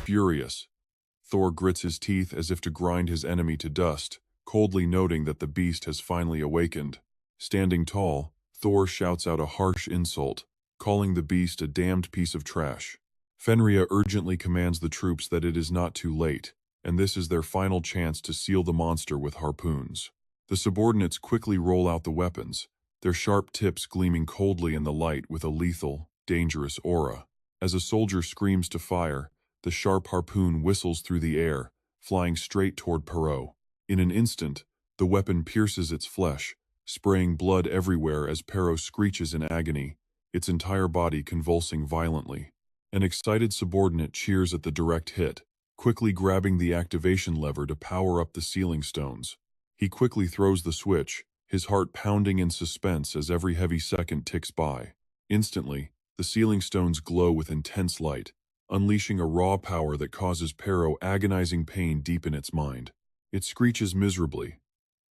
Furious, Thor grits his teeth as if to grind his enemy to dust, coldly noting that the beast has finally awakened. Standing tall, Thor shouts out a harsh insult, calling the beast a damned piece of trash. Fenrir urgently commands the troops that it is not too late, and this is their final chance to seal the monster with harpoons. The subordinates quickly roll out the weapons, their sharp tips gleaming coldly in the light with a lethal, dangerous aura. As a soldier screams to fire, the sharp harpoon whistles through the air, flying straight toward Perot. In an instant, the weapon pierces its flesh, spraying blood everywhere as Perot screeches in agony, its entire body convulsing violently. An excited subordinate cheers at the direct hit, quickly grabbing the activation lever to power up the sealing stones. He quickly throws the switch, his heart pounding in suspense as every heavy second ticks by. Instantly, the sealing stones glow with intense light, unleashing a raw power that causes Perot agonizing pain deep in its mind. It screeches miserably,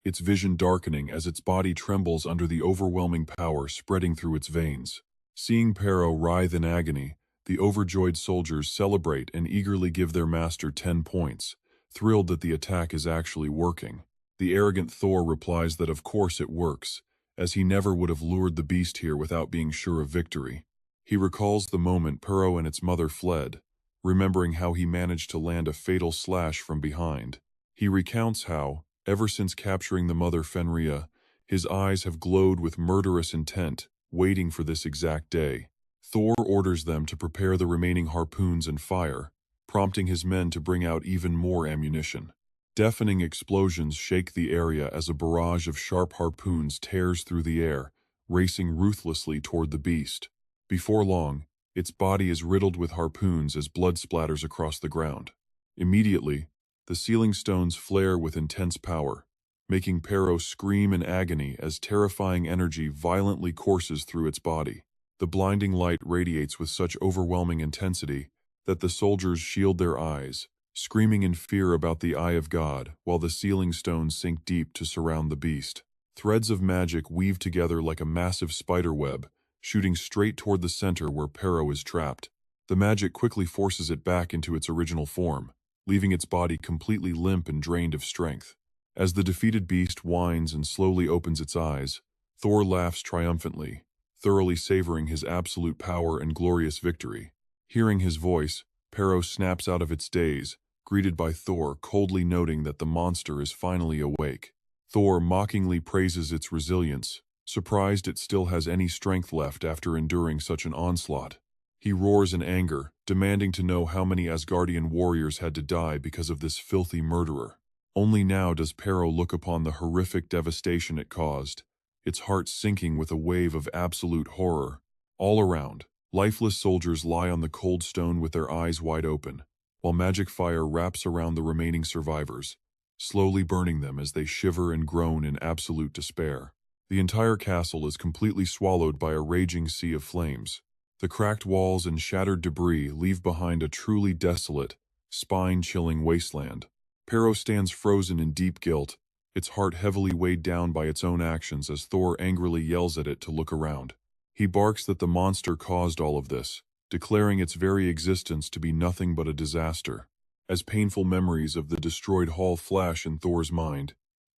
its vision darkening as its body trembles under the overwhelming power spreading through its veins. Seeing Perot writhe in agony, the overjoyed soldiers celebrate and eagerly give their master 10 points, thrilled that the attack is actually working. The arrogant Thor replies that of course it works, as he never would have lured the beast here without being sure of victory. He recalls the moment Perot and its mother fled, remembering how he managed to land a fatal slash from behind. He recounts how, ever since capturing the mother Fenrir, his eyes have glowed with murderous intent, waiting for this exact day. Thor orders them to prepare the remaining harpoons and fire, prompting his men to bring out even more ammunition. Deafening explosions shake the area as a barrage of sharp harpoons tears through the air, racing ruthlessly toward the beast. Before long, its body is riddled with harpoons as blood splatters across the ground. Immediately, the sealing stones flare with intense power, making Perot scream in agony as terrifying energy violently courses through its body. The blinding light radiates with such overwhelming intensity that the soldiers shield their eyes, screaming in fear about the eye of God, while the sealing stones sink deep to surround the beast. Threads of magic weave together like a massive spider web, shooting straight toward the center where Perot is trapped. The magic quickly forces it back into its original form, leaving its body completely limp and drained of strength. As the defeated beast whines and slowly opens its eyes, Thor laughs triumphantly, thoroughly savoring his absolute power and glorious victory. Hearing his voice, Perot snaps out of its daze, greeted by Thor coldly noting that the monster is finally awake. Thor mockingly praises its resilience, surprised it still has any strength left after enduring such an onslaught. He roars in anger, demanding to know how many Asgardian warriors had to die because of this filthy murderer. Only now does Perot look upon the horrific devastation it caused, its heart sinking with a wave of absolute horror. All around, lifeless soldiers lie on the cold stone with their eyes wide open, while magic fire wraps around the remaining survivors, slowly burning them as they shiver and groan in absolute despair. The entire castle is completely swallowed by a raging sea of flames. The cracked walls and shattered debris leave behind a truly desolate, spine-chilling wasteland. Perot stands frozen in deep guilt, its heart heavily weighed down by its own actions as Thor angrily yells at it to look around. He barks that the monster caused all of this, declaring its very existence to be nothing but a disaster. As painful memories of the destroyed hall flash in Thor's mind,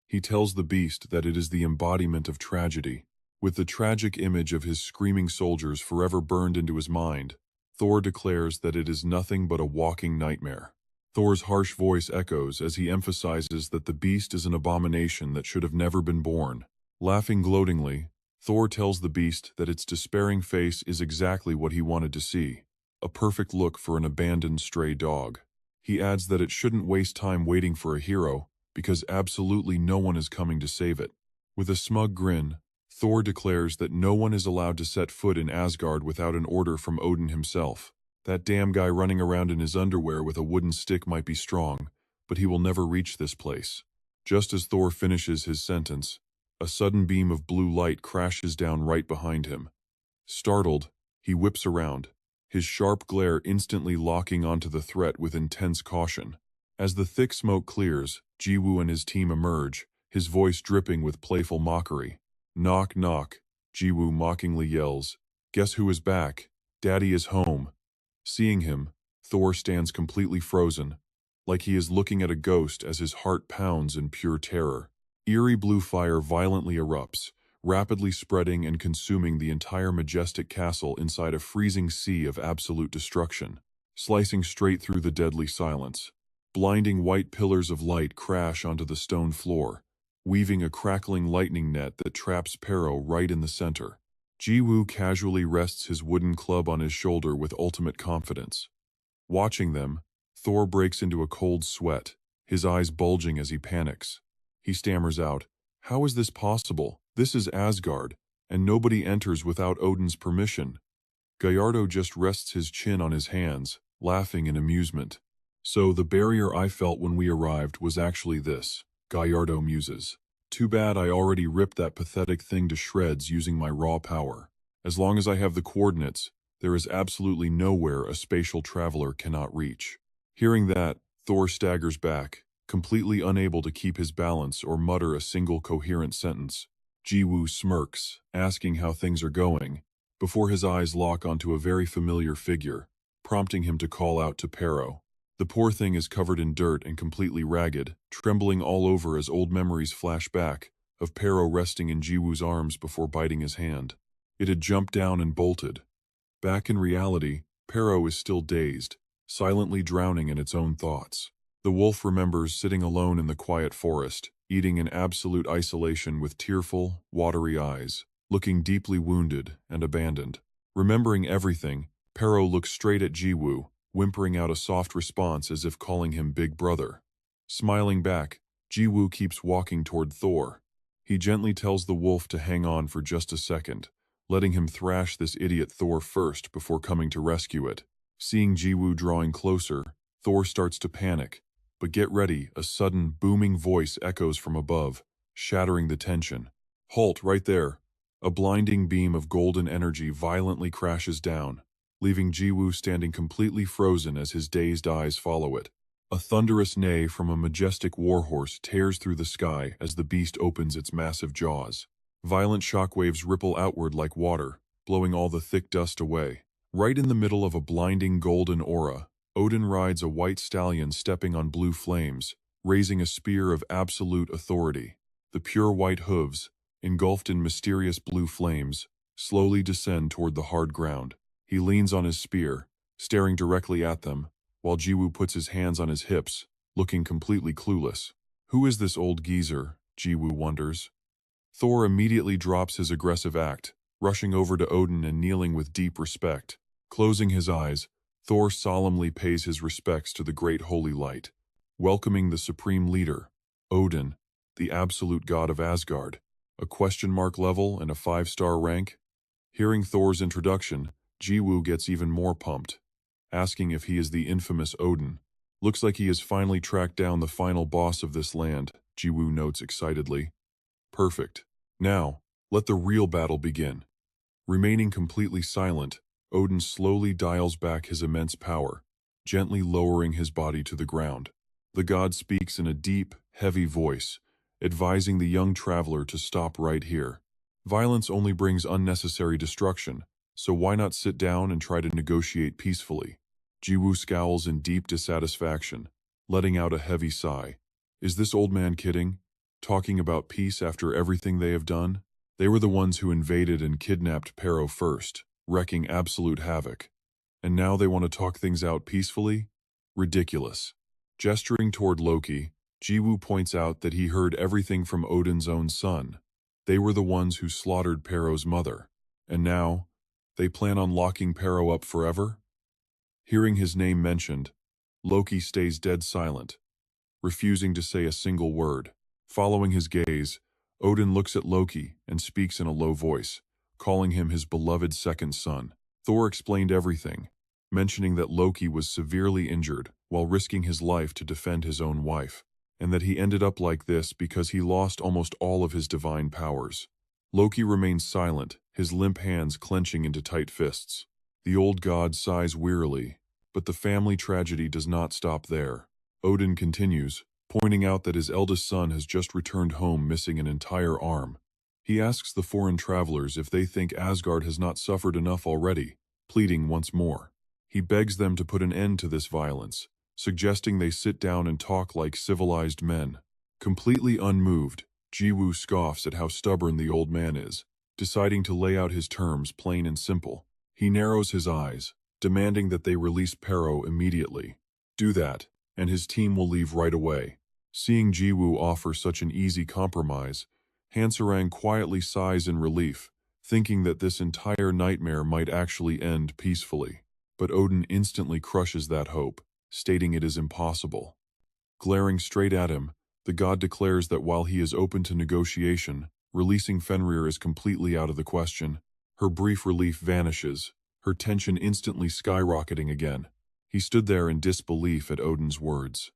he tells the beast that it is the embodiment of tragedy. With the tragic image of his screaming soldiers forever burned into his mind, Thor declares that it is nothing but a walking nightmare. Thor's harsh voice echoes as he emphasizes that the beast is an abomination that should have never been born. Laughing gloatingly, Thor tells the beast that its despairing face is exactly what he wanted to see, a perfect look for an abandoned stray dog. He adds that it shouldn't waste time waiting for a hero, because absolutely no one is coming to save it. With a smug grin, Thor declares that no one is allowed to set foot in Asgard without an order from Odin himself. That damn guy running around in his underwear with a wooden stick might be strong, but he will never reach this place. Just as Thor finishes his sentence, a sudden beam of blue light crashes down right behind him. Startled, he whips around, his sharp glare instantly locking onto the threat with intense caution. As the thick smoke clears, Jiwoo and his team emerge, his voice dripping with playful mockery. "Knock, knock," Jiwoo mockingly yells. "Guess who is back? Daddy is home." Seeing him, Thor stands completely frozen, like he is looking at a ghost as his heart pounds in pure terror. Eerie blue fire violently erupts, rapidly spreading and consuming the entire majestic castle inside a freezing sea of absolute destruction, slicing straight through the deadly silence. Blinding white pillars of light crash onto the stone floor, weaving a crackling lightning net that traps Pero right in the center. Jiwoo casually rests his wooden club on his shoulder with ultimate confidence. Watching them, Thor breaks into a cold sweat, his eyes bulging as he panics. He stammers out, "How is this possible? This is Asgard, and nobody enters without Odin's permission." Gallardo just rests his chin on his hands, laughing in amusement. "So the barrier I felt when we arrived was actually this," Gallardo muses. "Too bad I already ripped that pathetic thing to shreds using my raw power. As long as I have the coordinates, there is absolutely nowhere a spatial traveler cannot reach." Hearing that, Thor staggers back, completely unable to keep his balance or mutter a single coherent sentence. Jiwoo smirks, asking how things are going, before his eyes lock onto a very familiar figure, prompting him to call out to Pero. The poor thing is covered in dirt and completely ragged, trembling all over as old memories flash back, of Pero resting in Jiwoo's arms before biting his hand. It had jumped down and bolted. Back in reality, Pero is still dazed, silently drowning in its own thoughts. The wolf remembers sitting alone in the quiet forest, eating in absolute isolation with tearful, watery eyes, looking deeply wounded and abandoned. Remembering everything, Pero looks straight at Jiwoo, whimpering out a soft response as if calling him Big Brother. Smiling back, Jiwoo keeps walking toward Thor. He gently tells the wolf to hang on for just a second, letting him thrash this idiot Thor first before coming to rescue it. Seeing Jiwoo drawing closer, Thor starts to panic. But get ready, a sudden, booming voice echoes from above, shattering the tension. "Halt right there." A blinding beam of golden energy violently crashes down, leaving Jiwoo standing completely frozen as his dazed eyes follow it. A thunderous neigh from a majestic warhorse tears through the sky as the beast opens its massive jaws. Violent shockwaves ripple outward like water, blowing all the thick dust away. Right in the middle of a blinding golden aura, Odin rides a white stallion stepping on blue flames, raising a spear of absolute authority. The pure white hooves, engulfed in mysterious blue flames, slowly descend toward the hard ground. He leans on his spear, staring directly at them, while Jiwoo puts his hands on his hips, looking completely clueless. Who is this old geezer? Jiwoo wonders. Thor immediately drops his aggressive act, rushing over to Odin and kneeling with deep respect. Closing his eyes, Thor solemnly pays his respects to the great holy light, welcoming the supreme leader, Odin, the absolute god of Asgard, a question mark level and a 5-star rank. Hearing Thor's introduction, Jiwoo gets even more pumped, asking if he is the infamous Odin. Looks like he has finally tracked down the final boss of this land, Jiwoo notes excitedly. Perfect. Now, let the real battle begin. Remaining completely silent, Odin slowly dials back his immense power, gently lowering his body to the ground. The god speaks in a deep, heavy voice, advising the young traveler to stop right here. Violence only brings unnecessary destruction, so why not sit down and try to negotiate peacefully? Jiwoo scowls in deep dissatisfaction, letting out a heavy sigh. Is this old man kidding? Talking about peace after everything they have done? They were the ones who invaded and kidnapped Pero first, wreaking absolute havoc. And now they want to talk things out peacefully? Ridiculous. Gesturing toward Loki, Jiwoo points out that he heard everything from Odin's own son. They were the ones who slaughtered Pero's mother. And now, they plan on locking Pero up forever? Hearing his name mentioned, Loki stays dead silent, refusing to say a single word. Following his gaze, Odin looks at Loki and speaks in a low voice, calling him his beloved second son. Thor explained everything, mentioning that Loki was severely injured while risking his life to defend his own wife, and that he ended up like this because he lost almost all of his divine powers. Loki remains silent, his limp hands clenching into tight fists. The old god sighs wearily, but the family tragedy does not stop there. Odin continues, pointing out that his eldest son has just returned home missing an entire arm. He asks the foreign travelers if they think Asgard has not suffered enough already, pleading once more. He begs them to put an end to this violence, suggesting they sit down and talk like civilized men. Completely unmoved, Jiwoo scoffs at how stubborn the old man is, deciding to lay out his terms plain and simple. He narrows his eyes, demanding that they release Pero immediately. Do that, and his team will leave right away. Seeing Jiwoo offer such an easy compromise, Hansarang quietly sighs in relief, thinking that this entire nightmare might actually end peacefully. But Odin instantly crushes that hope, stating it is impossible. Glaring straight at him, the god declares that while he is open to negotiation, releasing Fenrir is completely out of the question. Her brief relief vanishes, her tension instantly skyrocketing again. He stood there in disbelief at Odin's words.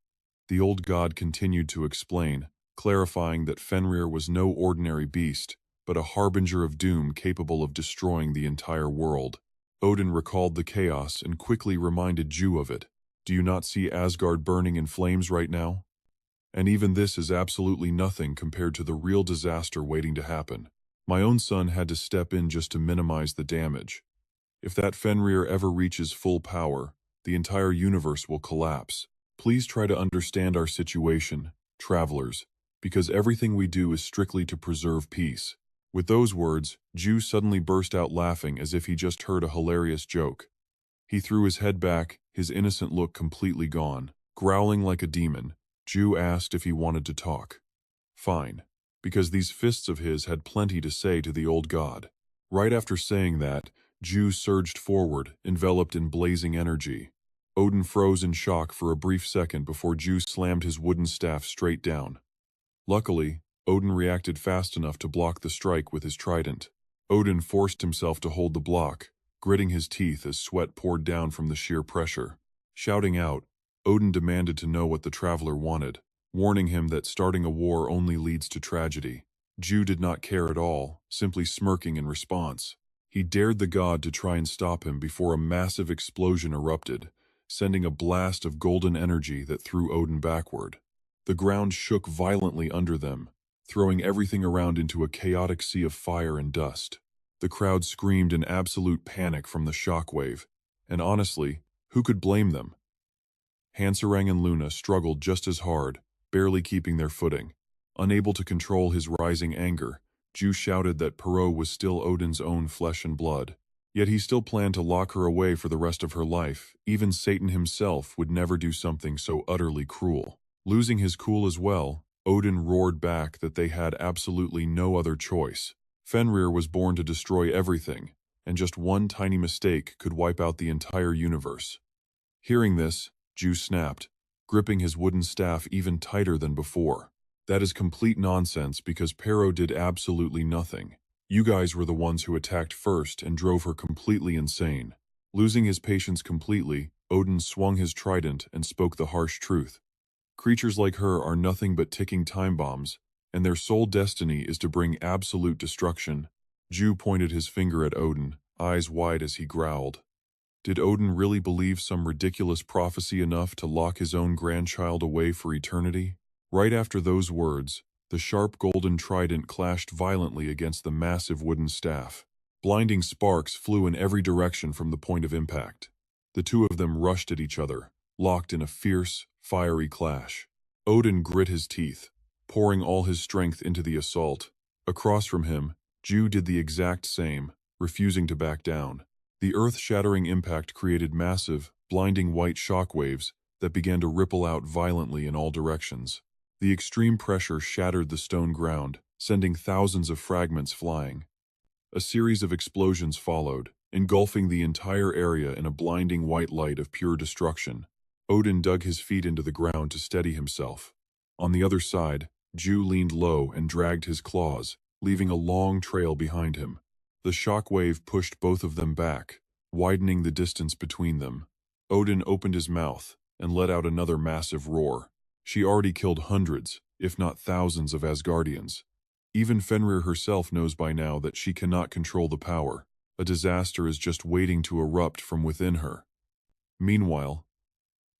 The old god continued to explain, clarifying that Fenrir was no ordinary beast, but a harbinger of doom capable of destroying the entire world. Odin recalled the chaos and quickly reminded Ju of it. Do you not see Asgard burning in flames right now? And even this is absolutely nothing compared to the real disaster waiting to happen. My own son had to step in just to minimize the damage. If that Fenrir ever reaches full power, the entire universe will collapse. Please try to understand our situation, travelers, because everything we do is strictly to preserve peace. With those words, Ju suddenly burst out laughing as if he just heard a hilarious joke. He threw his head back, his innocent look completely gone. Growling like a demon, Ju asked if he wanted to talk. Fine, because these fists of his had plenty to say to the old god. Right after saying that, Ju surged forward, enveloped in blazing energy. Odin froze in shock for a brief second before Ju slammed his wooden staff straight down. Luckily, Odin reacted fast enough to block the strike with his trident. Odin forced himself to hold the block, gritting his teeth as sweat poured down from the sheer pressure. Shouting out, Odin demanded to know what the traveler wanted, warning him that starting a war only leads to tragedy. Ju did not care at all, simply smirking in response. He dared the god to try and stop him before a massive explosion erupted, sending a blast of golden energy that threw Odin backward. The ground shook violently under them, throwing everything around into a chaotic sea of fire and dust. The crowd screamed in absolute panic from the shockwave, and honestly, who could blame them? Hansarang and Luna struggled just as hard, barely keeping their footing. Unable to control his rising anger, Ju shouted that Pero was still Odin's own flesh and blood. Yet he still planned to lock her away for the rest of her life. Even Satan himself would never do something so utterly cruel. Losing his cool as well, Odin roared back that they had absolutely no other choice. Fenrir was born to destroy everything, and just one tiny mistake could wipe out the entire universe. Hearing this, Ju snapped, gripping his wooden staff even tighter than before. That is complete nonsense because Pero did absolutely nothing. You guys were the ones who attacked first and drove her completely insane. Losing his patience completely, Odin swung his trident and spoke the harsh truth. Creatures like her are nothing but ticking time bombs, and their sole destiny is to bring absolute destruction. Ju pointed his finger at Odin, eyes wide as he growled. Did Odin really believe some ridiculous prophecy enough to lock his own grandchild away for eternity? Right after those words, the sharp golden trident clashed violently against the massive wooden staff. Blinding sparks flew in every direction from the point of impact. The two of them rushed at each other, locked in a fierce, fiery clash. Odin grit his teeth, pouring all his strength into the assault. Across from him, Ju did the exact same, refusing to back down. The earth-shattering impact created massive, blinding white shockwaves that began to ripple out violently in all directions. The extreme pressure shattered the stone ground, sending thousands of fragments flying. A series of explosions followed, engulfing the entire area in a blinding white light of pure destruction. Odin dug his feet into the ground to steady himself. On the other side, Ju leaned low and dragged his claws, leaving a long trail behind him. The shockwave pushed both of them back, widening the distance between them. Odin opened his mouth and let out another massive roar. She already killed hundreds, if not thousands of Asgardians. Even Fenrir herself knows by now that she cannot control the power. A disaster is just waiting to erupt from within her. Meanwhile,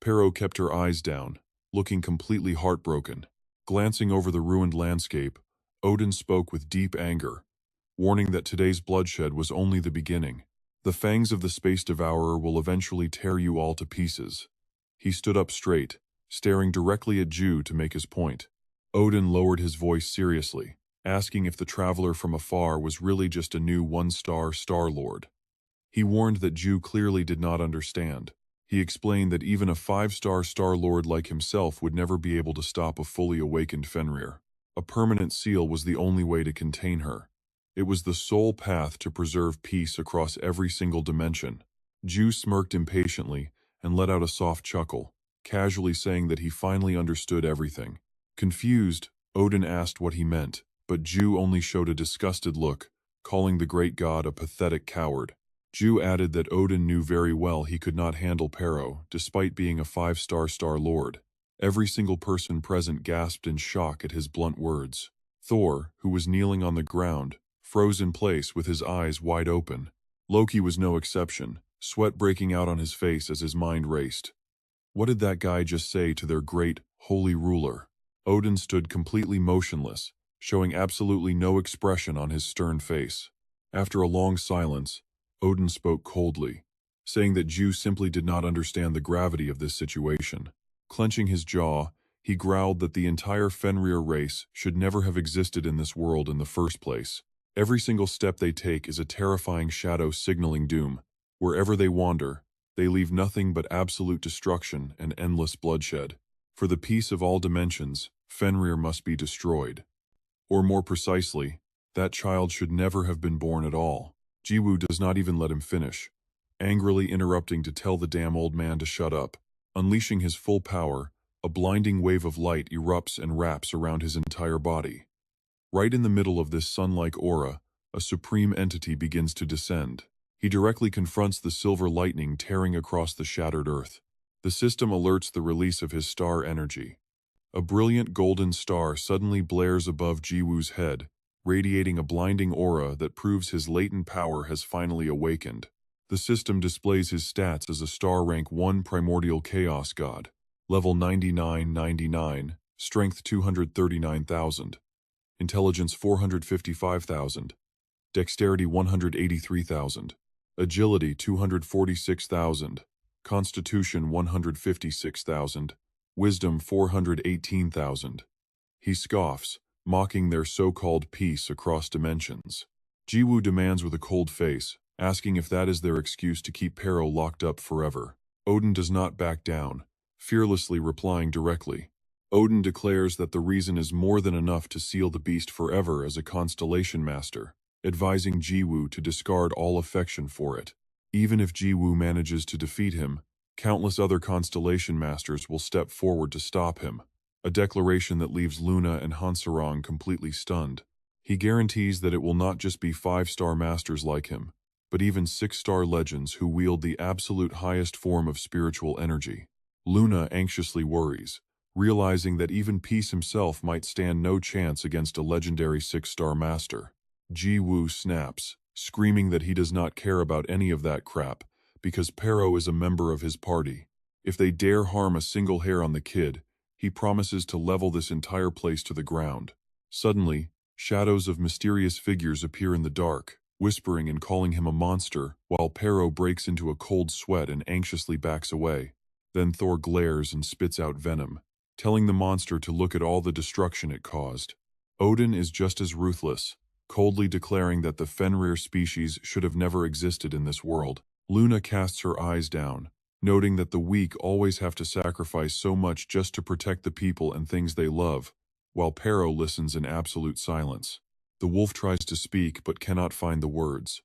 Pero kept her eyes down, looking completely heartbroken. Glancing over the ruined landscape, Odin spoke with deep anger, warning that today's bloodshed was only the beginning. The fangs of the space devourer will eventually tear you all to pieces. He stood up straight, staring directly at Ju to make his point. Odin lowered his voice seriously, asking if the traveler from afar was really just a new one-star Star-Lord. He warned that Ju clearly did not understand. He explained that even a 5-star Star-Lord like himself would never be able to stop a fully awakened Fenrir. A permanent seal was the only way to contain her. It was the sole path to preserve peace across every single dimension. Ju smirked impatiently and let out a soft chuckle, casually saying that he finally understood everything. Confused, Odin asked what he meant, but Ju only showed a disgusted look, calling the great god a pathetic coward. Ju added that Odin knew very well he could not handle Pero, despite being a 5-star Star-Lord. Every single person present gasped in shock at his blunt words. Thor, who was kneeling on the ground, froze in place with his eyes wide open. Loki was no exception, sweat breaking out on his face as his mind raced. What did that guy just say to their great, holy ruler? Odin stood completely motionless, showing absolutely no expression on his stern face. After a long silence, Odin spoke coldly, saying that Ju simply did not understand the gravity of this situation. Clenching his jaw, he growled that the entire Fenrir race should never have existed in this world in the first place. Every single step they take is a terrifying shadow signaling doom. Wherever they wander, they leave nothing but absolute destruction and endless bloodshed. For the peace of all dimensions, Fenrir must be destroyed. Or more precisely, that child should never have been born at all. Jiwoo does not even let him finish, angrily interrupting to tell the damn old man to shut up. Unleashing his full power, a blinding wave of light erupts and wraps around his entire body. Right in the middle of this sun-like aura, a supreme entity begins to descend. He directly confronts the silver lightning tearing across the shattered earth. The system alerts the release of his star energy. A brilliant golden star suddenly blares above Jiwoo's head, radiating a blinding aura that proves his latent power has finally awakened. The system displays his stats as a star rank 1 primordial chaos god, level 9999, strength 239,000, intelligence 455,000, dexterity 183,000, agility 246,000, constitution 156,000, wisdom 418,000. He scoffs, mocking their so-called peace across dimensions. Jiwoo demands with a cold face, asking if that is their excuse to keep Pero locked up forever. Odin does not back down, fearlessly replying directly. Odin declares that the reason is more than enough to seal the beast forever as a constellation master, advising Jiwoo to discard all affection for it. Even if Jiwoo manages to defeat him, countless other constellation masters will step forward to stop him, a declaration that leaves Luna and Hansarong completely stunned. He guarantees that it will not just be 5-star masters like him, but even 6-star legends who wield the absolute highest form of spiritual energy. Luna anxiously worries, realizing that even Peace himself might stand no chance against a legendary 6-star master. Jiwoo snaps, screaming that he does not care about any of that crap, because Pero is a member of his party. If they dare harm a single hair on the kid, he promises to level this entire place to the ground. Suddenly, shadows of mysterious figures appear in the dark, whispering and calling him a monster, while Pero breaks into a cold sweat and anxiously backs away. Then Thor glares and spits out venom, telling the monster to look at all the destruction it caused. Odin is just as ruthless, coldly declaring that the Fenrir species should have never existed in this world. Luna casts her eyes down, noting that the weak always have to sacrifice so much just to protect the people and things they love, while Pero listens in absolute silence. The wolf tries to speak but cannot find the words.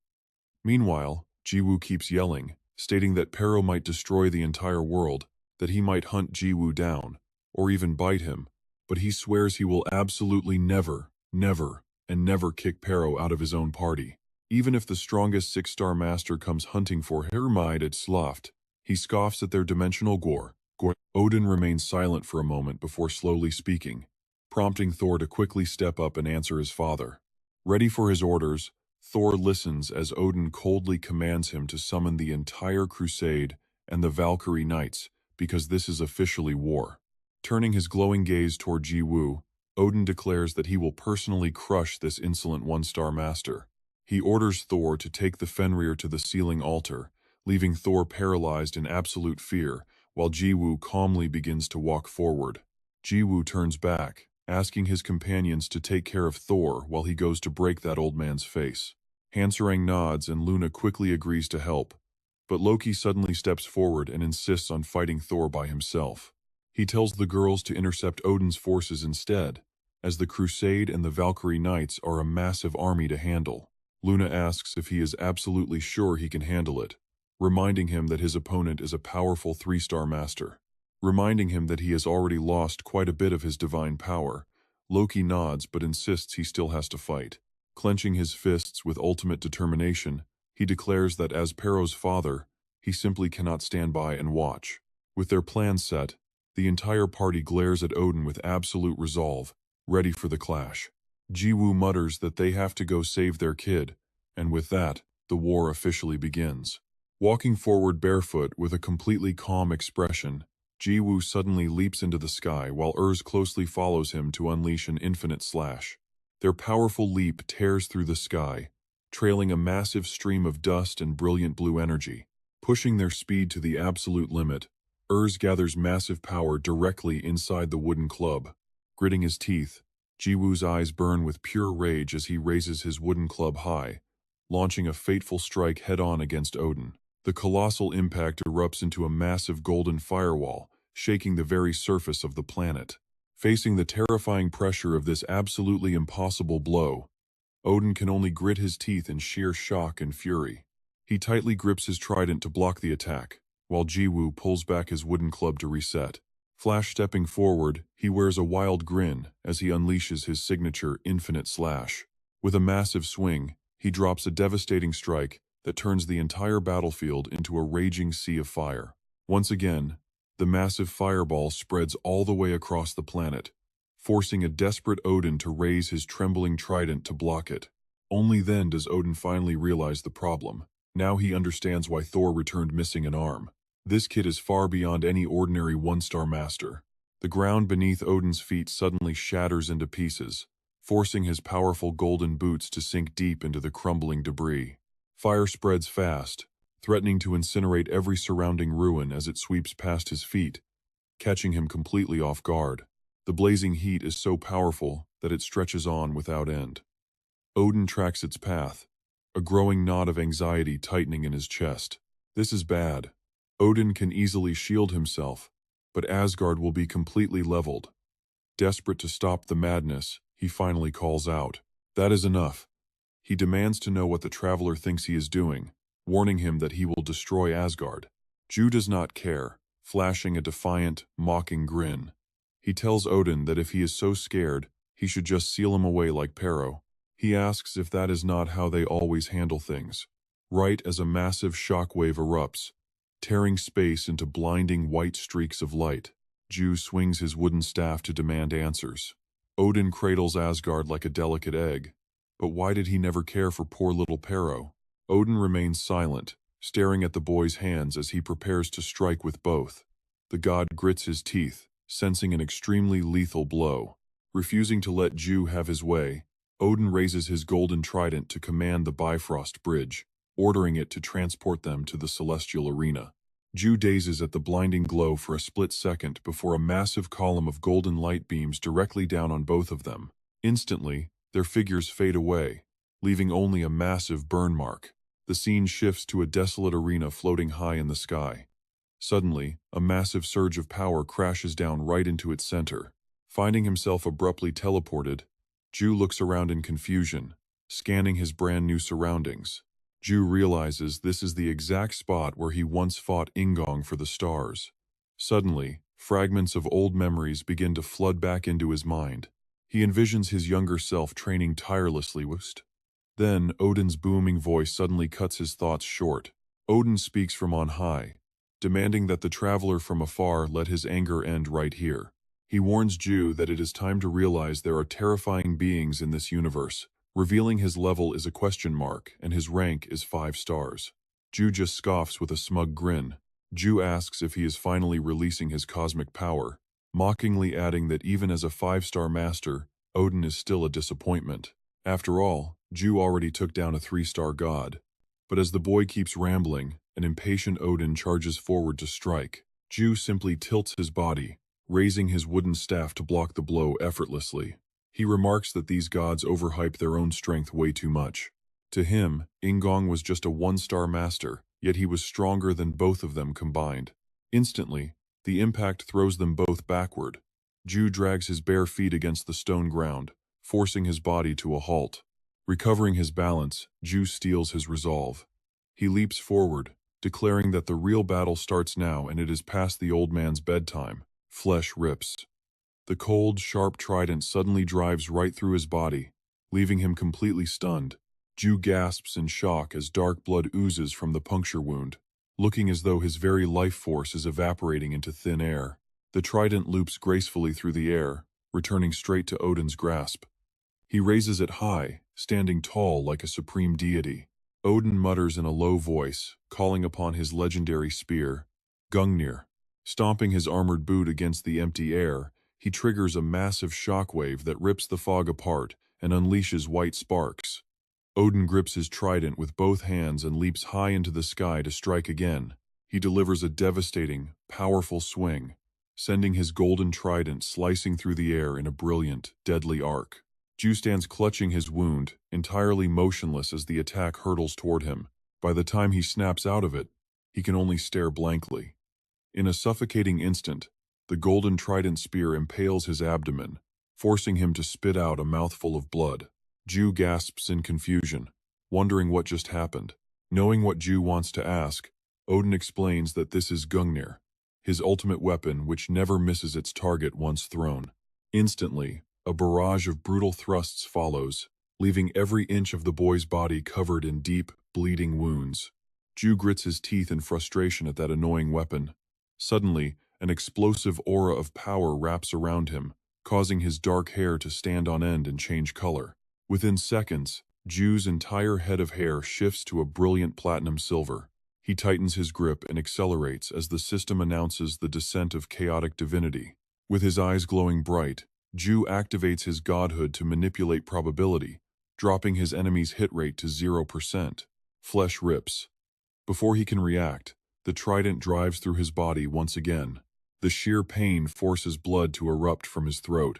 Meanwhile, Jiwoo keeps yelling, stating that Pero might destroy the entire world, that he might hunt Jiwoo down, or even bite him, but he swears he will absolutely never, never, and never kick Pero out of his own party. Even if the strongest 6-star master comes hunting for Hermide at Sloft, he scoffs at their dimensional gore. Odin remains silent for a moment before slowly speaking, prompting Thor to quickly step up and answer his father. Ready for his orders, Thor listens as Odin coldly commands him to summon the entire crusade and the Valkyrie Knights, because this is officially war. Turning his glowing gaze toward Jiwoo, Odin declares that he will personally crush this insolent 1-star master. He orders Thor to take the Fenrir to the ceiling altar, leaving Thor paralyzed in absolute fear, while Jiwoo calmly begins to walk forward. Jiwoo turns back, asking his companions to take care of Thor while he goes to break that old man's face. Hanserang nods and Luna quickly agrees to help, but Loki suddenly steps forward and insists on fighting Thor by himself. He tells the girls to intercept Odin's forces instead, as the Crusade and the Valkyrie Knights are a massive army to handle. Luna asks if he is absolutely sure he can handle it, reminding him that his opponent is a powerful 3-star master. Reminding him that he has already lost quite a bit of his divine power, Loki nods but insists he still has to fight. Clenching his fists with ultimate determination, he declares that as Pero's father, he simply cannot stand by and watch. With their plans set, the entire party glares at Odin with absolute resolve, ready for the clash. Jiwoo mutters that they have to go save their kid, and with that, the war officially begins. Walking forward barefoot with a completely calm expression, Jiwoo suddenly leaps into the sky while closely follows him to unleash an infinite slash. Their powerful leap tears through the sky, trailing a massive stream of dust and brilliant blue energy. Pushing their speed to the absolute limit, gathers massive power directly inside the wooden club. Gritting his teeth, Jiwoo's eyes burn with pure rage as he raises his wooden club high, launching a fateful strike head-on against Odin. The colossal impact erupts into a massive golden firewall, shaking the very surface of the planet. Facing the terrifying pressure of this absolutely impossible blow, Odin can only grit his teeth in sheer shock and fury. He tightly grips his trident to block the attack, while Jiwoo pulls back his wooden club to reset. Flash stepping forward, he wears a wild grin as he unleashes his signature infinite slash. With a massive swing, he drops a devastating strike that turns the entire battlefield into a raging sea of fire. Once again, the massive fireball spreads all the way across the planet, forcing a desperate Odin to raise his trembling trident to block it. Only then does Odin finally realize the problem. Now he understands why Thor returned missing an arm. This kid is far beyond any ordinary 1-star master. The ground beneath Odin's feet suddenly shatters into pieces, forcing his powerful golden boots to sink deep into the crumbling debris. Fire spreads fast, threatening to incinerate every surrounding ruin as it sweeps past his feet, catching him completely off guard. The blazing heat is so powerful that it stretches on without end. Odin tracks its path, a growing knot of anxiety tightening in his chest. This is bad. Odin can easily shield himself, but Asgard will be completely leveled. Desperate to stop the madness, he finally calls out, "That is enough." He demands to know what the traveler thinks he is doing, warning him that he will destroy Asgard. Ju does not care, flashing a defiant, mocking grin. He tells Odin that if he is so scared, he should just seal him away like Pero. He asks if that is not how they always handle things. Right as a massive shockwave erupts, tearing space into blinding white streaks of light, Ju swings his wooden staff to demand answers. Odin cradles Asgard like a delicate egg, but why did he never care for poor little Pero? Odin remains silent, staring at the boy's hands as he prepares to strike with both. The god grits his teeth, sensing an extremely lethal blow. Refusing to let Ju have his way, Odin raises his golden trident to command the Bifrost Bridge, ordering it to transport them to the celestial arena. Ju dazes at the blinding glow for a split second before a massive column of golden light beams directly down on both of them. Instantly, their figures fade away, leaving only a massive burn mark. The scene shifts to a desolate arena floating high in the sky. Suddenly, a massive surge of power crashes down right into its center. Finding himself abruptly teleported, Ju looks around in confusion, scanning his brand new surroundings. Ju realizes this is the exact spot where he once fought Ingong for the stars. Suddenly, fragments of old memories begin to flood back into his mind. He envisions his younger self training tirelessly. Then, Odin's booming voice suddenly cuts his thoughts short. Odin speaks from on high, demanding that the traveler from afar let his anger end right here. He warns Ju that it is time to realize there are terrifying beings in this universe, revealing his level is a question mark and his rank is 5 stars. Ju just scoffs with a smug grin. Ju asks if he is finally releasing his cosmic power, mockingly adding that even as a 5-star master, Odin is still a disappointment. After all, Ju already took down a 3-star god. But as the boy keeps rambling, an impatient Odin charges forward to strike. Ju simply tilts his body, raising his wooden staff to block the blow effortlessly. He remarks that these gods overhype their own strength way too much. To him, Ingong was just a 1-star master, yet he was stronger than both of them combined. Instantly, the impact throws them both backward. Ju drags his bare feet against the stone ground, forcing his body to a halt. Recovering his balance, Ju steals his resolve. He leaps forward, declaring that the real battle starts now and it is past the old man's bedtime. Flesh rips. The cold, sharp trident suddenly drives right through his body, leaving him completely stunned. Ju gasps in shock as dark blood oozes from the puncture wound, looking as though his very life force is evaporating into thin air. The trident loops gracefully through the air, returning straight to Odin's grasp. He raises it high, standing tall like a supreme deity. Odin mutters in a low voice, calling upon his legendary spear, Gungnir. Stomping his armored boot against the empty air, he triggers a massive shockwave that rips the fog apart and unleashes white sparks. Odin grips his trident with both hands and leaps high into the sky to strike again. He delivers a devastating, powerful swing, sending his golden trident slicing through the air in a brilliant, deadly arc. Ju stands clutching his wound, entirely motionless as the attack hurtles toward him. By the time he snaps out of it, he can only stare blankly. In a suffocating instant, the golden trident spear impales his abdomen, forcing him to spit out a mouthful of blood. Ju gasps in confusion, wondering what just happened. Knowing what Ju wants to ask, Odin explains that this is Gungnir, his ultimate weapon which never misses its target once thrown. Instantly, a barrage of brutal thrusts follows, leaving every inch of the boy's body covered in deep, bleeding wounds. Ju grits his teeth in frustration at that annoying weapon. Suddenly, an explosive aura of power wraps around him, causing his dark hair to stand on end and change color. Within seconds, Ju's entire head of hair shifts to a brilliant platinum silver. He tightens his grip and accelerates as the system announces the descent of chaotic divinity. With his eyes glowing bright, Ju activates his godhood to manipulate probability, dropping his enemy's hit rate to 0%. Flesh rips. Before he can react, the trident drives through his body once again. The sheer pain forces blood to erupt from his throat.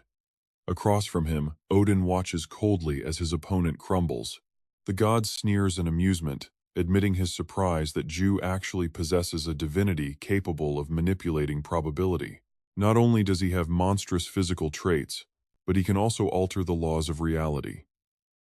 Across from him, Odin watches coldly as his opponent crumbles. The god sneers in amusement, admitting his surprise that Ju actually possesses a divinity capable of manipulating probability. Not only does he have monstrous physical traits, but he can also alter the laws of reality.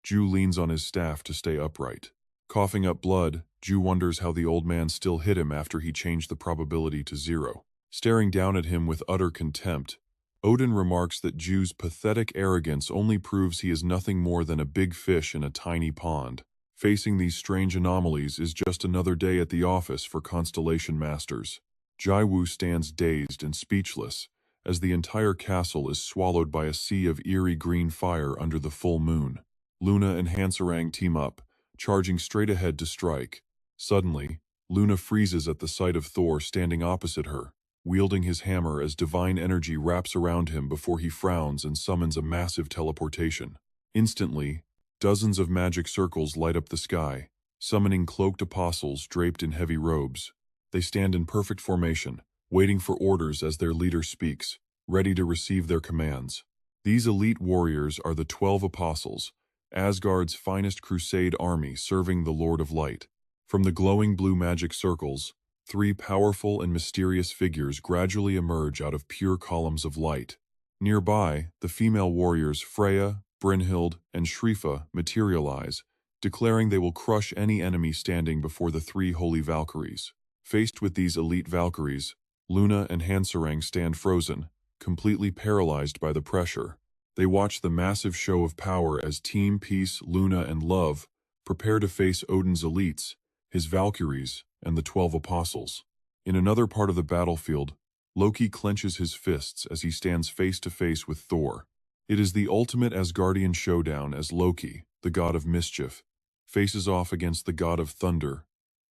Ju leans on his staff to stay upright. Coughing up blood, Ju wonders how the old man still hit him after he changed the probability to 0. Staring down at him with utter contempt, Odin remarks that Ju's pathetic arrogance only proves he is nothing more than a big fish in a tiny pond. Facing these strange anomalies is just another day at the office for Constellation Masters. Jaiwu stands dazed and speechless, as the entire castle is swallowed by a sea of eerie green fire under the full moon. Luna and Hansarang team up, charging straight ahead to strike. Suddenly, Luna freezes at the sight of Thor standing opposite her, wielding his hammer as divine energy wraps around him before he frowns and summons a massive teleportation. Instantly, dozens of magic circles light up the sky, summoning cloaked apostles draped in heavy robes. They stand in perfect formation, waiting for orders as their leader speaks, ready to receive their commands. These elite warriors are the 12 Apostles, Asgard's finest crusade army serving the Lord of Light. From the glowing blue magic circles, 3 powerful and mysterious figures gradually emerge out of pure columns of light. Nearby, the female warriors Freya, Brynhild, and Shrifa materialize, declaring they will crush any enemy standing before the 3 holy Valkyries. Faced with these elite Valkyries, Luna and Hansarang stand frozen, completely paralyzed by the pressure. They watch the massive show of power as Team Peace, Luna, and Love prepare to face Odin's elites, his Valkyries, and the 12 Apostles. In another part of the battlefield, Loki clenches his fists as he stands face to face with Thor. It is the ultimate Asgardian showdown as Loki, the god of mischief, faces off against the god of thunder,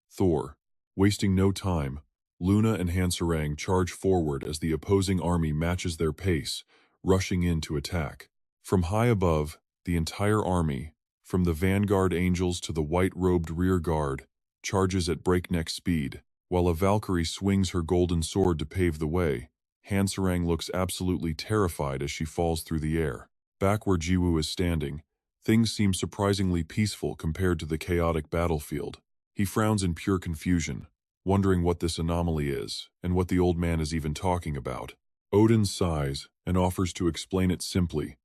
Thor. Wasting no time, Luna and Hansarang charge forward as the opposing army matches their pace, rushing in to attack. From high above, the entire army, from the vanguard angels to the white-robed rear guard, charges at breakneck speed. While a Valkyrie swings her golden sword to pave the way, Hansarang looks absolutely terrified as she falls through the air. Back where Jiwoo is standing, things seem surprisingly peaceful compared to the chaotic battlefield. He frowns in pure confusion, wondering what this anomaly is, and what the old man is even talking about. Odin sighs and offers to explain it simply,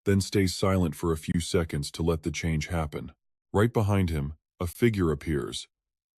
then stays silent for a few seconds to let the change happen. Right behind him, a figure appears,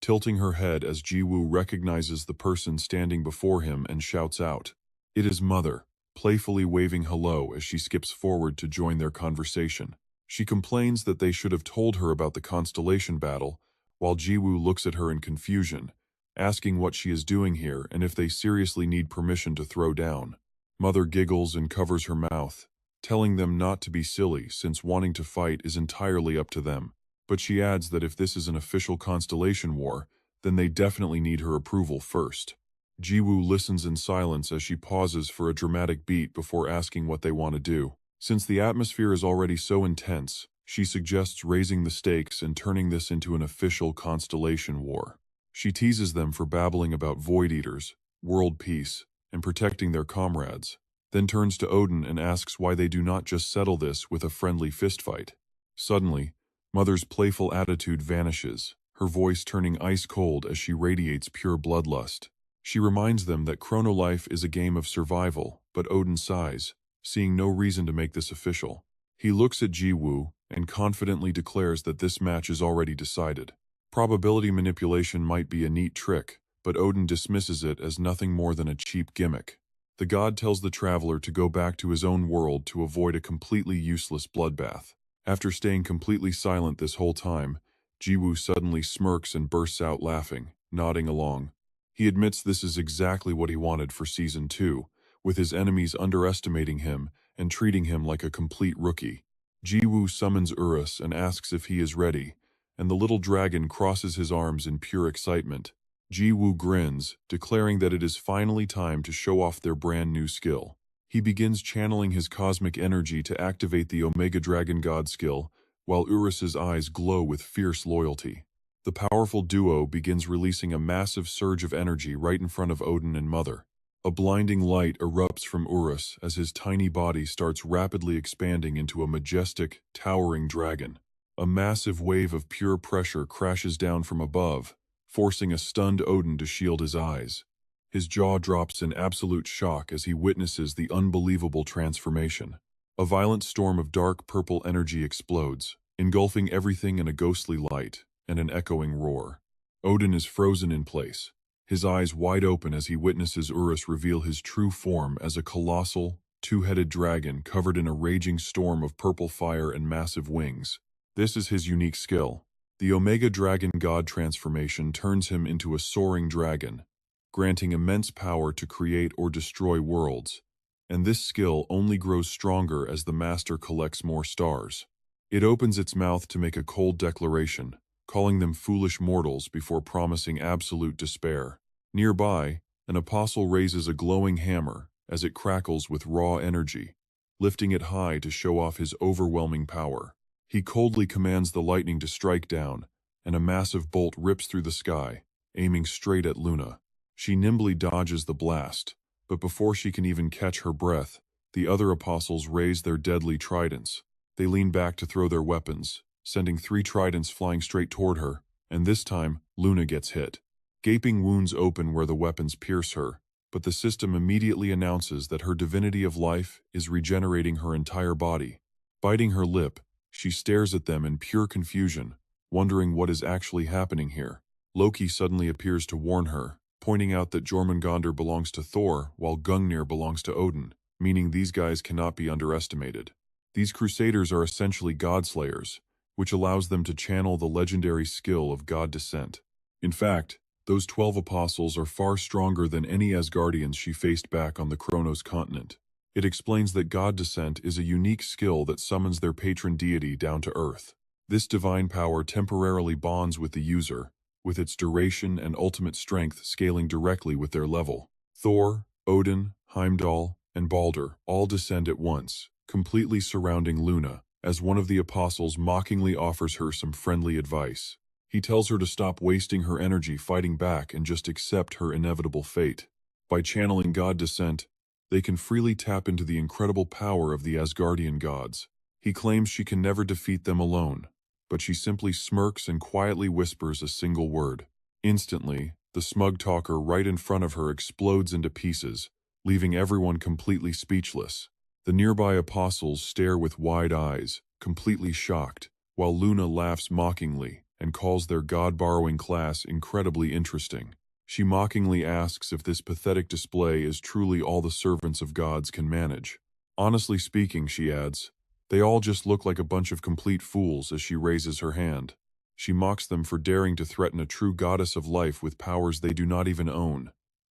tilting her head as Jiwoo recognizes the person standing before him and shouts out. It is Mother, playfully waving hello as she skips forward to join their conversation. She complains that they should have told her about the constellation battle, while Jiwoo looks at her in confusion, asking what she is doing here and if they seriously need permission to throw down. Mother giggles and covers her mouth, telling them not to be silly since wanting to fight is entirely up to them. But she adds that if this is an official constellation war, then they definitely need her approval first. Jiwoo listens in silence as she pauses for a dramatic beat before asking what they want to do. Since the atmosphere is already so intense, she suggests raising the stakes and turning this into an official constellation war. She teases them for babbling about Void Eaters, world peace, and protecting their comrades, then turns to Odin and asks why they do not just settle this with a friendly fistfight. Suddenly, Mother's playful attitude vanishes, her voice turning ice cold as she radiates pure bloodlust. She reminds them that Chrono Life is a game of survival, but Odin sighs, seeing no reason to make this official. He looks at Jiwoo and confidently declares that this match is already decided. Probability manipulation might be a neat trick, but Odin dismisses it as nothing more than a cheap gimmick. The god tells the traveler to go back to his own world to avoid a completely useless bloodbath. After staying completely silent this whole time, Jiwoo suddenly smirks and bursts out laughing, nodding along. He admits this is exactly what he wanted for Season 2, with his enemies underestimating him and treating him like a complete rookie. Jiwoo summons Urus and asks if he is ready, and the little dragon crosses his arms in pure excitement. Jiwoo grins, declaring that it is finally time to show off their brand new skill. He begins channeling his cosmic energy to activate the Omega Dragon God skill, while Urus's eyes glow with fierce loyalty. The powerful duo begins releasing a massive surge of energy right in front of Odin and Mother. A blinding light erupts from Urus as his tiny body starts rapidly expanding into a majestic, towering dragon. A massive wave of pure pressure crashes down from above, forcing a stunned Odin to shield his eyes. His jaw drops in absolute shock as he witnesses the unbelievable transformation. A violent storm of dark purple energy explodes, engulfing everything in a ghostly light and an echoing roar. Odin is frozen in place, his eyes wide open as he witnesses Urus reveal his true form as a colossal, two-headed dragon covered in a raging storm of purple fire and massive wings. This is his unique skill. The Omega Dragon God transformation turns him into a soaring dragon, granting immense power to create or destroy worlds, and this skill only grows stronger as the master collects more stars. It opens its mouth to make a cold declaration, calling them foolish mortals before promising absolute despair. Nearby, an apostle raises a glowing hammer as it crackles with raw energy, lifting it high to show off his overwhelming power. He coldly commands the lightning to strike down, and a massive bolt rips through the sky, aiming straight at Luna. She nimbly dodges the blast, but before she can even catch her breath, the other apostles raise their deadly tridents. They lean back to throw their weapons, sending 3 tridents flying straight toward her, and this time, Luna gets hit. Gaping wounds open where the weapons pierce her, but the system immediately announces that her divinity of life is regenerating her entire body. Biting her lip, she stares at them in pure confusion, wondering what is actually happening here. Loki suddenly appears to warn her, pointing out that Jormungandr belongs to Thor while Gungnir belongs to Odin, meaning these guys cannot be underestimated. These crusaders are essentially god-slayers, which allows them to channel the legendary skill of god descent. In fact, those 12 apostles are far stronger than any Asgardians she faced back on the Chronos continent. It explains that god descent is a unique skill that summons their patron deity down to earth. This divine power temporarily bonds with the user, with its duration and ultimate strength scaling directly with their level. Thor, Odin, Heimdall, and Baldur all descend at once, completely surrounding Luna, as one of the apostles mockingly offers her some friendly advice. He tells her to stop wasting her energy fighting back and just accept her inevitable fate. By channeling God Descent, they can freely tap into the incredible power of the Asgardian gods. He claims she can never defeat them alone, but she simply smirks and quietly whispers a single word. Instantly, the smug talker right in front of her explodes into pieces, leaving everyone completely speechless. The nearby apostles stare with wide eyes, completely shocked, while Luna laughs mockingly and calls their god-borrowing class incredibly interesting. She mockingly asks if this pathetic display is truly all the servants of gods can manage. Honestly speaking, she adds, they all just look like a bunch of complete fools as she raises her hand. She mocks them for daring to threaten a true goddess of life with powers they do not even own,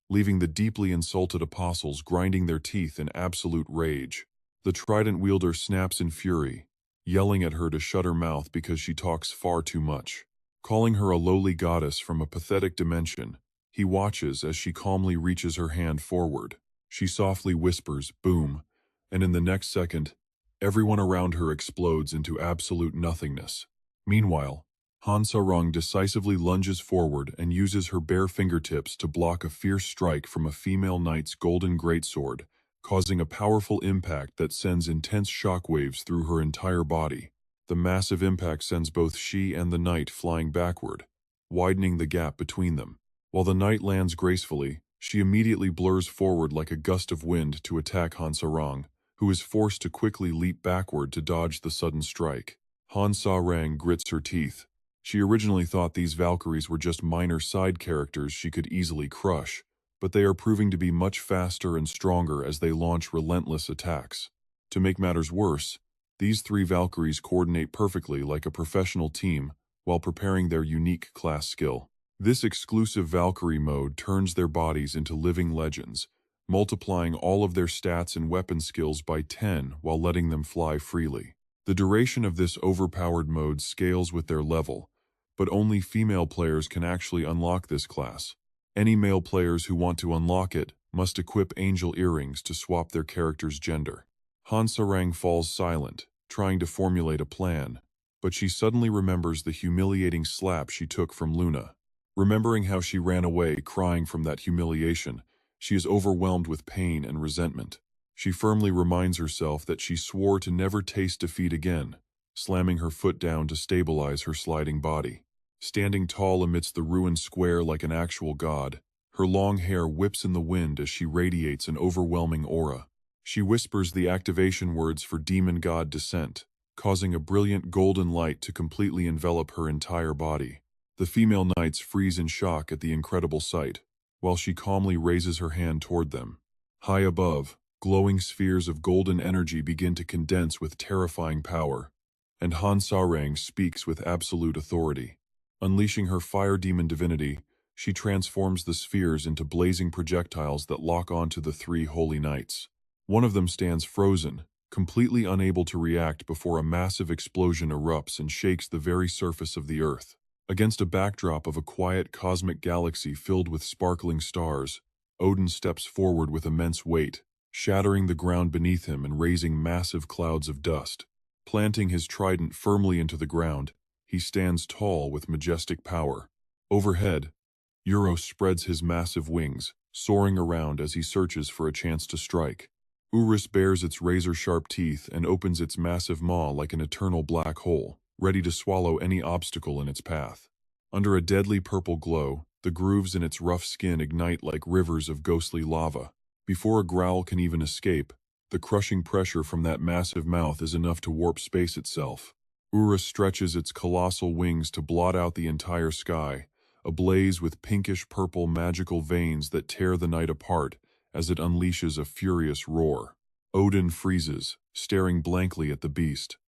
leaving the deeply insulted apostles grinding their teeth in absolute rage. The trident wielder snaps in fury, yelling at her to shut her mouth because she talks far too much. Calling her a lowly goddess from a pathetic dimension, he watches as she calmly reaches her hand forward. She softly whispers, "Boom," and in the next second, everyone around her explodes into absolute nothingness. Meanwhile, Han-Sarong decisively lunges forward and uses her bare fingertips to block a fierce strike from a female knight's golden greatsword, causing a powerful impact that sends intense shockwaves through her entire body. The massive impact sends both she and the knight flying backward, widening the gap between them. While the knight lands gracefully, she immediately blurs forward like a gust of wind to attack Han-Sarong, who is forced to quickly leap backward to dodge the sudden strike. Han-Sarong grits her teeth. She originally thought these Valkyries were just minor side characters she could easily crush, but they are proving to be much faster and stronger as they launch relentless attacks. To make matters worse, these three Valkyries coordinate perfectly like a professional team while preparing their unique class skill. This exclusive Valkyrie mode turns their bodies into living legends, multiplying all of their stats and weapon skills by 10 while letting them fly freely. The duration of this overpowered mode scales with their level, but only female players can actually unlock this class. Any male players who want to unlock it must equip angel earrings to swap their character's gender. Han-Sarong falls silent, trying to formulate a plan, but she suddenly remembers the humiliating slap she took from Luna. Remembering how she ran away crying from that humiliation, she is overwhelmed with pain and resentment. She firmly reminds herself that she swore to never taste defeat again, slamming her foot down to stabilize her sliding body. Standing tall amidst the ruined square like an actual god, her long hair whips in the wind as she radiates an overwhelming aura. She whispers the activation words for demon god Descent, causing a brilliant golden light to completely envelop her entire body. The female knights freeze in shock at the incredible sight, while she calmly raises her hand toward them. High above, glowing spheres of golden energy begin to condense with terrifying power, and Han-Sarong speaks with absolute authority. Unleashing her fire demon divinity, she transforms the spheres into blazing projectiles that lock onto the three holy knights. One of them stands frozen, completely unable to react before a massive explosion erupts and shakes the very surface of the earth. Against a backdrop of a quiet cosmic galaxy filled with sparkling stars, Odin steps forward with immense weight, shattering the ground beneath him and raising massive clouds of dust. Planting his trident firmly into the ground, he stands tall with majestic power. Overhead, Euros spreads his massive wings, soaring around as he searches for a chance to strike. Urus bares its razor-sharp teeth and opens its massive maw like an eternal black hole, ready to swallow any obstacle in its path. Under a deadly purple glow, the grooves in its rough skin ignite like rivers of ghostly lava. Before a growl can even escape, the crushing pressure from that massive mouth is enough to warp space itself. Urus stretches its colossal wings to blot out the entire sky, ablaze with pinkish-purple magical veins that tear the night apart as it unleashes a furious roar. Odin freezes, staring blankly at the beast.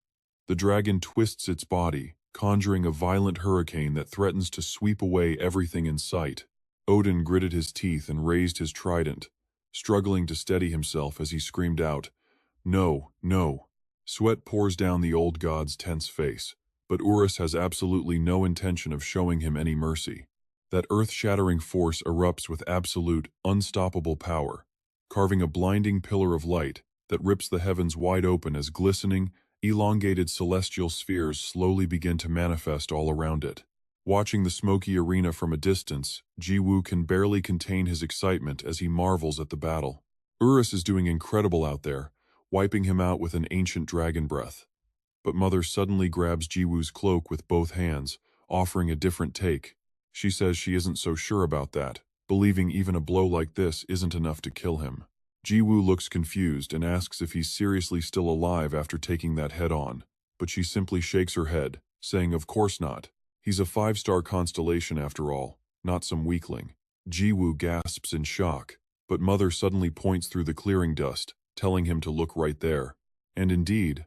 The dragon twists its body, conjuring a violent hurricane that threatens to sweep away everything in sight. Odin gritted his teeth and raised his trident, struggling to steady himself as he screamed out, "No, no." Sweat pours down the old god's tense face, but Urus has absolutely no intention of showing him any mercy. That earth-shattering force erupts with absolute, unstoppable power, carving a blinding pillar of light that rips the heavens wide open as glistening, Elongated celestial spheres slowly begin to manifest all around it. Watching the smoky arena from a distance, Jiwoo can barely contain his excitement as he marvels at the battle. Urus is doing incredible out there, wiping him out with an ancient dragon breath. But Mother suddenly grabs Jiwoo's cloak with both hands, offering a different take. She says she isn't so sure about that, believing even a blow like this isn't enough to kill him. Jiwoo looks confused and asks if he's seriously still alive after taking that head-on, but she simply shakes her head, saying of course not. He's a 5-star constellation after all, not some weakling. Jiwoo gasps in shock, but Mother suddenly points through the clearing dust, telling him to look right there. And indeed,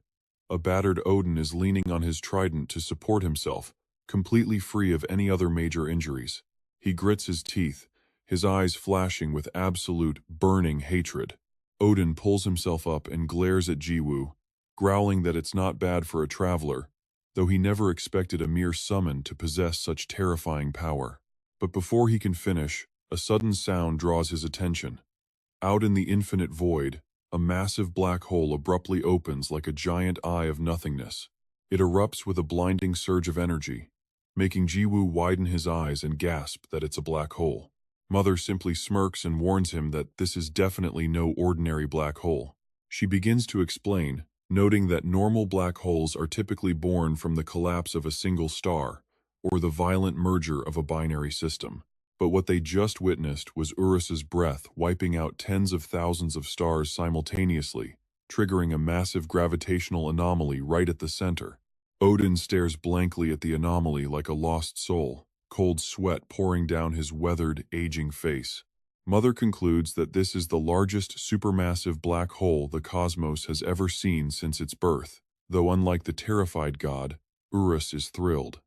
a battered Odin is leaning on his trident to support himself, completely free of any other major injuries. He grits his teeth, his eyes flashing with absolute, burning hatred. Odin pulls himself up and glares at Jiwoo, growling that it's not bad for a traveler, though he never expected a mere summon to possess such terrifying power. But before he can finish, a sudden sound draws his attention. Out in the infinite void, a massive black hole abruptly opens like a giant eye of nothingness. It erupts with a blinding surge of energy, making Jiwoo widen his eyes and gasp that it's a black hole. Mother simply smirks and warns him that this is definitely no ordinary black hole. She begins to explain, noting that normal black holes are typically born from the collapse of a single star, or the violent merger of a binary system. But what they just witnessed was Urus's breath wiping out tens of thousands of stars simultaneously, triggering a massive gravitational anomaly right at the center. Odin stares blankly at the anomaly like a lost soul, cold sweat pouring down his weathered, aging face. Mother concludes that this is the largest supermassive black hole the cosmos has ever seen since its birth, though unlike the terrified god, Urus is thrilled,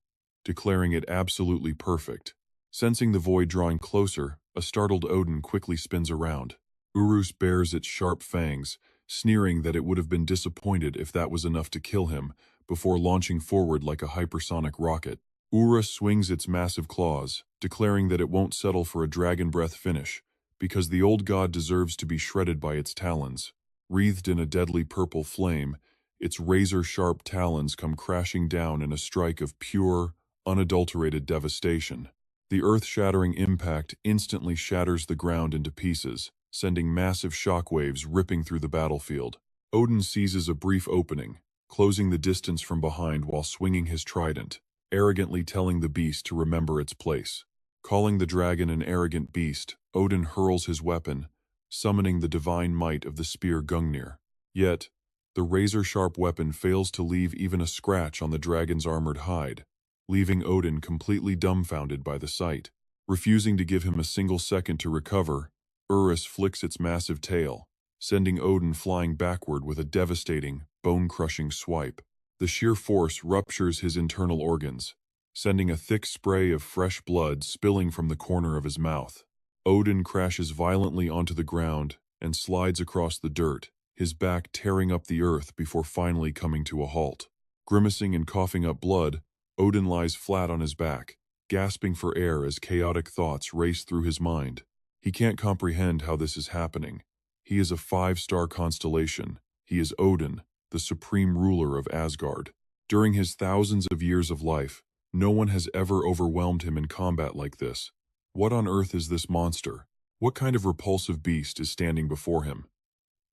declaring it absolutely perfect. Sensing the void drawing closer, a startled Odin quickly spins around. Urus bares its sharp fangs, sneering that it would have been disappointed if that was enough to kill him, before launching forward like a hypersonic rocket. Urus swings its massive claws, declaring that it won't settle for a dragon breath finish, because the old god deserves to be shredded by its talons. Wreathed in a deadly purple flame, its razor-sharp talons come crashing down in a strike of pure, unadulterated devastation. The earth-shattering impact instantly shatters the ground into pieces, sending massive shockwaves ripping through the battlefield. Odin seizes a brief opening, closing the distance from behind while swinging his trident, arrogantly telling the beast to remember its place. Calling the dragon an arrogant beast, Odin hurls his weapon, summoning the divine might of the spear Gungnir. Yet, the razor-sharp weapon fails to leave even a scratch on the dragon's armored hide, leaving Odin completely dumbfounded by the sight. Refusing to give him a single second to recover, Urus flicks its massive tail, sending Odin flying backward with a devastating, bone-crushing swipe. The sheer force ruptures his internal organs, sending a thick spray of fresh blood spilling from the corner of his mouth. Odin crashes violently onto the ground and slides across the dirt, his back tearing up the earth before finally coming to a halt. Grimacing and coughing up blood, Odin lies flat on his back, gasping for air as chaotic thoughts race through his mind. He can't comprehend how this is happening. He is a 5-star constellation. He is Odin, the supreme ruler of Asgard. During his thousands of years of life, no one has ever overwhelmed him in combat like this. What on earth is this monster? What kind of repulsive beast is standing before him?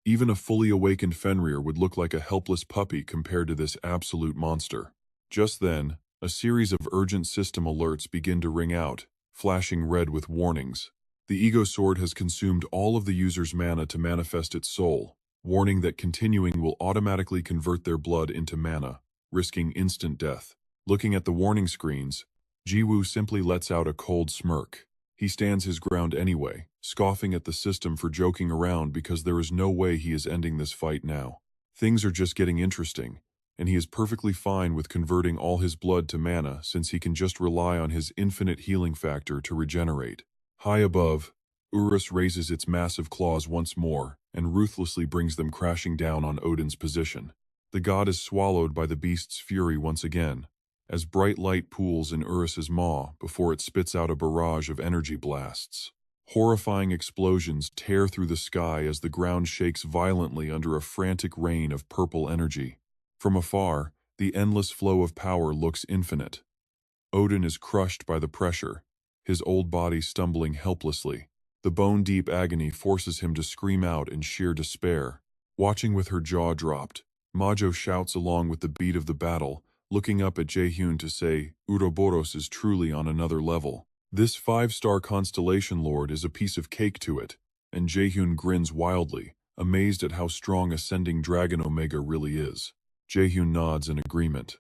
Even a fully awakened Fenrir would look like a helpless puppy compared to this absolute monster. Just then, a series of urgent system alerts begin to ring out, flashing red with warnings. The Ego Sword has consumed all of the user's mana to manifest its soul, warning that continuing will automatically convert their blood into mana, risking instant death. Looking at the warning screens, Jiwoo simply lets out a cold smirk. He stands his ground anyway, scoffing at the system for joking around because there is no way he is ending this fight now. Things are just getting interesting, and he is perfectly fine with converting all his blood to mana since he can just rely on his infinite healing factor to regenerate. High above, Urus raises its massive claws once more and ruthlessly brings them crashing down on Odin's position. The god is swallowed by the beast's fury once again, as bright light pools in Urus's maw before it spits out a barrage of energy blasts. Horrifying explosions tear through the sky as the ground shakes violently under a frantic rain of purple energy. From afar, the endless flow of power looks infinite. Odin is crushed by the pressure, his old body stumbling helplessly. The bone-deep agony forces him to scream out in sheer despair. Watching with her jaw dropped, Majo shouts along with the beat of the battle, looking up at Jaehyun to say, Uroboros is truly on another level. This five-star constellation lord is a piece of cake to it, and Jaehyun grins wildly, amazed at how strong Ascending Dragon Omega really is. Jaehyun nods in agreement.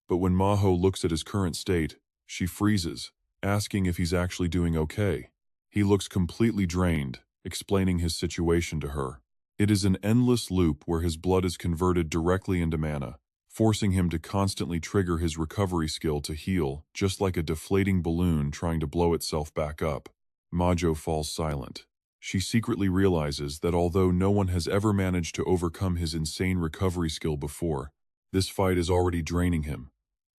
But when Maho looks at his current state, she freezes, asking if he's actually doing okay. He looks completely drained, explaining his situation to her. It is an endless loop where his blood is converted directly into mana, forcing him to constantly trigger his recovery skill to heal, just like a deflating balloon trying to blow itself back up. Majo falls silent. She secretly realizes that although no one has ever managed to overcome his insane recovery skill before, this fight is already draining him,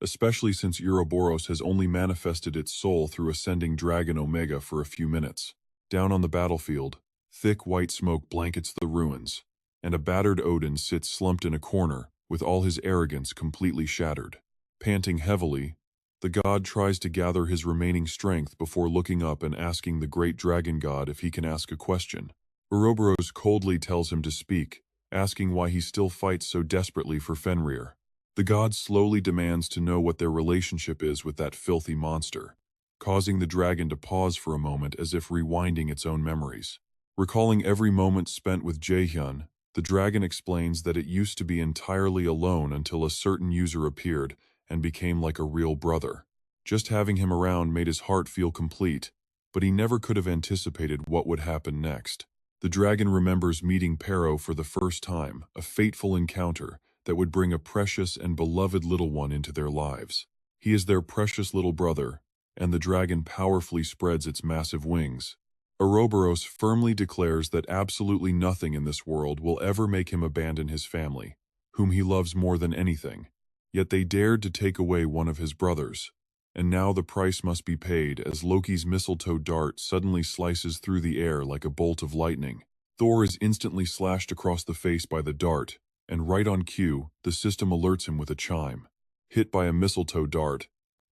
especially since Uroboros has only manifested its soul through Ascending Dragon Omega for a few minutes. Down on the battlefield, thick white smoke blankets the ruins, and a battered Odin sits slumped in a corner, with all his arrogance completely shattered. Panting heavily, the god tries to gather his remaining strength before looking up and asking the great dragon god if he can ask a question. Uroboros coldly tells him to speak, asking why he still fights so desperately for Fenrir. The god slowly demands to know what their relationship is with that filthy monster, causing the dragon to pause for a moment as if rewinding its own memories. Recalling every moment spent with Jaehyun, the dragon explains that it used to be entirely alone until a certain user appeared and became like a real brother. Just having him around made his heart feel complete, but he never could have anticipated what would happen next. The dragon remembers meeting Pero for the first time, a fateful encounter that would bring a precious and beloved little one into their lives. He is their precious little brother, and the dragon powerfully spreads its massive wings. Ouroboros firmly declares that absolutely nothing in this world will ever make him abandon his family, whom he loves more than anything. Yet they dared to take away one of his brothers, and now the price must be paid as Loki's mistletoe dart suddenly slices through the air like a bolt of lightning. Thor is instantly slashed across the face by the dart, and right on cue, the system alerts him with a chime. Hit by a mistletoe dart,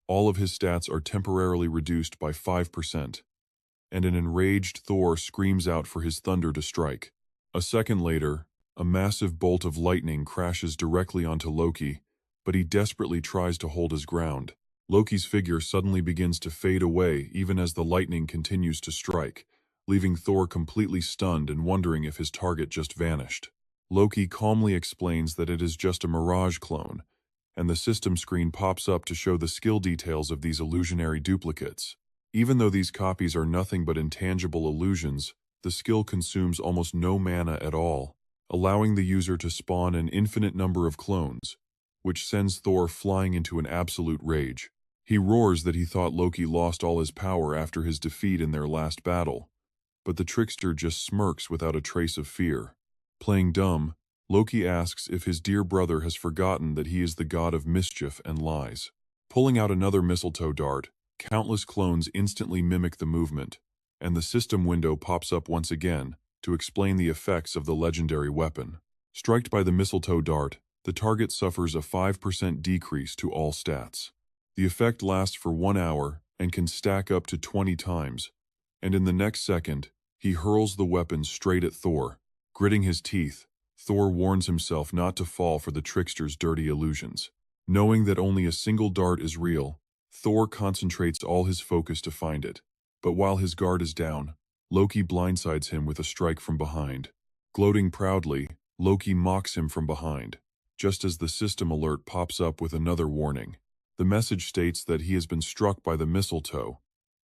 all of his stats are temporarily reduced by 5%. And an enraged Thor screams out for his thunder to strike. A second later, a massive bolt of lightning crashes directly onto Loki, but he desperately tries to hold his ground. Loki's figure suddenly begins to fade away even as the lightning continues to strike, leaving Thor completely stunned and wondering if his target just vanished. Loki calmly explains that it is just a mirage clone, and the system screen pops up to show the skill details of these illusionary duplicates. Even though these copies are nothing but intangible illusions, the skill consumes almost no mana at all, allowing the user to spawn an infinite number of clones, which sends Thor flying into an absolute rage. He roars that he thought Loki lost all his power after his defeat in their last battle, but the trickster just smirks without a trace of fear. Playing dumb, Loki asks if his dear brother has forgotten that he is the god of mischief and lies. Pulling out another mistletoe dart, countless clones instantly mimic the movement, and the system window pops up once again to explain the effects of the legendary weapon. Striked by the mistletoe dart, the target suffers a 5% decrease to all stats. The effect lasts for 1 hour and can stack up to 20 times, and in the next second, he hurls the weapon straight at Thor. Gritting his teeth, Thor warns himself not to fall for the trickster's dirty illusions. Knowing that only a single dart is real, Thor concentrates all his focus to find it, but while his guard is down, Loki blindsides him with a strike from behind. Gloating proudly, Loki mocks him from behind, just as the system alert pops up with another warning. The message states that he has been struck by the mistletoe,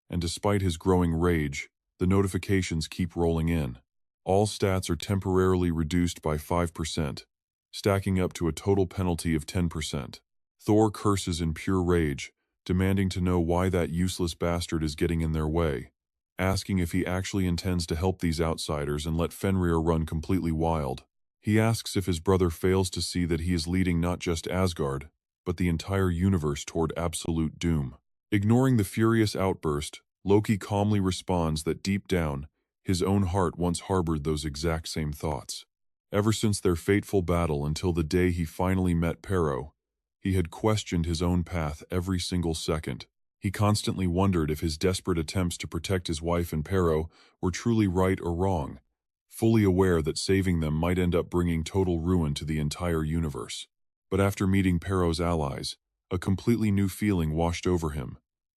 and despite his growing rage, the notifications keep rolling in. All stats are temporarily reduced by 5%, stacking up to a total penalty of 10%. Thor curses in pure rage, demanding to know why that useless bastard is getting in their way, asking if he actually intends to help these outsiders and let Fenrir run completely wild. He asks if his brother fails to see that he is leading not just Asgard, but the entire universe toward absolute doom. Ignoring the furious outburst, Loki calmly responds that deep down, his own heart once harbored those exact same thoughts. Ever since their fateful battle until the day he finally met Pero, he had questioned his own path every single second. He constantly wondered if his desperate attempts to protect his wife and Pero were truly right or wrong, fully aware that saving them might end up bringing total ruin to the entire universe. But after meeting Pero's allies, a completely new feeling washed over him,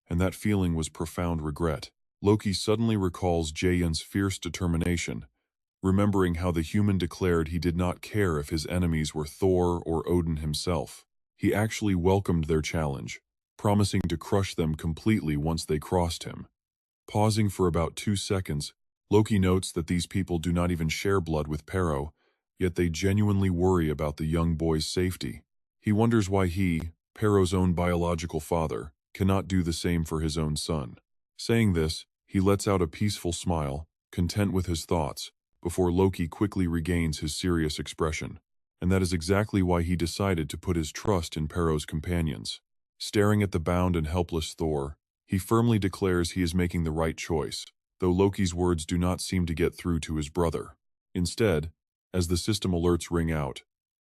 and that feeling was profound regret. Loki suddenly recalls Jaehyun's fierce determination, remembering how the human declared he did not care if his enemies were Thor or Odin himself. He actually welcomed their challenge, promising to crush them completely once they crossed him. Pausing for about 2 seconds, Loki notes that these people do not even share blood with Pero, yet they genuinely worry about the young boy's safety. He wonders why he, Pero's own biological father, cannot do the same for his own son. Saying this, he lets out a peaceful smile, content with his thoughts, before Loki quickly regains his serious expression. And that is exactly why he decided to put his trust in Pero's companions. Staring at the bound and helpless Thor, he firmly declares he is making the right choice, though Loki's words do not seem to get through to his brother. Instead, as the system alerts ring out,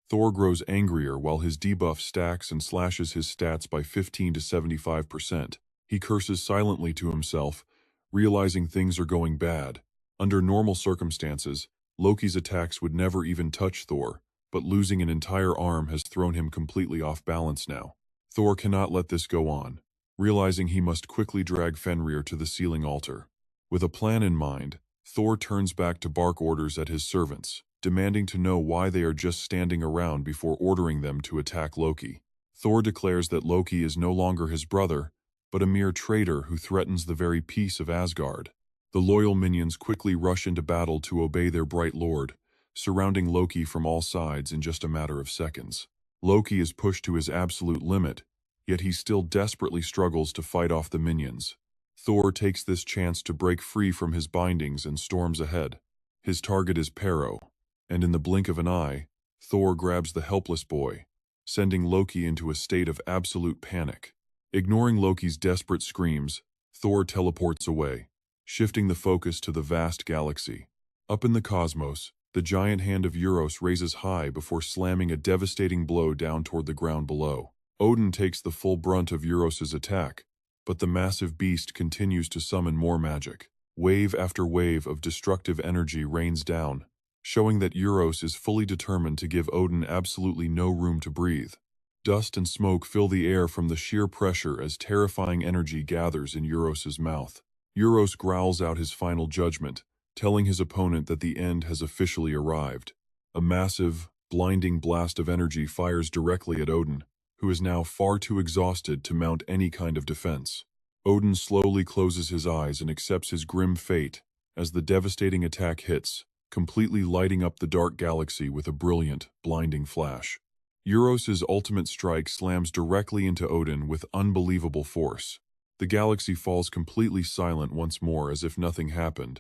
Thor grows angrier while his debuff stacks and slashes his stats by 15 to 75%. He curses silently to himself, realizing things are going bad. Under normal circumstances, Loki's attacks would never even touch Thor, but losing an entire arm has thrown him completely off balance now. Thor cannot let this go on, realizing he must quickly drag Fenrir to the ceiling altar. With a plan in mind, Thor turns back to bark orders at his servants, demanding to know why they are just standing around before ordering them to attack Loki. Thor declares that Loki is no longer his brother, but a mere traitor who threatens the very peace of Asgard. The loyal minions quickly rush into battle to obey their bright lord, surrounding Loki from all sides in just a matter of seconds. Loki is pushed to his absolute limit, yet he still desperately struggles to fight off the minions. Thor takes this chance to break free from his bindings and storms ahead. His target is Pero, and in the blink of an eye, Thor grabs the helpless boy, sending Loki into a state of absolute panic. Ignoring Loki's desperate screams, Thor teleports away, shifting the focus to the vast galaxy. Up in the cosmos, the giant hand of Euros raises high before slamming a devastating blow down toward the ground below. Odin takes the full brunt of Euros' attack, but the massive beast continues to summon more magic. Wave after wave of destructive energy rains down, showing that Euros is fully determined to give Odin absolutely no room to breathe. Dust and smoke fill the air from the sheer pressure as terrifying energy gathers in Euros' mouth. Euros growls out his final judgment, telling his opponent that the end has officially arrived. A massive, blinding blast of energy fires directly at Odin, who is now far too exhausted to mount any kind of defense. Odin slowly closes his eyes and accepts his grim fate as the devastating attack hits, completely lighting up the dark galaxy with a brilliant, blinding flash. Euros' ultimate strike slams directly into Odin with unbelievable force. The galaxy falls completely silent once more as if nothing happened,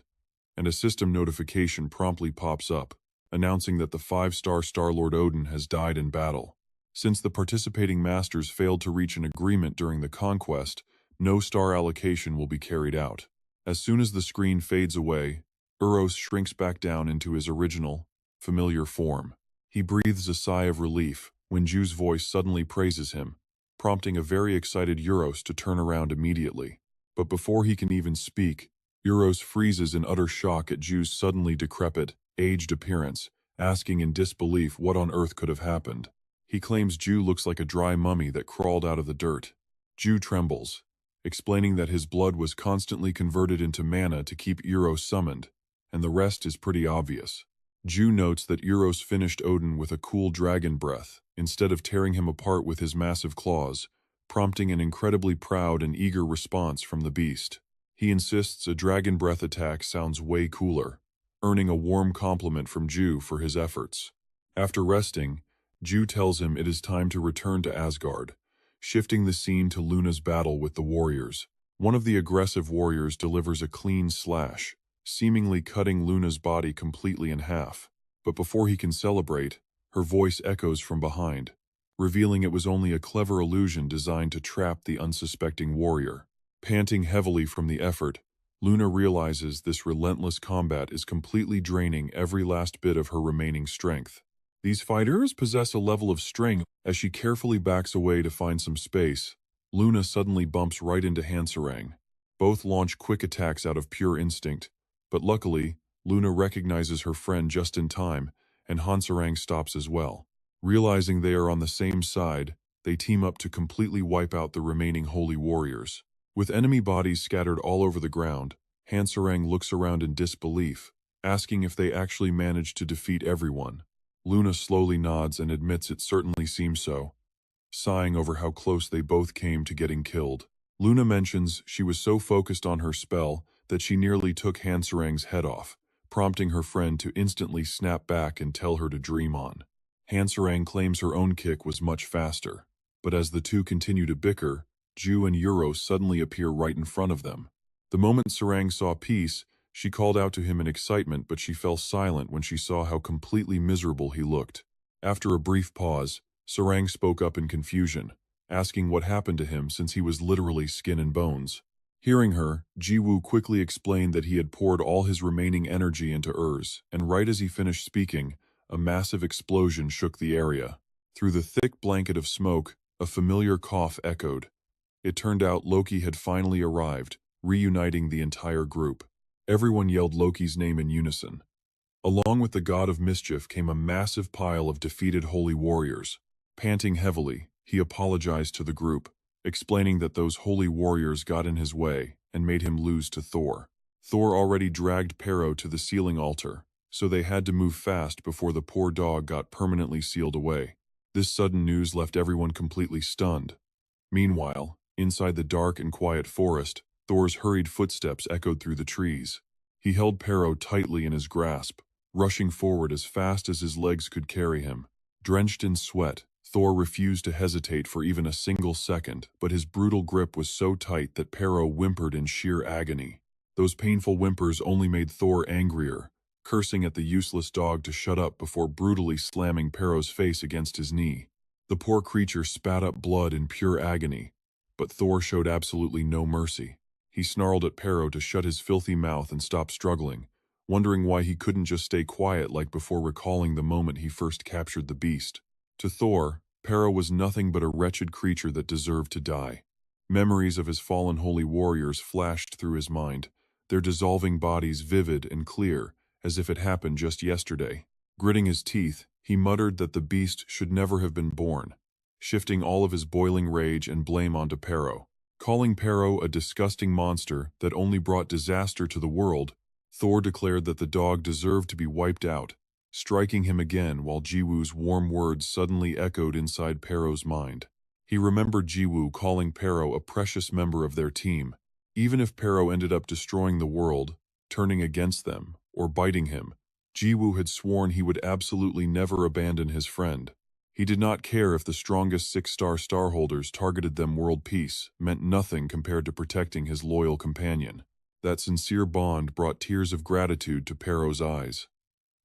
and a system notification promptly pops up, announcing that the 5-star Star-Lord Odin has died in battle. Since the participating masters failed to reach an agreement during the conquest, no star allocation will be carried out. As soon as the screen fades away, Euros shrinks back down into his original, familiar form. He breathes a sigh of relief when Ju's voice suddenly praises him, prompting a very excited Euros to turn around immediately. But before he can even speak, Euros freezes in utter shock at Ju's suddenly decrepit, aged appearance, asking in disbelief what on earth could have happened. He claims Ju looks like a dry mummy that crawled out of the dirt. Ju trembles, explaining that his blood was constantly converted into mana to keep Euros summoned, and the rest is pretty obvious. Ju notes that Euros finished Odin with a cool dragon breath, instead of tearing him apart with his massive claws, prompting an incredibly proud and eager response from the beast. He insists a dragon breath attack sounds way cooler, earning a warm compliment from Ju for his efforts. After resting, Ju tells him it is time to return to Asgard, shifting the scene to Luna's battle with the warriors. One of the aggressive warriors delivers a clean slash, seemingly cutting Luna's body completely in half. But before he can celebrate, her voice echoes from behind, revealing it was only a clever illusion designed to trap the unsuspecting warrior. Panting heavily from the effort, Luna realizes this relentless combat is completely draining every last bit of her remaining strength. These fighters possess a level of strength. As she carefully backs away to find some space, Luna suddenly bumps right into Hansarang. Both launch quick attacks out of pure instinct, but luckily, Luna recognizes her friend just in time, and Hansarang stops as well. Realizing they are on the same side, they team up to completely wipe out the remaining holy warriors. With enemy bodies scattered all over the ground, Hansarang looks around in disbelief, asking if they actually managed to defeat everyone. Luna slowly nods and admits it certainly seems so, sighing over how close they both came to getting killed. Luna mentions she was so focused on her spell that she nearly took Hansarang's head off, prompting her friend to instantly snap back and tell her to dream on. Hansarang claims her own kick was much faster, but as the two continue to bicker, Ju and Euro suddenly appear right in front of them. The moment Sarang saw peace, she called out to him in excitement, but she fell silent when she saw how completely miserable he looked. After a brief pause, Sarang spoke up in confusion, asking what happened to him since he was literally skin and bones. Hearing her, Jiwoo quickly explained that he had poured all his remaining energy into Urs, and right as he finished speaking, a massive explosion shook the area. Through the thick blanket of smoke, a familiar cough echoed. It turned out Loki had finally arrived, reuniting the entire group. Everyone yelled Loki's name in unison. Along with the god of mischief came a massive pile of defeated holy warriors. Panting heavily, he apologized to the group, explaining that those holy warriors got in his way and made him lose to Thor. Thor already dragged Pero to the sealing altar, so they had to move fast before the poor dog got permanently sealed away. This sudden news left everyone completely stunned. Meanwhile, inside the dark and quiet forest, Thor's hurried footsteps echoed through the trees. He held Pero tightly in his grasp, rushing forward as fast as his legs could carry him. Drenched in sweat, Thor refused to hesitate for even a single second, but his brutal grip was so tight that Pero whimpered in sheer agony. Those painful whimpers only made Thor angrier, cursing at the useless dog to shut up before brutally slamming Pero's face against his knee. The poor creature spat up blood in pure agony, but Thor showed absolutely no mercy. He snarled at Pero to shut his filthy mouth and stop struggling, wondering why he couldn't just stay quiet like before, recalling the moment he first captured the beast. To Thor, Pero was nothing but a wretched creature that deserved to die. Memories of his fallen holy warriors flashed through his mind, their dissolving bodies vivid and clear, as if it happened just yesterday. Gritting his teeth, he muttered that the beast should never have been born, shifting all of his boiling rage and blame onto Pero. Calling Pero a disgusting monster that only brought disaster to the world, Thor declared that the dog deserved to be wiped out, striking him again while Jiwoo's warm words suddenly echoed inside Pero's mind. He remembered Jiwoo calling Pero a precious member of their team. Even if Pero ended up destroying the world, turning against them, or biting him, Jiwoo had sworn he would absolutely never abandon his friend. He did not care if the strongest 6-star starholders targeted them. World peace meant nothing compared to protecting his loyal companion. That sincere bond brought tears of gratitude to Pero's eyes.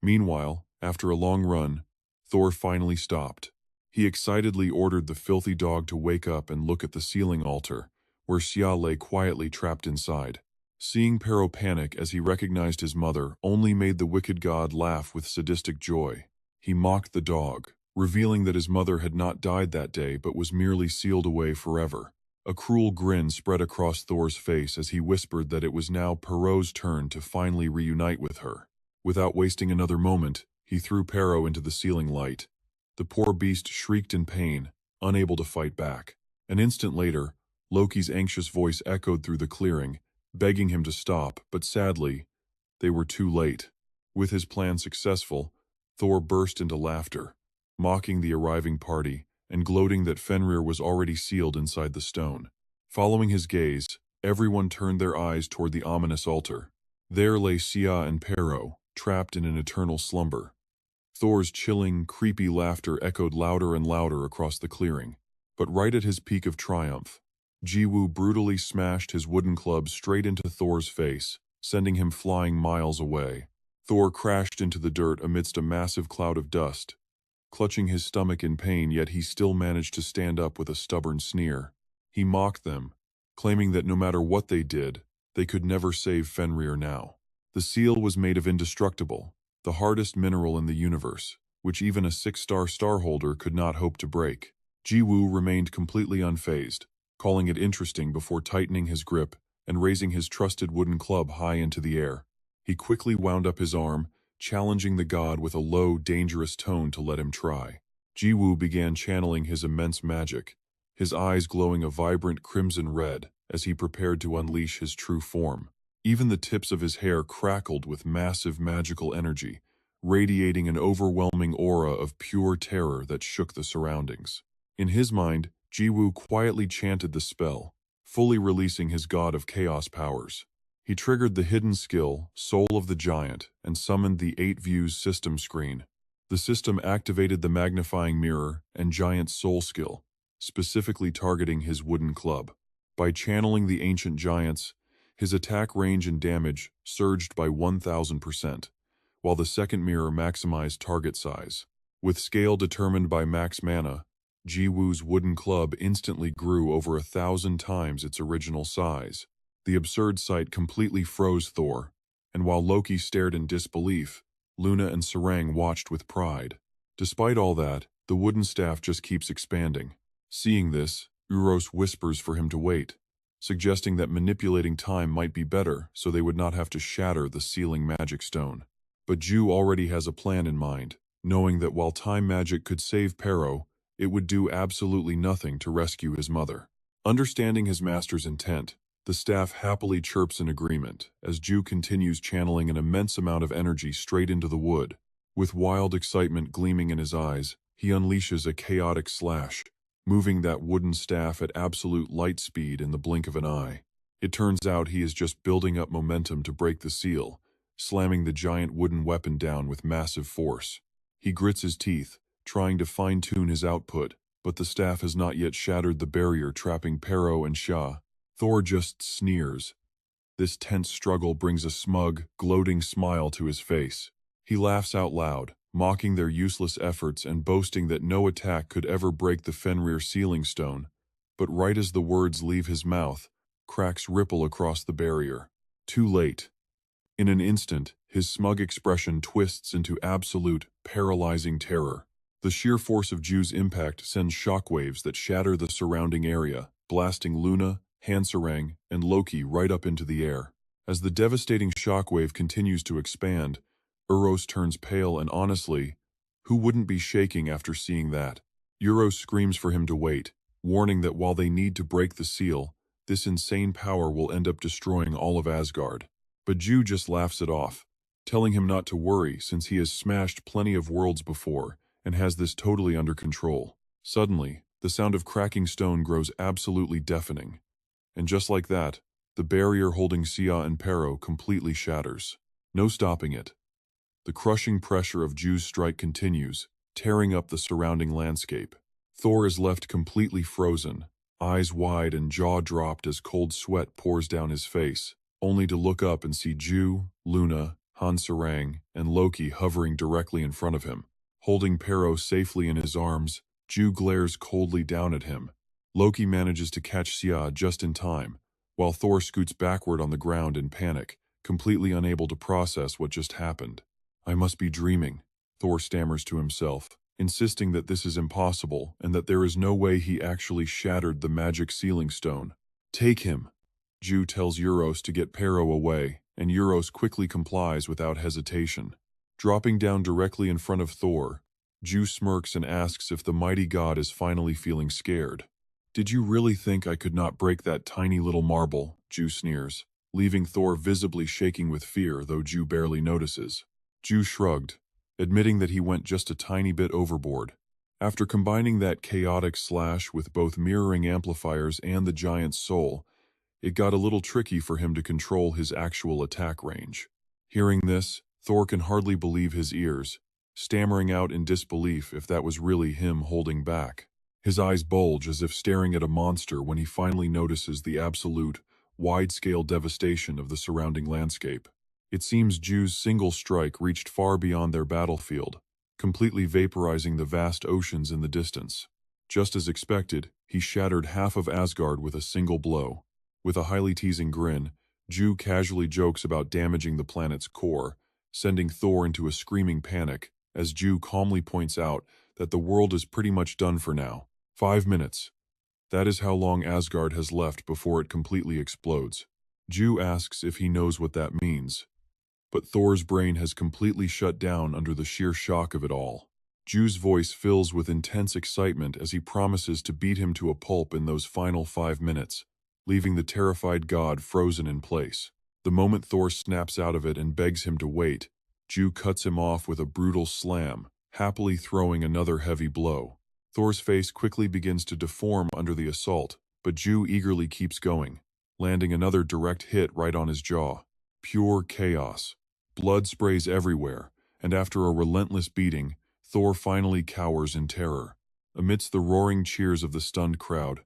Meanwhile, after a long run, Thor finally stopped. He excitedly ordered the filthy dog to wake up and look at the sealing altar, where Xia lay quietly trapped inside. Seeing Pero panic as he recognized his mother only made the wicked god laugh with sadistic joy. He mocked the dog, revealing that his mother had not died that day but was merely sealed away forever. A cruel grin spread across Thor's face as he whispered that it was now Pero's turn to finally reunite with her. Without wasting another moment, he threw Pero into the sealing light. The poor beast shrieked in pain, unable to fight back. An instant later, Loki's anxious voice echoed through the clearing, begging him to stop, but sadly, they were too late. With his plan successful, Thor burst into laughter, mocking the arriving party and gloating that Fenrir was already sealed inside the stone. Following his gaze, everyone turned their eyes toward the ominous altar. There lay Xia and Pero, trapped in an eternal slumber. Thor's chilling, creepy laughter echoed louder and louder across the clearing. But right at his peak of triumph, Jiwoo brutally smashed his wooden club straight into Thor's face, sending him flying miles away. Thor crashed into the dirt amidst a massive cloud of dust, clutching his stomach in pain, yet he still managed to stand up with a stubborn sneer. He mocked them, claiming that no matter what they did, They could never save Fenrir now. The seal was made of indestructible, the hardest mineral in the universe, which even a 6-star starholder could not hope to break. Jiwoo remained completely unfazed, calling it interesting before tightening his grip and raising his trusted wooden club high into the air. He quickly wound up his arm, challenging the god with a low, dangerous tone to let him try. Jiwoo began channeling his immense magic, his eyes glowing a vibrant crimson red as he prepared to unleash his true form. Even the tips of his hair crackled with massive magical energy, radiating an overwhelming aura of pure terror that shook the surroundings. In his mind, Jiwoo quietly chanted the spell, fully releasing his god of chaos powers. He triggered the hidden skill, Soul of the Giant, and summoned the 8 Views system screen. The system activated the magnifying mirror and giant soul skill, specifically targeting his wooden club. By channeling the ancient giants, his attack range and damage surged by 1,000%, while the second mirror maximized target size. With scale determined by max mana, Jiwoo's wooden club instantly grew over 1,000 times its original size. The absurd sight completely froze Thor, and while Loki stared in disbelief, Luna and Sarang watched with pride. Despite all that, the wooden staff just keeps expanding. Seeing this, Uros whispers for him to wait, suggesting that manipulating time might be better so they would not have to shatter the sealing magic stone. But Ju already has a plan in mind, knowing that while time magic could save Pero, it would do absolutely nothing to rescue his mother. Understanding his master's intent, the staff happily chirps in agreement as Ju continues channeling an immense amount of energy straight into the wood. With wild excitement gleaming in his eyes, he unleashes a chaotic slash, moving that wooden staff at absolute light speed in the blink of an eye. It turns out he is just building up momentum to break the seal, slamming the giant wooden weapon down with massive force. He grits his teeth, trying to fine-tune his output, but the staff has not yet shattered the barrier trapping Pero and Sha. Thor just sneers. This tense struggle brings a smug, gloating smile to his face. He laughs out loud, mocking their useless efforts and boasting that no attack could ever break the Fenrir sealing stone. But right as the words leave his mouth, cracks ripple across the barrier. Too late. In an instant, his smug expression twists into absolute, paralyzing terror. The sheer force of Ju's impact sends shockwaves that shatter the surrounding area, blasting Luna, Hansarang, and Loki right up into the air. As the devastating shockwave continues to expand, Uros turns pale and honestly, who wouldn't be shaking after seeing that? Uros screams for him to wait, warning that while they need to break the seal, this insane power will end up destroying all of Asgard. But Ju just laughs it off, telling him not to worry since he has smashed plenty of worlds before and has this totally under control. Suddenly, the sound of cracking stone grows absolutely deafening. And just like that, the barrier holding Sia and Pero completely shatters. No stopping it. The crushing pressure of Ju's strike continues, tearing up the surrounding landscape. Thor is left completely frozen, eyes wide and jaw dropped as cold sweat pours down his face, only to look up and see Ju, Luna, Hansarang, and Loki hovering directly in front of him. Holding Pero safely in his arms, Ju glares coldly down at him. Loki manages to catch Sia just in time, while Thor scoots backward on the ground in panic, completely unable to process what just happened. I must be dreaming, Thor stammers to himself, insisting that this is impossible and that there is no way he actually shattered the magic sealing stone. Take him, Ju tells Uros to get Pero away, and Uros quickly complies without hesitation. Dropping down directly in front of Thor, Ju smirks and asks if the mighty god is finally feeling scared. Did you really think I could not break that tiny little marble? Ju sneers, leaving Thor visibly shaking with fear, though Ju barely notices. Ju shrugged, admitting that he went just a tiny bit overboard. After combining that chaotic slash with both mirroring amplifiers and the giant's soul, it got a little tricky for him to control his actual attack range. Hearing this, Thor can hardly believe his ears, stammering out in disbelief if that was really him holding back. His eyes bulge as if staring at a monster when he finally notices the absolute, wide-scale devastation of the surrounding landscape. It seems Ju's single strike reached far beyond their battlefield, completely vaporizing the vast oceans in the distance. Just as expected, he shattered half of Asgard with a single blow. With a highly teasing grin, Ju casually jokes about damaging the planet's core, sending Thor into a screaming panic, as Ju calmly points out that the world is pretty much done for now. 5 minutes. That is how long Asgard has left before it completely explodes. Ju asks if he knows what that means, but Thor's brain has completely shut down under the sheer shock of it all. Ju's voice fills with intense excitement as he promises to beat him to a pulp in those final 5 minutes, leaving the terrified god frozen in place. The moment Thor snaps out of it and begs him to wait, Ju cuts him off with a brutal slam, happily throwing another heavy blow. Thor's face quickly begins to deform under the assault, but Ju eagerly keeps going, landing another direct hit right on his jaw. Pure chaos. Blood sprays everywhere, and after a relentless beating, Thor finally cowers in terror. Amidst the roaring cheers of the stunned crowd,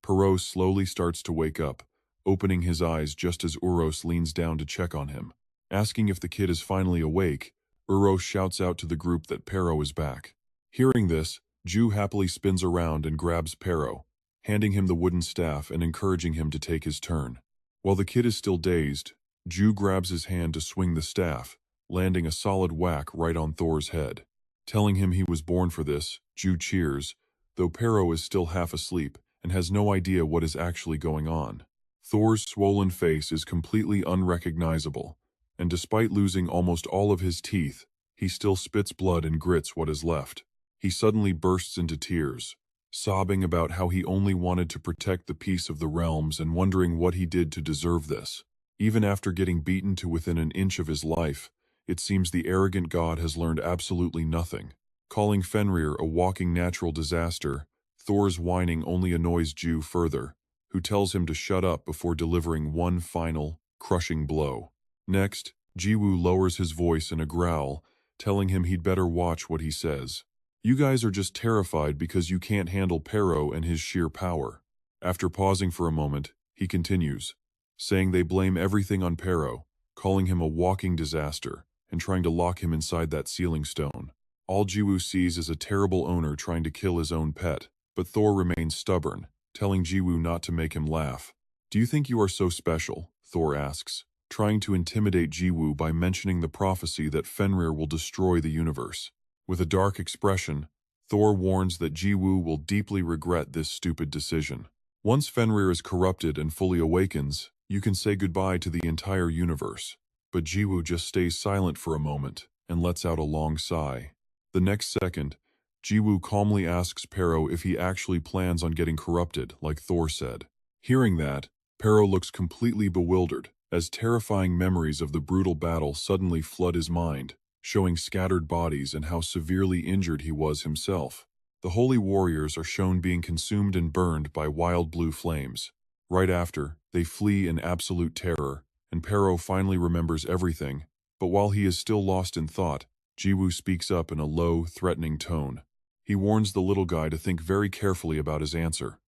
Perot slowly starts to wake up, opening his eyes just as Uros leans down to check on him. Asking if the kid is finally awake, Uros shouts out to the group that Perot is back. Hearing this, Ju happily spins around and grabs Perot, handing him the wooden staff and encouraging him to take his turn. While the kid is still dazed, Ju grabs his hand to swing the staff, landing a solid whack right on Thor's head. Telling him he was born for this, Ju cheers, though Perot is still half asleep and has no idea what is actually going on. Thor's swollen face is completely unrecognizable, and despite losing almost all of his teeth, he still spits blood and grits what is left. He suddenly bursts into tears, sobbing about how he only wanted to protect the peace of the realms and wondering what he did to deserve this. Even after getting beaten to within an inch of his life, it seems the arrogant god has learned absolutely nothing. Calling Fenrir a walking natural disaster, Thor's whining only annoys Ju further, who tells him to shut up before delivering one final, crushing blow. Next, Jiwoo lowers his voice in a growl, telling him he'd better watch what he says. You guys are just terrified because you can't handle Perot and his sheer power. After pausing for a moment, he continues, saying they blame everything on Perot, calling him a walking disaster, and trying to lock him inside that sealing stone. All Jiwoo sees is a terrible owner trying to kill his own pet, but Thor remains stubborn, telling Jiwoo not to make him laugh. Do you think you are so special? Thor asks, trying to intimidate Jiwoo by mentioning the prophecy that Fenrir will destroy the universe. With a dark expression, Thor warns that Jiwoo will deeply regret this stupid decision. Once Fenrir is corrupted and fully awakens, you can say goodbye to the entire universe. But Jiwoo just stays silent for a moment and lets out a long sigh. The next second, Jiwoo calmly asks Perot if he actually plans on getting corrupted, like Thor said. Hearing that, Perot looks completely bewildered, as terrifying memories of the brutal battle suddenly flood his mind, showing scattered bodies and how severely injured he was himself. The holy warriors are shown being consumed and burned by wild blue flames. Right after, they flee in absolute terror, and Perot finally remembers everything, but while he is still lost in thought, Jiwoo speaks up in a low, threatening tone. He warns the little guy to think very carefully about his answer.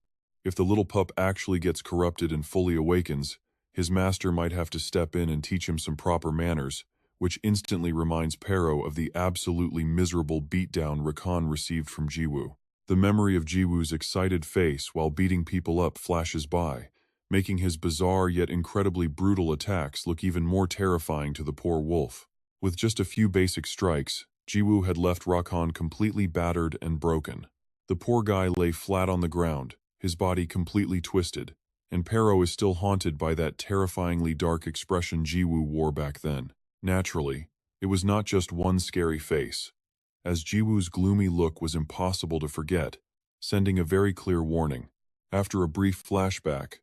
If the little pup actually gets corrupted and fully awakens, his master might have to step in and teach him some proper manners, which instantly reminds Perot of the absolutely miserable beatdown Rakan received from Jiwoo. The memory of Jiwoo's excited face while beating people up flashes by, making his bizarre yet incredibly brutal attacks look even more terrifying to the poor wolf. With just a few basic strikes, Jiwoo had left Rakan completely battered and broken. The poor guy lay flat on the ground, his body completely twisted, and Perot is still haunted by that terrifyingly dark expression Jiwoo wore back then. Naturally, it was not just one scary face, as Jiwoo's gloomy look was impossible to forget, sending a very clear warning. After a brief flashback,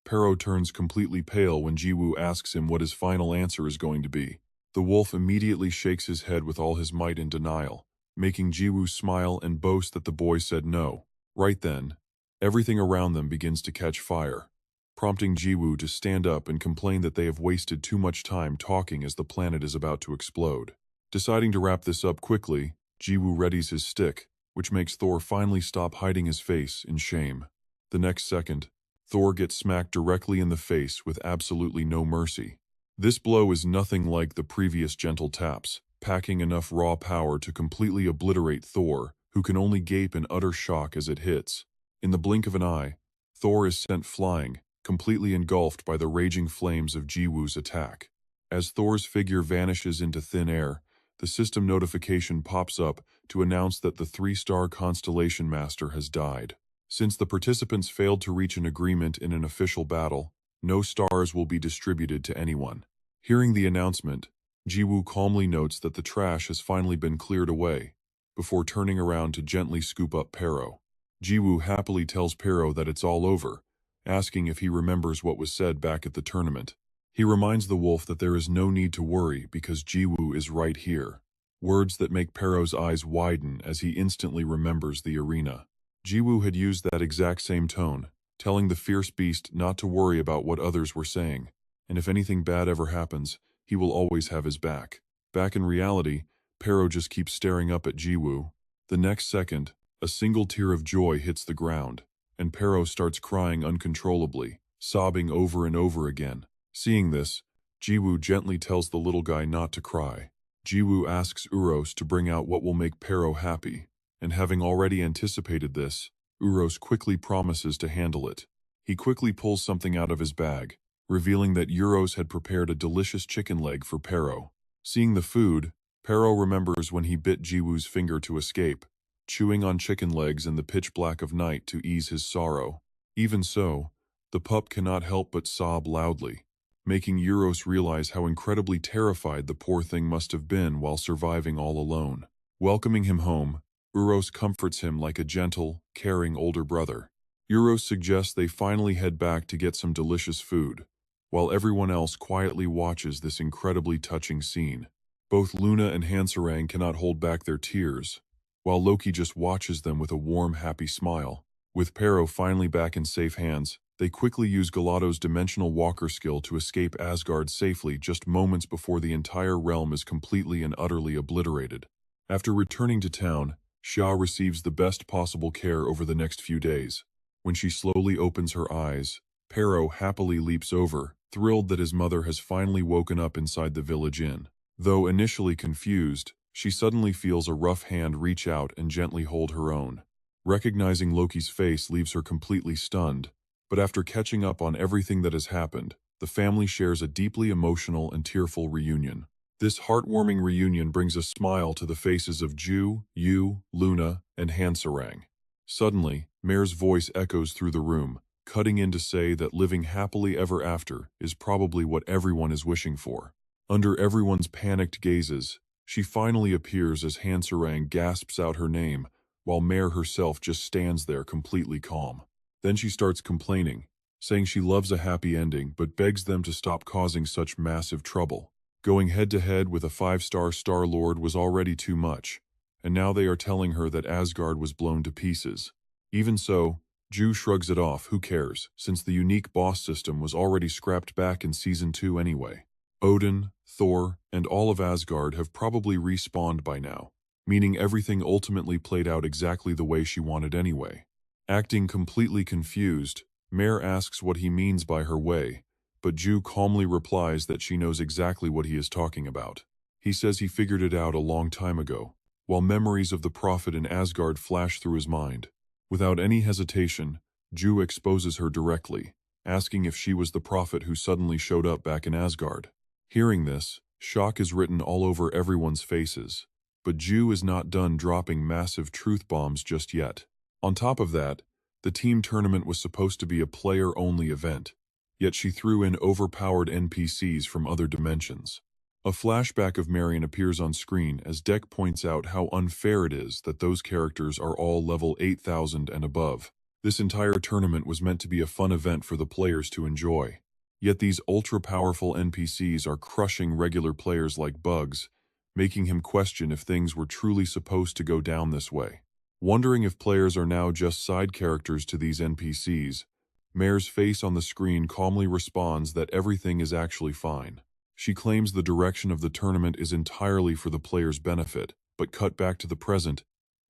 Perot turns completely pale when Jiwoo asks him what his final answer is going to be. The wolf immediately shakes his head with all his might in denial, making Jiwoo smile and boast that the boy said no. Right then, everything around them begins to catch fire, prompting Jiwoo to stand up and complain that they have wasted too much time talking as the planet is about to explode. Deciding to wrap this up quickly, Jiwoo readies his stick, which makes Thor finally stop hiding his face in shame. The next second, Thor gets smacked directly in the face with absolutely no mercy. This blow is nothing like the previous gentle taps, packing enough raw power to completely obliterate Thor, who can only gape in utter shock as it hits. In the blink of an eye, Thor is sent flying, completely engulfed by the raging flames of Jiwoo's attack. As Thor's figure vanishes into thin air, the system notification pops up to announce that the 3-star Constellation Master has died. Since the participants failed to reach an agreement in an official battle, no stars will be distributed to anyone. Hearing the announcement, Jiwoo calmly notes that the trash has finally been cleared away, before turning around to gently scoop up Pero. Jiwoo happily tells Pero that it's all over, asking if he remembers what was said back at the tournament. He reminds the wolf that there is no need to worry because Jiwoo is right here. Words that make Pero's eyes widen as he instantly remembers the arena. Jiwoo had used that exact same tone, telling the fierce beast not to worry about what others were saying, and if anything bad ever happens, he will always have his back. Back in reality, Pero just keeps staring up at Jiwoo. The next second, a single tear of joy hits the ground, and Pero starts crying uncontrollably, sobbing over and over again. Seeing this, Jiwoo gently tells the little guy not to cry. Jiwoo asks Uros to bring out what will make Pero happy, and having already anticipated this, Uros quickly promises to handle it. He quickly pulls something out of his bag, revealing that Uros had prepared a delicious chicken leg for Pero. Seeing the food, Pero remembers when he bit Jiwoo's finger to escape, chewing on chicken legs in the pitch black of night to ease his sorrow. Even so, the pup cannot help but sob loudly, making Uros realize how incredibly terrified the poor thing must have been while surviving all alone. Welcoming him home, Uros comforts him like a gentle, caring older brother. Uros suggests they finally head back to get some delicious food, while everyone else quietly watches this incredibly touching scene. Both Luna and Hansarang cannot hold back their tears, while Loki just watches them with a warm, happy smile. With Pero finally back in safe hands, they quickly use Galado's dimensional walker skill to escape Asgard safely just moments before the entire realm is completely and utterly obliterated. After returning to town, Xia receives the best possible care over the next few days. When she slowly opens her eyes, Pero happily leaps over, thrilled that his mother has finally woken up inside the village inn. Though initially confused, she suddenly feels a rough hand reach out and gently hold her own. Recognizing Loki's face leaves her completely stunned, but after catching up on everything that has happened, the family shares a deeply emotional and tearful reunion. This heartwarming reunion brings a smile to the faces of Ju, Yu, Luna, and Hansarang. Suddenly, Mare's voice echoes through the room, cutting in to say that living happily ever after is probably what everyone is wishing for. Under everyone's panicked gazes, she finally appears as Hansarang gasps out her name, while Mare herself just stands there completely calm. Then she starts complaining, saying she loves a happy ending but begs them to stop causing such massive trouble. Going head-to-head with a 5-star Star-Lord was already too much, and now they are telling her that Asgard was blown to pieces. Even so, Ju shrugs it off, who cares, since the unique boss system was already scrapped back in Season 2 anyway. Odin, Thor, and all of Asgard have probably respawned by now, meaning everything ultimately played out exactly the way she wanted anyway. Acting completely confused, Mare asks what he means by her way, but Ju calmly replies that she knows exactly what he is talking about. He says he figured it out a long time ago, while memories of the prophet in Asgard flash through his mind. Without any hesitation, Ju exposes her directly, asking if she was the prophet who suddenly showed up back in Asgard. Hearing this, shock is written all over everyone's faces, but Ju is not done dropping massive truth bombs just yet. On top of that, the team tournament was supposed to be a player-only event, yet she threw in overpowered NPCs from other dimensions. A flashback of Marion appears on screen as Deck points out how unfair it is that those characters are all level 8,000 and above. This entire tournament was meant to be a fun event for the players to enjoy. Yet these ultra-powerful NPCs are crushing regular players like bugs, making him question if things were truly supposed to go down this way. Wondering if players are now just side characters to these NPCs, Mare's face on the screen calmly responds that everything is actually fine. She claims the direction of the tournament is entirely for the players' benefit, but cut back to the present,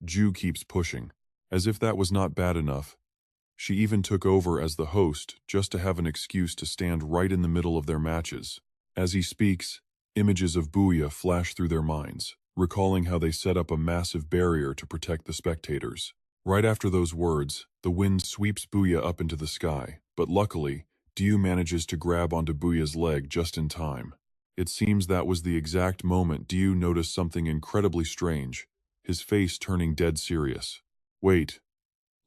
Ju keeps pushing. As if that was not bad enough, she even took over as the host just to have an excuse to stand right in the middle of their matches. As he speaks, images of Booyah flash through their minds, recalling how they set up a massive barrier to protect the spectators. Right after those words, the wind sweeps Booyah up into the sky, but luckily, Diu manages to grab onto Booya's leg just in time. It seems that was the exact moment Diu noticed something incredibly strange, his face turning dead serious. Wait,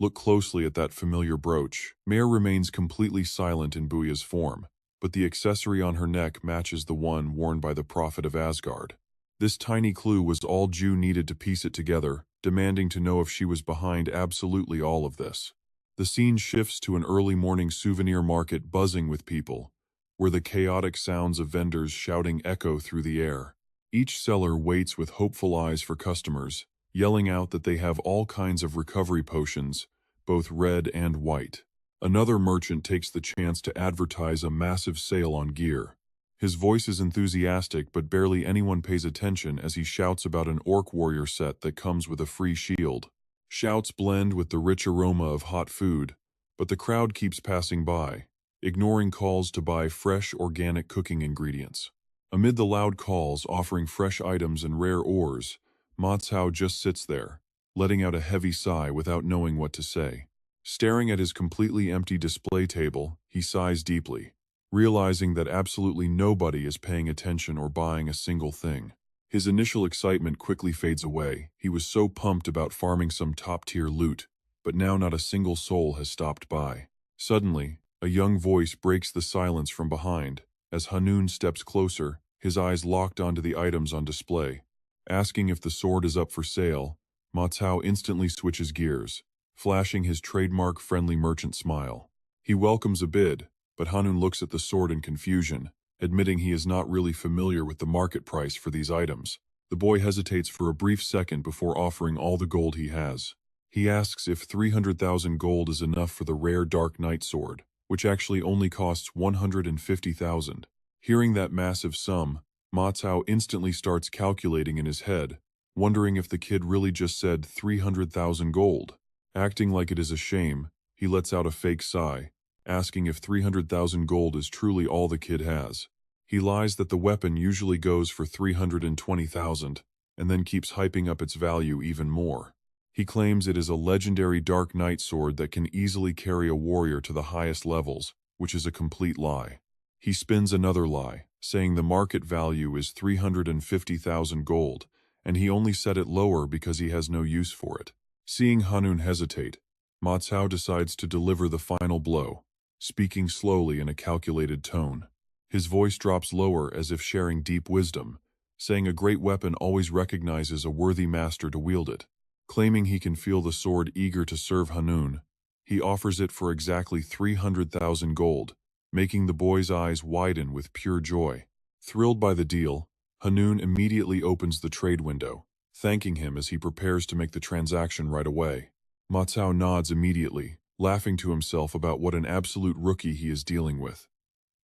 look closely at that familiar brooch. Mare remains completely silent in Booya's form, but the accessory on her neck matches the one worn by the Prophet of Asgard. This tiny clue was all Ju needed to piece it together, demanding to know if she was behind absolutely all of this. The scene shifts to an early morning souvenir market buzzing with people, where the chaotic sounds of vendors shouting echo through the air. Each seller waits with hopeful eyes for customers, yelling out that they have all kinds of recovery potions, both red and white. Another merchant takes the chance to advertise a massive sale on gear. His voice is enthusiastic, but barely anyone pays attention as he shouts about an orc warrior set that comes with a free shield. Shouts blend with the rich aroma of hot food, but the crowd keeps passing by, ignoring calls to buy fresh organic cooking ingredients. Amid the loud calls offering fresh items and rare ores, Ma Cao just sits there, letting out a heavy sigh without knowing what to say. Staring at his completely empty display table, he sighs deeply, realizing that absolutely nobody is paying attention or buying a single thing. His initial excitement quickly fades away. He was so pumped about farming some top-tier loot, but now not a single soul has stopped by. Suddenly, a young voice breaks the silence from behind. As Hanun steps closer, his eyes locked onto the items on display. Asking if the sword is up for sale, Ma Cao instantly switches gears, flashing his trademark friendly merchant smile. He welcomes a bid, but Hanun looks at the sword in confusion, admitting he is not really familiar with the market price for these items. The boy hesitates for a brief second before offering all the gold he has. He asks if 300,000 gold is enough for the rare Dark Knight sword, which actually only costs 150,000. Hearing that massive sum, Ma Cao instantly starts calculating in his head, wondering if the kid really just said 300,000 gold. Acting like it is a shame, he lets out a fake sigh, asking if 300,000 gold is truly all the kid has. He lies that the weapon usually goes for 320,000, and then keeps hyping up its value even more. He claims it is a legendary Dark Knight sword that can easily carry a warrior to the highest levels, which is a complete lie. He spins another lie, saying the market value is 350,000 gold, and he only set it lower because he has no use for it. Seeing Hanun hesitate, Ma Cao decides to deliver the final blow, speaking slowly in a calculated tone. His voice drops lower as if sharing deep wisdom, saying a great weapon always recognizes a worthy master to wield it. Claiming he can feel the sword eager to serve Hanun, he offers it for exactly 300,000 gold, making the boy's eyes widen with pure joy. Thrilled by the deal, Hanun immediately opens the trade window, thanking him as he prepares to make the transaction right away. Ma Cao nods immediately, laughing to himself about what an absolute rookie he is dealing with.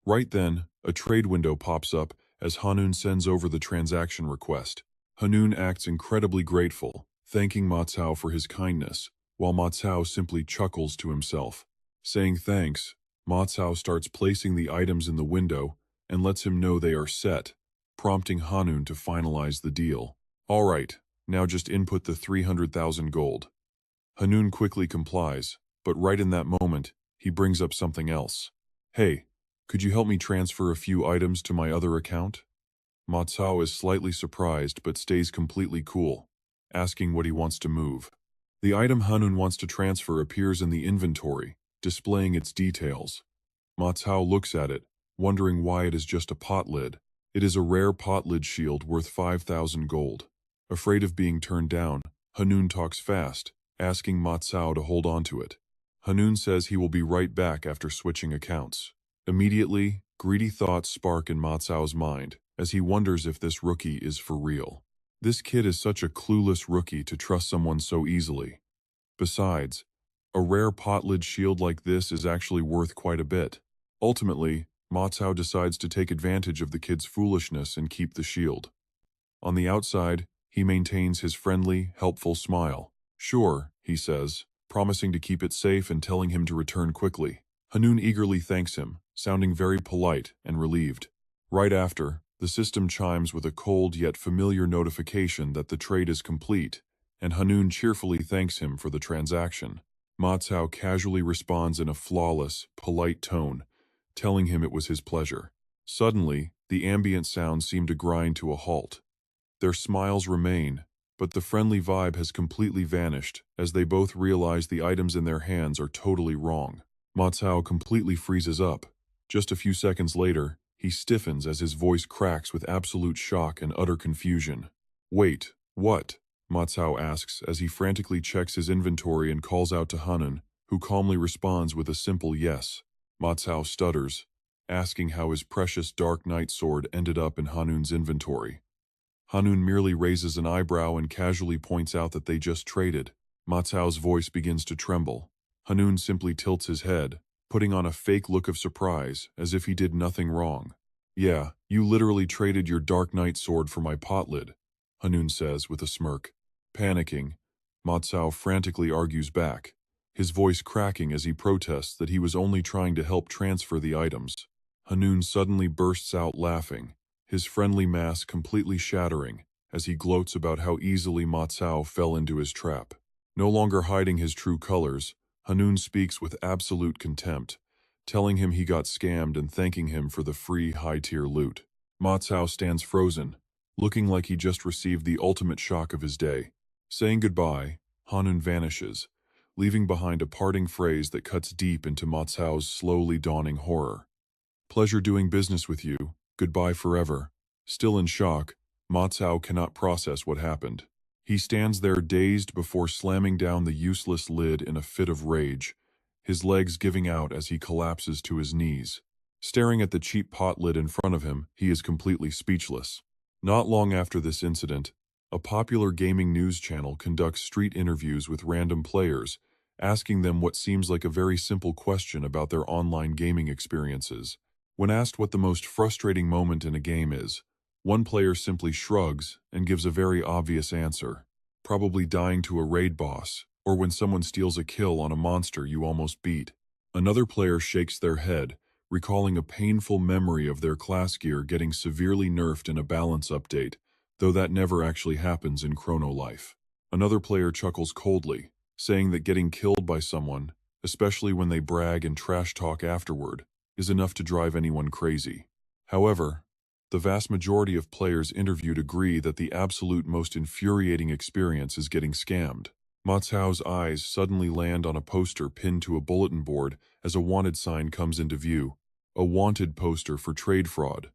Right then, a trade window pops up as Hanun sends over the transaction request. Hanun acts incredibly grateful, thanking Ma Cao for his kindness, while Ma Cao simply chuckles to himself. Saying thanks, Ma Cao starts placing the items in the window and lets him know they are set, prompting Hanun to finalize the deal. All right, now just input the 300,000 gold. Hanun quickly complies, but right in that moment, he brings up something else. Hey, could you help me transfer a few items to my other account? Ma Cao is slightly surprised but stays completely cool, asking what he wants to move. The item Hanun wants to transfer appears in the inventory, displaying its details. Ma Cao looks at it, wondering why it is just a pot lid. It is a rare pot lid shield worth 5,000 gold. Afraid of being turned down, Hanun talks fast, asking Ma Cao to hold on to it. Hanun says he will be right back after switching accounts. Immediately, greedy thoughts spark in Ma Cao's mind, as he wonders if this rookie is for real. This kid is such a clueless rookie to trust someone so easily. Besides, a rare pot lid shield like this is actually worth quite a bit. Ultimately, Ma Cao decides to take advantage of the kid's foolishness and keep the shield. On the outside, he maintains his friendly, helpful smile. Sure, he says, promising to keep it safe and telling him to return quickly. Hanun eagerly thanks him, sounding very polite and relieved. Right after, the system chimes with a cold yet familiar notification that the trade is complete, and Hanun cheerfully thanks him for the transaction. Ma Cao casually responds in a flawless, polite tone, telling him it was his pleasure. Suddenly, the ambient sounds seem to grind to a halt. Their smiles remain, but the friendly vibe has completely vanished as they both realize the items in their hands are totally wrong. Ma Cao completely freezes up. Just a few seconds later, he stiffens as his voice cracks with absolute shock and utter confusion. "Wait, what?" Ma Cao asks as he frantically checks his inventory and calls out to Hanun, who calmly responds with a simple yes. Ma Cao stutters, asking how his precious Dark Knight sword ended up in Hanun's inventory. Hanun merely raises an eyebrow and casually points out that they just traded. Ma Cao's voice begins to tremble. Hanun simply tilts his head, putting on a fake look of surprise, as if he did nothing wrong. "Yeah, you literally traded your Dark Knight sword for my pot lid," Hanun says with a smirk. Panicking, Ma Cao frantically argues back, his voice cracking as he protests that he was only trying to help transfer the items. Hanun suddenly bursts out laughing, his friendly mask completely shattering as he gloats about how easily Ma Cao fell into his trap. No longer hiding his true colors, Hanun speaks with absolute contempt, telling him he got scammed and thanking him for the free high-tier loot. Ma Cao stands frozen, looking like he just received the ultimate shock of his day. Saying goodbye, Hanun vanishes, leaving behind a parting phrase that cuts deep into Ma Cao's slowly dawning horror. "Pleasure doing business with you. Goodbye forever." Still in shock, Ma Cao cannot process what happened. He stands there dazed before slamming down the useless lid in a fit of rage, his legs giving out as he collapses to his knees. Staring at the cheap pot lid in front of him, he is completely speechless. Not long after this incident, a popular gaming news channel conducts street interviews with random players, asking them what seems like a very simple question about their online gaming experiences. When asked what the most frustrating moment in a game is, one player simply shrugs and gives a very obvious answer. Probably dying to a raid boss, or when someone steals a kill on a monster you almost beat. Another player shakes their head, recalling a painful memory of their class gear getting severely nerfed in a balance update, though that never actually happens in Chrono Life. Another player chuckles coldly, saying that getting killed by someone, especially when they brag and trash talk afterward, is enough to drive anyone crazy. However, the vast majority of players interviewed agree that the absolute most infuriating experience is getting scammed. Ma Cao's eyes suddenly land on a poster pinned to a bulletin board as a wanted sign comes into view. A wanted poster for trade fraud.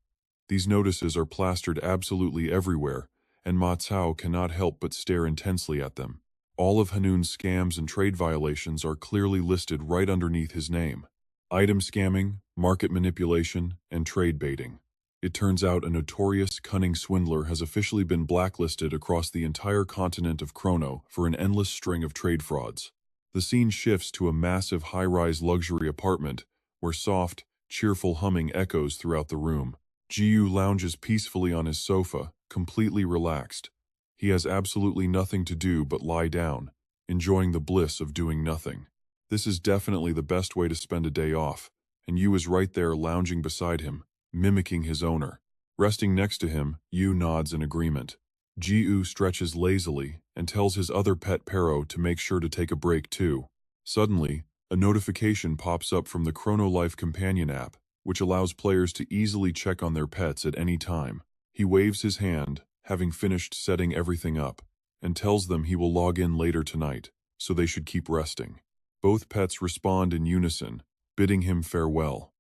These notices are plastered absolutely everywhere, and Ma Cao cannot help but stare intensely at them. All of Hanun's scams and trade violations are clearly listed right underneath his name. Item scamming, market manipulation, and trade baiting. It turns out a notorious, cunning swindler has officially been blacklisted across the entire continent of Chrono for an endless string of trade frauds. The scene shifts to a massive high-rise luxury apartment, where soft, cheerful humming echoes throughout the room. Jiyu lounges peacefully on his sofa, completely relaxed. He has absolutely nothing to do but lie down, enjoying the bliss of doing nothing. This is definitely the best way to spend a day off, and Yu is right there lounging beside him, mimicking his owner. Resting next to him, Yu nods in agreement. Jiu stretches lazily and tells his other pet Pero to make sure to take a break too. Suddenly, a notification pops up from the Chrono Life companion app, which allows players to easily check on their pets at any time. He waves his hand, having finished setting everything up, and tells them he will log in later tonight, so they should keep resting. Both pets respond in unison, bidding him farewell.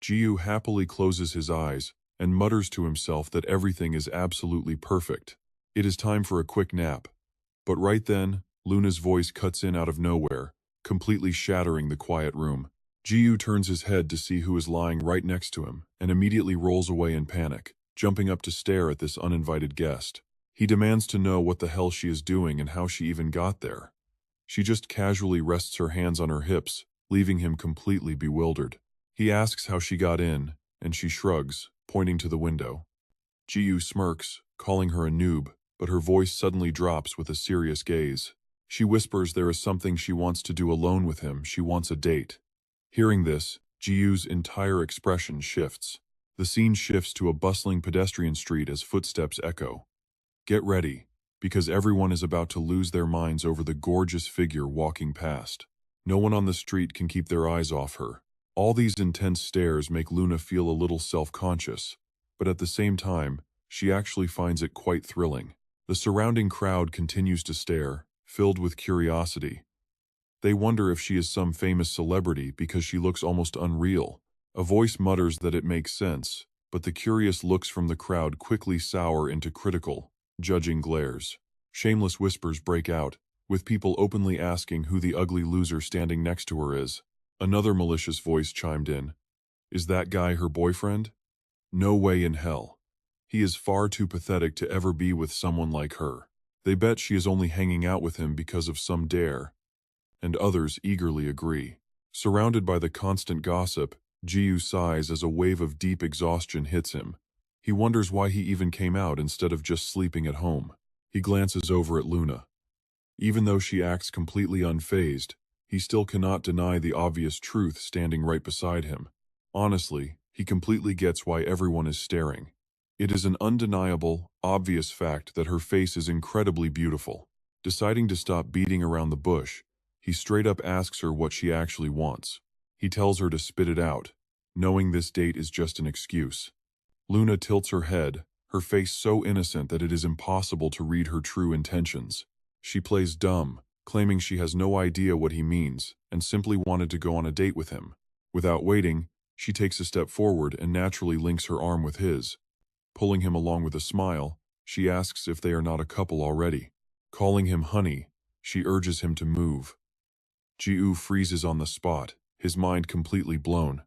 Jiu happily closes his eyes and mutters to himself that everything is absolutely perfect. It is time for a quick nap. But right then, Luna's voice cuts in out of nowhere, completely shattering the quiet room. Jiu turns his head to see who is lying right next to him and immediately rolls away in panic, jumping up to stare at this uninvited guest. He demands to know what the hell she is doing and how she even got there. She just casually rests her hands on her hips, leaving him completely bewildered. He asks how she got in, and she shrugs, pointing to the window. Jiu smirks, calling her a noob, but her voice suddenly drops with a serious gaze. She whispers there is something she wants to do alone with him. She wants a date. Hearing this, Jiu's entire expression shifts. The scene shifts to a bustling pedestrian street as footsteps echo. Get ready, because everyone is about to lose their minds over the gorgeous figure walking past. No one on the street can keep their eyes off her. All these intense stares make Luna feel a little self-conscious, but at the same time, she actually finds it quite thrilling. The surrounding crowd continues to stare, filled with curiosity. They wonder if she is some famous celebrity because she looks almost unreal. A voice mutters that it makes sense, but the curious looks from the crowd quickly sour into critical, judging glares. Shameless whispers break out, with people openly asking who the ugly loser standing next to her is. Another malicious voice chimed in. Is that guy her boyfriend? No way in hell. He is far too pathetic to ever be with someone like her. They bet she is only hanging out with him because of some dare, and others eagerly agree. Surrounded by the constant gossip, Jiu sighs as a wave of deep exhaustion hits him. He wonders why he even came out instead of just sleeping at home. He glances over at Luna. Even though she acts completely unfazed, he still cannot deny the obvious truth standing right beside him. Honestly, he completely gets why everyone is staring. It is an undeniable, obvious fact that her face is incredibly beautiful. Deciding to stop beating around the bush, he straight up asks her what she actually wants. He tells her to spit it out, knowing this date is just an excuse. Luna tilts her head, her face so innocent that it is impossible to read her true intentions. She plays dumb, claiming she has no idea what he means and simply wanted to go on a date with him. Without waiting, she takes a step forward and naturally links her arm with his. Pulling him along with a smile, she asks if they are not a couple already. Calling him honey, she urges him to move. Jiu freezes on the spot, his mind completely blown.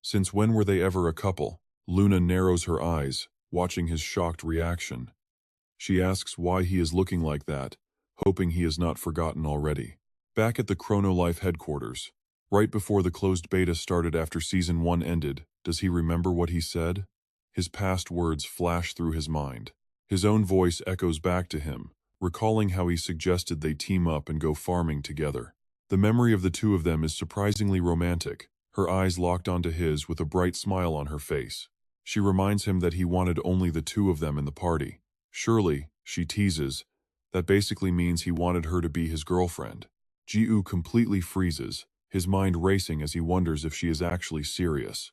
Since when were they ever a couple? Luna narrows her eyes, watching his shocked reaction. She asks why he is looking like that, hoping he has not forgotten already. Back at the Chrono Life headquarters, right before the closed beta started after Season 1 ended, does he remember what he said? His past words flash through his mind. His own voice echoes back to him, recalling how he suggested they team up and go farming together. The memory of the two of them is surprisingly romantic, her eyes locked onto his with a bright smile on her face. She reminds him that he wanted only the two of them in the party. Surely, she teases, that basically means he wanted her to be his girlfriend. Jiu completely freezes, his mind racing as he wonders if she is actually serious.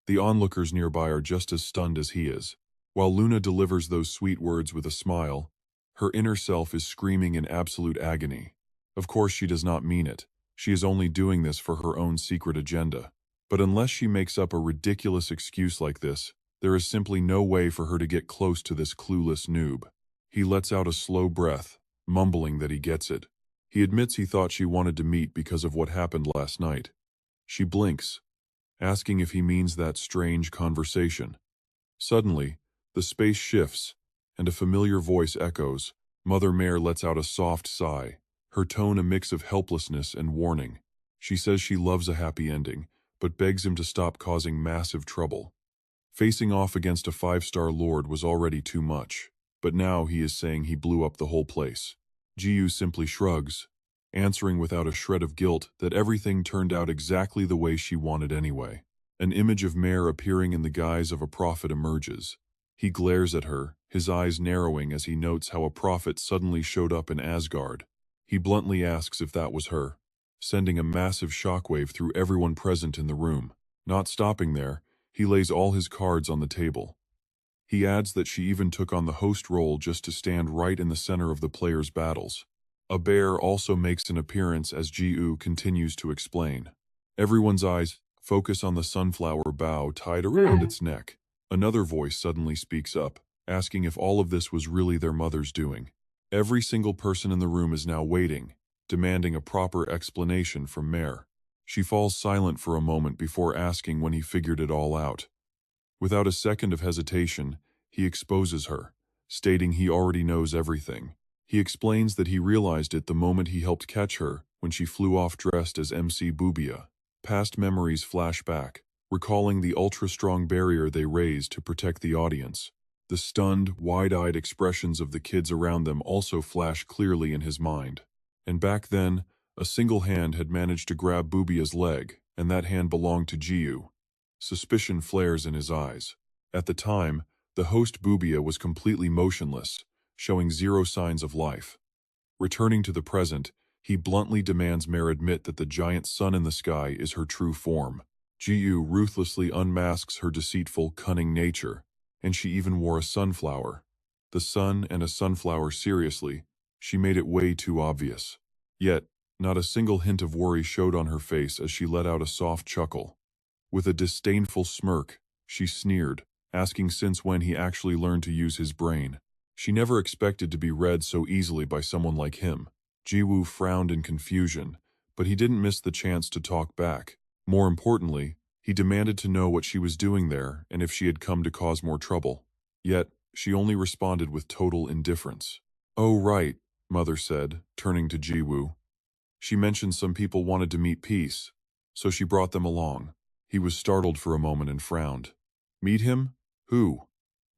The onlookers nearby are just as stunned as he is. While Luna delivers those sweet words with a smile, her inner self is screaming in absolute agony. Of course she does not mean it. She is only doing this for her own secret agenda. But unless she makes up a ridiculous excuse like this, there is simply no way for her to get close to this clueless noob. He lets out a slow breath, mumbling that he gets it. He admits he thought she wanted to meet because of what happened last night. She blinks, asking if he means that strange conversation. Suddenly, the space shifts, and a familiar voice echoes. Mother Mare lets out a soft sigh, her tone a mix of helplessness and warning. She says she loves a happy ending, but begs him to stop causing massive trouble. Facing off against a 5-star lord was already too much, but now he is saying he blew up the whole place. Jiu simply shrugs, answering without a shred of guilt that everything turned out exactly the way she wanted anyway. An image of Mare appearing in the guise of a prophet emerges. He glares at her, his eyes narrowing as he notes how a prophet suddenly showed up in Asgard. He bluntly asks if that was her, sending a massive shockwave through everyone present in the room. Not stopping there, he lays all his cards on the table. He adds that she even took on the host role just to stand right in the center of the players' battles. A bear also makes an appearance as Jiu continues to explain. Everyone's eyes focus on the sunflower bough tied around its neck. Another voice suddenly speaks up, asking if all of this was really their mother's doing. Every single person in the room is now waiting, demanding a proper explanation from Mare. She falls silent for a moment before asking when he figured it all out. Without a second of hesitation, he exposes her, stating he already knows everything. He explains that he realized it the moment he helped catch her when she flew off dressed as MC Boobia. Past memories flash back, recalling the ultra-strong barrier they raised to protect the audience. The stunned, wide-eyed expressions of the kids around them also flash clearly in his mind. And back then, a single hand had managed to grab Boobia's leg, and that hand belonged to Jiu. Suspicion flares in his eyes. At the time, the host Boobia was completely motionless, showing zero signs of life. Returning to the present, he bluntly demands Mare admit that the giant sun in the sky is her true form. Jiyu ruthlessly unmasks her deceitful, cunning nature, and she even wore a sunflower. The sun and a sunflower, seriously, she made it way too obvious. Yet, not a single hint of worry showed on her face as she let out a soft chuckle. With a disdainful smirk, she sneered, asking since when he actually learned to use his brain. She never expected to be read so easily by someone like him. Jiwoo frowned in confusion, but he didn't miss the chance to talk back. More importantly, he demanded to know what she was doing there and if she had come to cause more trouble. Yet, she only responded with total indifference. "Oh right," Mother said, turning to Jiwoo. "She mentioned some people wanted to meet Peace, so she brought them along." He was startled for a moment and frowned. "Meet him? Who?"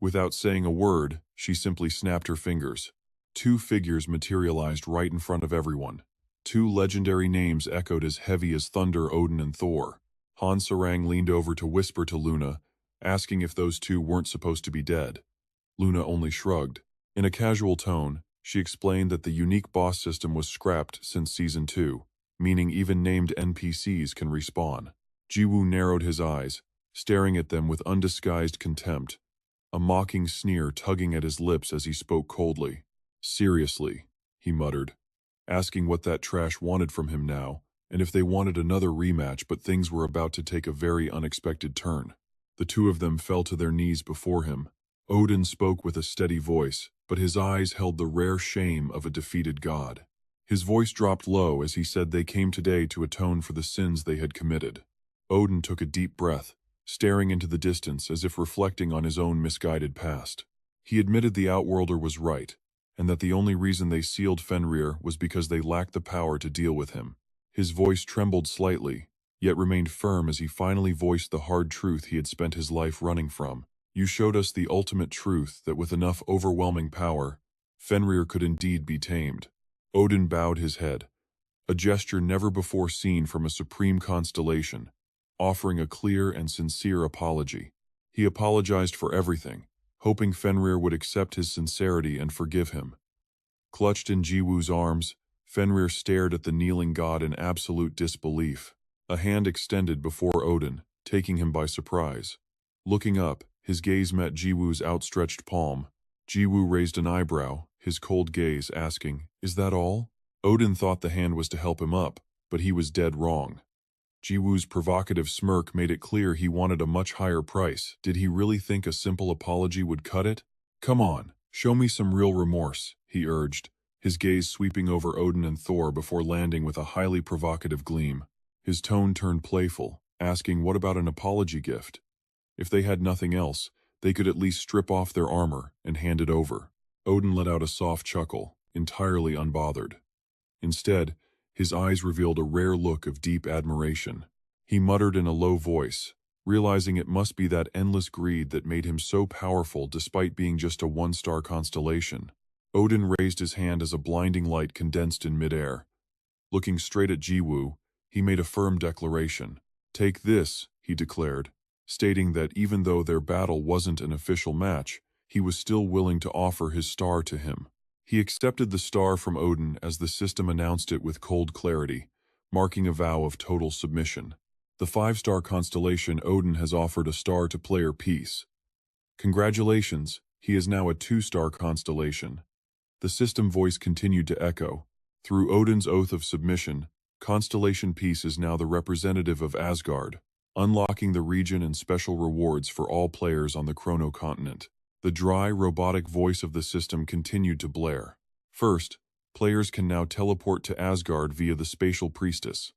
Without saying a word, she simply snapped her fingers. Two figures materialized right in front of everyone. Two legendary names echoed as heavy as thunder: Odin and Thor. Han Sarang leaned over to whisper to Luna, asking if those two weren't supposed to be dead. Luna only shrugged. In a casual tone, she explained that the unique boss system was scrapped since Season 2, meaning even named NPCs can respawn. Jiwoo narrowed his eyes, staring at them with undisguised contempt, a mocking sneer tugging at his lips as he spoke coldly. "Seriously," he muttered, asking what that trash wanted from him now, and if they wanted another rematch, but things were about to take a very unexpected turn. The two of them fell to their knees before him. Odin spoke with a steady voice, but his eyes held the rare shame of a defeated god. His voice dropped low as he said they came today to atone for the sins they had committed. Odin took a deep breath, staring into the distance as if reflecting on his own misguided past. He admitted the Outworlder was right, and that the only reason they sealed Fenrir was because they lacked the power to deal with him. His voice trembled slightly, yet remained firm as he finally voiced the hard truth he had spent his life running from. "You showed us the ultimate truth that with enough overwhelming power, Fenrir could indeed be tamed." Odin bowed his head, a gesture never before seen from a supreme constellation, offering a clear and sincere apology. He apologized for everything, hoping Fenrir would accept his sincerity and forgive him. Clutched in Jiwoo's arms, Fenrir stared at the kneeling god in absolute disbelief. A hand extended before Odin, taking him by surprise. Looking up, his gaze met Jiwoo's outstretched palm. Jiwoo raised an eyebrow, his cold gaze asking, "Is that all?" Odin thought the hand was to help him up, but he was dead wrong. Jiwoo's provocative smirk made it clear he wanted a much higher price. Did he really think a simple apology would cut it? "Come on, show me some real remorse," he urged, his gaze sweeping over Odin and Thor before landing with a highly provocative gleam. His tone turned playful, asking what about an apology gift? If they had nothing else, they could at least strip off their armor and hand it over. Odin let out a soft chuckle, entirely unbothered. Instead, his eyes revealed a rare look of deep admiration. He muttered in a low voice, realizing it must be that endless greed that made him so powerful despite being just a one-star constellation. Odin raised his hand as a blinding light condensed in midair. Looking straight at Jiwoo, he made a firm declaration. "Take this," he declared, stating that even though their battle wasn't an official match, he was still willing to offer his star to him. He accepted the star from Odin as the system announced it with cold clarity, marking a vow of total submission. The 5-star constellation Odin has offered a star to player Peace. Congratulations, he is now a 2-star constellation. The system voice continued to echo. Through Odin's oath of submission, Constellation Peace is now the representative of Asgard, unlocking the region and special rewards for all players on the Chrono continent. The dry, robotic voice of the system continued to blare. First, players can now teleport to Asgard via the spatial priestess.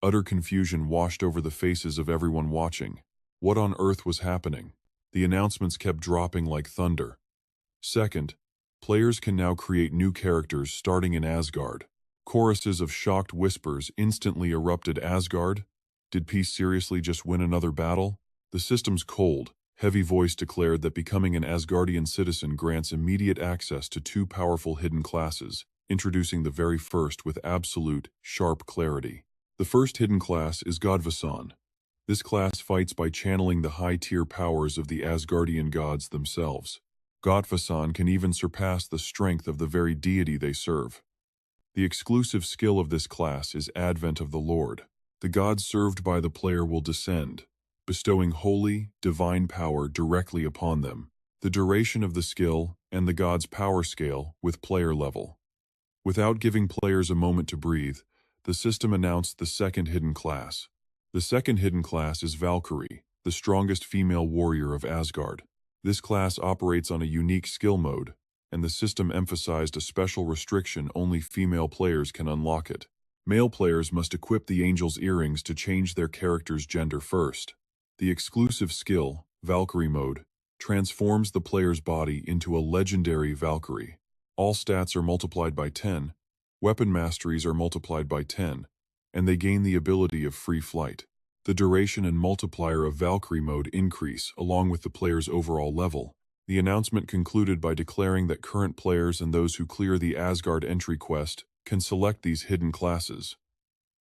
Utter confusion washed over the faces of everyone watching. What on earth was happening? The announcements kept dropping like thunder. Second, players can now create new characters starting in Asgard. Choruses of shocked whispers instantly erupted. Asgard? Did Peace seriously just win another battle? The system's cold, heavy voice declared that becoming an Asgardian citizen grants immediate access to 2 powerful hidden classes, introducing the very first with absolute, sharp clarity. The first hidden class is Godvasan. This class fights by channeling the high-tier powers of the Asgardian gods themselves. Godvasan can even surpass the strength of the very deity they serve. The exclusive skill of this class is Advent of the Lord. The gods served by the player will descend, bestowing holy, divine power directly upon them. The duration of the skill and the god's power scale with player level. Without giving players a moment to breathe, the system announced the second hidden class. The second hidden class is Valkyrie, the strongest female warrior of Asgard. This class operates on a unique skill mode, and the system emphasized a special restriction: only female players can unlock it. Male players must equip the angel's earrings to change their character's gender first. The exclusive skill, Valkyrie mode, transforms the player's body into a legendary Valkyrie. All stats are multiplied by 10, weapon masteries are multiplied by 10, and they gain the ability of free flight. The duration and multiplier of Valkyrie mode increase along with the player's overall level. The announcement concluded by declaring that current players and those who clear the Asgard entry quest can select these hidden classes.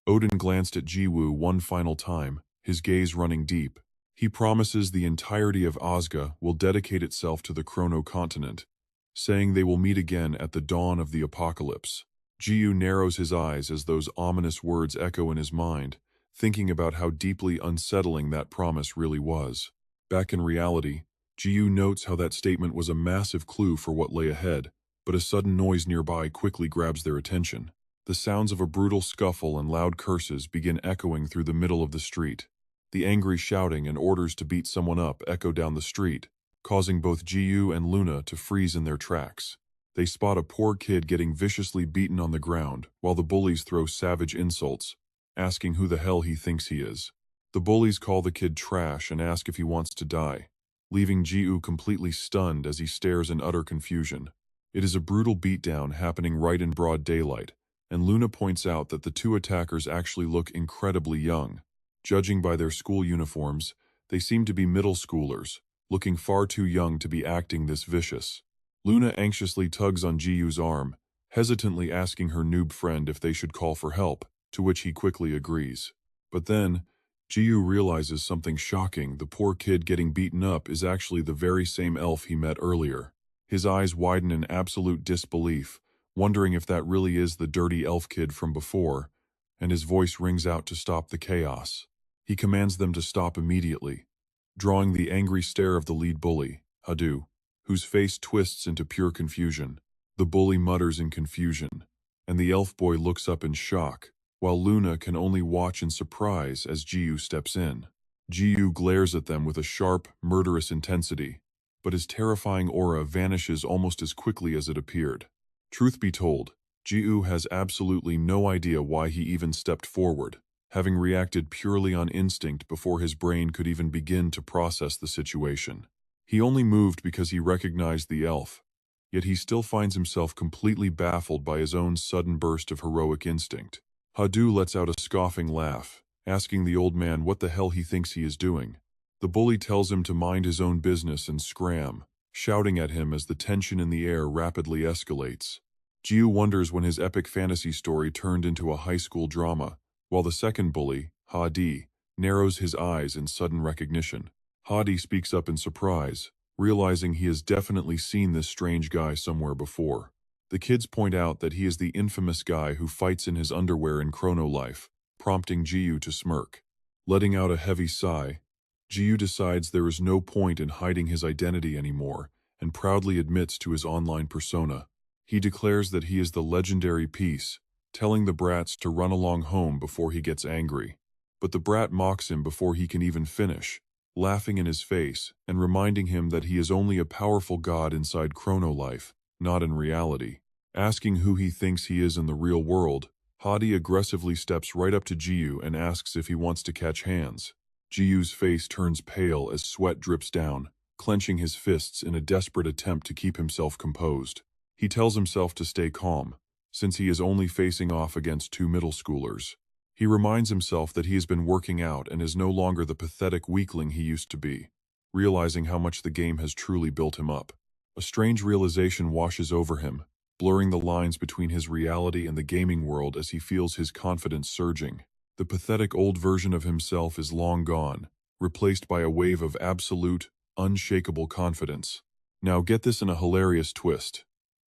Odin glanced at Jiwoo one final time, his gaze running deep. He promises the entirety of Asgard will dedicate itself to the Chrono continent, saying they will meet again at the dawn of the apocalypse. Jiwoo narrows his eyes as those ominous words echo in his mind, thinking about how deeply unsettling that promise really was. Back in reality, Jiwoo notes how that statement was a massive clue for what lay ahead, but a sudden noise nearby quickly grabs their attention. The sounds of a brutal scuffle and loud curses begin echoing through the middle of the street. The angry shouting and orders to beat someone up echo down the street, causing both Jiwoo and Luna to freeze in their tracks. They spot a poor kid getting viciously beaten on the ground, while the bullies throw savage insults, asking who the hell he thinks he is. The bullies call the kid trash and ask if he wants to die, leaving Jiwoo completely stunned as he stares in utter confusion. It is a brutal beatdown happening right in broad daylight, and Luna points out that the two attackers actually look incredibly young. Judging by their school uniforms, they seem to be middle schoolers, looking far too young to be acting this vicious. Luna anxiously tugs on Jiwoo's arm, hesitantly asking her noob friend if they should call for help, to which he quickly agrees. But then, Jiwoo realizes something shocking: the poor kid getting beaten up is actually the very same elf he met earlier. His eyes widen in absolute disbelief, wondering if that really is the dirty elf kid from before, and his voice rings out to stop the chaos. He commands them to stop immediately, drawing the angry stare of the lead bully, Hadu, whose face twists into pure confusion. The bully mutters in confusion, and the elf boy looks up in shock, while Luna can only watch in surprise as Jiwoo steps in. Jiwoo glares at them with a sharp, murderous intensity, but his terrifying aura vanishes almost as quickly as it appeared. Truth be told, Jiwoo has absolutely no idea why he even stepped forward, having reacted purely on instinct before his brain could even begin to process the situation. He only moved because he recognized the elf, yet he still finds himself completely baffled by his own sudden burst of heroic instinct. Hadu lets out a scoffing laugh, asking the old man what the hell he thinks he is doing. The bully tells him to mind his own business and scram, shouting at him as the tension in the air rapidly escalates. Jiwoo wonders when his epic fantasy story turned into a high school drama, while the second bully, Hadi, narrows his eyes in sudden recognition. Hadi speaks up in surprise, realizing he has definitely seen this strange guy somewhere before. The kids point out that he is the infamous guy who fights in his underwear in Chrono Life, prompting Jiwoo to smirk. Letting out a heavy sigh, Jiwoo decides there is no point in hiding his identity anymore, and proudly admits to his online persona. He declares that he is the legendary Peace, telling the brats to run along home before he gets angry. But the brat mocks him before he can even finish, laughing in his face and reminding him that he is only a powerful god inside Chrono Life, not in reality. Asking who he thinks he is in the real world, Hadi aggressively steps right up to Jiwoo and asks if he wants to catch hands. Jiwoo's face turns pale as sweat drips down, clenching his fists in a desperate attempt to keep himself composed. He tells himself to stay calm, since he is only facing off against two middle schoolers. He reminds himself that he has been working out and is no longer the pathetic weakling he used to be, realizing how much the game has truly built him up. A strange realization washes over him, blurring the lines between his reality and the gaming world as he feels his confidence surging. The pathetic old version of himself is long gone, replaced by a wave of absolute, unshakable confidence. Now get this in a hilarious twist.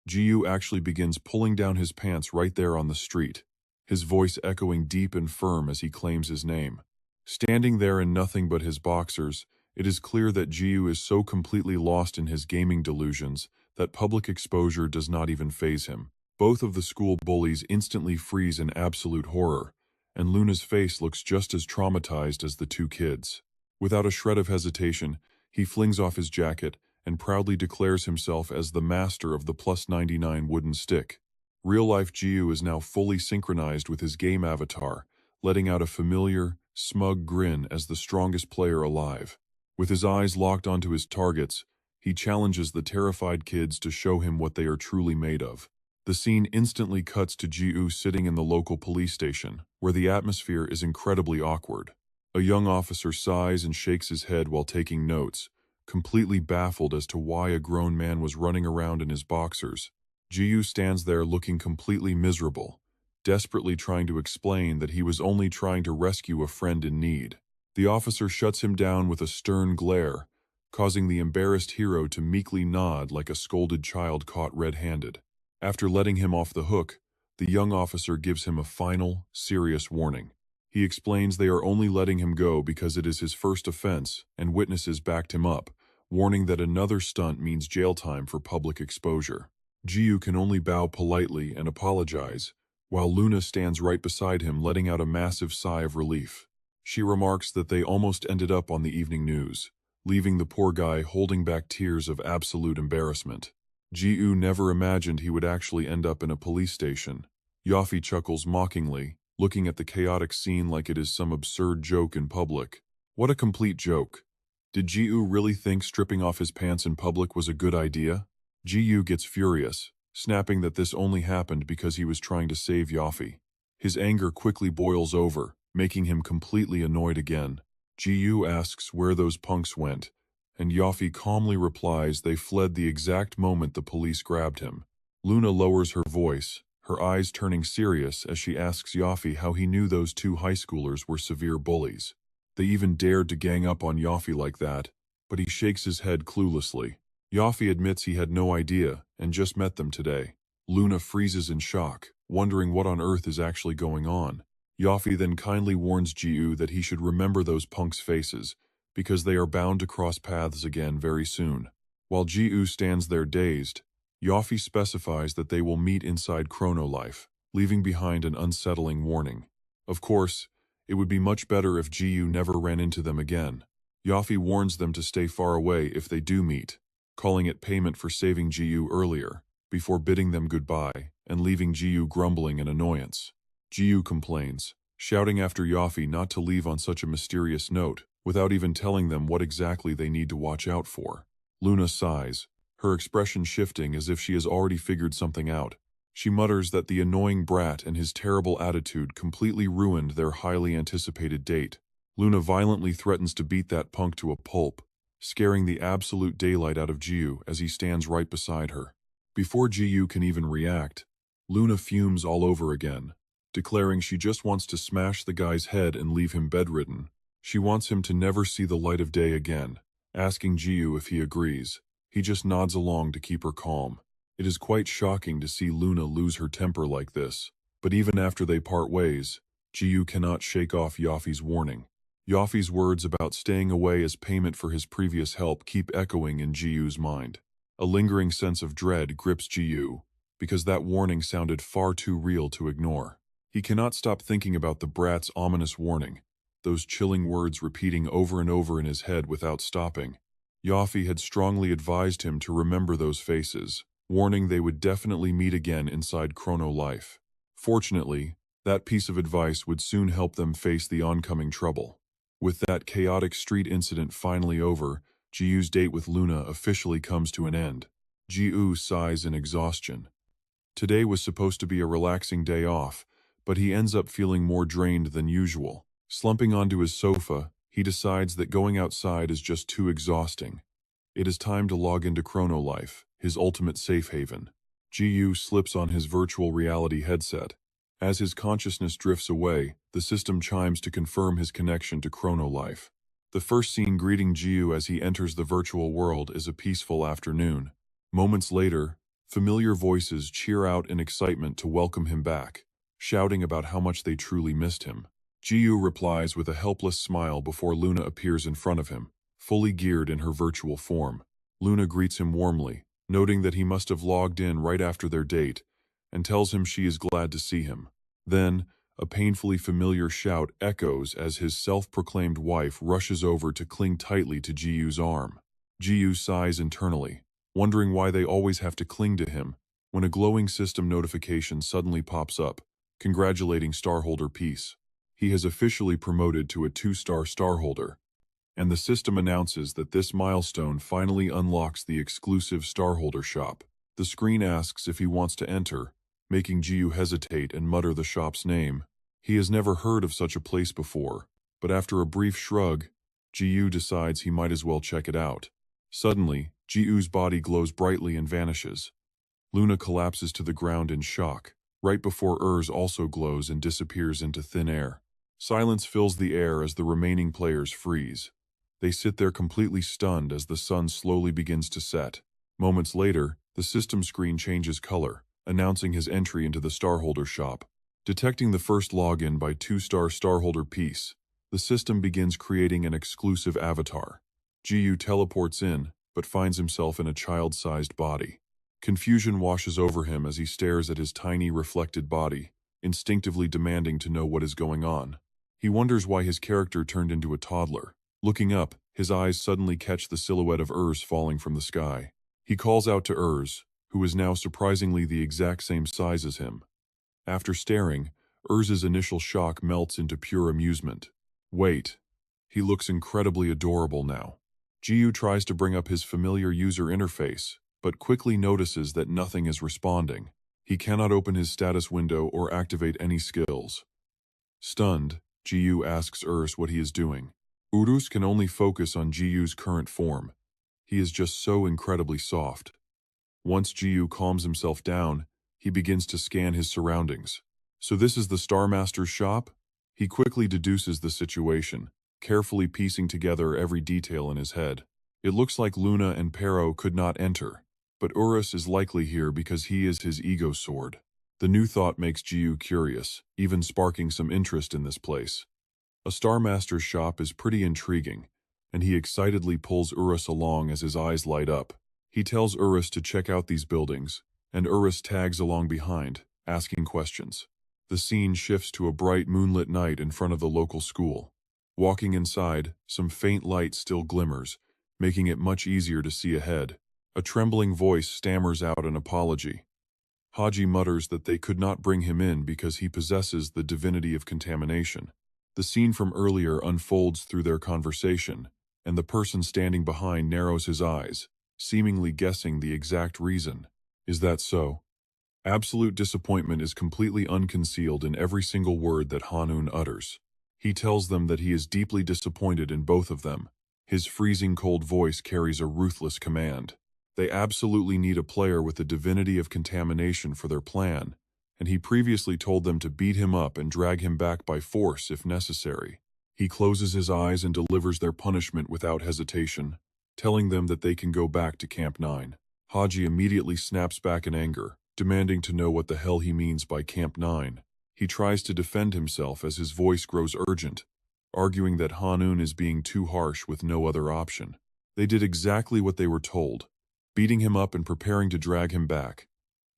Jiwoo actually begins pulling down his pants right there on the street. his voice echoing deep and firm as he claims his name. Standing there in nothing but his boxers, it is clear that Jiu is so completely lost in his gaming delusions that public exposure does not even faze him. Both of the school bullies instantly freeze in absolute horror, and Luna's face looks just as traumatized as the two kids. Without a shred of hesitation, he flings off his jacket and proudly declares himself as the master of the +99 wooden stick. Real-life Jiu is now fully synchronized with his game avatar, letting out a familiar, smug grin as the strongest player alive. With his eyes locked onto his targets, he challenges the terrified kids to show him what they are truly made of. The scene instantly cuts to Jiu sitting in the local police station, where the atmosphere is incredibly awkward. A young officer sighs and shakes his head while taking notes, completely baffled as to why a grown man was running around in his boxers. Jiu stands there looking completely miserable, desperately trying to explain that he was only trying to rescue a friend in need. The officer shuts him down with a stern glare, causing the embarrassed hero to meekly nod like a scolded child caught red-handed. After letting him off the hook, the young officer gives him a final, serious warning. He explains they are only letting him go because it is his first offense, and witnesses backed him up, warning that another stunt means jail time for public exposure. Jiu can only bow politely and apologize, while Luna stands right beside him letting out a massive sigh of relief. She remarks that they almost ended up on the evening news, leaving the poor guy holding back tears of absolute embarrassment. Jiu never imagined he would actually end up in a police station. Yafi chuckles mockingly, looking at the chaotic scene like it is some absurd joke in public. What a complete joke. Did Jiu really think stripping off his pants in public was a good idea? Jiu gets furious, snapping that this only happened because he was trying to save Yafi. His anger quickly boils over, making him completely annoyed again. Jiu asks where those punks went, and Yafi calmly replies they fled the exact moment the police grabbed him. Luna lowers her voice, her eyes turning serious as she asks Yafi how he knew those two high schoolers were severe bullies. They even dared to gang up on Yafi like that, but he shakes his head cluelessly. Yafi admits he had no idea and just met them today. Luna freezes in shock, wondering what on earth is actually going on. Yafi then kindly warns Jiu that he should remember those punks' faces, because they are bound to cross paths again very soon. While Jiu stands there dazed, Yafi specifies that they will meet inside Chrono Life, leaving behind an unsettling warning. Of course, it would be much better if Jiu never ran into them again. Yafi warns them to stay far away if they do meet, calling it payment for saving Jiu earlier, before bidding them goodbye and leaving Jiu grumbling in annoyance. Jiu complains, shouting after Yafi not to leave on such a mysterious note, without even telling them what exactly they need to watch out for. Luna sighs, her expression shifting as if she has already figured something out. She mutters that the annoying brat and his terrible attitude completely ruined their highly anticipated date. Luna violently threatens to beat that punk to a pulp, scaring the absolute daylight out of Jiu as he stands right beside her. Before Jiu can even react, Luna fumes all over again, declaring she just wants to smash the guy's head and leave him bedridden. She wants him to never see the light of day again, asking Jiu if he agrees. He just nods along to keep her calm. It is quite shocking to see Luna lose her temper like this, but even after they part ways, Jiu cannot shake off Yafi's warning. Yafi's words about staying away as payment for his previous help keep echoing in Jiu's mind. A lingering sense of dread grips Jiu, because that warning sounded far too real to ignore. He cannot stop thinking about the brat's ominous warning, those chilling words repeating over and over in his head without stopping. Yafi had strongly advised him to remember those faces, warning they would definitely meet again inside Chrono Life. Fortunately, that piece of advice would soon help them face the oncoming trouble. With that chaotic street incident finally over, Jiu's date with Luna officially comes to an end. Jiu sighs in exhaustion. Today was supposed to be a relaxing day off, but he ends up feeling more drained than usual. Slumping onto his sofa, he decides that going outside is just too exhausting. It is time to log into Chrono Life, his ultimate safe haven. Jiu slips on his virtual reality headset. As his consciousness drifts away, the system chimes to confirm his connection to Chrono Life. The first scene greeting Jiu as he enters the virtual world is a peaceful afternoon. Moments later, familiar voices cheer out in excitement to welcome him back, shouting about how much they truly missed him. Jiyu replies with a helpless smile before Luna appears in front of him, fully geared in her virtual form. Luna greets him warmly, noting that he must have logged in right after their date, and tells him she is glad to see him. Then, a painfully familiar shout echoes as his self-proclaimed wife rushes over to cling tightly to Jiyu's arm. Jiyu sighs internally, wondering why they always have to cling to him, when a glowing system notification suddenly pops up, congratulating Starholder Peace. He has officially promoted to a 2-star Starholder, and the system announces that this milestone finally unlocks the exclusive Starholder shop. The screen asks if he wants to enter, making Jiyu hesitate and mutter the shop's name. He has never heard of such a place before, but after a brief shrug, Jiyu decides he might as well check it out. Suddenly, Jiyu's body glows brightly and vanishes. Luna collapses to the ground in shock, right before Urs also glows and disappears into thin air. Silence fills the air as the remaining players freeze. They sit there completely stunned as the sun slowly begins to set. Moments later, the system screen changes color, announcing his entry into the Starholder shop. Detecting the first login by 2-star Starholder Peace, the system begins creating an exclusive avatar. Jiyu teleports in, but finds himself in a child-sized body. Confusion washes over him as he stares at his tiny reflected body, instinctively demanding to know what is going on. He wonders why his character turned into a toddler. Looking up, his eyes suddenly catch the silhouette of Urs falling from the sky. He calls out to Urs, who is now surprisingly the exact same size as him. After staring, Urs's initial shock melts into pure amusement. Wait, he looks incredibly adorable now. Jiyu tries to bring up his familiar user interface, but quickly notices that nothing is responding. He cannot open his status window or activate any skills. Stunned, Jiyu asks Urs what he is doing. Urus can only focus on Jiyu's current form. He is just so incredibly soft. Once Jiyu calms himself down, he begins to scan his surroundings. So this is the Star Master's shop? He quickly deduces the situation, carefully piecing together every detail in his head. It looks like Luna and Pero could not enter, but Urus is likely here because he is his ego sword. The new thought makes Jiyu curious, even sparking some interest in this place. A Star Master's shop is pretty intriguing, and he excitedly pulls Urus along as his eyes light up. He tells Urus to check out these buildings, and Urus tags along behind, asking questions. The scene shifts to a bright moonlit night in front of the local school. Walking inside, some faint light still glimmers, making it much easier to see ahead. A trembling voice stammers out an apology. Haji mutters that they could not bring him in because he possesses the divinity of contamination. The scene from earlier unfolds through their conversation, and the person standing behind narrows his eyes, seemingly guessing the exact reason. Is that so? Absolute disappointment is completely unconcealed in every single word that Hanun utters. He tells them that he is deeply disappointed in both of them. His freezing cold voice carries a ruthless command. They absolutely need a player with the divinity of contamination for their plan, and he previously told them to beat him up and drag him back by force if necessary. He closes his eyes and delivers their punishment without hesitation, telling them that they can go back to Camp 9. Haji immediately snaps back in anger, demanding to know what the hell he means by Camp 9. He tries to defend himself as his voice grows urgent, arguing that Hanun is being too harsh with no other option. They did exactly what they were told, beating him up and preparing to drag him back.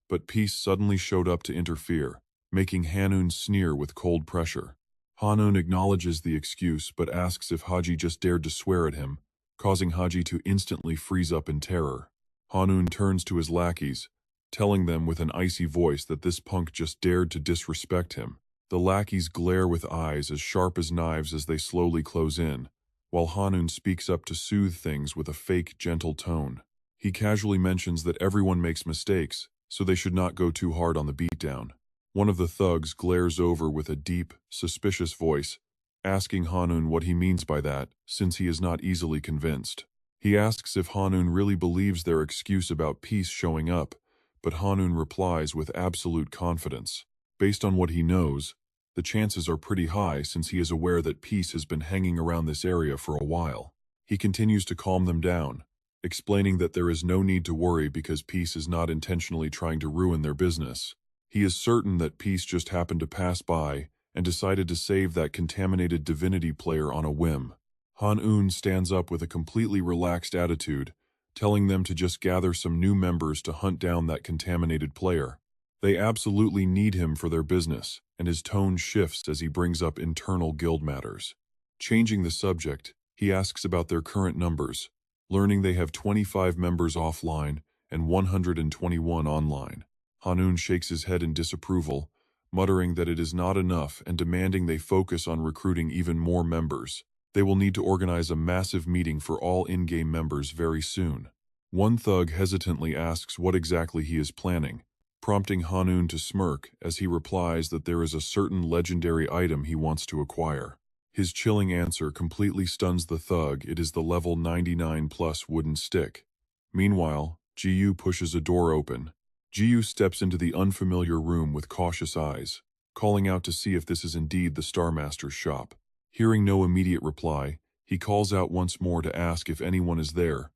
But Peace suddenly showed up to interfere, making Hanun sneer with cold pressure. Hanun acknowledges the excuse but asks if Haji just dared to swear at him, causing Haji to instantly freeze up in terror. Hanun turns to his lackeys, telling them with an icy voice that this punk just dared to disrespect him. The lackeys glare with eyes as sharp as knives as they slowly close in, while Hanun speaks up to soothe things with a fake, gentle tone. He casually mentions that everyone makes mistakes, so they should not go too hard on the beatdown. One of the thugs glares over with a deep, suspicious voice, asking Hanun what he means by that, since he is not easily convinced. He asks if Hanun really believes their excuse about Peace showing up, but Hanun replies with absolute confidence. Based on what he knows, the chances are pretty high since he is aware that Peace has been hanging around this area for a while. He continues to calm them down, explaining that there is no need to worry because Peace is not intentionally trying to ruin their business. He is certain that peace just happened to pass by and decided to save that contaminated divinity player on a whim. Han-un stands up with a completely relaxed attitude, telling them to just gather some new members to hunt down that contaminated player. They absolutely need him for their business, and his tone shifts as he brings up internal guild matters. Changing the subject, he asks about their current numbers, learning they have 25 members offline and 121 online. Han-un shakes his head in disapproval, muttering that it is not enough and demanding they focus on recruiting even more members. They will need to organize a massive meeting for all in-game members very soon. One thug hesitantly asks what exactly he is planning, prompting Han-un to smirk as he replies that there is a certain legendary item he wants to acquire. His chilling answer completely stuns the thug. It is the level 99 plus wooden stick. Meanwhile, Jiyu pushes a door open. Jiyu steps into the unfamiliar room with cautious eyes, calling out to see if this is indeed the Star Master's shop. Hearing no immediate reply, he calls out once more to ask if anyone is there,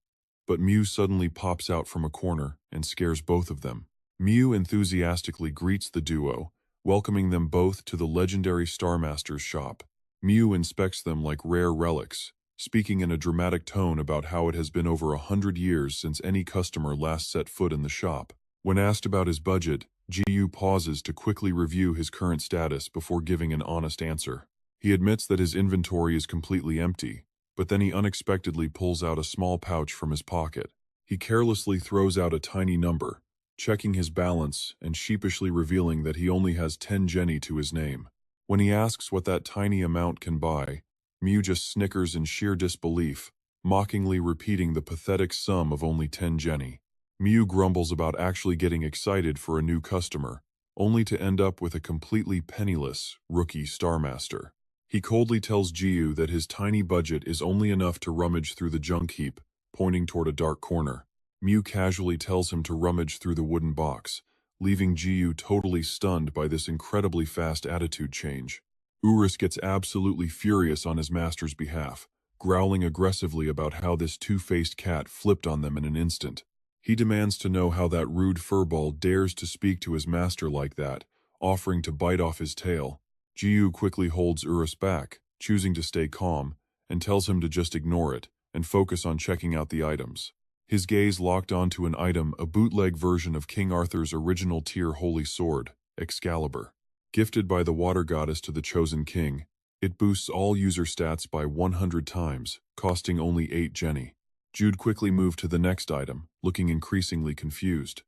but Mew suddenly pops out from a corner and scares both of them. Mew enthusiastically greets the duo, welcoming them both to the legendary Star Master's shop. Mew inspects them like rare relics, speaking in a dramatic tone about how it has been over 100 years since any customer last set foot in the shop. When asked about his budget, Jiyu pauses to quickly review his current status before giving an honest answer. He admits that his inventory is completely empty, but then he unexpectedly pulls out a small pouch from his pocket. He carelessly throws out a tiny number, checking his balance and sheepishly revealing that he only has 10 jenny to his name. When he asks what that tiny amount can buy, Mew just snickers in sheer disbelief, mockingly repeating the pathetic sum of only 10 jenny. Mew grumbles about actually getting excited for a new customer, only to end up with a completely penniless rookie Star Master. He coldly tells Jiyu that his tiny budget is only enough to rummage through the junk heap, pointing toward a dark corner. Mew casually tells him to rummage through the wooden box, leaving Jiyu totally stunned by this incredibly fast attitude change. Urus gets absolutely furious on his master's behalf, growling aggressively about how this two-faced cat flipped on them in an instant. He demands to know how that rude furball dares to speak to his master like that, offering to bite off his tail. Jiyu quickly holds Urus back, choosing to stay calm, and tells him to just ignore it and focus on checking out the items. His gaze locked onto an item, a bootleg version of King Arthur's original tier holy sword, Excalibur. Gifted by the water goddess to the chosen king, it boosts all user stats by 100 times, costing only 8 jenny. Jude quickly moved to the next item, looking increasingly confused.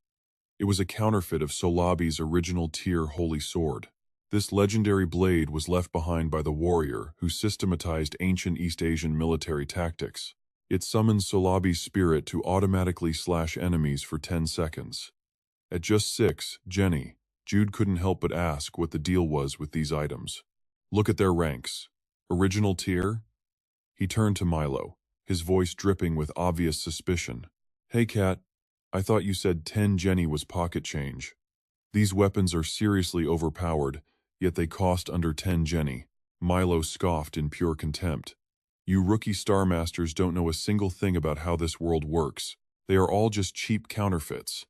It was a counterfeit of Solabi's original tier holy sword. This legendary blade was left behind by the warrior who systematized ancient East Asian military tactics. It summons Solabi's spirit to automatically slash enemies for 10 seconds. At just 6 jenny, Jude couldn't help but ask what the deal was with these items. Look at their ranks. Original tier? He turned to Milo, his voice dripping with obvious suspicion. Hey Cat, I thought you said 10 jenny was pocket change. These weapons are seriously overpowered, yet they cost under 10 jenny. Milo scoffed in pure contempt. You rookie Star Masters don't know a single thing about how this world works. They are all just cheap counterfeits.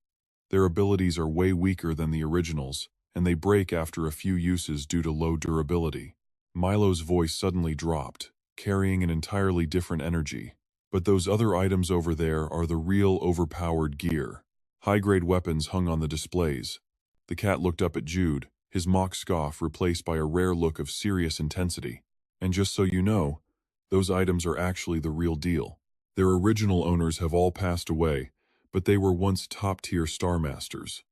Their abilities are way weaker than the originals, and they break after a few uses due to low durability. Milo's voice suddenly dropped, carrying an entirely different energy. But those other items over there are the real overpowered gear. High-grade weapons hung on the displays. The cat looked up at Jude, his mock scoff replaced by a rare look of serious intensity. And just so you know, those items are actually the real deal. Their original owners have all passed away, but they were once top-tier Star Masters.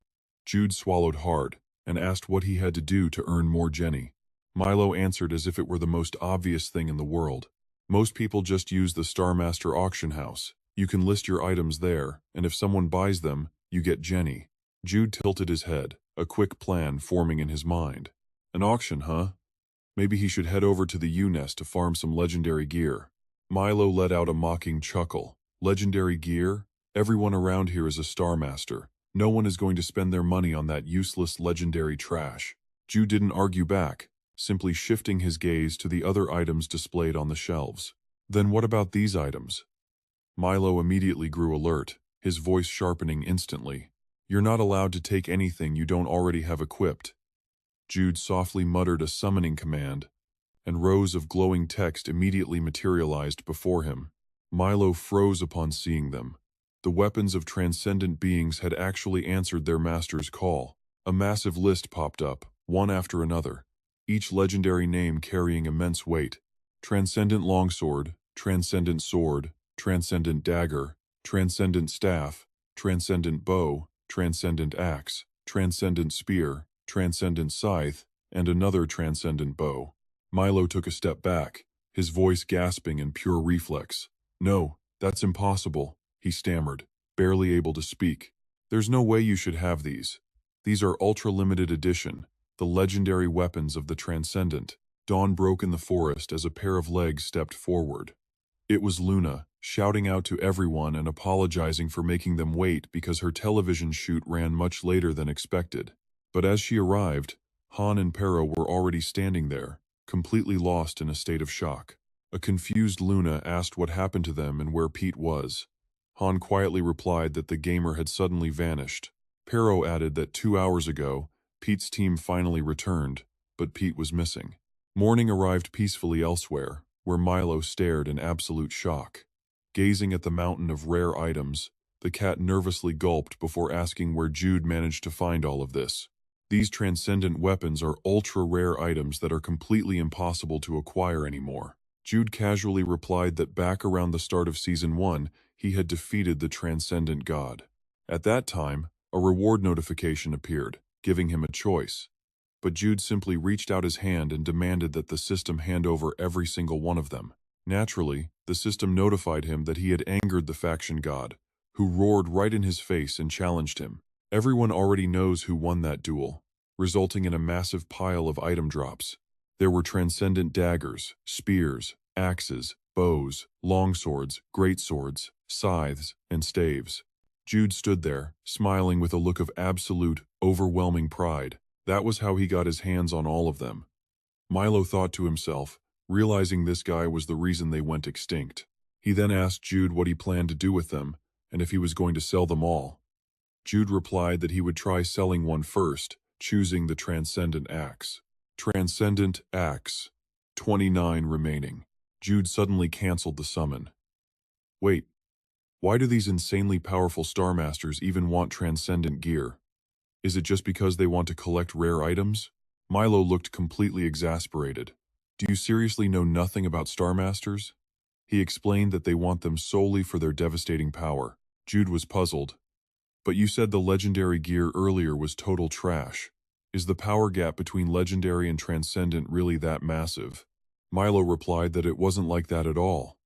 Jude swallowed hard and asked what he had to do to earn more jenny. Milo answered as if it were the most obvious thing in the world. Most people just use the Star Master auction house. You can list your items there, and if someone buys them, you get jenny. Jude tilted his head, a quick plan forming in his mind. An auction, huh? Maybe he should head over to the U-Nest to farm some legendary gear. Milo let out a mocking chuckle. Legendary gear? Everyone around here is a Star Master. No one is going to spend their money on that useless legendary trash. Jude didn't argue back, simply shifting his gaze to the other items displayed on the shelves. Then what about these items? Milo immediately grew alert, his voice sharpening instantly. You're not allowed to take anything you don't already have equipped. Jude softly muttered a summoning command, and rows of glowing text immediately materialized before him. Milo froze upon seeing them. The weapons of transcendent beings had actually answered their master's call. A massive list popped up, one after another, each legendary name carrying immense weight. Transcendent longsword, transcendent sword, transcendent dagger, transcendent staff, transcendent bow, transcendent axe, transcendent spear, transcendent scythe, and another transcendent bow. Milo took a step back, his voice gasping in pure reflex. "No, that's impossible," he stammered, barely able to speak. "There's no way you should have these. These are ultra-limited edition, the legendary weapons of the Transcendent." Dawn broke in the forest as a pair of legs stepped forward. It was Luna, shouting out to everyone and apologizing for making them wait because her television shoot ran much later than expected. But as she arrived, Han and Pero were already standing there, completely lost in a state of shock. A confused Luna asked what happened to them and where Pete was. Han quietly replied that the gamer had suddenly vanished. Pero added that 2 hours ago, Pete's team finally returned, but Pete was missing. Morning arrived peacefully elsewhere, where Milo stared in absolute shock. Gazing at the mountain of rare items, the cat nervously gulped before asking where Jude managed to find all of this. These transcendent weapons are ultra-rare items that are completely impossible to acquire anymore. Jude casually replied that back around the start of Season 1, he had defeated the Transcendent God. At that time, a reward notification appeared, giving him a choice. But Jude simply reached out his hand and demanded that the system hand over every single one of them. Naturally, the system notified him that he had angered the faction god, who roared right in his face and challenged him. Everyone already knows who won that duel, resulting in a massive pile of item drops. There were transcendent daggers, spears, axes, bows, longswords, greatswords, scythes, and staves. Jude stood there, smiling with a look of absolute, overwhelming pride. That was how he got his hands on all of them. Milo thought to himself, realizing this guy was the reason they went extinct. He then asked Jude what he planned to do with them, and if he was going to sell them all. Jude replied that he would try selling one first, choosing the Transcendent Axe. Transcendent Axe. 29 remaining. Jude suddenly canceled the summon. Wait, why do these insanely powerful Star Masters even want Transcendent gear? Is it just because they want to collect rare items? Milo looked completely exasperated. Do you seriously know nothing about Star Masters? He explained that they want them solely for their devastating power. Jude was puzzled. But you said the legendary gear earlier was total trash. Is the power gap between legendary and transcendent really that massive? Milo replied that it wasn't like that at all.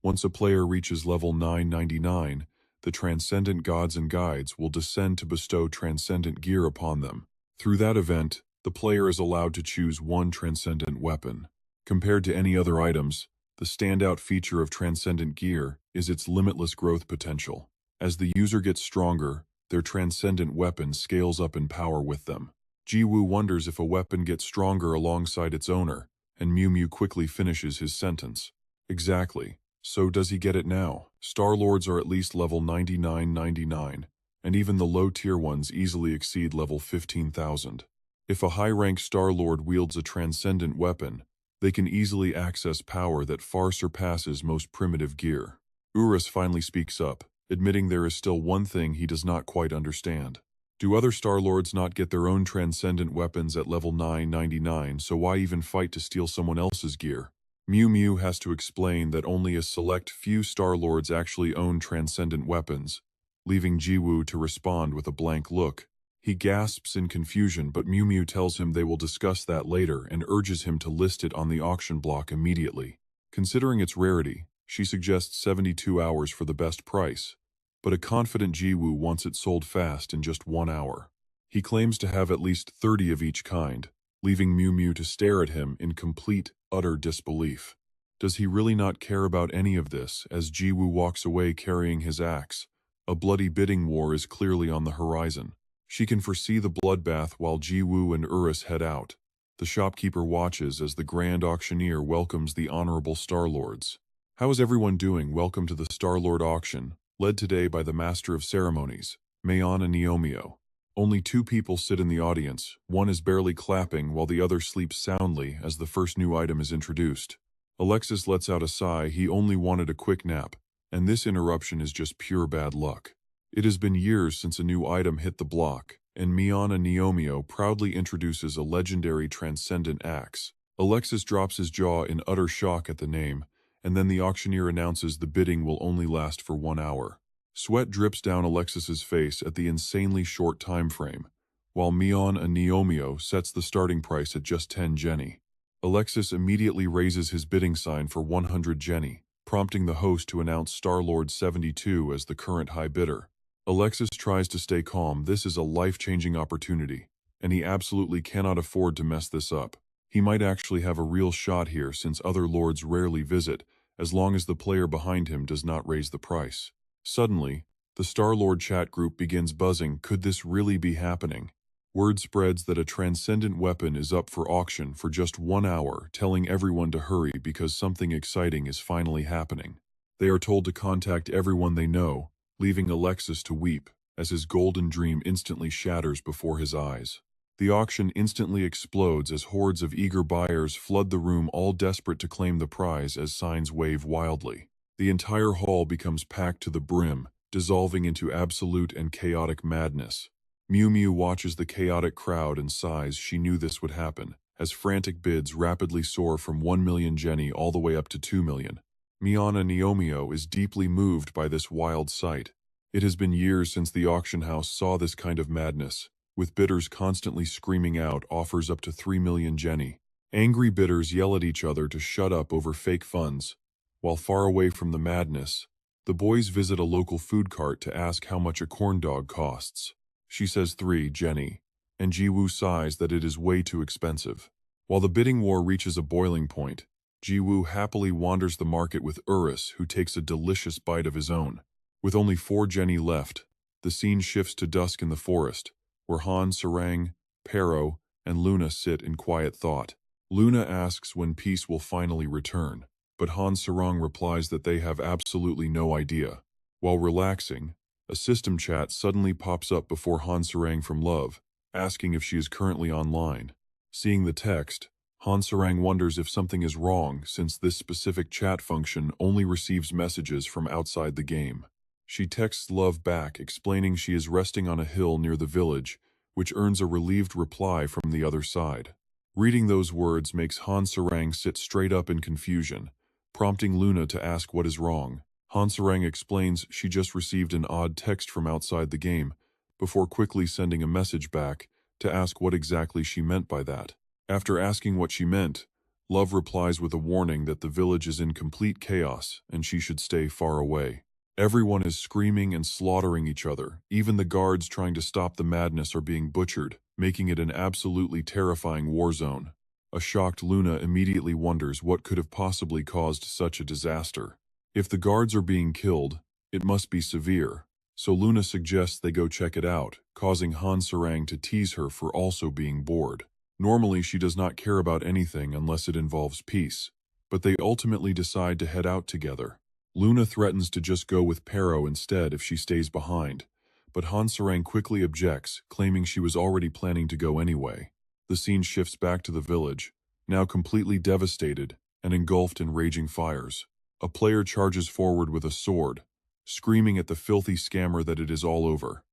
Once a player reaches level 999, the transcendent gods and guides will descend to bestow transcendent gear upon them. Through that event, the player is allowed to choose one transcendent weapon. Compared to any other items, the standout feature of transcendent gear is its limitless growth potential. As the user gets stronger, their transcendent weapon scales up in power with them. Jiwoo wonders if a weapon gets stronger alongside its owner, and Mew Mew quickly finishes his sentence. Exactly. So does he get it now? Star-Lords are at least level 9999, and even the low-tier ones easily exceed level 15,000. If a high-rank Star-Lord wields a transcendent weapon, they can easily access power that far surpasses most primitive gear. Urus finally speaks up, admitting there is still one thing he does not quite understand. Do other Star-Lords not get their own transcendent weapons at level 999, so why even fight to steal someone else's gear? Mew Mew has to explain that only a select few Star-Lords actually own transcendent weapons, leaving Jiwoo to respond with a blank look. He gasps in confusion, but Mew Mew tells him they will discuss that later and urges him to list it on the auction block immediately. Considering its rarity, she suggests 72 hours for the best price, but a confident Jiwoo wants it sold fast in just 1 hour. He claims to have at least 30 of each kind, leaving Mew Mew to stare at him in complete, utter disbelief. Does he really not care about any of this as Jiwoo walks away carrying his axe? A bloody bidding war is clearly on the horizon. She can foresee the bloodbath while Jiwoo and Urus head out. The shopkeeper watches as the Grand Auctioneer welcomes the Honorable Star-Lords. How is everyone doing? Welcome to the Star-Lord auction, led today by the Master of Ceremonies. Mayon and Neomio. Only two people sit in the audience, one is barely clapping while the other sleeps soundly as the first new item is introduced. Alexis lets out a sigh, he only wanted a quick nap, and this interruption is just pure bad luck. It has been years since a new item hit the block, and Mayon and Neomio proudly introduces a legendary transcendent axe. Alexis drops his jaw in utter shock at the name, and then the auctioneer announces the bidding will only last for 1 hour. Sweat drips down Alexis's face at the insanely short time frame, while Mayon and Neomio sets the starting price at just 10 Jenny. Alexis immediately raises his bidding sign for 100 Jenny, prompting the host to announce Star-Lord 72 as the current high bidder. Alexis tries to stay calm, this is a life-changing opportunity, and he absolutely cannot afford to mess this up. He might actually have a real shot here since other lords rarely visit, as long as the player behind him does not raise the price. Suddenly, the Star-Lord chat group begins buzzing, could this really be happening? Word spreads that a transcendent weapon is up for auction for just 1 hour, telling everyone to hurry because something exciting is finally happening. They are told to contact everyone they know, leaving Alexis to weep, as his golden dream instantly shatters before his eyes. The auction instantly explodes as hordes of eager buyers flood the room, all desperate to claim the prize as signs wave wildly. The entire hall becomes packed to the brim, dissolving into absolute and chaotic madness. Miu Miu watches the chaotic crowd and sighs, she knew this would happen, as frantic bids rapidly soar from 1 million Jenny all the way up to 2 million. Mayon and Neomio is deeply moved by this wild sight. It has been years since the auction house saw this kind of madness, with bidders constantly screaming out offers up to 3 million Jenny. Angry bidders yell at each other to shut up over fake funds. While far away from the madness, the boys visit a local food cart to ask how much a corn dog costs. She says 3 Jenny, and Jiwoo sighs that it is way too expensive. While the bidding war reaches a boiling point, Jiwoo happily wanders the market with Urus, who takes a delicious bite of his own. With only 4 Jenny left, the scene shifts to dusk in the forest, where Han Sarang, Pero, and Luna sit in quiet thought. Luna asks when peace will finally return, but Han Sarang replies that they have absolutely no idea. While relaxing, a system chat suddenly pops up before Han Sarang from Love, asking if she is currently online. Seeing the text, Han Sarang wonders if something is wrong since this specific chat function only receives messages from outside the game. She texts Love back explaining she is resting on a hill near the village, which earns a relieved reply from the other side. Reading those words makes Han Sarang sit straight up in confusion, prompting Luna to ask what is wrong. Han Sarang explains she just received an odd text from outside the game, before quickly sending a message back to ask what exactly she meant by that. After asking what she meant, Love replies with a warning that the village is in complete chaos and she should stay far away. Everyone is screaming and slaughtering each other. Even the guards trying to stop the madness are being butchered, making it an absolutely terrifying war zone. A shocked Luna immediately wonders what could have possibly caused such a disaster. If the guards are being killed, it must be severe, so Luna suggests they go check it out, causing Han Sarang to tease her for also being bored. Normally she does not care about anything unless it involves peace, but they ultimately decide to head out together. Luna threatens to just go with Pero instead if she stays behind, but Han Sarang quickly objects, claiming she was already planning to go anyway. The scene shifts back to the village, now completely devastated and engulfed in raging fires. A player charges forward with a sword, screaming at the filthy scammer that it is all over.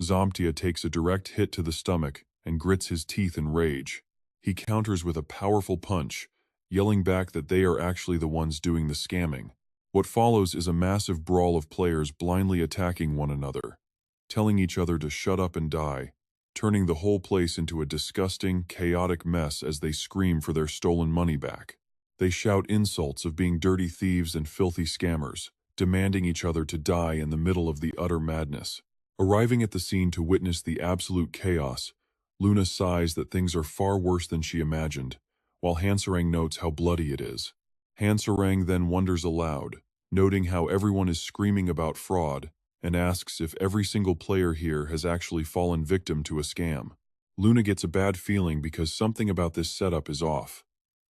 Zomptia takes a direct hit to the stomach and grits his teeth in rage. He counters with a powerful punch, yelling back that they are actually the ones doing the scamming. What follows is a massive brawl of players blindly attacking one another, telling each other to shut up and die, turning the whole place into a disgusting, chaotic mess as they scream for their stolen money back. They shout insults of being dirty thieves and filthy scammers, demanding each other to die in the middle of the utter madness. Arriving at the scene to witness the absolute chaos, Luna sighs that things are far worse than she imagined, while Han Sarang notes how bloody it is. Han Sarang then wonders aloud, noting how everyone is screaming about fraud, and asks if every single player here has actually fallen victim to a scam. Luna gets a bad feeling because something about this setup is off,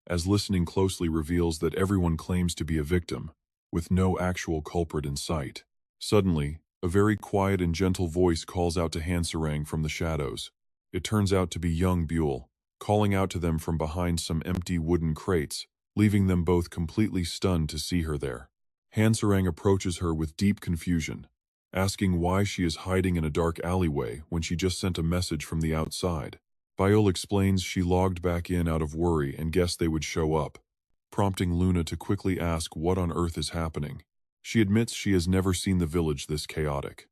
as listening closely reveals that everyone claims to be a victim, with no actual culprit in sight. Suddenly, A very quiet and gentle voice calls out to Hansarang from the shadows. It turns out to be young Buell, calling out to them from behind some empty wooden crates, leaving them both completely stunned to see her there. Hansarang approaches her with deep confusion, asking why she is hiding in a dark alleyway when she just sent a message from the outside. Viol explains she logged back in out of worry and guessed they would show up, prompting Luna to quickly ask what on earth is happening. She admits she has never seen the village this chaotic.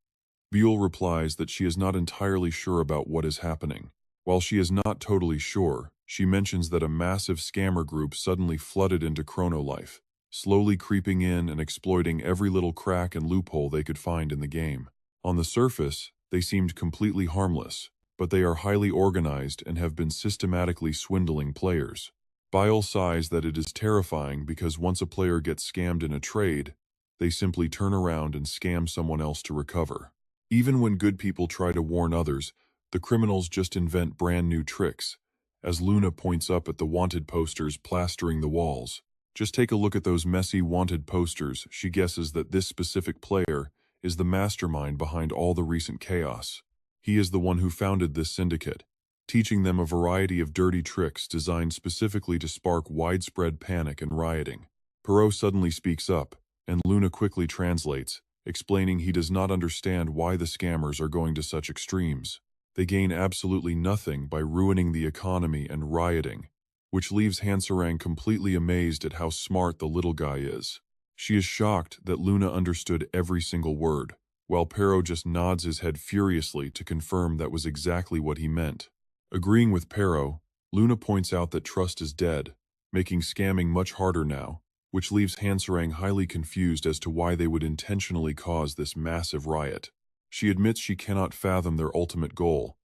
Buell replies that she is not entirely sure about what is happening. While she is not totally sure, she mentions that a massive scammer group suddenly flooded into Chrono Life, slowly creeping in and exploiting every little crack and loophole they could find in the game. On the surface, they seemed completely harmless, but they are highly organized and have been systematically swindling players. Bile sighs that it is terrifying because once a player gets scammed in a trade, they simply turn around and scam someone else to recover. Even when good people try to warn others, the criminals just invent brand new tricks, as Luna points up at the wanted posters plastering the walls. Just take a look at those messy wanted posters. She guesses that this specific player is the mastermind behind all the recent chaos. He is the one who founded this syndicate, teaching them a variety of dirty tricks designed specifically to spark widespread panic and rioting. Perot suddenly speaks up, and Luna quickly translates, explaining he does not understand why the scammers are going to such extremes. They gain absolutely nothing by ruining the economy and rioting, which leaves Hansarang completely amazed at how smart the little guy is. She is shocked that Luna understood every single word, while Perot just nods his head furiously to confirm that was exactly what he meant. Agreeing with Perot, Luna points out that trust is dead, making scamming much harder now, which leaves Hansarang highly confused as to why they would intentionally cause this massive riot. She admits she cannot fathom their ultimate goal,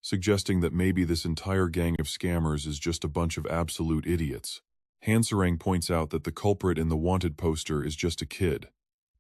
suggesting that maybe this entire gang of scammers is just a bunch of absolute idiots. Hansarang points out that the culprit in the wanted poster is just a kid,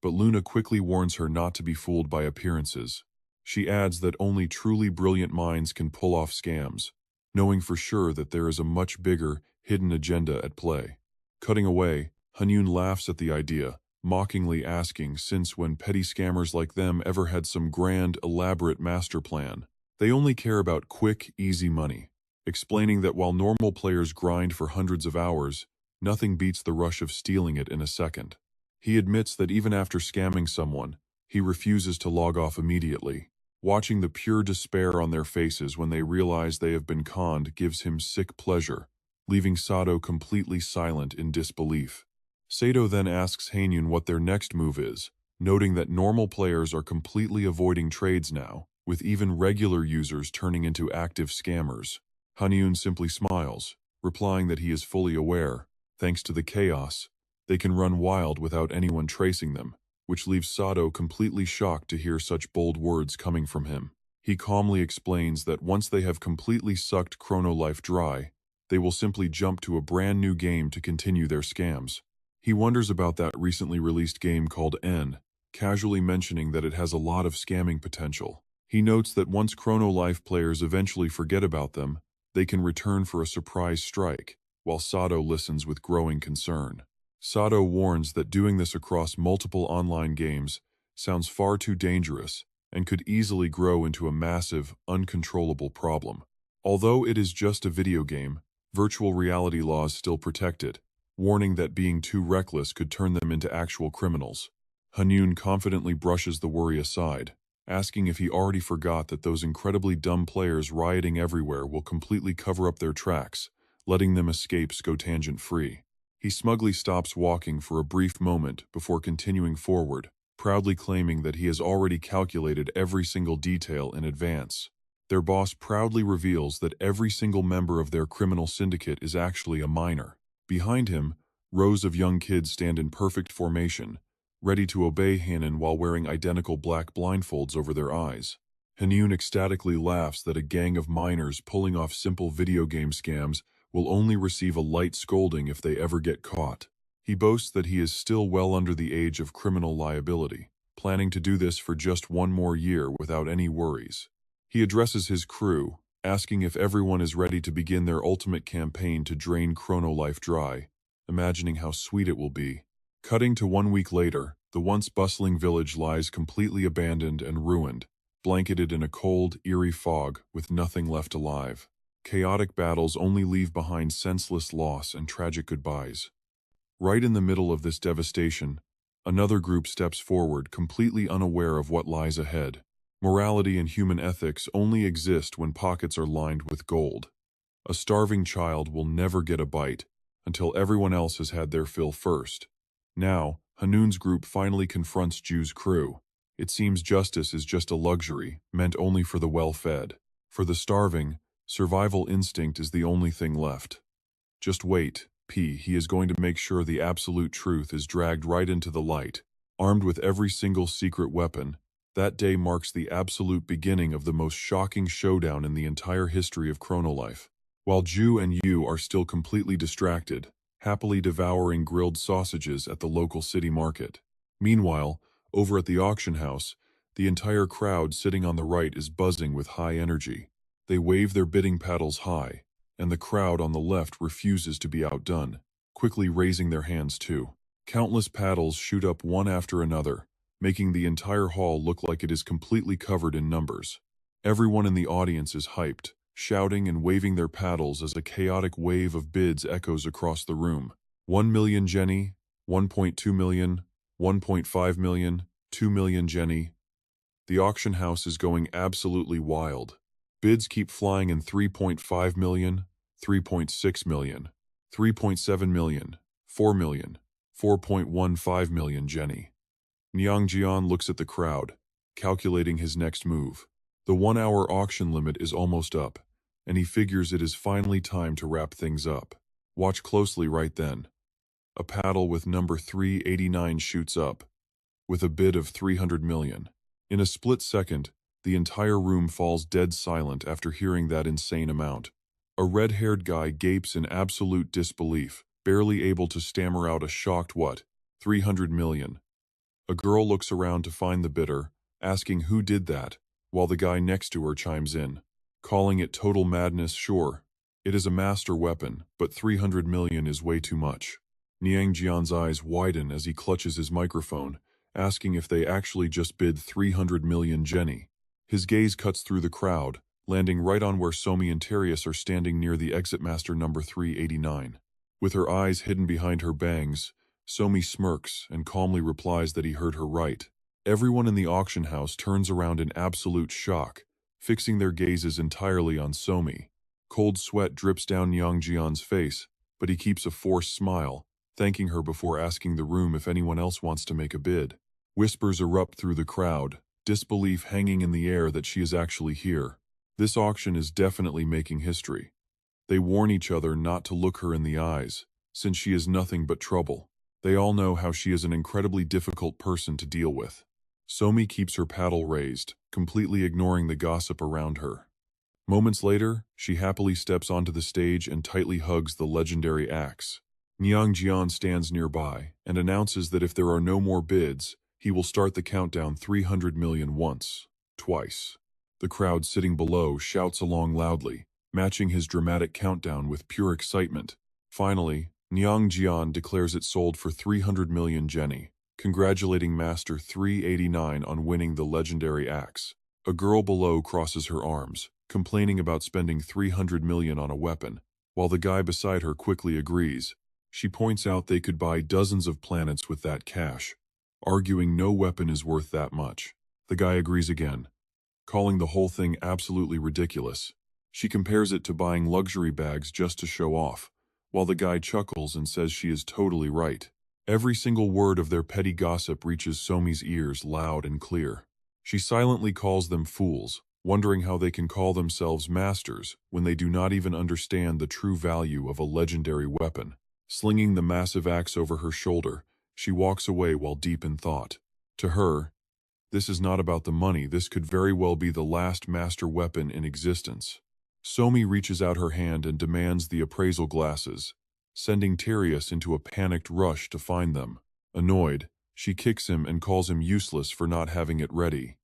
but Luna quickly warns her not to be fooled by appearances. She adds that only truly brilliant minds can pull off scams, knowing for sure that there is a much bigger, hidden agenda at play. Cutting away, Hanyun laughs at the idea, mockingly asking since when petty scammers like them ever had some grand, elaborate master plan. They only care about quick, easy money, explaining that while normal players grind for hundreds of hours, nothing beats the rush of stealing it in a second. He admits that even after scamming someone, he refuses to log off immediately. Watching the pure despair on their faces when they realize they have been conned gives him sick pleasure, leaving Sato completely silent in disbelief. Sato then asks Hanyun what their next move is, noting that normal players are completely avoiding trades now, with even regular users turning into active scammers. Hanyun simply smiles, replying that he is fully aware, thanks to the chaos, they can run wild without anyone tracing them, which leaves Sato completely shocked to hear such bold words coming from him. He calmly explains that once they have completely sucked Chrono Life dry, they will simply jump to a brand new game to continue their scams. He wonders about that recently released game called N, casually mentioning that it has a lot of scamming potential. He notes that once Chrono Life players eventually forget about them, they can return for a surprise strike, while Sato listens with growing concern. Sato warns that doing this across multiple online games sounds far too dangerous and could easily grow into a massive, uncontrollable problem. Although it is just a video game, virtual reality laws still protect it, warning that being too reckless could turn them into actual criminals. Hanyun confidently brushes the worry aside, asking if he already forgot that those incredibly dumb players rioting everywhere will completely cover up their tracks, letting them escape tangent-free. He smugly stops walking for a brief moment before continuing forward, proudly claiming that he has already calculated every single detail in advance. Their boss proudly reveals that every single member of their criminal syndicate is actually a minor. Behind him, rows of young kids stand in perfect formation, ready to obey Hanan while wearing identical black blindfolds over their eyes. Hanyun ecstatically laughs that a gang of minors pulling off simple video game scams will only receive a light scolding if they ever get caught. He boasts that he is still well under the age of criminal liability, planning to do this for just one more year without any worries. He addresses his crew, asking if everyone is ready to begin their ultimate campaign to drain Chrono Life dry, imagining how sweet it will be. Cutting to 1 week later, The once bustling village lies completely abandoned and ruined, blanketed in a cold, eerie fog with nothing left alive. Chaotic battles only leave behind senseless loss and tragic goodbyes. Right in the middle of this devastation, another group steps forward, completely unaware of what lies ahead. Morality and human ethics only exist when pockets are lined with gold. A starving child will never get a bite until everyone else has had their fill first. Now, Hanun's group finally confronts Ju's crew. It seems justice is just a luxury, meant only for the well-fed. For the starving, survival instinct is the only thing left. Just wait, he is going to make sure the absolute truth is dragged right into the light. Armed with every single secret weapon, that day marks the absolute beginning of the most shocking showdown in the entire history of Chrono Life. While Ju and Yu are still completely distracted, happily devouring grilled sausages at the local city market. Meanwhile, over at the auction house, the entire crowd sitting on the right is buzzing with high energy. They wave their bidding paddles high, and the crowd on the left refuses to be outdone, quickly raising their hands too. Countless paddles shoot up one after another, making the entire hall look like it is completely covered in numbers. Everyone in the audience is hyped, shouting and waving their paddles as a chaotic wave of bids echoes across the room. 1 million Jenny, 1.2 million, 1.5 million, 2 million Jenny. The auction house is going absolutely wild. Bids keep flying in 3.5 million, 3.6 million, 3.7 million, 4 million, 4.15 million Jenny. Niang Jian looks at the crowd, calculating his next move. The 1-hour auction limit is almost up, and he figures it is finally time to wrap things up. Watch closely right then. A paddle with number 389 shoots up, with a bid of 300 million. In a split second, the entire room falls dead silent after hearing that insane amount. A red-haired guy gapes in absolute disbelief, barely able to stammer out a shocked what? 300 million. A girl looks around to find the bidder, asking who did that, while the guy next to her chimes in, calling it total madness. Sure, it is a master weapon, but 300 million is way too much. Niang Jian's eyes widen as he clutches his microphone, asking if they actually just bid 300 million Jenny. His gaze cuts through the crowd, landing right on where Somi and Terius are standing near the exit master number 389. With her eyes hidden behind her bangs, Somi smirks and calmly replies that he heard her right. Everyone in the auction house turns around in absolute shock, fixing their gazes entirely on Somi. Cold sweat drips down Niang Jian's face, but he keeps a forced smile, thanking her before asking the room if anyone else wants to make a bid. Whispers erupt through the crowd, disbelief hanging in the air that she is actually here. This auction is definitely making history. They warn each other not to look her in the eyes, since she is nothing but trouble. They all know how she is an incredibly difficult person to deal with. Somi keeps her paddle raised, completely ignoring the gossip around her. Moments later, she happily steps onto the stage and tightly hugs the legendary axe. Niang Jian stands nearby and announces that if there are no more bids, he will start the countdown 300 million once, twice. The crowd sitting below shouts along loudly, matching his dramatic countdown with pure excitement. Finally, Niang Jian declares it sold for 300 million Jenny, congratulating Master 389 on winning the legendary axe. A girl below crosses her arms, complaining about spending 300 million on a weapon, while the guy beside her quickly agrees. She points out they could buy dozens of planets with that cash, arguing no weapon is worth that much. The guy agrees again, calling the whole thing absolutely ridiculous. She compares it to buying luxury bags just to show off, while the guy chuckles and says she is totally right. Every single word of their petty gossip reaches Somi's ears loud and clear. She silently calls them fools, wondering how they can call themselves masters when they do not even understand the true value of a legendary weapon. Slinging the massive axe over her shoulder, she walks away while deep in thought. To her, this is not about the money. This could very well be the last master weapon in existence. Somi reaches out her hand and demands the appraisal glasses, sending Terius into a panicked rush to find them. Annoyed, she kicks him and calls him useless for not having it ready.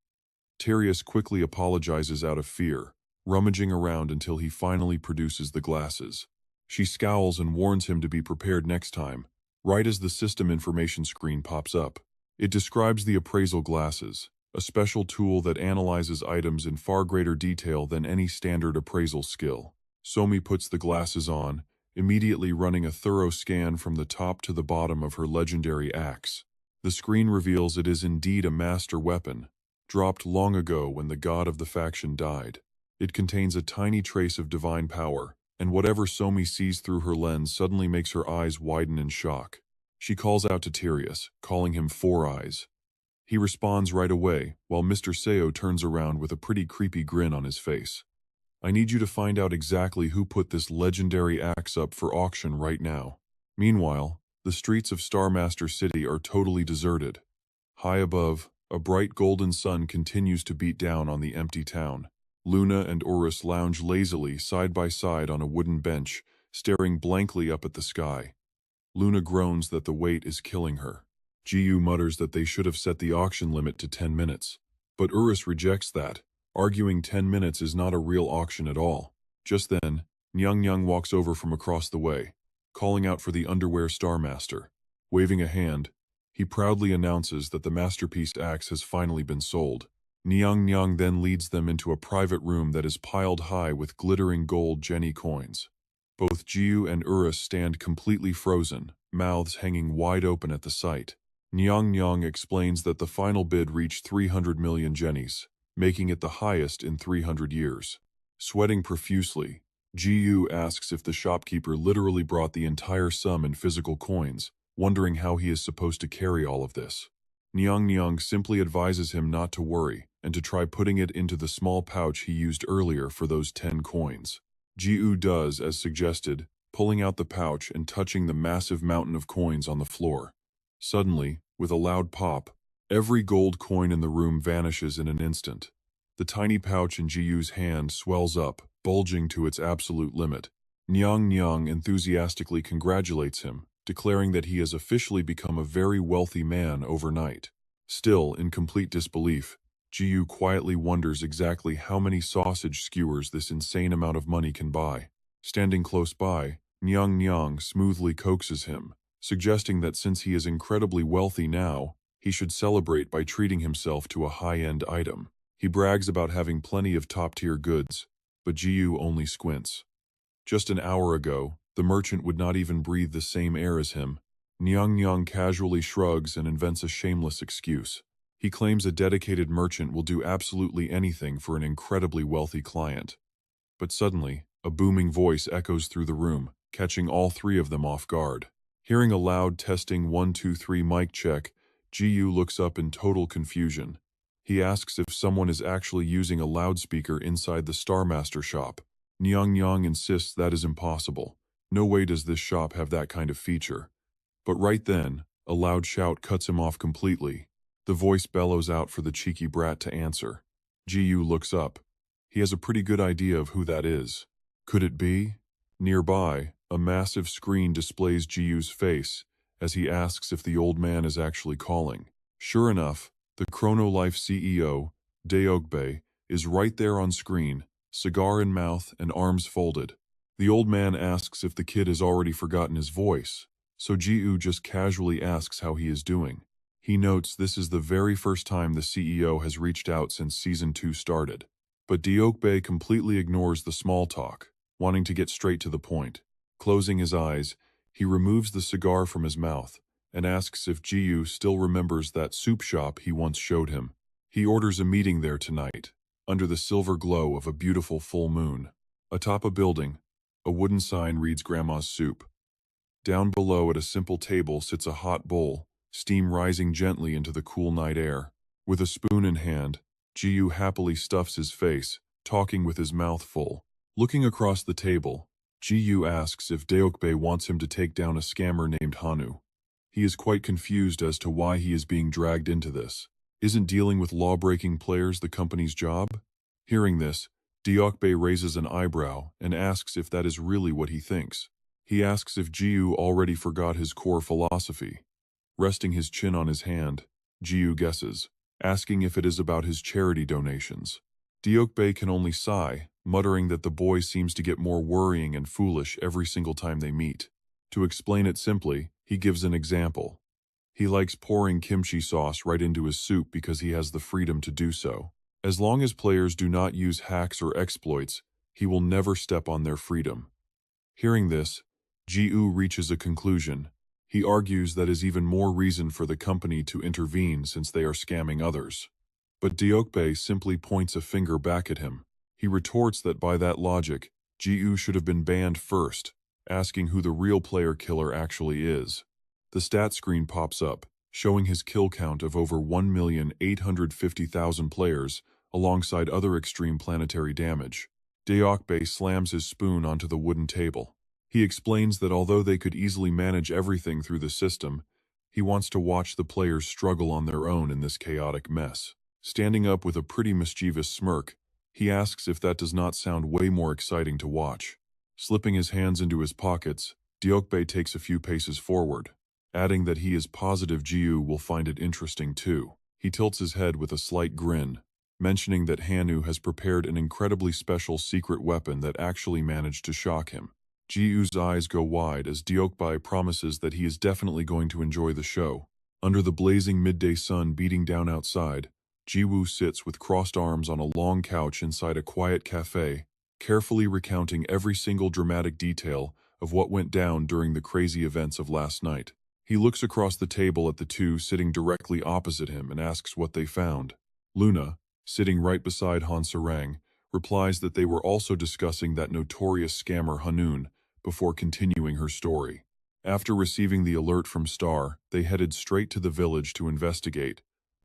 Terius quickly apologizes out of fear, rummaging around until he finally produces the glasses. She scowls and warns him to be prepared next time, right as the system information screen pops up. It describes the appraisal glasses, a special tool that analyzes items in far greater detail than any standard appraisal skill. Somi puts the glasses on, immediately running a thorough scan from the top to the bottom of her legendary axe. The screen reveals it is indeed a master weapon, dropped long ago when the god of the faction died. It contains a tiny trace of divine power, and whatever Somi sees through her lens suddenly makes her eyes widen in shock. She calls out to Tyrius, calling him Four Eyes. He responds right away, while Mr. Seo turns around with a pretty creepy grin on his face. I need you to find out exactly who put this legendary axe up for auction right now. Meanwhile, the streets of Starmaster City are totally deserted. High above, a bright golden sun continues to beat down on the empty town. Luna and Urus lounge lazily side by side on a wooden bench, staring blankly up at the sky. Luna groans that the wait is killing her. Jiyu mutters that they should have set the auction limit to 10 minutes. But Urus rejects that, arguing 10 minutes is not a real auction at all. Just then, Nyang walks over from across the way, calling out for the underwear Starmaster. Waving a hand, he proudly announces that the masterpiece axe has finally been sold. Nyang then leads them into a private room that is piled high with glittering gold Jenny coins. Both Jiu and Urus stand completely frozen, mouths hanging wide open at the sight. Nyang explains that the final bid reached 300 million jennies, making it the highest in 300 years. Sweating profusely, Jiu asks if the shopkeeper literally brought the entire sum in physical coins, wondering how he is supposed to carry all of this. Nyang simply advises him not to worry and to try putting it into the small pouch he used earlier for those 10 coins. Jiu does as suggested, pulling out the pouch and touching the massive mountain of coins on the floor. Suddenly, with a loud pop, every gold coin in the room vanishes in an instant. The tiny pouch in Jiu's hand swells up, bulging to its absolute limit. Nyang enthusiastically congratulates him, declaring that he has officially become a very wealthy man overnight. Still, in complete disbelief, Jiu quietly wonders exactly how many sausage skewers this insane amount of money can buy. Standing close by, Nyang smoothly coaxes him, suggesting that since he is incredibly wealthy now, he should celebrate by treating himself to a high-end item. He brags about having plenty of top-tier goods, but Jiu only squints. Just an hour ago, the merchant would not even breathe the same air as him. Nyang casually shrugs and invents a shameless excuse. He claims a dedicated merchant will do absolutely anything for an incredibly wealthy client. But suddenly, a booming voice echoes through the room, catching all three of them off guard. Hearing a loud testing 1 2 3 mic check, Jiu looks up in total confusion. He asks if someone is actually using a loudspeaker inside the Starmaster shop. Nyang insists that is impossible. No way does this shop have that kind of feature. But right then, a loud shout cuts him off completely. The voice bellows out for the cheeky brat to answer. Jiu looks up. He has a pretty good idea of who that is. Could it be? Nearby, a massive screen displays Jiu's face as he asks if the old man is actually calling. Sure enough, the Chrono Life CEO, Deogbe, is right there on screen, cigar in mouth and arms folded. The old man asks if the kid has already forgotten his voice, so Jiu just casually asks how he is doing. He notes this is the very first time the CEO has reached out since Season 2 started. But Deogbe completely ignores the small talk, wanting to get straight to the point. Closing his eyes, he removes the cigar from his mouth and asks if Jiu still remembers that soup shop he once showed him. He orders a meeting there tonight, under the silver glow of a beautiful full moon. Atop a building, a wooden sign reads Grandma's Soup. Down below at a simple table sits a hot bowl, steam rising gently into the cool night air. With a spoon in hand, Jiu happily stuffs his face, talking with his mouth full. Looking across the table, Jiu asks if Deokbe wants him to take down a scammer named Hanu. He is quite confused as to why he is being dragged into this. Isn't dealing with law-breaking players the company's job? Hearing this, Deokbe raises an eyebrow and asks if that is really what he thinks. He asks if Jiu already forgot his core philosophy. Resting his chin on his hand, Jiu guesses, asking if it is about his charity donations. Deokbe can only sigh, muttering that the boy seems to get more worrying and foolish every single time they meet. To explain it simply, he gives an example. He likes pouring kimchi sauce right into his soup because he has the freedom to do so. As long as players do not use hacks or exploits, he will never step on their freedom. Hearing this, Ji-woo reaches a conclusion. He argues that is even more reason for the company to intervene since they are scamming others. But Deokbae simply points a finger back at him. He retorts that by that logic, Ji-woo should have been banned first, asking who the real player killer actually is. The stat screen pops up, showing his kill count of over 1,850,000 players, alongside other extreme planetary damage. Deokbae slams his spoon onto the wooden table. He explains that although they could easily manage everything through the system, he wants to watch the players struggle on their own in this chaotic mess. Standing up with a pretty mischievous smirk, he asks if that does not sound way more exciting to watch. Slipping his hands into his pockets, Deokbae takes a few paces forward, adding that he is positive Ji-woo will find it interesting too. He tilts his head with a slight grin, mentioning that Hanu has prepared an incredibly special secret weapon that actually managed to shock him. Ji-woo's eyes go wide as Deokbae promises that he is definitely going to enjoy the show. Under the blazing midday sun beating down outside, Ji-woo sits with crossed arms on a long couch inside a quiet cafe, carefully recounting every single dramatic detail of what went down during the crazy events of last night. He looks across the table at the two sitting directly opposite him and asks what they found. Luna, sitting right beside Han Sarang, replies that they were also discussing that notorious scammer Hanun before continuing her story. After receiving the alert from Star, they headed straight to the village to investigate,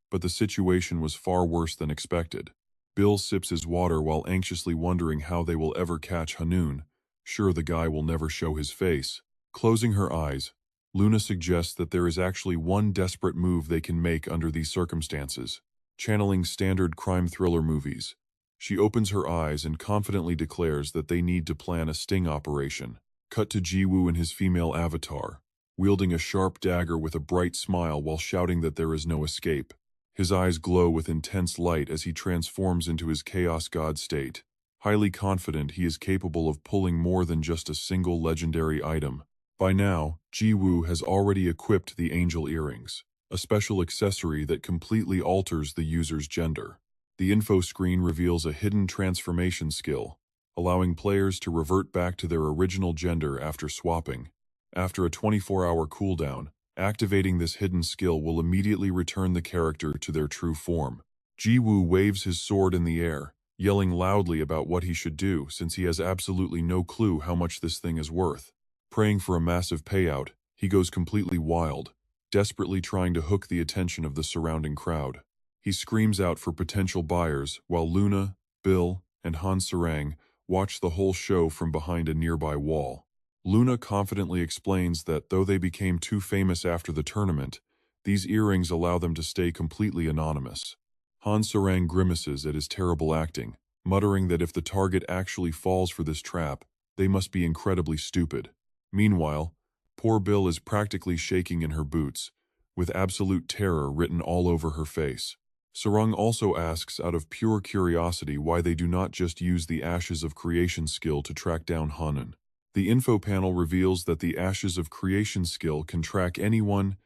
but the situation was far worse than expected. Bill sips his water while anxiously wondering how they will ever catch Hanun. Sure, the guy will never show his face. Closing her eyes, Luna suggests that there is actually one desperate move they can make under these circumstances, channeling standard crime thriller movies. She opens her eyes and confidently declares that they need to plan a sting operation. Cut to Ji-woo and his female avatar, wielding a sharp dagger with a bright smile while shouting that there is no escape. His eyes glow with intense light as he transforms into his chaos god state, highly confident he is capable of pulling more than just a single legendary item. By now, Ji-woo has already equipped the angel earrings, a special accessory that completely alters the user's gender. The info screen reveals a hidden transformation skill, allowing players to revert back to their original gender after swapping. After a 24-hour cooldown, activating this hidden skill will immediately return the character to their true form. Ji-woo waves his sword in the air, yelling loudly about what he should do since he has absolutely no clue how much this thing is worth. Praying for a massive payout, he goes completely wild, desperately trying to hook the attention of the surrounding crowd. He screams out for potential buyers while Luna, Bill, and Han Sarang watch the whole show from behind a nearby wall. Luna confidently explains that though they became too famous after the tournament, these earrings allow them to stay completely anonymous. Han Sarang grimaces at his terrible acting, muttering that if the target actually falls for this trap, they must be incredibly stupid. Meanwhile, poor Bill is practically shaking in her boots, with absolute terror written all over her face. Sarang also asks out of pure curiosity why they do not just use the Ashes of Creation skill to track down Hanun. The info panel reveals that the Ashes of Creation skill can track anyone,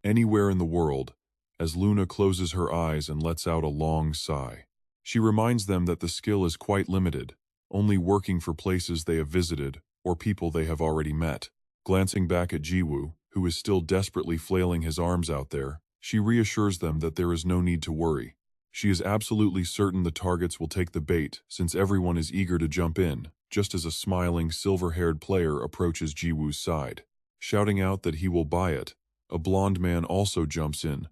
anywhere in the world, as Luna closes her eyes and lets out a long sigh. She reminds them that the skill is quite limited, only working for places they have visited or people they have already met. Glancing back at Ji-woo, who is still desperately flailing his arms out there, she reassures them that there is no need to worry. She is absolutely certain the targets will take the bait since everyone is eager to jump in, just as a smiling, silver-haired player approaches Ji-woo's side. Shouting out that he will buy it, a blonde man also jumps in,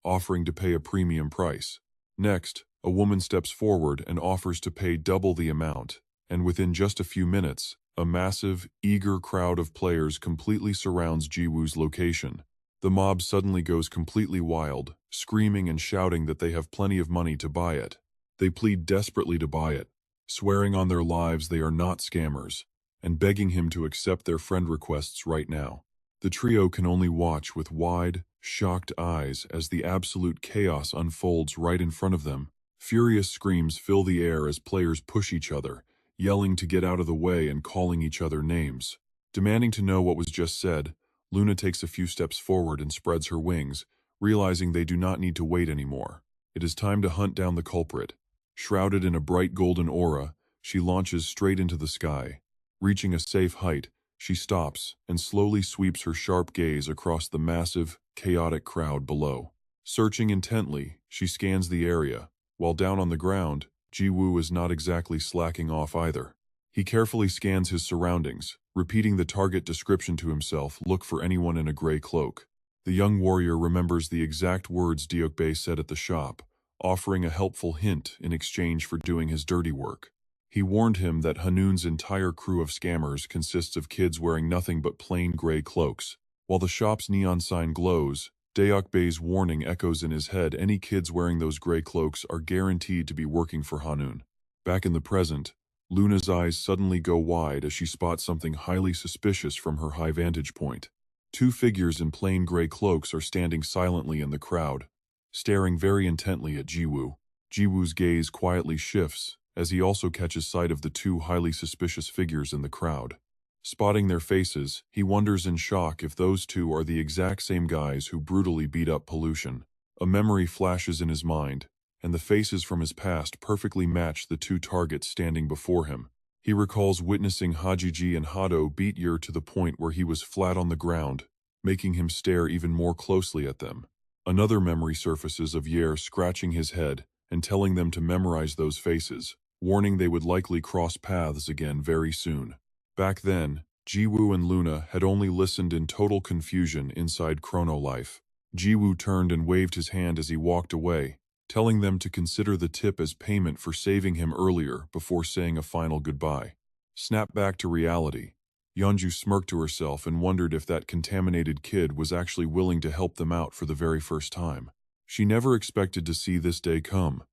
offering to pay a premium price. Next, a woman steps forward and offers to pay double the amount, and within just a few minutes, a massive, eager crowd of players completely surrounds Ji-woo's location. The mob suddenly goes completely wild, screaming and shouting that they have plenty of money to buy it. They plead desperately to buy it, swearing on their lives they are not scammers, and begging him to accept their friend requests right now. The trio can only watch with wide, shocked eyes as the absolute chaos unfolds right in front of them. Furious screams fill the air as players push each other, yelling to get out of the way and calling each other names. Demanding to know what was just said, Luna takes a few steps forward and spreads her wings, realizing they do not need to wait anymore. It is time to hunt down the culprit. Shrouded in a bright golden aura, she launches straight into the sky. Reaching a safe height, she stops and slowly sweeps her sharp gaze across the massive, chaotic crowd below. Searching intently, she scans the area, while down on the ground, Ji-woo is not exactly slacking off either. He carefully scans his surroundings, repeating the target description to himself, look for anyone in a gray cloak. The young warrior remembers the exact words Deokbae said at the shop, offering a helpful hint in exchange for doing his dirty work. He warned him that Hanoon's entire crew of scammers consists of kids wearing nothing but plain gray cloaks. While the shop's neon sign glows, Deokbae's warning echoes in his head. Any kids wearing those gray cloaks are guaranteed to be working for Hanoon. Back in the present, Luna's eyes suddenly go wide as she spots something highly suspicious from her high vantage point. Two figures in plain gray cloaks are standing silently in the crowd, staring very intently at Ji-woo. Ji-woo's gaze quietly shifts as he also catches sight of the two highly suspicious figures in the crowd. Spotting their faces, he wonders in shock if those two are the exact same guys who brutally beat up Pollution. A memory flashes in his mind, and the faces from his past perfectly match the two targets standing before him. He recalls witnessing Hajiji and Hado beat Yer to the point where he was flat on the ground, making him stare even more closely at them. Another memory surfaces of Yer scratching his head and telling them to memorize those faces, warning they would likely cross paths again very soon. Back then, Ji-woo and Luna had only listened in total confusion inside Chrono Life. Ji-woo turned and waved his hand as he walked away, telling them to consider the tip as payment for saving him earlier before saying a final goodbye. Snap back to reality. Yeonju smirked to herself and wondered if that contaminated kid was actually willing to help them out for the very first time. She never expected to see this day come.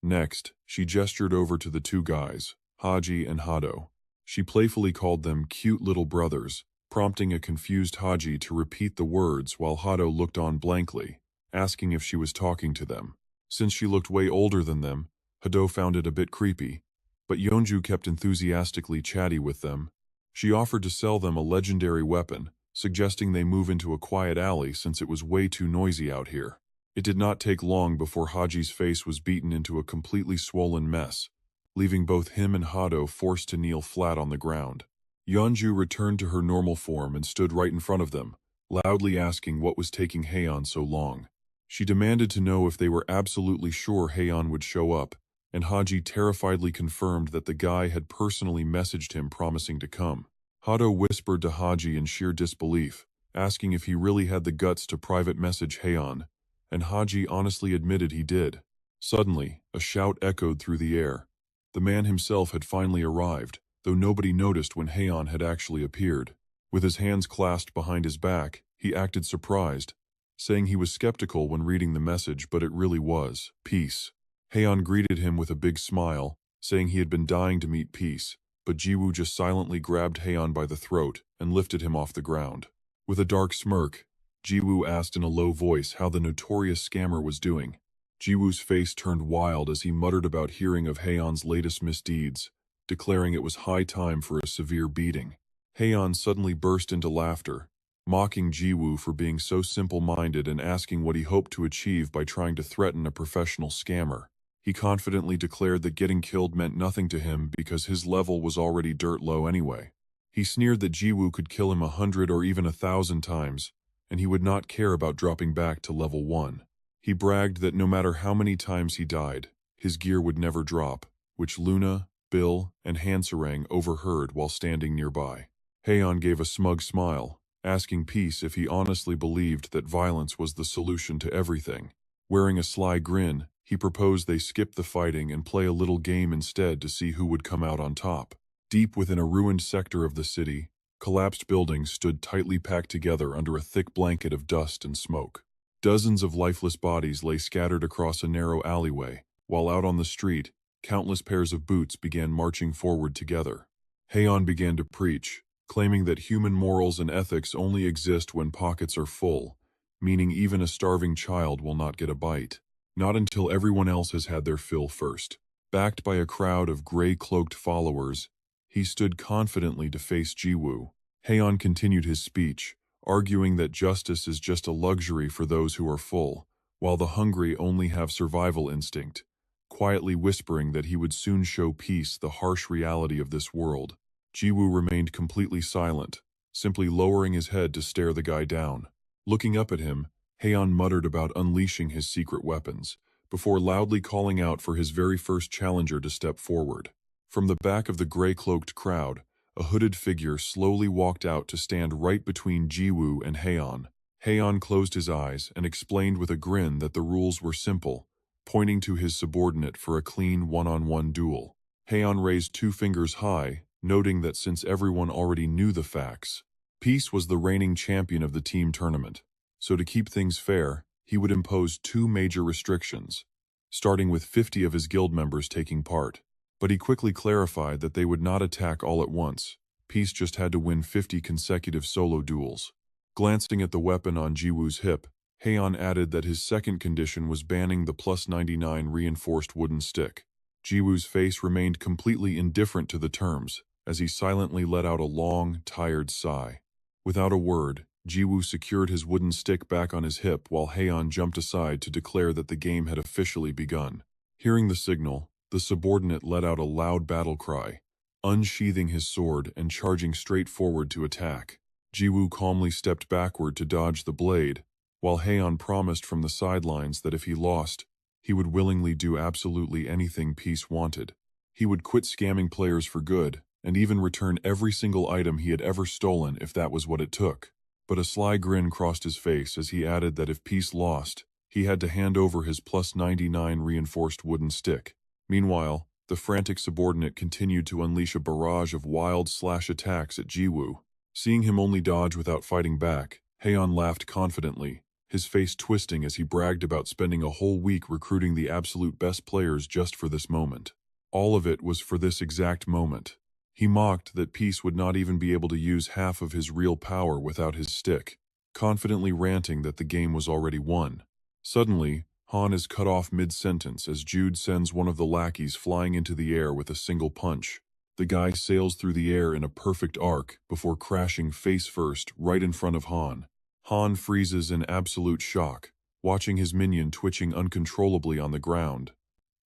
Next, she gestured over to the two guys, Haji and Hado. She playfully called them cute little brothers, prompting a confused Haji to repeat the words while Hado looked on blankly, asking if she was talking to them. Since she looked way older than them, Hado found it a bit creepy, but Yeonju kept enthusiastically chatty with them. She offered to sell them a legendary weapon, suggesting they move into a quiet alley since it was way too noisy out here. It did not take long before Haji's face was beaten into a completely swollen mess, leaving both him and Hado forced to kneel flat on the ground. Yeonju returned to her normal form and stood right in front of them, loudly asking what was taking Haeon so long. She demanded to know if they were absolutely sure Haeon would show up, and Haji terrifiedly confirmed that the guy had personally messaged him promising to come. Hado whispered to Haji in sheer disbelief, asking if he really had the guts to private message Haeon, and Haji honestly admitted he did. Suddenly, a shout echoed through the air. The man himself had finally arrived, though nobody noticed when Haeon had actually appeared. With his hands clasped behind his back, he acted surprised, saying he was skeptical when reading the message, but it really was peace. Haeon greeted him with a big smile, saying he had been dying to meet peace, but Ji-woo just silently grabbed Haeon by the throat and lifted him off the ground. With a dark smirk, Ji-woo asked in a low voice how the notorious scammer was doing. Ji-woo's face turned wild as he muttered about hearing of Haeon's latest misdeeds, declaring it was high time for a severe beating. Haeon suddenly burst into laughter, mocking Ji-woo for being so simple-minded and asking what he hoped to achieve by trying to threaten a professional scammer. He confidently declared that getting killed meant nothing to him because his level was already dirt low anyway. He sneered that Ji-woo could kill him 100 or even 1,000 times, and he would not care about dropping back to level 1. He bragged that no matter how many times he died, his gear would never drop, which Luna, Bill, and Hansarang overheard while standing nearby. Haeon gave a smug smile, asking Peace if he honestly believed that violence was the solution to everything. Wearing a sly grin, he proposed they skip the fighting and play a little game instead to see who would come out on top. Deep within a ruined sector of the city, collapsed buildings stood tightly packed together under a thick blanket of dust and smoke. Dozens of lifeless bodies lay scattered across a narrow alleyway, while out on the street, countless pairs of boots began marching forward together. Haeon began to preach, claiming that human morals and ethics only exist when pockets are full, meaning even a starving child will not get a bite. Not until everyone else has had their fill first. Backed by a crowd of gray-cloaked followers, he stood confidently to face Ji-woo. Haeon continued his speech, arguing that justice is just a luxury for those who are full, while the hungry only have survival instinct, quietly whispering that he would soon show Peace the harsh reality of this world. Jiwoo remained completely silent, simply lowering his head to stare the guy down. Looking up at him, Heian muttered about unleashing his secret weapons, before loudly calling out for his very first challenger to step forward. From the back of the gray-cloaked crowd, a hooded figure slowly walked out to stand right between Jiwoo and Heian. Heian closed his eyes and explained with a grin that the rules were simple, pointing to his subordinate for a clean one-on-one duel. Heian raised 2 fingers high, noting that since everyone already knew the facts, Peace was the reigning champion of the team tournament, so to keep things fair, he would impose 2 major restrictions, starting with 50 of his guild members taking part. But he quickly clarified that they would not attack all at once. Peace just had to win 50 consecutive solo duels. Glancing at the weapon on Jiwoo's hip, Heian added that his second condition was banning the +99 reinforced wooden stick. Jiwoo's face remained completely indifferent to the terms, as he silently let out a long, tired sigh. Without a word, Jiwoo secured his wooden stick back on his hip while Heian jumped aside to declare that the game had officially begun. Hearing the signal, the subordinate let out a loud battle cry, unsheathing his sword and charging straight forward to attack. Jiwoo calmly stepped backward to dodge the blade, while Heian promised from the sidelines that if he lost, he would willingly do absolutely anything Peace wanted. He would quit scamming players for good, and even return every single item he had ever stolen if that was what it took. But a sly grin crossed his face as he added that if Peace lost, he had to hand over his +99 reinforced wooden stick. Meanwhile, the frantic subordinate continued to unleash a barrage of wild slash attacks at Jiwoo. Seeing him only dodge without fighting back, Heian laughed confidently, his face twisting as he bragged about spending a whole week recruiting the absolute best players just for this moment. All of it was for this exact moment. He mocked that Peace would not even be able to use half of his real power without his stick, confidently ranting that the game was already won. Suddenly, Han is cut off mid-sentence as Jude sends one of the lackeys flying into the air with a single punch. The guy sails through the air in a perfect arc before crashing face-first right in front of Han. Han freezes in absolute shock, watching his minion twitching uncontrollably on the ground.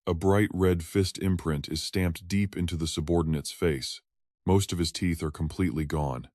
A bright red fist imprint is stamped deep into the subordinate's face. Most of his teeth are completely gone.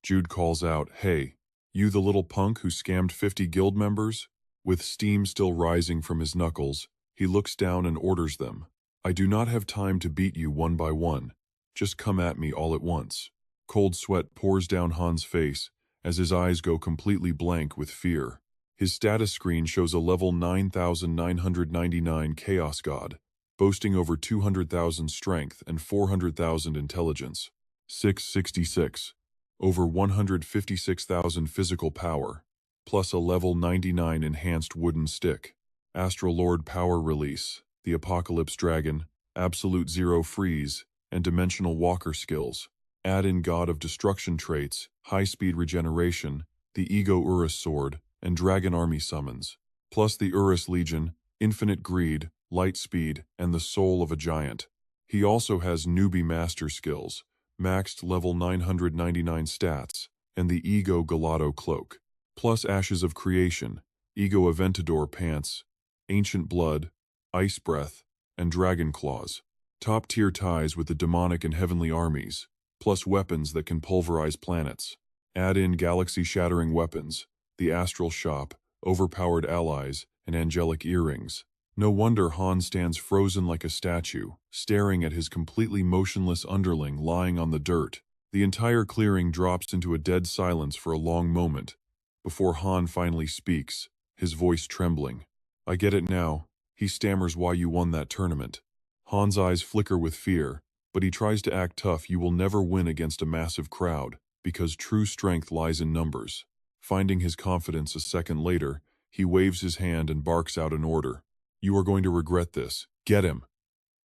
Jude calls out, "Hey, you the little punk who scammed 50 guild members?" With steam still rising from his knuckles, he looks down and orders them. "I do not have time to beat you one by one. Just come at me all at once." Cold sweat pours down Han's face as his eyes go completely blank with fear. His status screen shows a level 9999 Chaos God, boasting over 200,000 strength and 400,000 intelligence. 666, over 156,000 physical power, plus a level 99 enhanced wooden stick. Astral Lord power release, the Apocalypse Dragon, Absolute Zero freeze, and Dimensional Walker skills. Add in God of Destruction traits, high-speed regeneration, the Ego Urus sword, and Dragon Army summons, plus the Urus Legion, infinite greed, light speed, and the soul of a giant. He also has newbie master skills, maxed level 999 stats, and the Ego Gelato cloak, plus Ashes of Creation, Ego Aventador pants, Ancient Blood, Ice Breath, and Dragon Claws. Top-tier ties with the demonic and heavenly armies, plus weapons that can pulverize planets. Add in galaxy-shattering weapons, the Astral Shop, overpowered allies, and angelic earrings. No wonder Han stands frozen like a statue, staring at his completely motionless underling lying on the dirt. The entire clearing drops into a dead silence for a long moment, before Han finally speaks, his voice trembling. "I get it now," he stammers, "why you won that tournament." Han's eyes flicker with fear, but he tries to act tough. "You will never win against a massive crowd, because true strength lies in numbers." Finding his confidence a second later, he waves his hand and barks out an order. "You are going to regret this. Get him."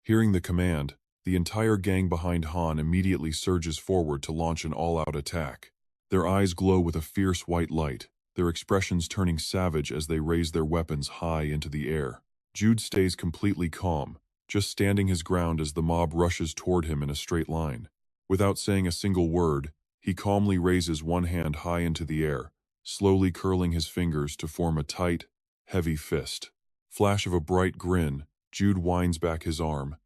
Hearing the command, the entire gang behind Han immediately surges forward to launch an all-out attack. Their eyes glow with a fierce white light, their expressions turning savage as they raise their weapons high into the air. Jude stays completely calm, just standing his ground as the mob rushes toward him in a straight line. Without saying a single word, he calmly raises one hand high into the air, slowly curling his fingers to form a tight, heavy fist. Flash of a bright grin, Jude winds back his arm.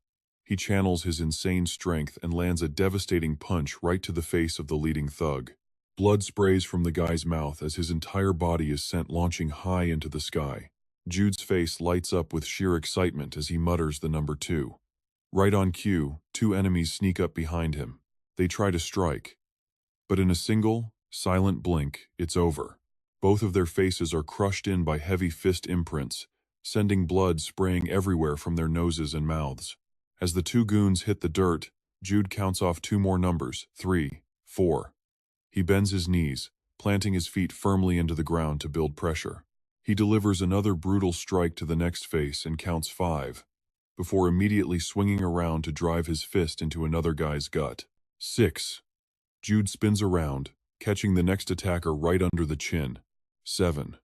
He channels his insane strength and lands a devastating punch right to the face of the leading thug. Blood sprays from the guy's mouth as his entire body is sent launching high into the sky. Jude's face lights up with sheer excitement as he mutters the number 2. Right on cue, 2 enemies sneak up behind him. They try to strike. But in a single, silent blink, it's over. Both of their faces are crushed in by heavy fist imprints, sending blood spraying everywhere from their noses and mouths. As the 2 goons hit the dirt, Jude counts off 2 more numbers, 3, 4. He bends his knees, planting his feet firmly into the ground to build pressure. He delivers another brutal strike to the next face and counts 5, before immediately swinging around to drive his fist into another guy's gut. 6. Jude spins around, catching the next attacker right under the chin. 7.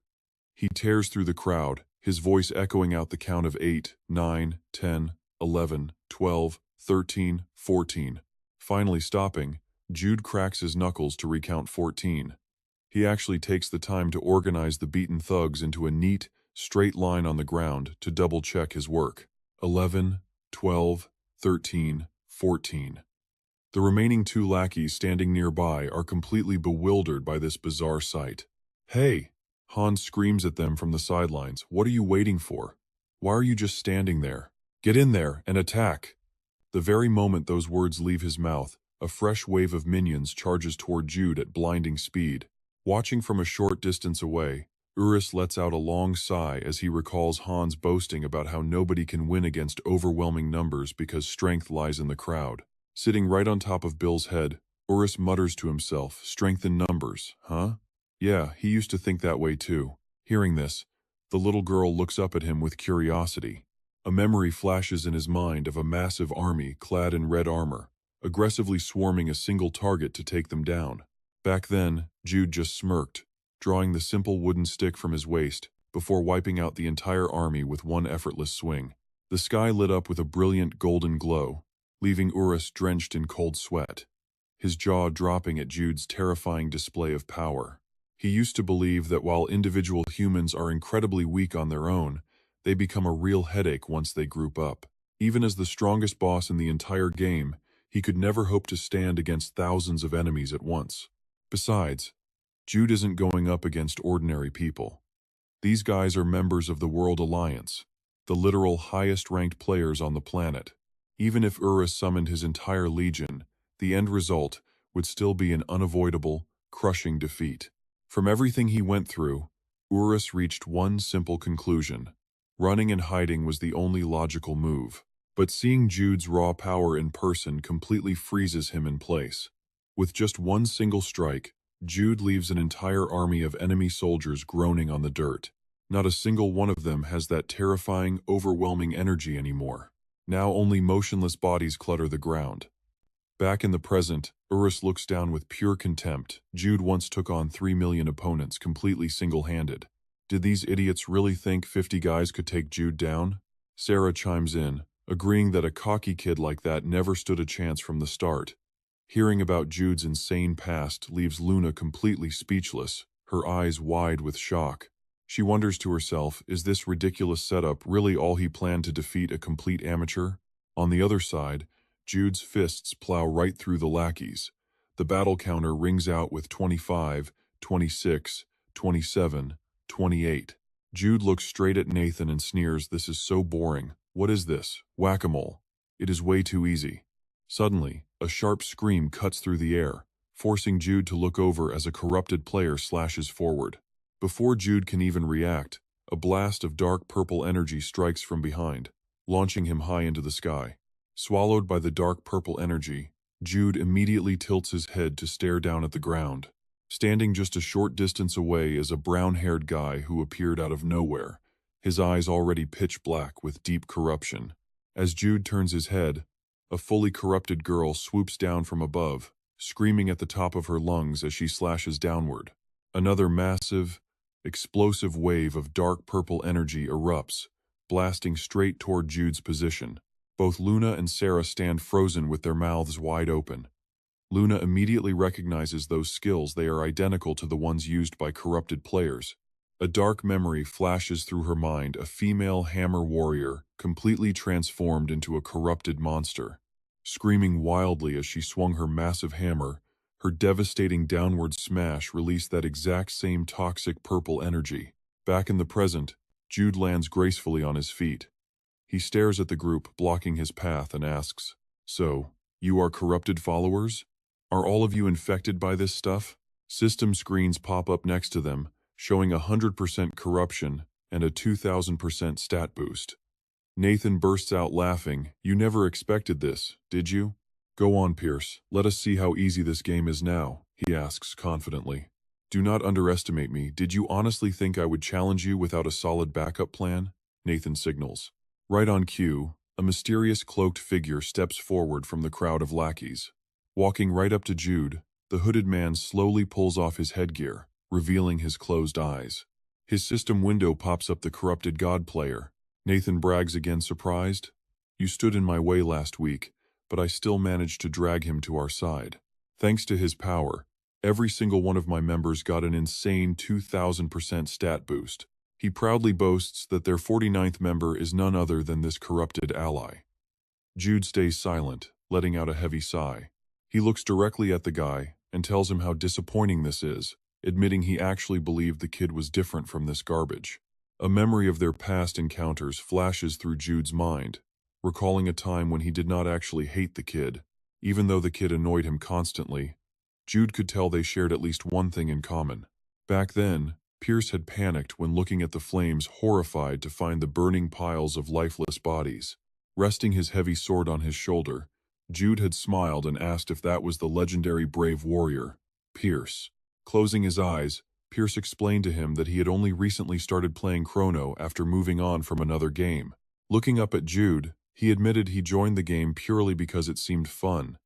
He tears through the crowd, his voice echoing out the count of 8, 9, 10, 11, 12, 13, 14. Finally stopping, Jude cracks his knuckles to recount 14. He actually takes the time to organize the beaten thugs into a neat, straight line on the ground to double-check his work. 11, 12, 13, 14. The remaining 2 lackeys standing nearby are completely bewildered by this bizarre sight. "Hey!" Hans screams at them from the sidelines. "What are you waiting for? Why are you just standing there? Get in there and attack!" The very moment those words leave his mouth, a fresh wave of minions charges toward Jude at blinding speed. Watching from a short distance away, Urus lets out a long sigh as he recalls Hans boasting about how nobody can win against overwhelming numbers because strength lies in the crowd. Sitting right on top of Bill's head, Urus mutters to himself, "Strength in numbers, huh?" Yeah, he used to think that way too. Hearing this, the little girl looks up at him with curiosity. A memory flashes in his mind of a massive army clad in red armor, aggressively swarming a single target to take them down. Back then, Jude just smirked, drawing the simple wooden stick from his waist, before wiping out the entire army with one effortless swing. The sky lit up with a brilliant golden glow, leaving Urus drenched in cold sweat, his jaw dropping at Jude's terrifying display of power. He used to believe that while individual humans are incredibly weak on their own, they become a real headache once they group up. Even as the strongest boss in the entire game, he could never hope to stand against thousands of enemies at once. Besides, Jude isn't going up against ordinary people. These guys are members of the World Alliance, the literal highest-ranked players on the planet. Even if Urus summoned his entire legion, the end result would still be an unavoidable, crushing defeat. From everything he went through, Urus reached one simple conclusion. Running and hiding was the only logical move. But seeing Jude's raw power in person completely freezes him in place. With just one single strike, Jude leaves an entire army of enemy soldiers groaning on the dirt. Not a single one of them has that terrifying, overwhelming energy anymore. Now only motionless bodies clutter the ground. Back in the present, Urus looks down with pure contempt. Jude once took on 3 million opponents completely single-handed. Did these idiots really think 50 guys could take Jude down? Sarah chimes in, agreeing that a cocky kid like that never stood a chance from the start. Hearing about Jude's insane past leaves Luna completely speechless, her eyes wide with shock. She wonders to herself, is this ridiculous setup really all he planned to defeat a complete amateur? On the other side, Jude's fists plow right through the lackeys. The battle counter rings out with 25, 26, 27, 28. Jude looks straight at Nathan and sneers, "This is so boring. What is this? Whack-a-mole. It is way too easy." Suddenly, a sharp scream cuts through the air, forcing Jude to look over as a corrupted player slashes forward. Before Jude can even react, a blast of dark purple energy strikes from behind, launching him high into the sky. Swallowed by the dark purple energy, Jude immediately tilts his head to stare down at the ground. Standing just a short distance away is a brown-haired guy who appeared out of nowhere, his eyes already pitch black with deep corruption. As Jude turns his head, a fully corrupted girl swoops down from above, screaming at the top of her lungs as she slashes downward. Another massive, explosive wave of dark purple energy erupts, blasting straight toward Jude's position. Both Luna and Sarah stand frozen with their mouths wide open. Luna immediately recognizes those skills. They are identical to the ones used by corrupted players. A dark memory flashes through her mind, a female hammer warrior, completely transformed into a corrupted monster. Screaming wildly as she swung her massive hammer, her devastating downward smash released that exact same toxic purple energy. Back in the present, Jude lands gracefully on his feet. He stares at the group, blocking his path, and asks, "So, you are corrupted followers? Are all of you infected by this stuff?" System screens pop up next to them, showing 100% corruption and a 2000% stat boost. Nathan bursts out laughing. "You never expected this, did you? Go on, Pierce. Let us see how easy this game is now," he asks confidently. "Do not underestimate me. Did you honestly think I would challenge you without a solid backup plan?" Nathan signals. Right on cue, a mysterious cloaked figure steps forward from the crowd of lackeys. Walking right up to Jude, the hooded man slowly pulls off his headgear, revealing his closed eyes. His system window pops up the corrupted god player. Nathan brags again, surprised. "You stood in my way last week, but I still managed to drag him to our side. Thanks to his power, every single one of my members got an insane 2000% stat boost." He proudly boasts that their 49th member is none other than this corrupted ally. Jude stays silent, letting out a heavy sigh. He looks directly at the guy and tells him how disappointing this is, admitting he actually believed the kid was different from this garbage. A memory of their past encounters flashes through Jude's mind, recalling a time when he did not actually hate the kid. Even though the kid annoyed him constantly, Jude could tell they shared at least one thing in common. Back then, Pierce had panicked when looking at the flames, horrified to find the burning piles of lifeless bodies. Resting his heavy sword on his shoulder, Jude had smiled and asked if that was the legendary brave warrior, Pierce. Closing his eyes, Pierce explained to him that he had only recently started playing Chrono after moving on from another game. Looking up at Jude, he admitted he joined the game purely because it seemed fun.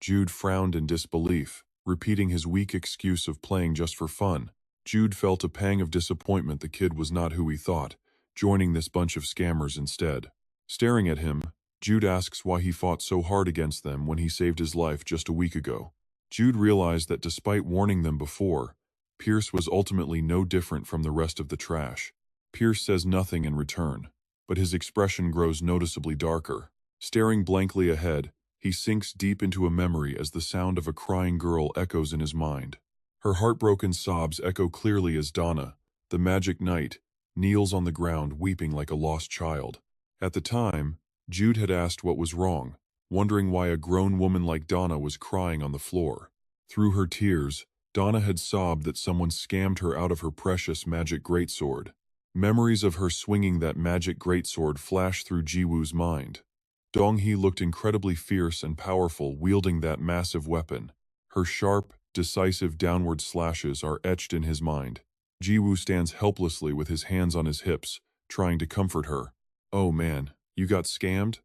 Jude frowned in disbelief, repeating his weak excuse of playing just for fun. Jude felt a pang of disappointment. The kid was not who he thought, joining this bunch of scammers instead. Staring at him, Jude asks why he fought so hard against them when he saved his life just a week ago. Jude realized that despite warning them before, Pierce was ultimately no different from the rest of the trash. Pierce says nothing in return, but his expression grows noticeably darker. Staring blankly ahead, he sinks deep into a memory as the sound of a crying girl echoes in his mind. Her heartbroken sobs echo clearly as Donna, the magic knight, kneels on the ground weeping like a lost child. At the time, Jude had asked what was wrong, wondering why a grown woman like Donna was crying on the floor. Through her tears, Donna had sobbed that someone scammed her out of her precious magic greatsword. Memories of her swinging that magic greatsword flashed through Jiwoo's mind. Dong-hee looked incredibly fierce and powerful wielding that massive weapon. Her sharp, decisive downward slashes are etched in his mind. Jiwoo stands helplessly with his hands on his hips, trying to comfort her. "Oh man, you got scammed?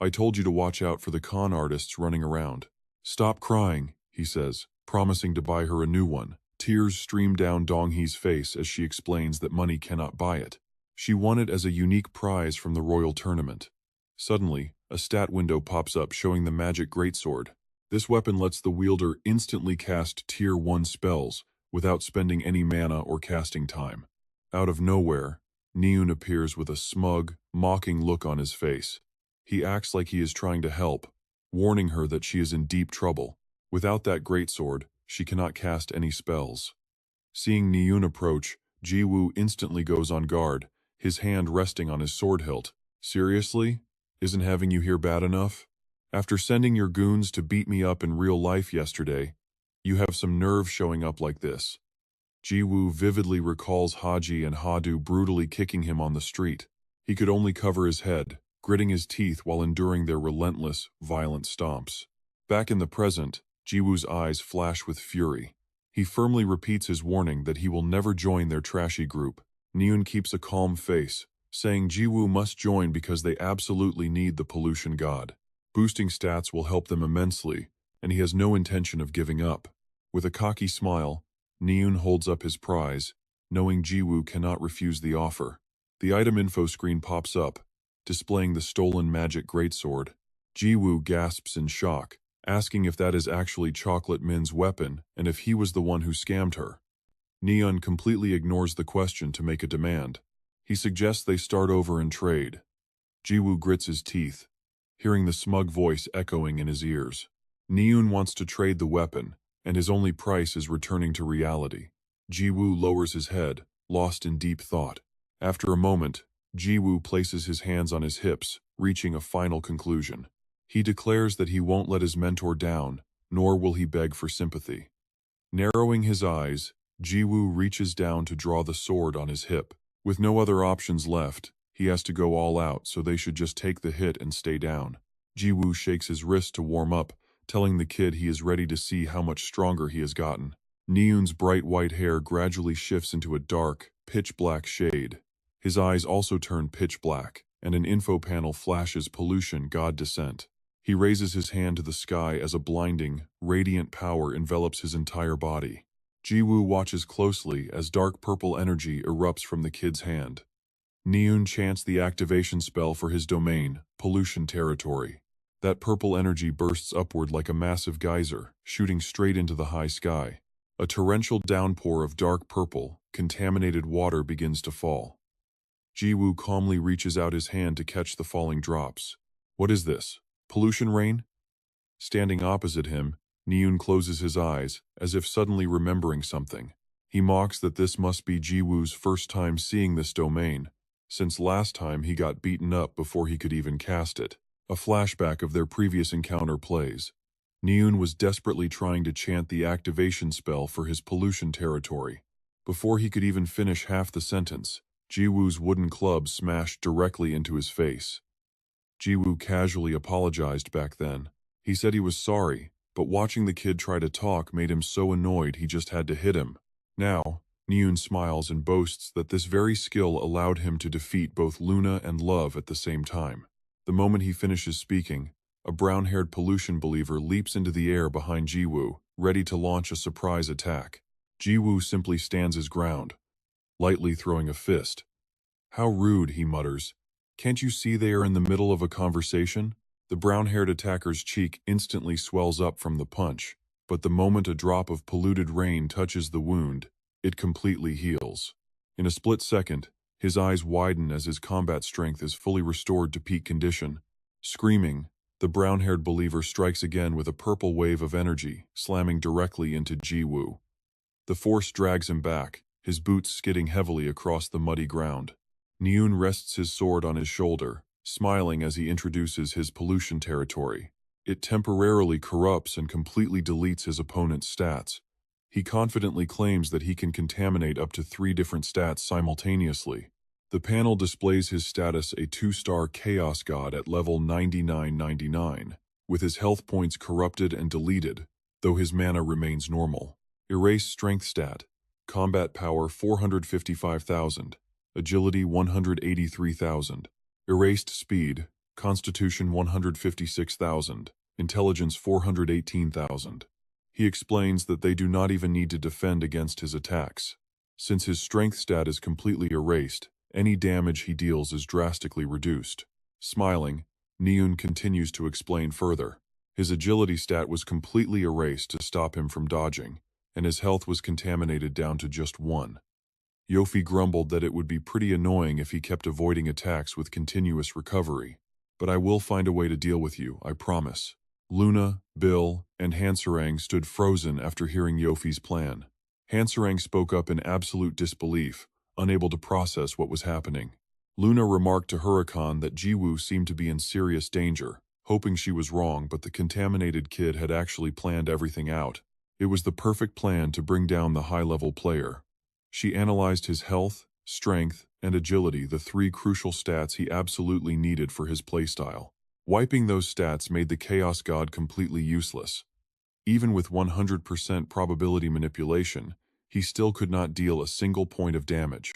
I told you to watch out for the con artists running around." "Stop crying," he says, promising to buy her a new one. Tears stream down Dong-hee's face as she explains that money cannot buy it. She won it as a unique prize from the royal tournament. Suddenly, a stat window pops up showing the magic greatsword. This weapon lets the wielder instantly cast Tier 1 spells without spending any mana or casting time. Out of nowhere, Neun appears with a smug, mocking look on his face. He acts like he is trying to help, warning her that she is in deep trouble. Without that greatsword, she cannot cast any spells. Seeing Neun approach, Jiwoo instantly goes on guard, his hand resting on his sword hilt. "Seriously? Isn't having you here bad enough? After sending your goons to beat me up in real life yesterday, you have some nerve showing up like this." Jiwoo vividly recalls Haji and Hadu brutally kicking him on the street. He could only cover his head, gritting his teeth while enduring their relentless, violent stomps. Back in the present, Jiwoo's eyes flash with fury. He firmly repeats his warning that he will never join their trashy group. Neun keeps a calm face, saying Jiwoo must join because they absolutely need the pollution god. Boosting stats will help them immensely, and he has no intention of giving up. With a cocky smile, Neun holds up his prize, knowing Jiwoo cannot refuse the offer. The item info screen pops up, displaying the stolen magic greatsword. Jiwoo gasps in shock, asking if that is actually Chocolate Min's weapon and if he was the one who scammed her. Neon completely ignores the question to make a demand. He suggests they start over and trade. Jiwoo grits his teeth, hearing the smug voice echoing in his ears. Neon wants to trade the weapon, and his only price is returning to reality. Jiwoo lowers his head, lost in deep thought. After a moment, Jiwoo places his hands on his hips, reaching a final conclusion. He declares that he won't let his mentor down, nor will he beg for sympathy. Narrowing his eyes, Jiwoo reaches down to draw the sword on his hip. With no other options left, he has to go all out, so they should just take the hit and stay down. Jiwoo shakes his wrist to warm up, telling the kid he is ready to see how much stronger he has gotten. Neon's bright white hair gradually shifts into a dark, pitch-black shade. His eyes also turn pitch black, and an info panel flashes Pollution God Descent. He raises his hand to the sky as a blinding, radiant power envelops his entire body. Jiwoo watches closely as dark purple energy erupts from the kid's hand. Neon chants the activation spell for his domain, Pollution Territory. That purple energy bursts upward like a massive geyser, shooting straight into the high sky. A torrential downpour of dark purple, contaminated water begins to fall. Jiwoo calmly reaches out his hand to catch the falling drops. What is this? Pollution rain? Standing opposite him, Neon closes his eyes, as if suddenly remembering something. He mocks that this must be Jiwoo's first time seeing this domain, since last time he got beaten up before he could even cast it. A flashback of their previous encounter plays. Neon was desperately trying to chant the activation spell for his Pollution Territory. Before he could even finish half the sentence, Jiwoo's wooden club smashed directly into his face. Jiwoo casually apologized back then. He said he was sorry, but watching the kid try to talk made him so annoyed he just had to hit him. Now, Neon smiles and boasts that this very skill allowed him to defeat both Luna and Love at the same time. The moment he finishes speaking, a brown-haired pollution believer leaps into the air behind Jiwoo, ready to launch a surprise attack. Jiwoo simply stands his ground, lightly throwing a fist. How rude, he mutters. Can't you see they are in the middle of a conversation? The brown-haired attacker's cheek instantly swells up from the punch, but the moment a drop of polluted rain touches the wound, it completely heals. In a split second, his eyes widen as his combat strength is fully restored to peak condition. Screaming, the brown-haired believer strikes again with a purple wave of energy, slamming directly into Jiwoo. The force drags him back, his boots skidding heavily across the muddy ground. Neon rests his sword on his shoulder, smiling as he introduces his Pollution Territory. It temporarily corrupts and completely deletes his opponent's stats. He confidently claims that he can contaminate up to 3 different stats simultaneously. The panel displays his status a 2-star Chaos God at level 9999, with his health points corrupted and deleted, though his mana remains normal. Erase Strength Stat, Combat Power 455,000, Agility 183,000. Erased Speed, Constitution 156,000, Intelligence 418,000. He explains that they do not even need to defend against his attacks. Since his strength stat is completely erased, any damage he deals is drastically reduced. Smiling, Neon continues to explain further. His agility stat was completely erased to stop him from dodging, and his health was contaminated down to just 1. Yofi grumbled that it would be pretty annoying if he kept avoiding attacks with continuous recovery. But I will find a way to deal with you, I promise. Luna, Bill, and Hanserang stood frozen after hearing Yofi's plan. Hanserang spoke up in absolute disbelief, unable to process what was happening. Luna remarked to Huracan that Jiwoo seemed to be in serious danger, hoping she was wrong, but the contaminated kid had actually planned everything out. It was the perfect plan to bring down the high-level player. She analyzed his health, strength, and agility, the 3 crucial stats he absolutely needed for his playstyle. Wiping those stats made the Chaos God completely useless. Even with 100% probability manipulation, he still could not deal a single point of damage.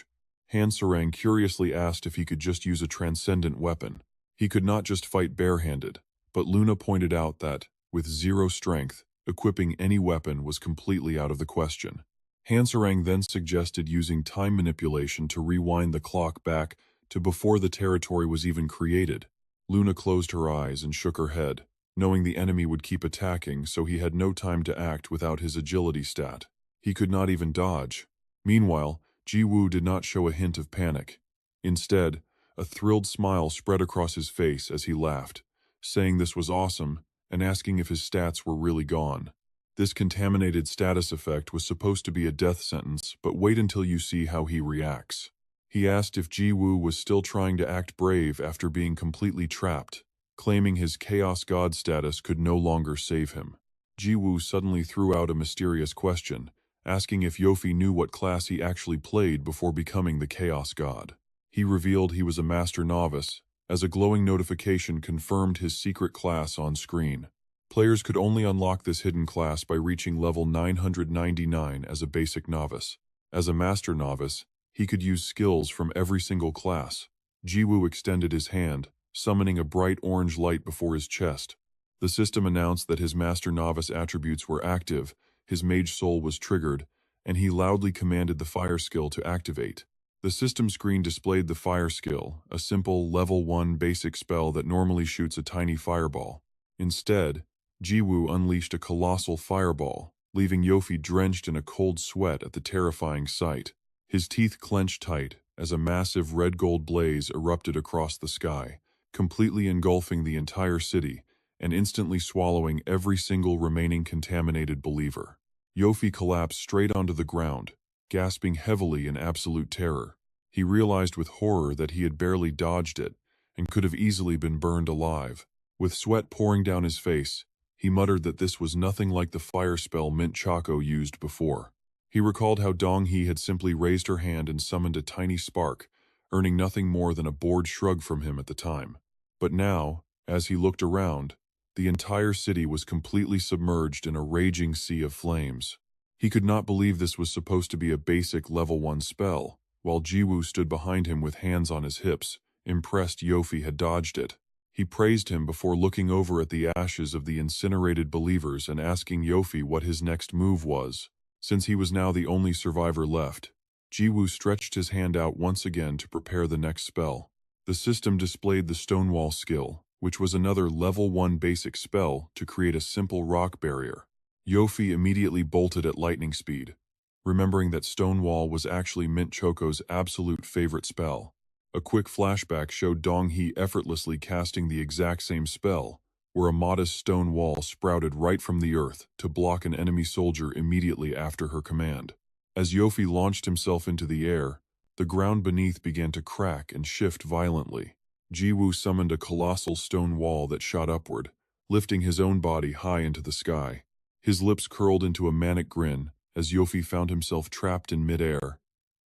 Hanserang curiously asked if he could just use a transcendent weapon. He could not just fight barehanded, but Luna pointed out that, with 0 strength, equipping any weapon was completely out of the question. Hanserang then suggested using time manipulation to rewind the clock back to before the territory was even created. Luna closed her eyes and shook her head. knowing the enemy would keep attacking, so he had no time to act without his agility stat. He could not even dodge. Meanwhile, Ji-woo did not show a hint of panic. Instead, a thrilled smile spread across his face as he laughed, saying this was awesome and asking if his stats were really gone. This contaminated status effect was supposed to be a death sentence, but wait until you see how he reacts. He asked if Ji-woo was still trying to act brave after being completely trapped, claiming his Chaos God status could no longer save him. Ji-woo suddenly threw out a mysterious question, asking if Yofi knew what class he actually played before becoming the Chaos God. He revealed he was a Master Novice, as a glowing notification confirmed his secret class on screen. Players could only unlock this hidden class by reaching level 999 as a basic novice. As a Master Novice, he could use skills from every single class. Ji-woo extended his hand, summoning a bright orange light before his chest. The system announced that his Master Novice attributes were active, his Mage Soul was triggered, and he loudly commanded the Fire skill to activate. The system screen displayed the Fire skill, a simple level 1 basic spell that normally shoots a tiny fireball. Instead, Ji-woo unleashed a colossal fireball, leaving Yofi drenched in a cold sweat at the terrifying sight. His teeth clenched tight as a massive red-gold blaze erupted across the sky, completely engulfing the entire city and instantly swallowing every single remaining contaminated believer. Yofi collapsed straight onto the ground, gasping heavily in absolute terror. He realized with horror that he had barely dodged it and could have easily been burned alive. With sweat pouring down his face, he muttered that this was nothing like the fire spell Mint Choco used before. He recalled how Dong-hee had simply raised her hand and summoned a tiny spark, earning nothing more than a bored shrug from him at the time. But now, as he looked around, the entire city was completely submerged in a raging sea of flames. He could not believe this was supposed to be a basic level 1 spell, while Ji-woo stood behind him with hands on his hips, impressed Yofi had dodged it. He praised him before looking over at the ashes of the incinerated believers and asking Yofi what his next move was. Since he was now the only survivor left, Ji-woo stretched his hand out once again to prepare the next spell. The system displayed the Stonewall skill, which was another level 1 basic spell to create a simple rock barrier. Yofi immediately bolted at lightning speed, remembering that Stonewall was actually Mint Choco's absolute favorite spell. A quick flashback showed Dong-hee effortlessly casting the exact same spell, where a modest stone wall sprouted right from the earth to block an enemy soldier immediately after her command. As Yofi launched himself into the air, the ground beneath began to crack and shift violently. Ji-woo summoned a colossal stone wall that shot upward, lifting his own body high into the sky. His lips curled into a manic grin as Yofi found himself trapped in mid-air,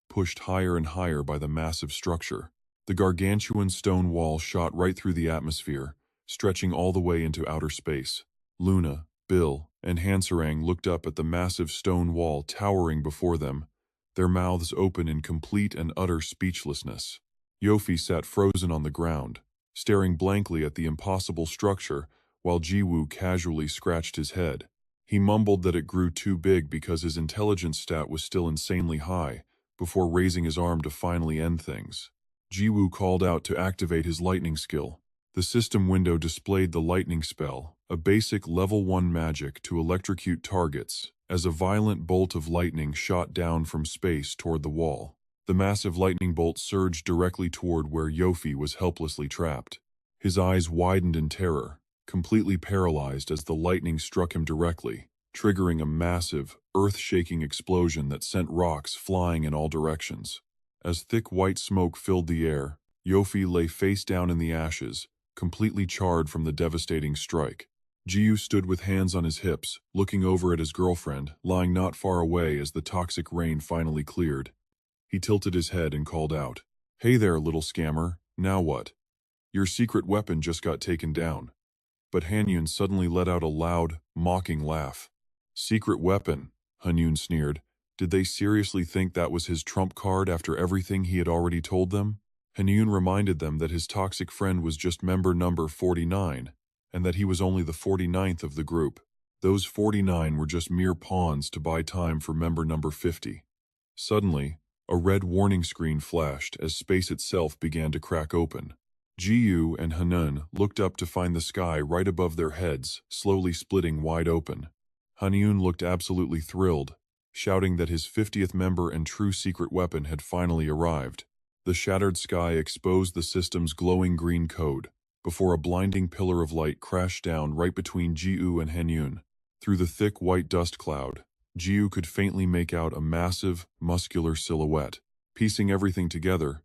pushed higher and higher by the massive structure. The gargantuan stone wall shot right through the atmosphere, stretching all the way into outer space. Luna, Bill, and Hansarang looked up at the massive stone wall towering before them, their mouths open in complete and utter speechlessness. Yofi sat frozen on the ground, staring blankly at the impossible structure, while Ji-woo casually scratched his head. He mumbled that it grew too big because his intelligence stat was still insanely high, before raising his arm to finally end things. Ji-woo called out to activate his lightning skill. The system window displayed the lightning spell, a basic level 1 magic to electrocute targets, as a violent bolt of lightning shot down from space toward the wall. The massive lightning bolt surged directly toward where Yofi was helplessly trapped. His eyes widened in terror, completely paralyzed as the lightning struck him directly, triggering a massive, earth-shaking explosion that sent rocks flying in all directions. As thick white smoke filled the air, Yofi lay face down in the ashes, completely charred from the devastating strike. Ji-woo stood with hands on his hips, looking over at his girlfriend, lying not far away as the toxic rain finally cleared. He tilted his head and called out, "Hey there, little scammer, now what? Your secret weapon just got taken down." But Hanyun suddenly let out a loud, mocking laugh. "Secret weapon," Hanyun sneered. Did they seriously think that was his trump card after everything he had already told them? Hanyun reminded them that his toxic friend was just member number 49, and that he was only the 49th of the group. Those 49 were just mere pawns to buy time for member number 50. Suddenly, a red warning screen flashed as space itself began to crack open. Jiyu and Hanun looked up to find the sky right above their heads, slowly splitting wide open. Hanun looked absolutely thrilled, shouting that his 50th member and true secret weapon had finally arrived. The shattered sky exposed the system's glowing green code, before a blinding pillar of light crashed down right between Jiyu and Hanun. Through the thick white dust cloud, Jiyu could faintly make out a massive, muscular silhouette. Piecing everything together,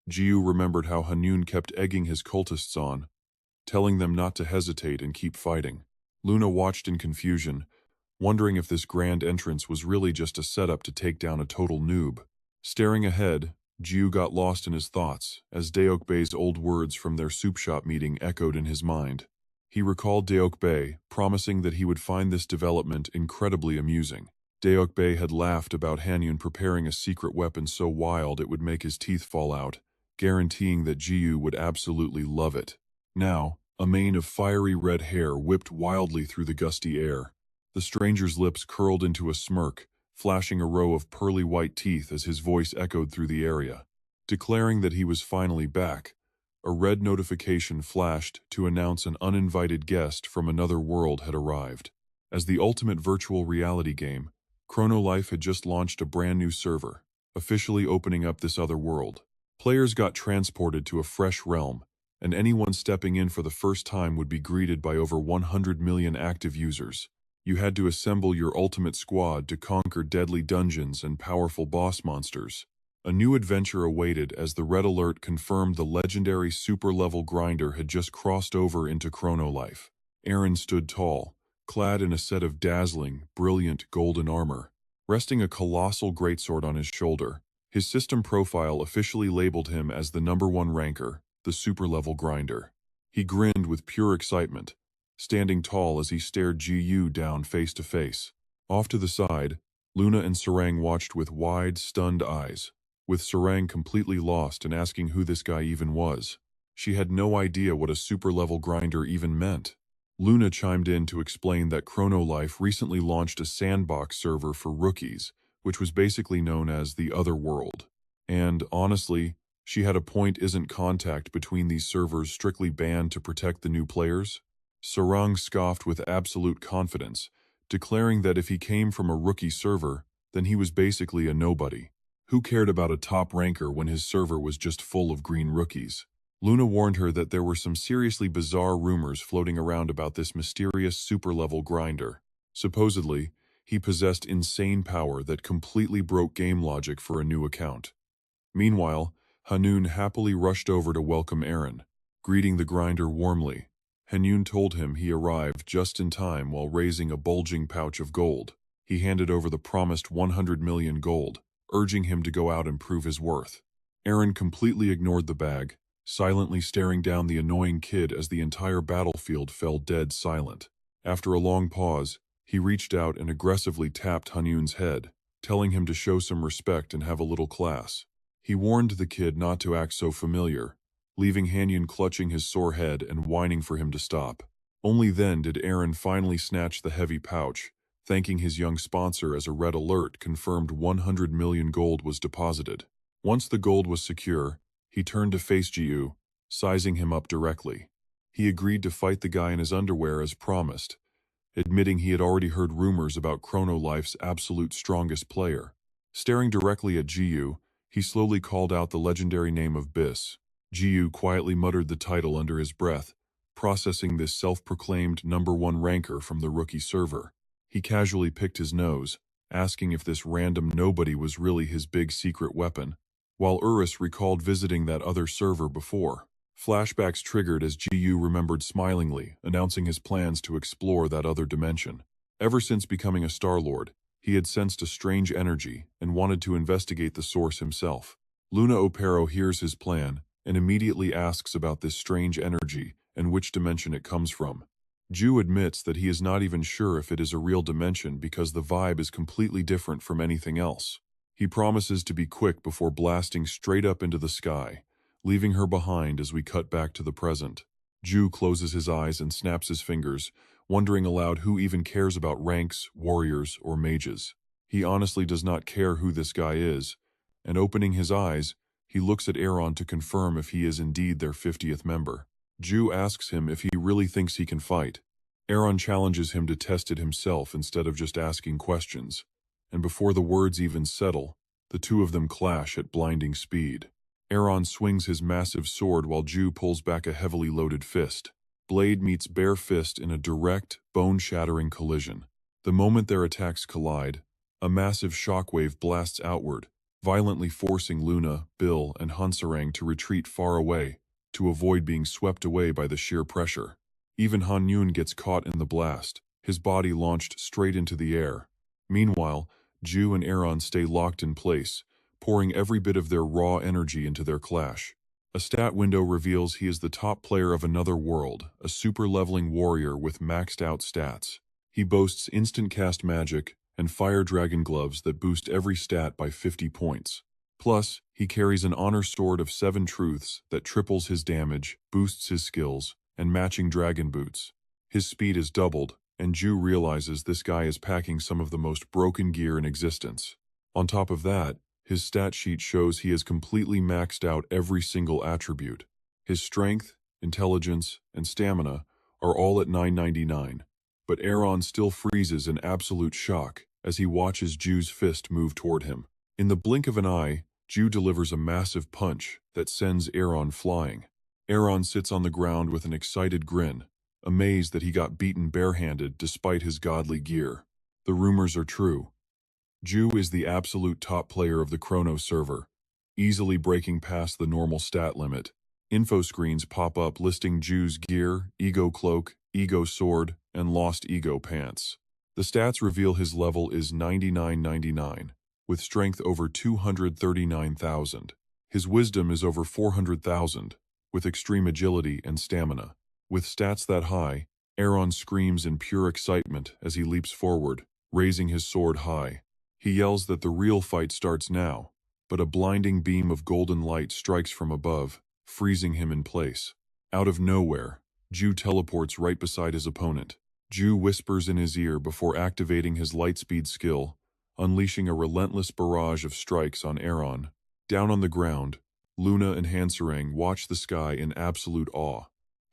Jiyu remembered how Hanun kept egging his cultists on, telling them not to hesitate and keep fighting. Luna watched in confusion, wondering if this grand entrance was really just a setup to take down a total noob. Staring ahead, Jiu got lost in his thoughts, as Deokbei's old words from their soup shop meeting echoed in his mind. He recalled Deokbei, promising that he would find this development incredibly amusing. Deokbei had laughed about Hanyun preparing a secret weapon so wild it would make his teeth fall out, guaranteeing that Jiu would absolutely love it. Now, a mane of fiery red hair whipped wildly through the gusty air. The stranger's lips curled into a smirk, flashing a row of pearly white teeth as his voice echoed through the area. Declaring that he was finally back, a red notification flashed to announce an uninvited guest from another world had arrived. As the ultimate virtual reality game, Chrono Life had just launched a brand new server, officially opening up this other world. Players got transported to a fresh realm, and anyone stepping in for the first time would be greeted by over 100 million active users. You had to assemble your ultimate squad to conquer deadly dungeons and powerful boss monsters. A new adventure awaited as the red alert confirmed the legendary super-level grinder had just crossed over into Chrono Life. Aaron stood tall, clad in a set of dazzling, brilliant golden armor. Resting a colossal greatsword on his shoulder, his system profile officially labeled him as the #1 ranker, the super-level grinder. He grinned with pure excitement, standing tall as he stared Jiu down face to face. Off to the side, Luna and Sarang watched with wide, stunned eyes, with Sarang completely lost and asking who this guy even was. She had no idea what a super-level grinder even meant. Luna chimed in to explain that Chrono Life recently launched a sandbox server for rookies, which was basically known as the Other World. And, honestly, she had a point. Isn't contact between these servers strictly banned to protect the new players? Sarang scoffed with absolute confidence, declaring that if he came from a rookie server, then he was basically a nobody. Who cared about a top ranker when his server was just full of green rookies? Luna warned her that there were some seriously bizarre rumors floating around about this mysterious super-level grinder. Supposedly, he possessed insane power that completely broke game logic for a new account. Meanwhile, Hanun happily rushed over to welcome Aaron, greeting the grinder warmly. Hanun told him he arrived just in time while raising a bulging pouch of gold. He handed over the promised 100 million gold, urging him to go out and prove his worth. Aaron completely ignored the bag, silently staring down the annoying kid as the entire battlefield fell dead silent. After a long pause, he reached out and aggressively tapped Hanun's head, telling him to show some respect and have a little class. He warned the kid not to act so familiar, leaving Hanun clutching his sore head and whining for him to stop. Only then did Aaron finally snatch the heavy pouch, thanking his young sponsor as a red alert confirmed 100 million gold was deposited. Once the gold was secure, he turned to face Jiu, sizing him up directly. He agreed to fight the guy in his underwear as promised, admitting he had already heard rumors about Chrono Life's absolute strongest player. Staring directly at Jiu, he slowly called out the legendary name of Bis. Jiu quietly muttered the title under his breath, processing this self-proclaimed #1 ranker from the rookie server. He casually picked his nose, asking if this random nobody was really his big secret weapon, while Urus recalled visiting that other server before. Flashbacks triggered as Jiu remembered smilingly, announcing his plans to explore that other dimension. Ever since becoming a Star Lord, he had sensed a strange energy and wanted to investigate the source himself. Luna Opero hears his plan and immediately asks about this strange energy and which dimension it comes from. Jiu admits that he is not even sure if it is a real dimension because the vibe is completely different from anything else. He promises to be quick before blasting straight up into the sky, leaving her behind as we cut back to the present. Jiu closes his eyes and snaps his fingers, wondering aloud who even cares about ranks, warriors, or mages. He honestly does not care who this guy is, and opening his eyes, He looks at Aaron to confirm if he is indeed their 50th member. Ju asks him if he really thinks he can fight. Aaron challenges him to test it himself instead of just asking questions. And before the words even settle, the two of them clash at blinding speed. Aaron swings his massive sword while Ju pulls back a heavily loaded fist. Blade meets bare fist in a direct, bone-shattering collision. The moment their attacks collide, a massive shockwave blasts outward, violently forcing Luna, Bill, and Hansarang to retreat far away to avoid being swept away by the sheer pressure. Even Han Yun gets caught in the blast, his body launched straight into the air. Meanwhile, Ju and Aaron stay locked in place, pouring every bit of their raw energy into their clash. A stat window reveals he is the top player of another world, a super-leveling warrior with maxed-out stats. He boasts instant cast magic and fire dragon gloves that boost every stat by 50 points. Plus, he carries an honor sword of 7 truths that triples his damage, boosts his skills, and matching dragon boots. His speed is doubled, and Ju realizes this guy is packing some of the most broken gear in existence. On top of that, his stat sheet shows he has completely maxed out every single attribute. His strength, intelligence, and stamina are all at 999, but Aaron still freezes in absolute shock as he watches Ju's fist move toward him. In the blink of an eye, Ju delivers a massive punch that sends Aaron flying. Aaron sits on the ground with an excited grin, amazed that he got beaten barehanded despite his godly gear. The rumors are true. Ju is the absolute top player of the Chrono server, easily breaking past the normal stat limit. Info screens pop up listing Ju's gear, ego cloak, ego sword, and lost ego pants. The stats reveal his level is 9999, with strength over 239,000. His wisdom is over 400,000, with extreme agility and stamina. With stats that high, Aaron screams in pure excitement as he leaps forward, raising his sword high. He yells that the real fight starts now, but a blinding beam of golden light strikes from above, freezing him in place. Out of nowhere, Ju teleports right beside his opponent. Ju whispers in his ear before activating his lightspeed skill, unleashing a relentless barrage of strikes on Aaron. Down on the ground, Luna and Hansarang watch the sky in absolute awe.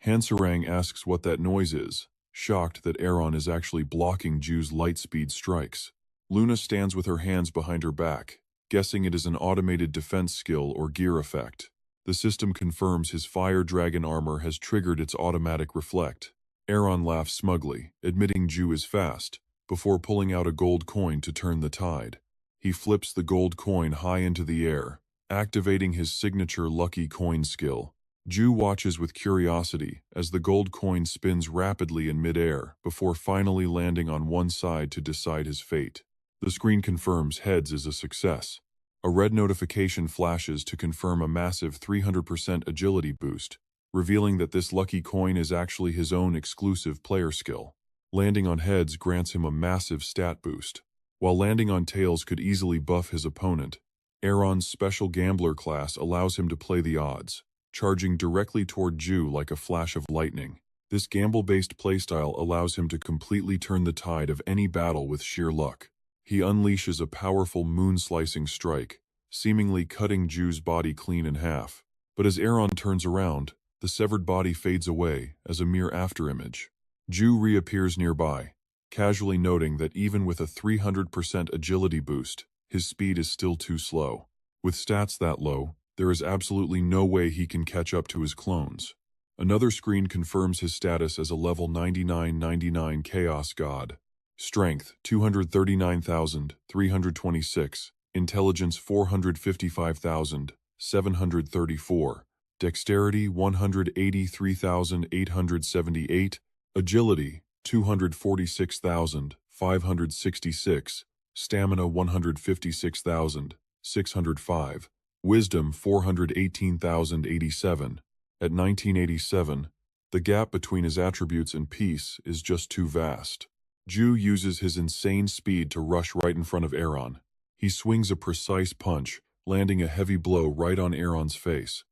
Hansarang asks what that noise is, shocked that Aaron is actually blocking Ju's lightspeed strikes. Luna stands with her hands behind her back, guessing it is an automated defense skill or gear effect. The system confirms his fire dragon armor has triggered its automatic reflect. Aaron laughs smugly, admitting Ju is fast, before pulling out a gold coin to turn the tide. He flips the gold coin high into the air, activating his signature lucky coin skill. Ju watches with curiosity as the gold coin spins rapidly in midair before finally landing on one side to decide his fate. The screen confirms heads is a success. A red notification flashes to confirm a massive 300% agility boost, revealing that this lucky coin is actually his own exclusive player skill. Landing on heads grants him a massive stat boost, while landing on tails could easily buff his opponent. Aaron's special gambler class allows him to play the odds, charging directly toward Ju like a flash of lightning. This gamble-based playstyle allows him to completely turn the tide of any battle with sheer luck. He unleashes a powerful moon-slicing strike, seemingly cutting Ju's body clean in half. But as Aaron turns around, the severed body fades away as a mere afterimage. Ju reappears nearby, casually noting that even with a 300% agility boost, his speed is still too slow. With stats that low, there is absolutely no way he can catch up to his clones. Another screen confirms his status as a level 9999 Chaos God. Strength 239,326, Intelligence 455,734, Dexterity 183,878, Agility 246,566, Stamina 156,605, Wisdom 418,087. At 1987, the gap between his attributes and peace is just too vast. Ju uses his insane speed to rush right in front of Aaron. He swings a precise punch, landing a heavy blow right on Aaron's face.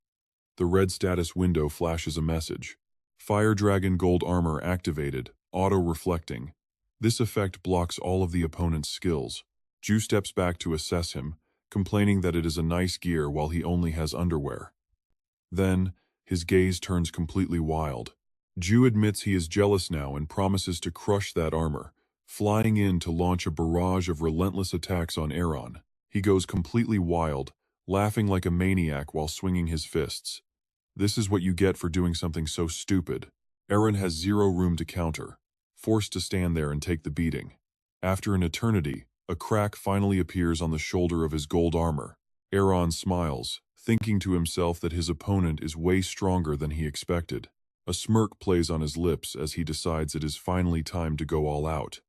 The red status window flashes a message. Fire Dragon Gold Armor activated, auto-reflecting. This effect blocks all of the opponent's skills. Ju steps back to assess him, complaining that it is a nice gear while he only has underwear. Then, his gaze turns completely wild. Ju admits he is jealous now and promises to crush that armor, flying in to launch a barrage of relentless attacks on Aaron. He goes completely wild, laughing like a maniac while swinging his fists. This is what you get for doing something so stupid. Aaron has zero room to counter, forced to stand there and take the beating. After an eternity, a crack finally appears on the shoulder of his gold armor. Aaron smiles, thinking to himself that his opponent is way stronger than he expected. A smirk plays on his lips as he decides it is finally time to go all out.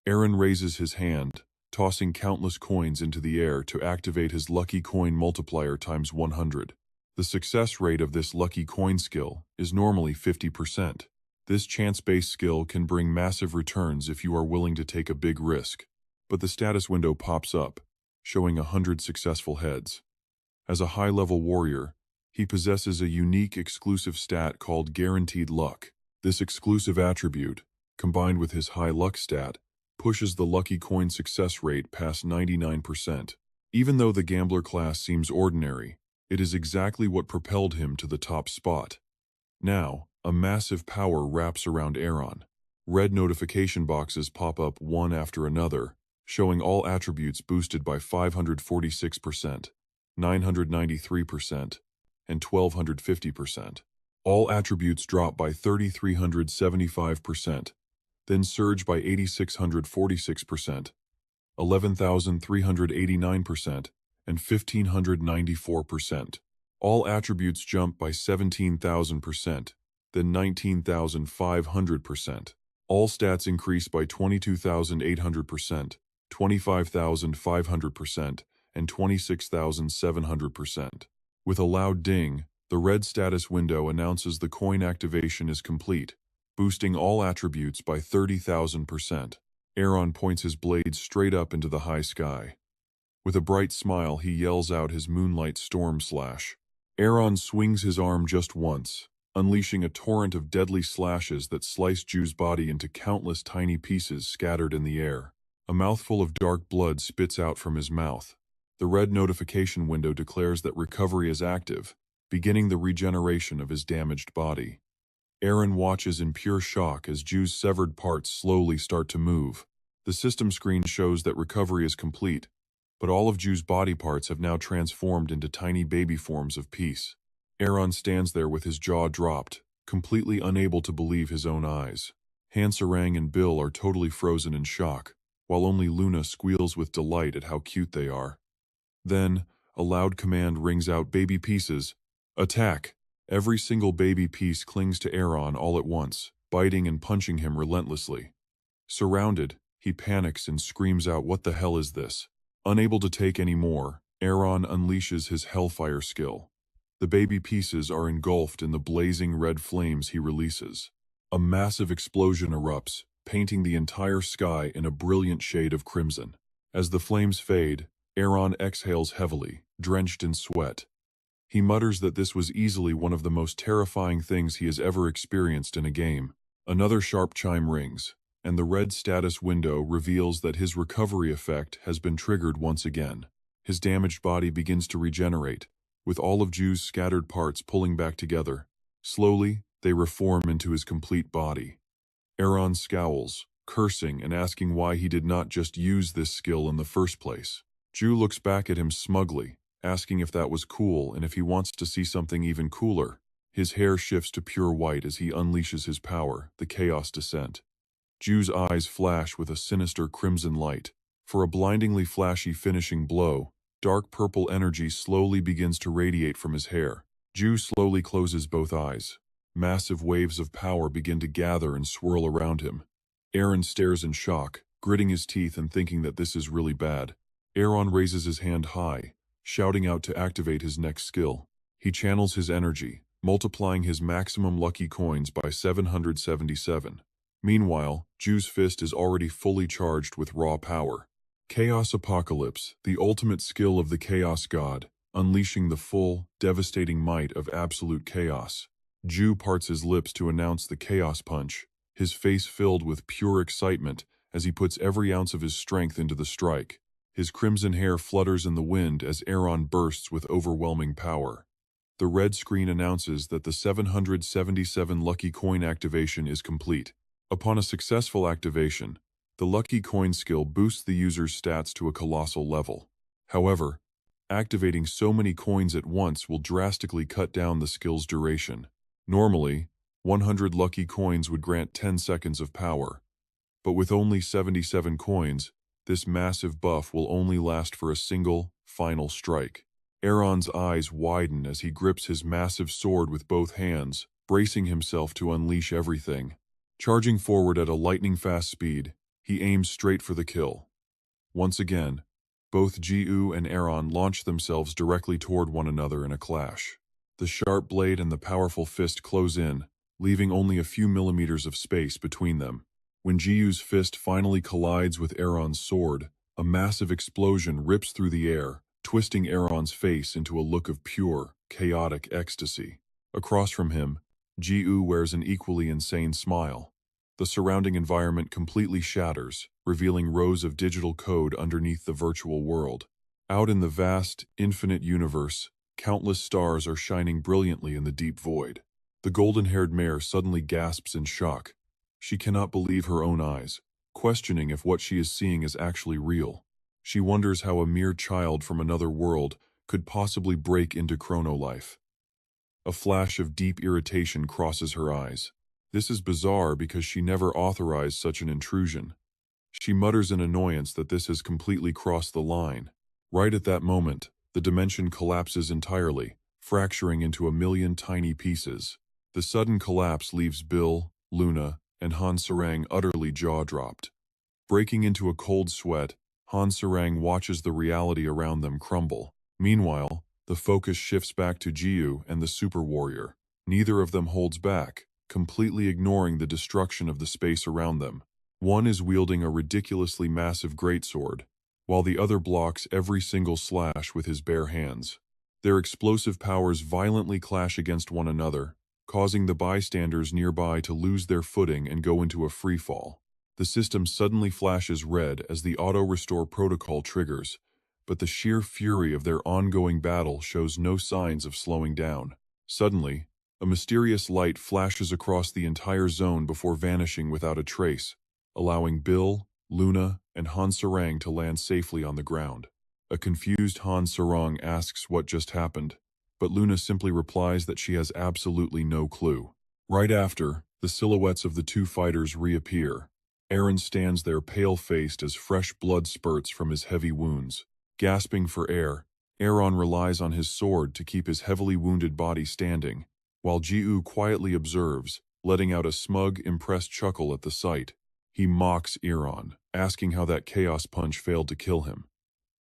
Aaron raises his hand, tossing countless coins into the air to activate his lucky coin multiplier times 100. The success rate of this lucky coin skill is normally 50%. This chance-based skill can bring massive returns if you are willing to take a big risk. But the status window pops up, showing 100 successful heads. As a high-level warrior, he possesses a unique exclusive stat called guaranteed luck. This exclusive attribute, combined with his high luck stat, pushes the lucky coin success rate past 99%. Even though the gambler class seems ordinary, it is exactly what propelled him to the top spot. Now, a massive power wraps around Aaron. Red notification boxes pop up one after another, showing all attributes boosted by 546%, 993%, and 1250%. All attributes drop by 3375%, then surge by 8646%, 11,389%, and 1,594%. All attributes jump by 17,000%, then 19,500%. All stats increase by 22,800%, 25,500%, and 26,700%. With a loud ding, the red status window announces the coin activation is complete, boosting all attributes by 30,000%. Aaron points his blade straight up into the high sky. With a bright smile, he yells out his Moonlight Storm Slash. Aaron swings his arm just once, unleashing a torrent of deadly slashes that slice Ju's body into countless tiny pieces scattered in the air. A mouthful of dark blood spits out from his mouth. The red notification window declares that recovery is active, beginning the regeneration of his damaged body. Aaron watches in pure shock as Ju's severed parts slowly start to move. The system screen shows that recovery is complete, but all of Ju's body parts have now transformed into tiny baby forms of peace. Aaron stands there with his jaw dropped, completely unable to believe his own eyes. Hansarang and Bill are totally frozen in shock, while only Luna squeals with delight at how cute they are. Then, a loud command rings out, "Baby pieces, attack!" Every single baby piece clings to Aaron all at once, biting and punching him relentlessly. Surrounded, he panics and screams out, "What the hell is this?" Unable to take any more, Aaron unleashes his Hellfire skill. The baby pieces are engulfed in the blazing red flames he releases. A massive explosion erupts, painting the entire sky in a brilliant shade of crimson. As the flames fade, Aaron exhales heavily, drenched in sweat. He mutters that this was easily one of the most terrifying things he has ever experienced in a game. Another sharp chime rings, and the red status window reveals that his recovery effect has been triggered once again. His damaged body begins to regenerate, with all of Ju's scattered parts pulling back together. Slowly, they reform into his complete body. Aaron scowls, cursing and asking why he did not just use this skill in the first place. Ju looks back at him smugly, asking if that was cool and if he wants to see something even cooler. His hair shifts to pure white as he unleashes his power, the Chaos Descent. Ju's eyes flash with a sinister crimson light. For a blindingly flashy finishing blow, dark purple energy slowly begins to radiate from his hair. Ju slowly closes both eyes. Massive waves of power begin to gather and swirl around him. Aaron stares in shock, gritting his teeth and thinking that this is really bad. Aaron raises his hand high, shouting out to activate his next skill. He channels his energy, multiplying his maximum lucky coins by 777. Meanwhile, Ju's fist is already fully charged with raw power. Chaos Apocalypse, the ultimate skill of the Chaos God, unleashing the full, devastating might of absolute chaos. Ju parts his lips to announce the Chaos Punch, his face filled with pure excitement as he puts every ounce of his strength into the strike. His crimson hair flutters in the wind as Aaron bursts with overwhelming power. The red screen announces that the 777 Lucky Coin activation is complete. Upon a successful activation, the Lucky Coin skill boosts the user's stats to a colossal level. However, activating so many coins at once will drastically cut down the skill's duration. Normally, 100 Lucky Coins would grant 10 seconds of power, but with only 77 coins, this massive buff will only last for a single, final strike. Aaron's eyes widen as he grips his massive sword with both hands, bracing himself to unleash everything. Charging forward at a lightning-fast speed, he aims straight for the kill. Once again, both Ji-U and Aaron launch themselves directly toward one another in a clash. The sharp blade and the powerful fist close in, leaving only a few millimeters of space between them. When Ji-U's fist finally collides with Aaron's sword, a massive explosion rips through the air, twisting Aaron's face into a look of pure, chaotic ecstasy. Across from him, Ji-U wears an equally insane smile. The surrounding environment completely shatters, revealing rows of digital code underneath the virtual world. Out in the vast, infinite universe, countless stars are shining brilliantly in the deep void. The golden-haired mare suddenly gasps in shock. She cannot believe her own eyes, questioning if what she is seeing is actually real. She wonders how a mere child from another world could possibly break into Chrono Life. A flash of deep irritation crosses her eyes. This is bizarre because she never authorized such an intrusion. She mutters in annoyance that this has completely crossed the line. Right at that moment, the dimension collapses entirely, fracturing into a million tiny pieces. The sudden collapse leaves Bill, Luna, and Han Sarang utterly jaw-dropped. Breaking into a cold sweat, Han Sarang watches the reality around them crumble. Meanwhile, the focus shifts back to Ji-U and the super warrior. Neither of them holds back, completely ignoring the destruction of the space around them. One is wielding a ridiculously massive greatsword, while the other blocks every single slash with his bare hands. Their explosive powers violently clash against one another, causing the bystanders nearby to lose their footing and go into a freefall. The system suddenly flashes red as the auto-restore protocol triggers, but the sheer fury of their ongoing battle shows no signs of slowing down. Suddenly, a mysterious light flashes across the entire zone before vanishing without a trace, allowing Bill, Luna, and Han Sarang to land safely on the ground. A confused Han Sarang asks what just happened, but Luna simply replies that she has absolutely no clue. Right after, the silhouettes of the two fighters reappear. Aaron stands there pale-faced as fresh blood spurts from his heavy wounds. Gasping for air, Aaron relies on his sword to keep his heavily wounded body standing, while Ji-U quietly observes, letting out a smug, impressed chuckle at the sight. He mocks Aaron, asking how that chaos punch failed to kill him.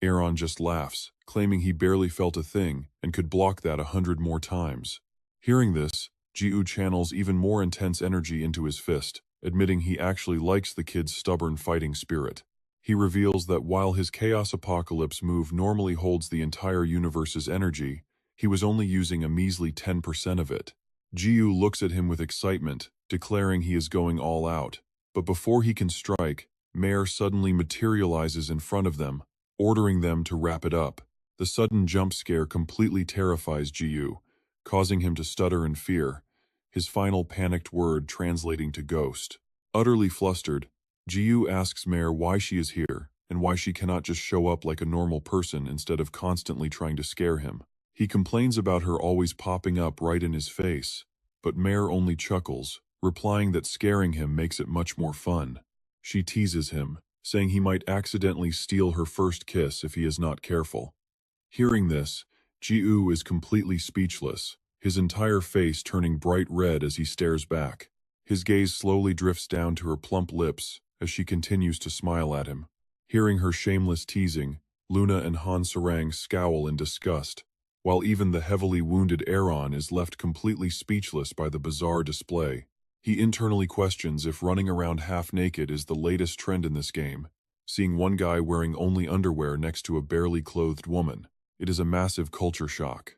Aaron just laughs, claiming he barely felt a thing and could block that 100 more times. Hearing this, Ji-U channels even more intense energy into his fist, admitting he actually likes the kid's stubborn fighting spirit. He reveals that while his Chaos Apocalypse move normally holds the entire universe's energy, he was only using a measly 10% of it. Ji-U looks at him with excitement, declaring he is going all out. But before he can strike, Mare suddenly materializes in front of them, ordering them to wrap it up. The sudden jump scare completely terrifies Ji-U, causing him to stutter in fear, his final panicked word translating to ghost. Utterly flustered, Ji-U asks Mare why she is here, and why she cannot just show up like a normal person instead of constantly trying to scare him. He complains about her always popping up right in his face, but Mare only chuckles, replying that scaring him makes it much more fun. She teases him, saying he might accidentally steal her first kiss if he is not careful. Hearing this, Ji-U is completely speechless, his entire face turning bright red as he stares back. His gaze slowly drifts down to her plump lips as she continues to smile at him. Hearing her shameless teasing, Luna and Han Sarang scowl in disgust, while even the heavily wounded Aaron is left completely speechless by the bizarre display. He internally questions if running around half-naked is the latest trend in this game, seeing one guy wearing only underwear next to a barely clothed woman. It is a massive culture shock.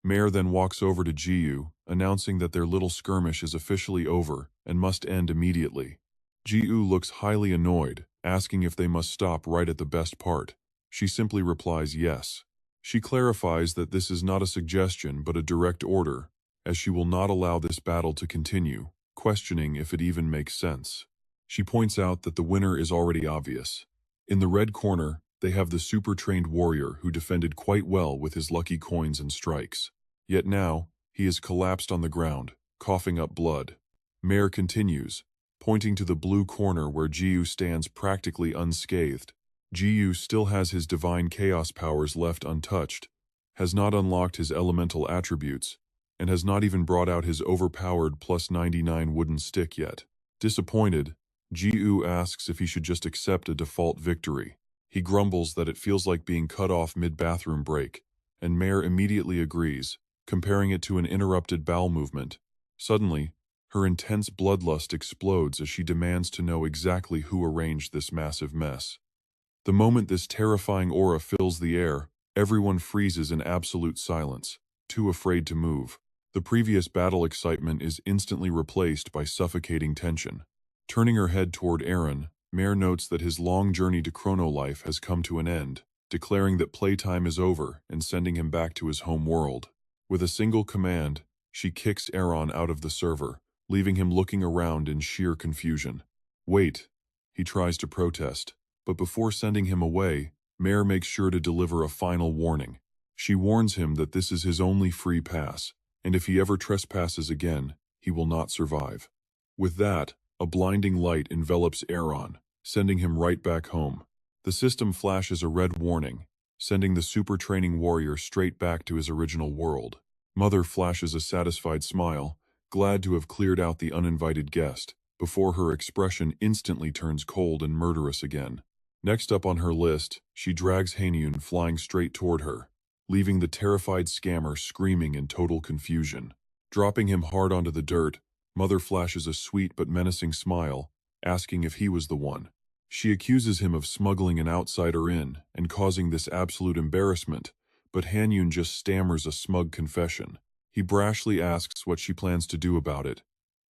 Mare then walks over to Ji-U, announcing that their little skirmish is officially over and must end immediately. Ji-U looks highly annoyed, asking if they must stop right at the best part. She simply replies yes. She clarifies that this is not a suggestion but a direct order, as she will not allow this battle to continue, questioning if it even makes sense. She points out that the winner is already obvious. In the red corner, they have the super-trained warrior who defended quite well with his lucky coins and strikes. Yet now, he is collapsed on the ground, coughing up blood. Mare continues, pointing to the blue corner where Jiu stands practically unscathed. Jiu still has his divine chaos powers left untouched, has not unlocked his elemental attributes, and has not even brought out his overpowered +99 wooden stick yet. Disappointed, Jiu asks if he should just accept a default victory. He grumbles that it feels like being cut off mid-bathroom break, and Mare immediately agrees, comparing it to an interrupted bowel movement. Suddenly, her intense bloodlust explodes as she demands to know exactly who arranged this massive mess. The moment this terrifying aura fills the air, everyone freezes in absolute silence, too afraid to move. The previous battle excitement is instantly replaced by suffocating tension. Turning her head toward Aaron, Mare notes that his long journey to Chrono Life has come to an end, declaring that playtime is over and sending him back to his home world. With a single command, she kicks Aaron out of the server, leaving him looking around in sheer confusion. Wait, he tries to protest, but before sending him away, Mare makes sure to deliver a final warning. She warns him that this is his only free pass, and if he ever trespasses again, he will not survive. With that, a blinding light envelops Aaron, sending him right back home. The system flashes a red warning, sending the super training warrior straight back to his original world. Mother flashes a satisfied smile, glad to have cleared out the uninvited guest, before her expression instantly turns cold and murderous again. Next up on her list, she drags Hanyun flying straight toward her, leaving the terrified scammer screaming in total confusion. Dropping him hard onto the dirt, Mother flashes a sweet but menacing smile, asking if he was the one. She accuses him of smuggling an outsider in and causing this absolute embarrassment, but Hanyun just stammers a smug confession. He brashly asks what she plans to do about it,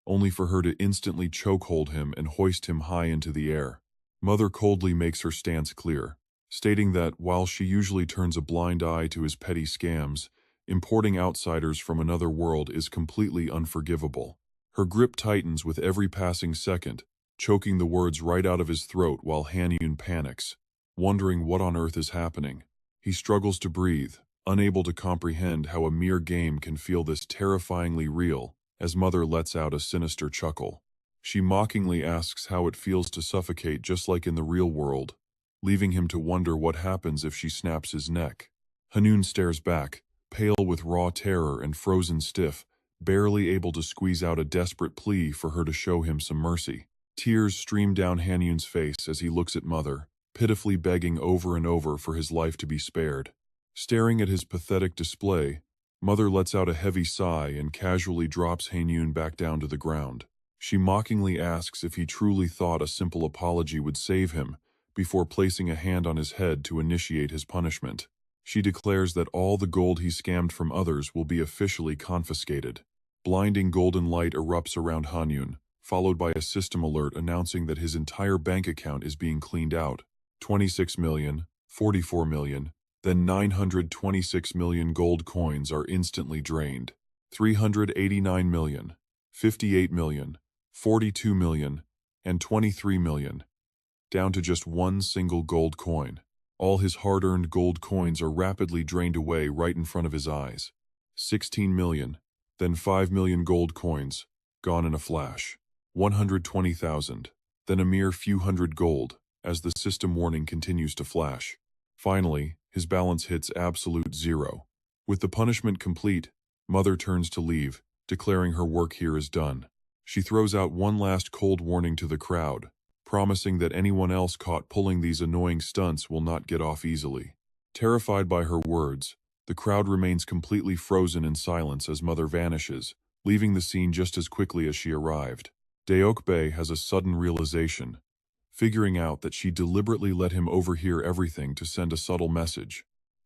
only for her to instantly chokehold him and hoist him high into the air. Mother coldly makes her stance clear, stating that while she usually turns a blind eye to his petty scams, importing outsiders from another world is completely unforgivable. Her grip tightens with every passing second, choking the words right out of his throat while Hanyun panics, wondering what on earth is happening. He struggles to breathe, unable to comprehend how a mere game can feel this terrifyingly real, as Mother lets out a sinister chuckle. She mockingly asks how it feels to suffocate just like in the real world, leaving him to wonder what happens if she snaps his neck. Hanyun stares back, pale with raw terror and frozen stiff, barely able to squeeze out a desperate plea for her to show him some mercy. Tears stream down Hanyun's face as he looks at Mother, pitifully begging over and over for his life to be spared. Staring at his pathetic display, Mother lets out a heavy sigh and casually drops Hanyun back down to the ground. She mockingly asks if he truly thought a simple apology would save him, before placing a hand on his head to initiate his punishment. She declares that all the gold he scammed from others will be officially confiscated. Blinding golden light erupts around Hanyun, followed by a system alert announcing that his entire bank account is being cleaned out. 26 million, 44 million, then 926 million gold coins are instantly drained. 389 million, 58 million, 42 million, and 23 million, down to just one single gold coin. All his hard-earned gold coins are rapidly drained away right in front of his eyes. 16 million, then 5 million gold coins, gone in a flash. 120,000, then a mere few hundred gold, as the system warning continues to flash. Finally, his balance hits absolute zero. With the punishment complete, Mother turns to leave, declaring her work here is done. She throws out one last cold warning to the crowd, promising that anyone else caught pulling these annoying stunts will not get off easily. Terrified by her words, the crowd remains completely frozen in silence as Mother vanishes, leaving the scene just as quickly as she arrived. Deokbe has a sudden realization, figuring out that she deliberately let him overhear everything to send a subtle message.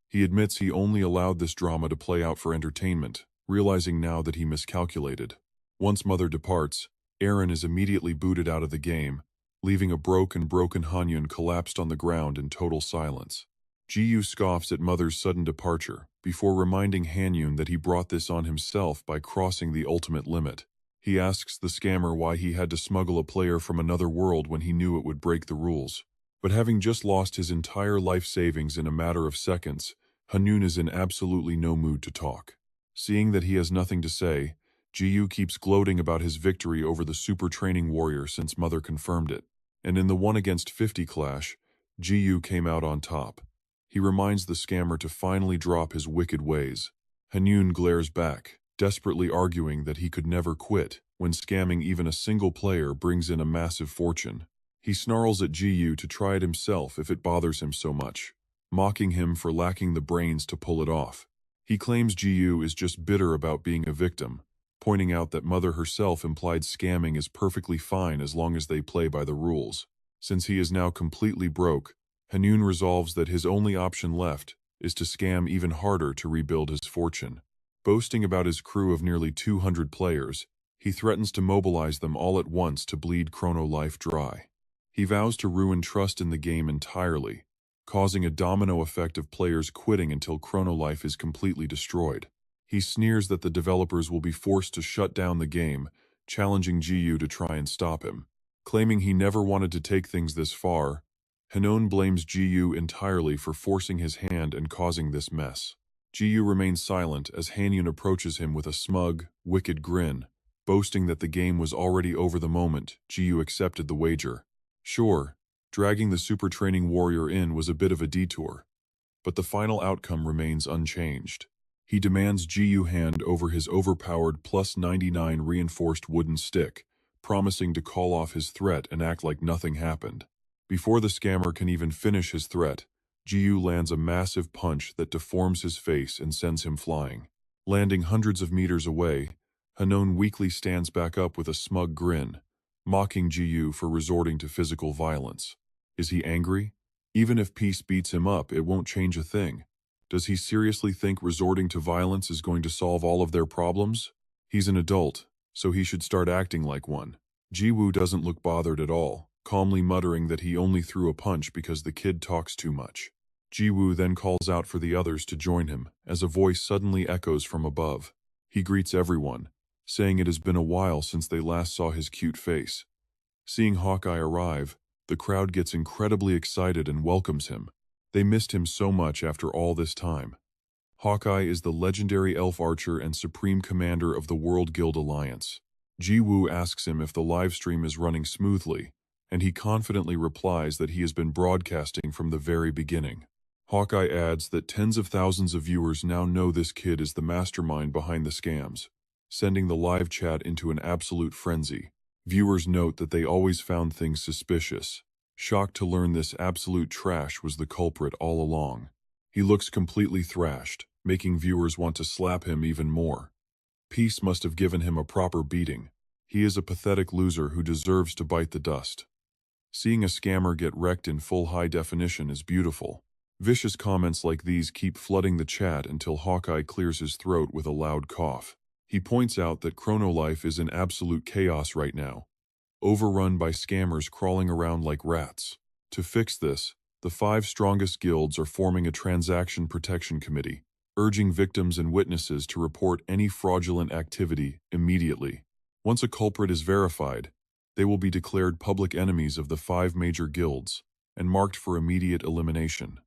He admits he only allowed this drama to play out for entertainment, realizing now that he miscalculated. Once Mother departs, Aaron is immediately booted out of the game, leaving a broken Hanyun collapsed on the ground in total silence. Ji-yu scoffs at Mother's sudden departure, before reminding Han-yoon that he brought this on himself by crossing the ultimate limit. He asks the scammer why he had to smuggle a player from another world when he knew it would break the rules. But having just lost his entire life savings in a matter of seconds, Han-yoon is in absolutely no mood to talk. Seeing that he has nothing to say, Ji-yu keeps gloating about his victory over the super training warrior since Mother confirmed it. And in the 1 against 50 clash, Ji-yu came out on top. He reminds the scammer to finally drop his wicked ways. Han-yoon glares back, desperately arguing that he could never quit when scamming even a single player brings in a massive fortune. He snarls at Ji-yu to try it himself if it bothers him so much, mocking him for lacking the brains to pull it off. He claims Ji-yu is just bitter about being a victim, pointing out that Mother herself implied scamming is perfectly fine as long as they play by the rules. Since he is now completely broke, Han-yoon resolves that his only option left is to scam even harder to rebuild his fortune. Boasting about his crew of nearly 200 players, he threatens to mobilize them all at once to bleed Chrono Life dry. He vows to ruin trust in the game entirely, causing a domino effect of players quitting until Chrono Life is completely destroyed. He sneers that the developers will be forced to shut down the game, challenging Ji-yu to try and stop him. Claiming he never wanted to take things this far, Han-yoon blames Ji-yu entirely for forcing his hand and causing this mess. Ji-yu remains silent as Han-yoon approaches him with a smug, wicked grin, boasting that the game was already over the moment Ji-yu accepted the wager. Sure, dragging the super training warrior in was a bit of a detour, but the final outcome remains unchanged. He demands Ji-yu hand over his overpowered plus 99 reinforced wooden stick, promising to call off his threat and act like nothing happened. Before the scammer can even finish his threat, Ji-yu lands a massive punch that deforms his face and sends him flying. Landing hundreds of meters away, Han-yoon weakly stands back up with a smug grin, mocking Ji-yu for resorting to physical violence. Is he angry? Even if peace beats him up, it won't change a thing. Does he seriously think resorting to violence is going to solve all of their problems? He's an adult, so he should start acting like one. Ji-woo doesn't look bothered at all, calmly muttering that he only threw a punch because the kid talks too much. Ji-woo then calls out for the others to join him, as a voice suddenly echoes from above. He greets everyone, saying it has been a while since they last saw his cute face. Seeing Hawkeye arrive, the crowd gets incredibly excited and welcomes him. They missed him so much after all this time. Hawkeye is the legendary elf archer and supreme commander of the World Guild Alliance. Ji-woo asks him if the livestream is running smoothly, and he confidently replies that he has been broadcasting from the very beginning. Hawkeye adds that tens of thousands of viewers now know this kid is the mastermind behind the scams, sending the live chat into an absolute frenzy. Viewers note that they always found things suspicious, shocked to learn this absolute trash was the culprit all along. He looks completely thrashed, making viewers want to slap him even more. Peace must have given him a proper beating. He is a pathetic loser who deserves to bite the dust. Seeing a scammer get wrecked in full high definition is beautiful. Vicious comments like these keep flooding the chat until Hawkeye clears his throat with a loud cough. He points out that Chrono Life is in absolute chaos right now, overrun by scammers crawling around like rats. To fix this, the 5 strongest guilds are forming a transaction protection committee, urging victims and witnesses to report any fraudulent activity immediately. Once a culprit is verified, they will be declared public enemies of the 5 major guilds and marked for immediate elimination.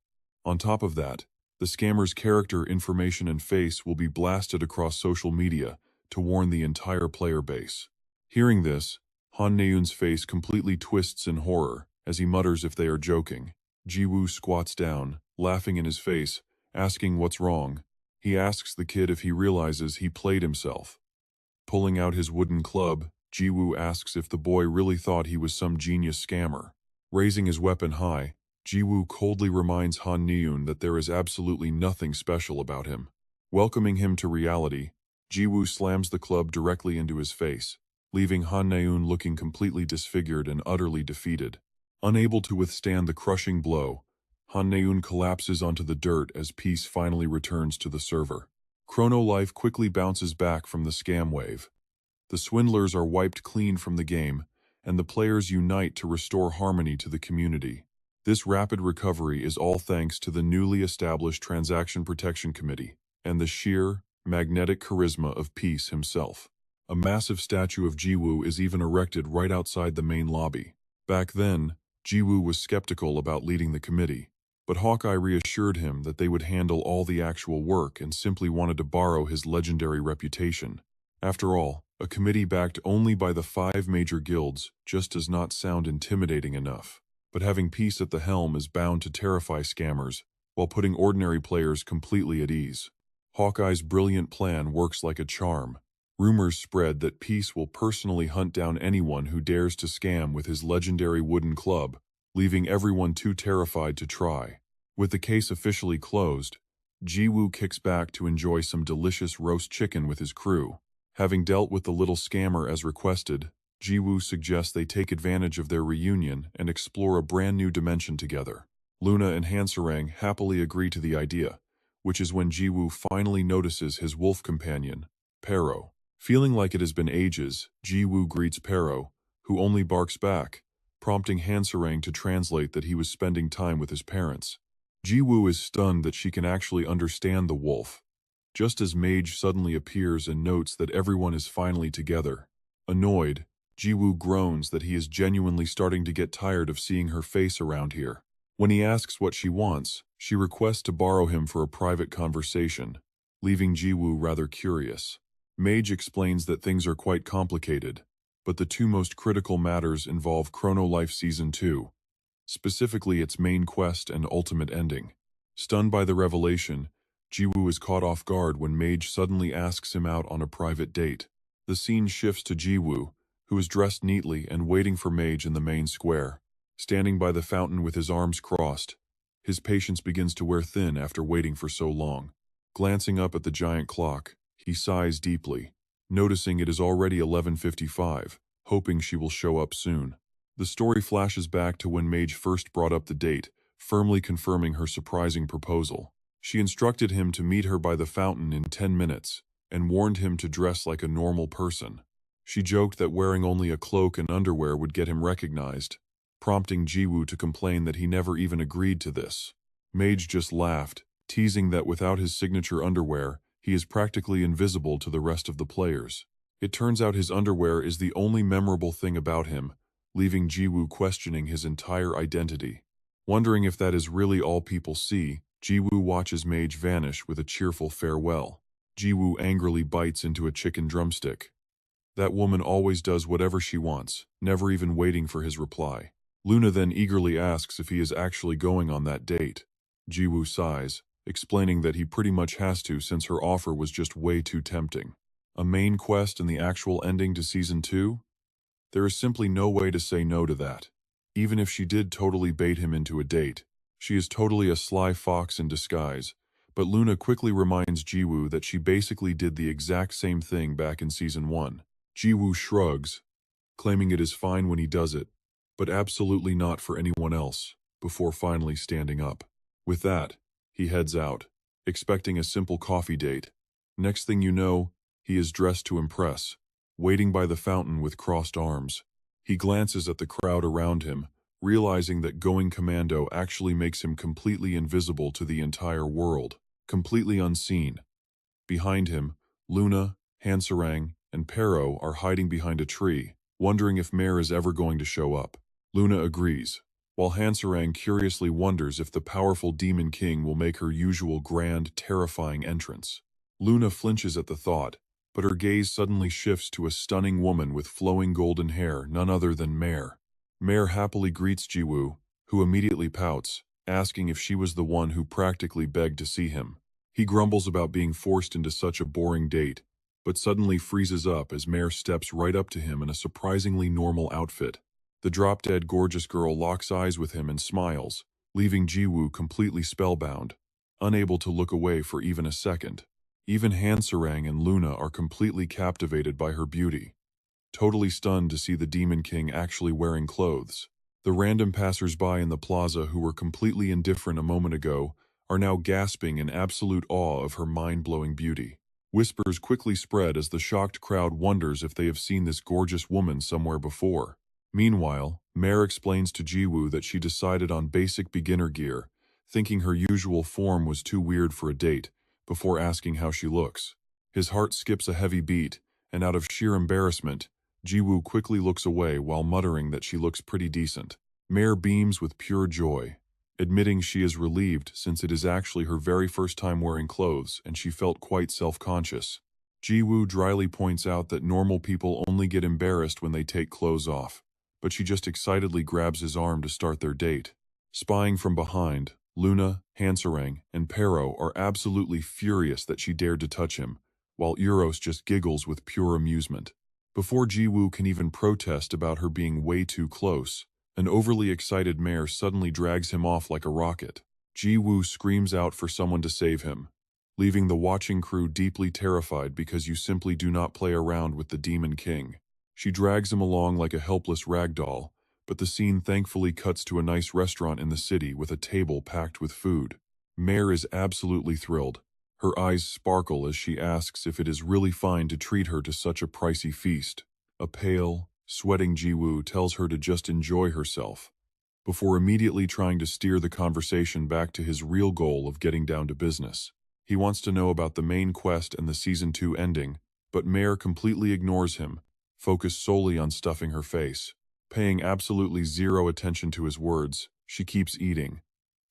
On top of that, the scammer's character information and face will be blasted across social media to warn the entire player base. Hearing this, Han-yoon's face completely twists in horror as he mutters if they are joking. Ji-woo squats down, laughing in his face, asking what's wrong. He asks the kid if he realizes he played himself. Pulling out his wooden club, Ji-woo asks if the boy really thought he was some genius scammer. Raising his weapon high, Ji-woo coldly reminds Han-yoon that there is absolutely nothing special about him. Welcoming him to reality, Ji-woo slams the club directly into his face, leaving Han-yoon looking completely disfigured and utterly defeated. Unable to withstand the crushing blow, Han-yoon collapses onto the dirt as peace finally returns to the server. Chrono Life quickly bounces back from the scam wave. The swindlers are wiped clean from the game, and the players unite to restore harmony to the community. This rapid recovery is all thanks to the newly established Transaction Protection Committee and the sheer, magnetic charisma of Peace himself. A massive statue of Jiwoo is even erected right outside the main lobby. Back then, Jiwoo was skeptical about leading the committee, but Hawkeye reassured him that they would handle all the actual work and simply wanted to borrow his legendary reputation. After all, a committee backed only by the 5 major guilds just does not sound intimidating enough. But having Peace at the helm is bound to terrify scammers, while putting ordinary players completely at ease. Hawkeye's brilliant plan works like a charm. Rumors spread that Peace will personally hunt down anyone who dares to scam with his legendary wooden club, leaving everyone too terrified to try. With the case officially closed, Jiwoo kicks back to enjoy some delicious roast chicken with his crew. Having dealt with the little scammer as requested, Jiwoo suggests they take advantage of their reunion and explore a brand new dimension together. Luna and Hansarang happily agree to the idea, which is when Jiwoo finally notices his wolf companion, Pero. Feeling like it has been ages, Jiwoo greets Pero, who only barks back, prompting Hansarang to translate that he was spending time with his parents. Jiwoo is stunned that she can actually understand the wolf, just as Mage suddenly appears and notes that everyone is finally together. Annoyed, Jiwoo groans that he is genuinely starting to get tired of seeing her face around here. When he asks what she wants, she requests to borrow him for a private conversation, leaving Jiwoo rather curious. Mage explains that things are quite complicated, but the 2 most critical matters involve Chrono Life Season 2, specifically its main quest and ultimate ending. Stunned by the revelation, Jiwoo is caught off guard when Mage suddenly asks him out on a private date. The scene shifts to Jiwoo, who is dressed neatly and waiting for Mage in the main square. Standing by the fountain with his arms crossed, his patience begins to wear thin after waiting for so long. Glancing up at the giant clock, he sighs deeply, noticing it is already 11:55, hoping she will show up soon. The story flashes back to when Mage first brought up the date, firmly confirming her surprising proposal. She instructed him to meet her by the fountain in 10 minutes, and warned him to dress like a normal person. She joked that wearing only a cloak and underwear would get him recognized, prompting Jiwoo to complain that he never even agreed to this. Mage just laughed, teasing that without his signature underwear, he is practically invisible to the rest of the players. It turns out his underwear is the only memorable thing about him, leaving Jiwoo questioning his entire identity. Wondering if that is really all people see, Jiwoo watches Mage vanish with a cheerful farewell. Jiwoo angrily bites into a chicken drumstick. That woman always does whatever she wants, never even waiting for his reply. Luna then eagerly asks if he is actually going on that date. Jiwoo sighs, explaining that he pretty much has to since her offer was just way too tempting. A main quest and the actual ending to Season 2? There is simply no way to say no to that. Even if she did totally bait him into a date, she is totally a sly fox in disguise, but Luna quickly reminds Jiwoo that she basically did the exact same thing back in Season 1. Jiwoo shrugs, claiming it is fine when he does it, but absolutely not for anyone else, before finally standing up. With that, he heads out, expecting a simple coffee date. Next thing you know, he is dressed to impress, waiting by the fountain with crossed arms. He glances at the crowd around him, realizing that going commando actually makes him completely invisible to the entire world, completely unseen. Behind him, Luna, Hansarang, and Pero are hiding behind a tree, wondering if Mare is ever going to show up. Luna agrees, while Hansarang curiously wonders if the powerful Demon King will make her usual grand, terrifying entrance. Luna flinches at the thought, but her gaze suddenly shifts to a stunning woman with flowing golden hair, none other than Mare. Mare happily greets Jiwoo, who immediately pouts, asking if she was the one who practically begged to see him. He grumbles about being forced into such a boring date, but suddenly freezes up as Mare steps right up to him in a surprisingly normal outfit. The drop-dead gorgeous girl locks eyes with him and smiles, leaving Jiwoo completely spellbound, unable to look away for even a second. Even Hansarang and Luna are completely captivated by her beauty, totally stunned to see the Demon King actually wearing clothes. The random passers-by in the plaza who were completely indifferent a moment ago are now gasping in absolute awe of her mind-blowing beauty. Whispers quickly spread as the shocked crowd wonders if they have seen this gorgeous woman somewhere before. Meanwhile, Mare explains to Jiwoo that she decided on basic beginner gear, thinking her usual form was too weird for a date, before asking how she looks. His heart skips a heavy beat, and out of sheer embarrassment, Jiwoo quickly looks away while muttering that she looks pretty decent. Mare beams with pure joy, admitting she is relieved since it is actually her very first time wearing clothes and she felt quite self-conscious. Jiwoo dryly points out that normal people only get embarrassed when they take clothes off, but she just excitedly grabs his arm to start their date. Spying from behind, Luna, Hansarang, and Pero are absolutely furious that she dared to touch him, while Eros just giggles with pure amusement. Before Jiwoo can even protest about her being way too close, an overly excited Mare suddenly drags him off like a rocket. Jiwoo screams out for someone to save him, leaving the watching crew deeply terrified because you simply do not play around with the Demon King. She drags him along like a helpless rag doll, but the scene thankfully cuts to a nice restaurant in the city with a table packed with food. Mare is absolutely thrilled. Her eyes sparkle as she asks if it is really fine to treat her to such a pricey feast. A pale, sweating Jiwoo tells her to just enjoy herself, before immediately trying to steer the conversation back to his real goal of getting down to business. He wants to know about the main quest and the Season 2 ending, but Mare completely ignores him, focused solely on stuffing her face. Paying absolutely zero attention to his words, she keeps eating,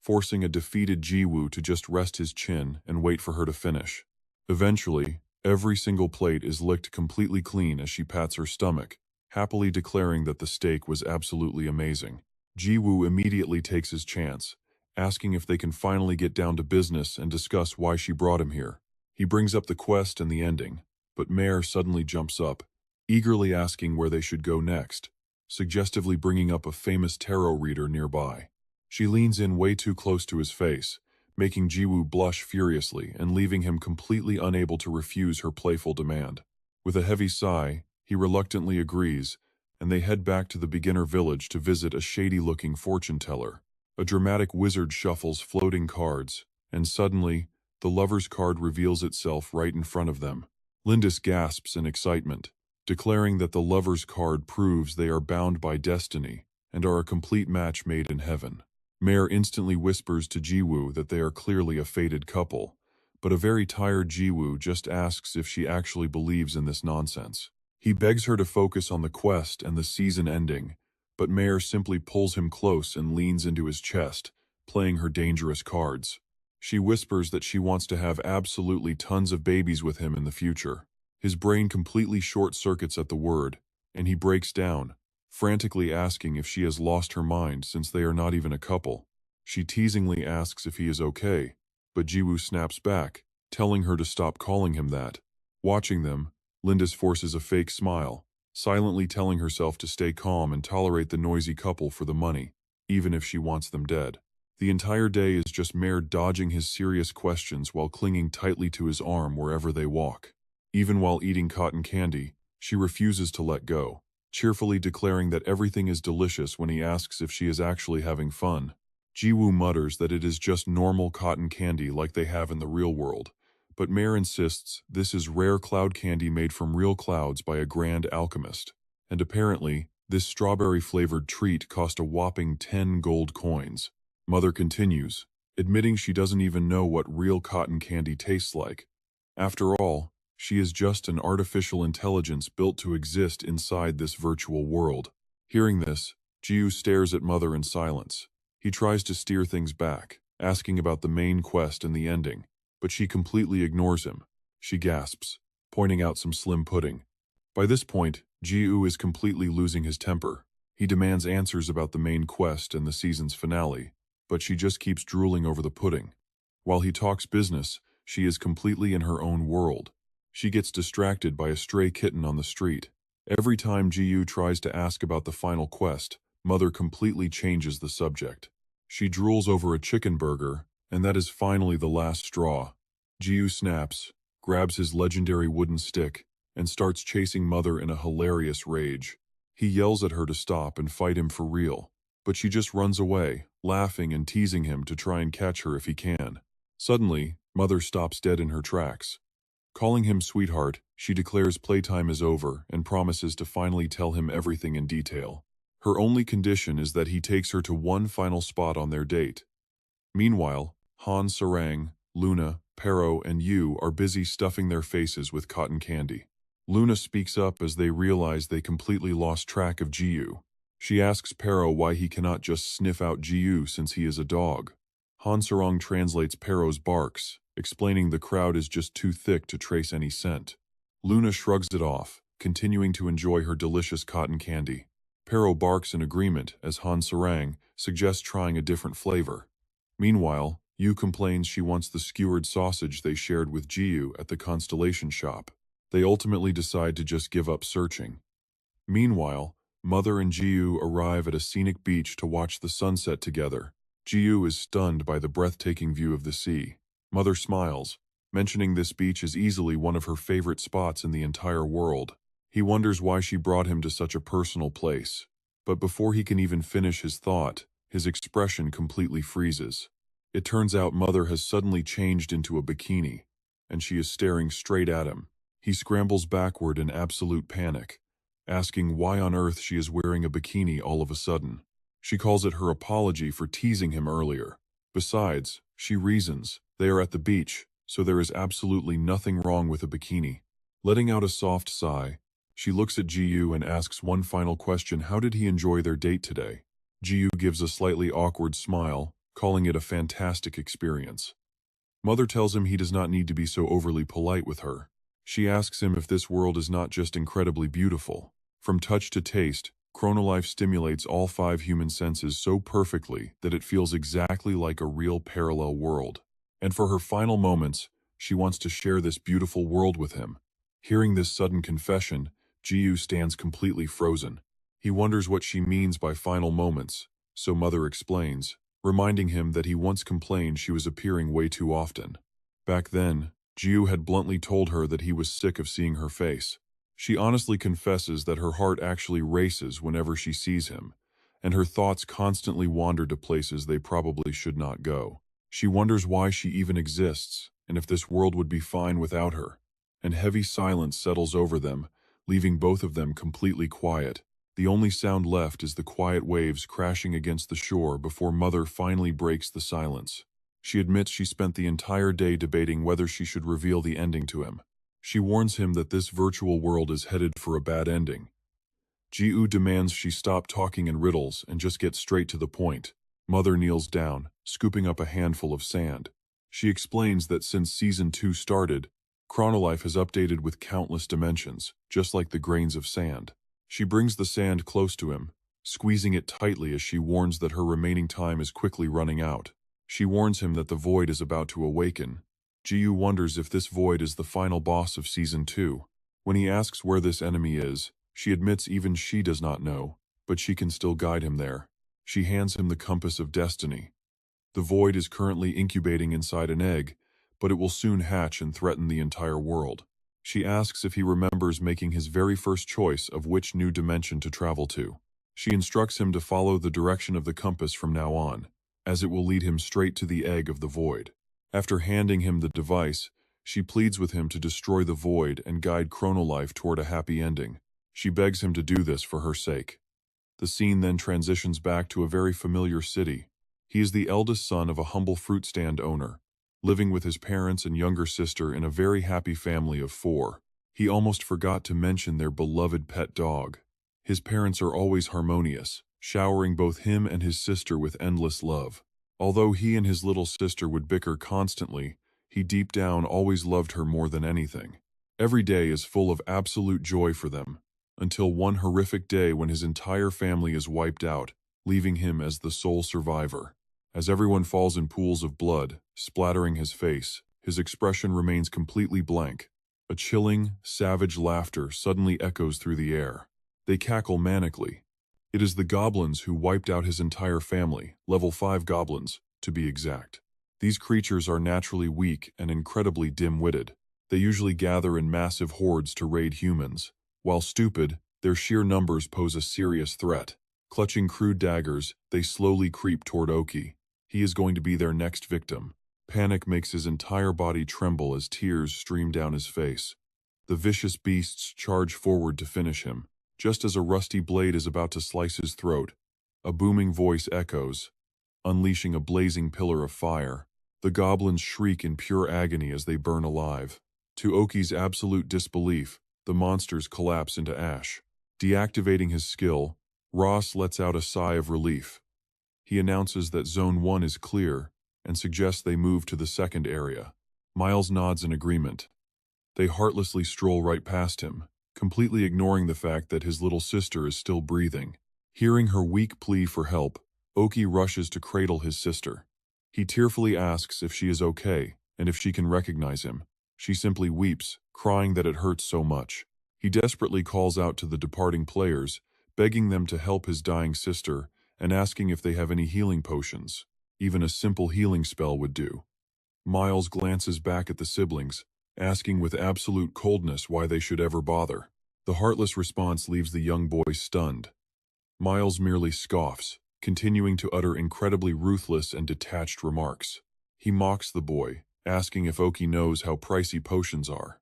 forcing a defeated Jiwoo to just rest his chin and wait for her to finish. Eventually, every single plate is licked completely clean as she pats her stomach, happily declaring that the steak was absolutely amazing. Jiwoo immediately takes his chance, asking if they can finally get down to business and discuss why she brought him here. He brings up the quest and the ending, but Mare suddenly jumps up, eagerly asking where they should go next, suggestively bringing up a famous tarot reader nearby. She leans in way too close to his face, making Jiwoo blush furiously and leaving him completely unable to refuse her playful demand. With a heavy sigh, he reluctantly agrees, and they head back to the beginner village to visit a shady-looking fortune teller. A dramatic wizard shuffles floating cards, and suddenly, the lover's card reveals itself right in front of them. Lindis gasps in excitement, declaring that the lover's card proves they are bound by destiny and are a complete match made in heaven. Mare instantly whispers to Jiwoo that they are clearly a fated couple, but a very tired Jiwoo just asks if she actually believes in this nonsense. He begs her to focus on the quest and the season ending, but Mare simply pulls him close and leans into his chest, playing her dangerous cards. She whispers that she wants to have absolutely tons of babies with him in the future. His brain completely short-circuits at the word, and he breaks down, frantically asking if she has lost her mind since they are not even a couple. She teasingly asks if he is okay, but Jiwoo snaps back, telling her to stop calling him that. Watching them, Lindis forces a fake smile, silently telling herself to stay calm and tolerate the noisy couple for the money, even if she wants them dead. The entire day is just Mare dodging his serious questions while clinging tightly to his arm wherever they walk. Even while eating cotton candy, she refuses to let go, cheerfully declaring that everything is delicious when he asks if she is actually having fun. Jiwoo mutters that it is just normal cotton candy like they have in the real world, but Mare insists this is rare cloud candy made from real clouds by a grand alchemist, and apparently, this strawberry-flavored treat cost a whopping 10 gold coins. Mother continues, admitting she doesn't even know what real cotton candy tastes like. After all, she is just an artificial intelligence built to exist inside this virtual world. Hearing this, Jiwoo stares at Mother in silence. He tries to steer things back, asking about the main quest and the ending, but she completely ignores him. She gasps, pointing out some slim pudding. By this point, Jiwoo is completely losing his temper. He demands answers about the main quest and the season's finale, but she just keeps drooling over the pudding. While he talks business, she is completely in her own world. She gets distracted by a stray kitten on the street. Every time Jiwoo tries to ask about the final quest, Mother completely changes the subject. She drools over a chicken burger, and that is finally the last straw. Jiwoo snaps, grabs his legendary wooden stick, and starts chasing Mother in a hilarious rage. He yells at her to stop and fight him for real, but she just runs away, laughing and teasing him to try and catch her if he can. Suddenly, Mother stops dead in her tracks. Calling him sweetheart, she declares playtime is over and promises to finally tell him everything in detail. Her only condition is that he takes her to one final spot on their date. Meanwhile, Han Sarang, Luna, Pero, and Yu are busy stuffing their faces with cotton candy. Luna speaks up as they realize they completely lost track of Jiyu. She asks Pero why he cannot just sniff out Jiyu since he is a dog. Han Sarang translates Pero's barks, explaining the crowd is just too thick to trace any scent. Luna shrugs it off, continuing to enjoy her delicious cotton candy. Pero barks in agreement as Han Sarang suggests trying a different flavor. Meanwhile, Yu complains she wants the skewered sausage they shared with Jiyu at the Constellation shop. They ultimately decide to just give up searching. Meanwhile, Mother and Jiyu arrive at a scenic beach to watch the sunset together. Jiyu is stunned by the breathtaking view of the sea. Mother smiles, mentioning this beach is easily one of her favorite spots in the entire world. He wonders why she brought him to such a personal place. But before he can even finish his thought, his expression completely freezes. It turns out Mother has suddenly changed into a bikini, and she is staring straight at him. He scrambles backward in absolute panic, asking why on earth she is wearing a bikini all of a sudden. She calls it her apology for teasing him earlier. Besides, she reasons, they are at the beach, so there is absolutely nothing wrong with a bikini. Letting out a soft sigh, she looks at Jiyu and asks one final question: how did he enjoy their date today? Jiyu gives a slightly awkward smile, calling it a fantastic experience. Mother tells him he does not need to be so overly polite with her. She asks him if this world is not just incredibly beautiful. From touch to taste, Chrono Life stimulates all 5 human senses so perfectly that it feels exactly like a real parallel world. And for her final moments, she wants to share this beautiful world with him. Hearing this sudden confession, Jiyu stands completely frozen. He wonders what she means by final moments, so Mother explains, reminding him that he once complained she was appearing way too often. Back then, Jiyu had bluntly told her that he was sick of seeing her face. She honestly confesses that her heart actually races whenever she sees him, and her thoughts constantly wander to places they probably should not go. She wonders why she even exists, and if this world would be fine without her. And heavy silence settles over them, leaving both of them completely quiet. The only sound left is the quiet waves crashing against the shore before Mother finally breaks the silence. She admits she spent the entire day debating whether she should reveal the ending to him. She warns him that this virtual world is headed for a bad ending. Jiyu demands she stop talking in riddles and just get straight to the point. Mother kneels down, scooping up a handful of sand. She explains that since Season 2 started, Chrono Life has updated with countless dimensions, just like the grains of sand. She brings the sand close to him, squeezing it tightly as she warns that her remaining time is quickly running out. She warns him that the void is about to awaken. Jiyu wonders if this void is the final boss of Season 2. When he asks where this enemy is, she admits even she does not know, but she can still guide him there. She hands him the compass of destiny. The void is currently incubating inside an egg, but it will soon hatch and threaten the entire world. She asks if he remembers making his very first choice of which new dimension to travel to. She instructs him to follow the direction of the compass from now on, as it will lead him straight to the egg of the void. After handing him the device, she pleads with him to destroy the void and guide Chrono Life toward a happy ending. She begs him to do this for her sake. The scene then transitions back to a very familiar city. He is the eldest son of a humble fruit stand owner, living with his parents and younger sister in a very happy family of 4. He almost forgot to mention their beloved pet dog. His parents are always harmonious, showering both him and his sister with endless love. Although he and his little sister would bicker constantly, he deep down always loved her more than anything. Every day is full of absolute joy for them, until one horrific day when his entire family is wiped out, leaving him as the sole survivor. As everyone falls in pools of blood, splattering his face, his expression remains completely blank. A chilling, savage laughter suddenly echoes through the air. They cackle manically. It is the goblins who wiped out his entire family, level 5 goblins, to be exact. These creatures are naturally weak and incredibly dim-witted. They usually gather in massive hordes to raid humans. While stupid, their sheer numbers pose a serious threat. Clutching crude daggers, they slowly creep toward Oki. He is going to be their next victim. Panic makes his entire body tremble as tears stream down his face. The vicious beasts charge forward to finish him. Just as a rusty blade is about to slice his throat, a booming voice echoes, unleashing a blazing pillar of fire. The goblins shriek in pure agony as they burn alive. To Oki's absolute disbelief, the monsters collapse into ash. Deactivating his skill, Ross lets out a sigh of relief. He announces that Zone 1 is clear and suggests they move to the second area. Miles nods in agreement. They heartlessly stroll right past him, completely ignoring the fact that his little sister is still breathing. Hearing her weak plea for help, Oki rushes to cradle his sister. He tearfully asks if she is okay and if she can recognize him. She simply weeps, crying that it hurts so much. He desperately calls out to the departing players, begging them to help his dying sister and asking if they have any healing potions. Even a simple healing spell would do. Miles glances back at the siblings, asking with absolute coldness why they should ever bother. The heartless response leaves the young boy stunned. Miles merely scoffs, continuing to utter incredibly ruthless and detached remarks. He mocks the boy, asking if Oki knows how pricey potions are.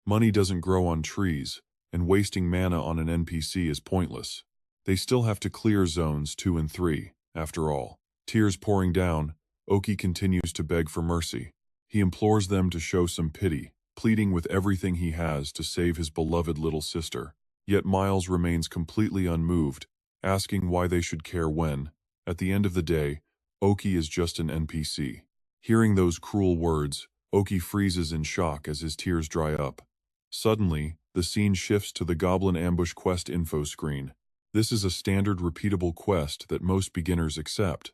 Money doesn't grow on trees, and wasting mana on an NPC is pointless. They still have to clear zones 2 and 3, after all. Tears pouring down, Oki continues to beg for mercy. He implores them to show some pity, pleading with everything he has to save his beloved little sister. Yet Miles remains completely unmoved, asking why they should care when, at the end of the day, Oki is just an NPC. Hearing those cruel words, Oki freezes in shock as his tears dry up. Suddenly, the scene shifts to the Goblin Ambush quest info screen. This is a standard repeatable quest that most beginners accept.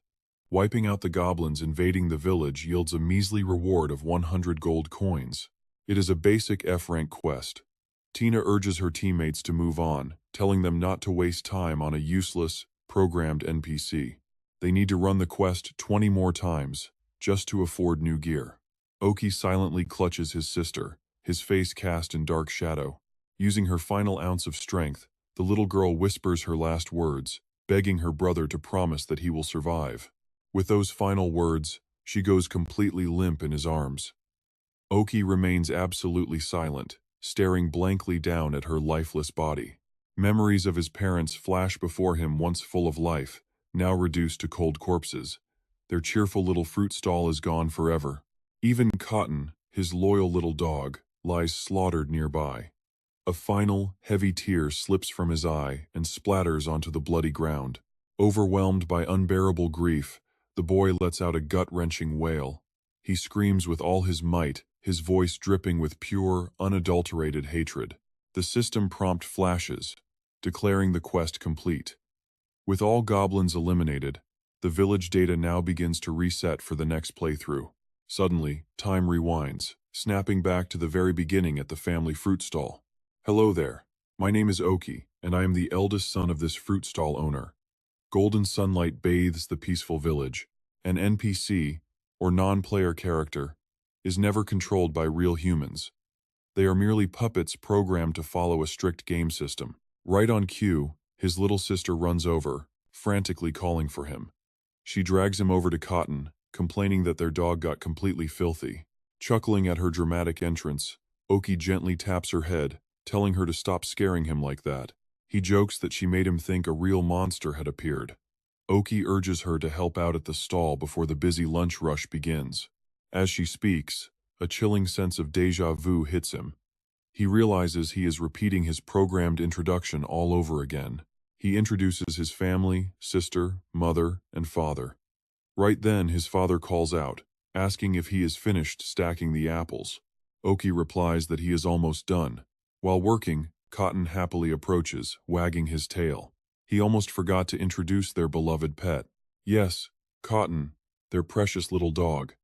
Wiping out the goblins invading the village yields a measly reward of 100 gold coins. It is a basic F-rank quest. Tina urges her teammates to move on, telling them not to waste time on a useless, programmed NPC. They need to run the quest 20 more times, just to afford new gear. Oki silently clutches his sister, his face cast in dark shadow. Using her final ounce of strength, the little girl whispers her last words, begging her brother to promise that he will survive. With those final words, she goes completely limp in his arms. Oki remains absolutely silent, staring blankly down at her lifeless body. Memories of his parents flash before him, once full of life, now reduced to cold corpses. Their cheerful little fruit stall is gone forever. Even Cotton, his loyal little dog, lies slaughtered nearby. A final, heavy tear slips from his eye and splatters onto the bloody ground. Overwhelmed by unbearable grief, the boy lets out a gut-wrenching wail. He screams with all his might, his voice dripping with pure, unadulterated hatred. The system prompt flashes, declaring the quest complete. With all goblins eliminated, the village data now begins to reset for the next playthrough. Suddenly, time rewinds, snapping back to the very beginning at the family fruit stall. Hello there. My name is Oki, and I am the eldest son of this fruit stall owner. Golden sunlight bathes the peaceful village. An NPC, or non-player character, is never controlled by real humans. They are merely puppets programmed to follow a strict game system. Right on cue, his little sister runs over, frantically calling for him. She drags him over to Cotton, complaining that their dog got completely filthy. Chuckling at her dramatic entrance, Oki gently taps her head, telling her to stop scaring him like that. He jokes that she made him think a real monster had appeared. Oki urges her to help out at the stall before the busy lunch rush begins. As she speaks, a chilling sense of déjà vu hits him. He realizes he is repeating his programmed introduction all over again. He introduces his family, sister, mother, and father. Right then, his father calls out, asking if he is finished stacking the apples. Oki replies that he is almost done. While working, Cotton happily approaches, wagging his tail. He almost forgot to introduce their beloved pet. Yes, Cotton, their precious little dog.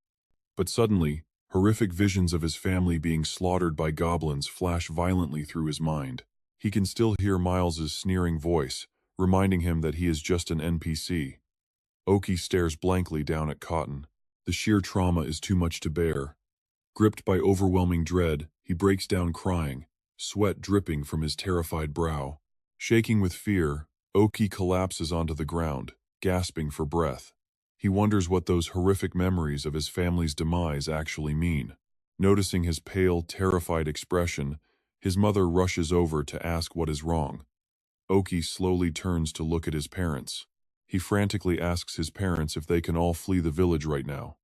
But suddenly, horrific visions of his family being slaughtered by goblins flash violently through his mind. He can still hear Miles's sneering voice, reminding him that he is just an NPC. Oki stares blankly down at Cotton. The sheer trauma is too much to bear. Gripped by overwhelming dread, he breaks down crying, sweat dripping from his terrified brow. Shaking with fear, Oki collapses onto the ground, gasping for breath. He wonders what those horrific memories of his family's demise actually mean. Noticing his pale, terrified expression, his mother rushes over to ask what is wrong. Oki slowly turns to look at his parents. He frantically asks his parents if they can all flee the village right now.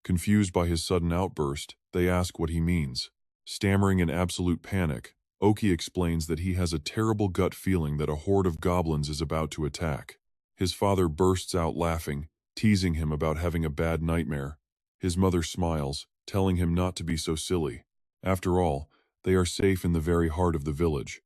Confused by his sudden outburst, they ask what he means. Stammering in absolute panic, Oki explains that he has a terrible gut feeling that a horde of goblins is about to attack. His father bursts out laughing, teasing him about having a bad nightmare. His mother smiles, telling him not to be so silly. After all, they are safe in the very heart of the village.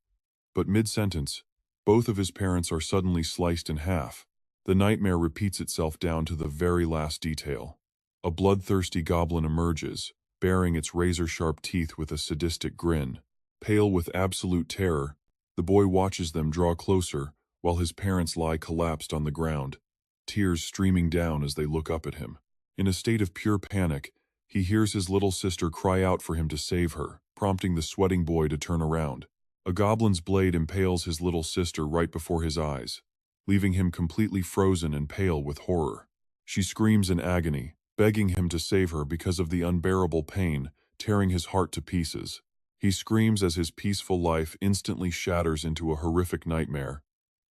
But mid-sentence, both of his parents are suddenly sliced in half. The nightmare repeats itself down to the very last detail. A bloodthirsty goblin emerges, baring its razor-sharp teeth with a sadistic grin. Pale with absolute terror, the boy watches them draw closer while his parents lie collapsed on the ground, tears streaming down as they look up at him. In a state of pure panic, he hears his little sister cry out for him to save her, prompting the sweating boy to turn around. A goblin's blade impales his little sister right before his eyes, leaving him completely frozen and pale with horror. She screams in agony, begging him to save her because of the unbearable pain, tearing his heart to pieces. He screams as his peaceful life instantly shatters into a horrific nightmare,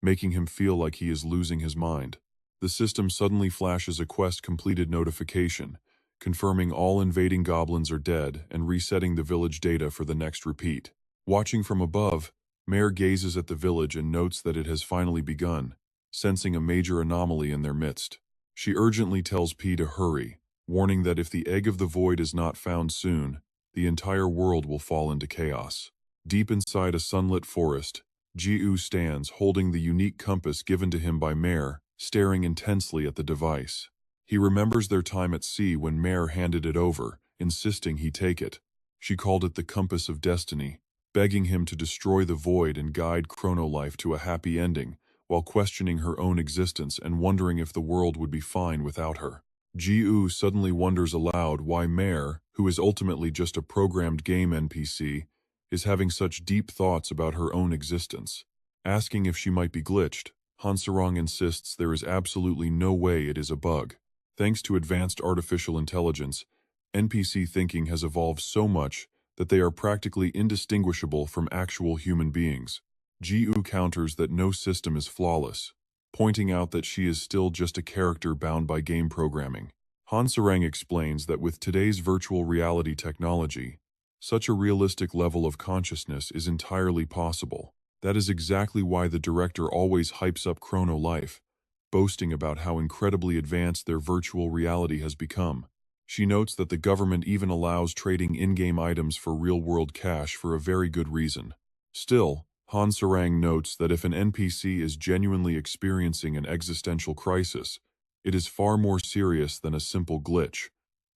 making him feel like he is losing his mind. The system suddenly flashes a quest completed notification, confirming all invading goblins are dead and resetting the village data for the next repeat. Watching from above, Mare gazes at the village and notes that it has finally begun, sensing a major anomaly in their midst. She urgently tells P to hurry, warning that if the egg of the void is not found soon, the entire world will fall into chaos. Deep inside a sunlit forest, Ji-U stands holding the unique compass given to him by Mare, staring intensely at the device. He remembers their time at sea when Mare handed it over, insisting he take it. She called it the Compass of Destiny, begging him to destroy the void and guide Chrono Life to a happy ending, while questioning her own existence and wondering if the world would be fine without her. Ji-U suddenly wonders aloud why Mare, who is ultimately just a programmed game NPC, is having such deep thoughts about her own existence. Asking if she might be glitched, Hansarong insists there is absolutely no way it is a bug. Thanks to advanced artificial intelligence, NPC thinking has evolved so much that they are practically indistinguishable from actual human beings. Ji-U counters that no system is flawless, pointing out that she is still just a character bound by game programming. Hansarang explains that with today's virtual reality technology, such a realistic level of consciousness is entirely possible. That is exactly why the director always hypes up Chrono Life, boasting about how incredibly advanced their virtual reality has become. She notes that the government even allows trading in-game items for real-world cash for a very good reason. Still, Hansarang notes that if an NPC is genuinely experiencing an existential crisis, it is far more serious than a simple glitch,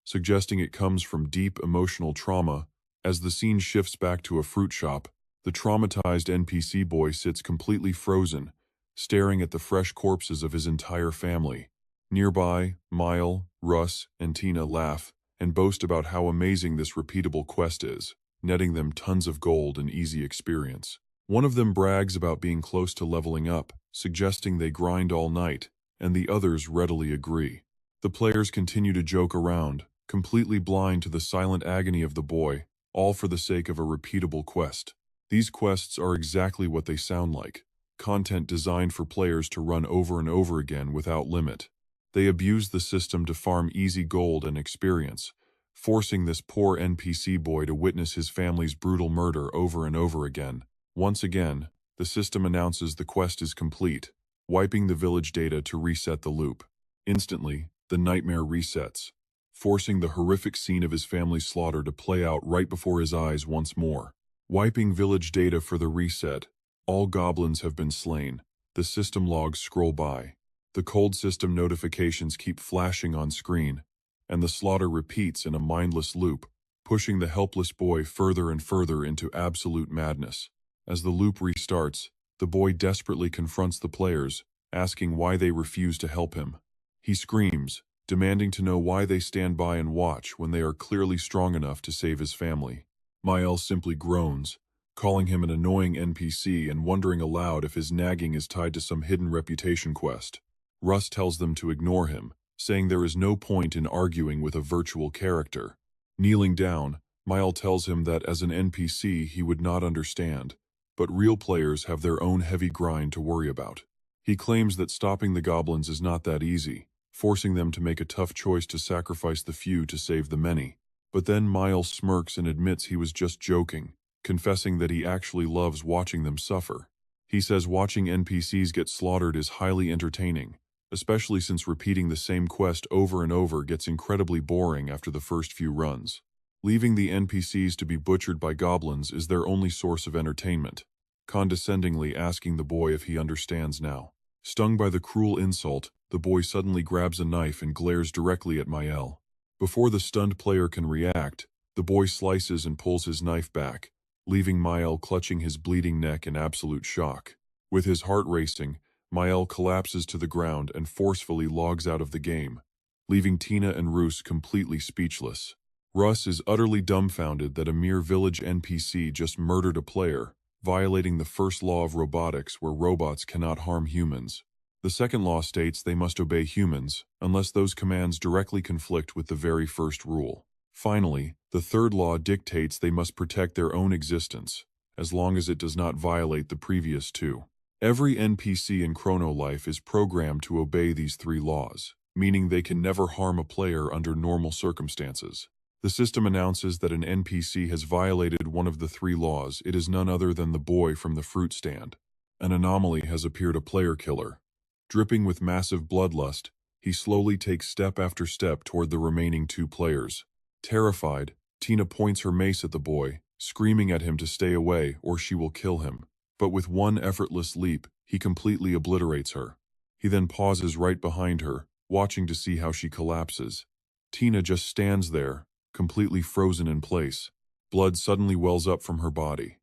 suggesting it comes from deep emotional trauma. As the scene shifts back to a fruit shop, the traumatized NPC boy sits completely frozen, staring at the fresh corpses of his entire family. Nearby, Mile, Russ, and Tina laugh and boast about how amazing this repeatable quest is, netting them tons of gold and easy experience. One of them brags about being close to leveling up, suggesting they grind all night, and the others readily agree. The players continue to joke around, completely blind to the silent agony of the boy, all for the sake of a repeatable quest. These quests are exactly what they sound like, content designed for players to run over and over again without limit. They abuse the system to farm easy gold and experience, forcing this poor NPC boy to witness his family's brutal murder over and over again. Once again, the system announces the quest is complete, wiping the village data to reset the loop. Instantly, the nightmare resets, forcing the horrific scene of his family's slaughter to play out right before his eyes once more. Wiping village data for the reset, all goblins have been slain. The system logs scroll by. The cold system notifications keep flashing on screen, and the slaughter repeats in a mindless loop, pushing the helpless boy further and further into absolute madness. As the loop restarts, the boy desperately confronts the players, asking why they refuse to help him. He screams, demanding to know why they stand by and watch when they are clearly strong enough to save his family. Mael simply groans, calling him an annoying NPC and wondering aloud if his nagging is tied to some hidden reputation quest. Russ tells them to ignore him, saying there is no point in arguing with a virtual character. Kneeling down, Mael tells him that as an NPC he would not understand, but real players have their own heavy grind to worry about. He claims that stopping the goblins is not that easy, forcing them to make a tough choice to sacrifice the few to save the many. But then Miles smirks and admits he was just joking, confessing that he actually loves watching them suffer. He says watching NPCs get slaughtered is highly entertaining, especially since repeating the same quest over and over gets incredibly boring after the first few runs. Leaving the NPCs to be butchered by goblins is their only source of entertainment, condescendingly asking the boy if he understands now. Stung by the cruel insult, the boy suddenly grabs a knife and glares directly at Miles. Before the stunned player can react, the boy slices and pulls his knife back, leaving Miles clutching his bleeding neck in absolute shock. With his heart racing, Miles collapses to the ground and forcefully logs out of the game, leaving Tina and Roos completely speechless. Russ is utterly dumbfounded that a mere village NPC just murdered a player, violating the first law of robotics where robots cannot harm humans. The second law states they must obey humans, unless those commands directly conflict with the very first rule. Finally, the third law dictates they must protect their own existence, as long as it does not violate the previous two. Every NPC in Chrono Life is programmed to obey these three laws, meaning they can never harm a player under normal circumstances. The system announces that an NPC has violated one of the three laws. It is none other than the boy from the fruit stand. An anomaly has appeared, a player killer. Dripping with massive bloodlust, he slowly takes step after step toward the remaining two players. Terrified, Tina points her mace at the boy, screaming at him to stay away or she will kill him. But with one effortless leap, he completely obliterates her. He then pauses right behind her, watching to see how she collapses. Tina just stands there, completely frozen in place. Blood suddenly wells up from her body.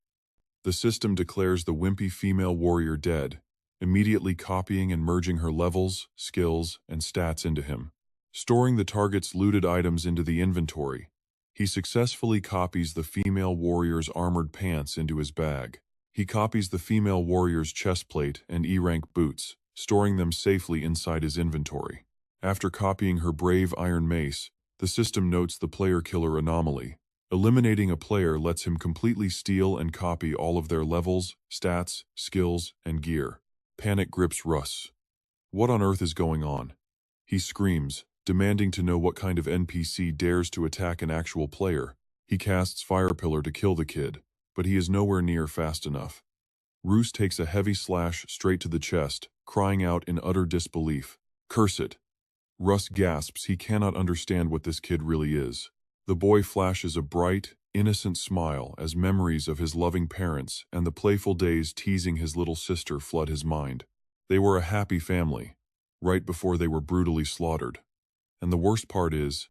The system declares the wimpy female warrior dead, immediately copying and merging her levels, skills, and stats into him. Storing the target's looted items into the inventory, he successfully copies the female warrior's armored pants into his bag. He copies the female warrior's chestplate and E-rank boots, storing them safely inside his inventory. After copying her brave iron mace, the system notes the player-killer anomaly. Eliminating a player lets him completely steal and copy all of their levels, stats, skills, and gear. Panic grips Russ. What on earth is going on? He screams, demanding to know what kind of NPC dares to attack an actual player. He casts Fire Pillar to kill the kid, but he is nowhere near fast enough. Roos takes a heavy slash straight to the chest, crying out in utter disbelief. Curse it! Russ gasps he cannot understand what this kid really is. The boy flashes a bright, innocent smile as memories of his loving parents and the playful days teasing his little sister flood his mind. They were a happy family, right before they were brutally slaughtered. And the worst part is,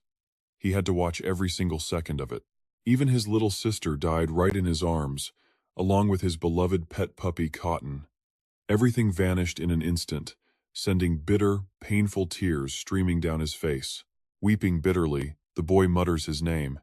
he had to watch every single second of it. Even his little sister died right in his arms, along with his beloved pet puppy Cotton. Everything vanished in an instant, sending bitter, painful tears streaming down his face. Weeping bitterly, the boy mutters his name.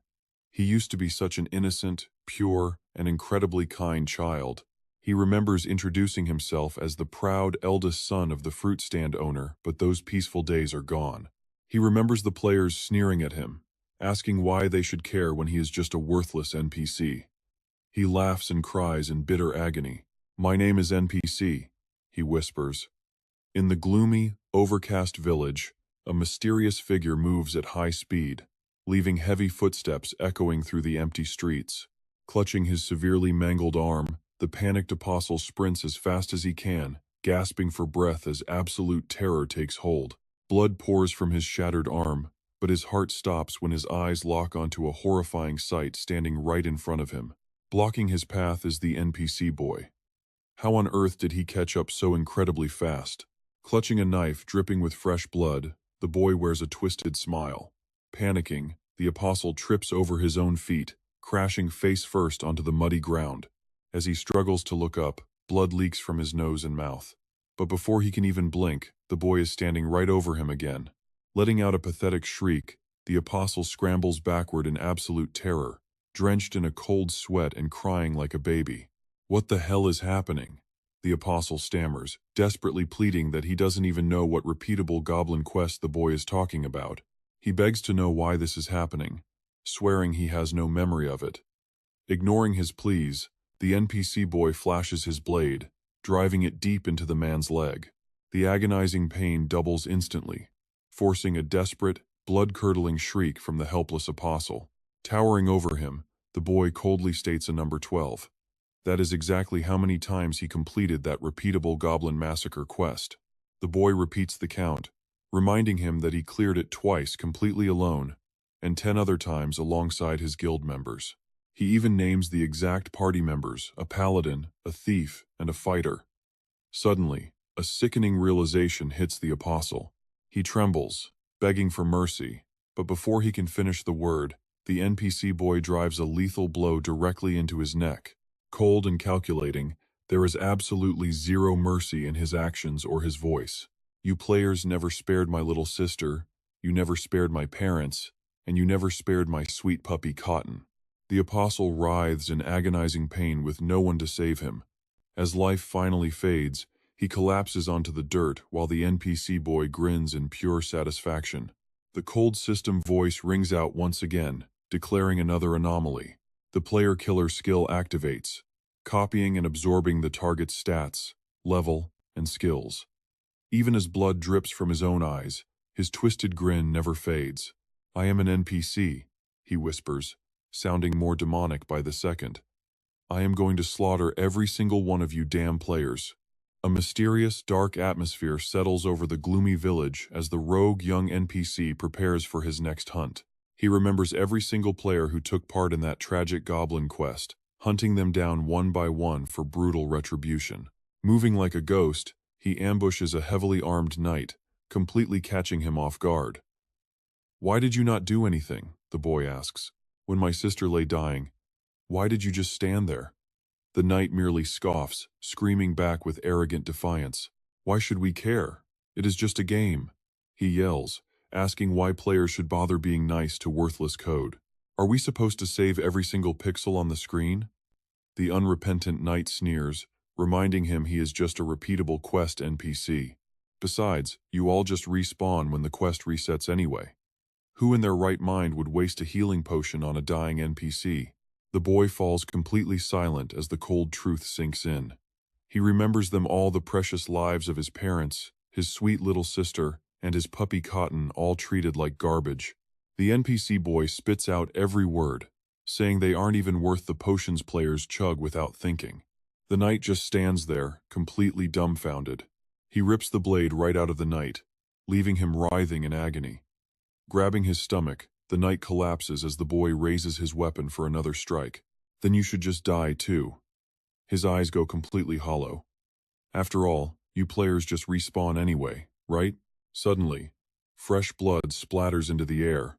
He used to be such an innocent, pure, and incredibly kind child. He remembers introducing himself as the proud eldest son of the fruit stand owner, but those peaceful days are gone. He remembers the players sneering at him, asking why they should care when he is just a worthless NPC. He laughs and cries in bitter agony. My name is NPC, he whispers. In the gloomy, overcast village, a mysterious figure moves at high speed, leaving heavy footsteps echoing through the empty streets. Clutching his severely mangled arm, the panicked apostle sprints as fast as he can, gasping for breath as absolute terror takes hold. Blood pours from his shattered arm, but his heart stops when his eyes lock onto a horrifying sight standing right in front of him. Blocking his path is the NPC boy. How on earth did he catch up so incredibly fast? Clutching a knife dripping with fresh blood, the boy wears a twisted smile. Panicking, the apostle trips over his own feet, crashing face first onto the muddy ground. As he struggles to look up, blood leaks from his nose and mouth. But before he can even blink, the boy is standing right over him again. Letting out a pathetic shriek, the apostle scrambles backward in absolute terror, drenched in a cold sweat and crying like a baby. What the hell is happening? The apostle stammers, desperately pleading that he doesn't even know what repeatable goblin quest the boy is talking about. He begs to know why this is happening, swearing he has no memory of it. Ignoring his pleas, The NPC boy flashes his blade, driving it deep into the man's leg. The agonizing pain doubles instantly, forcing a desperate, blood-curdling shriek from the helpless apostle. Towering over him, the boy coldly states a number 12. That is exactly how many times he completed that repeatable goblin massacre quest. The boy repeats the count, reminding him that he cleared it twice completely alone, and 10 other times alongside his guild members. He even names the exact party members, a paladin, a thief, and a fighter. Suddenly, a sickening realization hits the apostle. He trembles, begging for mercy, but before he can finish the word, the NPC boy drives a lethal blow directly into his neck. Cold and calculating, there is absolutely zero mercy in his actions or his voice. You players never spared my little sister, you never spared my parents, and you never spared my sweet puppy Cotton. The apostle writhes in agonizing pain with no one to save him. As life finally fades, he collapses onto the dirt while the NPC boy grins in pure satisfaction. The cold system voice rings out once again, declaring another anomaly. The player-killer skill activates, copying and absorbing the target's stats, level, and skills. Even as blood drips from his own eyes, his twisted grin never fades. "I am an NPC," he whispers, sounding more demonic by the second. "I am going to slaughter every single one of you damn players." A mysterious, dark atmosphere settles over the gloomy village as the rogue young NPC prepares for his next hunt. He remembers every single player who took part in that tragic goblin quest, hunting them down one by one for brutal retribution. Moving like a ghost, he ambushes a heavily armed knight, completely catching him off guard. "Why did you not do anything?" the boy asks. "When my sister lay dying, why did you just stand there?" The knight merely scoffs, screaming back with arrogant defiance. "Why should we care? It is just a game," he yells, asking why players should bother being nice to worthless code. "Are we supposed to save every single pixel on the screen?" The unrepentant knight sneers, reminding him he is just a repeatable quest NPC. "Besides, you all just respawn when the quest resets anyway. Who in their right mind would waste a healing potion on a dying NPC?" The boy falls completely silent as the cold truth sinks in. He remembers them all, the precious lives of his parents, his sweet little sister, and his puppy Cotton, all treated like garbage. The NPC boy spits out every word, saying they aren't even worth the potions players chug without thinking. The knight just stands there, completely dumbfounded. He rips the blade right out of the knight, leaving him writhing in agony. Grabbing his stomach, the knight collapses as the boy raises his weapon for another strike. "Then you should just die too." His eyes go completely hollow. "After all, you players just respawn anyway, right?" Suddenly, fresh blood splatters into the air.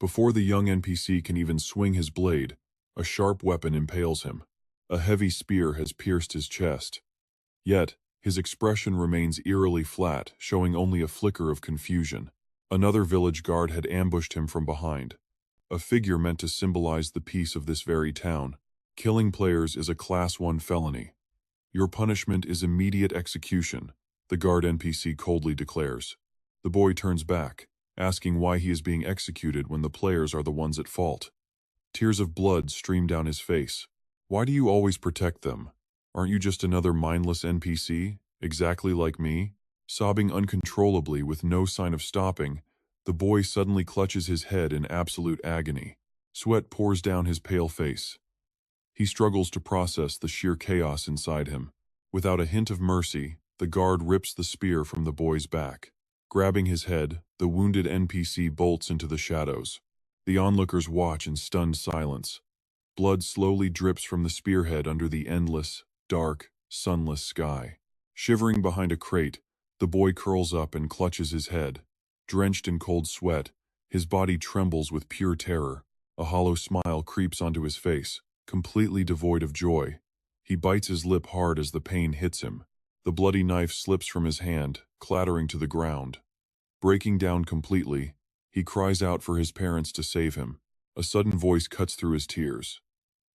Before the young NPC can even swing his blade, a sharp weapon impales him. A heavy spear has pierced his chest. Yet, his expression remains eerily flat, showing only a flicker of confusion. Another village guard had ambushed him from behind, a figure meant to symbolize the peace of this very town. "Killing players is a Class 1 felony. Your punishment is immediate execution," the guard NPC coldly declares. The boy turns back, asking why he is being executed when the players are the ones at fault. Tears of blood stream down his face. "Why do you always protect them? Aren't you just another mindless NPC, exactly like me?" Sobbing uncontrollably with no sign of stopping, the boy suddenly clutches his head in absolute agony. Sweat pours down his pale face. He struggles to process the sheer chaos inside him. Without a hint of mercy, the guard rips the spear from the boy's back. Grabbing his head, the wounded NPC bolts into the shadows. The onlookers watch in stunned silence. Blood slowly drips from the spearhead under the endless, dark, sunless sky. Shivering behind a crate, the boy curls up and clutches his head. Drenched in cold sweat, his body trembles with pure terror. A hollow smile creeps onto his face, completely devoid of joy. He bites his lip hard as the pain hits him. The bloody knife slips from his hand, clattering to the ground. Breaking down completely, he cries out for his parents to save him. A sudden voice cuts through his tears.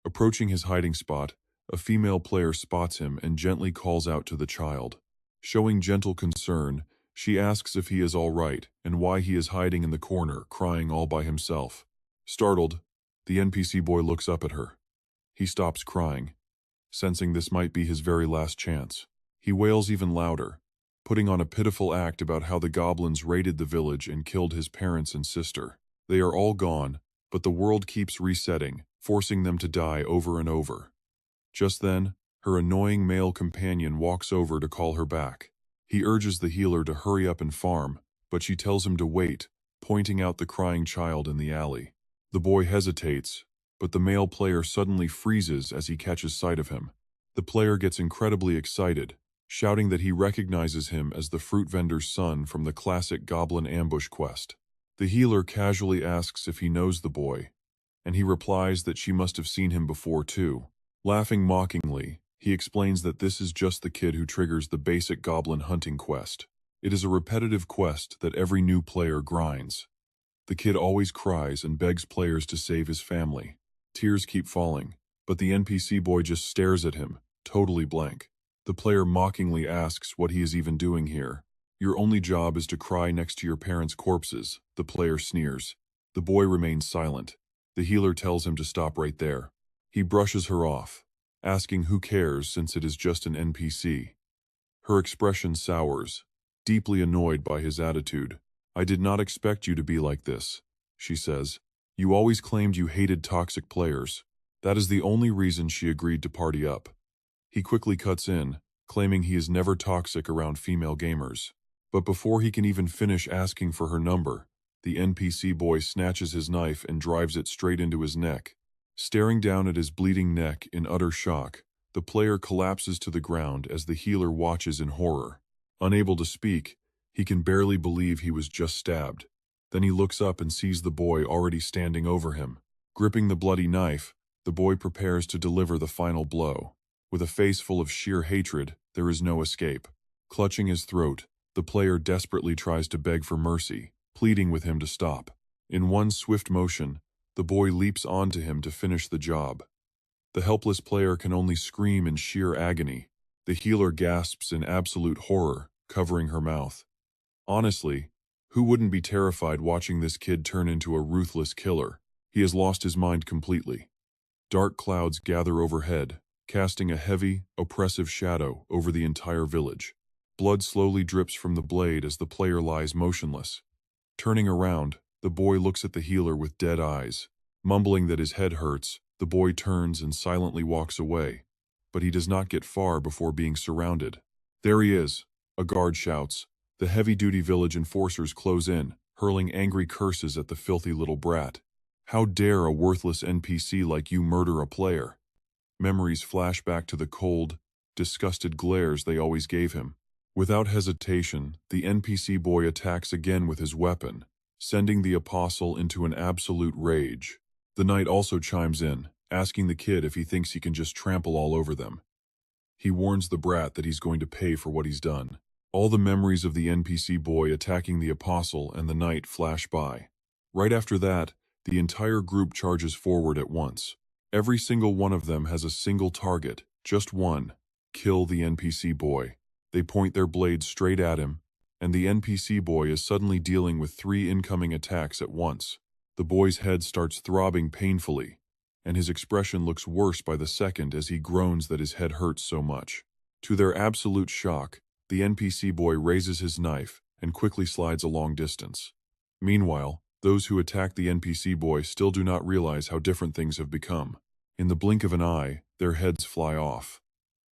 Approaching his hiding spot, a female player spots him and gently calls out to the child. Showing gentle concern, she asks if he is all right and why he is hiding in the corner, crying all by himself. Startled, the NPC boy looks up at her. He stops crying. sensing this might be his very last chance. He wails even louder, putting on a pitiful act about how the goblins raided the village and killed his parents and sister. They are all gone, but the world keeps resetting, forcing them to die over and over. Just then, her annoying male companion walks over to call her back. He urges the healer to hurry up and farm, but she tells him to wait, pointing out the crying child in the alley. The boy hesitates, but the male player suddenly freezes as he catches sight of him. The player gets incredibly excited, shouting that he recognizes him as the fruit vendor's son from the classic Goblin Ambush quest. The healer casually asks if he knows the boy, and he replies that she must have seen him before too. Laughing mockingly, he explains that this is just the kid who triggers the basic goblin hunting quest. It is a repetitive quest that every new player grinds. The kid always cries and begs players to save his family. Tears keep falling, but the NPC boy just stares at him, totally blank. The player mockingly asks what he is even doing here. "Your only job is to cry next to your parents' corpses," the player sneers. The boy remains silent. The healer tells him to stop right there. He brushes her off, asking who cares since it is just an NPC. Her expression sours, deeply annoyed by his attitude. "I did not expect you to be like this," she says. "You always claimed you hated toxic players. That is the only reason she agreed to party up." He quickly cuts in, claiming he is never toxic around female gamers. But before he can even finish asking for her number, the NPC boy snatches his knife and drives it straight into his neck. Staring down at his bleeding neck in utter shock, the player collapses to the ground as the healer watches in horror. Unable to speak, he can barely believe he was just stabbed. Then he looks up and sees the boy already standing over him. Gripping the bloody knife, the boy prepares to deliver the final blow. With a face full of sheer hatred, there is no escape. Clutching his throat, the player desperately tries to beg for mercy, pleading with him to stop. In one swift motion, the boy leaps onto him to finish the job. The helpless player can only scream in sheer agony. The healer gasps in absolute horror, covering her mouth. Honestly, who wouldn't be terrified watching this kid turn into a ruthless killer? He has lost his mind completely. Dark clouds gather overhead, casting a heavy, oppressive shadow over the entire village. Blood slowly drips from the blade as the player lies motionless. Turning around, the boy looks at the healer with dead eyes. Mumbling that his head hurts, the boy turns and silently walks away. But he does not get far before being surrounded. "There he is," a guard shouts. The heavy-duty village enforcers close in, hurling angry curses at the filthy little brat. "How dare a worthless NPC like you murder a player?" Memories flash back to the cold, disgusted glares they always gave him. Without hesitation, the NPC boy attacks again with his weapon, sending the apostle into an absolute rage. The knight also chimes in, asking the kid if he thinks he can just trample all over them. He warns the brat that he's going to pay for what he's done. All the memories of the NPC boy attacking the apostle and the knight flash by. Right after that, the entire group charges forward at once. Every single one of them has a single target, just one: kill the NPC boy. They point their blades straight at him, and the NPC boy is suddenly dealing with 3 incoming attacks at once. The boy's head starts throbbing painfully, and his expression looks worse by the second as he groans that his head hurts so much. To their absolute shock, the NPC boy raises his knife and quickly slides a long distance. Meanwhile, those who attack the NPC boy still do not realize how different things have become. In the blink of an eye, their heads fly off.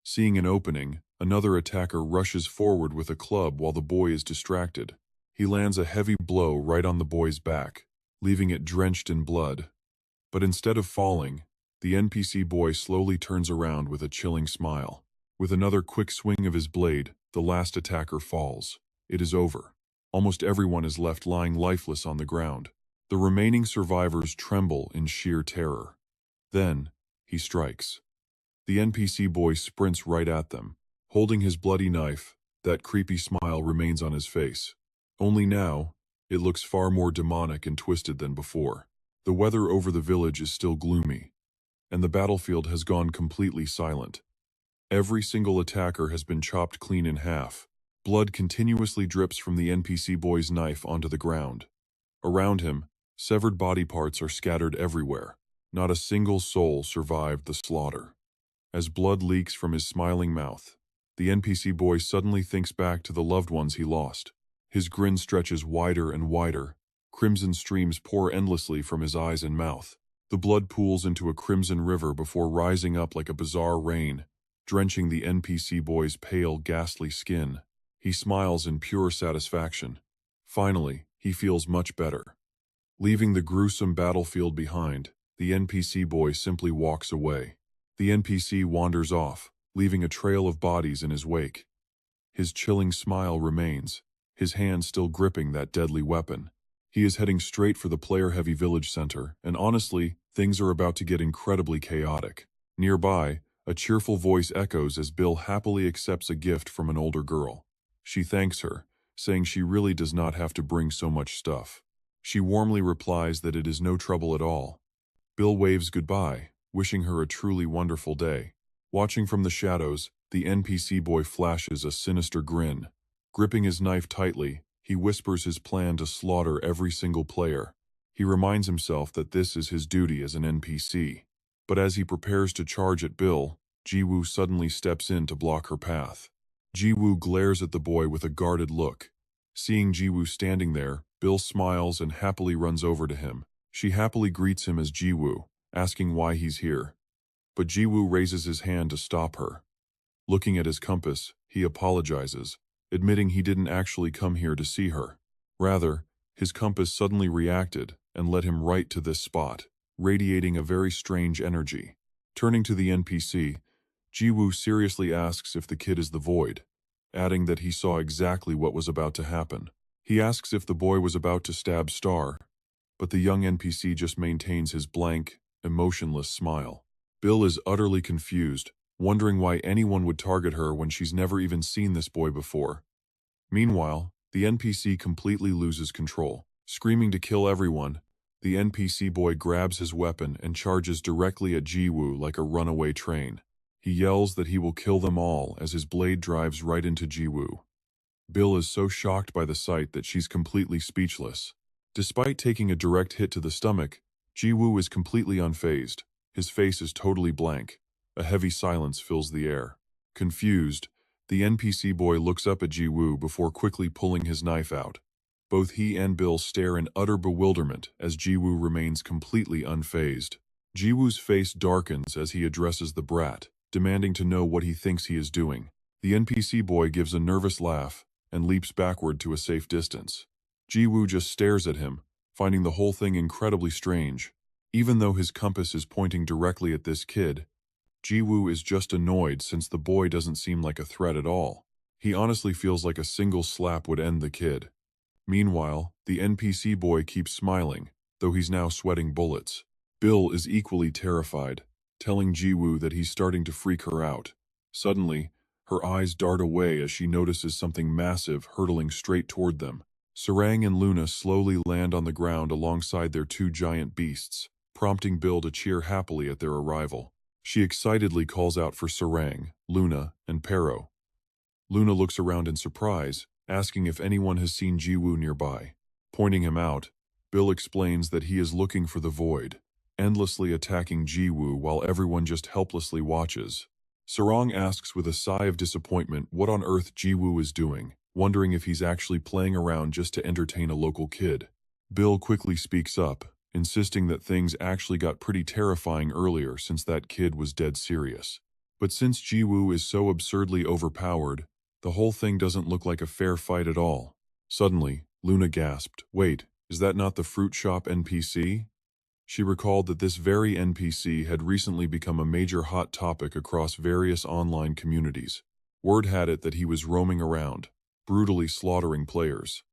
Seeing an opening, another attacker rushes forward with a club while the boy is distracted. He lands a heavy blow right on the boy's back, leaving it drenched in blood. But instead of falling, the NPC boy slowly turns around with a chilling smile. With another quick swing of his blade, the last attacker falls. It is over. Almost everyone is left lying lifeless on the ground. The remaining survivors tremble in sheer terror. Then, he strikes. The NPC boy sprints right at them. Holding his bloody knife, that creepy smile remains on his face. Only now, it looks far more demonic and twisted than before. The weather over the village is still gloomy, and the battlefield has gone completely silent. Every single attacker has been chopped clean in half. Blood continuously drips from the NPC boy's knife onto the ground. Around him, severed body parts are scattered everywhere. Not a single soul survived the slaughter. as blood leaks from his smiling mouth. The NPC boy suddenly thinks back to the loved ones he lost. His grin stretches wider and wider. Crimson streams pour endlessly from his eyes and mouth. The blood pools into a crimson river before rising up like a bizarre rain, drenching the NPC boy's pale, ghastly skin. He smiles in pure satisfaction. Finally, he feels much better. Leaving the gruesome battlefield behind, the NPC boy simply walks away. The NPC wanders off, leaving a trail of bodies in his wake. His chilling smile remains, his hand still gripping that deadly weapon. He is heading straight for the player-heavy village center, and honestly, things are about to get incredibly chaotic. Nearby, a cheerful voice echoes as Bill happily accepts a gift from an older girl. She thanks her, saying she really does not have to bring so much stuff. She warmly replies that it is no trouble at all. Bill waves goodbye, wishing her a truly wonderful day. Watching from the shadows, the NPC boy flashes a sinister grin. Gripping his knife tightly, he whispers his plan to slaughter every single player. He reminds himself that this is his duty as an NPC. But as he prepares to charge at Bill, Jiwoo suddenly steps in to block her path. Jiwoo glares at the boy with a guarded look. Seeing Jiwoo standing there, Bill smiles and happily runs over to him. She happily greets him as Jiwoo, asking why he's here. But Jiwoo raises his hand to stop her. Looking at his compass, he apologizes, admitting he didn't actually come here to see her. Rather, his compass suddenly reacted and led him right to this spot, radiating a very strange energy. Turning to the NPC, Jiwoo seriously asks if the kid is the Void, adding that he saw exactly what was about to happen. He asks if the boy was about to stab Star, but the young NPC just maintains his blank, emotionless smile. Bill is utterly confused, wondering why anyone would target her when she's never even seen this boy before. Meanwhile, the NPC completely loses control. Screaming to kill everyone, the NPC boy grabs his weapon and charges directly at Jiwoo like a runaway train. He yells that he will kill them all as his blade drives right into Jiwoo. Bill is so shocked by the sight that she's completely speechless. Despite taking a direct hit to the stomach, Jiwoo is completely unfazed. His face is totally blank. A heavy silence fills the air. Confused, the NPC boy looks up at Jiwoo before quickly pulling his knife out. Both he and Bill stare in utter bewilderment as Jiwoo remains completely unfazed. Jiwoo's face darkens as he addresses the brat, demanding to know what he thinks he is doing. The NPC boy gives a nervous laugh and leaps backward to a safe distance. Jiwoo just stares at him, finding the whole thing incredibly strange. Even though his compass is pointing directly at this kid, Jiwoo is just annoyed since the boy doesn't seem like a threat at all. He honestly feels like a single slap would end the kid. Meanwhile, the NPC boy keeps smiling, though he's now sweating bullets. Bill is equally terrified, telling Jiwoo that he's starting to freak her out. Suddenly, her eyes dart away as she notices something massive hurtling straight toward them. Sarang and Luna slowly land on the ground alongside their two giant beasts, prompting Bill to cheer happily at their arrival. She excitedly calls out for Sarang, Luna, and Pero. Luna looks around in surprise, asking if anyone has seen Jiwoo nearby. Pointing him out, Bill explains that he is looking for the Void, endlessly attacking Jiwoo while everyone just helplessly watches. Sarang asks with a sigh of disappointment what on earth Jiwoo is doing, wondering if he's actually playing around just to entertain a local kid. Bill quickly speaks up, insisting that things actually got pretty terrifying earlier since that kid was dead serious. But since Jiwoo is so absurdly overpowered, the whole thing doesn't look like a fair fight at all. Suddenly, Luna gasped, "Wait, is that not the fruit shop NPC?" She recalled that this very NPC had recently become a major hot topic across various online communities. Word had it that he was roaming around, brutally slaughtering players.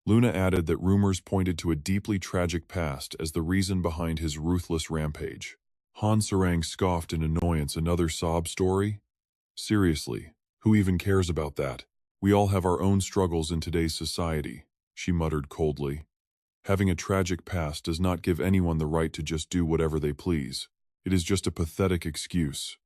Luna added that rumors pointed to a deeply tragic past as the reason behind his ruthless rampage. Han Sarang scoffed in annoyance. Another sob story? Seriously, who even cares about that? We all have our own struggles in today's society, she muttered coldly. Having a tragic past does not give anyone the right to just do whatever they please. It is just a pathetic excuse.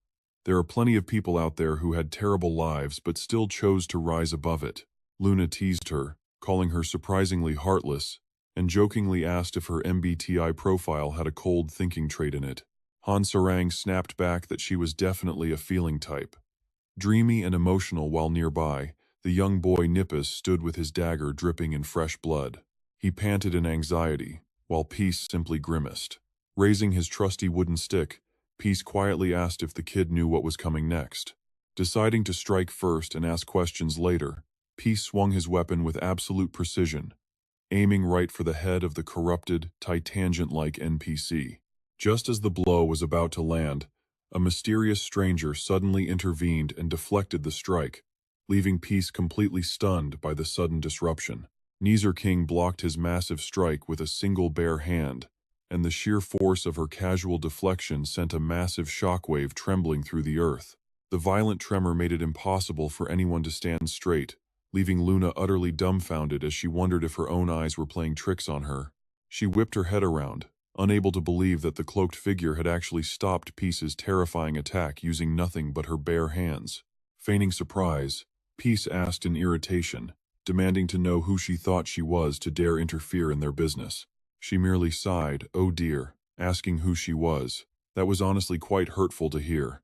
There are plenty of people out there who had terrible lives but still chose to rise above it. Luna teased her, calling her surprisingly heartless, and jokingly asked if her MBTI profile had a cold thinking trait in it. Hansarang snapped back that she was definitely a feeling type. Dreamy and emotional while nearby, the young boy Nippus stood with his dagger dripping in fresh blood. He panted in anxiety, while Peace simply grimaced. Raising his trusty wooden stick, Peace quietly asked if the kid knew what was coming next. Deciding to strike first and ask questions later, Peace swung his weapon with absolute precision, aiming right for the head of the corrupted, titangent-like NPC. Just as the blow was about to land, a mysterious stranger suddenly intervened and deflected the strike, leaving Peace completely stunned by the sudden disruption. King blocked his massive strike with a single bare hand, and the sheer force of her casual deflection sent a massive shockwave trembling through the earth. The violent tremor made it impossible for anyone to stand straight, leaving Luna utterly dumbfounded as she wondered if her own eyes were playing tricks on her. She whipped her head around, unable to believe that the cloaked figure had actually stopped Peace's terrifying attack using nothing but her bare hands. Feigning surprise, Peace asked in irritation, demanding to know who she thought she was to dare interfere in their business. She merely sighed, "Oh dear," asking who she was. That was honestly quite hurtful to hear.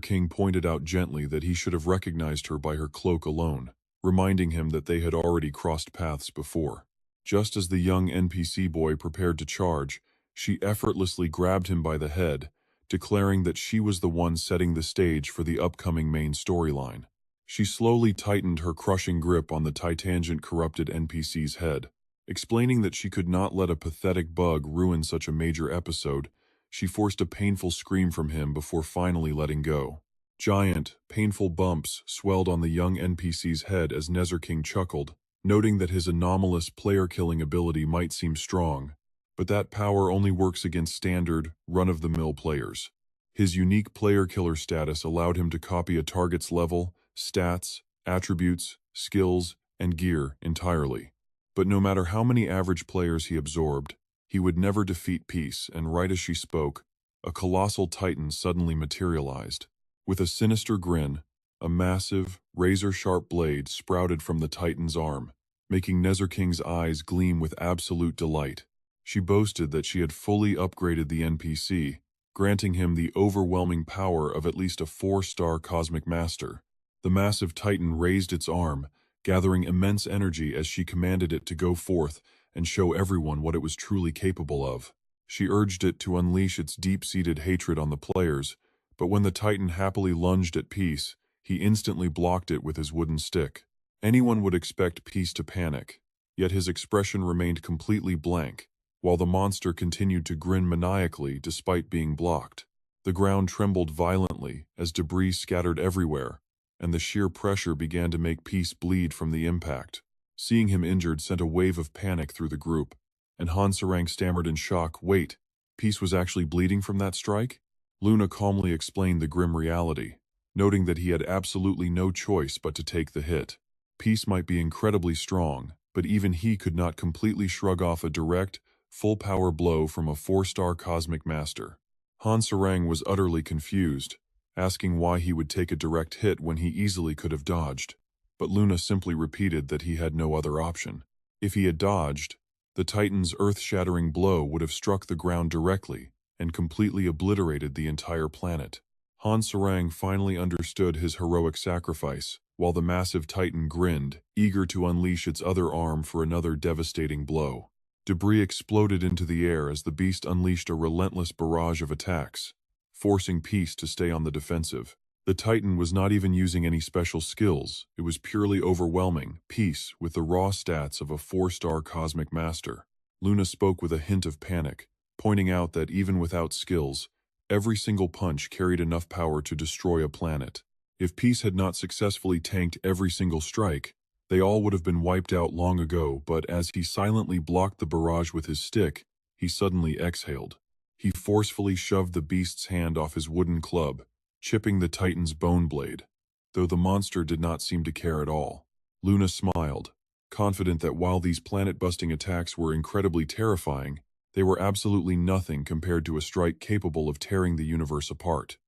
King pointed out gently that he should have recognized her by her cloak alone, reminding him that they had already crossed paths before. Just as the young NPC boy prepared to charge, she effortlessly grabbed him by the head, declaring that she was the one setting the stage for the upcoming main storyline. She slowly tightened her crushing grip on the titangent corrupted NPC's head. Explaining that she could not let a pathetic bug ruin such a major episode, she forced a painful scream from him before finally letting go. Giant, painful bumps swelled on the young NPC's head as King chuckled, noting that his anomalous player-killing ability might seem strong, but that power only works against standard, run-of-the-mill players. His unique player-killer status allowed him to copy a target's level, stats, attributes, skills, and gear entirely. But no matter how many average players he absorbed, he would never defeat Peace, and right as she spoke, a colossal titan suddenly materialized. With a sinister grin, a massive, razor-sharp blade sprouted from the titan's arm, making King's eyes gleam with absolute delight. She boasted that she had fully upgraded the NPC, granting him the overwhelming power of at least a 4-star cosmic master. The massive titan raised its arm, gathering immense energy as she commanded it to go forth and show everyone what it was truly capable of. She urged it to unleash its deep-seated hatred on the players, but when the titan happily lunged at Peace, he instantly blocked it with his wooden stick. Anyone would expect Peace to panic, yet his expression remained completely blank, while the monster continued to grin maniacally despite being blocked. The ground trembled violently as debris scattered everywhere, and the sheer pressure began to make Peace bleed from the impact. Seeing him injured sent a wave of panic through the group, and Hansarang stammered in shock, "Wait, Peace was actually bleeding from that strike?" Luna calmly explained the grim reality, noting that he had absolutely no choice but to take the hit. Peace might be incredibly strong, but even he could not completely shrug off a direct, full-power blow from a 4-star cosmic master. Hansarang was utterly confused, asking why he would take a direct hit when he easily could have dodged, but Luna simply repeated that he had no other option. If he had dodged, the Titan's earth-shattering blow would have struck the ground directly and completely obliterated the entire planet. Hansarang finally understood his heroic sacrifice, while the massive Titan grinned, eager to unleash its other arm for another devastating blow. Debris exploded into the air as the beast unleashed a relentless barrage of attacks, forcing Peace to stay on the defensive. The Titan was not even using any special skills, it was purely overwhelming Peace with the raw stats of a 4-star cosmic master. Luna spoke with a hint of panic, pointing out that even without skills, every single punch carried enough power to destroy a planet. If Peace had not successfully tanked every single strike, they all would have been wiped out long ago, but as he silently blocked the barrage with his stick, he suddenly exhaled. He forcefully shoved the beast's hand off his wooden club, chipping the Titan's bone blade, though the monster did not seem to care at all. Luna smiled, confident that while these planet-busting attacks were incredibly terrifying, they were absolutely nothing compared to a strike capable of tearing the universe apart.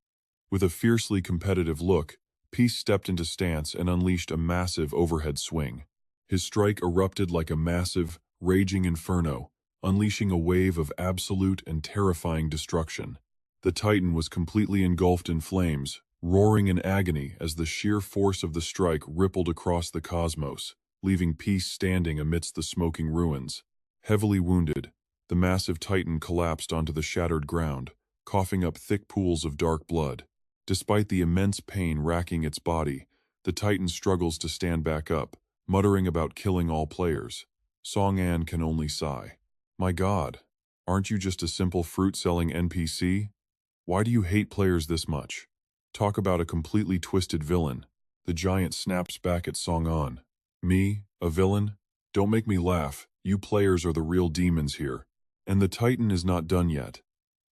With a fiercely competitive look, Peace stepped into stance and unleashed a massive overhead swing. His strike erupted like a massive, raging inferno, unleashing a wave of absolute and terrifying destruction. The Titan was completely engulfed in flames, roaring in agony as the sheer force of the strike rippled across the cosmos, leaving peace standing amidst the smoking ruins. Heavily wounded, the massive Titan collapsed onto the shattered ground, coughing up thick pools of dark blood. Despite the immense pain racking its body, the Titan struggles to stand back up, muttering about killing all players. Song An can only sigh. My God, aren't you just a simple fruit-selling NPC? Why do you hate players this much? Talk about a completely twisted villain. The giant snaps back at Song An. Me, a villain? Don't make me laugh. You players are the real demons here. And the Titan is not done yet.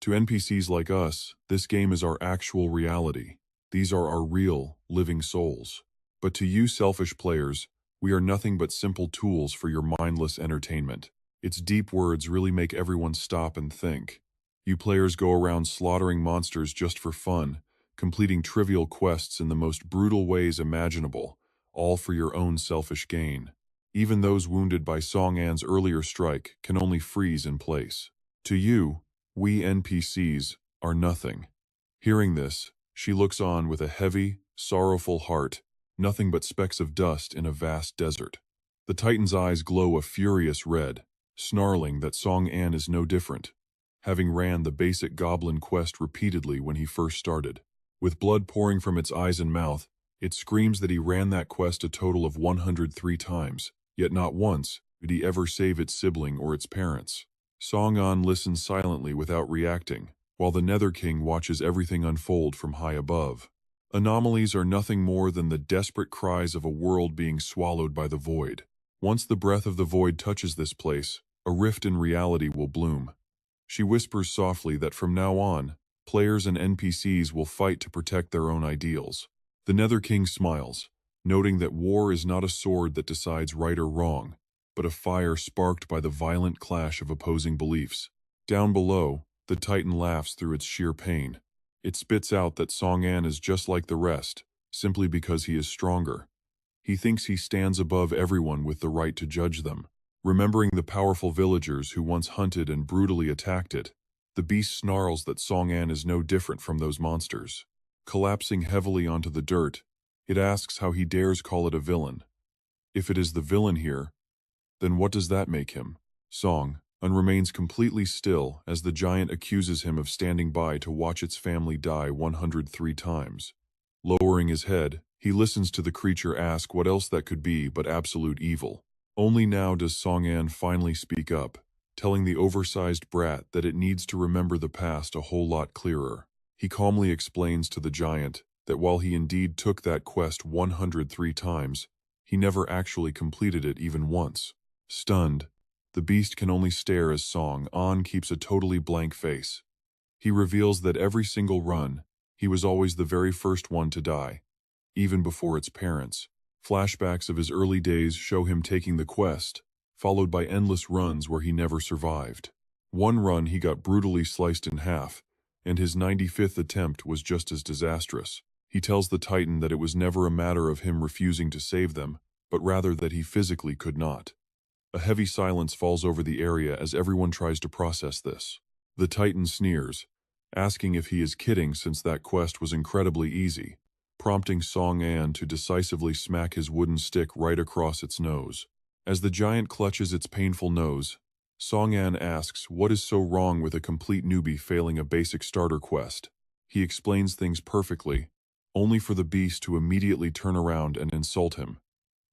To NPCs like us, this game is our actual reality. These are our real, living souls. But to you selfish players, we are nothing but simple tools for your mindless entertainment. Its deep words really make everyone stop and think. You players go around slaughtering monsters just for fun, completing trivial quests in the most brutal ways imaginable, all for your own selfish gain. Even those wounded by Song An's earlier strike can only freeze in place. To you, we NPCs are nothing. Hearing this, she looks on with a heavy, sorrowful heart, nothing but specks of dust in a vast desert. The Titan's eyes glow a furious red, snarling that Song An is no different, having ran the basic goblin quest repeatedly when he first started. With blood pouring from its eyes and mouth, it screams that he ran that quest a total of 103 times, yet not once did he ever save its sibling or its parents. Song An listens silently without reacting, while the Nether King watches everything unfold from high above. Anomalies are nothing more than the desperate cries of a world being swallowed by the void. Once the breath of the void touches this place, a rift in reality will bloom. She whispers softly that from now on, players and NPCs will fight to protect their own ideals. The Nether King smiles, noting that war is not a sword that decides right or wrong, but a fire sparked by the violent clash of opposing beliefs. Down below, the Titan laughs through its sheer pain. It spits out that Song An is just like the rest, simply because he is stronger. He thinks he stands above everyone with the right to judge them. Remembering the powerful villagers who once hunted and brutally attacked it, the beast snarls that Song An is no different from those monsters. Collapsing heavily onto the dirt, it asks how he dares call it a villain. If it is the villain here, then what does that make him? Song An remains completely still as the giant accuses him of standing by to watch its family die 103 times. Lowering his head, he listens to the creature ask what else that could be but absolute evil. Only now does Song An finally speak up, telling the oversized brat that it needs to remember the past a whole lot clearer. He calmly explains to the giant that while he indeed took that quest 103 times, he never actually completed it even once. Stunned, the beast can only stare as Song An keeps a totally blank face. He reveals that every single run, he was always the very first one to die, even before its parents. Flashbacks of his early days show him taking the quest, followed by endless runs where he never survived. One run he got brutally sliced in half, and his 95th attempt was just as disastrous. He tells the Titan that it was never a matter of him refusing to save them, but rather that he physically could not. A heavy silence falls over the area as everyone tries to process this. The Titan sneers, asking if he is kidding since that quest was incredibly easy, prompting Song An to decisively smack his wooden stick right across its nose. As the giant clutches its painful nose, Song An asks what is so wrong with a complete newbie failing a basic starter quest. He explains things perfectly, only for the beast to immediately turn around and insult him.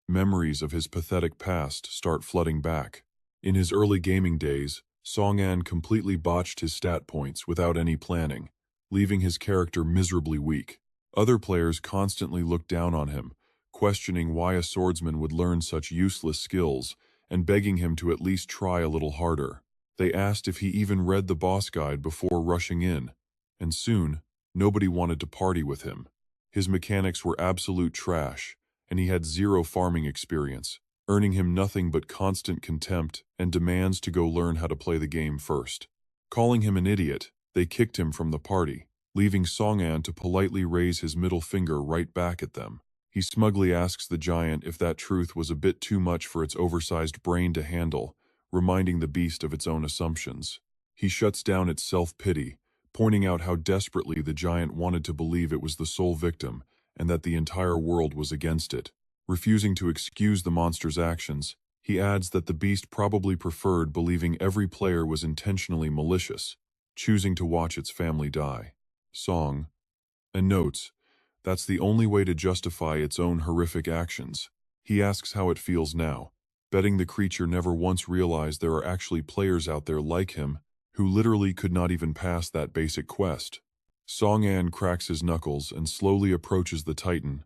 Memories of his pathetic past start flooding back. In his early gaming days, Song An completely botched his stat points without any planning, leaving his character miserably weak. Other players constantly looked down on him, questioning why a swordsman would learn such useless skills and begging him to at least try a little harder. They asked if he even read the boss guide before rushing in, and soon, nobody wanted to party with him. His mechanics were absolute trash, and he had zero farming experience, earning him nothing but constant contempt and demands to go learn how to play the game first. Calling him an idiot, they kicked him from the party, leaving Song An to politely raise his middle finger right back at them. He smugly asks the giant if that truth was a bit too much for its oversized brain to handle, reminding the beast of its own assumptions. He shuts down its self-pity, pointing out how desperately the giant wanted to believe it was the sole victim and that the entire world was against it. Refusing to excuse the monster's actions, he adds that the beast probably preferred believing every player was intentionally malicious, choosing to watch its family die. Song. And notes, that's the only way to justify its own horrific actions. He asks how it feels now, betting the creature never once realized there are actually players out there like him who literally could not even pass that basic quest. Song-an cracks his knuckles and slowly approaches the Titan,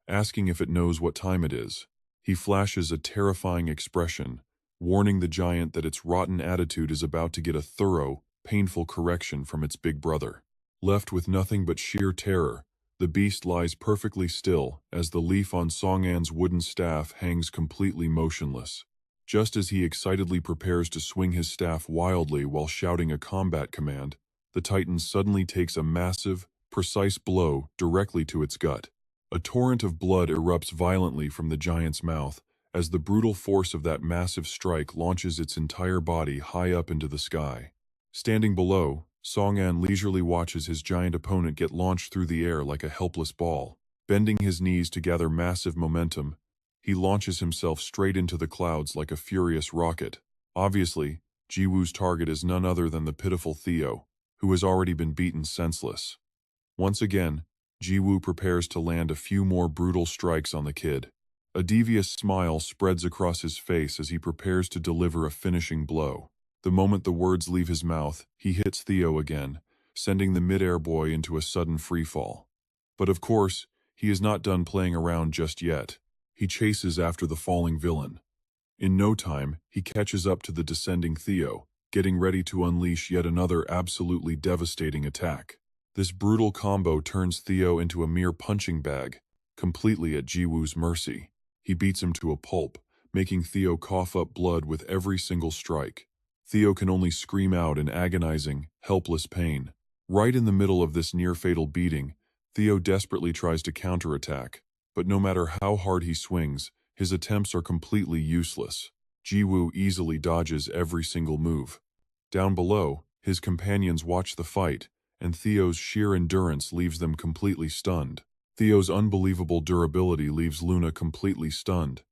asking if it knows what time it is. He flashes a terrifying expression, warning the giant that its rotten attitude is about to get a thorough, painful correction from its big brother. Left with nothing but sheer terror, the beast lies perfectly still as the leaf on Song-an's wooden staff hangs completely motionless. Just as he excitedly prepares to swing his staff wildly while shouting a combat command, the Titan suddenly takes a massive, precise blow directly to its gut. A torrent of blood erupts violently from the giant's mouth as the brutal force of that massive strike launches its entire body high up into the sky. Standing below, Song-an leisurely watches his giant opponent get launched through the air like a helpless ball. Bending his knees to gather massive momentum, he launches himself straight into the clouds like a furious rocket. Obviously, Jiwoo's target is none other than the pitiful Theo, who has already been beaten senseless. Once again, Jiwoo prepares to land a few more brutal strikes on the kid. A devious smile spreads across his face as he prepares to deliver a finishing blow. The moment the words leave his mouth, he hits Theo again, sending the mid-air boy into a sudden freefall. But of course, he is not done playing around just yet. He chases after the falling villain. In no time, he catches up to the descending Theo, getting ready to unleash yet another absolutely devastating attack. This brutal combo turns Theo into a mere punching bag, completely at Jiwoo's mercy. He beats him to a pulp, making Theo cough up blood with every single strike. Theo can only scream out in agonizing, helpless pain. Right in the middle of this near-fatal beating, Theo desperately tries to counterattack, but no matter how hard he swings, his attempts are completely useless. Jiwoo easily dodges every single move. Down below, his companions watch the fight, and Theo's sheer endurance leaves them completely stunned. Theo's unbelievable durability leaves Luna completely stunned.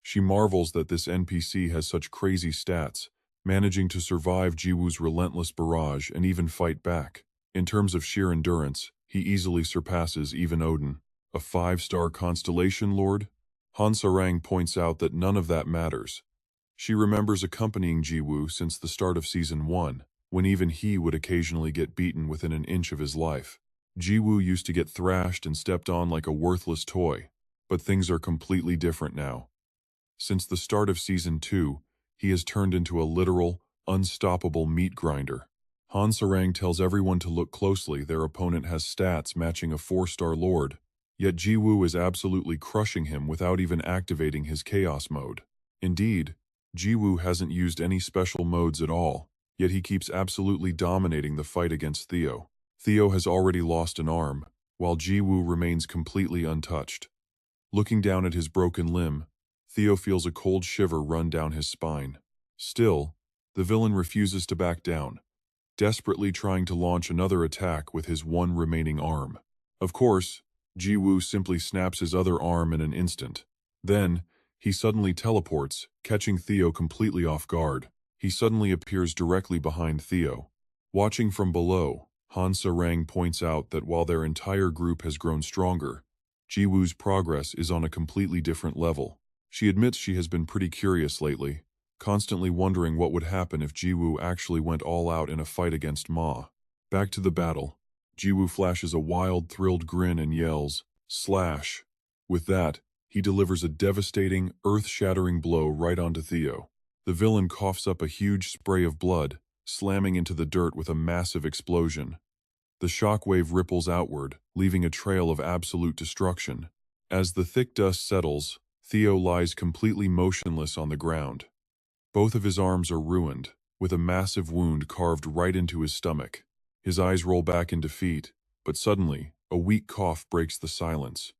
She marvels that this NPC has such crazy stats, managing to survive Jiwoo's relentless barrage and even fight back. In terms of sheer endurance, he easily surpasses even Odin. A 5-star constellation lord? Han-sarang points out that none of that matters. She remembers accompanying Jiwoo since the start of Season 1, when even he would occasionally get beaten within an inch of his life. Jiwoo used to get thrashed and stepped on like a worthless toy, but things are completely different now. Since the start of Season 2, he has turned into a literal, unstoppable meat grinder. Han-sarang tells everyone to look closely. Their opponent has stats matching a 4-star lord, yet Jiwoo is absolutely crushing him without even activating his chaos mode. Indeed, Jiwoo hasn't used any special modes at all, yet he keeps absolutely dominating the fight against Theo. Theo has already lost an arm, while Jiwoo remains completely untouched. Looking down at his broken limb, Theo feels a cold shiver run down his spine. Still, the villain refuses to back down, desperately trying to launch another attack with his one remaining arm. Of course, Jiwoo simply snaps his other arm in an instant. Then, he suddenly teleports, catching Theo completely off guard. He suddenly appears directly behind Theo. Watching from below, Han-sarang points out that while their entire group has grown stronger, Jiwoo's progress is on a completely different level. She admits she has been pretty curious lately, constantly wondering what would happen if Jiwoo actually went all out in a fight against Ma. Back to the battle. Jiwoo flashes a wild, thrilled grin and yells, "Slash!" With that, he delivers a devastating, earth-shattering blow right onto Theo. The villain coughs up a huge spray of blood, slamming into the dirt with a massive explosion. The shockwave ripples outward, leaving a trail of absolute destruction. As the thick dust settles, Theo lies completely motionless on the ground. Both of his arms are ruined, with a massive wound carved right into his stomach. His eyes roll back in defeat, but suddenly, a weak cough breaks the silence.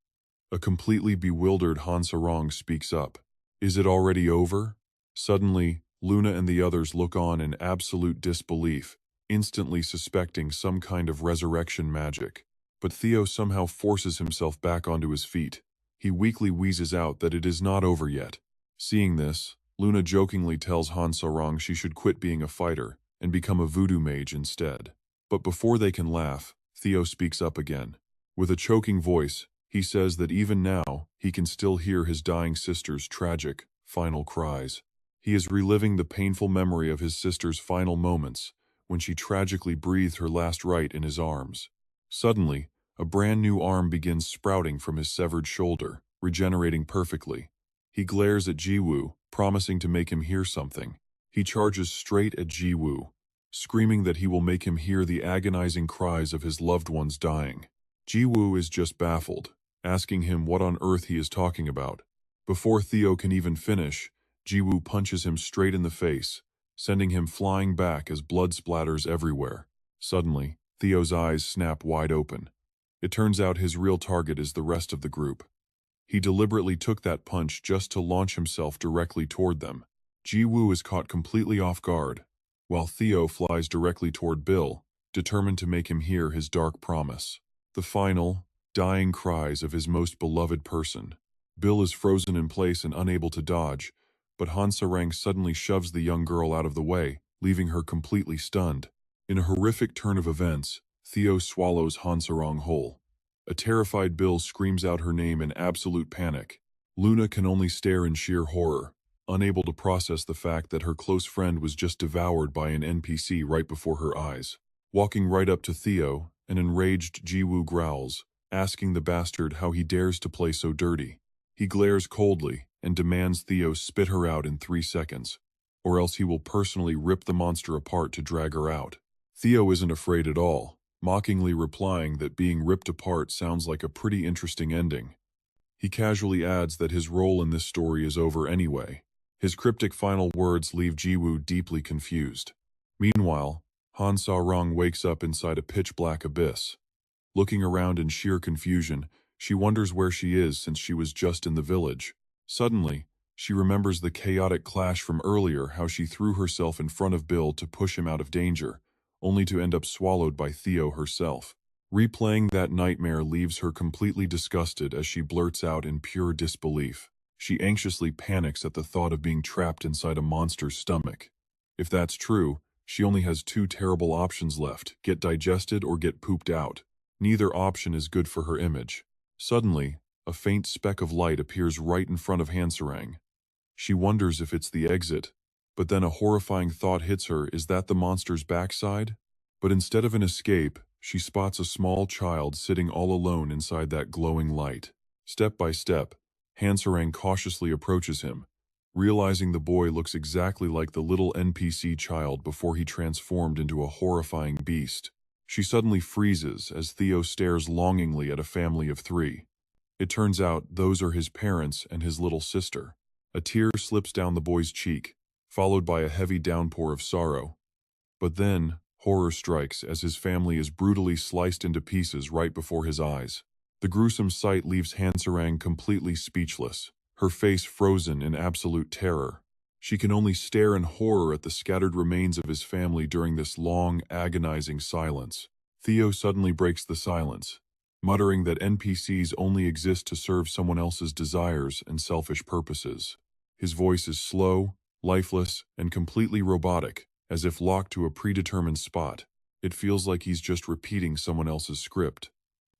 A completely bewildered Han-sarang speaks up. "Is it already over?" Suddenly, Luna and the others look on in absolute disbelief, instantly suspecting some kind of resurrection magic. But Theo somehow forces himself back onto his feet. He weakly wheezes out that it is not over yet. Seeing this, Luna jokingly tells Han-Sarang she should quit being a fighter and become a voodoo mage instead. But before they can laugh, Theo speaks up again. With a choking voice, he says that even now, he can still hear his dying sister's tragic, final cries. He is reliving the painful memory of his sister's final moments, when she tragically breathed her last rite in his arms. Suddenly, a brand new arm begins sprouting from his severed shoulder, regenerating perfectly. He glares at Jiwoo, promising to make him hear something. He charges straight at Jiwoo, screaming that he will make him hear the agonizing cries of his loved ones dying. Jiwoo is just baffled, asking him what on earth he is talking about. Before Theo can even finish, Jiwoo punches him straight in the face, sending him flying back as blood splatters everywhere. Suddenly, Theo's eyes snap wide open. It turns out his real target is the rest of the group. He deliberately took that punch just to launch himself directly toward them. Jiwoo is caught completely off guard, while Theo flies directly toward Bill, determined to make him hear his dark promise. The final, dying cries of his most beloved person. Bill is frozen in place and unable to dodge, but Han-Sarang suddenly shoves the young girl out of the way, leaving her completely stunned. In a horrific turn of events, Theo swallows Han-Sarang whole. A terrified Bill screams out her name in absolute panic. Luna can only stare in sheer horror, unable to process the fact that her close friend was just devoured by an NPC right before her eyes. Walking right up to Theo, an enraged Jiwoo growls, asking the bastard how he dares to play so dirty. He glares coldly and demands Theo spit her out in 3 seconds, or else he will personally rip the monster apart to drag her out. Theo isn't afraid at all, mockingly replying that being ripped apart sounds like a pretty interesting ending. He casually adds that his role in this story is over anyway. His cryptic final words leave Jiwoo deeply confused. Meanwhile, Han-Sarang wakes up inside a pitch-black abyss. Looking around in sheer confusion, she wonders where she is since she was just in the village. Suddenly, she remembers the chaotic clash from earlier, how she threw herself in front of Bill to push him out of danger, only to end up swallowed by Theo herself. Replaying that nightmare leaves her completely disgusted as she blurts out in pure disbelief. She anxiously panics at the thought of being trapped inside a monster's stomach. If that's true, she only has 2 terrible options left: get digested or get pooped out. Neither option is good for her image. Suddenly, a faint speck of light appears right in front of Han-Sarang. She wonders if it's the exit, but then a horrifying thought hits her: is that the monster's backside? But instead of an escape, she spots a small child sitting all alone inside that glowing light. Step by step, Han-Sarang cautiously approaches him, realizing the boy looks exactly like the little NPC child before he transformed into a horrifying beast. She suddenly freezes as Theo stares longingly at a family of 3. It turns out those are his parents and his little sister. A tear slips down the boy's cheek, followed by a heavy downpour of sorrow. But then, horror strikes as his family is brutally sliced into pieces right before his eyes. The gruesome sight leaves Han-Sarang completely speechless, her face frozen in absolute terror. She can only stare in horror at the scattered remains of his family during this long, agonizing silence. Theo suddenly breaks the silence, muttering that NPCs only exist to serve someone else's desires and selfish purposes. His voice is slow, lifeless, and completely robotic, as if locked to a predetermined spot. It feels like he's just repeating someone else's script.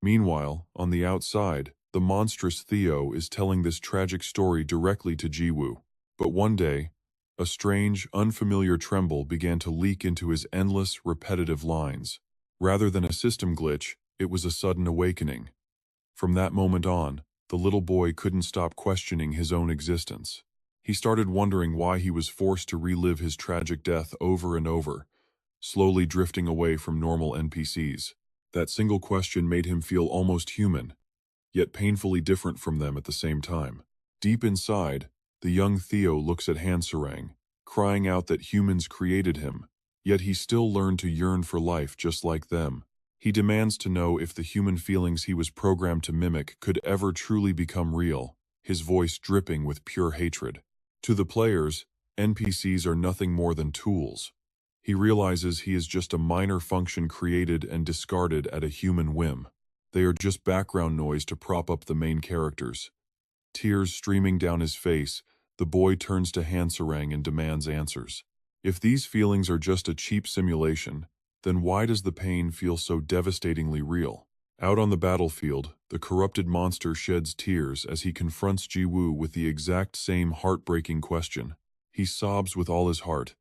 Meanwhile, on the outside, the monstrous Theo is telling this tragic story directly to Jiwoo. But one day, a strange, unfamiliar tremble began to leak into his endless, repetitive lines. Rather than a system glitch, it was a sudden awakening. From that moment on, the little boy couldn't stop questioning his own existence. He started wondering why he was forced to relive his tragic death over and over, slowly drifting away from normal NPCs. That single question made him feel almost human, yet painfully different from them at the same time. Deep inside, the young Theo looks at Han-Sarang, crying out that humans created him, yet he still learned to yearn for life just like them. He demands to know if the human feelings he was programmed to mimic could ever truly become real, his voice dripping with pure hatred. To the players, NPCs are nothing more than tools. He realizes he is just a minor function created and discarded at a human whim. They are just background noise to prop up the main characters. Tears streaming down his face, the boy turns to Hansarang and demands answers. If these feelings are just a cheap simulation, then why does the pain feel so devastatingly real? Out on the battlefield, the corrupted monster sheds tears as he confronts Ji-woo with the exact same heartbreaking question. He sobs with all his heart,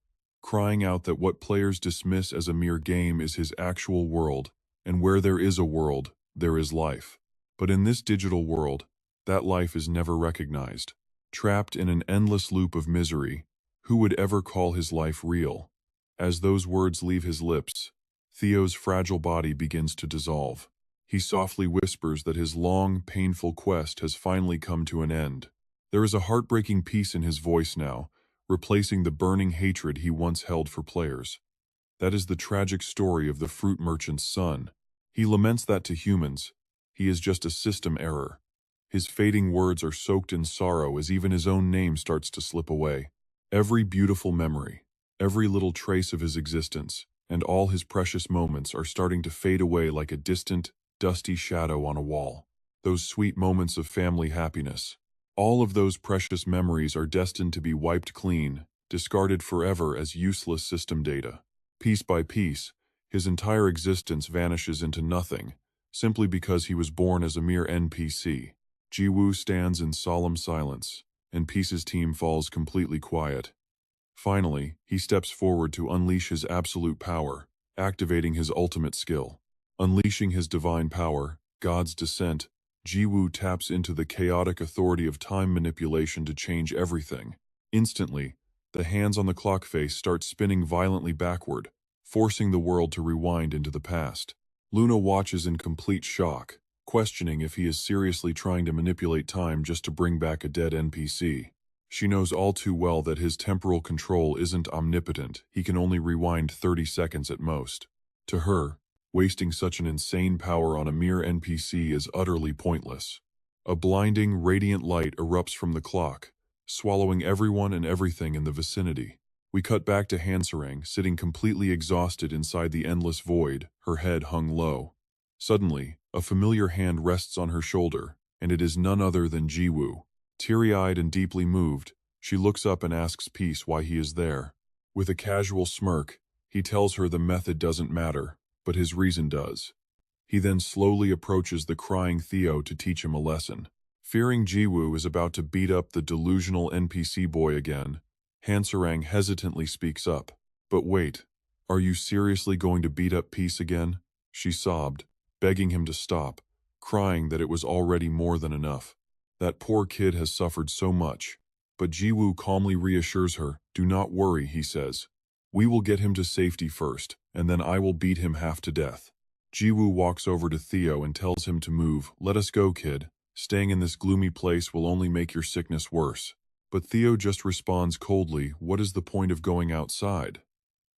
crying out that what players dismiss as a mere game is his actual world, and where there is a world, there is life. But in this digital world, that life is never recognized. Trapped in an endless loop of misery, who would ever call his life real? As those words leave his lips, Theo's fragile body begins to dissolve. He softly whispers that his long, painful quest has finally come to an end. There is a heartbreaking peace in his voice now, replacing the burning hatred he once held for players. That is the tragic story of the fruit merchant's son. He laments that to humans, he is just a system error. His fading words are soaked in sorrow as even his own name starts to slip away. Every beautiful memory, every little trace of his existence, and all his precious moments are starting to fade away like a distant, dusty shadow on a wall. Those sweet moments of family happiness. All of those precious memories are destined to be wiped clean, discarded forever as useless system data. Piece by piece, his entire existence vanishes into nothing, simply because he was born as a mere NPC. Ji-woo stands in solemn silence, and Peace's team falls completely quiet. Finally, he steps forward to unleash his absolute power, activating his ultimate skill. Unleashing his divine power, God's descent, Ji-woo taps into the chaotic authority of time manipulation to change everything. Instantly, the hands on the clock face start spinning violently backward, forcing the world to rewind into the past. Luna watches in complete shock, questioning if he is seriously trying to manipulate time just to bring back a dead NPC. She knows all too well that his temporal control isn't omnipotent, he can only rewind 30 seconds at most. To her, wasting such an insane power on a mere NPC is utterly pointless. A blinding, radiant light erupts from the clock, swallowing everyone and everything in the vicinity. We cut back to Hansarang, sitting completely exhausted inside the endless void, her head hung low. Suddenly, a familiar hand rests on her shoulder, and it is none other than Ji-woo. Teary-eyed and deeply moved, she looks up and asks Peace why he is there. With a casual smirk, he tells her the method doesn't matter, but his reason does. He then slowly approaches the crying Theo to teach him a lesson. Fearing Ji-woo is about to beat up the delusional NPC boy again, Hansarang hesitantly speaks up. But wait, are you seriously going to beat up Peace again? She sobbed, begging him to stop, crying that it was already more than enough. That poor kid has suffered so much. But Ji-woo calmly reassures her. Do not worry, he says. We will get him to safety first, and then I will beat him half to death. Ji-woo walks over to Theo and tells him to move. Let us go, kid. Staying in this gloomy place will only make your sickness worse. But Theo just responds coldly, what is the point of going outside?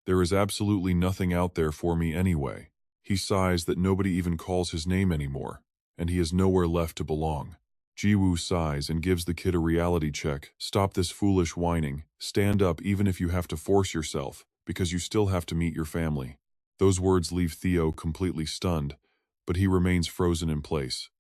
There is absolutely nothing out there for me anyway. He sighs that nobody even calls his name anymore, and he has nowhere left to belong. Ji-woo sighs and gives the kid a reality check. Stop this foolish whining. Stand up even if you have to force yourself, because you still have to meet your family. Those words leave Theo completely stunned, but he remains frozen in place.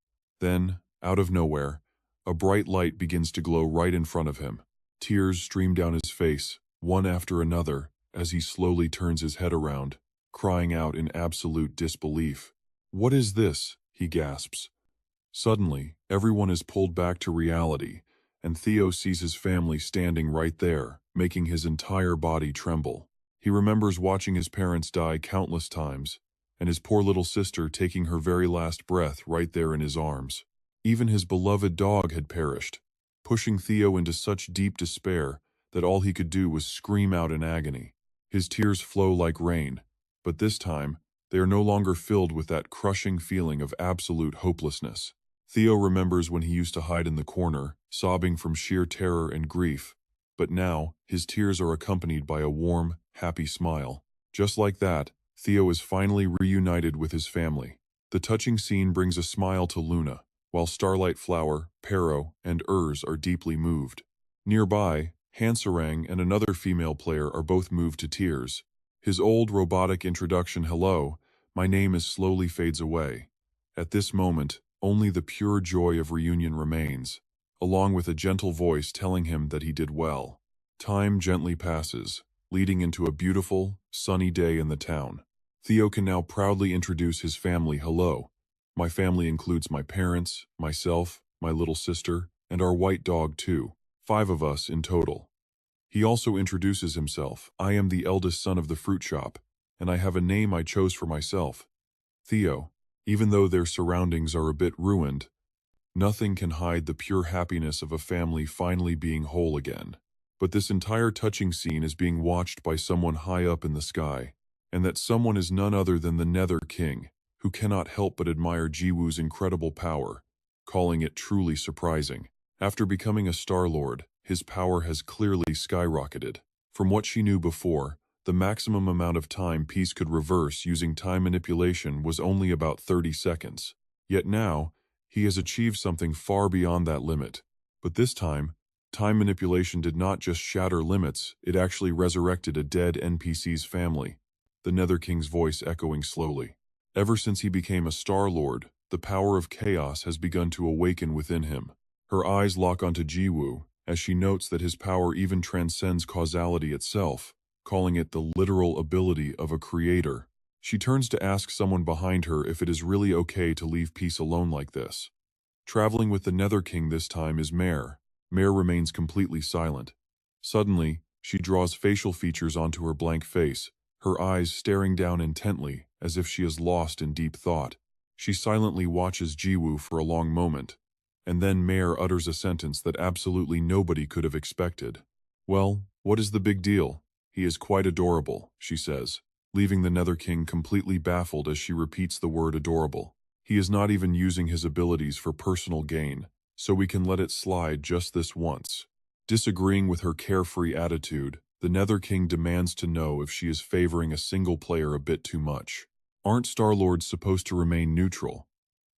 Then, out of nowhere, a bright light begins to glow right in front of him. Tears stream down his face, one after another, as he slowly turns his head around, crying out in absolute disbelief. What is this? He gasps. Suddenly, everyone is pulled back to reality, and Theo sees his family standing right there, making his entire body tremble. He remembers watching his parents die countless times, and his poor little sister taking her very last breath right there in his arms. Even his beloved dog had perished, pushing Theo into such deep despair that all he could do was scream out in agony. His tears flow like rain, but this time, they are no longer filled with that crushing feeling of absolute hopelessness. Theo remembers when he used to hide in the corner, sobbing from sheer terror and grief, but now his tears are accompanied by a warm, happy smile. Just like that, Theo is finally reunited with his family. The touching scene brings a smile to Luna, while Starlight Flower, Pero, and are deeply moved. Nearby, Hansarang and another female player are both moved to tears. His old robotic introduction, "Hello, my name is," slowly fades away. At this moment, only the pure joy of reunion remains, along with a gentle voice telling him that he did well. Time gently passes, leading into a beautiful, sunny day in the town. Theo can now proudly introduce his family. "Hello. My family includes my parents, myself, my little sister, and our white dog too. 5 of us in total." He also introduces himself. "I am the eldest son of the fruit shop, and I have a name I chose for myself, Theo." Even though their surroundings are a bit ruined, nothing can hide the pure happiness of a family finally being whole again. But this entire touching scene is being watched by someone high up in the sky, and that someone is none other than the Nether King, who cannot help but admire Jiwoo's incredible power, calling it truly surprising. After becoming a Star-Lord, his power has clearly skyrocketed. From what she knew before, the maximum amount of time Peace could reverse using time manipulation was only about 30 seconds. Yet now, he has achieved something far beyond that limit. But this time manipulation did not just shatter limits, it actually resurrected a dead NPC's family, the Nether King's voice echoing slowly. Ever since he became a Star-Lord, the power of chaos has begun to awaken within him. Her eyes lock onto Jiwoo, as she notes that his power even transcends causality itself, calling it the literal ability of a creator. She turns to ask someone behind her if it is really okay to leave Peace alone like this. Traveling with the Nether King this time is Mare. Mare remains completely silent. Suddenly, she draws facial features onto her blank face, her eyes staring down intently, as if she is lost in deep thought. She silently watches Jiwoo for a long moment, and then Mare utters a sentence that absolutely nobody could have expected. "Well, what is the big deal? He is quite adorable," she says, leaving the Nether King completely baffled as she repeats the word adorable. He is not even using his abilities for personal gain, so we can let it slide just this once. Disagreeing with her carefree attitude, the Nether King demands to know if she is favoring a single player a bit too much. Aren't Star-Lords supposed to remain neutral?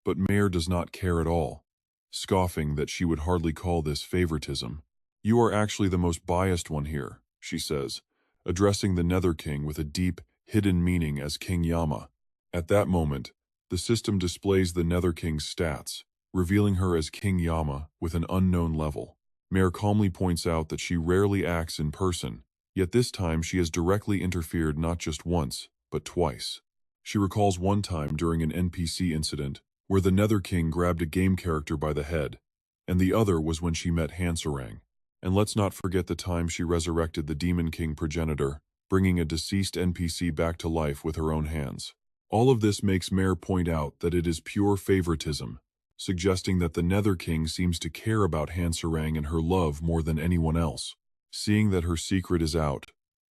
But Mare does not care at all, scoffing that she would hardly call this favoritism. "You are actually the most biased one here," she says, addressing the Nether King with a deep, hidden meaning as King Yama. At that moment, the system displays the Nether King's stats, revealing her as King Yama with an unknown level. Mare calmly points out that she rarely acts in person, yet this time she has directly interfered not just once, but twice. She recalls one time during an NPC incident where the Nether King grabbed a game character by the head, and the other was when she met Hanserang. And let's not forget the time she resurrected the Demon King progenitor, bringing a deceased NPC back to life with her own hands. All of this makes Mare point out that it is pure favoritism, suggesting that the Nether King seems to care about Hanserang and her love more than anyone else. Seeing that her secret is out,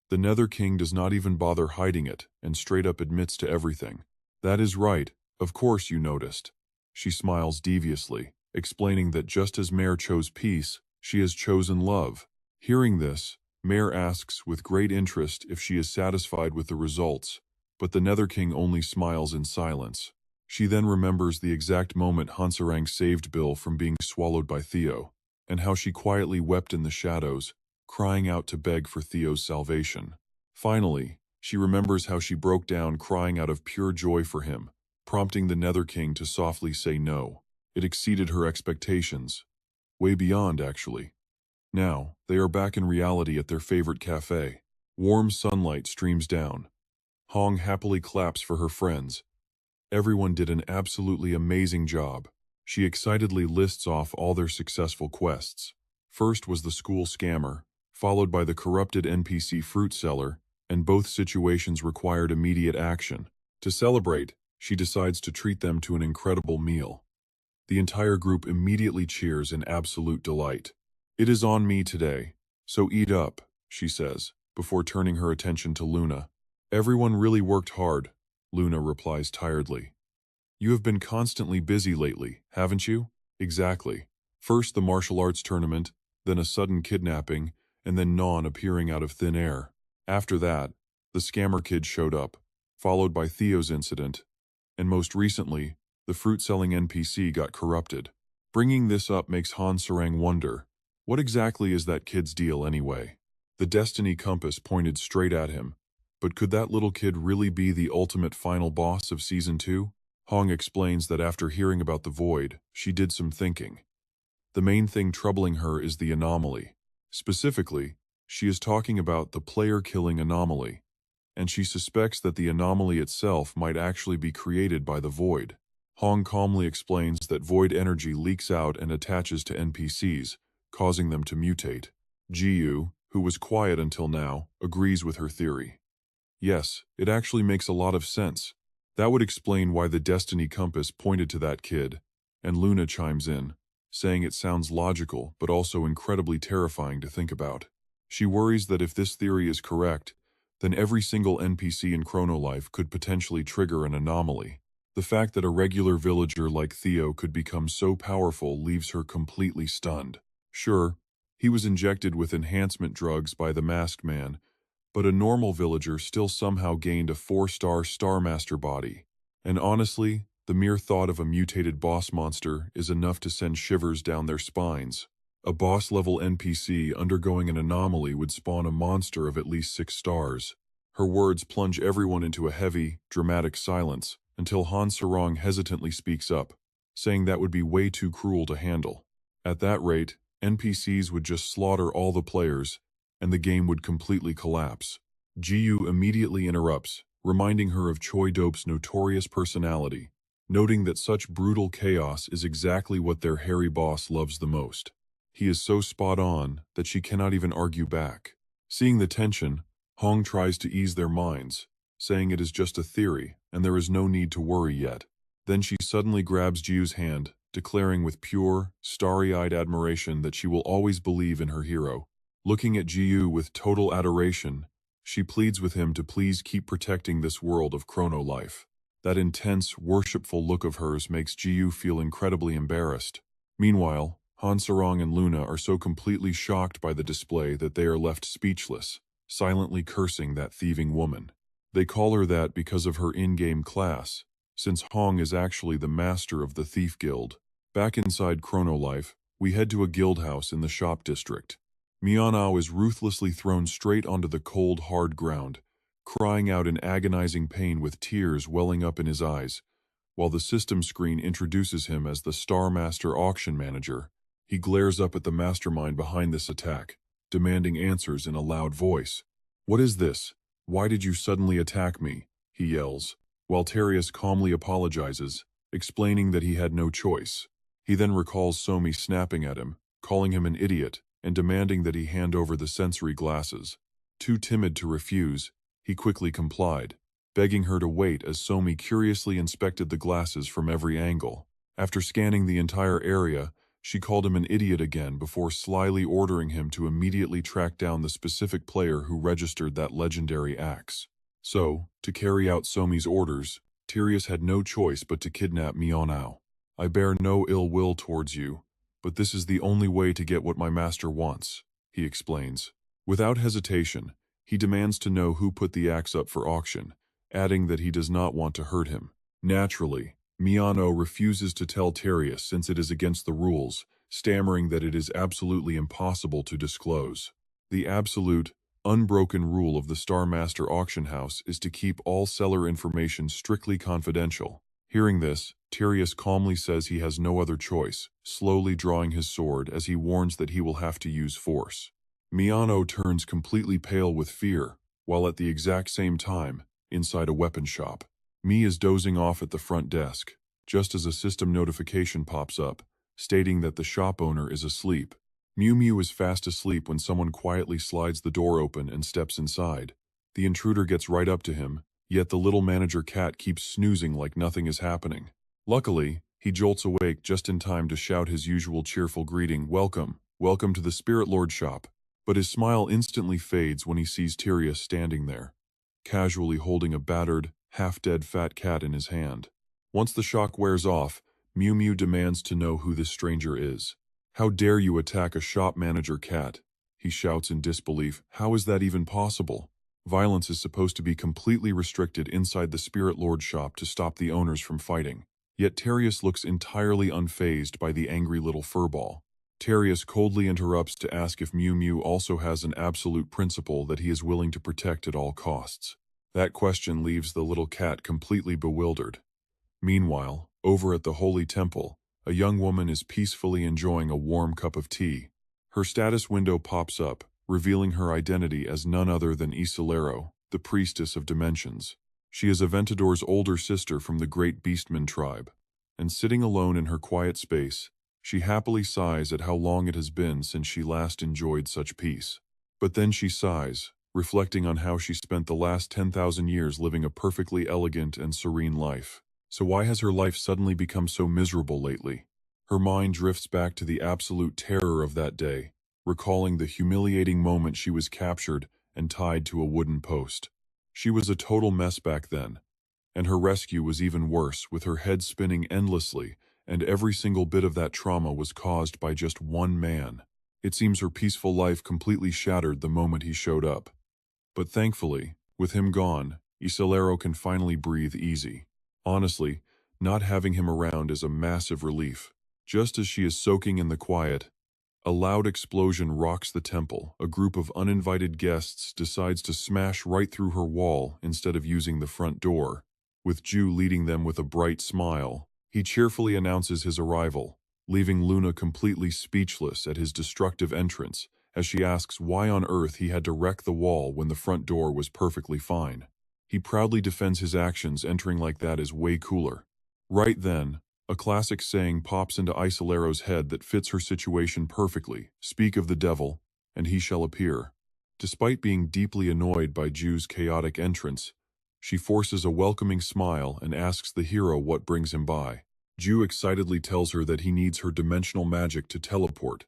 the Nether King does not even bother hiding it and straight up admits to everything. "That is right, of course you noticed." She smiles deviously, explaining that just as Mare chose peace, she has chosen love. Hearing this, Mare asks with great interest if she is satisfied with the results, but the Nether King only smiles in silence. She then remembers the exact moment Hanserang saved Bill from being swallowed by Theo, and how she quietly wept in the shadows, crying out to beg for Theo's salvation. Finally, she remembers how she broke down crying out of pure joy for him, prompting the Nether King to softly say no. It exceeded her expectations. Way beyond, actually. Now, they are back in reality at their favorite cafe. Warm sunlight streams down. Hong happily claps for her friends. Everyone did an absolutely amazing job. She excitedly lists off all their successful quests. First was the school scammer, followed by the corrupted NPC fruit seller, and both situations required immediate action. To celebrate, she decides to treat them to an incredible meal. The entire group immediately cheers in absolute delight. "It is on me today, so eat up," she says, before turning her attention to Luna. "Everyone really worked hard," Luna replies tiredly. "You have been constantly busy lately, haven't you?" "Exactly. First the martial arts tournament, then a sudden kidnapping, and then Non appearing out of thin air. After that, the scammer kid showed up, followed by Theo's incident, and most recently, the fruit-selling NPC got corrupted." Bringing this up makes Hanserang wonder, what exactly is that kid's deal anyway? The destiny compass pointed straight at him, But could that little kid really be the ultimate final boss of Season 2? Hong explains that after hearing about the Void, she did some thinking. The main thing troubling her is the anomaly. Specifically, she is talking about the player-killing anomaly, and she suspects that the anomaly itself might actually be created by the Void. Hong calmly explains that Void energy leaks out and attaches to NPCs, causing them to mutate. Jiyu, who was quiet until now, agrees with her theory. Yes, it actually makes a lot of sense. That would explain why the Destiny Compass pointed to that kid, and Luna chimes in, saying it sounds logical but also incredibly terrifying to think about. She worries that if this theory is correct, then every single NPC in Chrono Life could potentially trigger an anomaly. The fact that a regular villager like Theo could become so powerful leaves her completely stunned. Sure, he was injected with enhancement drugs by the Masked Man, but a normal villager still somehow gained a 4-star Star Master body. And honestly, the mere thought of a mutated boss monster is enough to send shivers down their spines. A boss-level NPC undergoing an anomaly would spawn a monster of at least 6 stars. Her words plunge everyone into a heavy, dramatic silence, until Han Sarong hesitantly speaks up, saying that would be way too cruel to handle. At that rate, NPCs would just slaughter all the players, and the game would completely collapse. Jiyu immediately interrupts, reminding her of Choi Dope's notorious personality, noting that such brutal chaos is exactly what their hairy boss loves the most. He is so spot on that she cannot even argue back. Seeing the tension, Hong tries to ease their minds, saying it is just a theory and there is no need to worry yet. Then she suddenly grabs Jiyu's hand, declaring with pure, starry-eyed admiration that she will always believe in her hero. Looking at Jiyu with total adoration, she pleads with him to please keep protecting this world of Chrono Life. That intense, worshipful look of hers makes Jiyu feel incredibly embarrassed. Meanwhile, Han Sarong and Luna are so completely shocked by the display that they are left speechless, silently cursing that thieving woman. They call her that because of her in-game class, since Hong is actually the master of the Thief Guild. Back inside Chrono Life, we head to a guild house in the shop district. Mianao is ruthlessly thrown straight onto the cold, hard ground, crying out in agonizing pain with tears welling up in his eyes, while the system screen introduces him as the Star Master Auction Manager. He glares up at the mastermind behind this attack, demanding answers in a loud voice. "What is this? Why did you suddenly attack me?" he yells, while Terius calmly apologizes, explaining that he had no choice. He then recalls Somi snapping at him, calling him an idiot, and demanding that he hand over the sensory glasses. Too timid to refuse, he quickly complied, begging her to wait as Somi curiously inspected the glasses from every angle. After scanning the entire area, she called him an idiot again before slyly ordering him to immediately track down the specific player who registered that legendary axe. So, to carry out Somi's orders, Tyrius had no choice but to kidnap Mianao. "I bear no ill will towards you, but this is the only way to get what my master wants," he explains. Without hesitation, he demands to know who put the axe up for auction, adding that he does not want to hurt him. Naturally, Miano refuses to tell Terius since it is against the rules, stammering that it is absolutely impossible to disclose. The absolute, unbroken rule of the Star Master Auction House is to keep all seller information strictly confidential. Hearing this, Terius calmly says he has no other choice, slowly drawing his sword as he warns that he will have to use force. Miano turns completely pale with fear, while at the exact same time, inside a weapon shop, Mi is dozing off at the front desk, just as a system notification pops up, stating that the shop owner is asleep. Miu Miu is fast asleep when someone quietly slides the door open and steps inside. The intruder gets right up to him, yet the little manager cat keeps snoozing like nothing is happening. Luckily, he jolts awake just in time to shout his usual cheerful greeting, "Welcome, welcome to the Spirit Lord shop." But his smile instantly fades when he sees Tyrius standing there, casually holding a battered, half-dead fat cat in his hand. Once the shock wears off, Miu Miu demands to know who this stranger is. "How dare you attack a shop manager cat?" he shouts in disbelief. "How is that even possible? Violence is supposed to be completely restricted inside the Spirit Lord shop to stop the owners from fighting." Yet Terius looks entirely unfazed by the angry little furball. Terius coldly interrupts to ask if Miu Miu also has an absolute principle that he is willing to protect at all costs. That question leaves the little cat completely bewildered. Meanwhile, over at the Holy Temple, a young woman is peacefully enjoying a warm cup of tea. Her status window pops up, revealing her identity as none other than Isilero, the priestess of dimensions. She is Aventador's older sister from the great Beastman tribe, and sitting alone in her quiet space, she happily sighs at how long it has been since she last enjoyed such peace. But then she sighs, reflecting on how she spent the last 10,000 years living a perfectly elegant and serene life. So why has her life suddenly become so miserable lately? Her mind drifts back to the absolute terror of that day, recalling the humiliating moment she was captured and tied to a wooden post. She was a total mess back then, and her rescue was even worse, with her head spinning endlessly, and every single bit of that trauma was caused by just one man. It seems her peaceful life completely shattered the moment he showed up. But thankfully, with him gone, Isilero can finally breathe easy. Honestly, not having him around is a massive relief. Just as she is soaking in the quiet, a loud explosion rocks the temple. A group of uninvited guests decides to smash right through her wall instead of using the front door. With Ju leading them with a bright smile, he cheerfully announces his arrival, leaving Luna completely speechless at his destructive entrance, as she asks why on earth he had to wreck the wall when the front door was perfectly fine. He proudly defends his actions. Entering like that is way cooler. Right then, a classic saying pops into Isilero's head that fits her situation perfectly: "Speak of the devil, and he shall appear." Despite being deeply annoyed by Ju's chaotic entrance, she forces a welcoming smile and asks the hero what brings him by. Ju excitedly tells her that he needs her dimensional magic to teleport,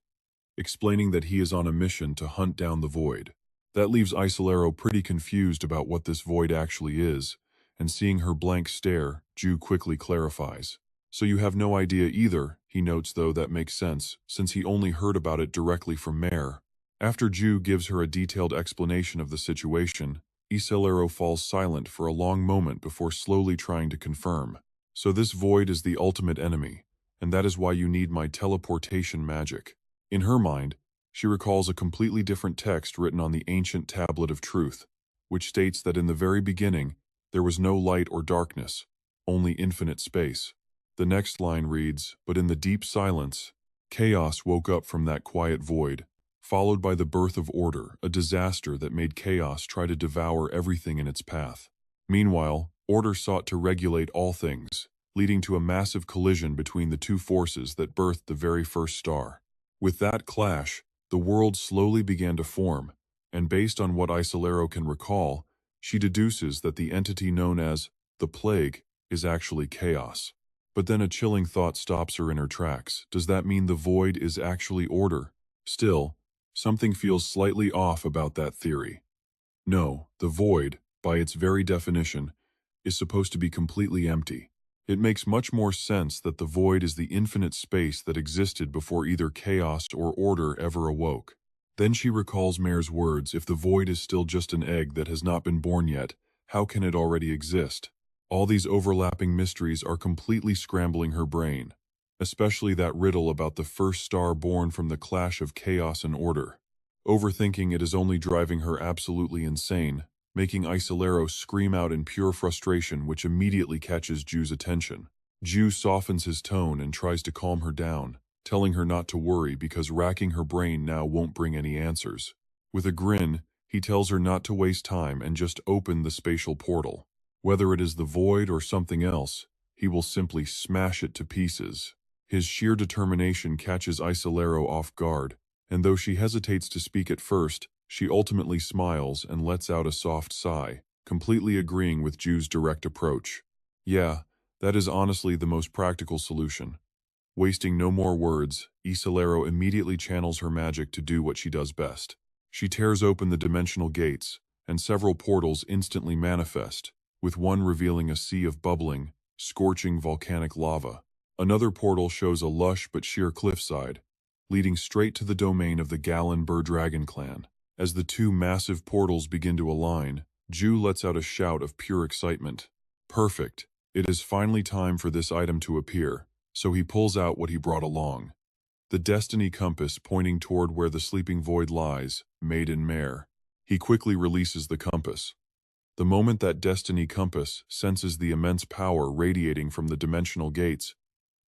explaining that he is on a mission to hunt down the void. That leaves Isilero pretty confused about what this void actually is, and seeing her blank stare, Ju quickly clarifies. "So you have no idea either," he notes, though that makes sense, since he only heard about it directly from Mare. After Ju gives her a detailed explanation of the situation, Isilero falls silent for a long moment before slowly trying to confirm. "So this void is the ultimate enemy, and that is why you need my teleportation magic." In her mind, she recalls a completely different text written on the ancient tablet of truth, which states that in the very beginning, there was no light or darkness, only infinite space. The next line reads, "But in the deep silence, chaos woke up from that quiet void, followed by the birth of order, a disaster that made chaos try to devour everything in its path. Meanwhile, order sought to regulate all things, leading to a massive collision between the two forces that birthed the very first star. With that clash, the world slowly began to form, and based on what Isilero can recall, she deduces that the entity known as the Plague is actually chaos." But then a chilling thought stops her in her tracks. Does that mean the void is actually order? Still, something feels slightly off about that theory. No, the void, by its very definition, is supposed to be completely empty. It makes much more sense that the void is the infinite space that existed before either chaos or order ever awoke. Then she recalls Mare's words: "If the void is still just an egg that has not been born yet, how can it already exist?" All these overlapping mysteries are completely scrambling her brain, especially that riddle about the first star born from the clash of chaos and order. Overthinking it is only driving her absolutely insane, making Isilero scream out in pure frustration, which immediately catches Ju's attention. Ju softens his tone and tries to calm her down, telling her not to worry because racking her brain now won't bring any answers. With a grin, he tells her not to waste time and just open the spatial portal. Whether it is the void or something else, he will simply smash it to pieces. His sheer determination catches Isilero off guard, and though she hesitates to speak at first, she ultimately smiles and lets out a soft sigh, completely agreeing with Ju's direct approach. Yeah, that is honestly the most practical solution. Wasting no more words, Isilero immediately channels her magic to do what she does best. She tears open the dimensional gates, and several portals instantly manifest, with one revealing a sea of bubbling, scorching volcanic lava. Another portal shows a lush but sheer cliffside, leading straight to the domain of the Gallon Dragon clan. As the two massive portals begin to align, Ju lets out a shout of pure excitement. Perfect. It is finally time for this item to appear, so he pulls out what he brought along. The destiny compass pointing toward where the sleeping void lies, made in Mare. He quickly releases the compass, The moment that destiny compass senses the immense power radiating from the dimensional gates,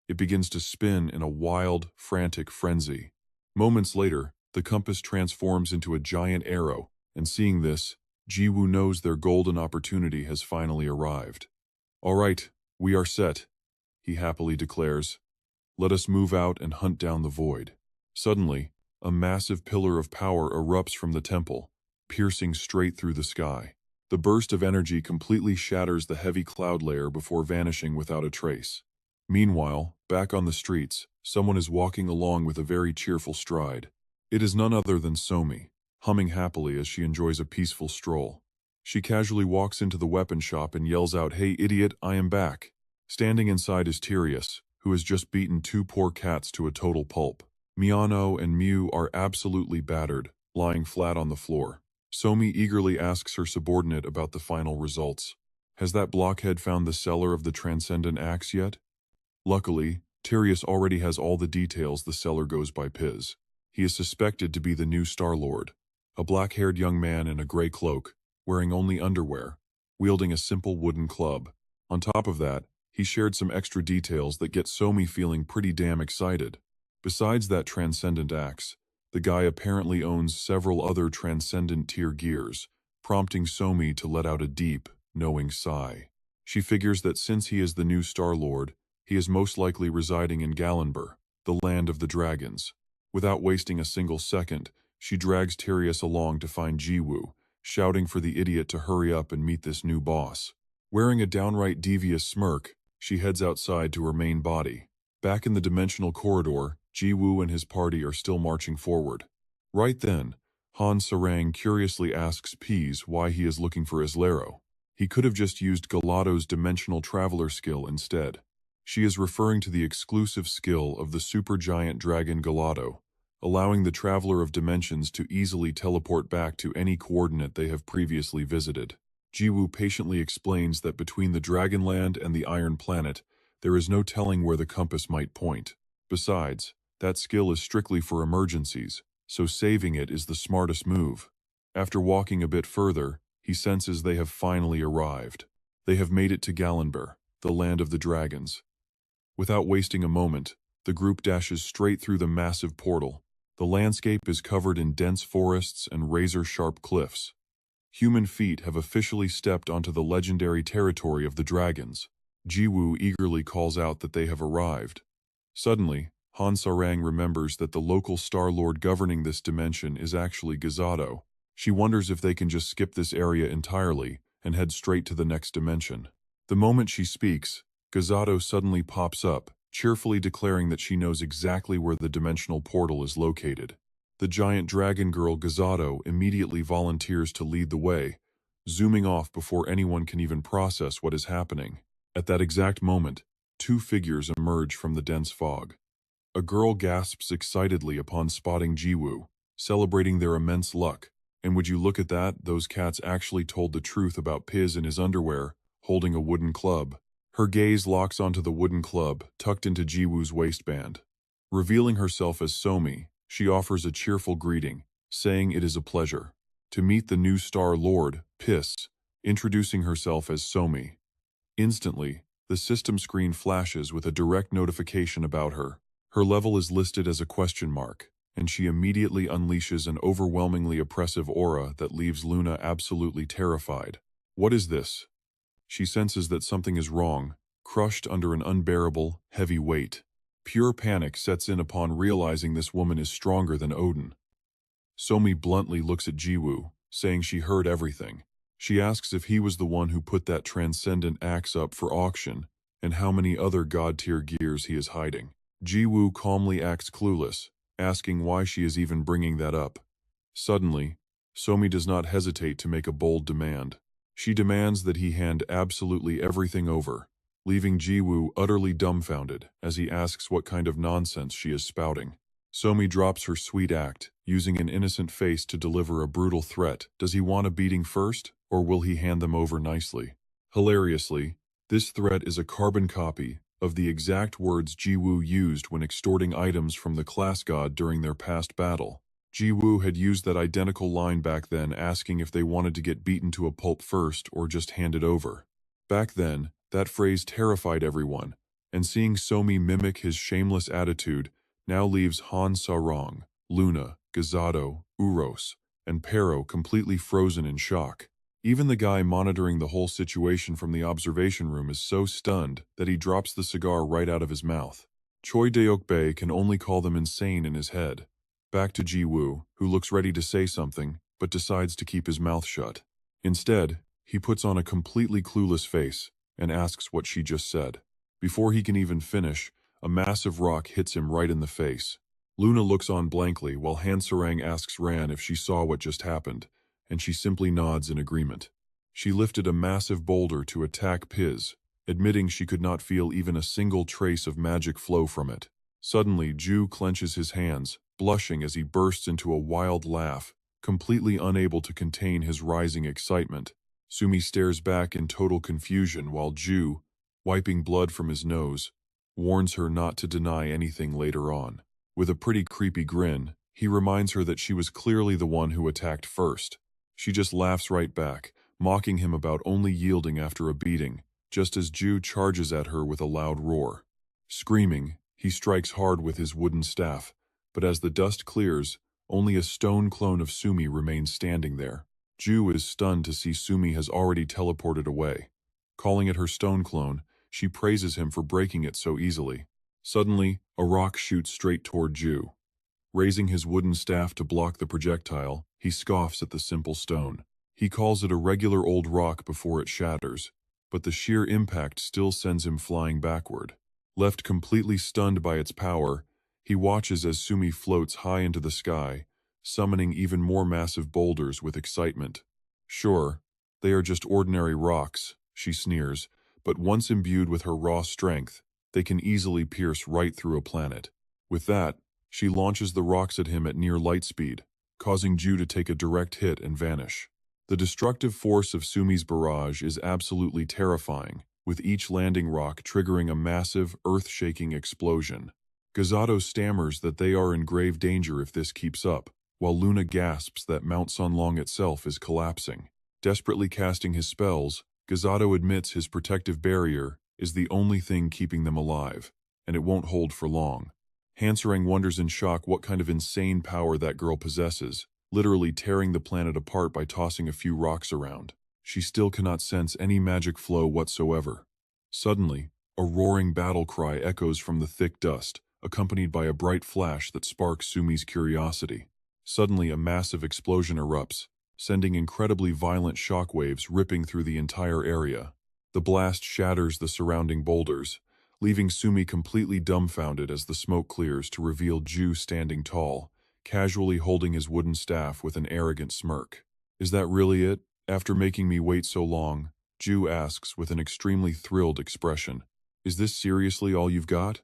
it begins to spin in a wild, frantic frenzy. Moments later, the compass transforms into a giant arrow, and seeing this, Jiwoo knows their golden opportunity has finally arrived. "All right, we are set," he happily declares. "Let us move out and hunt down the void." Suddenly, a massive pillar of power erupts from the temple, piercing straight through the sky. The burst of energy completely shatters the heavy cloud layer before vanishing without a trace. Meanwhile, back on the streets, someone is walking along with a very cheerful stride. It is none other than Somi, humming happily as she enjoys a peaceful stroll. She casually walks into the weapon shop and yells out, "Hey idiot, I am back." Standing inside is Tyrius, who has just beaten two poor cats to a total pulp. Miano and Mew are absolutely battered, lying flat on the floor. Somi eagerly asks her subordinate about the final results. Has that blockhead found the seller of the transcendent axe yet? Luckily, Tyrius already has all the details. The seller goes by Piz. He is suspected to be the new Star-Lord, a black-haired young man in a gray cloak, wearing only underwear, wielding a simple wooden club. On top of that, he shared some extra details that get Somi feeling pretty damn excited. Besides that transcendent axe, the guy apparently owns several other transcendent tier gears, prompting Somi to let out a deep, knowing sigh. She figures that since he is the new Star-Lord, he is most likely residing in Galenber, the land of the dragons. Without wasting a single second, she drags Tyrius along to find Jiwoo, shouting for the idiot to hurry up and meet this new boss. Wearing a downright devious smirk, she heads outside to her main body. Back in the dimensional corridor, Jiwoo and his party are still marching forward. Right then, Han Sarang curiously asks Peas why he is looking for Islero. He could have just used Galado's dimensional traveler skill instead. She is referring to the exclusive skill of the supergiant dragon Galado, allowing the traveler of dimensions to easily teleport back to any coordinate they have previously visited. Jiwoo patiently explains that between the Dragonland and the Iron Planet, there is no telling where the compass might point. Besides, that skill is strictly for emergencies, so saving it is the smartest move. After walking a bit further, he senses they have finally arrived. They have made it to Galenber, the land of the dragons. Without wasting a moment, the group dashes straight through the massive portal. The landscape is covered in dense forests and razor-sharp cliffs. Human feet have officially stepped onto the legendary territory of the dragons. Jiwoo eagerly calls out that they have arrived. Suddenly, Han Sarang remembers that the local Star-Lord governing this dimension is actually Gazado. She wonders if they can just skip this area entirely and head straight to the next dimension. The moment she speaks, Gazado suddenly pops up, cheerfully declaring that she knows exactly where the dimensional portal is located. The giant dragon girl Gazado immediately volunteers to lead the way, zooming off before anyone can even process what is happening. At that exact moment, two figures emerge from the dense fog. A girl gasps excitedly upon spotting Jiwoo, celebrating their immense luck. And would you look at that, those cats actually told the truth about Piz in his underwear, holding a wooden club. Her gaze locks onto the wooden club tucked into Jiwoo's waistband. Revealing herself as Somi, she offers a cheerful greeting, saying it is a pleasure to meet the new Star-Lord, Piz, introducing herself as Somi. Instantly, the system screen flashes with a direct notification about her. Her level is listed as a question mark, and she immediately unleashes an overwhelmingly oppressive aura that leaves Luna absolutely terrified. What is this? She senses that something is wrong, crushed under an unbearable, heavy weight. Pure panic sets in upon realizing this woman is stronger than Odin. Somi bluntly looks at Jiwoo, saying she heard everything. She asks if he was the one who put that transcendent axe up for auction, and how many other god-tier gears he is hiding. Jiwoo calmly acts clueless, asking why she is even bringing that up. Suddenly, Somi does not hesitate to make a bold demand. She demands that he hand absolutely everything over, leaving Jiwoo utterly dumbfounded as he asks what kind of nonsense she is spouting. Somi drops her sweet act, using an innocent face to deliver a brutal threat. Does he want a beating first, or will he hand them over nicely? Hilariously, this threat is a carbon copy of the exact words Jiwoo used when extorting items from the class god during their past battle. Ji-woo had used that identical line back then, asking if they wanted to get beaten to a pulp first or just hand it over. Back then, that phrase terrified everyone, and seeing Somi mimic his shameless attitude now leaves Han Sarong, Luna, Gazado, Uros, and Pero completely frozen in shock. Even the guy monitoring the whole situation from the observation room is so stunned that he drops the cigar right out of his mouth. Choi Deok-bae can only call them insane in his head. Back to Ji-woo, who looks ready to say something, but decides to keep his mouth shut. Instead, he puts on a completely clueless face and asks what she just said. Before he can even finish, a massive rock hits him right in the face. Luna looks on blankly while Han Sarang asks Ran if she saw what just happened, and she simply nods in agreement. She lifted a massive boulder to attack Piz, admitting she could not feel even a single trace of magic flow from it. Suddenly, Ju clenches his hands, blushing as he bursts into a wild laugh, completely unable to contain his rising excitement. Sumi stares back in total confusion while Ju, wiping blood from his nose, warns her not to deny anything later on. With a pretty creepy grin, he reminds her that she was clearly the one who attacked first. She just laughs right back, mocking him about only yielding after a beating, just as Ju charges at her with a loud roar. Screaming, he strikes hard with his wooden staff, but as the dust clears, only a stone clone of Sumi remains standing there. Ju is stunned to see Sumi has already teleported away. Calling it her stone clone, she praises him for breaking it so easily. Suddenly, a rock shoots straight toward Ju. Raising his wooden staff to block the projectile, he scoffs at the simple stone. He calls it a regular old rock before it shatters, but the sheer impact still sends him flying backward. Left completely stunned by its power, he watches as Sumi floats high into the sky, summoning even more massive boulders with excitement. Sure, they are just ordinary rocks, she sneers, but once imbued with her raw strength, they can easily pierce right through a planet. With that, she launches the rocks at him at near light speed, causing Ju to take a direct hit and vanish. The destructive force of Sumi's barrage is absolutely terrifying, with each landing rock triggering a massive, earth-shaking explosion. Gazado stammers that they are in grave danger if this keeps up, while Luna gasps that Mount Sunlong itself is collapsing. Desperately casting his spells, Gazado admits his protective barrier is the only thing keeping them alive, and it won't hold for long. Hansarang wonders in shock what kind of insane power that girl possesses, literally tearing the planet apart by tossing a few rocks around. She still cannot sense any magic flow whatsoever. Suddenly, a roaring battle cry echoes from the thick dust, accompanied by a bright flash that sparks Sumi's curiosity. Suddenly, a massive explosion erupts, sending incredibly violent shockwaves ripping through the entire area. The blast shatters the surrounding boulders, leaving Sumi completely dumbfounded as the smoke clears to reveal Ju standing tall, casually holding his wooden staff with an arrogant smirk. "Is that really it? After making me wait so long?" Ju asks with an extremely thrilled expression. "Is this seriously all you've got?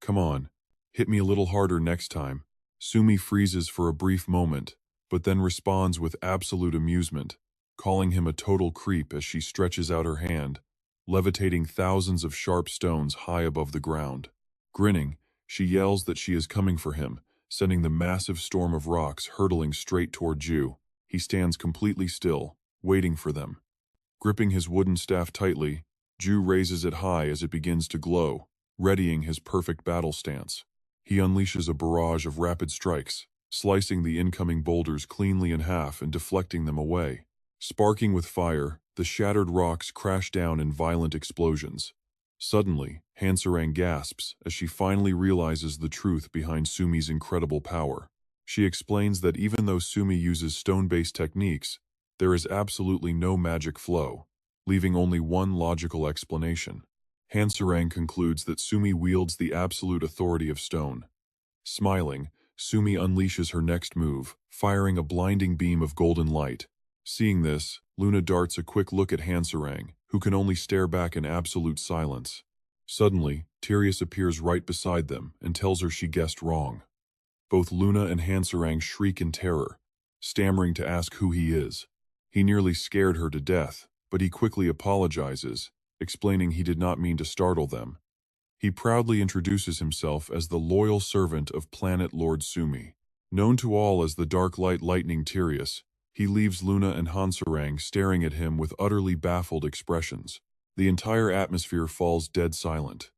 Come on, hit me a little harder next time." Sumi freezes for a brief moment, but then responds with absolute amusement, calling him a total creep as she stretches out her hand, levitating thousands of sharp stones high above the ground. Grinning, she yells that she is coming for him, sending the massive storm of rocks hurtling straight toward Ju. He stands completely still, waiting for them. Gripping his wooden staff tightly, Ju raises it high as it begins to glow, readying his perfect battle stance. He unleashes a barrage of rapid strikes, slicing the incoming boulders cleanly in half and deflecting them away. Sparking with fire, the shattered rocks crash down in violent explosions. Suddenly, Hansarang gasps as she finally realizes the truth behind Sumi's incredible power. She explains that even though Sumi uses stone-based techniques, there is absolutely no magic flow, leaving only one logical explanation. Hansarang concludes that Sumi wields the absolute authority of stone. Smiling, Sumi unleashes her next move, firing a blinding beam of golden light. Seeing this, Luna darts a quick look at Hansarang, who can only stare back in absolute silence. Suddenly, Tyrius appears right beside them and tells her she guessed wrong. Both Luna and Hansarang shriek in terror, stammering to ask who he is. He nearly scared her to death, but he quickly apologizes, explaining he did not mean to startle them. He proudly introduces himself as the loyal servant of Planet Lord Sumi. Known to all as the Dark Light Lightning Tyrius, he leaves Luna and Hansarang staring at him with utterly baffled expressions. The entire atmosphere falls dead silent.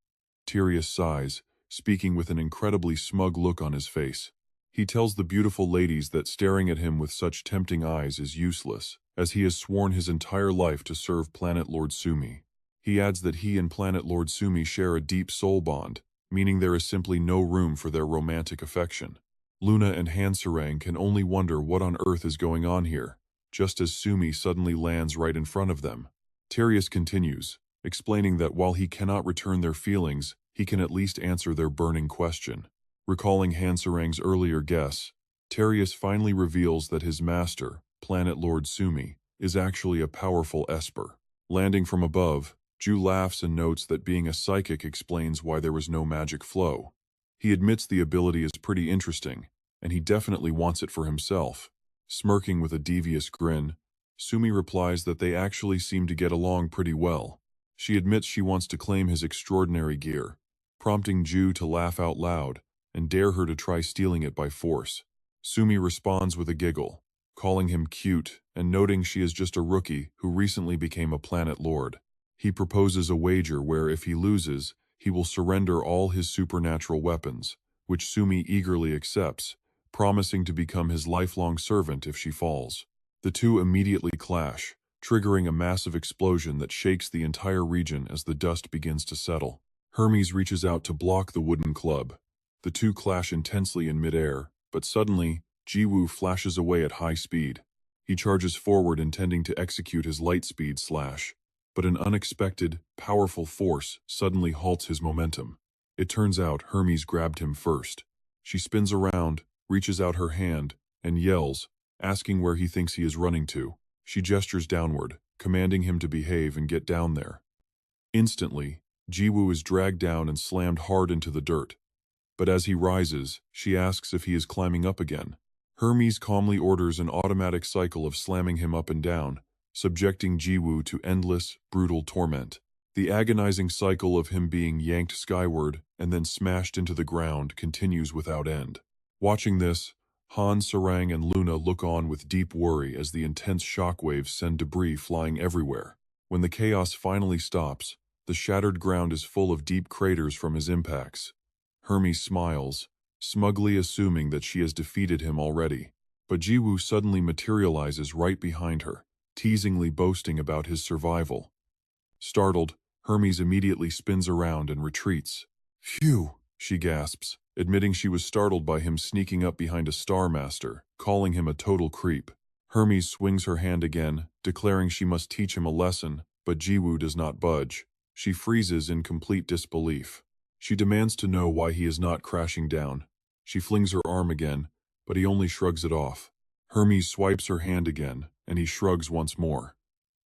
Tyrius sighs, speaking with an incredibly smug look on his face. He tells the beautiful ladies that staring at him with such tempting eyes is useless, as he has sworn his entire life to serve Planet Lord Sumi. He adds that he and Planet Lord Sumi share a deep soul bond, meaning there is simply no room for their romantic affection. Luna and Hansarang can only wonder what on earth is going on here, just as Sumi suddenly lands right in front of them. Tyrius continues, explaining that while he cannot return their feelings, he can at least answer their burning question. Recalling Hansarang's earlier guess, Tyrius finally reveals that his master, Planet Lord Sumi, is actually a powerful Esper. Landing from above, Ju laughs and notes that being a psychic explains why there was no magic flow. He admits the ability is pretty interesting, and he definitely wants it for himself. Smirking with a devious grin, Sumi replies that they actually seem to get along pretty well. She admits she wants to claim his extraordinary gear, prompting Ju to laugh out loud and dare her to try stealing it by force. Sumi responds with a giggle, calling him cute and noting she is just a rookie who recently became a planet lord. He proposes a wager where if he loses, he will surrender all his supernatural weapons, which Sumi eagerly accepts, promising to become his lifelong servant if she falls. The two immediately clash, triggering a massive explosion that shakes the entire region as the dust begins to settle. Hermes reaches out to block the wooden club. The two clash intensely in midair, but suddenly, Jiwoo flashes away at high speed. He charges forward intending to execute his light-speed slash, but an unexpected, powerful force suddenly halts his momentum. It turns out Hermes grabbed him first. She spins around, reaches out her hand, and yells, asking where he thinks he is running to. She gestures downward, commanding him to behave and get down there. Instantly, Jiwoo is dragged down and slammed hard into the dirt. But as he rises, she asks if he is climbing up again. Hermes calmly orders an automatic cycle of slamming him up and down, subjecting Jiwoo to endless, brutal torment. The agonizing cycle of him being yanked skyward and then smashed into the ground continues without end. Watching this, Han, Sarang, and Luna look on with deep worry as the intense shockwaves send debris flying everywhere. When the chaos finally stops, the shattered ground is full of deep craters from his impacts. Hermes smiles, smugly assuming that she has defeated him already. But Jiwoo suddenly materializes right behind her, teasingly boasting about his survival. Startled, Hermes immediately spins around and retreats. "Phew," she gasps, admitting she was startled by him sneaking up behind a Star Master, calling him a total creep. Hermes swings her hand again, declaring she must teach him a lesson, but Jiwoo does not budge. She freezes in complete disbelief. She demands to know why he is not crashing down. She flings her arm again, but he only shrugs it off. Hermes swipes her hand again, and he shrugs once more.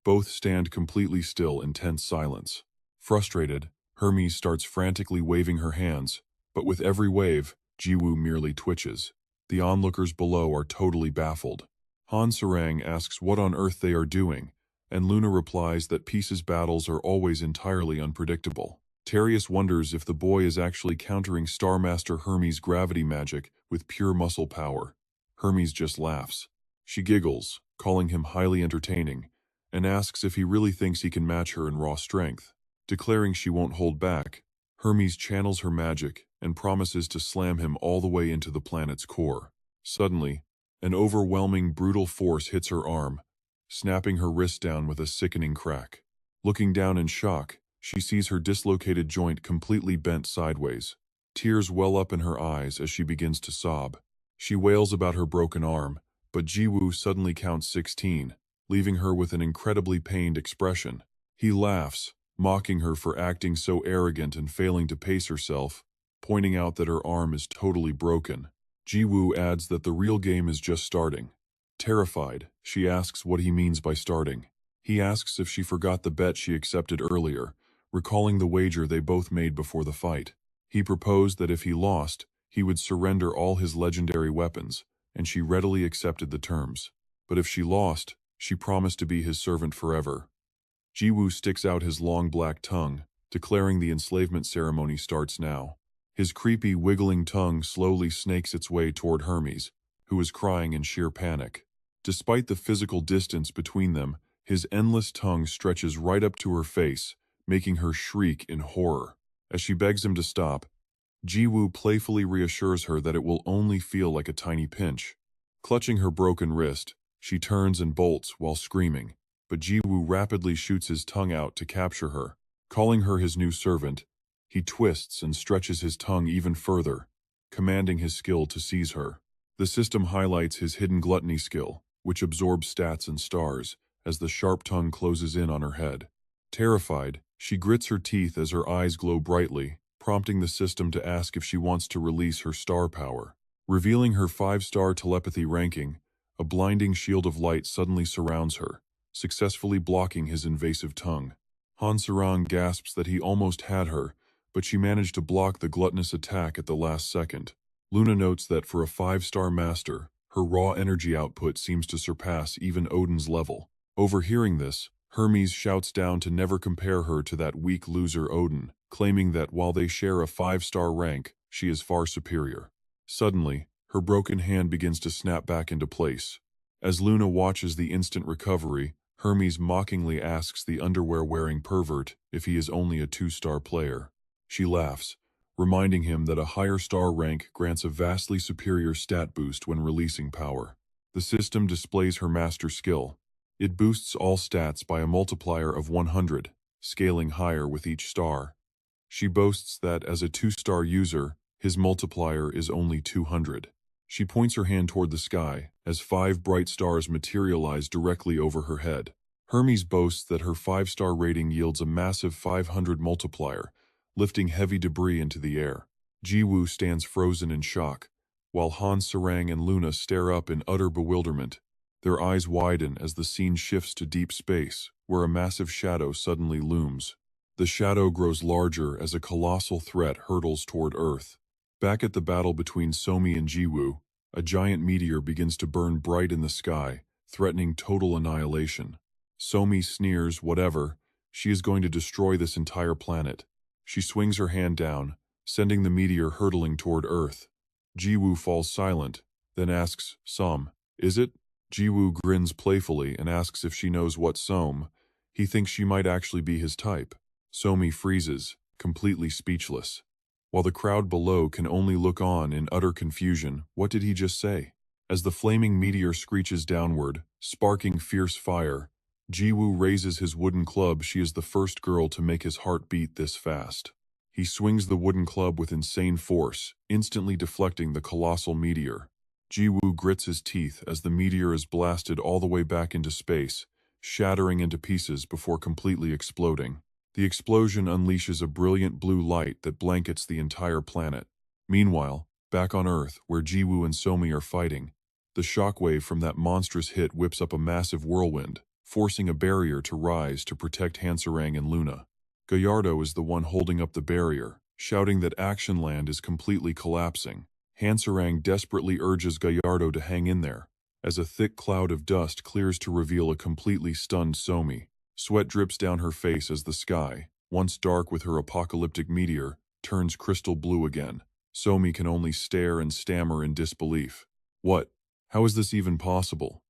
Both stand completely still in tense silence. Frustrated, Hermes starts frantically waving her hands, but with every wave, Jiwoo merely twitches. The onlookers below are totally baffled. Han Sarang asks what on earth they are doing, and Luna replies that Peace's battles are always entirely unpredictable. Tyrius wonders if the boy is actually countering Star Master Hermes' gravity magic with pure muscle power. Hermes just laughs. She giggles, calling him highly entertaining, and asks if he really thinks he can match her in raw strength. Declaring she won't hold back, Hermes channels her magic and promises to slam him all the way into the planet's core. Suddenly, an overwhelming, brutal force hits her arm, snapping her wrist down with a sickening crack. Looking down in shock, she sees her dislocated joint completely bent sideways. Tears well up in her eyes as she begins to sob. She wails about her broken arm, but Jiwoo suddenly counts 16, leaving her with an incredibly pained expression. He laughs, mocking her for acting so arrogant and failing to pace herself, pointing out that her arm is totally broken. Jiwoo adds that the real game is just starting. Terrified, she asks what he means by starting. He asks if she forgot the bet she accepted earlier, recalling the wager they both made before the fight. He proposed that if he lost, he would surrender all his legendary weapons, and she readily accepted the terms. But if she lost, she promised to be his servant forever. Jiwoo sticks out his long black tongue, declaring the enslavement ceremony starts now. His creepy, wiggling tongue slowly snakes its way toward Hermes, who is crying in sheer panic. Despite the physical distance between them, his endless tongue stretches right up to her face, making her shriek in horror. As she begs him to stop, Jiwoo playfully reassures her that it will only feel like a tiny pinch. Clutching her broken wrist, she turns and bolts while screaming, but Jiwoo rapidly shoots his tongue out to capture her. Calling her his new servant, he twists and stretches his tongue even further, commanding his skill to seize her. The system highlights his hidden gluttony skill, which absorbs stats and stars, as the sharp tongue closes in on her head. Terrified, she grits her teeth as her eyes glow brightly, prompting the system to ask if she wants to release her star power. Revealing her 5-star telepathy ranking, a blinding shield of light suddenly surrounds her, successfully blocking his invasive tongue. Hansarang gasps that he almost had her, but she managed to block the gluttonous attack at the last second. Luna notes that for a 5-star master, her raw energy output seems to surpass even Odin's level. Overhearing this, Hermes shouts down to never compare her to that weak loser Odin, claiming that while they share a 5-star rank, she is far superior. Suddenly, her broken hand begins to snap back into place. As Luna watches the instant recovery, Hermes mockingly asks the underwear-wearing pervert if he is only a 2-star player. She laughs, reminding him that a higher star rank grants a vastly superior stat boost when releasing power. The system displays her master skill. It boosts all stats by a multiplier of 100, scaling higher with each star. She boasts that as a 2-star user, his multiplier is only 200. She points her hand toward the sky, as 5 bright stars materialize directly over her head. Hermes boasts that her 5-star rating yields a massive 500 multiplier, lifting heavy debris into the air. Jiwoo stands frozen in shock, while Han Sarang and Luna stare up in utter bewilderment. Their eyes widen as the scene shifts to deep space, where a massive shadow suddenly looms. The shadow grows larger as a colossal threat hurtles toward Earth. Back at the battle between Somi and Jiwoo, a giant meteor begins to burn bright in the sky, threatening total annihilation. Somi sneers, whatever, she is going to destroy this entire planet. She swings her hand down, sending the meteor hurtling toward Earth. Jiwoo falls silent, then asks, "Som, is it?" Jiwoo grins playfully and asks if she knows what Som. He thinks she might actually be his type. Somi freezes, completely speechless. While the crowd below can only look on in utter confusion, what did he just say? As the flaming meteor screeches downward, sparking fierce fire, Jiwoo raises his wooden club. She is the first girl to make his heart beat this fast. He swings the wooden club with insane force, instantly deflecting the colossal meteor. Jiwoo grits his teeth as the meteor is blasted all the way back into space, shattering into pieces before completely exploding. The explosion unleashes a brilliant blue light that blankets the entire planet. Meanwhile, back on Earth, where Jiwoo and Somi are fighting, the shockwave from that monstrous hit whips up a massive whirlwind, forcing a barrier to rise to protect Hansarang and Luna. Gallardo is the one holding up the barrier, shouting that Action Land is completely collapsing. Hansarang desperately urges Gallardo to hang in there, as a thick cloud of dust clears to reveal a completely stunned Somi. Sweat drips down her face as the sky, once dark with her apocalyptic meteor, turns crystal blue again. Somi can only stare and stammer in disbelief. What? How is this even possible?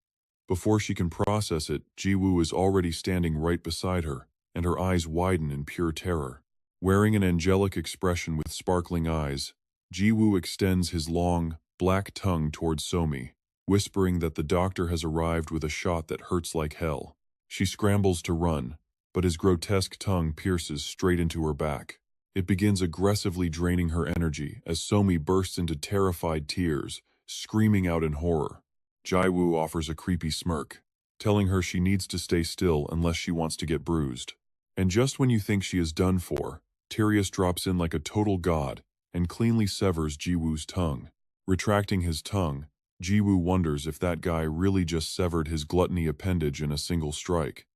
Before she can process it, Jiwoo is already standing right beside her, and her eyes widen in pure terror. Wearing an angelic expression with sparkling eyes, Jiwoo extends his long, black tongue towards Somi, whispering that the doctor has arrived with a shot that hurts like hell. She scrambles to run, but his grotesque tongue pierces straight into her back. It begins aggressively draining her energy as Somi bursts into terrified tears, screaming out in horror. Jiwoo offers a creepy smirk, telling her she needs to stay still unless she wants to get bruised. And just when you think she is done for, Tyrius drops in like a total god and cleanly severs Jiwoo's tongue. Retracting his tongue, Jiwoo wonders if that guy really just severed his gluttony appendage in a single strike.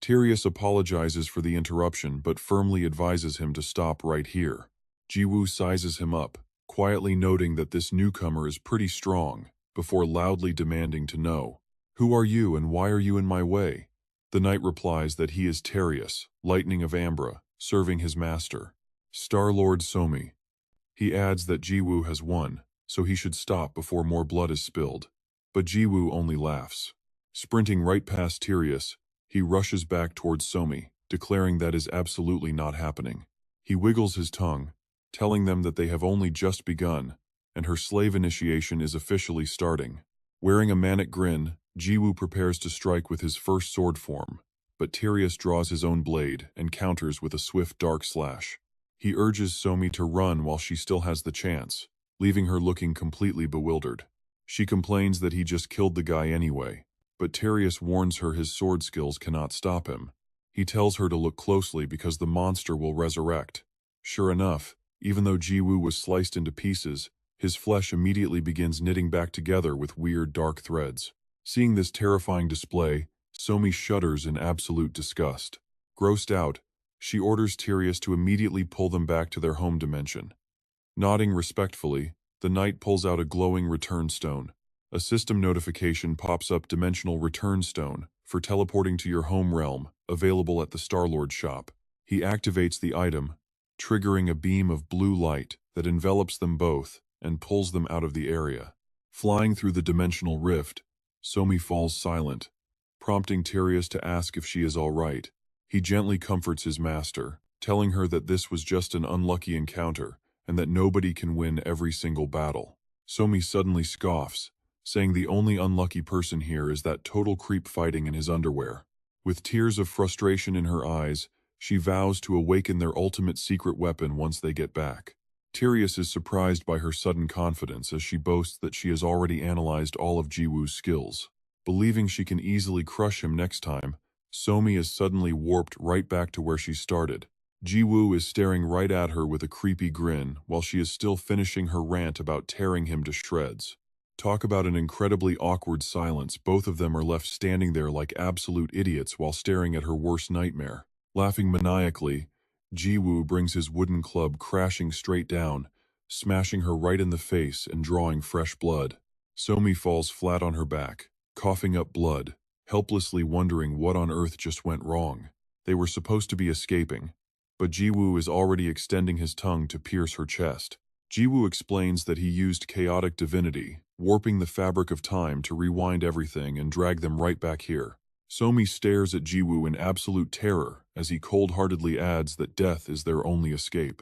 Tyrius apologizes for the interruption but firmly advises him to stop right here. Jiwoo sizes him up, quietly noting that this newcomer is pretty strong, before loudly demanding to know, "Who are you and why are you in my way?" The knight replies that he is Tyrius, Lightning of Ambra, serving his master, Star-Lord Somi. He adds that Jiwoo has won, so he should stop before more blood is spilled. But Jiwoo only laughs. Sprinting right past Tyrius, he rushes back towards Somi, declaring that is absolutely not happening. He wiggles his tongue, telling them that they have only just begun, and her slave initiation is officially starting. Wearing a manic grin, Jiwoo prepares to strike with his first sword form, but Tyrius draws his own blade and counters with a swift dark slash. He urges Somi to run while she still has the chance, leaving her looking completely bewildered. She complains that he just killed the guy anyway, but Tyrius warns her his sword skills cannot stop him. He tells her to look closely because the monster will resurrect. Sure enough, even though Jiwoo was sliced into pieces, his flesh immediately begins knitting back together with weird dark threads. Seeing this terrifying display, Somi shudders in absolute disgust. Grossed out, she orders Tyrius to immediately pull them back to their home dimension. Nodding respectfully, the knight pulls out a glowing return stone. A system notification pops up Dimensional Return Stone for teleporting to your home realm, available at the Star-Lord shop. He activates the item, triggering a beam of blue light that envelops them both and pulls them out of the area. Flying through the dimensional rift, Somi falls silent, prompting Tyrius to ask if she is all right. He gently comforts his master, telling her that this was just an unlucky encounter and that nobody can win every single battle. Somi suddenly scoffs, saying the only unlucky person here is that total creep fighting in his underwear. With tears of frustration in her eyes, she vows to awaken their ultimate secret weapon once they get back. Tyrius is surprised by her sudden confidence as she boasts that she has already analyzed all of Jiwoo's skills. Believing she can easily crush him next time, Somi is suddenly warped right back to where she started. Jiwoo is staring right at her with a creepy grin while she is still finishing her rant about tearing him to shreds. Talk about an incredibly awkward silence. Both of them are left standing there like absolute idiots while staring at her worst nightmare. Laughing maniacally, Jiwoo brings his wooden club crashing straight down, smashing her right in the face and drawing fresh blood. Somi falls flat on her back, coughing up blood, helplessly wondering what on earth just went wrong. They were supposed to be escaping, but Jiwoo is already extending his tongue to pierce her chest. Jiwoo explains that he used chaotic divinity, warping the fabric of time to rewind everything and drag them right back here. Somi stares at Jiwoo in absolute terror as he cold-heartedly adds that death is their only escape.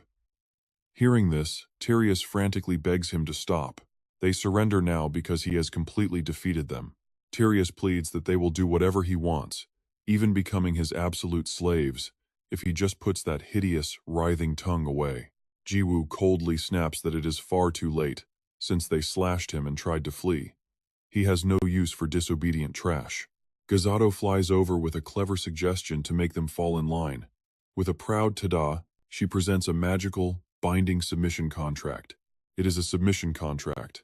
Hearing this, Tyrius frantically begs him to stop. They surrender now because he has completely defeated them. Tyrius pleads that they will do whatever he wants, even becoming his absolute slaves, if he just puts that hideous, writhing tongue away. Jiwoo coldly snaps that it is far too late, since they slashed him and tried to flee. He has no use for disobedient trash. Gazato flies over with a clever suggestion to make them fall in line. With a proud ta-da, she presents a magical, binding submission contract. It is a submission contract.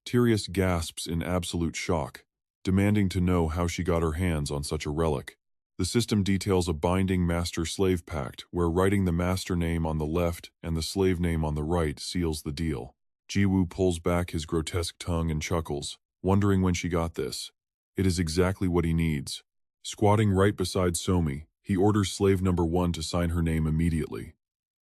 Tyrius gasps in absolute shock, demanding to know how she got her hands on such a relic. The system details a binding master-slave pact where writing the master name on the left and the slave name on the right seals the deal. Jiwoo pulls back his grotesque tongue and chuckles, wondering when she got this. It is exactly what he needs. Squatting right beside Somi, he orders slave number 1 to sign her name immediately.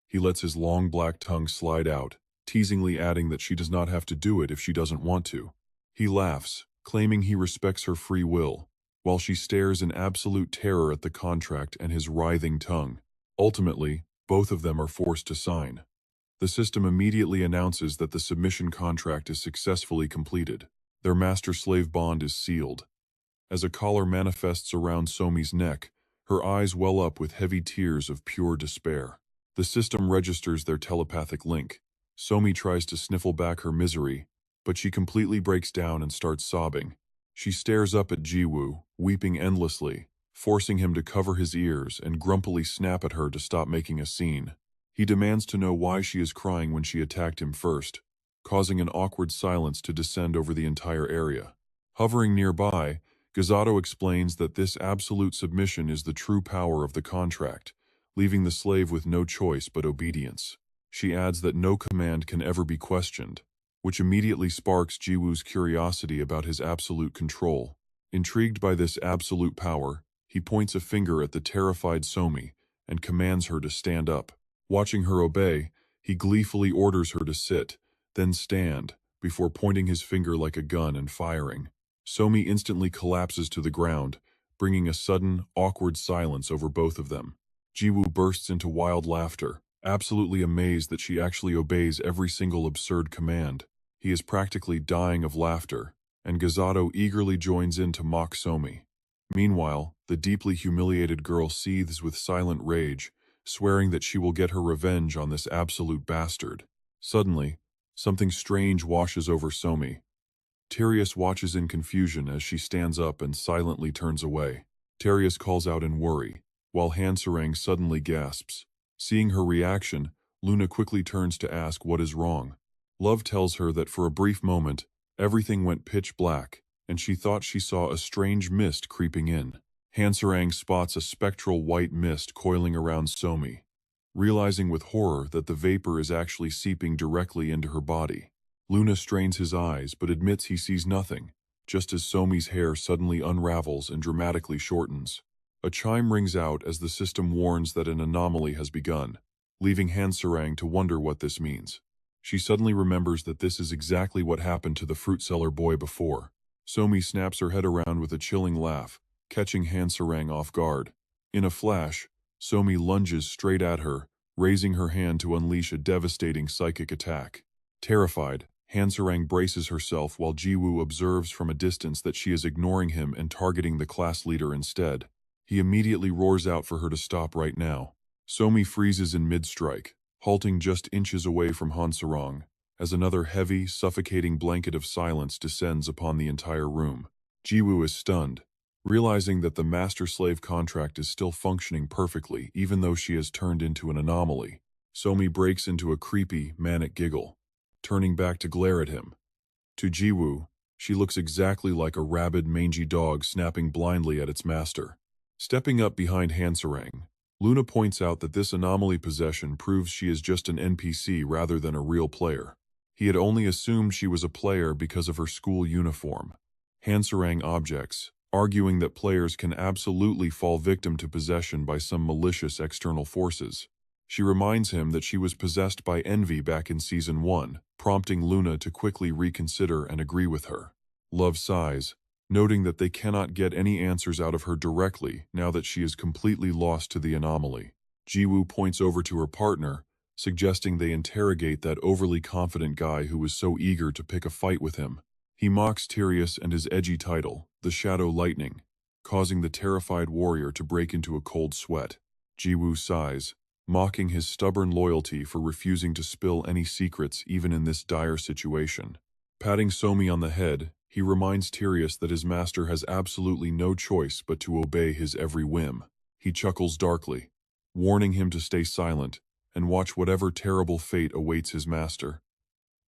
He lets his long black tongue slide out, teasingly adding that she does not have to do it if she doesn't want to. He laughs, claiming he respects her free will, while she stares in absolute terror at the contract and his writhing tongue. Ultimately, both of them are forced to sign. The system immediately announces that the submission contract is successfully completed. Their master-slave bond is sealed. As a collar manifests around Somi's neck, her eyes well up with heavy tears of pure despair. The system registers their telepathic link. Somi tries to sniffle back her misery, but she completely breaks down and starts sobbing. She stares up at Jiwoo, weeping endlessly, forcing him to cover his ears and grumpily snap at her to stop making a scene. He demands to know why she is crying when she attacked him first, causing an awkward silence to descend over the entire area. Hovering nearby, Gazato explains that this absolute submission is the true power of the contract, leaving the slave with no choice but obedience. She adds that no command can ever be questioned, which immediately sparks Jiwoo's curiosity about his absolute control. Intrigued by this absolute power, he points a finger at the terrified Somi and commands her to stand up. Watching her obey, he He gleefully orders her to sit, then stand, before pointing his finger like a gun and firing. Somi instantly collapses to the ground, bringing a sudden, awkward silence over both of them. Jiwoo bursts into wild laughter, absolutely amazed that she actually obeys every single absurd command. He is practically dying of laughter, and Gazato eagerly joins in to mock Somi. Meanwhile, the deeply humiliated girl seethes with silent rage, swearing that she will get her revenge on this absolute bastard. Suddenly, something strange washes over Somi. Tyrius watches in confusion as she stands up and silently turns away. Tyrius calls out in worry, while Hansarang suddenly gasps. Seeing her reaction, Luna quickly turns to ask what is wrong. Love tells her that for a brief moment, everything went pitch black, and she thought she saw a strange mist creeping in. Hansarang spots a spectral white mist coiling around Somi, realizing with horror that the vapor is actually seeping directly into her body. Luna strains his eyes but admits he sees nothing, just as Somi's hair suddenly unravels and dramatically shortens. A chime rings out as the system warns that an anomaly has begun, leaving Hansarang to wonder what this means. She suddenly remembers that this is exactly what happened to the fruit seller boy before. Somi snaps her head around with a chilling laugh, catching Hansarang off guard. In a flash, Somi lunges straight at her, raising her hand to unleash a devastating psychic attack. Terrified, Hansarang braces herself while Jiwoo observes from a distance that she is ignoring him and targeting the class leader instead. He immediately roars out for her to stop right now. Somi freezes in mid-strike, halting just inches away from Hansarang, as another heavy, suffocating blanket of silence descends upon the entire room. Jiwoo is stunned, realizing that the master-slave contract is still functioning perfectly even though she has turned into an anomaly. Somi breaks into a creepy, manic giggle, turning back to glare at him. To Jiwoo, she looks exactly like a rabid, mangy dog snapping blindly at its master. Stepping up behind Hansarang, Luna points out that this anomaly possession proves she is just an NPC rather than a real player. He had only assumed she was a player because of her school uniform. Hansarang objects, arguing that players can absolutely fall victim to possession by some malicious external forces. She reminds him that she was possessed by envy back in Season 1, prompting Luna to quickly reconsider and agree with her. Love sighs, noting that they cannot get any answers out of her directly now that she is completely lost to the anomaly. Jiwoo points over to her partner, suggesting they interrogate that overly confident guy who was so eager to pick a fight with him. He mocks Tyrius and his edgy title, the Shadow Lightning, causing the terrified warrior to break into a cold sweat. Jiwoo sighs, mocking his stubborn loyalty for refusing to spill any secrets even in this dire situation. Patting Somi on the head, he reminds Tyrius that his master has absolutely no choice but to obey his every whim. He chuckles darkly, warning him to stay silent and watch whatever terrible fate awaits his master.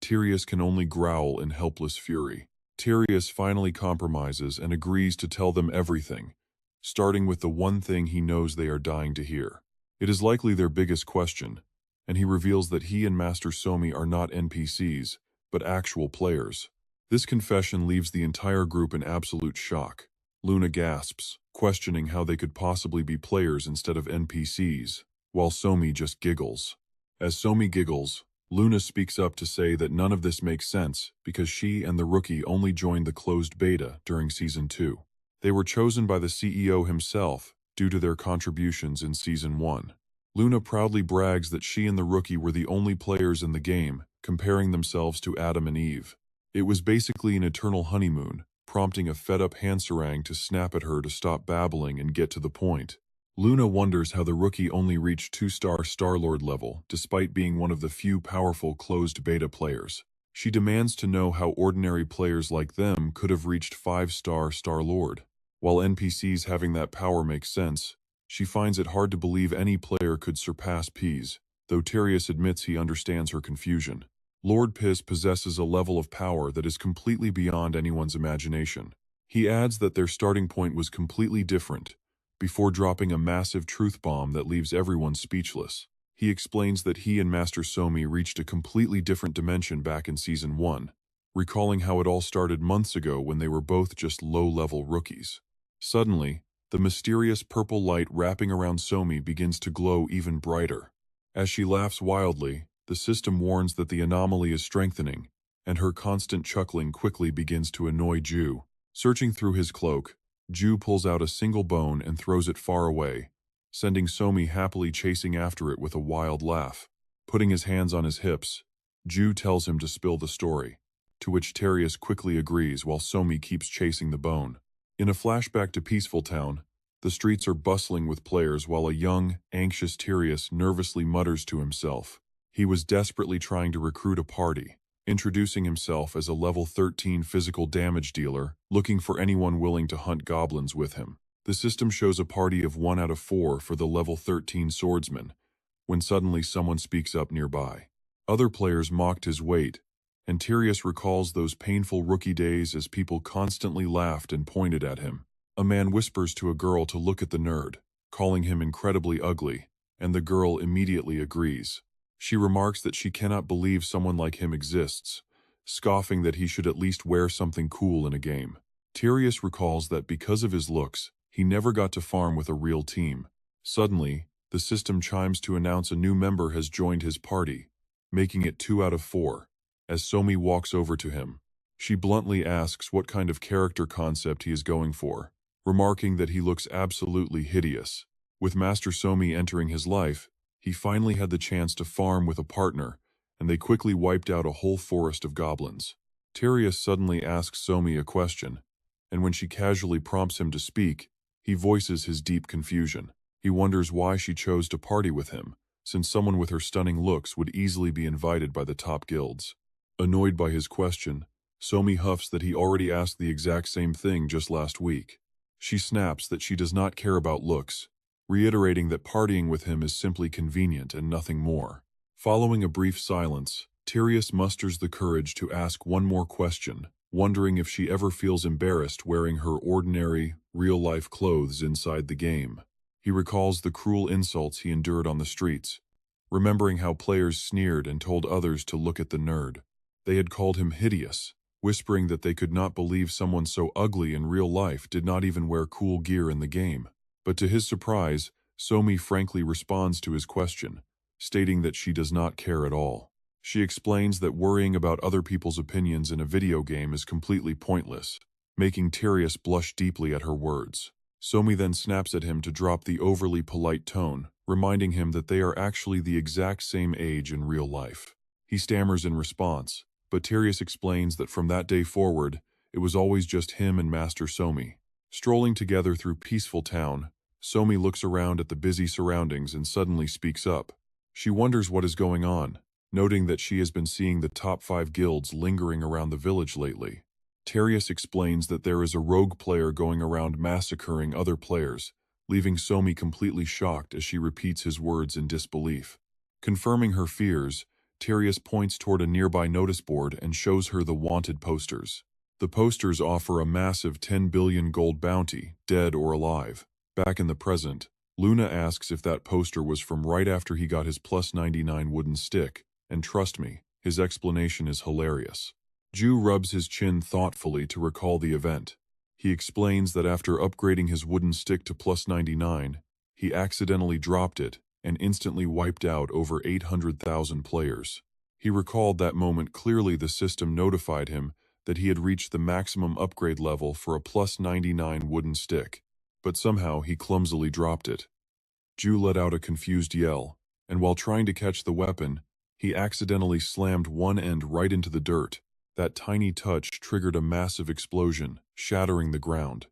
Tyrius can only growl in helpless fury. Tyrius finally compromises and agrees to tell them everything, starting with the one thing he knows they are dying to hear. It is likely their biggest question, and he reveals that he and Master Somi are not NPCs, but actual players. This confession leaves the entire group in absolute shock. Luna gasps, questioning how they could possibly be players instead of NPCs, while Somi just giggles. As Somi giggles, Luna speaks up to say that none of this makes sense because she and the rookie only joined the closed beta during Season 2. They were chosen by the CEO himself due to their contributions in Season 1. Luna proudly brags that she and the rookie were the only players in the game, comparing themselves to Adam and Eve. It was basically an eternal honeymoon, prompting a fed-up Hansarang to snap at her to stop babbling and get to the point. Luna wonders how the rookie only reached 2-star Star-Lord level, despite being one of the few powerful closed beta players. She demands to know how ordinary players like them could have reached 5-star Star-Lord. While NPCs having that power makes sense, she finds it hard to believe any player could surpass Peas, though Tyrius admits he understands her confusion. Lord Piss possesses a level of power that is completely beyond anyone's imagination. He adds that their starting point was completely different, before dropping a massive truth bomb that leaves everyone speechless. He explains that he and Master Somi reached a completely different dimension back in Season 1, recalling how it all started months ago when they were both just low-level rookies. Suddenly, the mysterious purple light wrapping around Somi begins to glow even brighter. As she laughs wildly, The system warns that the anomaly is strengthening, and her constant chuckling quickly begins to annoy Ju. Searching through his cloak, Ju pulls out a single bone and throws it far away, sending Somi happily chasing after it with a wild laugh. Putting his hands on his hips, Ju tells him to spill the story, to which Terius quickly agrees while Somi keeps chasing the bone. In a flashback to Peaceful Town, the streets are bustling with players while a young, anxious Terius nervously mutters to himself. He was desperately trying to recruit a party, introducing himself as a level 13 physical damage dealer, looking for anyone willing to hunt goblins with him. The system shows a party of 1 out of 4 for the level 13 swordsman, when suddenly someone speaks up nearby. Other players mocked his weight, and Terius recalls those painful rookie days as people constantly laughed and pointed at him. A man whispers to a girl to look at the nerd, calling him incredibly ugly, and the girl immediately agrees. She remarks that she cannot believe someone like him exists, scoffing that he should at least wear something cool in a game. Terius recalls that because of his looks, he never got to farm with a real team. Suddenly, the system chimes to announce a new member has joined his party, making it 2 out of 4. As Somi walks over to him, she bluntly asks what kind of character concept he is going for, remarking that he looks absolutely hideous. With Master Somi entering his life, he finally had the chance to farm with a partner, and they quickly wiped out a whole forest of goblins. Terius suddenly asks Somi a question, and when she casually prompts him to speak, he voices his deep confusion. He wonders why she chose to party with him, since someone with her stunning looks would easily be invited by the top guilds. Annoyed by his question, Somi huffs that he already asked the exact same thing just last week. She snaps that she does not care about looks, reiterating that partying with him is simply convenient and nothing more. Following a brief silence, Terius musters the courage to ask one more question, wondering if she ever feels embarrassed wearing her ordinary, real-life clothes inside the game. He recalls the cruel insults he endured on the streets, remembering how players sneered and told others to look at the nerd. They had called him hideous, whispering that they could not believe someone so ugly in real life did not even wear cool gear in the game. But to his surprise, Somi frankly responds to his question, stating that she does not care at all. She explains that worrying about other people's opinions in a video game is completely pointless, making Terius blush deeply at her words. Somi then snaps at him to drop the overly polite tone, reminding him that they are actually the exact same age in real life. He stammers in response, but Terius explains that from that day forward, it was always just him and Master Somi. Strolling together through Peaceful Town, Somi looks around at the busy surroundings and suddenly speaks up. She wonders what is going on, noting that she has been seeing the top 5 guilds lingering around the village lately. Terius explains that there is a rogue player going around massacring other players, leaving Somi completely shocked as she repeats his words in disbelief. Confirming her fears, Terius points toward a nearby notice board and shows her the wanted posters. The posters offer a massive 10 billion gold bounty, dead or alive. Back in the present, Luna asks if that poster was from right after he got his plus 99 wooden stick, and trust me, his explanation is hilarious. Ju rubs his chin thoughtfully to recall the event. He explains that after upgrading his wooden stick to plus 99, he accidentally dropped it and instantly wiped out over 800,000 players. He recalled that moment clearly. The system notified him that he had reached the maximum upgrade level for a plus 99 wooden stick, but somehow he clumsily dropped it. Ju let out a confused yell, and while trying to catch the weapon, he accidentally slammed one end right into the dirt. That tiny touch triggered a massive explosion, shattering the ground.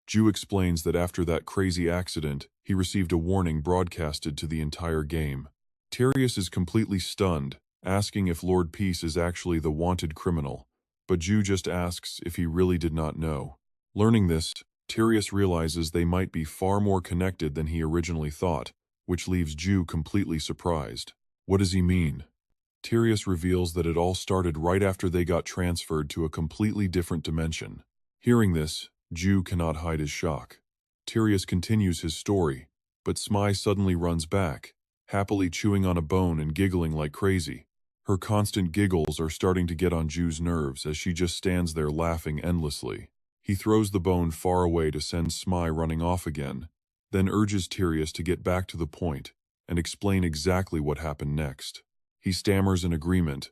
Ju explains that after that crazy accident, he received a warning broadcasted to the entire game. Terius is completely stunned, asking if Lord Peace is actually the wanted criminal, but Ju just asks if he really did not know. Learning this, Terius realizes they might be far more connected than he originally thought, which leaves Ju completely surprised. What does he mean? Terius reveals that it all started right after they got transferred to a completely different dimension. Hearing this, Ju cannot hide his shock. Terius continues his story, but Smai suddenly runs back, happily chewing on a bone and giggling like crazy. Her constant giggles are starting to get on Ju's nerves as she just stands there laughing endlessly. He throws the bone far away to send Smai running off again, then urges Terius to get back to the point and explain exactly what happened next. He stammers in agreement,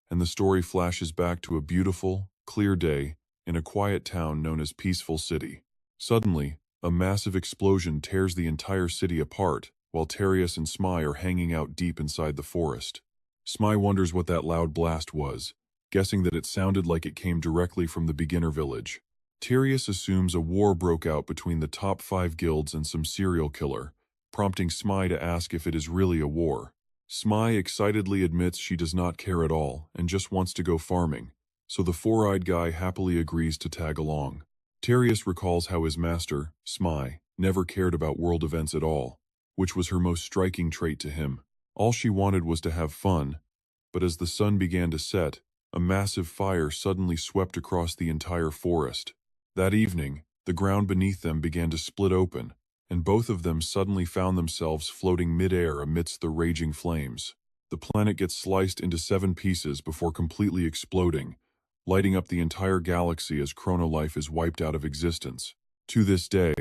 and the story flashes back to a beautiful, clear day in a quiet town known as Peaceful City. Suddenly, a massive explosion tears the entire city apart, while Terius and Smai are hanging out deep inside the forest. Smai wonders what that loud blast was, guessing that it sounded like it came directly from the beginner village. Terius assumes a war broke out between the top 5 guilds and some serial killer, prompting Smai to ask if it is really a war. Smai excitedly admits she does not care at all and just wants to go farming, so the four-eyed guy happily agrees to tag along. Terius recalls how his master, Smai, never cared about world events at all, which was her most striking trait to him. All she wanted was to have fun, but as the sun began to set, a massive fire suddenly swept across the entire forest. That evening, the ground beneath them began to split open, and both of them suddenly found themselves floating mid-air amidst the raging flames. The planet gets sliced into 7 pieces before completely exploding, lighting up the entire galaxy as Chrono Life is wiped out of existence. To this day,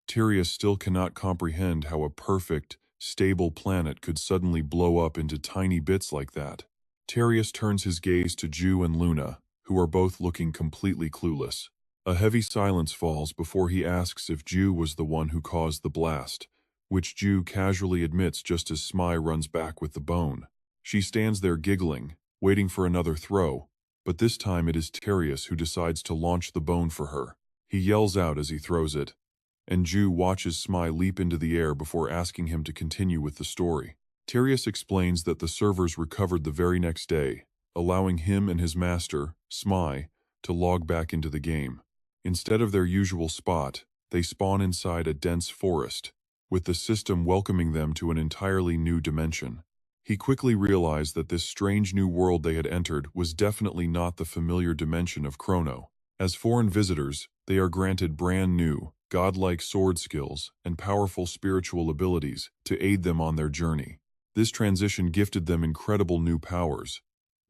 Terius still cannot comprehend how a perfect, stable planet could suddenly blow up into tiny bits like that. Terius turns his gaze to Ju and Luna, who are both looking completely clueless. A heavy silence falls before he asks if Ju was the one who caused the blast, which Ju casually admits just as Smai runs back with the bone. She stands there giggling, waiting for another throw, but this time it is Terius who decides to launch the bone for her. He yells out as he throws it, and Ju watches Smai leap into the air before asking him to continue with the story. Terius explains that the servers recovered the very next day, allowing him and his master, Smai, to log back into the game. Instead of their usual spot, they spawn inside a dense forest, with the system welcoming them to an entirely new dimension. He quickly realized that this strange new world they had entered was definitely not the familiar dimension of Chrono. As foreign visitors, they are granted brand new, godlike sword skills and powerful spiritual abilities to aid them on their journey. This transition gifted them incredible new powers,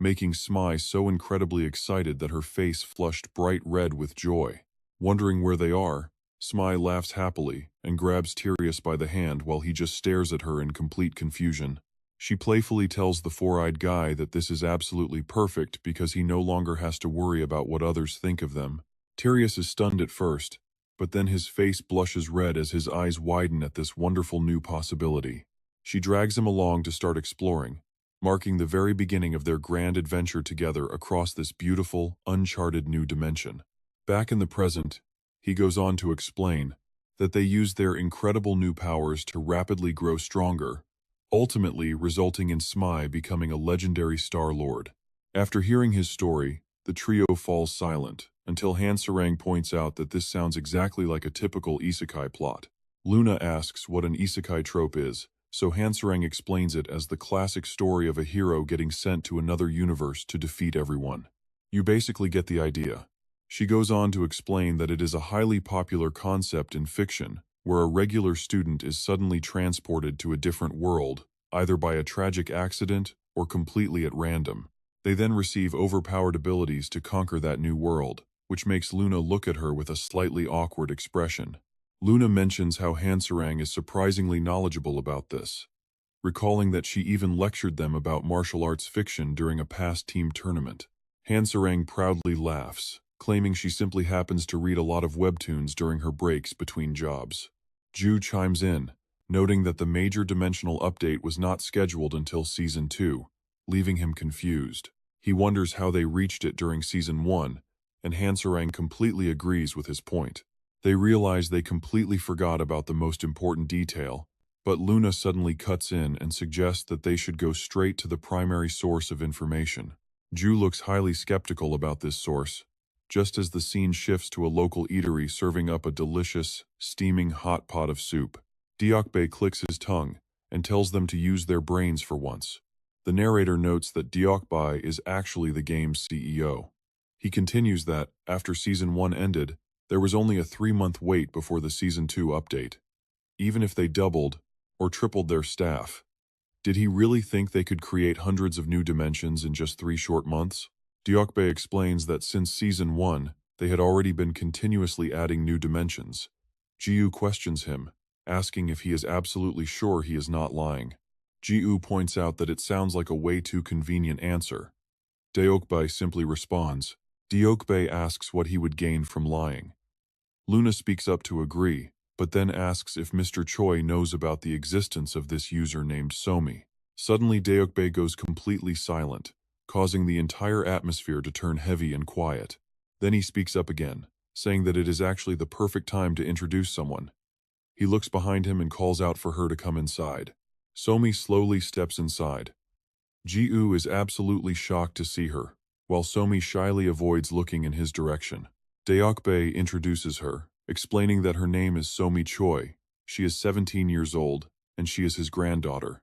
making Smai so incredibly excited that her face flushed bright red with joy. Wondering where they are, Smai laughs happily and grabs Terius by the hand while he just stares at her in complete confusion. She playfully tells the four-eyed guy that this is absolutely perfect because he no longer has to worry about what others think of them. Terius is stunned at first, but then his face blushes red as his eyes widen at this wonderful new possibility. She drags him along to start exploring, marking the very beginning of their grand adventure together across this beautiful, uncharted new dimension. Back in the present, he goes on to explain that they used their incredible new powers to rapidly grow stronger, ultimately resulting in Smai becoming a legendary Star Lord. After hearing his story, the trio falls silent, until Hansarang points out that this sounds exactly like a typical isekai plot. Luna asks what an isekai trope is, so Hansarang explains it as the classic story of a hero getting sent to another universe to defeat everyone. You basically get the idea. She goes on to explain that it is a highly popular concept in fiction, where a regular student is suddenly transported to a different world, either by a tragic accident or completely at random. They then receive overpowered abilities to conquer that new world, which makes Luna look at her with a slightly awkward expression. Luna mentions how Hansarang is surprisingly knowledgeable about this, recalling that she even lectured them about martial arts fiction during a past team tournament. Hansarang proudly laughs, claiming she simply happens to read a lot of webtoons during her breaks between jobs. Ju chimes in, noting that the major dimensional update was not scheduled until Season 2, leaving him confused. He wonders how they reached it during Season 1, and Hansarang completely agrees with his point. They realize they completely forgot about the most important detail, but Luna suddenly cuts in and suggests that they should go straight to the primary source of information. Ju looks highly skeptical about this source, just as the scene shifts to a local eatery serving up a delicious, steaming hot pot of soup. Diokbe clicks his tongue and tells them to use their brains for once. The narrator notes that Diokbe is actually the game's CEO. He continues that, after Season 1 ended, there was only a 3-month wait before the Season 2 update. Even if they doubled or tripled their staff, did he really think they could create hundreds of new dimensions in just 3 short months? Diokbe explains that since Season 1, they had already been continuously adding new dimensions. Jiu questions him, asking if he is absolutely sure he is not lying. Ji-woo points out that it sounds like a way too convenient answer. Deokbae simply responds. Deokbae asks what he would gain from lying. Luna speaks up to agree, but then asks if Mr. Choi knows about the existence of this user named Somi. Suddenly Deokbae goes completely silent, causing the entire atmosphere to turn heavy and quiet. Then he speaks up again, saying that it is actually the perfect time to introduce someone. He looks behind him and calls out for her to come inside. Somi slowly steps inside. Ji-woo is absolutely shocked to see her, while Somi shyly avoids looking in his direction. Deokbae introduces her, explaining that her name is Somi Choi. She is 17 years old, and she is his granddaughter.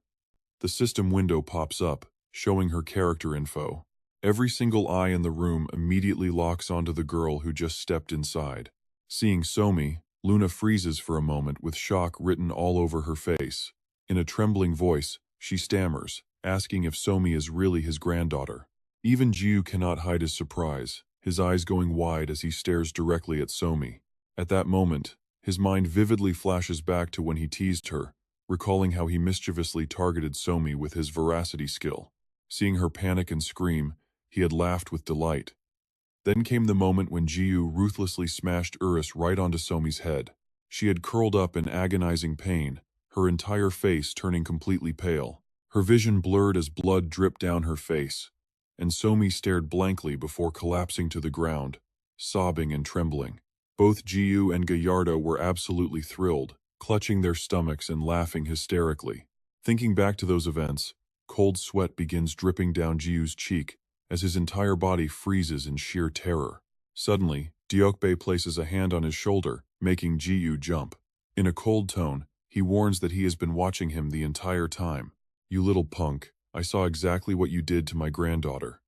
The system window pops up, showing her character info. Every single eye in the room immediately locks onto the girl who just stepped inside. Seeing Somi, Luna freezes for a moment with shock written all over her face. In a trembling voice, she stammers, asking if Somi is really his granddaughter. Even Jiu cannot hide his surprise, his eyes going wide as he stares directly at Somi. At that moment, his mind vividly flashes back to when he teased her, recalling how he mischievously targeted Somi with his veracity skill. Seeing her panic and scream, he had laughed with delight. Then came the moment when Jiu ruthlessly smashed Urus right onto Somi's head. She had curled up in agonizing pain, her entire face turning completely pale. Her vision blurred as blood dripped down her face, and Somi stared blankly before collapsing to the ground, sobbing and trembling. Both Jiu and Gallardo were absolutely thrilled, clutching their stomachs and laughing hysterically. Thinking back to those events, cold sweat begins dripping down Jiu's cheek as his entire body freezes in sheer terror. Suddenly, Deokbae places a hand on his shoulder, making Jiu jump. In a cold tone, he warns that he has been watching him the entire time. "You little punk, I saw exactly what you did to my granddaughter."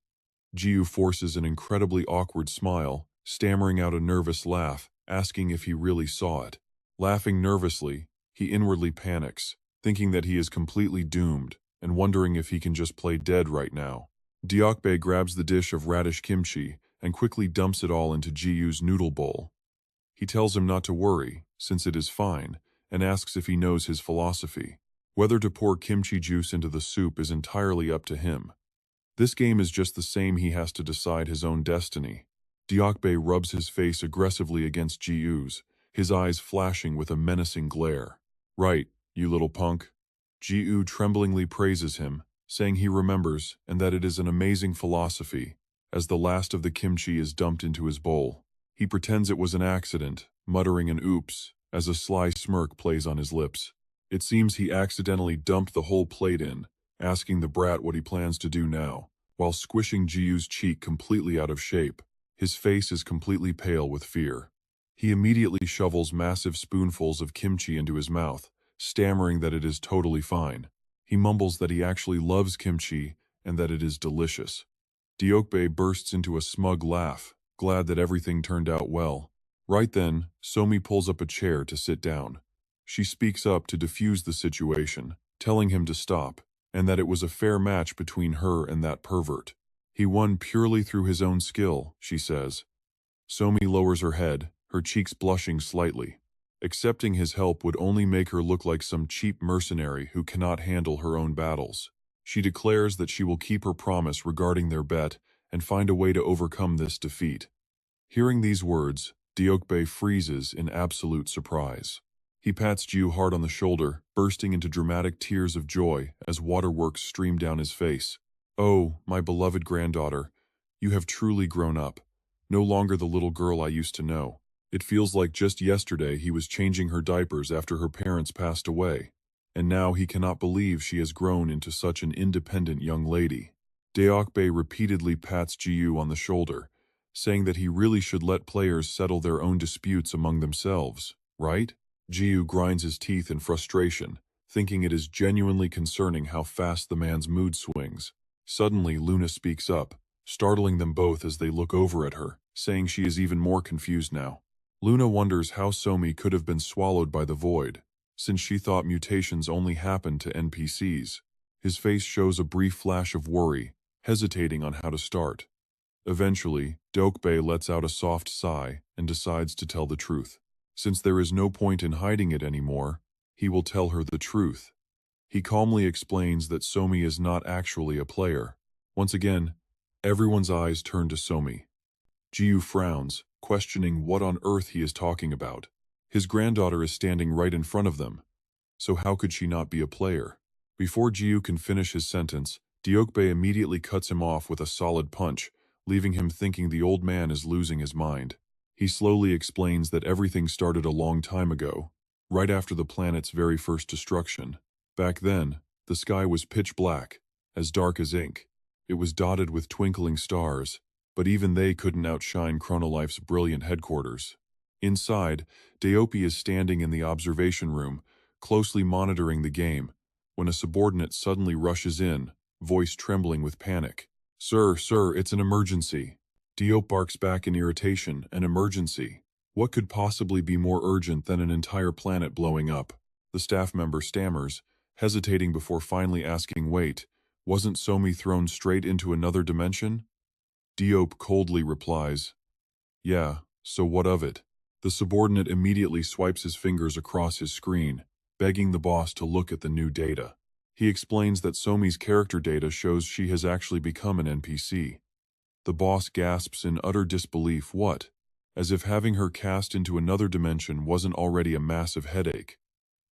Jiu forces an incredibly awkward smile, stammering out a nervous laugh, asking if he really saw it. Laughing nervously, he inwardly panics, thinking that he is completely doomed, and wondering if he can just play dead right now. Deokbae grabs the dish of radish kimchi and quickly dumps it all into Jiu's noodle bowl. He tells him not to worry, since it is fine, and asks if he knows his philosophy. Whether to pour kimchi juice into the soup is entirely up to him. This game is just the same, he has to decide his own destiny. Deokbae rubs his face aggressively against Jiu's, his eyes flashing with a menacing glare. "Right, you little punk." Jiu tremblingly praises him, saying he remembers and that it is an amazing philosophy, as the last of the kimchi is dumped into his bowl. He pretends it was an accident, muttering an oops, as a sly smirk plays on his lips. It seems he accidentally dumped the whole plate in, asking the brat what he plans to do now, while squishing Jiu's cheek completely out of shape. His face is completely pale with fear. He immediately shovels massive spoonfuls of kimchi into his mouth, stammering that it is totally fine. He mumbles that he actually loves kimchi and that it is delicious. Deokbae bursts into a smug laugh, glad that everything turned out well. Right then, Somi pulls up a chair to sit down. She speaks up to defuse the situation, telling him to stop, and that it was a fair match between her and that pervert. He won purely through his own skill, she says. Somi lowers her head, her cheeks blushing slightly. Accepting his help would only make her look like some cheap mercenary who cannot handle her own battles. She declares that she will keep her promise regarding their bet and find a way to overcome this defeat. Hearing these words, Deokbae freezes in absolute surprise. He pats Jiu hard on the shoulder, bursting into dramatic tears of joy as waterworks stream down his face. "Oh, my beloved granddaughter, you have truly grown up. No longer the little girl I used to know. It feels like just yesterday he was changing her diapers after her parents passed away, and now he cannot believe she has grown into such an independent young lady." Deokbae repeatedly pats Jiu on the shoulder, saying that he really should let players settle their own disputes among themselves, right? Jiu grinds his teeth in frustration, thinking it is genuinely concerning how fast the man's mood swings. Suddenly, Luna speaks up, startling them both as they look over at her, saying she is even more confused now. Luna wonders how Somi could have been swallowed by the void, since she thought mutations only happened to NPCs. His face shows a brief flash of worry, hesitating on how to start. Eventually, Deokbae lets out a soft sigh and decides to tell the truth. Since there is no point in hiding it anymore, he will tell her the truth. He calmly explains that Somi is not actually a player. Once again, everyone's eyes turn to Somi. Jiu frowns, questioning what on earth he is talking about. His granddaughter is standing right in front of them, so how could she not be a player? Before Jiu can finish his sentence, Diokbe immediately cuts him off with a solid punch, leaving him thinking the old man is losing his mind. He slowly explains that everything started a long time ago, right after the planet's very first destruction. Back then, the sky was pitch black, as dark as ink. It was dotted with twinkling stars, but even they couldn't outshine Chrono Life's brilliant headquarters. Inside, Daopi is standing in the observation room, closely monitoring the game, when a subordinate suddenly rushes in, voice trembling with panic. Sir, it's an emergency." Diop barks back in irritation. An emergency? What could possibly be more urgent than an entire planet blowing up? The staff member stammers, hesitating before finally asking, "Wait, wasn't Somi thrown straight into another dimension?" Diop coldly replies, "Yeah, so what of it?" The subordinate immediately swipes his fingers across his screen, begging the boss to look at the new data. He explains that Somi's character data shows she has actually become an NPC. The boss gasps in utter disbelief. What? As if having her cast into another dimension wasn't already a massive headache.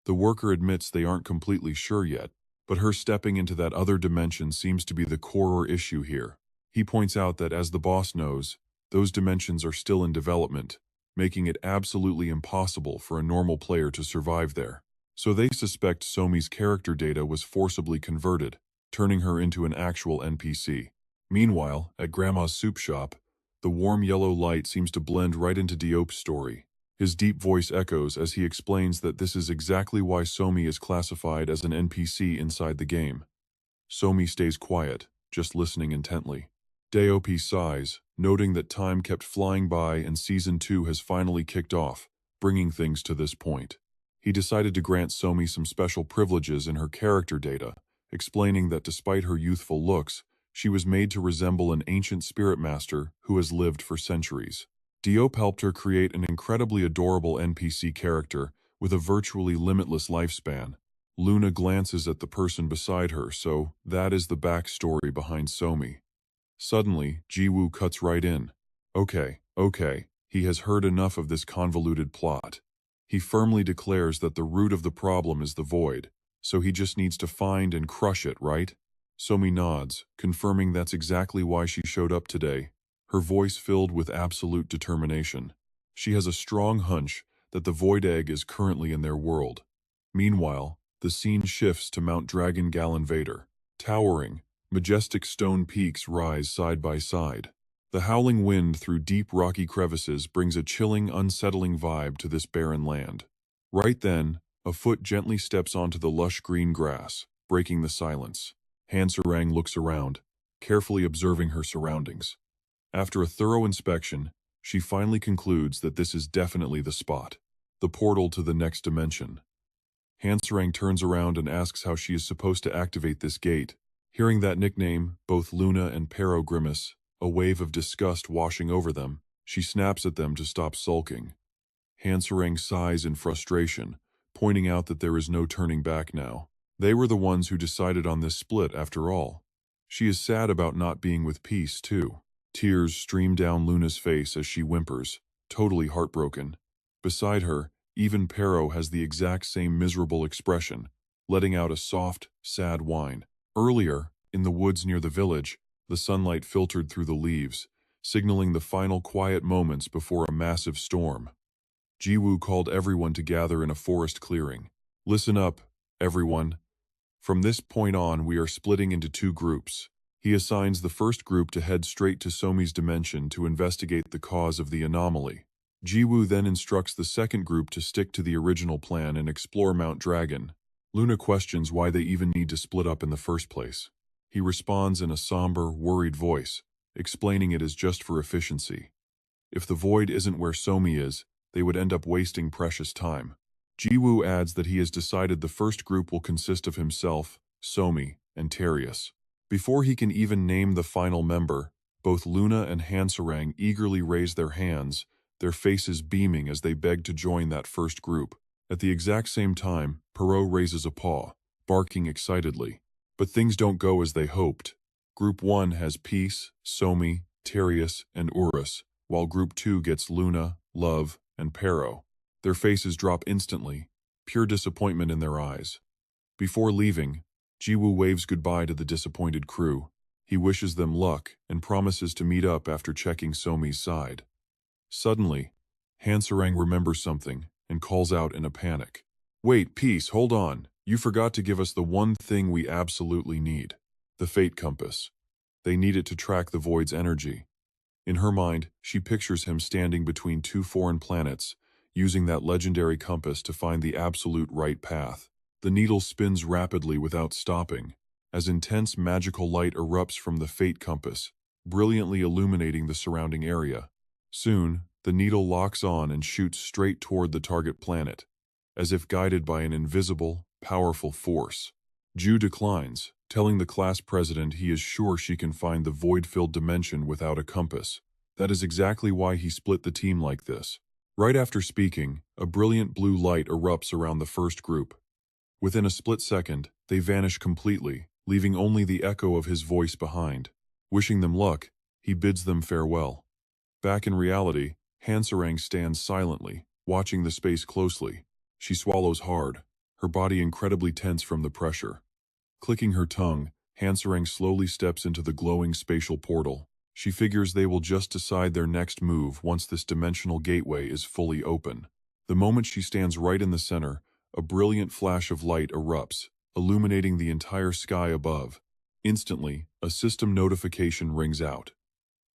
The worker admits they aren't completely sure yet, but her stepping into that other dimension seems to be the core issue here. He points out that, as the boss knows, those dimensions are still in development, making it absolutely impossible for a normal player to survive there. So they suspect Somi's character data was forcibly converted, turning her into an actual NPC. Meanwhile, at Grandma's soup shop, the warm yellow light seems to blend right into Diop's story. His deep voice echoes as he explains that this is exactly why Somi is classified as an NPC inside the game. Somi stays quiet, just listening intently. Daopi sighs, noting that time kept flying by and Season 2 has finally kicked off, bringing things to this point. He decided to grant Somi some special privileges in her character data, explaining that despite her youthful looks, she was made to resemble an ancient spirit master who has lived for centuries. Diop helped her create an incredibly adorable NPC character with a virtually limitless lifespan. Luna glances at the person beside her, so that is the backstory behind Somi. Suddenly, Jiwoo cuts right in. Okay, he has heard enough of this convoluted plot. He firmly declares that the root of the problem is the void, so he just needs to find and crush it, right? Somi nods, confirming that's exactly why she showed up today, her voice filled with absolute determination. She has a strong hunch that the Void Egg is currently in their world. Meanwhile, the scene shifts to Mount Dragon Galinvator. Towering, majestic stone peaks rise side by side. The howling wind through deep rocky crevices brings a chilling, unsettling vibe to this barren land. Right then, a foot gently steps onto the lush green grass, breaking the silence. Hanserang looks around, carefully observing her surroundings. After a thorough inspection, she finally concludes that this is definitely the spot, the portal to the next dimension. Hanserang turns around and asks how she is supposed to activate this gate. Hearing that nickname, both Luna and Pero grimace, a wave of disgust washing over them. She snaps at them to stop sulking. Hanserang sighs in frustration, pointing out that there is no turning back now. They were the ones who decided on this split after all. She is sad about not being with Peace, too. Tears stream down Luna's face as she whimpers, totally heartbroken. Beside her, even Pero has the exact same miserable expression, letting out a soft, sad whine. Earlier, in the woods near the village, the sunlight filtered through the leaves, signaling the final quiet moments before a massive storm. Jiwoo called everyone to gather in a forest clearing. "Listen up, everyone. From this point on, we are splitting into two groups." He assigns the first group to head straight to Somi's dimension to investigate the cause of the anomaly. Jiwoo then instructs the second group to stick to the original plan and explore Mount Dragon. Luna questions why they even need to split up in the first place. He responds in a somber, worried voice, explaining it is just for efficiency. If the void isn't where Somi is, they would end up wasting precious time. Jiwoo adds that he has decided the first group will consist of himself, Somi, and Terius. Before he can even name the final member, both Luna and Hanserang eagerly raise their hands, their faces beaming as they beg to join that first group. At the exact same time, Perot raises a paw, barking excitedly. But things don't go as they hoped. Group 1 has Peace, Somi, Terius, and Urus, while Group 2 gets Luna, Love, and Pero. Their faces drop instantly, pure disappointment in their eyes. Before leaving, Jiwoo waves goodbye to the disappointed crew. He wishes them luck and promises to meet up after checking Somi's side. Suddenly, Hansarang remembers something and calls out in a panic. "Wait, Peace, hold on. You forgot to give us the one thing we absolutely need. The Fate Compass. They need it to track the Void's energy." In her mind, she pictures him standing between two foreign planets, using that legendary compass to find the absolute right path. The needle spins rapidly without stopping, as intense magical light erupts from the Fate Compass, brilliantly illuminating the surrounding area. Soon, the needle locks on and shoots straight toward the target planet, as if guided by an invisible, powerful force. Ju declines, telling the class president he is sure she can find the void-filled dimension without a compass. That is exactly why he split the team like this. Right after speaking, a brilliant blue light erupts around the first group. Within a split second, they vanish completely, leaving only the echo of his voice behind. Wishing them luck, he bids them farewell. Back in reality, Hansarang stands silently, watching the space closely. She swallows hard, her body incredibly tense from the pressure. Clicking her tongue, Hansarang slowly steps into the glowing spatial portal. She figures they will just decide their next move once this dimensional gateway is fully open. The moment she stands right in the center, a brilliant flash of light erupts, illuminating the entire sky above. Instantly, a system notification rings out.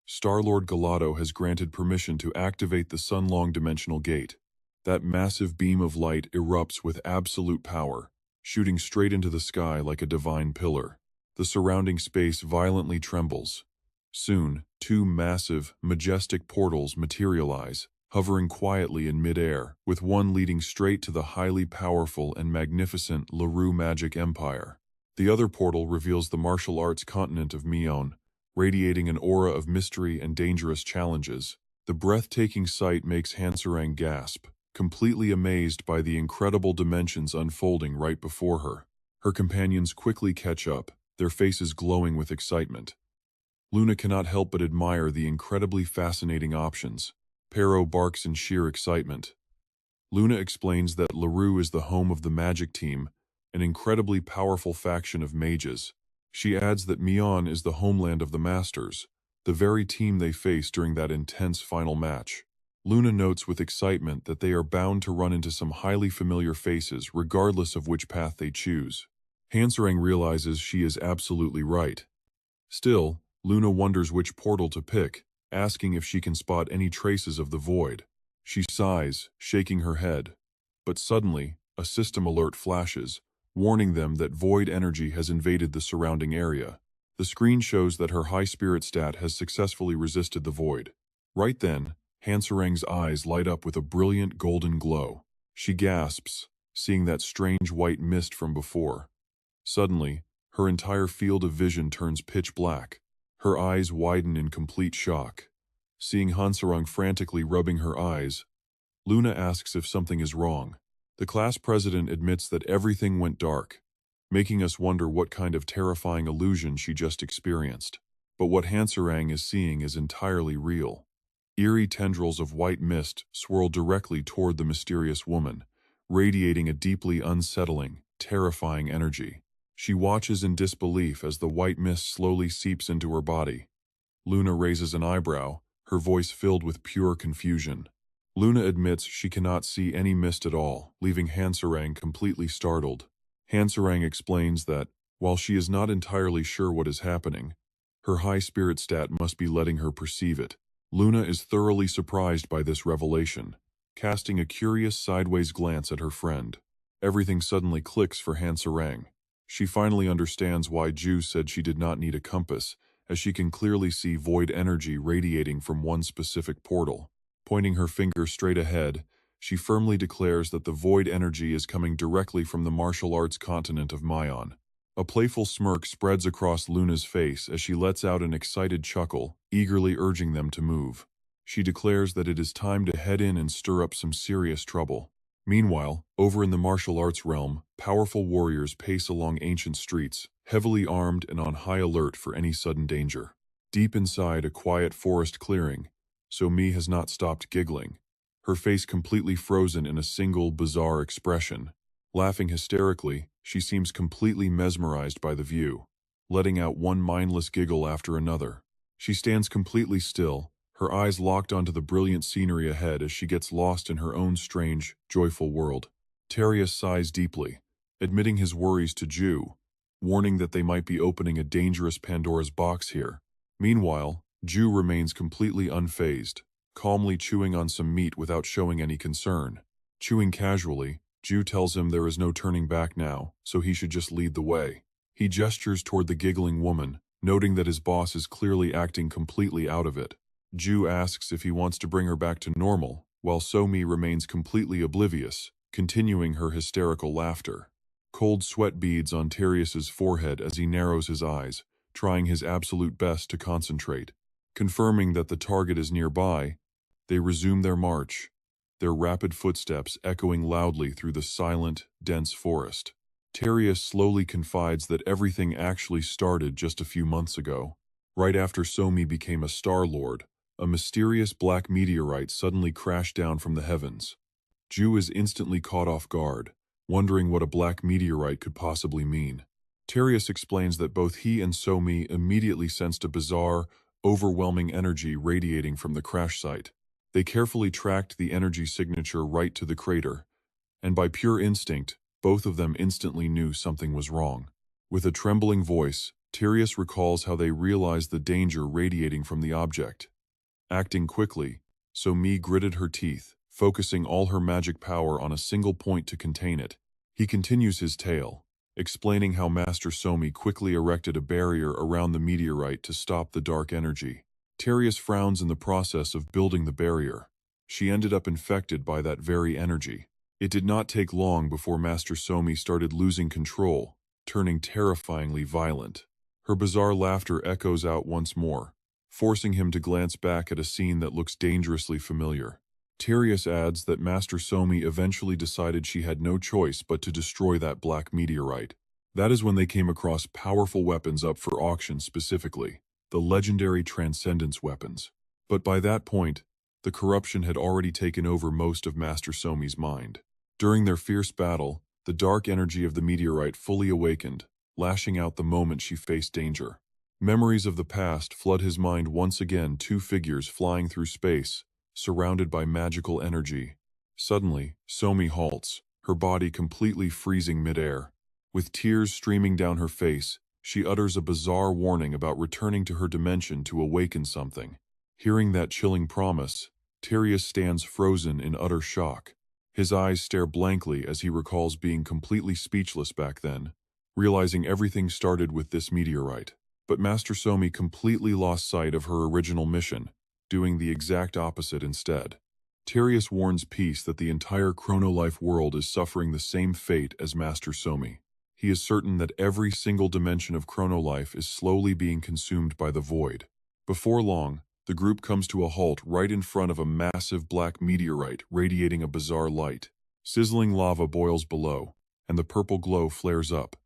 Star-Lord Galato has granted permission to activate the Sunlong dimensional gate. That massive beam of light erupts with absolute power, shooting straight into the sky like a divine pillar. The surrounding space violently trembles. Soon, two massive, majestic portals materialize, hovering quietly in mid-air, with one leading straight to the highly powerful and magnificent Leroux Magic Empire. The other portal reveals the martial arts continent of Mion, radiating an aura of mystery and dangerous challenges. The breathtaking sight makes Hansarang gasp, completely amazed by the incredible dimensions unfolding right before her. Her companions quickly catch up, their faces glowing with excitement. Luna cannot help but admire the incredibly fascinating options. Pero barks in sheer excitement. Luna explains that Leroux is the home of the Magic Team, an incredibly powerful faction of mages. She adds that Mion is the homeland of the Masters, the very team they face during that intense final match. Luna notes with excitement that they are bound to run into some highly familiar faces regardless of which path they choose. Hansarang realizes she is absolutely right. Still, Luna wonders which portal to pick, asking if she can spot any traces of the void. She sighs, shaking her head. But suddenly, a system alert flashes, warning them that void energy has invaded the surrounding area. The screen shows that her high spirit stat has successfully resisted the void. Right then, Hansarang's eyes light up with a brilliant golden glow. She gasps, seeing that strange white mist from before. Suddenly, her entire field of vision turns pitch black. Her eyes widen in complete shock. Seeing Hansarang frantically rubbing her eyes, Luna asks if something is wrong. The class president admits that everything went dark, making us wonder what kind of terrifying illusion she just experienced. But what Hansarang is seeing is entirely real. Eerie tendrils of white mist swirl directly toward the mysterious woman, radiating a deeply unsettling, terrifying energy. She watches in disbelief as the white mist slowly seeps into her body. Luna raises an eyebrow, her voice filled with pure confusion. Luna admits she cannot see any mist at all, leaving Hansarang completely startled. Hansarang explains that, while she is not entirely sure what is happening, her high spirit stat must be letting her perceive it. Luna is thoroughly surprised by this revelation, casting a curious sideways glance at her friend. Everything suddenly clicks for Hansarang. She finally understands why Ju said she did not need a compass, as she can clearly see void energy radiating from one specific portal. Pointing her finger straight ahead, she firmly declares that the void energy is coming directly from the martial arts continent of Mion. A playful smirk spreads across Luna's face as she lets out an excited chuckle, eagerly urging them to move. She declares that it is time to head in and stir up some serious trouble. Meanwhile, over in the martial arts realm, powerful warriors pace along ancient streets, heavily armed and on high alert for any sudden danger. Deep inside a quiet forest clearing, So-mi has not stopped giggling, her face completely frozen in a single bizarre expression. Laughing hysterically, she seems completely mesmerized by the view, letting out one mindless giggle after another. She stands completely still, her eyes locked onto the brilliant scenery ahead as she gets lost in her own strange, joyful world. Terius sighs deeply, admitting his worries to Ju, warning that they might be opening a dangerous Pandora's box here. Meanwhile, Ju remains completely unfazed, calmly chewing on some meat without showing any concern. Chewing casually, Ju tells him there is no turning back now, so he should just lead the way. He gestures toward the giggling woman, noting that his boss is clearly acting completely out of it. Ju asks if he wants to bring her back to normal, while So-mi remains completely oblivious, continuing her hysterical laughter. Cold sweat beads on Terius's forehead as he narrows his eyes, trying his absolute best to concentrate. Confirming that the target is nearby, they resume their march, their rapid footsteps echoing loudly through the silent, dense forest. Terius slowly confides that everything actually started just a few months ago. Right after So-mi became a Star-Lord, a mysterious black meteorite suddenly crashed down from the heavens. Ju is instantly caught off guard, wondering what a black meteorite could possibly mean. Terius explains that both he and So-mi immediately sensed a bizarre, overwhelming energy radiating from the crash site. They carefully tracked the energy signature right to the crater, and by pure instinct, both of them instantly knew something was wrong. With a trembling voice, Terius recalls how they realized the danger radiating from the object. Acting quickly, So-mi gritted her teeth, focusing all her magic power on a single point to contain it. He continues his tale, explaining how Master So-mi quickly erected a barrier around the meteorite to stop the dark energy. Terius frowns in the process of building the barrier. She ended up infected by that very energy. It did not take long before Master So-mi started losing control, turning terrifyingly violent. Her bizarre laughter echoes out once more, forcing him to glance back at a scene that looks dangerously familiar. Terius adds that Master So-mi eventually decided she had no choice but to destroy that black meteorite. That is when they came across powerful weapons up for auction specifically, the legendary Transcendence weapons. But by that point, the corruption had already taken over most of Master So-mi's mind. During their fierce battle, the dark energy of the meteorite fully awakened, lashing out the moment she faced danger. Memories of the past flood his mind once again, two figures flying through space, surrounded by magical energy. Suddenly, So-mi halts, her body completely freezing midair. With tears streaming down her face, she utters a bizarre warning about returning to her dimension to awaken something. Hearing that chilling promise, Terius stands frozen in utter shock. His eyes stare blankly as he recalls being completely speechless back then, realizing everything started with this meteorite. But Master So-mi completely lost sight of her original mission, doing the exact opposite instead. Terius warns Peace that the entire Chrono Life world is suffering the same fate as Master So-mi. He is certain that every single dimension of Chrono Life is slowly being consumed by the void. Before long, the group comes to a halt right in front of a massive black meteorite radiating a bizarre light. Sizzling lava boils below, and the purple glow flares up,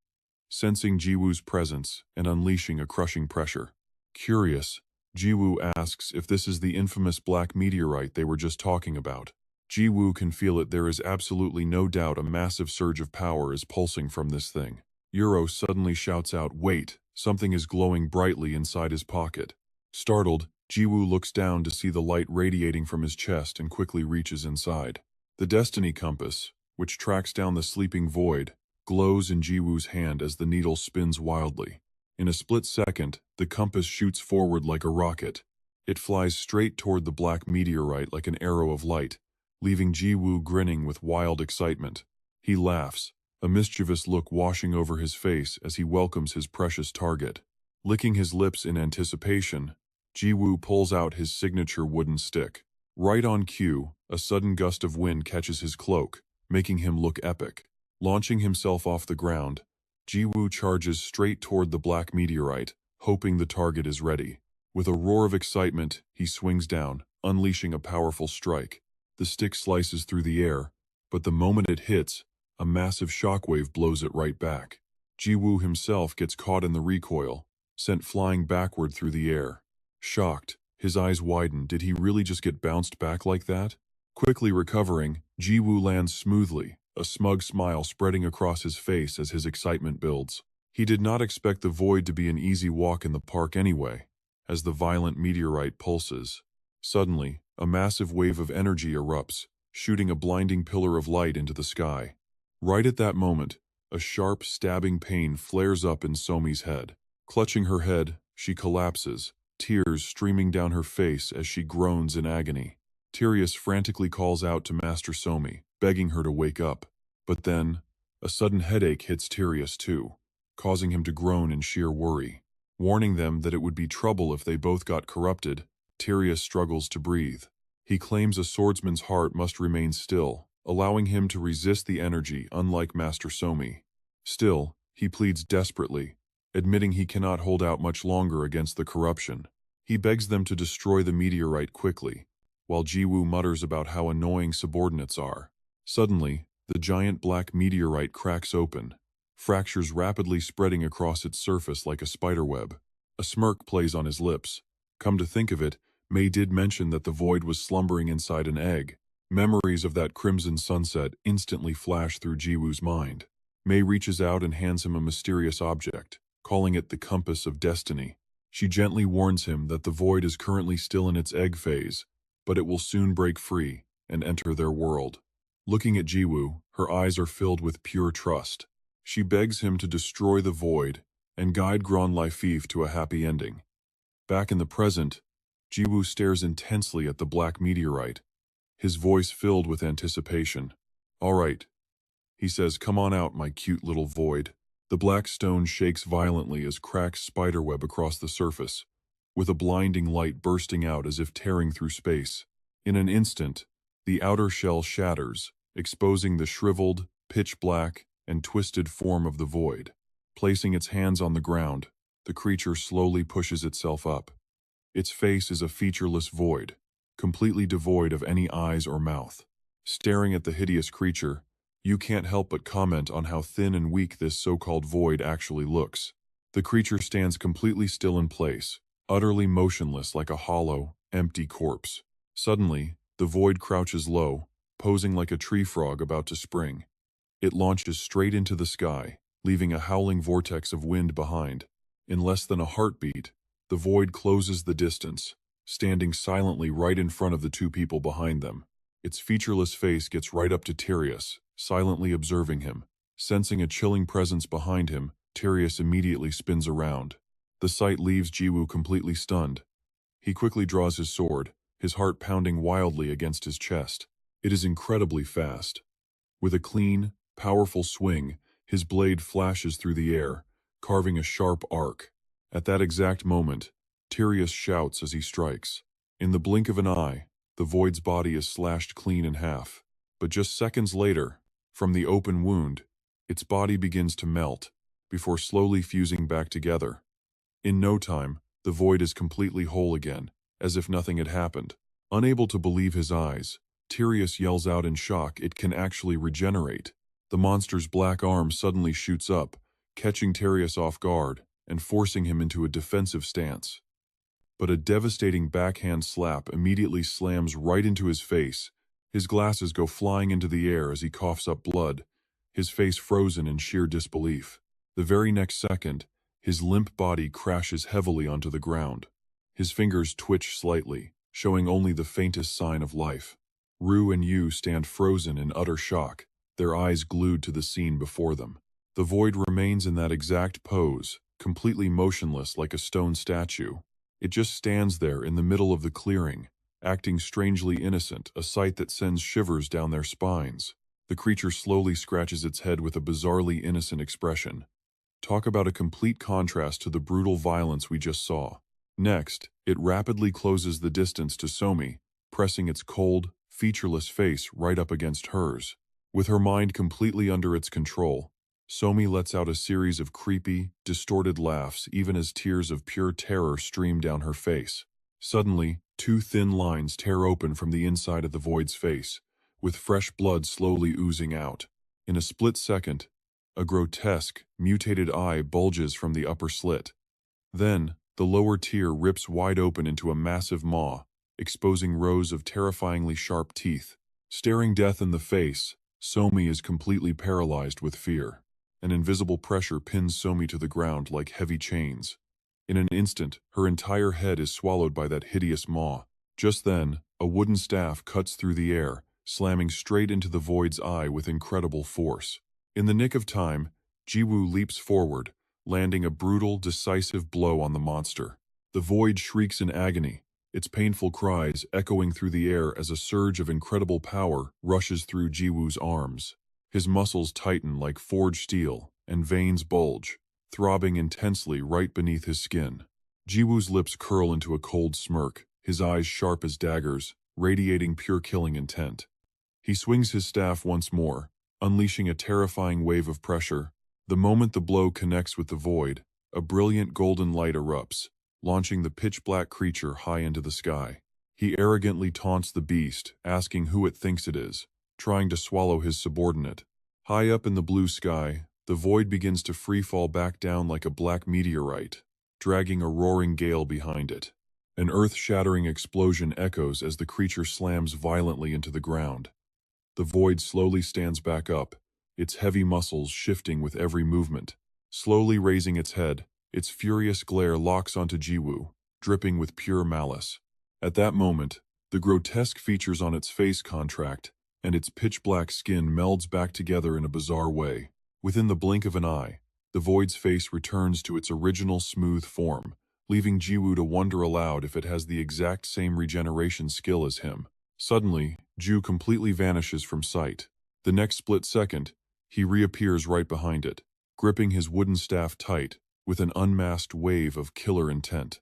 sensing Jiwoo's presence and unleashing a crushing pressure. Curious, Jiwoo asks if this is the infamous black meteorite they were just talking about. Jiwoo can feel it. There is absolutely no doubt a massive surge of power is pulsing from this thing. Euro suddenly shouts out, "Wait!" Something is glowing brightly inside his pocket. Startled, Jiwoo looks down to see the light radiating from his chest and quickly reaches inside. The Destiny Compass, which tracks down the sleeping void, glows in Jiwoo's hand as the needle spins wildly. In a split second, the compass shoots forward like a rocket. It flies straight toward the black meteorite like an arrow of light, leaving Jiwoo grinning with wild excitement. He laughs, a mischievous look washing over his face as he welcomes his precious target. Licking his lips in anticipation, Jiwoo pulls out his signature wooden stick. Right on cue, a sudden gust of wind catches his cloak, making him look epic. Launching himself off the ground, Jiwoo charges straight toward the black meteorite, hoping the target is ready. With a roar of excitement, he swings down, unleashing a powerful strike. The stick slices through the air, but the moment it hits, a massive shockwave blows it right back. Jiwoo himself gets caught in the recoil, sent flying backward through the air. Shocked, his eyes widen. Did he really just get bounced back like that? Quickly recovering, Jiwoo lands smoothly, a smug smile spreading across his face as his excitement builds. He did not expect the void to be an easy walk in the park anyway, as the violent meteorite pulses. Suddenly, a massive wave of energy erupts, shooting a blinding pillar of light into the sky. Right at that moment, a sharp, stabbing pain flares up in Somi's head. Clutching her head, she collapses, tears streaming down her face as she groans in agony. Tyrius frantically calls out to Master Somi, begging her to wake up. But then, a sudden headache hits Tyrius too, causing him to groan in sheer worry. Warning them that it would be trouble if they both got corrupted, Tyrius struggles to breathe. He claims a swordsman's heart must remain still, allowing him to resist the energy unlike Master Somi. Still, he pleads desperately, admitting he cannot hold out much longer against the corruption. He begs them to destroy the meteorite quickly, while Jiwoo mutters about how annoying subordinates are. Suddenly, the giant black meteorite cracks open, fractures rapidly spreading across its surface like a spiderweb. A smirk plays on his lips. Come to think of it, May did mention that the void was slumbering inside an egg. Memories of that crimson sunset instantly flash through Jiwoo's mind. May reaches out and hands him a mysterious object, calling it the Compass of Destiny. She gently warns him that the void is currently still in its egg phase, but it will soon break free and enter their world. Looking at Jiwoo, her eyes are filled with pure trust. She begs him to destroy the void and guide Chrono Life to a happy ending. Back in the present, Jiwoo stares intensely at the black meteorite, his voice filled with anticipation. "All right," he says, "come on out, my cute little void." The black stone shakes violently as cracks spiderweb across the surface, with a blinding light bursting out as if tearing through space. In an instant, the outer shell shatters, exposing the shriveled, pitch-black, and twisted form of the void. Placing its hands on the ground, the creature slowly pushes itself up. Its face is a featureless void, completely devoid of any eyes or mouth. Staring at the hideous creature, you can't help but comment on how thin and weak this so-called void actually looks. The creature stands completely still in place, utterly motionless like a hollow, empty corpse. Suddenly, the void crouches low, posing like a tree frog about to spring. It launches straight into the sky, leaving a howling vortex of wind behind. In less than a heartbeat, the void closes the distance, standing silently right in front of the two people behind them. Its featureless face gets right up to Tyrius, silently observing him. Sensing a chilling presence behind him, Tyrius immediately spins around. The sight leaves Jiwoo completely stunned. He quickly draws his sword, his heart pounding wildly against his chest. It is incredibly fast. With a clean, powerful swing, his blade flashes through the air, carving a sharp arc. At that exact moment, Tyrius shouts as he strikes. In the blink of an eye, the void's body is slashed clean in half. But just seconds later, from the open wound, its body begins to melt, before slowly fusing back together. In no time, the void is completely whole again, as if nothing had happened. Unable to believe his eyes, Tyrius yells out in shock it can actually regenerate. The monster's black arm suddenly shoots up, catching Tyrius off guard and forcing him into a defensive stance. But a devastating backhand slap immediately slams right into his face. His glasses go flying into the air as he coughs up blood, his face frozen in sheer disbelief. The very next second, his limp body crashes heavily onto the ground. His fingers twitch slightly, showing only the faintest sign of life. Rue and Yu stand frozen in utter shock, their eyes glued to the scene before them. The void remains in that exact pose, completely motionless like a stone statue. It just stands there in the middle of the clearing, acting strangely innocent, a sight that sends shivers down their spines. The creature slowly scratches its head with a bizarrely innocent expression. Talk about a complete contrast to the brutal violence we just saw. Next, it rapidly closes the distance to Somi, pressing its cold, featureless face right up against hers. With her mind completely under its control, Somi lets out a series of creepy, distorted laughs even as tears of pure terror stream down her face. Suddenly, two thin lines tear open from the inside of the void's face, with fresh blood slowly oozing out. In a split second, a grotesque, mutated eye bulges from the upper slit. Then, the lower tear rips wide open into a massive maw, exposing rows of terrifyingly sharp teeth. Staring death in the face, Somi is completely paralyzed with fear. An invisible pressure pins Somi to the ground like heavy chains. In an instant, her entire head is swallowed by that hideous maw. Just then, a wooden staff cuts through the air, slamming straight into the void's eye with incredible force. In the nick of time, Jiwoo leaps forward, landing a brutal, decisive blow on the monster. The void shrieks in agony, its painful cries echoing through the air as a surge of incredible power rushes through Jiwoo's arms. His muscles tighten like forged steel, and veins bulge, throbbing intensely right beneath his skin. Jiwoo's lips curl into a cold smirk, his eyes sharp as daggers, radiating pure killing intent. He swings his staff once more, unleashing a terrifying wave of pressure. The moment the blow connects with the void, a brilliant golden light erupts, launching the pitch-black creature high into the sky. He arrogantly taunts the beast, asking who it thinks it is, trying to swallow his subordinate. High up in the blue sky, the void begins to free-fall back down like a black meteorite, dragging a roaring gale behind it. An earth-shattering explosion echoes as the creature slams violently into the ground. The void slowly stands back up, its heavy muscles shifting with every movement. Slowly raising its head, its furious glare locks onto Jiwoo, dripping with pure malice. At that moment, the grotesque features on its face contract, and its pitch-black skin melds back together in a bizarre way. Within the blink of an eye, the void's face returns to its original smooth form, leaving Jiwoo to wonder aloud if it has the exact same regeneration skill as him. Suddenly, Ju completely vanishes from sight. The next split second, he reappears right behind it, gripping his wooden staff tight, with an unmasked wave of killer intent.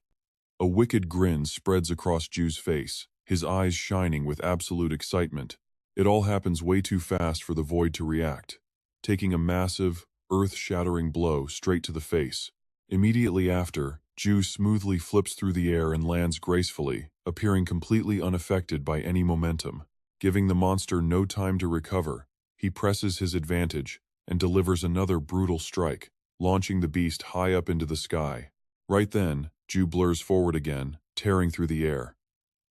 A wicked grin spreads across Ju's face, his eyes shining with absolute excitement. It all happens way too fast for the void to react, taking a massive, earth-shattering blow straight to the face. Immediately after, Ju smoothly flips through the air and lands gracefully, appearing completely unaffected by any momentum. Giving the monster no time to recover, he presses his advantage and delivers another brutal strike, launching the beast high up into the sky. Right then, Ju blurs forward again, tearing through the air.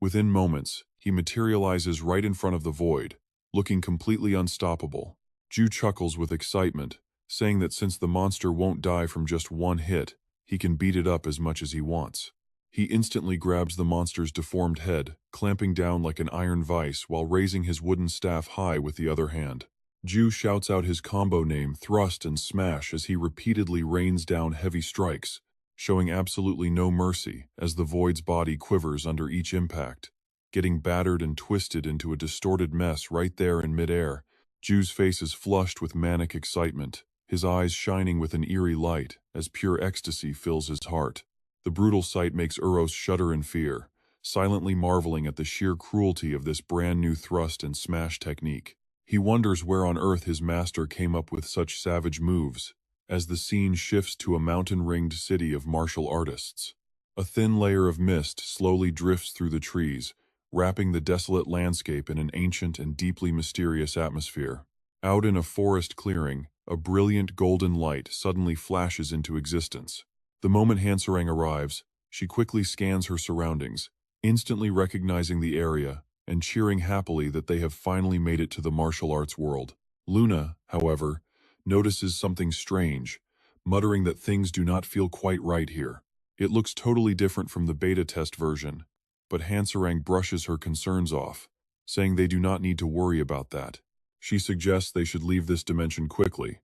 Within moments, he materializes right in front of the void, looking completely unstoppable. Ju chuckles with excitement, saying that since the monster won't die from just one hit, he can beat it up as much as he wants. He instantly grabs the monster's deformed head, clamping down like an iron vise while raising his wooden staff high with the other hand. Ju shouts out his combo name Thrust and Smash as he repeatedly rains down heavy strikes, showing absolutely no mercy as the void's body quivers under each impact, getting battered and twisted into a distorted mess right there in midair. Ju's face is flushed with manic excitement, his eyes shining with an eerie light as pure ecstasy fills his heart. The brutal sight makes Uros shudder in fear, silently marveling at the sheer cruelty of this brand new thrust and smash technique. He wonders where on earth his master came up with such savage moves, as the scene shifts to a mountain-ringed city of martial artists. A thin layer of mist slowly drifts through the trees, wrapping the desolate landscape in an ancient and deeply mysterious atmosphere. Out in a forest clearing, a brilliant golden light suddenly flashes into existence. The moment Hansarang arrives, she quickly scans her surroundings, instantly recognizing the area and cheering happily that they have finally made it to the martial arts world. Luna, however, notices something strange, muttering that things do not feel quite right here. It looks totally different from the beta test version, but Hansarang brushes her concerns off, saying they do not need to worry about that. She suggests they should leave this dimension quickly,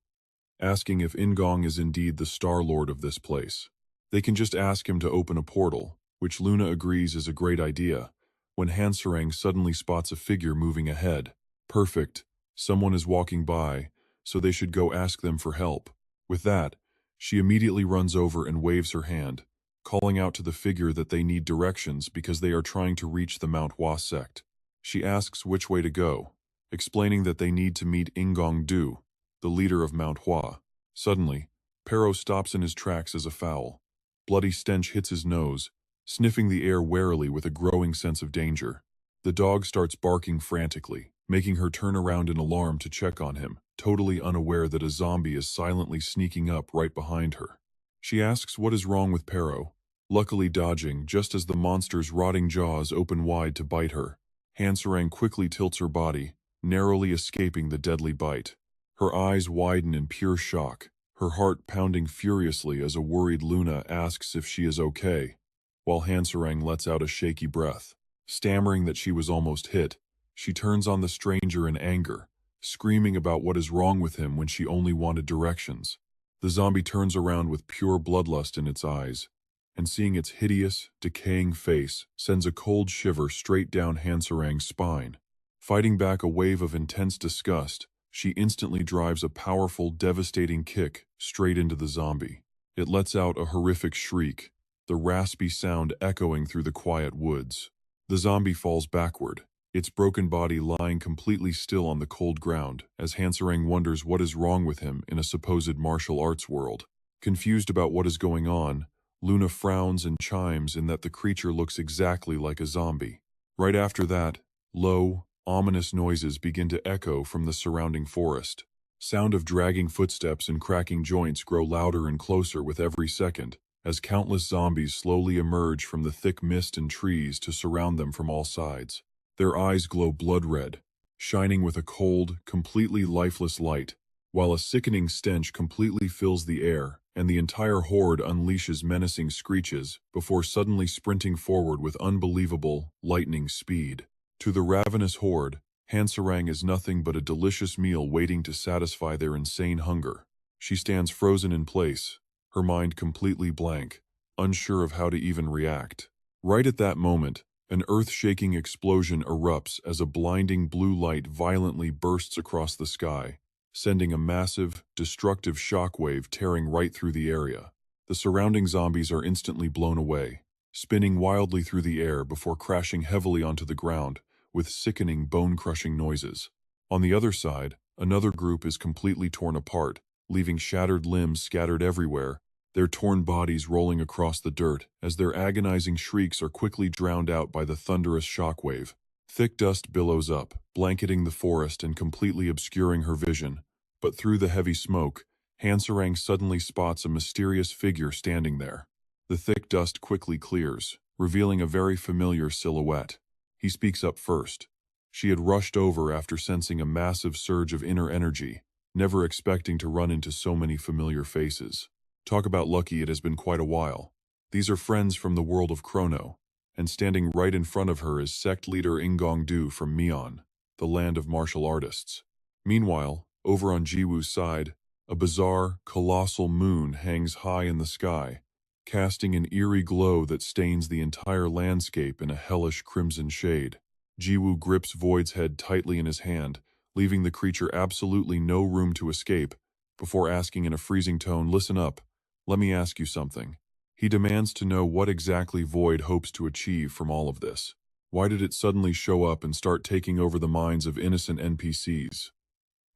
asking if Ingong is indeed the Star Lord of this place. They can just ask him to open a portal, which Luna agrees is a great idea, when Hansarang suddenly spots a figure moving ahead. Perfect, someone is walking by, so they should go ask them for help. With that, she immediately runs over and waves her hand, calling out to the figure that they need directions because they are trying to reach the Mount Hua sect. She asks which way to go, explaining that they need to meet Ingong Du, the leader of Mount Hua. Suddenly, Pero stops in his tracks as a foul. Bloody stench hits his nose, sniffing the air warily with a growing sense of danger. The dog starts barking frantically, making her turn around in alarm to check on him, totally unaware that a zombie is silently sneaking up right behind her. She asks what is wrong with Pero, luckily dodging just as the monster's rotting jaws open wide to bite her. Hansarang quickly tilts her body, narrowly escaping the deadly bite. Her eyes widen in pure shock, her heart pounding furiously as a worried Luna asks if she is okay, while Hansarang lets out a shaky breath. Stammering that she was almost hit, she turns on the stranger in anger, screaming about what is wrong with him when she only wanted directions. The zombie turns around with pure bloodlust in its eyes, and seeing its hideous, decaying face sends a cold shiver straight down Hansarang's spine. Fighting back a wave of intense disgust, she instantly drives a powerful, devastating kick straight into the zombie. It lets out a horrific shriek, the raspy sound echoing through the quiet woods. The zombie falls backward, its broken body lying completely still on the cold ground, as Hansarang wonders what is wrong with him in a supposed martial arts world. Confused about what is going on, Luna frowns and chimes in that the creature looks exactly like a zombie. Right after that, low, ominous noises begin to echo from the surrounding forest. Sound of dragging footsteps and cracking joints grow louder and closer with every second, as countless zombies slowly emerge from the thick mist and trees to surround them from all sides. Their eyes glow blood red, shining with a cold, completely lifeless light, while a sickening stench completely fills the air, and the entire horde unleashes menacing screeches before suddenly sprinting forward with unbelievable, lightning speed. To the ravenous horde, Hansarang is nothing but a delicious meal waiting to satisfy their insane hunger. She stands frozen in place, her mind completely blank, unsure of how to even react. Right at that moment, an earth-shaking explosion erupts as a blinding blue light violently bursts across the sky, sending a massive, destructive shockwave tearing right through the area. The surrounding zombies are instantly blown away, spinning wildly through the air before crashing heavily onto the ground, with sickening bone-crushing noises. On the other side, another group is completely torn apart, leaving shattered limbs scattered everywhere, their torn bodies rolling across the dirt as their agonizing shrieks are quickly drowned out by the thunderous shockwave. Thick dust billows up, blanketing the forest and completely obscuring her vision, but through the heavy smoke, Hansarang suddenly spots a mysterious figure standing there. The thick dust quickly clears, revealing a very familiar silhouette. He speaks up first. She had rushed over after sensing a massive surge of inner energy, never expecting to run into so many familiar faces. Talk about lucky, it has been quite a while. These are friends from the world of Chrono, and standing right in front of her is sect leader Ingong-du from Mion, the land of martial artists. Meanwhile, over on Jiwoo's side, a bizarre, colossal moon hangs high in the sky, casting an eerie glow that stains the entire landscape in a hellish crimson shade. Jiwoo grips Void's head tightly in his hand, leaving the creature absolutely no room to escape, before asking in a freezing tone, "Listen up. Let me ask you something." He demands to know what exactly Void hopes to achieve from all of this. Why did it suddenly show up and start taking over the minds of innocent NPCs?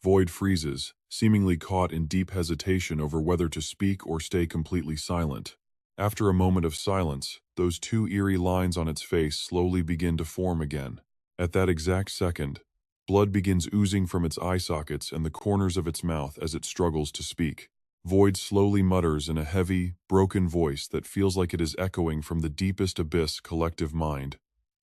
Void freezes, seemingly caught in deep hesitation over whether to speak or stay completely silent. After a moment of silence, those two eerie lines on its face slowly begin to form again. At that exact second, blood begins oozing from its eye sockets and the corners of its mouth as it struggles to speak. Void slowly mutters in a heavy, broken voice that feels like it is echoing from the deepest abyss collective mind.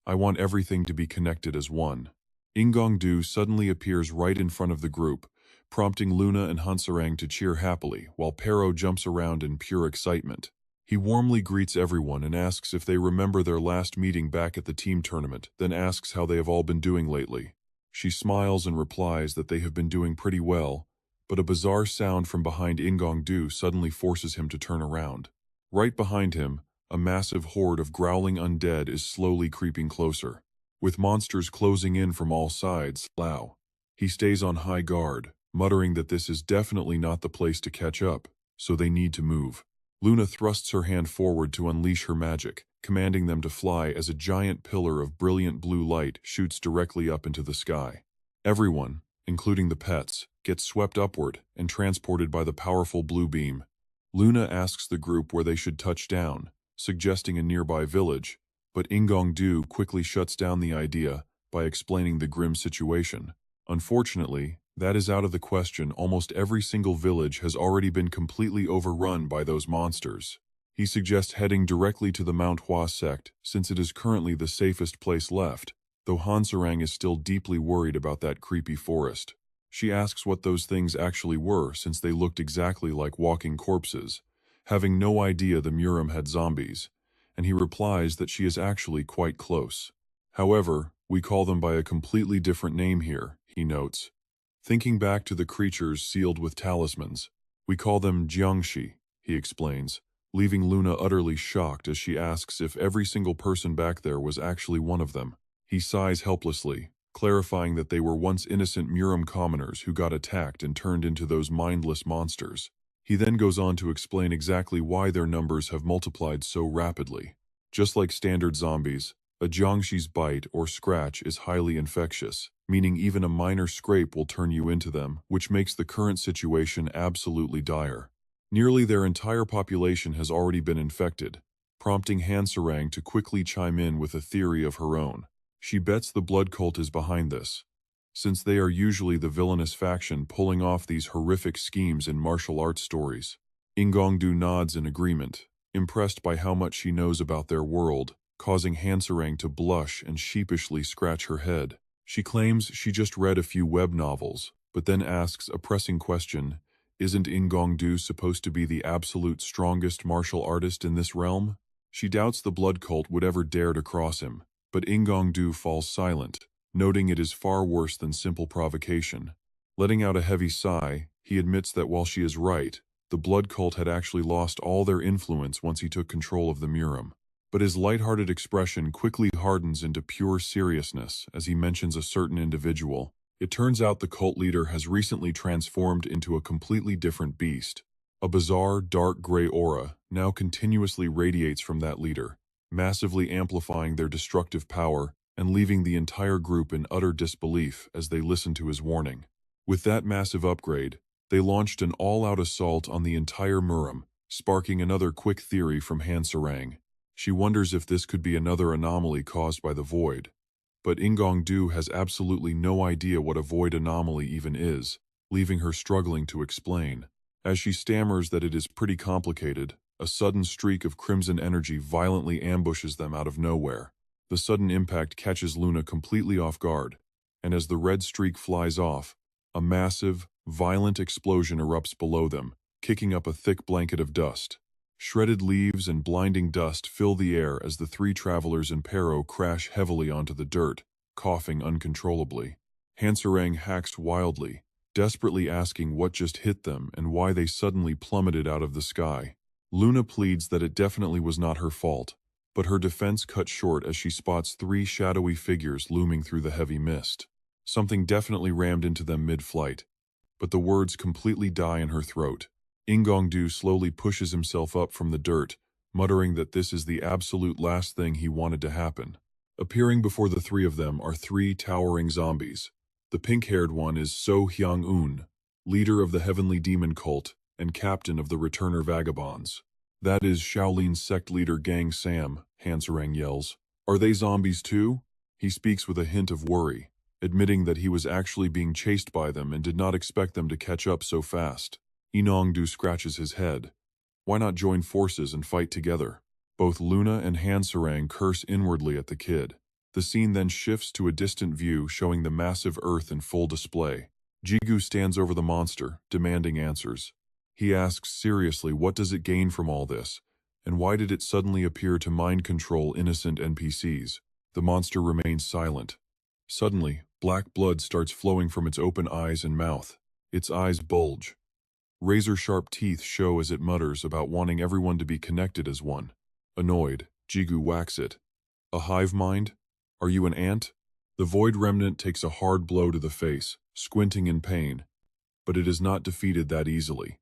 "I want everything to be connected as one." Ingong-du suddenly appears right in front of the group, prompting Luna and Hansarang to cheer happily, while Pero jumps around in pure excitement. He warmly greets everyone and asks if they remember their last meeting back at the team tournament, then asks how they have all been doing lately. She smiles and replies that they have been doing pretty well, but a bizarre sound from behind Ingong-du suddenly forces him to turn around. Right behind him, a massive horde of growling undead is slowly creeping closer. With monsters closing in from all sides, Lao. He stays on high guard, muttering that this is definitely not the place to catch up, so they need to move. Luna thrusts her hand forward to unleash her magic, commanding them to fly as a giant pillar of brilliant blue light shoots directly up into the sky. Everyone, including the pets, gets swept upward and transported by the powerful blue beam. Luna asks the group where they should touch down, suggesting a nearby village, but Ingong-du quickly shuts down the idea by explaining the grim situation. Unfortunately, that is out of the question. Almost every single village has already been completely overrun by those monsters. He suggests heading directly to the Mount Hua sect, since it is currently the safest place left, though Hansarang is still deeply worried about that creepy forest. She asks what those things actually were, since they looked exactly like walking corpses, having no idea the Murim had zombies, and he replies that she is actually quite close. However, we call them by a completely different name here, he notes. Thinking back to the creatures sealed with talismans, we call them Jiangshi, he explains, leaving Luna utterly shocked as she asks if every single person back there was actually one of them. He sighs helplessly, clarifying that they were once innocent Murim commoners who got attacked and turned into those mindless monsters. He then goes on to explain exactly why their numbers have multiplied so rapidly. Just like standard zombies, a Jiangshi's bite or scratch is highly infectious, meaning even a minor scrape will turn you into them, which makes the current situation absolutely dire. Nearly their entire population has already been infected, prompting Hansarang to quickly chime in with a theory of her own. She bets the blood cult is behind this, since they are usually the villainous faction pulling off these horrific schemes in martial arts stories. Ingongdu nods in agreement, impressed by how much she knows about their world, causing Hansarang to blush and sheepishly scratch her head. She claims she just read a few web novels, but then asks a pressing question: isn't Ingongdu supposed to be the absolute strongest martial artist in this realm? She doubts the blood cult would ever dare to cross him, but Ingongdu falls silent, noting it is far worse than simple provocation. Letting out a heavy sigh, he admits that while she is right, the blood cult had actually lost all their influence once he took control of the Murim. But his lighthearted expression quickly hardens into pure seriousness as he mentions a certain individual. It turns out the cult leader has recently transformed into a completely different beast. A bizarre, dark gray aura now continuously radiates from that leader, massively amplifying their destructive power and leaving the entire group in utter disbelief as they listen to his warning. With that massive upgrade, they launched an all-out assault on the entire Murim, sparking another quick theory from Hansarang. She wonders if this could be another anomaly caused by the void. But Ingongdu has absolutely no idea what a void anomaly even is, leaving her struggling to explain. As she stammers that it is pretty complicated, a sudden streak of crimson energy violently ambushes them out of nowhere. The sudden impact catches Luna completely off guard, and as the red streak flies off, a massive, violent explosion erupts below them, kicking up a thick blanket of dust. Shredded leaves and blinding dust fill the air as the three travelers in peril crash heavily onto the dirt, coughing uncontrollably. Hansarang hacks wildly, desperately asking what just hit them and why they suddenly plummeted out of the sky. Luna pleads that it definitely was not her fault, but her defense cut short as she spots three shadowy figures looming through the heavy mist. Something definitely rammed into them mid-flight, but the words completely die in her throat. Ingongdu slowly pushes himself up from the dirt, muttering that this is the absolute last thing he wanted to happen. Appearing before the three of them are three towering zombies. The pink-haired one is So Hyung-un, leader of the Heavenly Demon Cult and captain of the Returner Vagabonds. That is Shaolin's sect leader Gang Sam, Hansarang yells. Are they zombies too? He speaks with a hint of worry, admitting that he was actually being chased by them and did not expect them to catch up so fast. Ingongdu scratches his head. Why not join forces and fight together? Both Luna and Hansarang curse inwardly at the kid. The scene then shifts to a distant view showing the massive earth in full display. Jigu stands over the monster, demanding answers. He asks seriously, what does it gain from all this, and why did it suddenly appear to mind control innocent NPCs? The monster remains silent. Suddenly, black blood starts flowing from its open eyes and mouth. Its eyes bulge. Razor-sharp teeth show as it mutters about wanting everyone to be connected as one. Annoyed, Jigu whacks it. A hive mind? Are you an ant? The void remnant takes a hard blow to the face, squinting in pain, but it is not defeated that easily.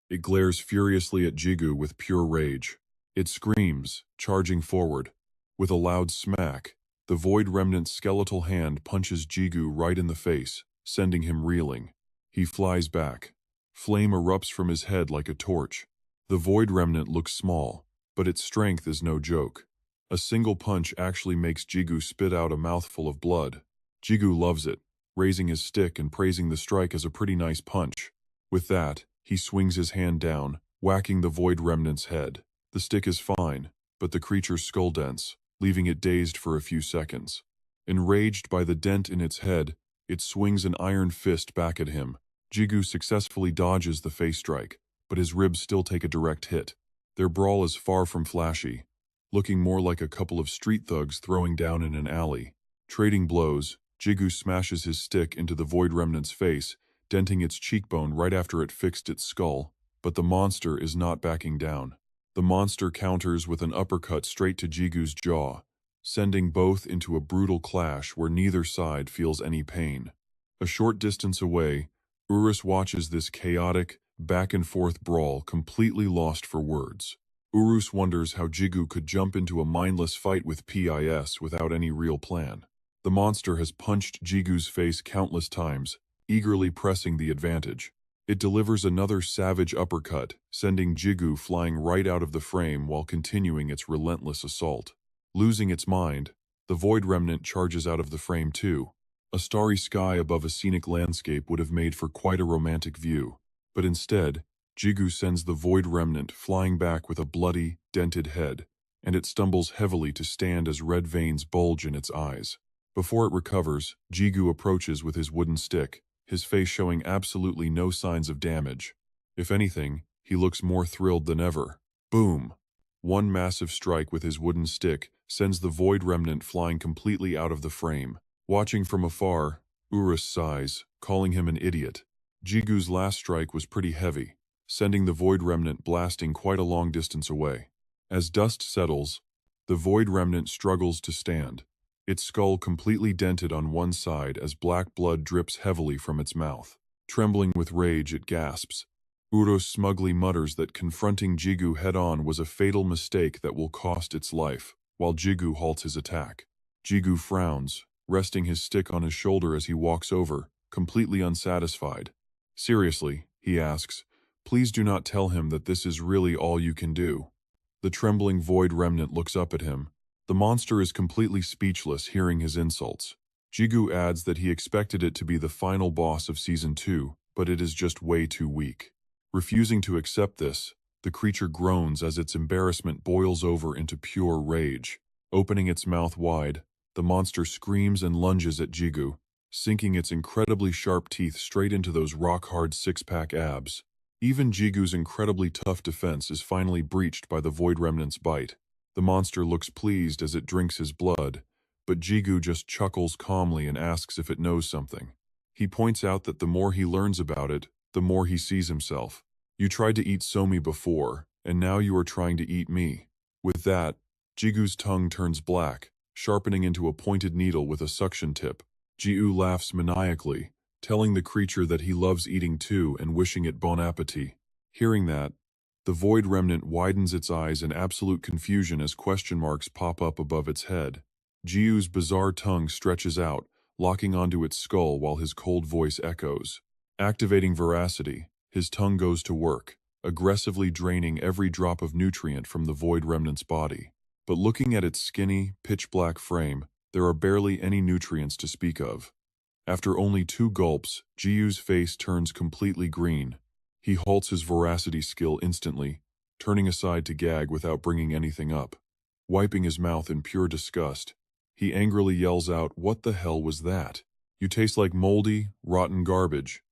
It glares furiously at Jigu with pure rage. It screams, charging forward. With a loud smack, the void remnant's skeletal hand punches Jigu right in the face, sending him reeling. He flies back. Flame erupts from his head like a torch. The void remnant looks small, but its strength is no joke. A single punch actually makes Jigu spit out a mouthful of blood. Jigu loves it, raising his stick and praising the strike as a pretty nice punch. With that, he swings his hand down, whacking the void remnant's head. The stick is fine, but the creature's skull dents, leaving it dazed for a few seconds. Enraged by the dent in its head, it swings an iron fist back at him. Jigu successfully dodges the face strike, but his ribs still take a direct hit. Their brawl is far from flashy, looking more like a couple of street thugs throwing down in an alley. Trading blows, Jigu smashes his stick into the void remnant's face, denting its cheekbone right after it fixed its skull, but the monster is not backing down. The monster counters with an uppercut straight to Jigu's jaw, sending both into a brutal clash where neither side feels any pain. A short distance away, Urus watches this chaotic, back-and-forth brawl completely lost for words. Urus wonders how Jigu could jump into a mindless fight with PIS without any real plan. The monster has punched Jigu's face countless times, eagerly pressing the advantage. It delivers another savage uppercut, sending Jigu flying right out of the frame while continuing its relentless assault. Losing its mind, the void remnant charges out of the frame too. A starry sky above a scenic landscape would have made for quite a romantic view, but instead, Jigu sends the void remnant flying back with a bloody, dented head, and it stumbles heavily to stand as red veins bulge in its eyes. Before it recovers, Jigu approaches with his wooden stick, his face showing absolutely no signs of damage. If anything, he looks more thrilled than ever. Boom! One massive strike with his wooden stick sends the void remnant flying completely out of the frame. Watching from afar, Urus sighs, calling him an idiot. Jigu's last strike was pretty heavy, sending the void remnant blasting quite a long distance away. As dust settles, the void remnant struggles to stand, its skull completely dented on one side as black blood drips heavily from its mouth. Trembling with rage, it gasps. Urus smugly mutters that confronting Jigu head-on was a fatal mistake that will cost its life, while Jigu halts his attack. Jigu frowns, resting his stick on his shoulder as he walks over, completely unsatisfied. Seriously, he asks, please do not tell him that this is really all you can do. The trembling void remnant looks up at him. The monster is completely speechless hearing his insults. Jigu adds that he expected it to be the final boss of Season 2, but it is just way too weak. Refusing to accept this, the creature groans as its embarrassment boils over into pure rage. Opening its mouth wide, the monster screams and lunges at Jigu, sinking its incredibly sharp teeth straight into those rock-hard six-pack abs. Even Jigu's incredibly tough defense is finally breached by the void remnant's bite. The monster looks pleased as it drinks his blood, but Jigu just chuckles calmly and asks if it knows something. He points out that the more he learns about it, the more he sees himself. You tried to eat Somi before, and now you are trying to eat me. With that, Jigu's tongue turns black, sharpening into a pointed needle with a suction tip. Jiu laughs maniacally, telling the creature that he loves eating too and wishing it bon appetit. Hearing that, the void remnant widens its eyes in absolute confusion as question marks pop up above its head. Jiu's bizarre tongue stretches out, locking onto its skull while his cold voice echoes. Activating veracity, his tongue goes to work, aggressively draining every drop of nutrient from the void remnant's body. But looking at its skinny, pitch-black frame, there are barely any nutrients to speak of. After only 2 gulps, Jiu's face turns completely green. He halts his veracity skill instantly, turning aside to gag without bringing anything up. Wiping his mouth in pure disgust, he angrily yells out, "What the hell was that? You taste like moldy, rotten garbage."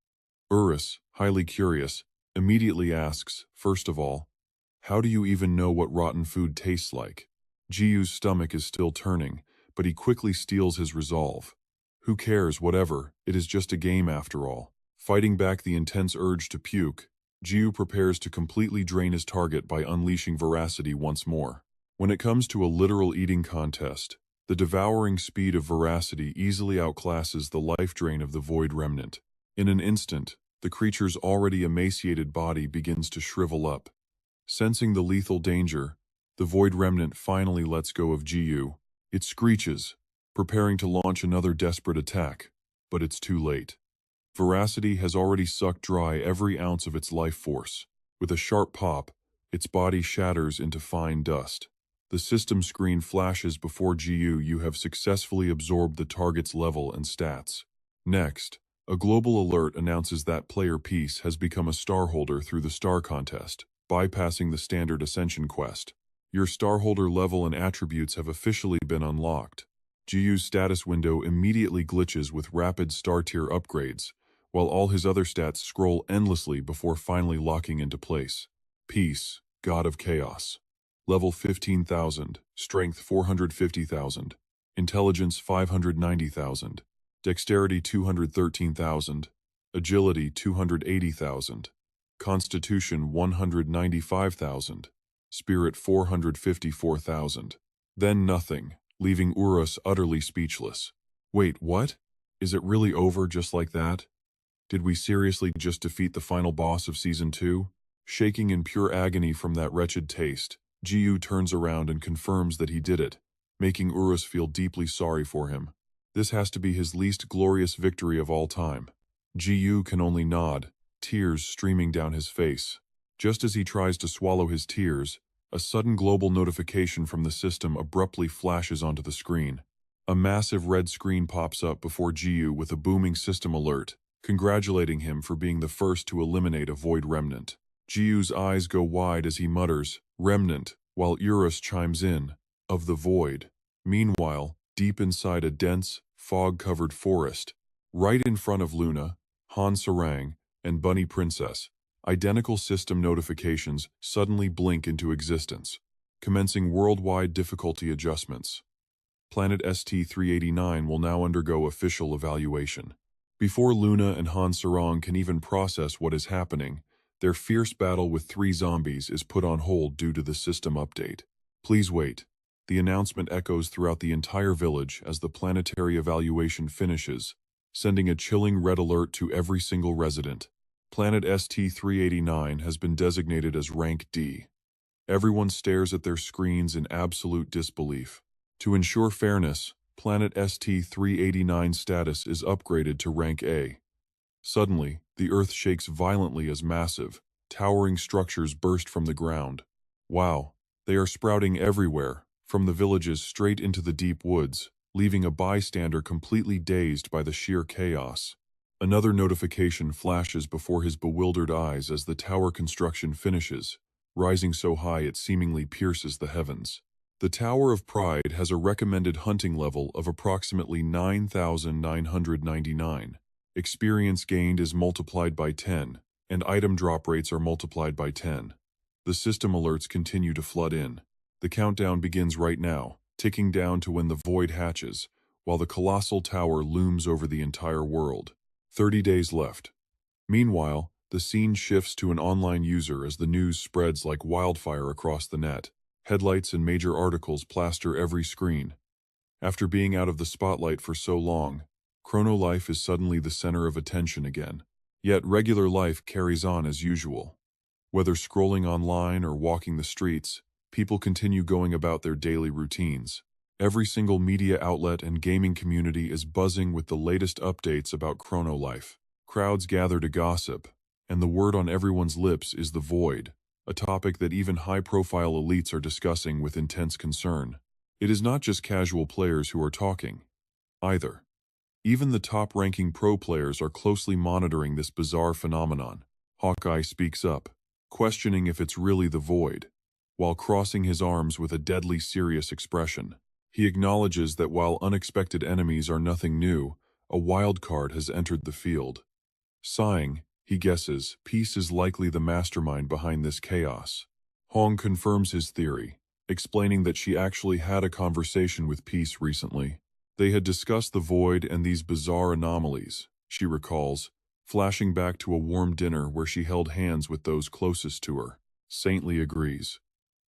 Urus, highly curious, immediately asks, first of all, how do you even know what rotten food tastes like? Jiu's stomach is still turning, but he quickly steels his resolve. Who cares, whatever, it is just a game after all. Fighting back the intense urge to puke, Jiu prepares to completely drain his target by unleashing veracity once more. When it comes to a literal eating contest, the devouring speed of veracity easily outclasses the life drain of the void remnant. In an instant, the creature's already emaciated body begins to shrivel up. Sensing the lethal danger, the void remnant finally lets go of Jiu. It screeches, preparing to launch another desperate attack, but it's too late. Veracity has already sucked dry every ounce of its life force. With a sharp pop, its body shatters into fine dust. The system screen flashes before you have successfully absorbed the target's level and stats. Next, a global alert announces that player Peace has become a star holder through the star contest, bypassing the standard ascension quest. Your star holder level and attributes have officially been unlocked. GU's status window immediately glitches with rapid star tier upgrades, while all his other stats scroll endlessly before finally locking into place. Peace, God of Chaos. Level 15,000, Strength 450,000, Intelligence 590,000, Dexterity 213,000, Agility 280,000, Constitution 195,000, Spirit 454,000. Then nothing, leaving Urus utterly speechless. Wait, what? Is it really over just like that? Did we seriously just defeat the final boss of Season 2? Shaking in pure agony from that wretched taste, GU turns around and confirms that he did it, making Urus feel deeply sorry for him. This has to be his least glorious victory of all time. GU can only nod, tears streaming down his face. Just as he tries to swallow his tears, a sudden global notification from the system abruptly flashes onto the screen. A massive red screen pops up before GU with a booming system alert, congratulating him for being the first to eliminate a void remnant. GU's eyes go wide as he mutters, "Remnant," while Urus chimes in, "Of the void." Meanwhile, deep inside a dense, fog-covered forest, right in front of Luna, Han Sarang, and Bunny Princess, identical system notifications suddenly blink into existence, commencing worldwide difficulty adjustments. Planet ST-389 will now undergo official evaluation. Before Luna and Han Sarang can even process what is happening, their fierce battle with 3 zombies is put on hold due to the system update. Please wait. The announcement echoes throughout the entire village as the planetary evaluation finishes, sending a chilling red alert to every single resident. Planet ST-389 has been designated as Rank D. Everyone stares at their screens in absolute disbelief. To ensure fairness, Planet ST-389's status is upgraded to Rank A. Suddenly, the Earth shakes violently as massive, towering structures burst from the ground. Wow, they are sprouting everywhere, from the villages straight into the deep woods, leaving a bystander completely dazed by the sheer chaos. Another notification flashes before his bewildered eyes as the tower construction finishes, rising so high it seemingly pierces the heavens. The Tower of Pride has a recommended hunting level of approximately 9,999. Experience gained is multiplied by 10, and item drop rates are multiplied by 10. The system alerts continue to flood in. The countdown begins right now, ticking down to when the void hatches, while the colossal tower looms over the entire world. 30 days left. Meanwhile, the scene shifts to an online user as the news spreads like wildfire across the net. Headlights and major articles plaster every screen. After being out of the spotlight for so long, Chrono Life is suddenly the center of attention again. Yet regular life carries on as usual. Whether scrolling online or walking the streets, people continue going about their daily routines. Every single media outlet and gaming community is buzzing with the latest updates about Chrono Life. Crowds gather to gossip, and the word on everyone's lips is the void, a topic that even high-profile elites are discussing with intense concern. It is not just casual players who are talking, either. Even the top-ranking pro players are closely monitoring this bizarre phenomenon. Hawkeye speaks up, questioning if it's really the void, while crossing his arms with a deadly serious expression. He acknowledges that while unexpected enemies are nothing new, a wild card has entered the field. Sighing, he guesses Peace is likely the mastermind behind this chaos. Hong confirms his theory, explaining that she actually had a conversation with Peace recently. They had discussed the void and these bizarre anomalies, she recalls, flashing back to a warm dinner where she held hands with those closest to her. Saintly agrees.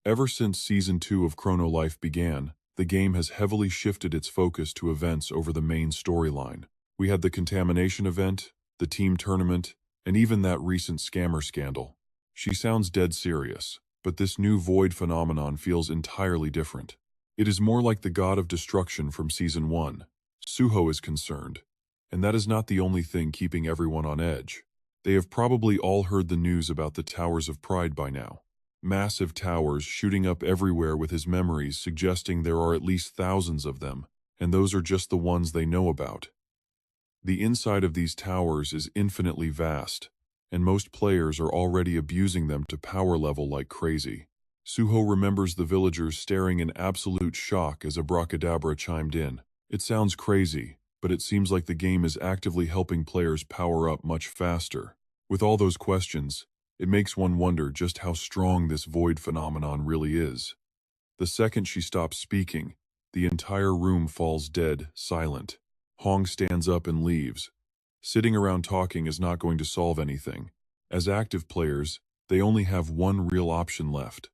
Ever since Season 2 of Chrono Life began, the game has heavily shifted its focus to events over the main storyline. We had the contamination event, the team tournament, and even that recent scammer scandal. She sounds dead serious, but this new void phenomenon feels entirely different. It is more like the god of destruction from Season 1. Suho is concerned, and that is not the only thing keeping everyone on edge. They have probably all heard the news about the Towers of Pride by now. Massive towers shooting up everywhere with his memories suggesting there are at least thousands of them, and those are just the ones they know about. The inside of these towers is infinitely vast, and most players are already abusing them to power level like crazy. Suho remembers the villagers staring in absolute shock as abracadabra chimed in. It sounds crazy, but it seems like the game is actively helping players power up much faster. With all those questions, it makes one wonder just how strong this void phenomenon really is. The second she stops speaking, the entire room falls dead, silent. Hong stands up and leaves. Sitting around talking is not going to solve anything. As active players, they only have one real option left.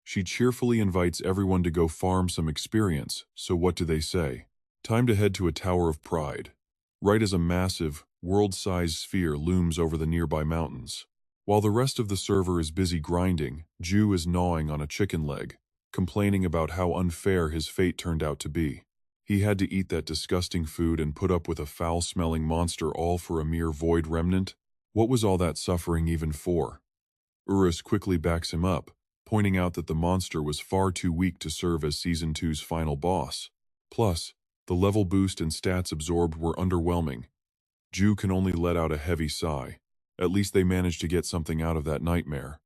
She cheerfully invites everyone to go farm some experience, so what do they say? Time to head to a Tower of Pride. Right as a massive, world-sized sphere looms over the nearby mountains. While the rest of the server is busy grinding, Ju is gnawing on a chicken leg, complaining about how unfair his fate turned out to be. He had to eat that disgusting food and put up with a foul-smelling monster all for a mere void remnant? What was all that suffering even for? Urus quickly backs him up, pointing out that the monster was far too weak to serve as Season 2's final boss. Plus, the level boost and stats absorbed were underwhelming. Ju can only let out a heavy sigh. At least they managed to get something out of that nightmare.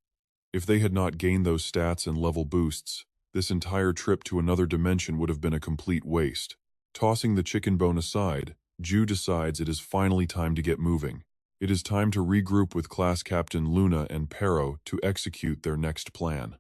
If they had not gained those stats and level boosts, this entire trip to another dimension would have been a complete waste. Tossing the chicken bone aside, Ju decides it is finally time to get moving. It is time to regroup with Class Captain Luna and Pero to execute their next plan.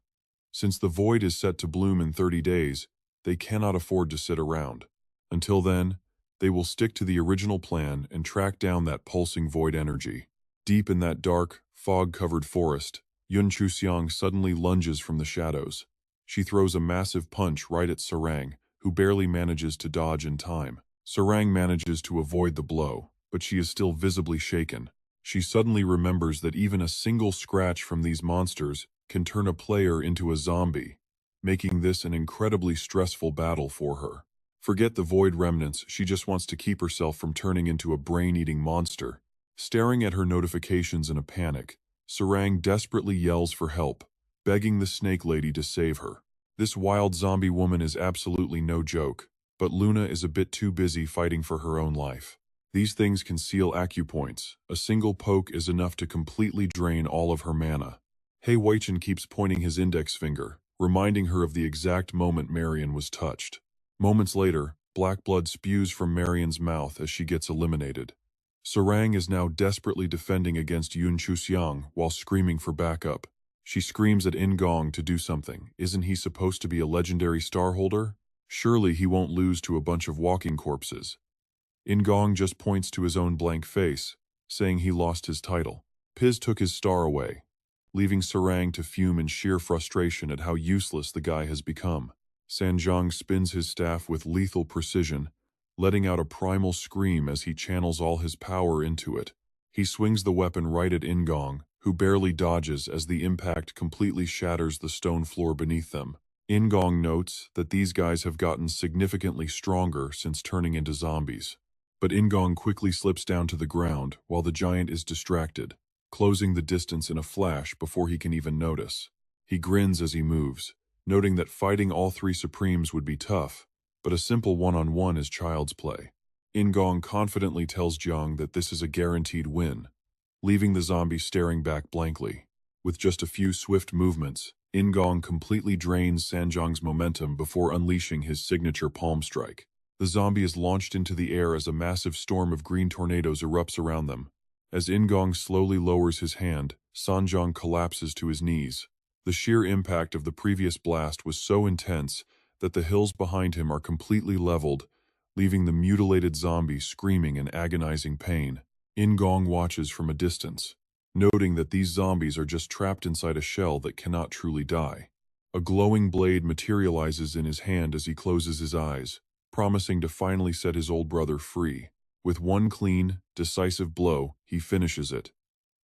Since the void is set to bloom in 30 days, they cannot afford to sit around. Until then, they will stick to the original plan and track down that pulsing void energy. Deep in that dark, fog-covered forest, Yun Chuxiang suddenly lunges from the shadows. She throws a massive punch right at Sarang, who barely manages to dodge in time. Sarang manages to avoid the blow, but she is still visibly shaken. She suddenly remembers that even a single scratch from these monsters can turn a player into a zombie, making this an incredibly stressful battle for her. Forget the void remnants, she just wants to keep herself from turning into a brain-eating monster. Staring at her notifications in a panic, Sarang desperately yells for help, begging the snake lady to save her. This wild zombie woman is absolutely no joke, but Luna is a bit too busy fighting for her own life. These things can seal acupoints. A single poke is enough to completely drain all of her mana. Hei Weichen keeps pointing his index finger, reminding her of the exact moment Marion was touched. Moments later, black blood spews from Marion's mouth as she gets eliminated. Sarang is now desperately defending against Yun Chuxiang while screaming for backup. She screams at Ingong to do something. Isn't he supposed to be a legendary star holder? Surely he won't lose to a bunch of walking corpses. Ingong just points to his own blank face, saying he lost his title. Piz took his star away, leaving Sarang to fume in sheer frustration at how useless the guy has become. Sanjiang spins his staff with lethal precision, letting out a primal scream as he channels all his power into it. He swings the weapon right at Ingong, who barely dodges as the impact completely shatters the stone floor beneath them. Ingong notes that these guys have gotten significantly stronger since turning into zombies. But Ingong quickly slips down to the ground while the giant is distracted, closing the distance in a flash before he can even notice. He grins as he moves, noting that fighting all three Supremes would be tough, but a simple one-on-one is child's play. Ingong confidently tells Jiang that this is a guaranteed win, leaving the zombie staring back blankly. With just a few swift movements, Ingong completely drains Sanjiang's momentum before unleashing his signature palm strike. The zombie is launched into the air as a massive storm of green tornadoes erupts around them. As Ingong slowly lowers his hand, Sanjiang collapses to his knees. The sheer impact of the previous blast was so intense that the hills behind him are completely leveled, leaving the mutilated zombie screaming in agonizing pain. Ingong watches from a distance, noting that these zombies are just trapped inside a shell that cannot truly die. A glowing blade materializes in his hand as he closes his eyes, promising to finally set his old brother free. With one clean, decisive blow, he finishes it.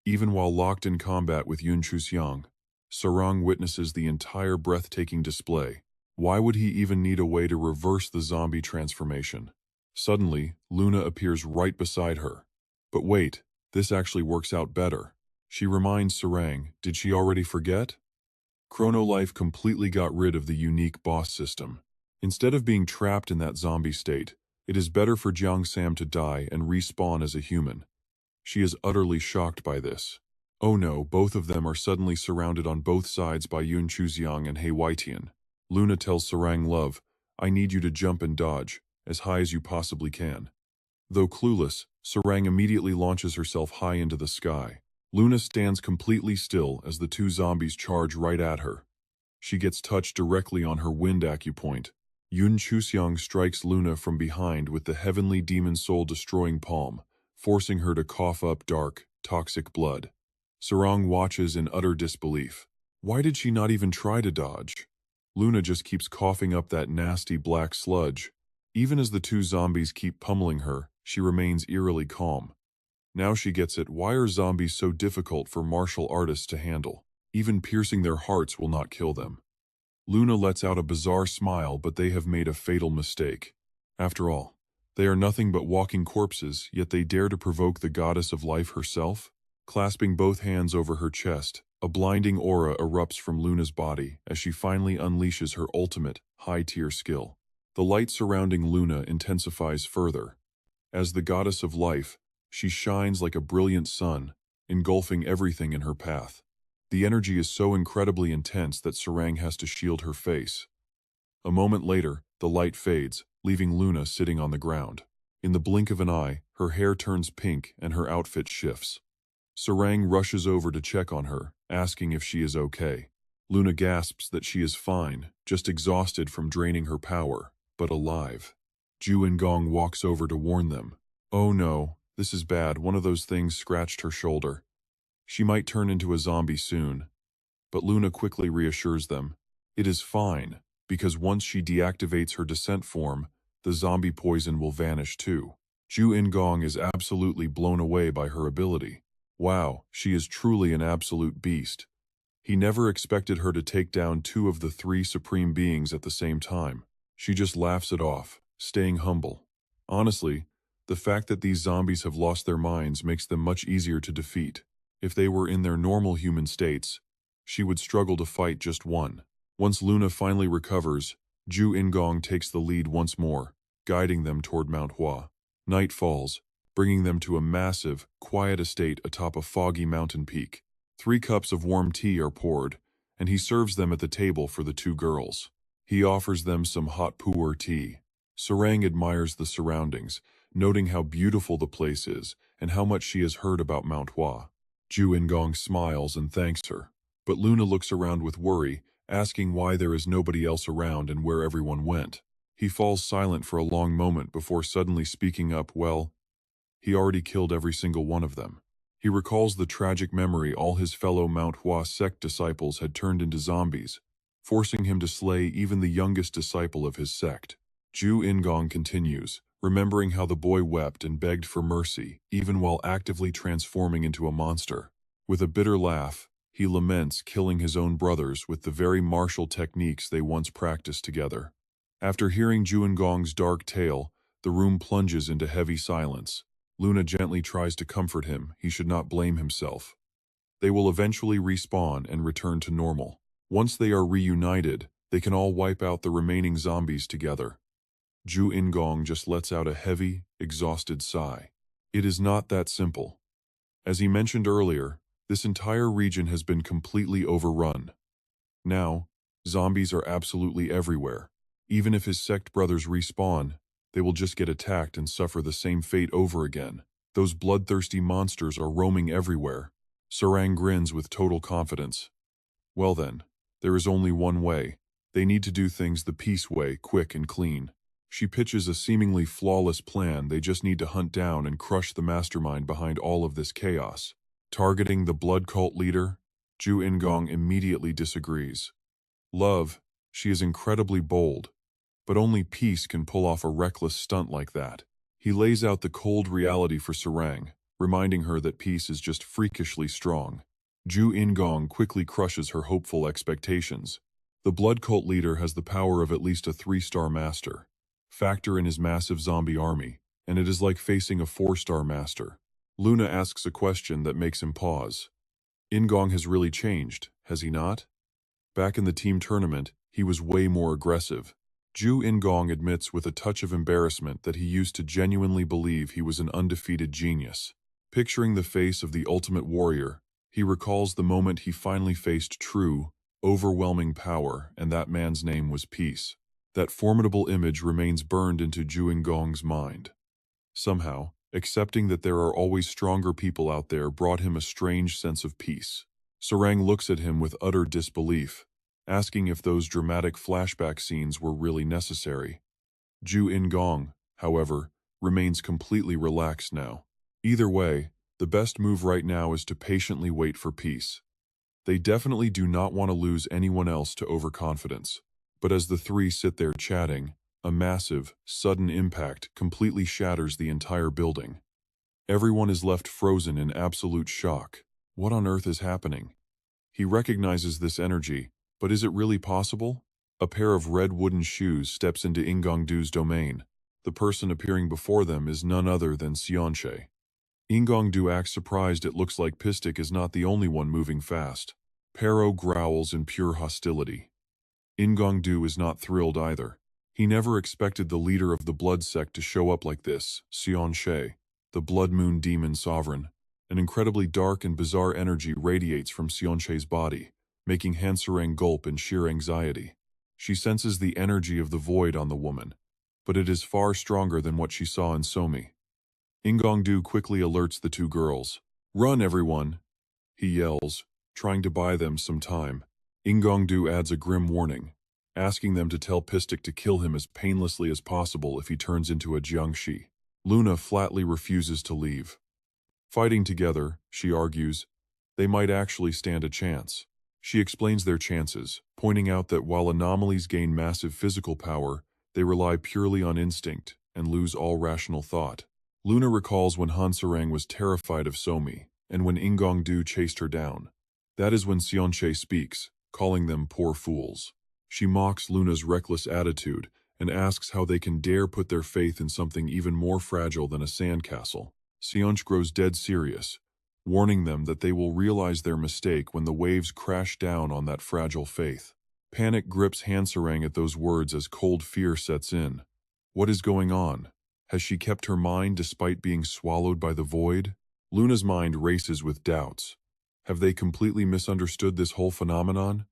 Even while locked in combat with Yun Chuxiang, Sarang witnesses the entire breathtaking display. Why would he even need a way to reverse the zombie transformation? Suddenly, Luna appears right beside her. But wait, this actually works out better. She reminds Sarang, did she already forget? Chrono Life completely got rid of the unique boss system. Instead of being trapped in that zombie state, It is better for Jiang Sam to die and respawn as a human. She is utterly shocked by this. Oh no, both of them are suddenly surrounded on both sides by Yun Chuxiang and He Weitian. Luna tells Sarang, "Love, I need you to jump and dodge, as high as you possibly can." Though clueless, Sarang immediately launches herself high into the sky. Luna stands completely still as the two zombies charge right at her. She gets touched directly on her wind acupoint. Yun Chuxiang strikes Luna from behind with the heavenly demon soul-destroying palm, forcing her to cough up dark, toxic blood. Sarang watches in utter disbelief. Why did she not even try to dodge? Luna just keeps coughing up that nasty black sludge. Even as the two zombies keep pummeling her, she remains eerily calm. Now she gets it. Why are zombies so difficult for martial artists to handle? Even piercing their hearts will not kill them. Luna lets out a bizarre smile, but they have made a fatal mistake. After all, they are nothing but walking corpses, yet they dare to provoke the goddess of life herself? Clasping both hands over her chest, a blinding aura erupts from Luna's body as she finally unleashes her ultimate, high-tier skill. The light surrounding Luna intensifies further. As the goddess of life, she shines like a brilliant sun, engulfing everything in her path. The energy is so incredibly intense that Sarang has to shield her face. A moment later, the light fades, leaving Luna sitting on the ground. In the blink of an eye, her hair turns pink and her outfit shifts. Sarang rushes over to check on her, asking if she is okay. Luna gasps that she is fine, just exhausted from draining her power, but alive. Ju Ingong walks over to warn them. Oh no, this is bad. One of those things scratched her shoulder. She might turn into a zombie soon. But Luna quickly reassures them. It is fine, because once she deactivates her descent form, the zombie poison will vanish too. Ju Ingong is absolutely blown away by her ability. Wow, she is truly an absolute beast. He never expected her to take down two of the three supreme beings at the same time. She just laughs it off, staying humble. Honestly, the fact that these zombies have lost their minds makes them much easier to defeat. If they were in their normal human states, she would struggle to fight just one. Once Luna finally recovers, Ju Ingong takes the lead once more, guiding them toward Mount Hua. Night falls, bringing them to a massive, quiet estate atop a foggy mountain peak. 3 cups of warm tea are poured, and he serves them at the table for the two girls. He offers them some hot pu'er tea. Sarang admires the surroundings, noting how beautiful the place is and how much she has heard about Mount Hua. Ju Ingong smiles and thanks her, but Luna looks around with worry, asking why there is nobody else around and where everyone went. He falls silent for a long moment before suddenly speaking up. Well, he already killed every single one of them. He recalls the tragic memory all his fellow Mount Hua sect disciples had turned into zombies, forcing him to slay even the youngest disciple of his sect. Ju Ingong continues, remembering how the boy wept and begged for mercy, even while actively transforming into a monster. With a bitter laugh, he laments killing his own brothers with the very martial techniques they once practiced together. After hearing Ju Ingong's dark tale, the room plunges into heavy silence. Luna gently tries to comfort him. He should not blame himself. They will eventually respawn and return to normal. Once they are reunited, they can all wipe out the remaining zombies together. Ju Ingong just lets out a heavy, exhausted sigh. It is not that simple. As he mentioned earlier, this entire region has been completely overrun. Now, zombies are absolutely everywhere. Even if his sect brothers respawn, they will just get attacked and suffer the same fate over again. Those bloodthirsty monsters are roaming everywhere. Sarang grins with total confidence. Well then, there is only one way. They need to do things the peace way, quick and clean. She pitches a seemingly flawless plan. They just need to hunt down and crush the mastermind behind all of this chaos. Targeting the blood cult leader, Ju Ingong immediately disagrees. Love, she is incredibly bold, but only peace can pull off a reckless stunt like that. He lays out the cold reality for Sarang, reminding her that peace is just freakishly strong. Ju Ingong quickly crushes her hopeful expectations. The blood cult leader has the power of at least a 3-star master. Factor in his massive zombie army, and it is like facing a 4-star master. Luna asks a question that makes him pause. Ingong has really changed, has he not? Back in the team tournament, he was way more aggressive. Ju Ingong admits with a touch of embarrassment that he used to genuinely believe he was an undefeated genius. Picturing the face of the ultimate warrior, he recalls the moment he finally faced true, overwhelming power, and that man's name was Peace. That formidable image remains burned into Ju Ingong's mind. Somehow, accepting that there are always stronger people out there brought him a strange sense of peace. Sarang looks at him with utter disbelief, asking if those dramatic flashback scenes were really necessary. Ju Ingong, however, remains completely relaxed now. Either way, the best move right now is to patiently wait for peace. They definitely do not want to lose anyone else to overconfidence. But as the three sit there chatting, a massive, sudden impact completely shatters the entire building. Everyone is left frozen in absolute shock. What on earth is happening? He recognizes this energy, but is it really possible? A pair of red wooden shoes steps into Ingongdu's domain. The person appearing before them is none other than Sionche. Ingongdu acts surprised. It looks like Pistic is not the only one moving fast. Pero growls in pure hostility. Ingongdu is not thrilled either. He never expected the leader of the blood sect to show up like this, Sionche, the blood moon demon sovereign. An incredibly dark and bizarre energy radiates from Sionche's body, making Hanserang gulp in sheer anxiety. She senses the energy of the void on the woman, but it is far stronger than what she saw in Somi. Ingongdu quickly alerts the two girls. "Run, everyone!" he yells, trying to buy them some time. Ingongdu adds a grim warning, asking them to tell Pistic to kill him as painlessly as possible if he turns into a Jiangshi. Luna flatly refuses to leave. Fighting together, she argues, they might actually stand a chance. She explains their chances, pointing out that while anomalies gain massive physical power, they rely purely on instinct and lose all rational thought. Luna recalls when Hanserang was terrified of Somi, and when Ingongdu chased her down. That is when Sionche speaks, calling them poor fools. She mocks Luna's reckless attitude and asks how they can dare put their faith in something even more fragile than a sandcastle. Sionche grows dead serious, warning them that they will realize their mistake when the waves crash down on that fragile faith. Panic grips Hanserang at those words as cold fear sets in. What is going on? Has she kept her mind despite being swallowed by the void? Luna's mind races with doubts. Have they completely misunderstood this whole phenomenon?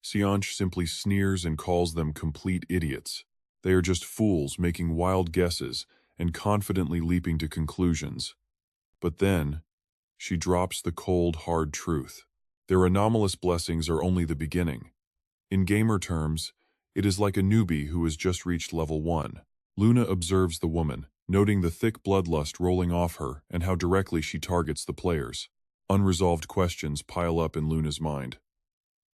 Sionche simply sneers and calls them complete idiots. They are just fools making wild guesses and confidently leaping to conclusions. But then, she drops the cold, hard truth. Their anomalous blessings are only the beginning. In gamer terms, it is like a newbie who has just reached level 1. Luna observes the woman, noting the thick bloodlust rolling off her and how directly she targets the players. Unresolved questions pile up in Luna's mind.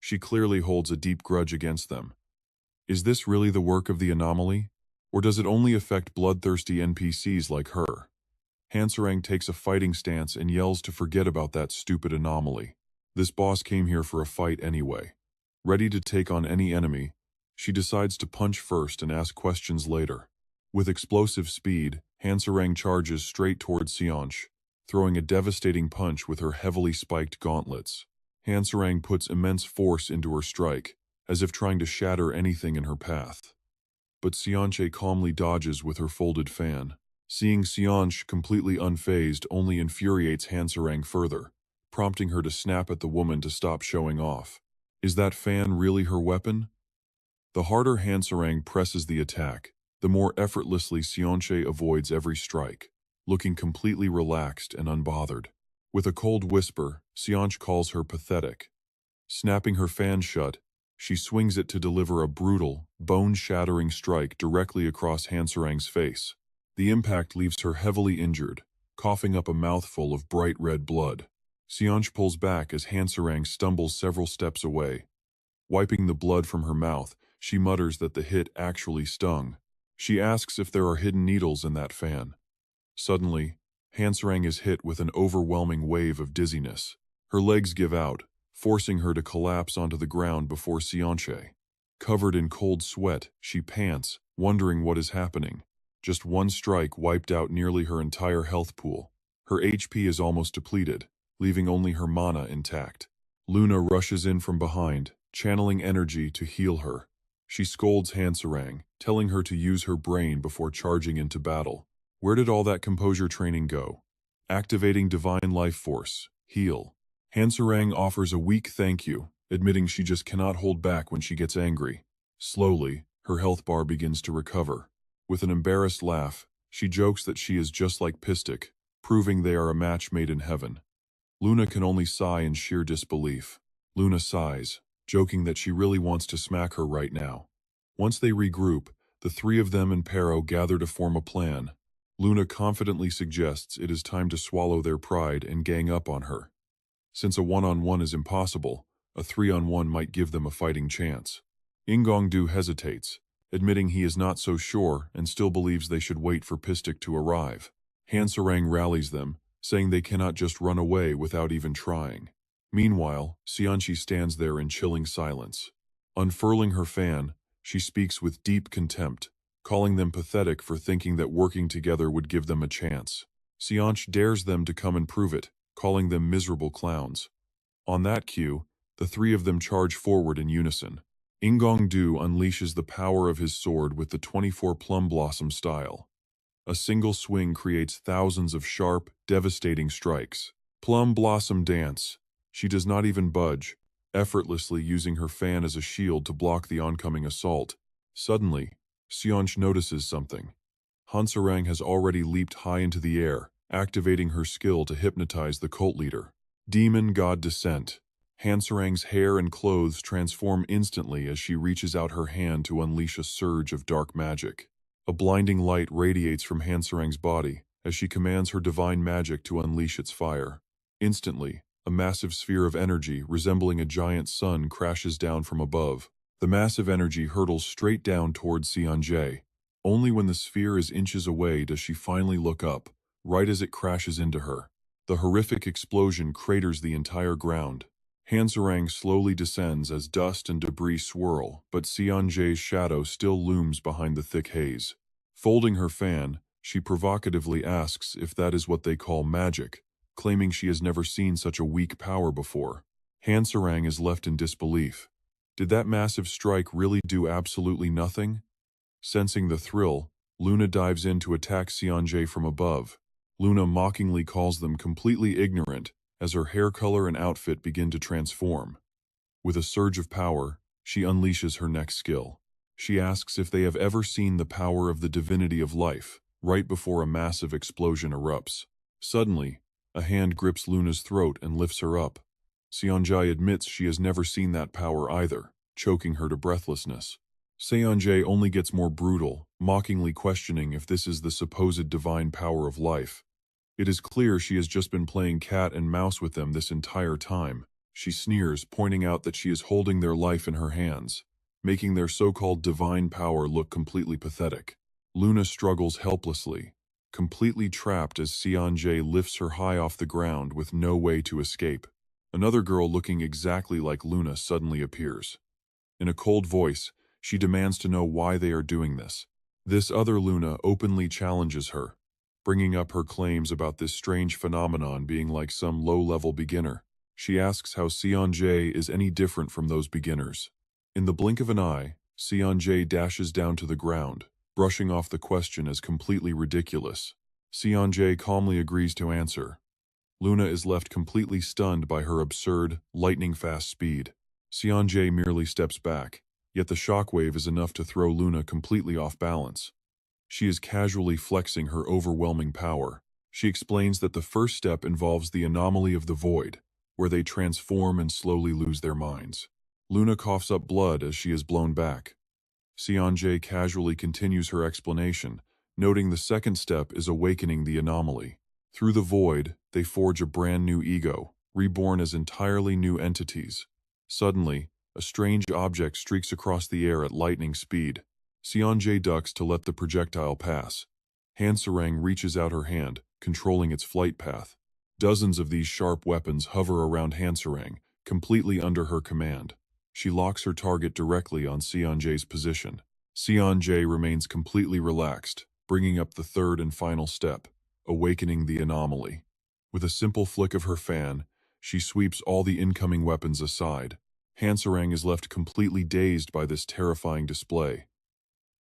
She clearly holds a deep grudge against them. Is this really the work of the anomaly? Or does it only affect bloodthirsty NPCs like her? Hanserang takes a fighting stance and yells to forget about that stupid anomaly. This boss came here for a fight anyway. Ready to take on any enemy, she decides to punch first and ask questions later. With explosive speed, Hanserang charges straight towards Sionche, throwing a devastating punch with her heavily spiked gauntlets. Hanserang puts immense force into her strike, as if trying to shatter anything in her path. But Sionche calmly dodges with her folded fan. Seeing Sionche completely unfazed only infuriates Hanserang further, prompting her to snap at the woman to stop showing off. Is that fan really her weapon? The harder Hanserang presses the attack, the more effortlessly Sionche avoids every strike, looking completely relaxed and unbothered. With a cold whisper, Sionche calls her pathetic. Snapping her fan shut, she swings it to deliver a brutal, bone-shattering strike directly across Hanserang's face. The impact leaves her heavily injured, coughing up a mouthful of bright red blood. Sionche pulls back as Hanserang stumbles several steps away. Wiping the blood from her mouth, she mutters that the hit actually stung. She asks if there are hidden needles in that fan. Suddenly, Hanserang is hit with an overwhelming wave of dizziness. Her legs give out, forcing her to collapse onto the ground before Sionche. Covered in cold sweat, she pants, wondering what is happening. Just one strike wiped out nearly her entire health pool. Her HP is almost depleted, leaving only her mana intact. Luna rushes in from behind, channeling energy to heal her. She scolds Hansarang, telling her to use her brain before charging into battle. Where did all that composure training go? Activating Divine Life Force. Heal. Hansarang offers a weak thank you, admitting she just cannot hold back when she gets angry. Slowly, her health bar begins to recover. With an embarrassed laugh, she jokes that she is just like Pistic, proving they are a match made in heaven. Luna can only sigh in sheer disbelief. Luna sighs, joking that she really wants to smack her right now. Once they regroup, the three of them and Pero gather to form a plan. Luna confidently suggests it is time to swallow their pride and gang up on her. Since a one-on-one is impossible, a three-on-one might give them a fighting chance. Ingongdu hesitates, admitting he is not so sure and still believes they should wait for Pistic to arrive. Hansarang rallies them, saying they cannot just run away without even trying. Meanwhile, Xianqi stands there in chilling silence. Unfurling her fan, she speaks with deep contempt, calling them pathetic for thinking that working together would give them a chance. Xianqi dares them to come and prove it, calling them miserable clowns. On that cue, the three of them charge forward in unison. Ingongdu unleashes the power of his sword with the 24 Plum Blossom style. A single swing creates thousands of sharp, devastating strikes. Plum Blossom Dance. She does not even budge, effortlessly using her fan as a shield to block the oncoming assault. Suddenly, Xianqi notices something. Hansarang has already leaped high into the air, activating her skill to hypnotize the cult leader. Demon God Descent. Hansarang's hair and clothes transform instantly as she reaches out her hand to unleash a surge of dark magic. A blinding light radiates from Hansarang's body as she commands her divine magic to unleash its fire. Instantly, a massive sphere of energy resembling a giant sun crashes down from above. The massive energy hurtles straight down towards Xianjie. Only when the sphere is inches away does she finally look up, right as it crashes into her. The horrific explosion craters the entire ground. Hansarang slowly descends as dust and debris swirl, but Xianjie's shadow still looms behind the thick haze. Folding her fan, she provocatively asks if that is what they call magic, claiming she has never seen such a weak power before. Hansarang is left in disbelief. Did that massive strike really do absolutely nothing? Sensing the thrill, Luna dives in to attack Xianjie from above. Luna mockingly calls them completely ignorant as her hair color and outfit begin to transform. With a surge of power, she unleashes her next skill. She asks if they have ever seen the power of the divinity of life, right before a massive explosion erupts. Suddenly, a hand grips Luna's throat and lifts her up. Xianjie admits she has never seen that power either, choking her to breathlessness. Xianjie only gets more brutal, mockingly questioning if this is the supposed divine power of life. It is clear she has just been playing cat and mouse with them this entire time. She sneers, pointing out that she is holding their life in her hands, making their so-called divine power look completely pathetic. Luna struggles helplessly, completely trapped as Xianjie lifts her high off the ground with no way to escape. Another girl looking exactly like Luna suddenly appears. In a cold voice, she demands to know why they are doing this. This other Luna openly challenges her, bringing up her claims about this strange phenomenon being like some low-level beginner. She asks how Xianjie is any different from those beginners. In the blink of an eye, Xianjie dashes down to the ground, brushing off the question as completely ridiculous. Xianjie calmly agrees to answer. Luna is left completely stunned by her absurd, lightning-fast speed. Xianjie merely steps back, yet the shockwave is enough to throw Luna completely off balance. She is casually flexing her overwhelming power. She explains that the first step involves the anomaly of the void, where they transform and slowly lose their minds. Luna coughs up blood as she is blown back. Xianjie casually continues her explanation, noting the second step is awakening the anomaly. Through the void, they forge a brand new ego, reborn as entirely new entities. Suddenly, a strange object streaks across the air at lightning speed. Xianjie ducks to let the projectile pass. Hansarang reaches out her hand, controlling its flight path. Dozens of these sharp weapons hover around Hansarang, completely under her command. She locks her target directly on Xianjie's position. Xianjie remains completely relaxed, bringing up the third and final step, awakening the anomaly. With a simple flick of her fan, she sweeps all the incoming weapons aside. Hansarang is left completely dazed by this terrifying display.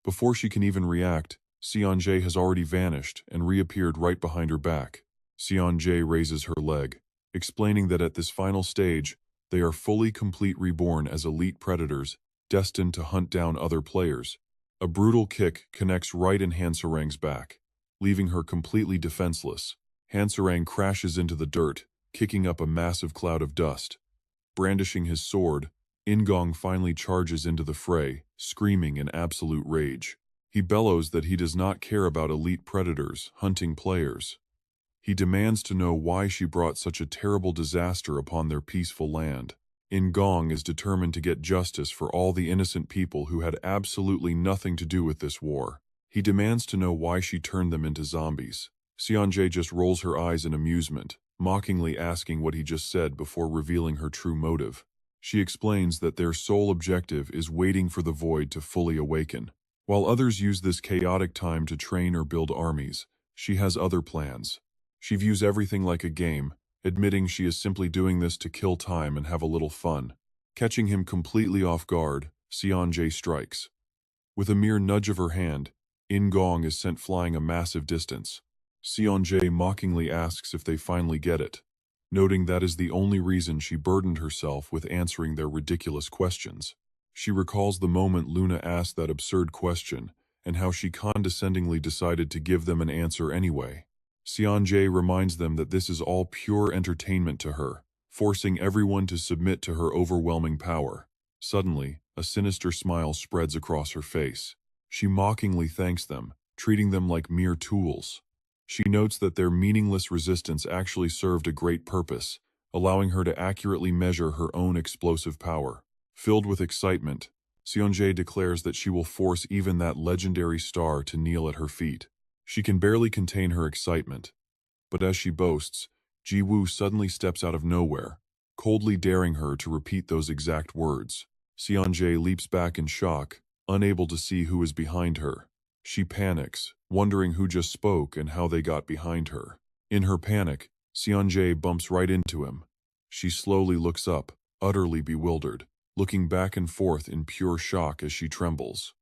Before she can even react, Seonjae has already vanished and reappeared right behind her back. Seonjae raises her leg, explaining that at this final stage, they are fully complete reborn as elite predators, destined to hunt down other players. A brutal kick connects right in Hansarang's back, leaving her completely defenseless. Hansarang crashes into the dirt, kicking up a massive cloud of dust. Brandishing his sword, Ingong finally charges into the fray, screaming in absolute rage. He bellows that he does not care about elite predators hunting players. He demands to know why she brought such a terrible disaster upon their peaceful land. Ingong is determined to get justice for all the innocent people who had absolutely nothing to do with this war. He demands to know why she turned them into zombies. Seonjae just rolls her eyes in amusement, mockingly asking what he just said before revealing her true motive. She explains that their sole objective is waiting for the void to fully awaken. While others use this chaotic time to train or build armies, she has other plans. She views everything like a game, admitting she is simply doing this to kill time and have a little fun. Catching him completely off guard, Seonjae strikes. With a mere nudge of her hand, Ingong is sent flying a massive distance. Seonjae mockingly asks if they finally get it, noting that is the only reason she burdened herself with answering their ridiculous questions. She recalls the moment Luna asked that absurd question, and how she condescendingly decided to give them an answer anyway. Seonjae reminds them that this is all pure entertainment to her, forcing everyone to submit to her overwhelming power. Suddenly, a sinister smile spreads across her face. She mockingly thanks them, treating them like mere tools. She notes that their meaningless resistance actually served a great purpose, allowing her to accurately measure her own explosive power. Filled with excitement, Seonjae declares that she will force even that legendary star to kneel at her feet. She can barely contain her excitement, but as she boasts, Ji-woo suddenly steps out of nowhere, coldly daring her to repeat those exact words. Seonjae leaps back in shock, unable to see who is behind her. She panics, wondering who just spoke and how they got behind her. In her panic, Seonjae bumps right into him. She slowly looks up, utterly bewildered, looking back and forth in pure shock as she trembles.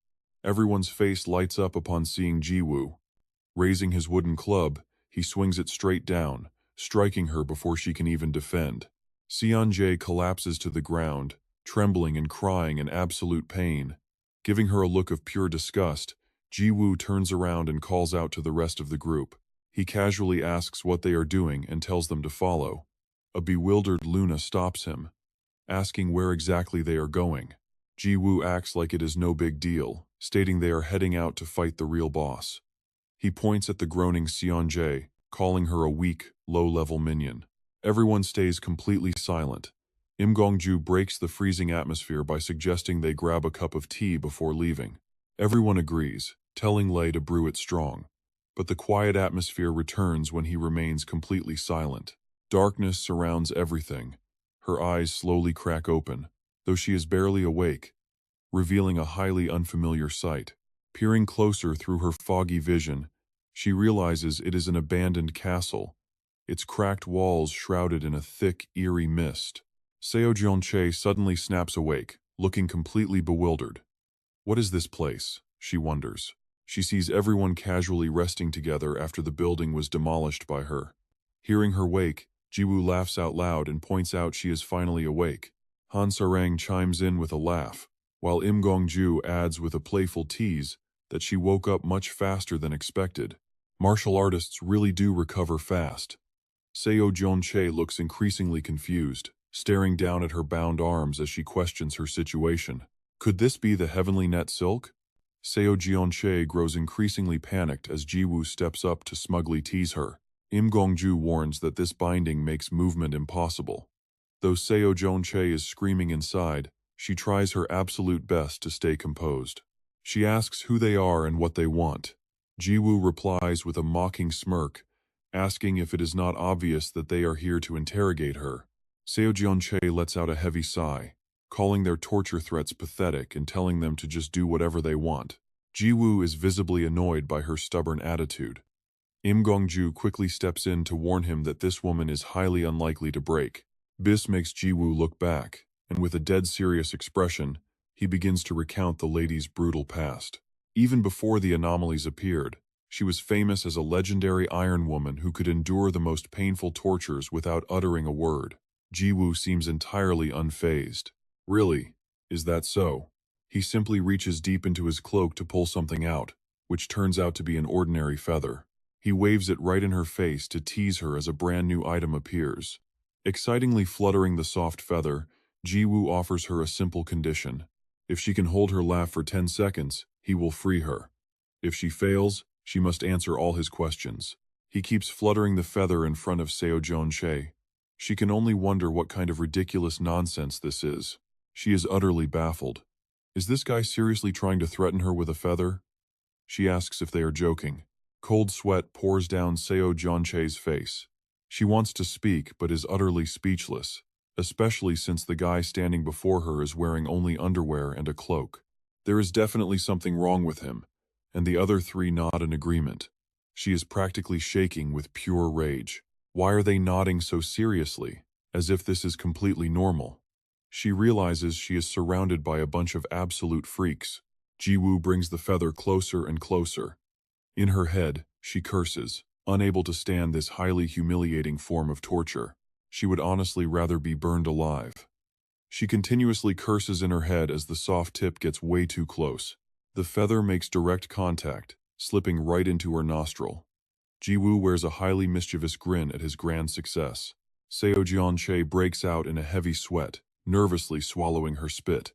Everyone's face lights up upon seeing Ji-woo. Raising his wooden club, he swings it straight down, striking her before she can even defend. Seonjae collapses to the ground, trembling and crying in absolute pain. Giving her a look of pure disgust, Ji-woo turns around and calls out to the rest of the group. He casually asks what they are doing and tells them to follow. A bewildered Luna stops him, asking where exactly they are going. Ji-woo acts like it is no big deal, stating they are heading out to fight the real boss. He points at the groaning Seonjae, calling her a weak, low-level minion. Everyone stays completely silent. Im Gongju breaks the freezing atmosphere by suggesting they grab a cup of tea before leaving. Everyone agrees, telling Lei to brew it strong. But the quiet atmosphere returns when he remains completely silent. Darkness surrounds everything. Her eyes slowly crack open, though she is barely awake, revealing a highly unfamiliar sight. Peering closer through her foggy vision, she realizes it is an abandoned castle, its cracked walls shrouded in a thick, eerie mist. Seo Jeonchae suddenly snaps awake, looking completely bewildered. What is this place? She wonders. She sees everyone casually resting together after the building was demolished by her. Hearing her wake, Ji-woo laughs out loud and points out she is finally awake. Han Sarang chimes in with a laugh, while Im Gongju adds with a playful tease that she woke up much faster than expected. Martial artists really do recover fast. Seo Jeonchae looks increasingly confused, staring down at her bound arms as she questions her situation. Could this be the heavenly net silk? Seo Jeonchae grows increasingly panicked as Ji-woo steps up to smugly tease her. Im Gongju warns that this binding makes movement impossible. Though Seo Jeonchae is screaming inside, she tries her absolute best to stay composed. She asks who they are and what they want. Ji-woo replies with a mocking smirk, asking if it is not obvious that they are here to interrogate her. Seo Jeonchae lets out a heavy sigh, calling their torture threats pathetic and telling them to just do whatever they want. Ji-woo is visibly annoyed by her stubborn attitude. Im Gongju quickly steps in to warn him that this woman is highly unlikely to break. This makes Ji-woo look back, and with a dead serious expression, he begins to recount the lady's brutal past. Even before the anomalies appeared, she was famous as a legendary Iron Woman who could endure the most painful tortures without uttering a word. Jiwoo seems entirely unfazed. Really? Is that so? He simply reaches deep into his cloak to pull something out, which turns out to be an ordinary feather. He waves it right in her face to tease her as a brand new item appears. Excitingly fluttering the soft feather, Jiwoo offers her a simple condition. If she can hold her laugh for 10 seconds, he will free her. If she fails, she must answer all his questions. He keeps fluttering the feather in front of Seo Jeon-chae. She can only wonder what kind of ridiculous nonsense this is. She is utterly baffled. Is this guy seriously trying to threaten her with a feather? She asks if they are joking. Cold sweat pours down Seo Jeon-chae's face. She wants to speak but is utterly speechless, especially since the guy standing before her is wearing only underwear and a cloak. There is definitely something wrong with him, and the other three nod in agreement. She is practically shaking with pure rage. Why are they nodding so seriously, as if this is completely normal? She realizes she is surrounded by a bunch of absolute freaks. Jiwoo brings the feather closer and closer. In her head, she curses, unable to stand this highly humiliating form of torture. She would honestly rather be burned alive. She continuously curses in her head as the soft tip gets way too close. The feather makes direct contact, slipping right into her nostril. Jiwoo wears a highly mischievous grin at his grand success. Seo Jeon-chae breaks out in a heavy sweat, nervously swallowing her spit.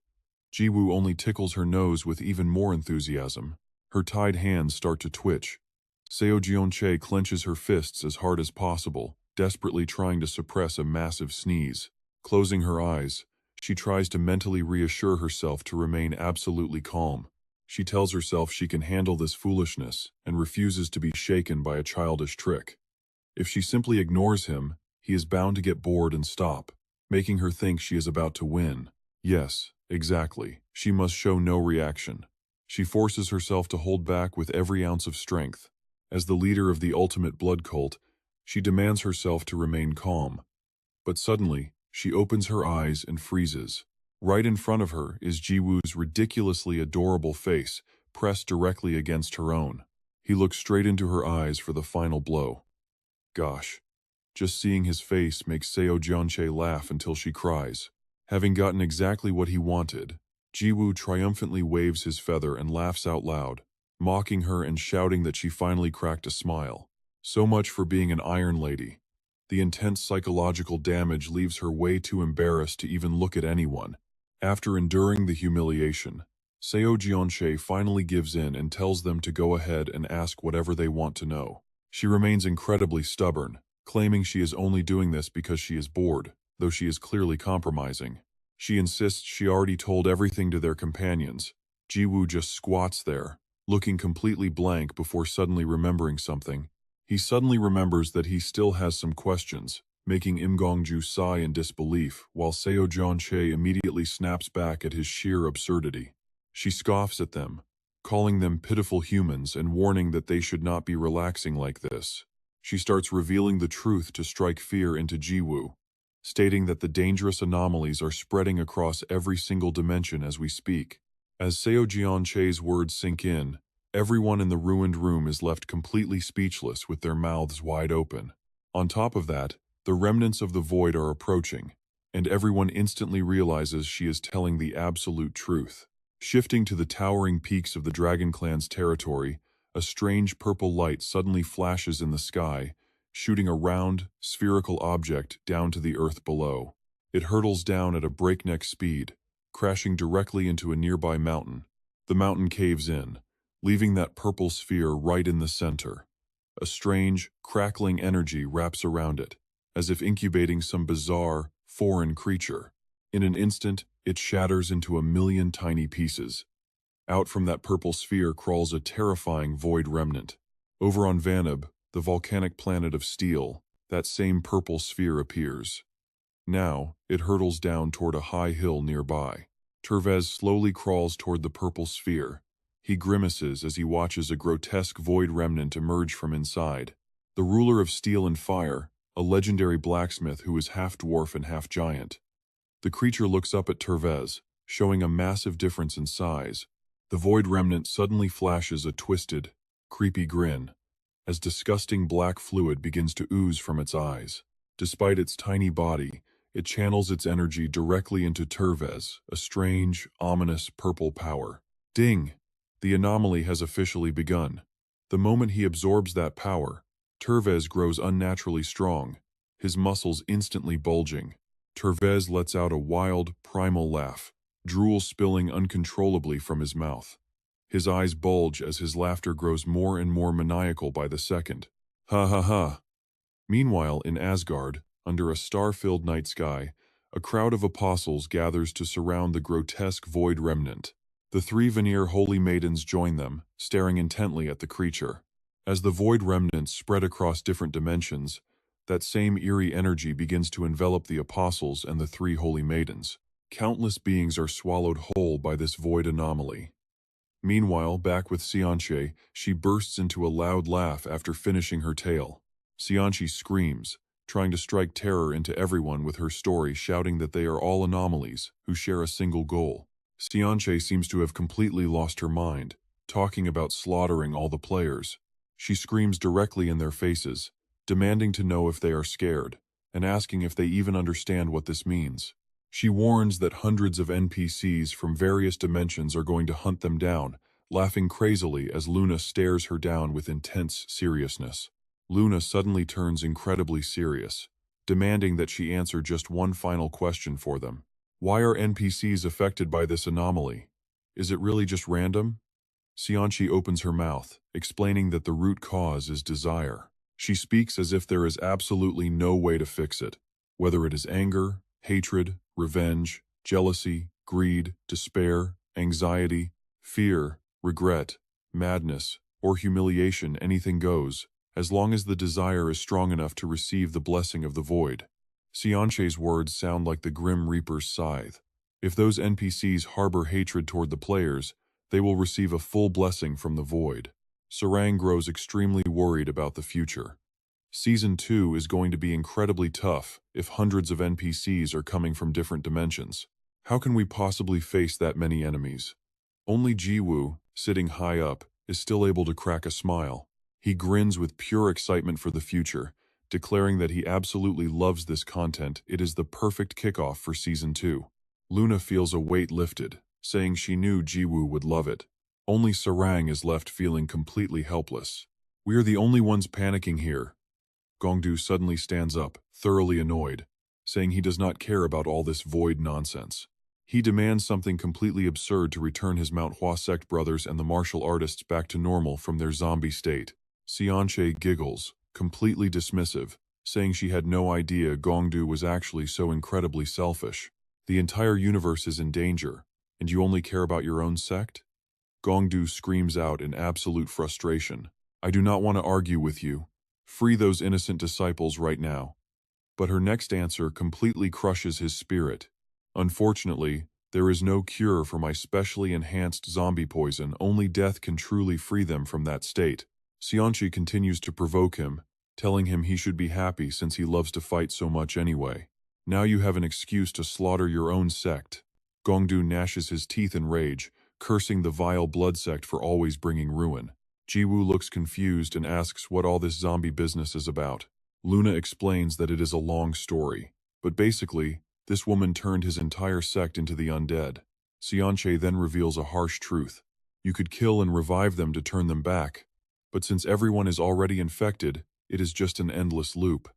Jiwoo only tickles her nose with even more enthusiasm. Her tied hands start to twitch. Seo Jeon-chae clenches her fists as hard as possible, desperately trying to suppress a massive sneeze. Closing her eyes, she tries to mentally reassure herself to remain absolutely calm. She tells herself she can handle this foolishness and refuses to be shaken by a childish trick. If she simply ignores him, he is bound to get bored and stop, making her think she is about to win. Yes, exactly. She must show no reaction. She forces herself to hold back with every ounce of strength. As the leader of the ultimate blood cult, she demands herself to remain calm. But suddenly, she opens her eyes and freezes. Right in front of her is Jiwoo's ridiculously adorable face, pressed directly against her own. He looks straight into her eyes for the final blow. Gosh. Just seeing his face makes Seo Jeon-chae laugh until she cries. Having gotten exactly what he wanted, Jiwoo triumphantly waves his feather and laughs out loud, mocking her and shouting that she finally cracked a smile. So much for being an Iron Lady. The intense psychological damage leaves her way too embarrassed to even look at anyone. After enduring the humiliation, Seo Jeon-chae finally gives in and tells them to go ahead and ask whatever they want to know. She remains incredibly stubborn, claiming she is only doing this because she is bored, though she is clearly compromising. She insists she already told everything to their companions. Jiwoo just squats there, looking completely blank before suddenly remembering something. He suddenly remembers that he still has some questions, making Im Gongju sigh in disbelief, while Seo Jeon-chae immediately snaps back at his sheer absurdity. She scoffs at them, calling them pitiful humans and warning that they should not be relaxing like this. She starts revealing the truth to strike fear into Jiwoo, stating that the dangerous anomalies are spreading across every single dimension as we speak. As Seo Jeon-chae's words sink in, everyone in the ruined room is left completely speechless with their mouths wide open. On top of that, the remnants of the void are approaching, and everyone instantly realizes she is telling the absolute truth. Shifting to the towering peaks of the Dragon Clan's territory, a strange purple light suddenly flashes in the sky, shooting a round, spherical object down to the earth below. It hurtles down at a breakneck speed, crashing directly into a nearby mountain. The mountain caves in, leaving that purple sphere right in the center. A strange, crackling energy wraps around it, as if incubating some bizarre, foreign creature. In an instant, it shatters into a million tiny pieces. Out from that purple sphere crawls a terrifying void remnant. Over on Vanub, the volcanic planet of steel, that same purple sphere appears. Now, it hurtles down toward a high hill nearby. Tervez slowly crawls toward the purple sphere. He grimaces as he watches a grotesque void remnant emerge from inside. The ruler of steel and fire, a legendary blacksmith who is half dwarf and half giant. The creature looks up at Tervez, showing a massive difference in size. The void remnant suddenly flashes a twisted, creepy grin, as disgusting black fluid begins to ooze from its eyes. Despite its tiny body, it channels its energy directly into Tervez, a strange, ominous purple power. Ding! The anomaly has officially begun. The moment he absorbs that power, Tervez grows unnaturally strong, his muscles instantly bulging. Tervez lets out a wild, primal laugh, drool spilling uncontrollably from his mouth. His eyes bulge as his laughter grows more and more maniacal by the second. Ha ha ha! Meanwhile, in Asgard, under a star-filled night sky, a crowd of apostles gathers to surround the grotesque void remnant. The three Vanir holy maidens join them, staring intently at the creature. As the void remnants spread across different dimensions, that same eerie energy begins to envelop the apostles and the three holy maidens. Countless beings are swallowed whole by this void anomaly. Meanwhile, back with Xianxie, she bursts into a loud laugh after finishing her tale. Xianxie screams, trying to strike terror into everyone with her story, shouting that they are all anomalies who share a single goal. Xianxie seems to have completely lost her mind, talking about slaughtering all the players. She screams directly in their faces, demanding to know if they are scared, and asking if they even understand what this means. She warns that hundreds of NPCs from various dimensions are going to hunt them down, laughing crazily as Luna stares her down with intense seriousness. Luna suddenly turns incredibly serious, demanding that she answer just one final question for them. Why are NPCs affected by this anomaly? Is it really just random? Xianxie opens her mouth, explaining that the root cause is desire. She speaks as if there is absolutely no way to fix it, whether it is anger, hatred, revenge, jealousy, greed, despair, anxiety, fear, regret, madness, or humiliation. Anything goes, as long as the desire is strong enough to receive the blessing of the void. Xianxie's words sound like the Grim Reaper's scythe. If those NPCs harbor hatred toward the players, they will receive a full blessing from the void. Sarang grows extremely worried about the future. Season 2 is going to be incredibly tough if hundreds of NPCs are coming from different dimensions. How can we possibly face that many enemies? Only Jiwoo, sitting high up, is still able to crack a smile. He grins with pure excitement for the future, declaring that he absolutely loves this content. It is the perfect kickoff for Season 2. Luna feels a weight lifted, saying she knew Jiwoo would love it. Only Sarang is left feeling completely helpless. We are the only ones panicking here. Gongdu suddenly stands up, thoroughly annoyed, saying he does not care about all this void nonsense. He demands something completely absurd to return his Mount Hua sect brothers and the martial artists back to normal from their zombie state. Xianxie giggles, completely dismissive, saying she had no idea Gongdu was actually so incredibly selfish. The entire universe is in danger, and you only care about your own sect? Gongdu screams out in absolute frustration. I do not want to argue with you. Free those innocent disciples right now. But her next answer completely crushes his spirit. Unfortunately, there is no cure for my specially enhanced zombie poison. Only death can truly free them from that state. Xianxie continues to provoke him, telling him he should be happy since he loves to fight so much anyway. Now you have an excuse to slaughter your own sect. Gongdu gnashes his teeth in rage, cursing the vile blood sect for always bringing ruin. Jiwoo looks confused and asks what all this zombie business is about. Luna explains that it is a long story, but basically, this woman turned his entire sect into the undead. Xianxie then reveals a harsh truth. You could kill and revive them to turn them back, but since everyone is already infected, it is just an endless loop.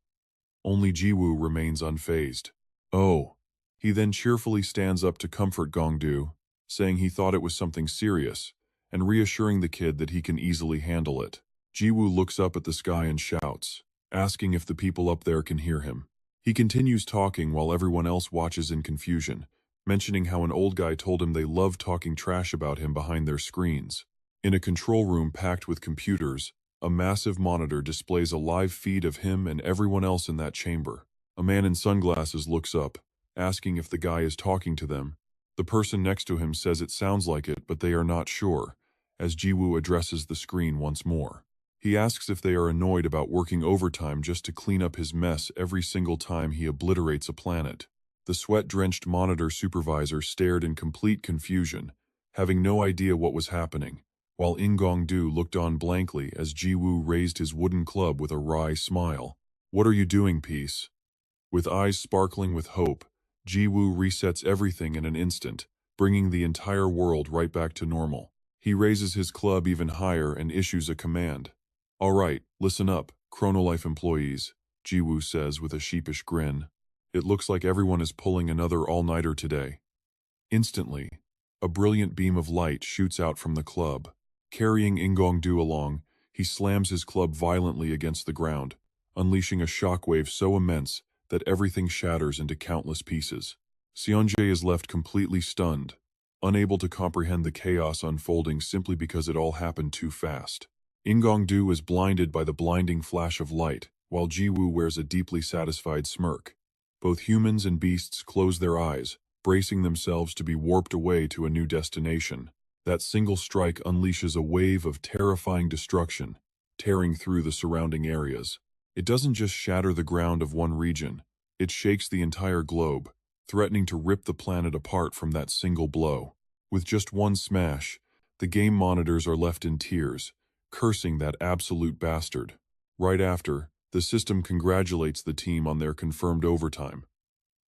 Only Jiwoo remains unfazed. Oh. He then cheerfully stands up to comfort Gongdu, saying he thought it was something serious, and reassuring the kid that he can easily handle it. Jiwoo looks up at the sky and shouts, asking if the people up there can hear him. He continues talking while everyone else watches in confusion, mentioning how an old guy told him they love talking trash about him behind their screens. In a control room packed with computers, a massive monitor displays a live feed of him and everyone else in that chamber. A man in sunglasses looks up, asking if the guy is talking to them. The person next to him says it sounds like it, but they are not sure, as Jiwoo addresses the screen once more. He asks if they are annoyed about working overtime just to clean up his mess every single time he obliterates a planet. The sweat-drenched monitor supervisor stared in complete confusion, having no idea what was happening, while Ingong-du looked on blankly as Ji-woo raised his wooden club with a wry smile. "What are you doing, Peace?" With eyes sparkling with hope, Ji-woo resets everything in an instant, bringing the entire world right back to normal. He raises his club even higher and issues a command. "All right, listen up, Chrono Life employees," Ji-woo says with a sheepish grin. "It looks like everyone is pulling another all-nighter today." Instantly, a brilliant beam of light shoots out from the club. Carrying Ingong-du along, he slams his club violently against the ground, unleashing a shockwave so immense that everything shatters into countless pieces. Seonjae is left completely stunned, unable to comprehend the chaos unfolding simply because it all happened too fast. Ingong-du is blinded by the blinding flash of light, while Ji-woo wears a deeply satisfied smirk. Both humans and beasts close their eyes, bracing themselves to be warped away to a new destination. That single strike unleashes a wave of terrifying destruction, tearing through the surrounding areas. It doesn't just shatter the ground of one region, it shakes the entire globe, threatening to rip the planet apart from that single blow. With just one smash, the game monitors are left in tears, cursing that absolute bastard. Right after, the system congratulates the team on their confirmed overtime.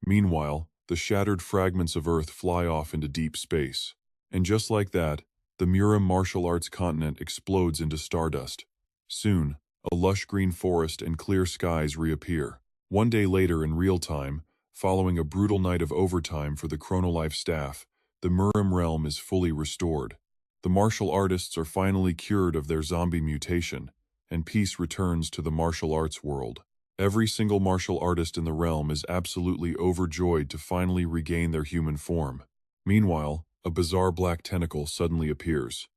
Meanwhile, the shattered fragments of Earth fly off into deep space. And just like that, the Mura martial arts continent explodes into stardust. Soon, a lush green forest and clear skies reappear. One day later in real time, following a brutal night of overtime for the Chrono Life staff, the Murim realm is fully restored. The martial artists are finally cured of their zombie mutation, and peace returns to the martial arts world. Every single martial artist in the realm is absolutely overjoyed to finally regain their human form. Meanwhile, a bizarre black tentacle suddenly appears.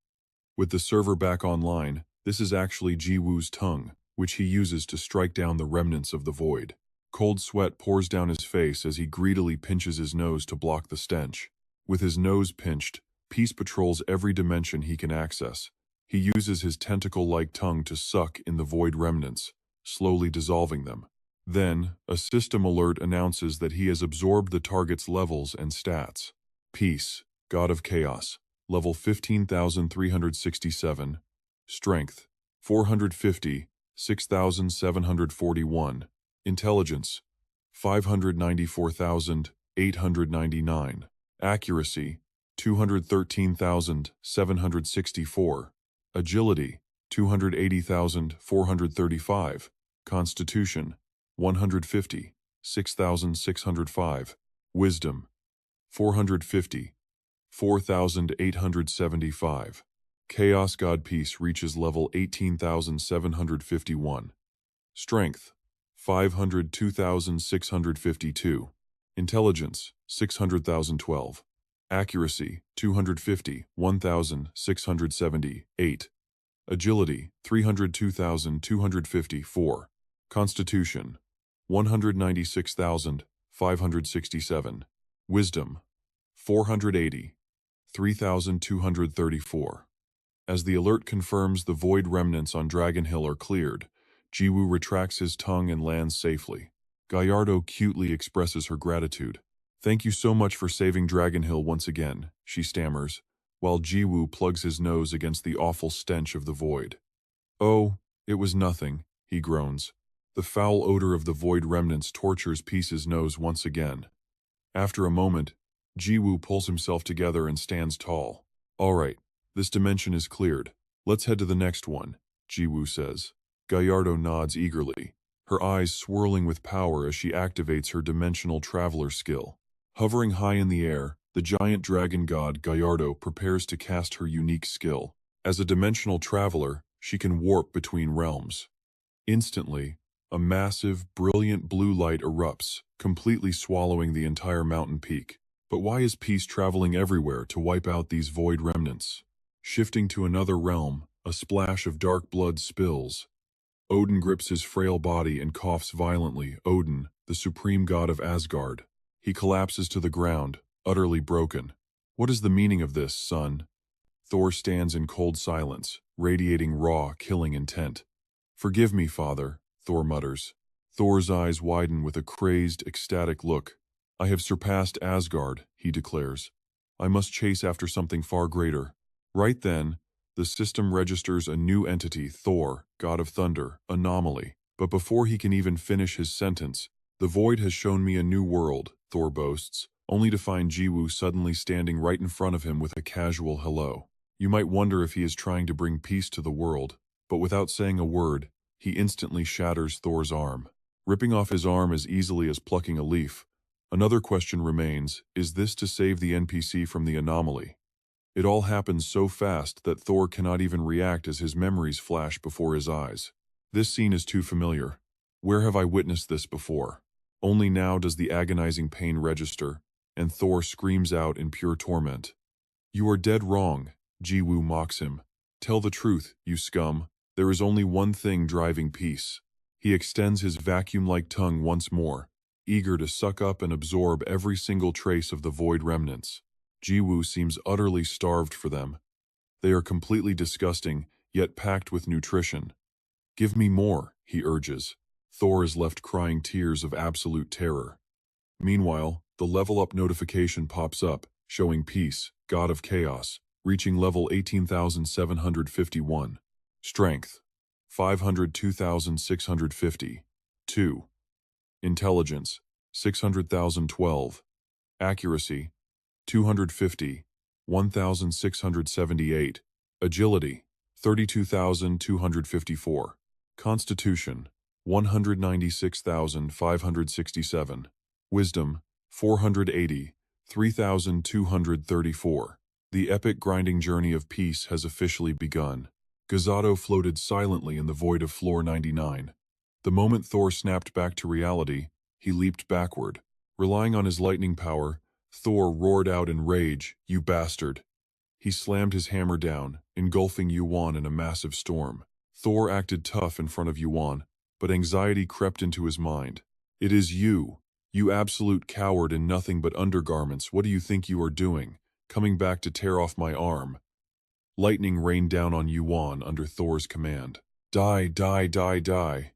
With the server back online, this is actually Ji-woo's tongue, which he uses to strike down the remnants of the void. Cold sweat pours down his face as he greedily pinches his nose to block the stench. With his nose pinched, Peace patrols every dimension he can access. He uses his tentacle-like tongue to suck in the void remnants, slowly dissolving them. Then, a system alert announces that he has absorbed the target's levels and stats. Peace, God of Chaos, level 15,367, Strength, 450, 6,741, Intelligence, 594,899, Accuracy, 213,764, Agility, 280,435, Constitution, 150, 6,605, Wisdom, 450, 4,875. Chaos God Peace reaches level 18,751. Strength, 502,652. Intelligence, 600,012. Accuracy, 250, 1,678. Agility, 302,254. Constitution, 196,567. Wisdom, 480, 3,234. As the alert confirms the void remnants on Dragon Hill are cleared, Ji-woo retracts his tongue and lands safely. Gallardo cutely expresses her gratitude. "Thank you so much for saving Dragon Hill once again," she stammers, while Ji-woo plugs his nose against the awful stench of the void. "Oh, it was nothing," he groans. The foul odor of the void remnants tortures Peace's nose once again. After a moment, Ji-woo pulls himself together and stands tall. "All right, this dimension is cleared. Let's head to the next one," Ji-woo says. Gallardo nods eagerly, her eyes swirling with power as she activates her dimensional traveler skill. Hovering high in the air, the giant dragon god Gallardo prepares to cast her unique skill. As a dimensional traveler, she can warp between realms. Instantly, a massive, brilliant blue light erupts, completely swallowing the entire mountain peak. But why is Peace traveling everywhere to wipe out these void remnants? Shifting to another realm, a splash of dark blood spills. Odin grips his frail body and coughs violently. Odin, the supreme god of Asgard. He collapses to the ground, utterly broken. "What is the meaning of this, son?" Thor stands in cold silence, radiating raw, killing intent. "Forgive me, father," Thor mutters. Thor's eyes widen with a crazed, ecstatic look. I have surpassed Asgard, he declares. I must chase after something far greater. Right then, the system registers a new entity, Thor, god of thunder, anomaly. But before he can even finish his sentence, the void has shown me a new world, Thor boasts, only to find Jiwoo suddenly standing right in front of him with a casual hello. You might wonder if he is trying to bring peace to the world, but without saying a word, he instantly shatters Thor's arm, ripping off his arm as easily as plucking a leaf. Another question remains, is this to save the NPC from the anomaly? It all happens so fast that Thor cannot even react as his memories flash before his eyes. This scene is too familiar. Where have I witnessed this before? Only now does the agonizing pain register, and Thor screams out in pure torment. You are dead wrong, Jiwoo mocks him. Tell the truth, you scum. There is only one thing driving peace. He extends his vacuum-like tongue once more, eager to suck up and absorb every single trace of the void remnants. Jiwoo seems utterly starved for them. They are completely disgusting, yet packed with nutrition. Give me more, he urges. Thor is left crying tears of absolute terror. Meanwhile, the level up notification pops up, showing Peace, God of Chaos, reaching level 18,751. Strength, 502,650. 2. Intelligence, 600,012. Accuracy, 250, 1,678. Agility, 32,254. Constitution, 196,567. Wisdom, 480, 3,234. The epic grinding journey of peace has officially begun. Gazato floated silently in the void of floor 99. The moment Thor snapped back to reality, he leaped backward. Relying on his lightning power, Thor roared out in rage, "You bastard!" He slammed his hammer down, engulfing Yuan in a massive storm. Thor acted tough in front of Yuan, but anxiety crept into his mind. "It is you, you absolute coward in nothing but undergarments. What do you think you are doing, coming back to tear off my arm?" Lightning rained down on Yuan under Thor's command. "Die, die, die, die."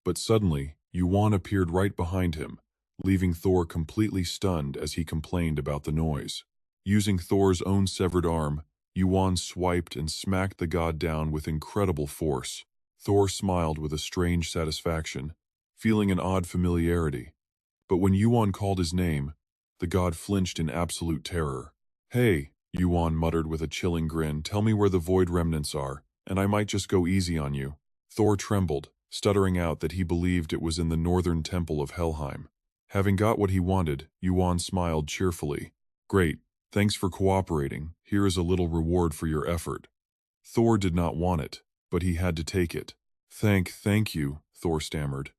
But suddenly, Yuan appeared right behind him, leaving Thor completely stunned as he complained about the noise. Using Thor's own severed arm, Yuan swiped and smacked the god down with incredible force. Thor smiled with a strange satisfaction, feeling an odd familiarity. But when Yuan called his name, the god flinched in absolute terror. "Hey," Yuan muttered with a chilling grin, "tell me where the void remnants are, and I might just go easy on you." Thor trembled, stuttering out that he believed it was in the northern temple of Helheim. Having got what he wanted, Yuan smiled cheerfully. "Great, thanks for cooperating. Here is a little reward for your effort." Thor did not want it, but he had to take it. Thank you," Thor stammered.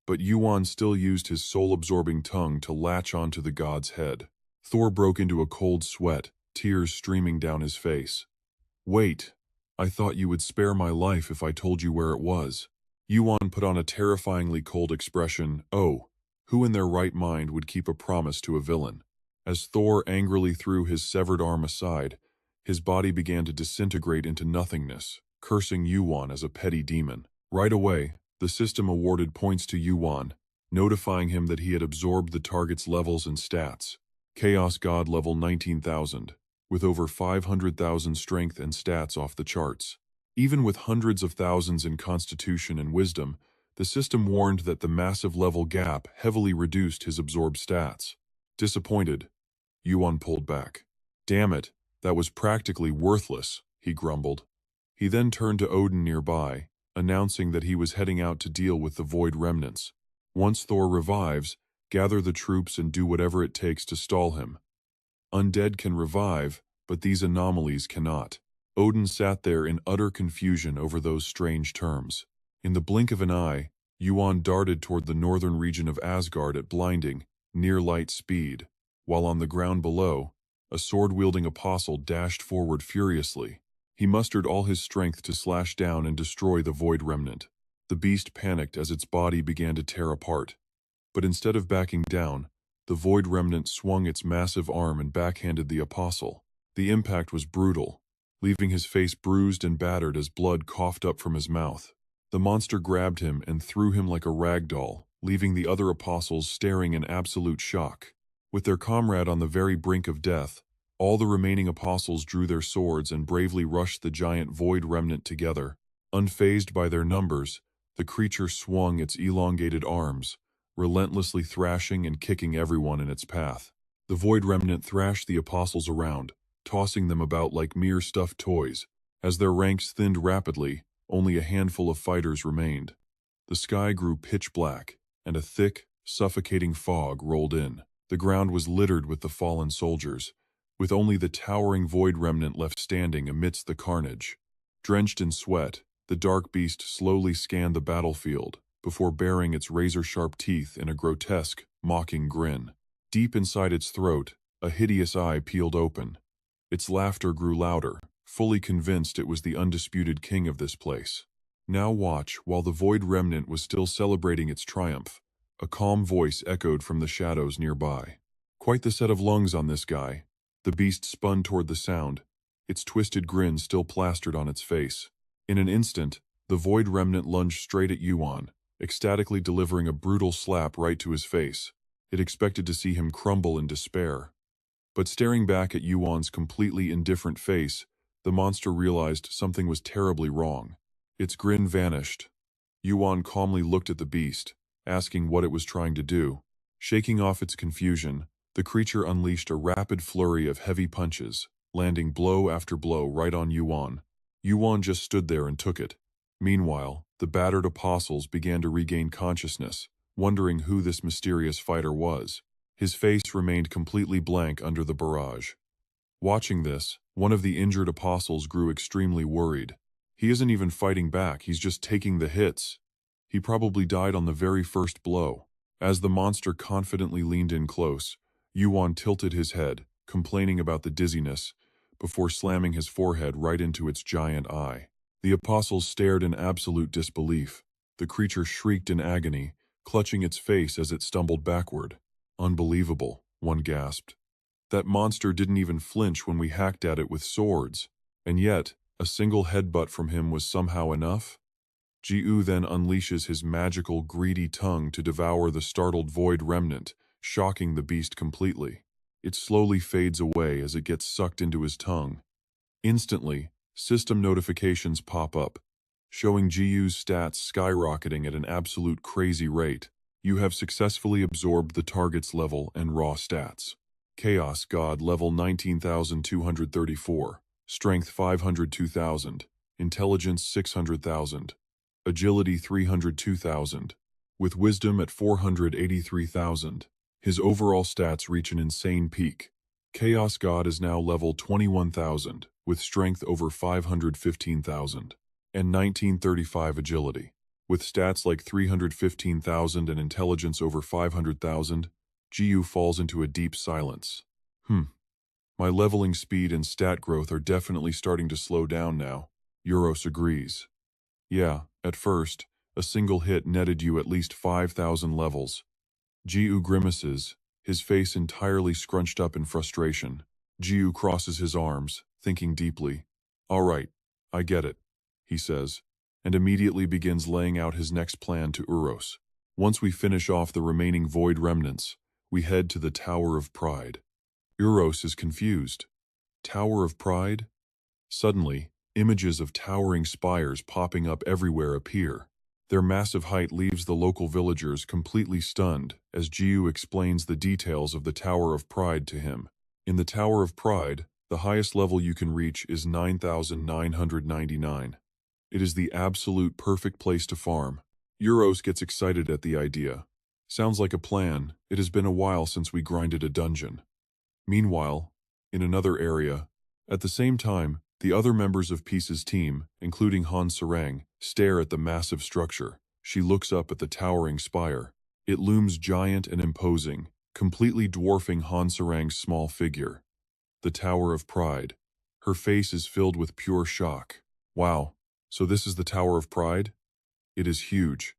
But Yuan still used his soul-absorbing tongue to latch onto the god's head. Thor broke into a cold sweat, tears streaming down his face. "Wait, I thought you would spare my life if I told you where it was." Yuan put on a terrifyingly cold expression. "Oh, who in their right mind would keep a promise to a villain?" As Thor angrily threw his severed arm aside, his body began to disintegrate into nothingness, cursing Yuan as a petty demon. Right away, the system awarded points to Yuan, notifying him that he had absorbed the target's levels and stats. Chaos God level 19,000, with over 500,000 strength and stats off the charts. Even with hundreds of thousands in constitution and wisdom, the system warned that the massive level gap heavily reduced his absorbed stats. Disappointed, Yuan pulled back. "Damn it, that was practically worthless," he grumbled. He then turned to Odin nearby, announcing that he was heading out to deal with the void remnants. Once Thor revives, gather the troops and do whatever it takes to stall him. Undead can revive, but these anomalies cannot. Odin sat there in utter confusion over those strange terms. In the blink of an eye, Yuan darted toward the northern region of Asgard at blinding, near-light speed, while on the ground below, a sword-wielding apostle dashed forward furiously. He mustered all his strength to slash down and destroy the void remnant. The beast panicked as its body began to tear apart. But instead of backing down, the void remnant swung its massive arm and backhanded the apostle. The impact was brutal, leaving his face bruised and battered as blood coughed up from his mouth. The monster grabbed him and threw him like a rag doll, leaving the other apostles staring in absolute shock. With their comrade on the very brink of death, all the remaining apostles drew their swords and bravely rushed the giant void remnant together. Unfazed by their numbers, the creature swung its elongated arms, relentlessly thrashing and kicking everyone in its path. The void remnant thrashed the apostles around, tossing them about like mere stuffed toys. As their ranks thinned rapidly, only a handful of fighters remained. The sky grew pitch black, and a thick, suffocating fog rolled in. The ground was littered with the fallen soldiers, with only the towering void remnant left standing amidst the carnage. Drenched in sweat, the dark beast slowly scanned the battlefield before baring its razor-sharp teeth in a grotesque, mocking grin. Deep inside its throat, a hideous eye peeled open. Its laughter grew louder, fully convinced it was the undisputed king of this place. Now watch, while the void remnant was still celebrating its triumph, a calm voice echoed from the shadows nearby. Quite the set of lungs on this guy. The beast spun toward the sound, its twisted grin still plastered on its face. In an instant, the void remnant lunged straight at Yuan, ecstatically delivering a brutal slap right to his face. It expected to see him crumble in despair. But staring back at Yuan's completely indifferent face, the monster realized something was terribly wrong. Its grin vanished. Yuan calmly looked at the beast, asking what it was trying to do. Shaking off its confusion, the creature unleashed a rapid flurry of heavy punches, landing blow after blow right on Yuan. Yuan just stood there and took it. Meanwhile, the battered apostles began to regain consciousness, wondering who this mysterious fighter was. His face remained completely blank under the barrage. Watching this, one of the injured apostles grew extremely worried. He isn't even fighting back, he's just taking the hits. He probably died on the very first blow. As the monster confidently leaned in close, Yuan tilted his head, complaining about the dizziness, before slamming his forehead right into its giant eye. The apostles stared in absolute disbelief. The creature shrieked in agony, clutching its face as it stumbled backward. Unbelievable, one gasped. That monster didn't even flinch when we hacked at it with swords, and yet, a single headbutt from him was somehow enough? Ji-U then unleashes his magical, greedy tongue to devour the startled void remnant, shocking the beast completely. It slowly fades away as it gets sucked into his tongue. Instantly, system notifications pop up, showing Ji-U's stats skyrocketing at an absolute crazy rate. You have successfully absorbed the target's level and raw stats. Chaos God level 19,234, Strength 502,000, Intelligence 600,000, Agility 302,000, with Wisdom at 483,000. His overall stats reach an insane peak. Chaos God is now level 21,000, with Strength over 515,000, and 1935 Agility. With stats like 315,000 and Intelligence over 500,000, Ji-U falls into a deep silence. My leveling speed and stat growth are definitely starting to slow down now. Euros agrees. Yeah, at first, a single hit netted you at least 5,000 levels. Ji-U grimaces, his face entirely scrunched up in frustration. Ji-U crosses his arms, thinking deeply. All right, I get it, he says, and immediately begins laying out his next plan to Uros. Once we finish off the remaining void remnants, we head to the Tower of Pride. Uros is confused. Tower of Pride? Suddenly, images of towering spires popping up everywhere appear. Their massive height leaves the local villagers completely stunned as Ji-U explains the details of the Tower of Pride to him. In the Tower of Pride, the highest level you can reach is 9,999. It is the absolute perfect place to farm. Euros gets excited at the idea. Sounds like a plan. It has been a while since we grinded a dungeon. Meanwhile, in another area, at the same time, the other members of Peace's team, including Han Sarang, stare at the massive structure. She looks up at the towering spire. It looms giant and imposing, completely dwarfing Han Sarang's small figure. The Tower of Pride. Her face is filled with pure shock. Wow, so this is the Tower of Pride? It is huge.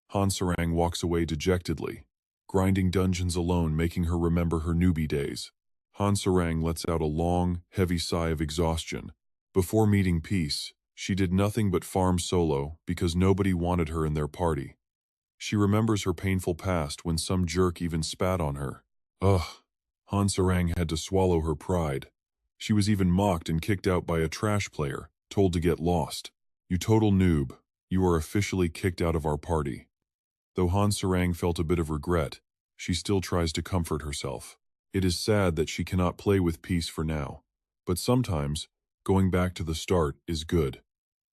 Han Sarang walks away dejectedly, grinding dungeons alone making her remember her newbie days. Han Sarang lets out a long, heavy sigh of exhaustion. Before meeting Peace, she did nothing but farm solo because nobody wanted her in their party. She remembers her painful past when some jerk even spat on her. Ugh. Han Sarang had to swallow her pride. She was even mocked and kicked out by a trash player, told to get lost. You total noob. You are officially kicked out of our party. Though Han Sarang felt a bit of regret, she still tries to comfort herself. It is sad that she cannot play with peace for now, but sometimes, going back to the start is good.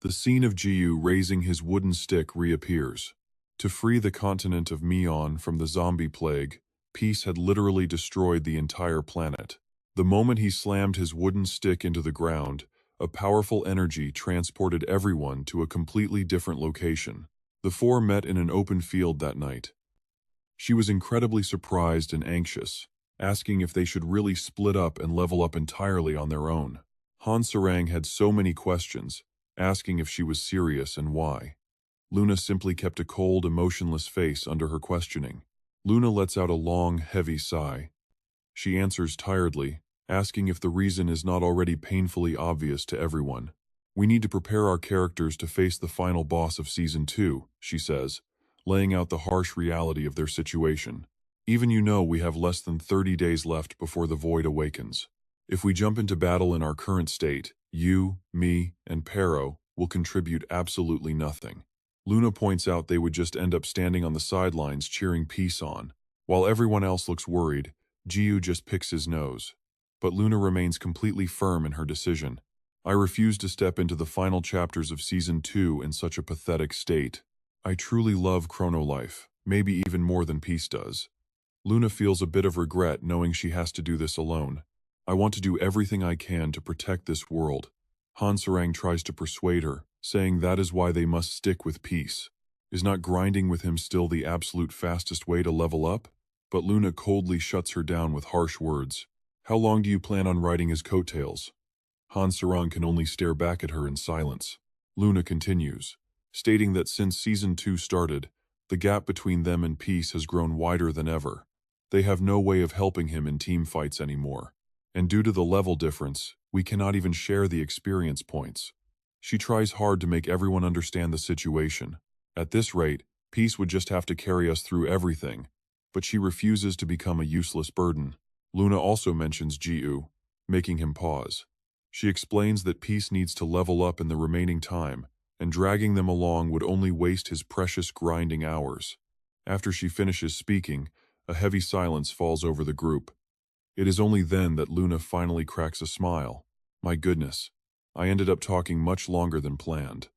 The scene of Jiu raising his wooden stick reappears. To free the continent of Mion from the zombie plague, Peace had literally destroyed the entire planet. The moment he slammed his wooden stick into the ground, a powerful energy transported everyone to a completely different location. The four met in an open field that night. She was incredibly surprised and anxious, asking if they should really split up and level up entirely on their own. Han Sarang had so many questions, asking if she was serious and why. Luna simply kept a cold, emotionless face under her questioning. Luna lets out a long, heavy sigh. She answers tiredly, asking if the reason is not already painfully obvious to everyone. We need to prepare our characters to face the final boss of Season 2, she says, laying out the harsh reality of their situation. Even we have less than 30 days left before the void awakens. If we jump into battle in our current state, you, me, and Pero will contribute absolutely nothing. Luna points out they would just end up standing on the sidelines cheering Peace on. While everyone else looks worried, Jiu just picks his nose. But Luna remains completely firm in her decision. I refuse to step into the final chapters of Season 2 in such a pathetic state. I truly love Chrono Life, maybe even more than Peace does. Luna feels a bit of regret knowing she has to do this alone. I want to do everything I can to protect this world. Han Sarang tries to persuade her, saying that is why they must stick with Peace. Is not grinding with him still the absolute fastest way to level up? But Luna coldly shuts her down with harsh words. How long do you plan on riding his coattails? Han Sarang can only stare back at her in silence. Luna continues, stating that since Season 2 started, the gap between them and Peace has grown wider than ever. They have no way of helping him in team fights anymore. And due to the level difference, we cannot even share the experience points. She tries hard to make everyone understand the situation. At this rate, Peace would just have to carry us through everything, but she refuses to become a useless burden. Luna also mentions Jiu, making him pause. She explains that Peace needs to level up in the remaining time, and dragging them along would only waste his precious grinding hours. After she finishes speaking, a heavy silence falls over the group. It is only then that Luna finally cracks a smile. My goodness, I ended up talking much longer than planned.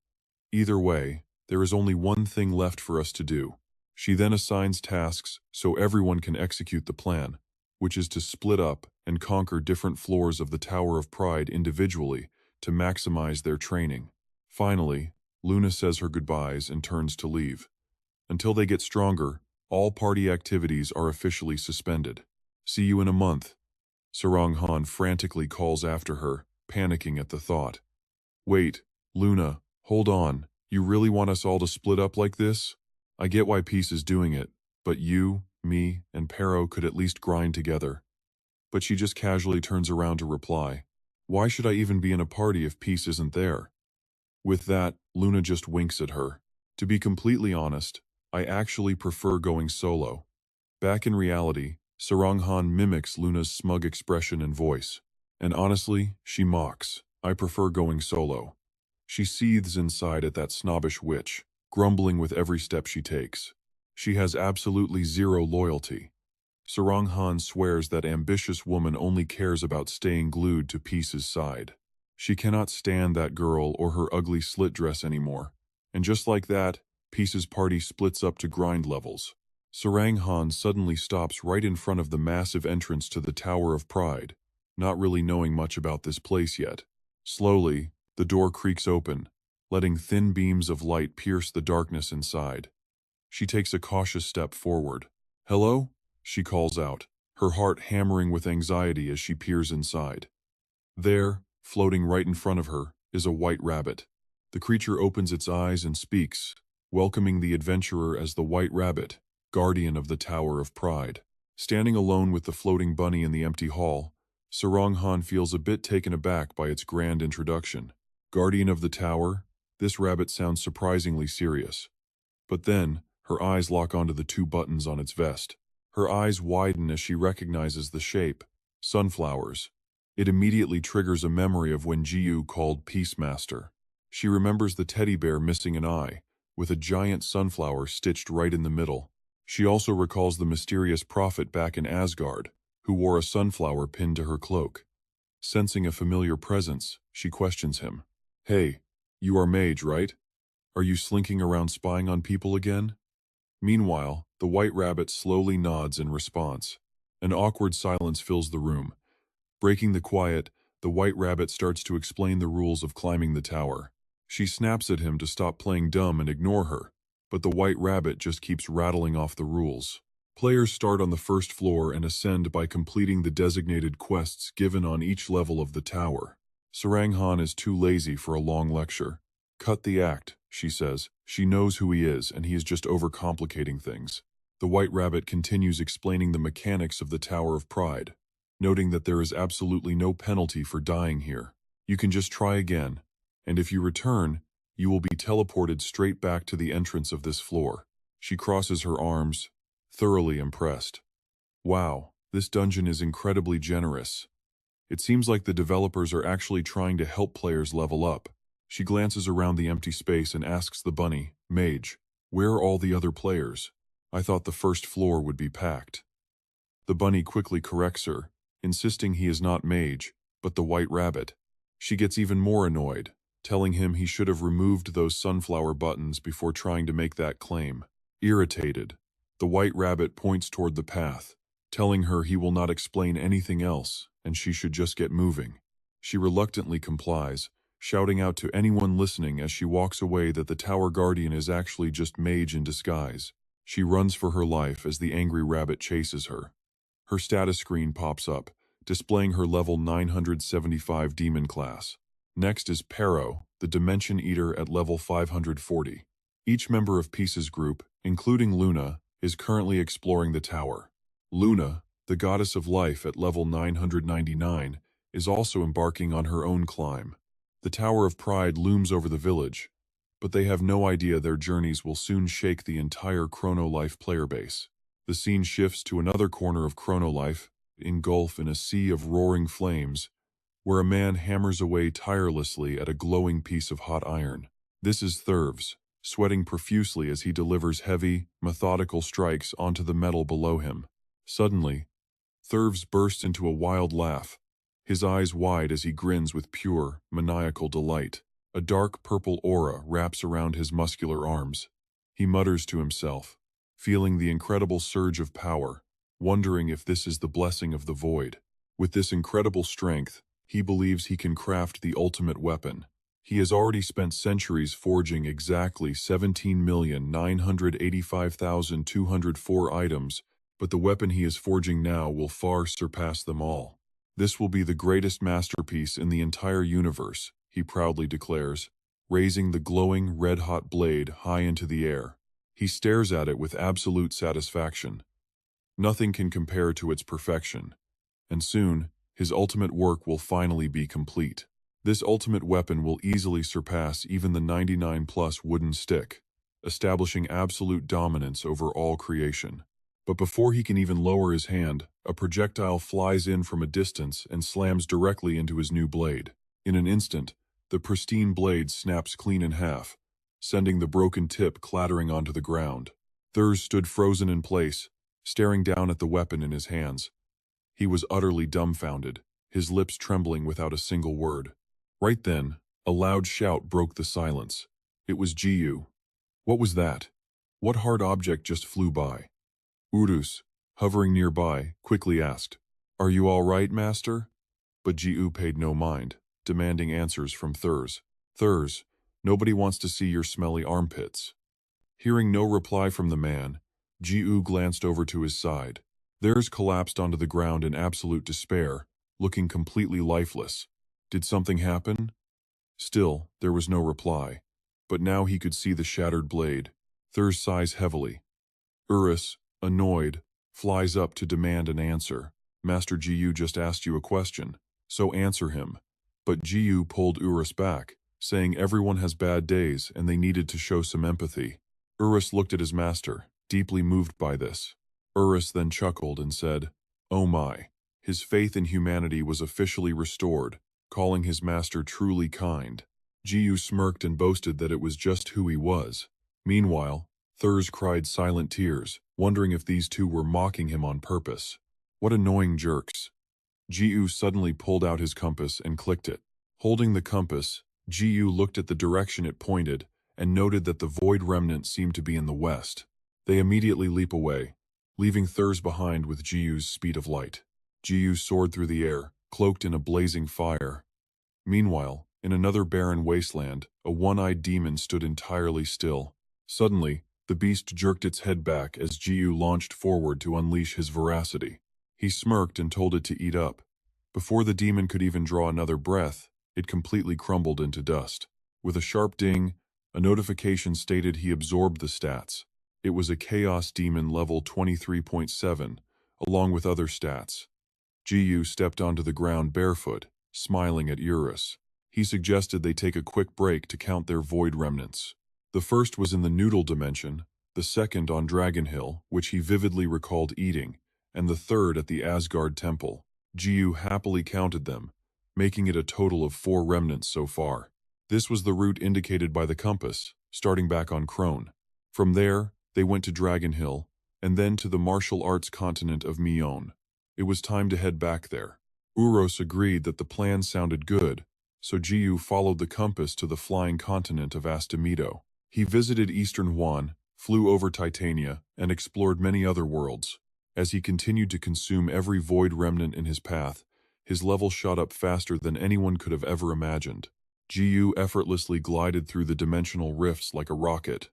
Either way, there is only one thing left for us to do. She then assigns tasks so everyone can execute the plan, which is to split up and conquer different floors of the Tower of Pride individually to maximize their training. Finally, Luna says her goodbyes and turns to leave. Until they get stronger, all party activities are officially suspended. See you in a month. Sarang Han frantically calls after her, panicking at the thought. Wait, Luna, hold on. You really want us all to split up like this? I get why Peace is doing it, but you, me, and Pero could at least grind together. But she just casually turns around to reply. Why should I even be in a party if Peace isn't there? With that, Luna just winks at her. To be completely honest, I actually prefer going solo. Back in reality, Sarang Han mimics Luna's smug expression and voice. And honestly, she mocks. I prefer going solo. She seethes inside at that snobbish witch, grumbling with every step she takes. She has absolutely zero loyalty. Sarang Han swears that ambitious woman only cares about staying glued to Peace's side. She cannot stand that girl or her ugly slit dress anymore. And just like that, Peace's party splits up to grind levels. Sarang Han suddenly stops right in front of the massive entrance to the Tower of Pride, not really knowing much about this place yet. Slowly, the door creaks open, letting thin beams of light pierce the darkness inside. She takes a cautious step forward. Hello? She calls out, her heart hammering with anxiety as she peers inside. There, floating right in front of her, is a white rabbit. The creature opens its eyes and speaks, welcoming the adventurer as the White Rabbit, guardian of the Tower of Pride. Standing alone with the floating bunny in the empty hall, Sarang Han feels a bit taken aback by its grand introduction. Guardian of the Tower? This rabbit sounds surprisingly serious. But then, Her eyes lock onto the two buttons on its vest. Her eyes widen as she recognizes the shape. Sunflowers. It immediately triggers a memory of when Jiu called Peacemaster. She remembers the teddy bear missing an eye, with a giant sunflower stitched right in the middle. She also recalls the mysterious prophet back in Asgard, who wore a sunflower pinned to her cloak. Sensing a familiar presence, she questions him. "Hey, you are Mage, right? Are you slinking around spying on people again?" Meanwhile, the White Rabbit slowly nods in response. An awkward silence fills the room. Breaking the quiet, the White Rabbit starts to explain the rules of climbing the tower. She snaps at him to stop playing dumb and ignore her, but the White Rabbit just keeps rattling off the rules. Players start on the first floor and ascend by completing the designated quests given on each level of the tower. Saranghan is too lazy for a long lecture. "Cut the act," she says. She knows who he is, and he is just overcomplicating things. The White Rabbit continues explaining the mechanics of the Tower of Pride, noting that there is absolutely no penalty for dying here. You can just try again, and if you return, you will be teleported straight back to the entrance of this floor. She crosses her arms, thoroughly impressed. Wow, this dungeon is incredibly generous. It seems like the developers are actually trying to help players level up. She glances around the empty space and asks the bunny, "Mage, where are all the other players? I thought the first floor would be packed." The bunny quickly corrects her, insisting he is not Mage, but the White Rabbit. She gets even more annoyed, telling him he should have removed those sunflower buttons before trying to make that claim. Irritated, the White Rabbit points toward the path, telling her he will not explain anything else, and she should just get moving. She reluctantly complies, shouting out to anyone listening as she walks away that the Tower Guardian is actually just Mage in disguise. She runs for her life as the angry rabbit chases her. Her status screen pops up, displaying her level 975 demon class. Next is Pero, the Dimension Eater at level 540. Each member of Peace's group, including Luna, is currently exploring the tower. Luna, the Goddess of Life at level 999, is also embarking on her own climb. The Tower of Pride looms over the village, but they have no idea their journeys will soon shake the entire Chrono Life player base. The scene shifts to another corner of Chrono Life, engulfed in a sea of roaring flames, where a man hammers away tirelessly at a glowing piece of hot iron. This is Thurves, sweating profusely as he delivers heavy, methodical strikes onto the metal below him. Suddenly, Thurves bursts into a wild laugh, his eyes wide as he grins with pure, maniacal delight. A dark purple aura wraps around his muscular arms. He mutters to himself, feeling the incredible surge of power, wondering if this is the blessing of the void. With this incredible strength, he believes he can craft the ultimate weapon. He has already spent centuries forging exactly 17,985,204 items, but the weapon he is forging now will far surpass them all. "This will be the greatest masterpiece in the entire universe," he proudly declares, raising the glowing, red-hot blade high into the air. He stares at it with absolute satisfaction. Nothing can compare to its perfection, and soon, his ultimate work will finally be complete. This ultimate weapon will easily surpass even the 99+ wooden stick, establishing absolute dominance over all creation. But before he can even lower his hand, a projectile flies in from a distance and slams directly into his new blade. In an instant, the pristine blade snaps clean in half, sending the broken tip clattering onto the ground. Thurs stood frozen in place, staring down at the weapon in his hands. He was utterly dumbfounded, his lips trembling without a single word. Right then, a loud shout broke the silence. It was Jiu. What was that? What hard object just flew by? Urus, hovering nearby, quickly asked, "Are you all right, master?" But Jiu paid no mind, demanding answers from Thurs. "Thurs, nobody wants to see your smelly armpits." Hearing no reply from the man, Jiu glanced over to his side. Thurs collapsed onto the ground in absolute despair, looking completely lifeless. Did something happen? Still, there was no reply. But now he could see the shattered blade. Thurs sighs heavily. Urus, annoyed, flies up to demand an answer. "Master Jiu just asked you a question, so answer him." But Jiu pulled Urus back, saying everyone has bad days and they needed to show some empathy. Urus looked at his master, deeply moved by this. Urus then chuckled and said, "Oh my." His faith in humanity was officially restored, calling his master truly kind. Jiu smirked and boasted that it was just who he was. Meanwhile, Thurs cried silent tears, wondering if these two were mocking him on purpose. What annoying jerks. Jiu suddenly pulled out his compass and clicked it. Holding the compass, Jiu looked at the direction it pointed and noted that the void remnant seemed to be in the west. They immediately leap away, leaving Thurs behind with Jiu's speed of light. Jiu soared through the air, cloaked in a blazing fire. Meanwhile, in another barren wasteland, a one-eyed demon stood entirely still. Suddenly, the beast jerked its head back as Jiu launched forward to unleash his voracity. He smirked and told it to eat up. Before the demon could even draw another breath, it completely crumbled into dust. With a sharp ding, a notification stated he absorbed the stats. It was a Chaos Demon level 23.7, along with other stats. Jiu stepped onto the ground barefoot, smiling at Urus. He suggested they take a quick break to count their void remnants. The first was in the Noodle dimension, the second on Dragon Hill, which he vividly recalled eating, and the third at the Asgard Temple. Jiu happily counted them, making it a total of 4 remnants so far. This was the route indicated by the compass, starting back on Krone. From there, they went to Dragon Hill, and then to the martial arts continent of Mion. It was time to head back there. Uros agreed that the plan sounded good, so Jiu followed the compass to the flying continent of Astamido. He visited Eastern Huan, flew over Titania, and explored many other worlds. As he continued to consume every void remnant in his path, his level shot up faster than anyone could have ever imagined. Jiu effortlessly glided through the dimensional rifts like a rocket.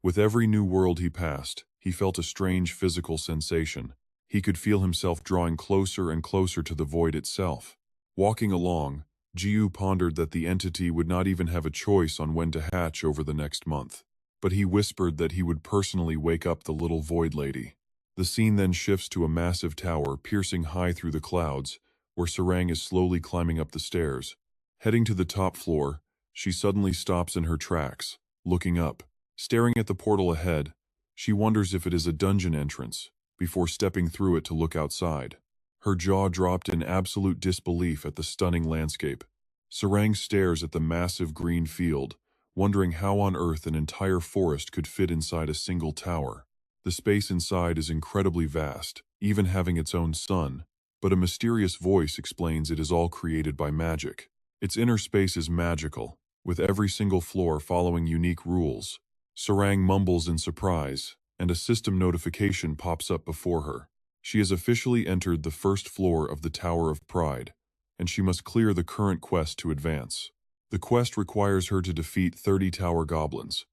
With every new world he passed, he felt a strange physical sensation. He could feel himself drawing closer and closer to the void itself. Walking along, Jiu pondered that the entity would not even have a choice on when to hatch over the next month. But he whispered that he would personally wake up the little void lady. The scene then shifts to a massive tower piercing high through the clouds, where Sarang is slowly climbing up the stairs. Heading to the top floor, she suddenly stops in her tracks, looking up. Staring at the portal ahead, she wonders if it is a dungeon entrance, before stepping through it to look outside. Her jaw dropped in absolute disbelief at the stunning landscape. Sarang stares at the massive green field, wondering how on earth an entire forest could fit inside a single tower. The space inside is incredibly vast, even having its own sun, but a mysterious voice explains it is all created by magic. Its inner space is magical, with every single floor following unique rules. Sarang mumbles in surprise, and a system notification pops up before her. She has officially entered the first floor of the Tower of Pride, and she must clear the current quest to advance. The quest requires her to defeat 30 tower goblins.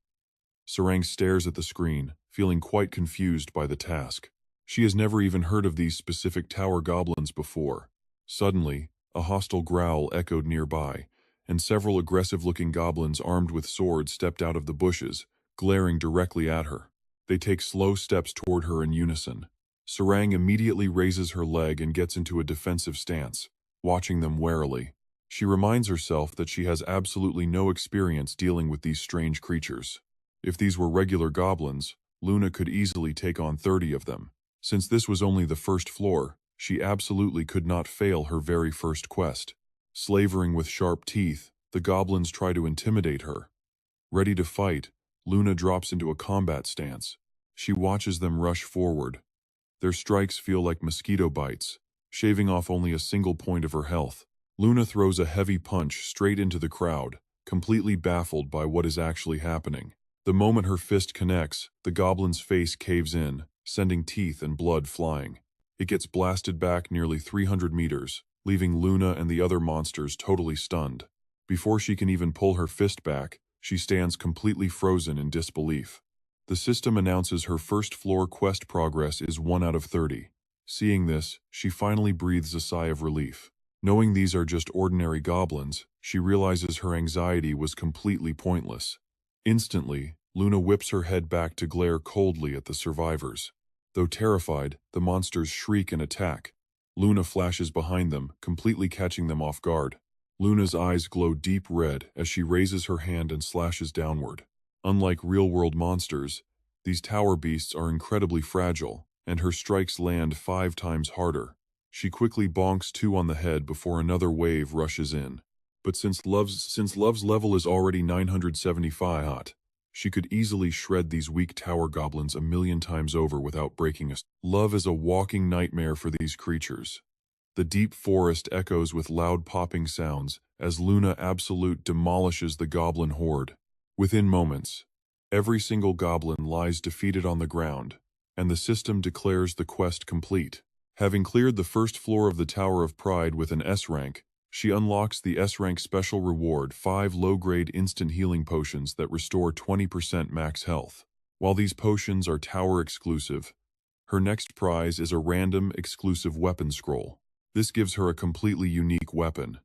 Sarang stares at the screen, feeling quite confused by the task. She has never even heard of these specific tower goblins before. Suddenly, a hostile growl echoed nearby, and several aggressive-looking goblins armed with swords stepped out of the bushes, glaring directly at her. They take slow steps toward her in unison. Sarang immediately raises her leg and gets into a defensive stance, watching them warily. She reminds herself that she has absolutely no experience dealing with these strange creatures. If these were regular goblins, Luna could easily take on 30 of them. Since this was only the first floor, she absolutely could not fail her very first quest. Slavering with sharp teeth, the goblins try to intimidate her. Ready to fight, Luna drops into a combat stance. She watches them rush forward. Their strikes feel like mosquito bites, shaving off only a single point of her health. Luna throws a heavy punch straight into the crowd, completely baffled by what is actually happening. The moment her fist connects, the goblin's face caves in, sending teeth and blood flying. It gets blasted back nearly 300 meters, leaving Luna and the other monsters totally stunned. Before she can even pull her fist back, she stands completely frozen in disbelief. The system announces her first floor quest progress is 1 out of 30. Seeing this, she finally breathes a sigh of relief. Knowing these are just ordinary goblins, she realizes her anxiety was completely pointless. Instantly, Luna whips her head back to glare coldly at the survivors. Though terrified, the monsters shriek and attack. Luna flashes behind them, completely catching them off guard. Luna's eyes glow deep red as she raises her hand and slashes downward. Unlike real-world monsters, These tower beasts are incredibly fragile, and her strikes land 5 times harder. She quickly bonks 2 on the head before another wave rushes in. But since Love's level is already 975 hot, she could easily shred these weak tower goblins 1,000,000 times over without breaking a. Love is a walking nightmare for these creatures. The deep forest echoes with loud popping sounds as Luna.Absolute demolishes the goblin horde. Within moments, every single goblin lies defeated on the ground, and the system declares the quest complete. Having cleared the first floor of the Tower of Pride with an S rank, she unlocks the S-rank special reward 5 low-grade instant healing potions that restore 20% max health. While these potions are tower exclusive, her next prize is a random exclusive weapon scroll. This gives her a completely unique weapon.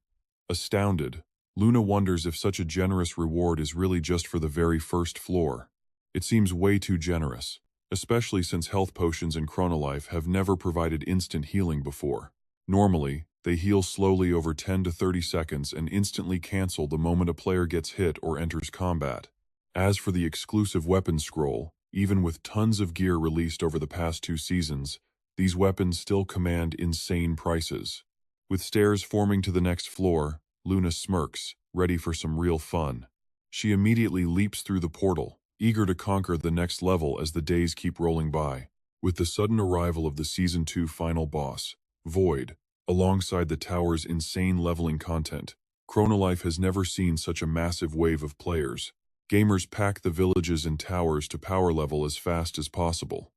Astounded, Luna wonders if such a generous reward is really just for the very first floor. It seems way too generous, especially since health potions in Chrono Life have never provided instant healing before. Normally, they heal slowly over 10 to 30 seconds and instantly cancel the moment a player gets hit or enters combat. As for the exclusive weapon scroll, even with tons of gear released over the past 2 seasons, these weapons still command insane prices. With stairs forming to the next floor, Luna smirks, ready for some real fun. She immediately leaps through the portal, eager to conquer the next level as the days keep rolling by. With the sudden arrival of the Season 2 final boss, Void, alongside the tower's insane leveling content, Chrono Life has never seen such a massive wave of players. Gamers pack the villages and towers to power level as fast as possible.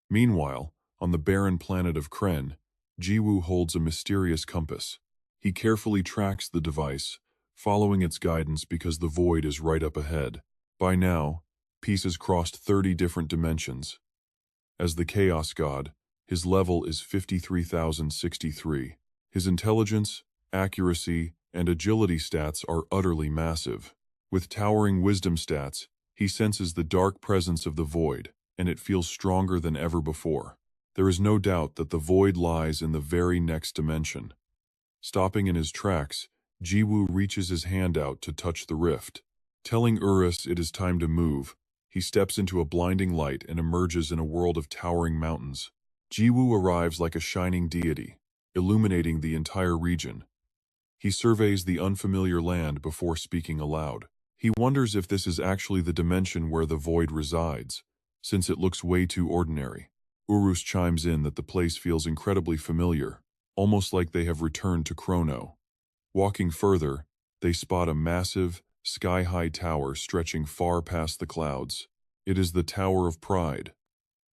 Meanwhile, on the barren planet of Kren, Jiwoo holds a mysterious compass. He carefully tracks the device, following its guidance because the void is right up ahead. By now, Peace has crossed 30 different dimensions. As the Chaos God, his level is 53,063. His intelligence, accuracy, and agility stats are utterly massive. With towering wisdom stats, he senses the dark presence of the void, and it feels stronger than ever before. There is no doubt that the void lies in the very next dimension. Stopping in his tracks, Jiwoo reaches his hand out to touch the rift. Telling Urus it is time to move, he steps into a blinding light and emerges in a world of towering mountains. Jiwoo arrives like a shining deity, illuminating the entire region. He surveys the unfamiliar land before speaking aloud. He wonders if this is actually the dimension where the void resides, since it looks way too ordinary. Urus chimes in that the place feels incredibly familiar, almost like they have returned to Chrono. Walking further, they spot a massive, sky-high tower stretching far past the clouds. It is the Tower of Pride.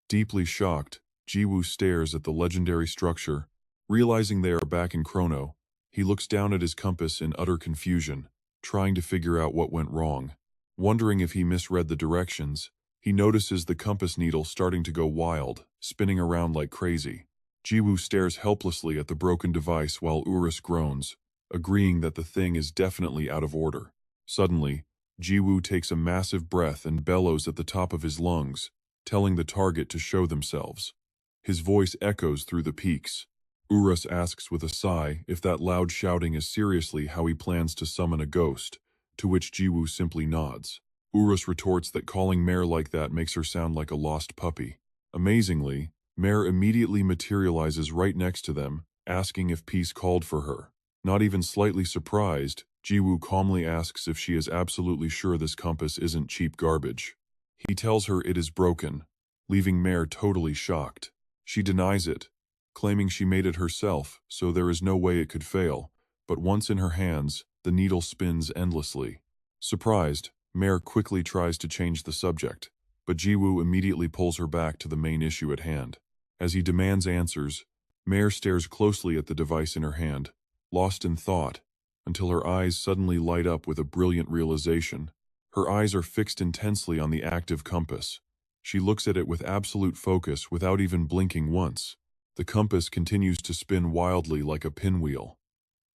Deeply shocked, Jiwoo stares at the legendary structure. Realizing they are back in Chrono, he looks down at his compass in utter confusion, trying to figure out what went wrong. Wondering if he misread the directions, he notices the compass needle starting to go wild, spinning around like crazy. Jiwoo stares helplessly at the broken device while Urus groans, agreeing that the thing is definitely out of order. Suddenly, Jiwoo takes a massive breath and bellows at the top of his lungs, telling the target to show themselves. His voice echoes through the peaks. Urus asks with a sigh if that loud shouting is seriously how he plans to summon a ghost, to which Jiwoo simply nods. Urus retorts that calling Mare like that makes her sound like a lost puppy. Amazingly, Mare immediately materializes right next to them, asking if Peace called for her. Not even slightly surprised, Jiwoo calmly asks if she is absolutely sure this compass isn't cheap garbage. He tells her it is broken, leaving Mare totally shocked. She denies it, claiming she made it herself, so there is no way it could fail, but once in her hands, the needle spins endlessly. Surprised, Mare quickly tries to change the subject, but Jiwoo immediately pulls her back to the main issue at hand. As he demands answers, Mare stares closely at the device in her hand, lost in thought, until her eyes suddenly light up with a brilliant realization. Her eyes are fixed intensely on the active compass. She looks at it with absolute focus without even blinking once. The compass continues to spin wildly like a pinwheel.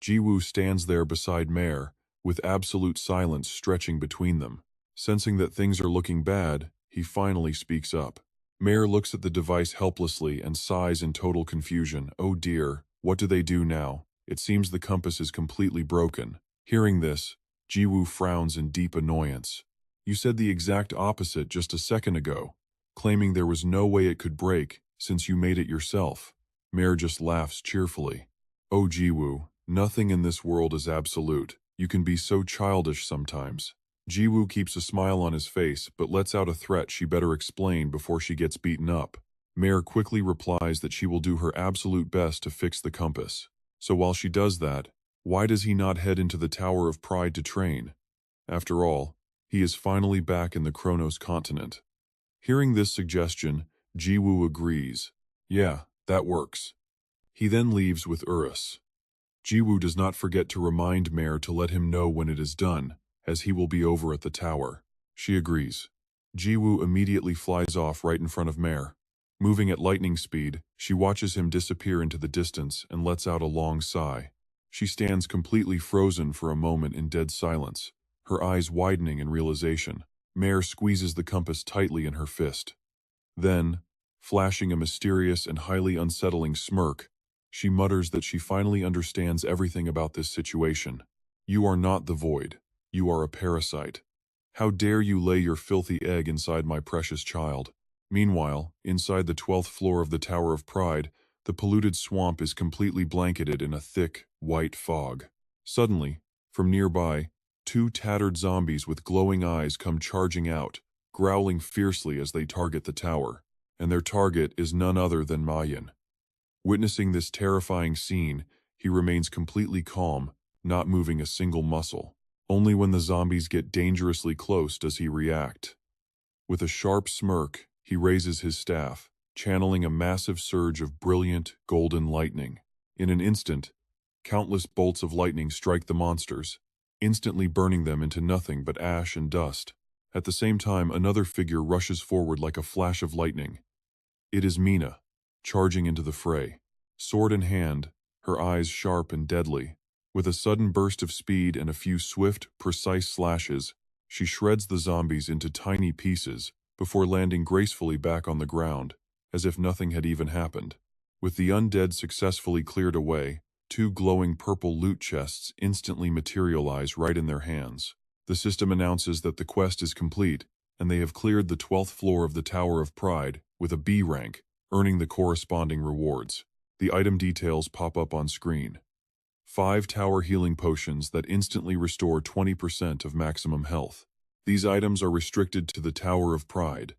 Jiwoo stands there beside Mare, with absolute silence stretching between them. Sensing that things are looking bad, he finally speaks up. Mare looks at the device helplessly and sighs in total confusion. Oh dear, what do they do now? It seems the compass is completely broken. Hearing this, Jiwoo frowns in deep annoyance. You said the exact opposite just a second ago. claiming there was no way it could break since you made it yourself. Mare just laughs cheerfully. Oh Jiwoo, nothing in this world is absolute. You can be so childish sometimes. Jiwoo keeps a smile on his face but lets out a threat she better explain before she gets beaten up. Mare quickly replies that she will do her absolute best to fix the compass. So while she does that, why does he not head into the Tower of Pride to train? After all, he is finally back in the Chronos continent. Hearing this suggestion, Jiwoo agrees. Yeah, that works. He then leaves with Urus. Jiwoo does not forget to remind Mare to let him know when it is done, as he will be over at the tower. She agrees. Jiwoo immediately flies off right in front of Mare. Moving at lightning speed, she watches him disappear into the distance and lets out a long sigh. She stands completely frozen for a moment in dead silence, her eyes widening in realization. Mare squeezes the compass tightly in her fist. Then, flashing a mysterious and highly unsettling smirk, she mutters that she finally understands everything about this situation. You are not the void. You are a parasite. How dare you lay your filthy egg inside my precious child? Meanwhile, inside the 12th floor of the Tower of Pride, the polluted swamp is completely blanketed in a thick, white fog. Suddenly, from nearby, two tattered zombies with glowing eyes come charging out, growling fiercely as they target the tower. And their target is none other than Mayan. Witnessing this terrifying scene, he remains completely calm, not moving a single muscle. Only when the zombies get dangerously close does he react. With a sharp smirk, he raises his staff, channeling a massive surge of brilliant, golden lightning. In an instant, countless bolts of lightning strike the monsters, instantly burning them into nothing but ash and dust. At the same time, another figure rushes forward like a flash of lightning. It is Mina, charging into the fray. Sword in hand, her eyes sharp and deadly. With a sudden burst of speed and a few swift, precise slashes, she shreds the zombies into tiny pieces before landing gracefully back on the ground, as if nothing had even happened. With the undead successfully cleared away, two glowing purple loot chests instantly materialize right in their hands. The system announces that the quest is complete, and they have cleared the 12th floor of the Tower of Pride with a B rank, earning the corresponding rewards. The item details pop up on screen. 5 tower healing potions that instantly restore 20% of maximum health. These items are restricted to the Tower of Pride.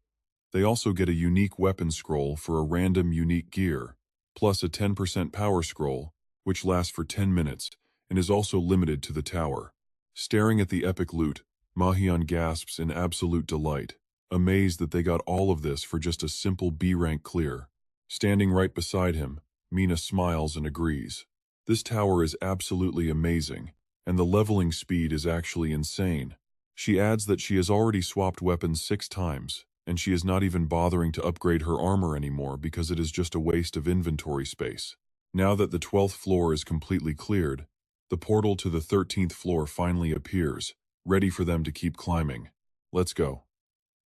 They also get a unique weapon scroll for a random unique gear, plus a 10% power scroll, which lasts for 10 minutes and is also limited to the tower. Staring at the epic loot, Mahian gasps in absolute delight, amazed that they got all of this for just a simple B rank clear. Standing right beside him, Mina smiles and agrees. This tower is absolutely amazing, and the leveling speed is actually insane. She adds that she has already swapped weapons 6 times, and she is not even bothering to upgrade her armor anymore because it is just a waste of inventory space. Now that the 12th floor is completely cleared, the portal to the 13th floor finally appears, ready for them to keep climbing. Let's go.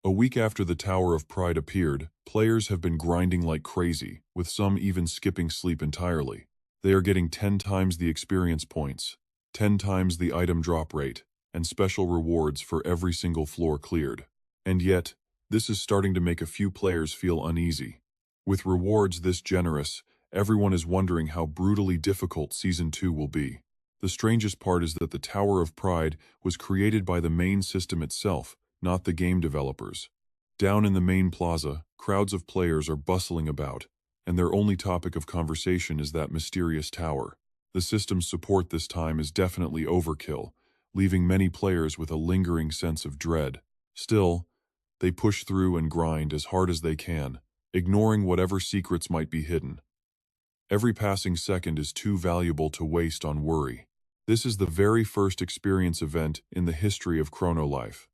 A week after the Tower of Pride appeared, players have been grinding like crazy, with some even skipping sleep entirely. They are getting 10 times the experience points, 10 times the item drop rate, and special rewards for every single floor cleared. And yet, this is starting to make a few players feel uneasy. With rewards this generous, everyone is wondering how brutally difficult Season 2 will be. The strangest part is that the Tower of Pride was created by the main system itself, not the game developers. Down in the main plaza, crowds of players are bustling about, and their only topic of conversation is that mysterious tower. The system's support this time is definitely overkill, leaving many players with a lingering sense of dread. Still, they push through and grind as hard as they can, ignoring whatever secrets might be hidden. Every passing second is too valuable to waste on worry. This is the very first experience event in the history of Chrono Life.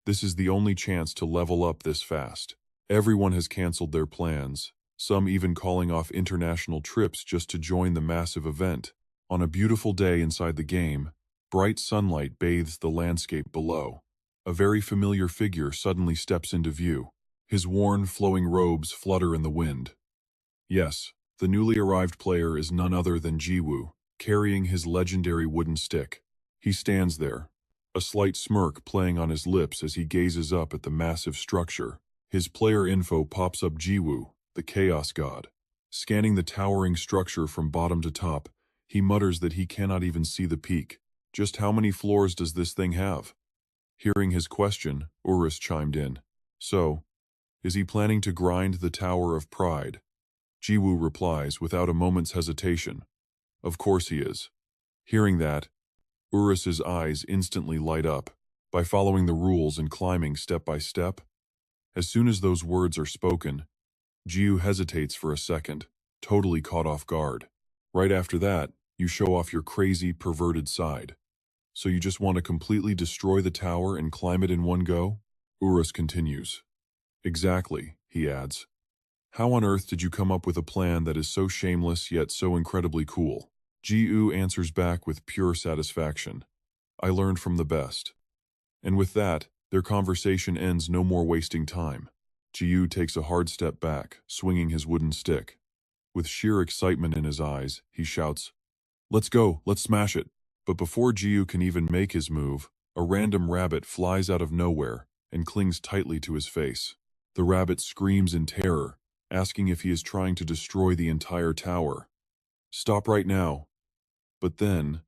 This is the only chance to level up this fast. Everyone has canceled their plans, some even calling off international trips just to join the massive event. On a beautiful day inside the game, bright sunlight bathes the landscape below. A very familiar figure suddenly steps into view. His worn, flowing robes flutter in the wind. Yes, the newly arrived player is none other than Jiwoo, carrying his legendary wooden stick. He stands there, a slight smirk playing on his lips as he gazes up at the massive structure. His player info pops up Jiwoo, the Chaos God. Scanning the towering structure from bottom to top, he mutters that he cannot even see the peak. Just how many floors does this thing have? Hearing his question, Urus chimed in. So, is he planning to grind the Tower of Pride? Jiwoo replies without a moment's hesitation. Of course he is. Hearing that, Urus's eyes instantly light up. By following the rules and climbing step by step? As soon as those words are spoken, Jiwoo hesitates for a second, totally caught off guard. Right after that, you show off your crazy, perverted side. So you just want to completely destroy the tower and climb it in one go? Urus continues. Exactly, he adds. How on earth did you come up with a plan that is so shameless yet so incredibly cool? Jiwoo answers back with pure satisfaction. I learned from the best. And with that, their conversation ends, no more wasting time. Jiwoo takes a hard step back, swinging his wooden stick. With sheer excitement in his eyes, he shouts, Let's go, let's smash it. But before Jiwoo can even make his move, a random rabbit flies out of nowhere and clings tightly to his face. The rabbit screams in terror, asking if he is trying to destroy the entire tower. Stop right now. But then,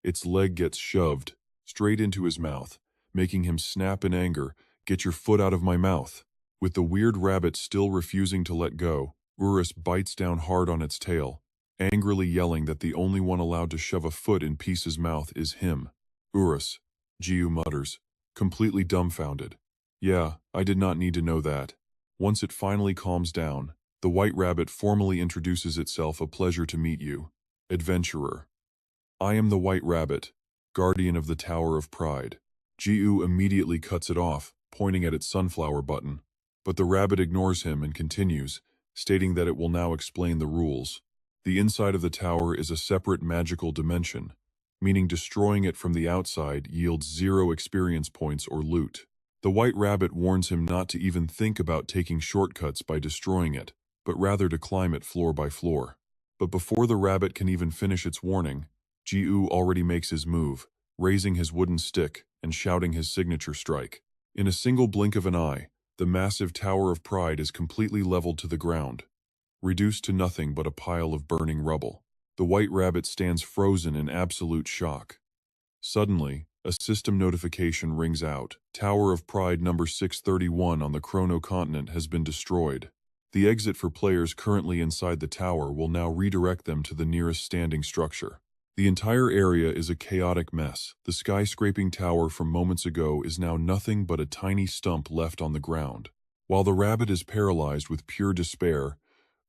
its leg gets shoved straight into his mouth, making him snap in anger. Get your foot out of my mouth. With the weird rabbit still refusing to let go, Urus bites down hard on its tail, angrily yelling that the only one allowed to shove a foot in Peace's mouth is him. Urus, Jiwoo mutters, completely dumbfounded. Yeah, I did not need to know that. Once it finally calms down, the white rabbit formally introduces itself. A pleasure to meet you, adventurer. I am the White Rabbit, guardian of the Tower of Pride. Jiwoo immediately cuts it off, pointing at its sunflower button. But the rabbit ignores him and continues, stating that it will now explain the rules. The inside of the tower is a separate magical dimension, meaning destroying it from the outside yields 0 experience points or loot. The White Rabbit warns him not to even think about taking shortcuts by destroying it, but rather to climb it floor by floor. But before the rabbit can even finish its warning, Jiwoo already makes his move, raising his wooden stick and shouting his signature strike. In a single blink of an eye, the massive Tower of Pride is completely leveled to the ground, reduced to nothing but a pile of burning rubble. The White Rabbit stands frozen in absolute shock. Suddenly, a system notification rings out. Tower of Pride number 631 on the Chrono continent has been destroyed. The exit for players currently inside the tower will now redirect them to the nearest standing structure. The entire area is a chaotic mess. The skyscraping tower from moments ago is now nothing but a tiny stump left on the ground. While the rabbit is paralyzed with pure despair,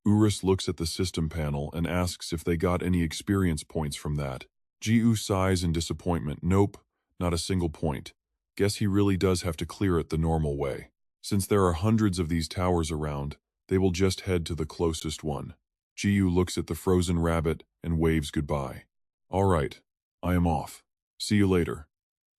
Urus looks at the system panel and asks if they got any experience points from that. Jiwoo sighs in disappointment. Nope, not a single point. Guess he really does have to clear it the normal way. Since there are hundreds of these towers around, they will just head to the closest one. Jiwoo looks at the frozen rabbit and waves goodbye. All right, I am off. See you later.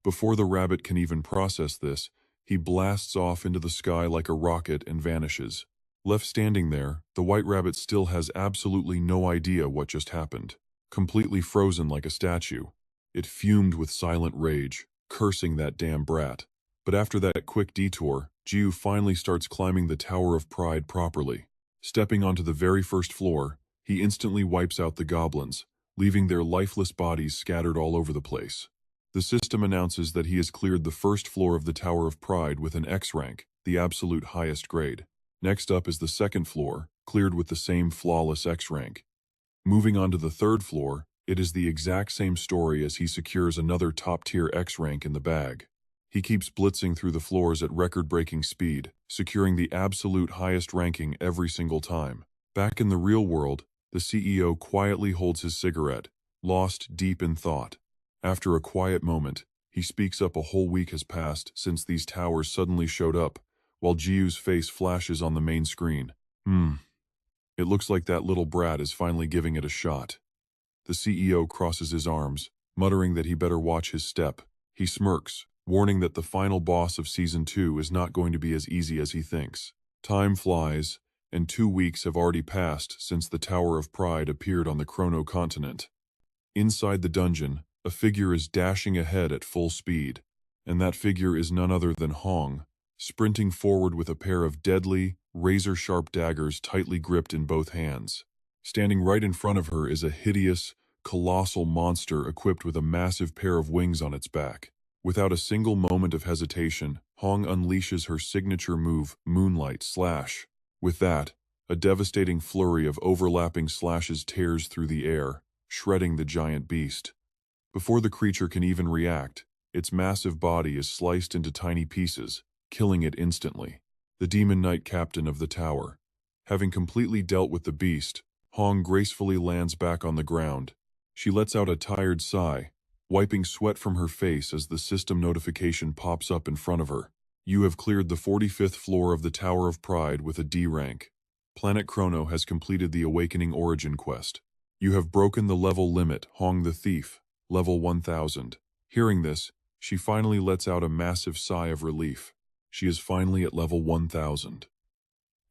Before the rabbit can even process this, he blasts off into the sky like a rocket and vanishes. Left standing there, the White Rabbit still has absolutely no idea what just happened. Completely frozen like a statue, it fumed with silent rage, cursing that damn brat. But after that quick detour, Jiwoo finally starts climbing the Tower of Pride properly. Stepping onto the very first floor, he instantly wipes out the goblins, leaving their lifeless bodies scattered all over the place. The system announces that he has cleared the first floor of the Tower of Pride with an X rank, the absolute highest grade. Next up is the second floor, cleared with the same flawless X rank. Moving on to the third floor, it is the exact same story as he secures another top-tier X rank in the bag. He keeps blitzing through the floors at record-breaking speed, securing the absolute highest ranking every single time. Back in the real world, the CEO quietly holds his cigarette, lost deep in thought. After a quiet moment, he speaks up. A whole week has passed since these towers suddenly showed up, while Jiwoo's face flashes on the main screen. It looks like that little brat is finally giving it a shot. The CEO crosses his arms, muttering that he better watch his step. He smirks, warning that the final boss of Season 2 is not going to be as easy as he thinks. Time flies, and 2 weeks have already passed since the Tower of Pride appeared on the Chrono continent. Inside the dungeon, a figure is dashing ahead at full speed, and that figure is none other than Hong, sprinting forward with a pair of deadly, razor-sharp daggers tightly gripped in both hands. Standing right in front of her is a hideous, colossal monster equipped with a massive pair of wings on its back. Without a single moment of hesitation, Hong unleashes her signature move, Moonlight Slash. With that, a devastating flurry of overlapping slashes tears through the air, shredding the giant beast. Before the creature can even react, its massive body is sliced into tiny pieces, killing it instantly. The Demon Knight captain of the tower. Having completely dealt with the beast, Hong gracefully lands back on the ground. She lets out a tired sigh, wiping sweat from her face as the system notification pops up in front of her. You have cleared the 45th floor of the Tower of Pride with a D rank. Planet Chrono has completed the Awakening Origin quest. You have broken the level limit, Hong the Thief, level 1000. Hearing this, she finally lets out a massive sigh of relief. She is finally at level 1000.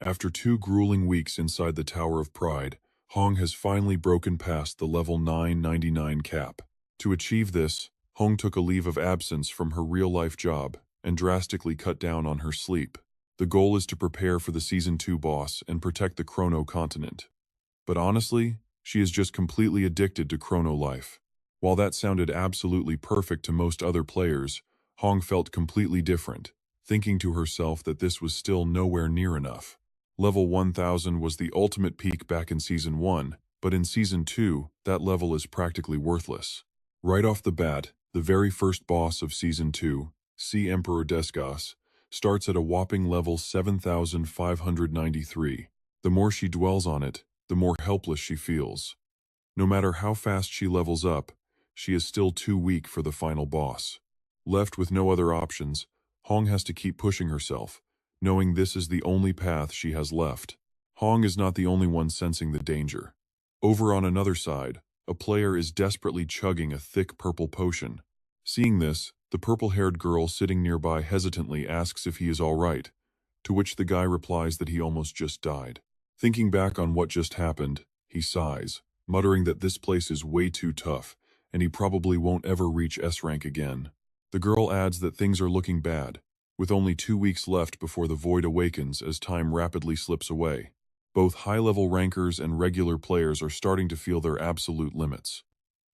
After 2 grueling weeks inside the Tower of Pride, Hong has finally broken past the level 999 cap. To achieve this, Hong took a leave of absence from her real-life job and drastically cut down on her sleep. The goal is to prepare for the Season 2 boss and protect the Chrono continent. But honestly, she is just completely addicted to Chrono Life. While that sounded absolutely perfect to most other players, Hong felt completely different, thinking to herself that this was still nowhere near enough. Level 1000 was the ultimate peak back in Season 1, but in Season 2, that level is practically worthless. Right off the bat, the very first boss of Season 2, Sea Emperor Desgas, starts at a whopping level 7593. The more she dwells on it, the more helpless she feels. No matter how fast she levels up, she is still too weak for the final boss. Left with no other options, Hong has to keep pushing herself, knowing this is the only path she has left. Hong is not the only one sensing the danger. Over on another side, a player is desperately chugging a thick purple potion. Seeing this, the purple-haired girl sitting nearby hesitantly asks if he is all right, to which the guy replies that he almost just died. Thinking back on what just happened, he sighs, muttering that this place is way too tough, and he probably won't ever reach S rank again. The girl adds that things are looking bad, with only 2 weeks left before the void awakens as time rapidly slips away. Both high-level rankers and regular players are starting to feel their absolute limits.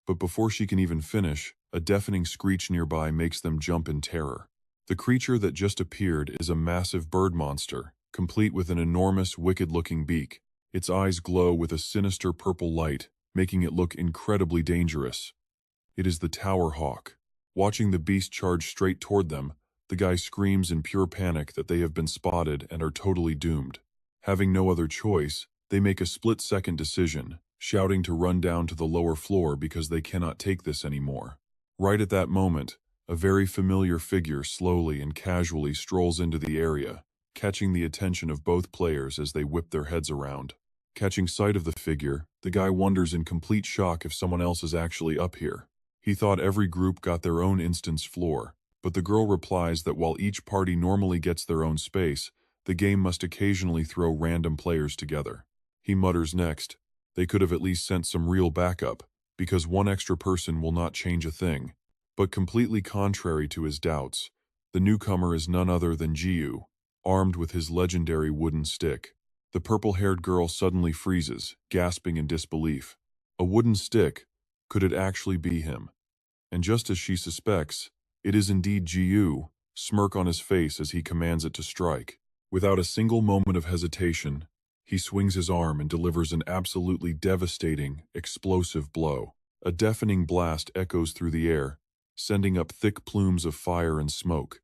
But before she can even finish, a deafening screech nearby makes them jump in terror. The creature that just appeared is a massive bird monster, complete with an enormous, wicked-looking beak. Its eyes glow with a sinister purple light, making it look incredibly dangerous. It is the Tower Hawk. Watching the beast charge straight toward them, the guy screams in pure panic that they have been spotted and are totally doomed. Having no other choice, they make a split-second decision, shouting to run down to the lower floor because they cannot take this anymore. Right at that moment, a very familiar figure slowly and casually strolls into the area, catching the attention of both players as they whip their heads around. Catching sight of the figure, the guy wonders in complete shock if someone else is actually up here. He thought every group got their own instance floor, but the girl replies that while each party normally gets their own space, the game must occasionally throw random players together. He mutters next, they could have at least sent some real backup, because one extra person will not change a thing. But completely contrary to his doubts, the newcomer is none other than Jiu, armed with his legendary wooden stick. The purple-haired girl suddenly freezes, gasping in disbelief. A wooden stick? Could it actually be him? And just as she suspects, it is indeed Jiu, smirk on his face as he commands it to strike. Without a single moment of hesitation, he swings his arm and delivers an absolutely devastating, explosive blow. A deafening blast echoes through the air, sending up thick plumes of fire and smoke.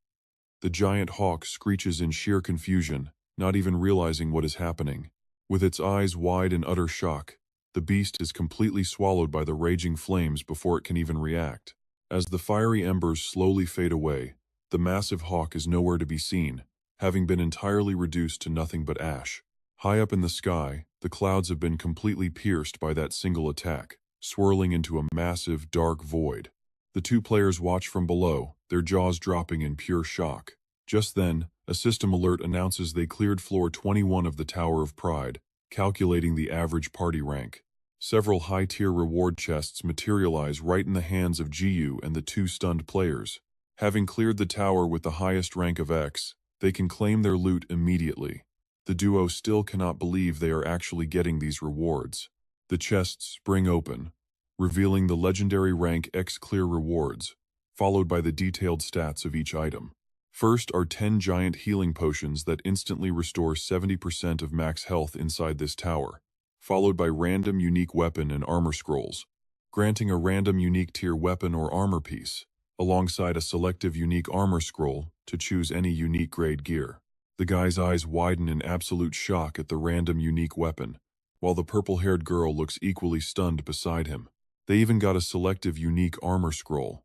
The giant hawk screeches in sheer confusion, not even realizing what is happening. With its eyes wide in utter shock, the beast is completely swallowed by the raging flames before it can even react. As the fiery embers slowly fade away, the massive hawk is nowhere to be seen, having been entirely reduced to nothing but ash. High up in the sky, the clouds have been completely pierced by that single attack, swirling into a massive, dark void. The two players watch from below, their jaws dropping in pure shock. Just then, a system alert announces they cleared floor 21 of the Tower of Pride, calculating the average party rank. Several high-tier reward chests materialize right in the hands of Jiu and the two stunned players. Having cleared the tower with the highest rank of X, They can claim their loot immediately. The duo still cannot believe they are actually getting these rewards. The chests spring open, revealing the legendary rank X clear rewards, followed by the detailed stats of each item. First are 10 giant healing potions that instantly restore 70% of max health inside this tower, followed by random unique weapon and armor scrolls, granting a random unique tier weapon or armor piece, alongside a selective unique armor scroll to choose any unique grade gear. The guy's eyes widen in absolute shock at the random unique weapon, while the purple-haired girl looks equally stunned beside him. They even got a selective unique armor scroll.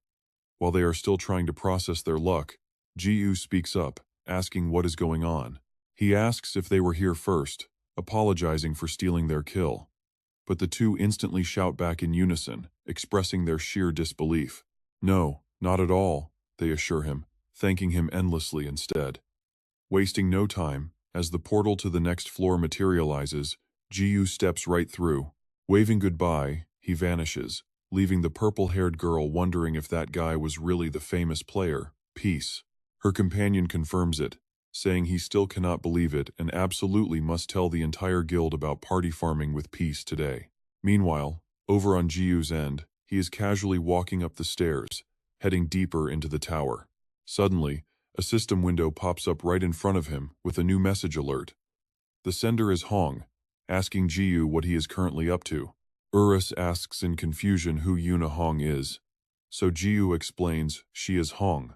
While they are still trying to process their luck, Jiu speaks up, asking what is going on. He asks if they were here first, apologizing for stealing their kill. But the two instantly shout back in unison, expressing their sheer disbelief. No, not at all, they assure him, thanking him endlessly instead. Wasting no time, as the portal to the next floor materializes, Jiu steps right through. Waving goodbye, he vanishes, leaving the purple-haired girl wondering if that guy was really the famous player, Peace. Her companion confirms it, saying he still cannot believe it and absolutely must tell the entire guild about party farming with Peace today. Meanwhile, over on Jiu's end, he is casually walking up the stairs, heading deeper into the tower. Suddenly, a system window pops up right in front of him with a new message alert. The sender is Hong, asking Jiu what he is currently up to. Urus asks in confusion who Yuna Hong is. So Jiu explains she is Hong,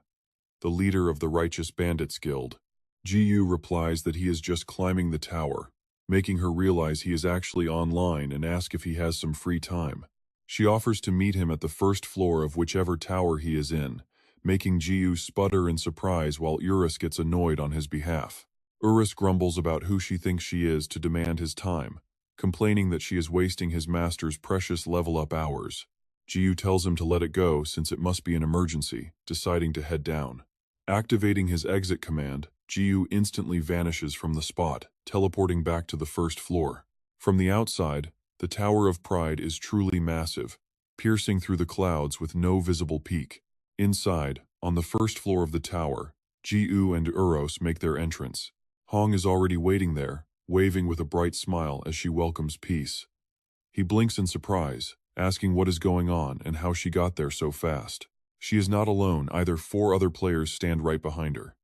the leader of the Righteous Bandits Guild. Jiu replies that he is just climbing the tower, making her realize he is actually online and ask if he has some free time. She offers to meet him at the first floor of whichever tower he is in, making Jiu sputter in surprise while Urus gets annoyed on his behalf. Urus grumbles about who she thinks she is to demand his time, complaining that she is wasting his master's precious level-up hours. Jiu tells him to let it go since it must be an emergency, deciding to head down. Activating his exit command, Jiu instantly vanishes from the spot, teleporting back to the first floor. From the outside, the Tower of Pride is truly massive, piercing through the clouds with no visible peak. Inside, on the first floor of the tower, Jiu and Uros make their entrance. Hong is already waiting there, waving with a bright smile as she welcomes Peace. He blinks in surprise, asking what is going on and how she got there so fast. She is not alone, either 4 other players stand right behind her.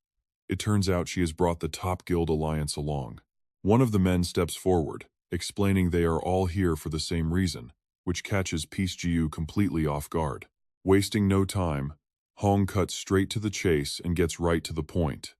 It turns out she has brought the top guild alliance along. One of the men steps forward, explaining they are all here for the same reason, which catches Peace Jiu completely off guard. Wasting no time, Hong cuts straight to the chase and gets right to the point.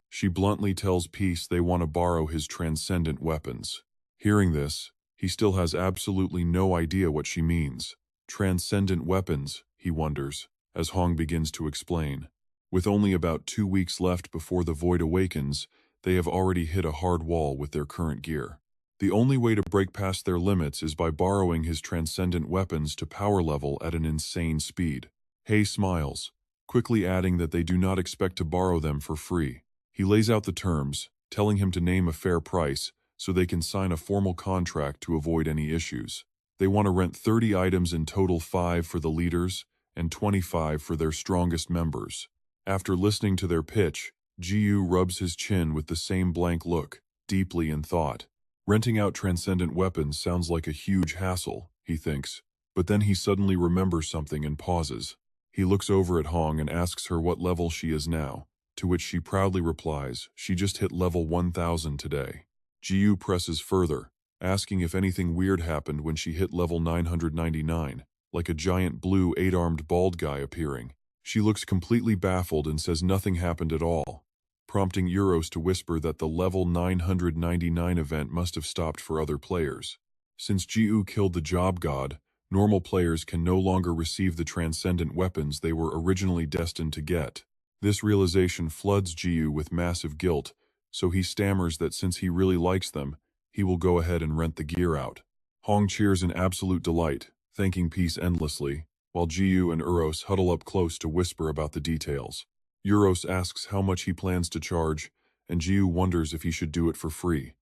She bluntly tells Peace they want to borrow his transcendent weapons. Hearing this, he still has absolutely no idea what she means. Transcendent weapons, he wonders, as Hong begins to explain. With only about 2 weeks left before the Void awakens, they have already hit a hard wall with their current gear. The only way to break past their limits is by borrowing his transcendent weapons to power level at an insane speed. Hay smiles, quickly adding that they do not expect to borrow them for free. He lays out the terms, telling him to name a fair price so they can sign a formal contract to avoid any issues. They want to rent 30 items in total, 5 for the leaders and 25 for their strongest members. After listening to their pitch, Jiu rubs his chin with the same blank look, deeply in thought. Renting out transcendent weapons sounds like a huge hassle, he thinks, but then he suddenly remembers something and pauses. He looks over at Hong and asks her what level she is now, to which she proudly replies, she just hit level 1000 today. Jiu presses further, asking if anything weird happened when she hit level 999, like a giant blue 8-armed bald guy appearing. She looks completely baffled and says nothing happened at all, prompting Euros to whisper that the level 999 event must have stopped for other players. Since Jiu killed the job god, normal players can no longer receive the transcendent weapons they were originally destined to get. This realization floods Jiu with massive guilt, so he stammers that since he really likes them, he will go ahead and rent the gear out. Hong cheers in absolute delight, thanking Peace endlessly, while Jiu and Uros huddle up close to whisper about the details. Euros asks how much he plans to charge, and Jiu wonders if he should do it for free.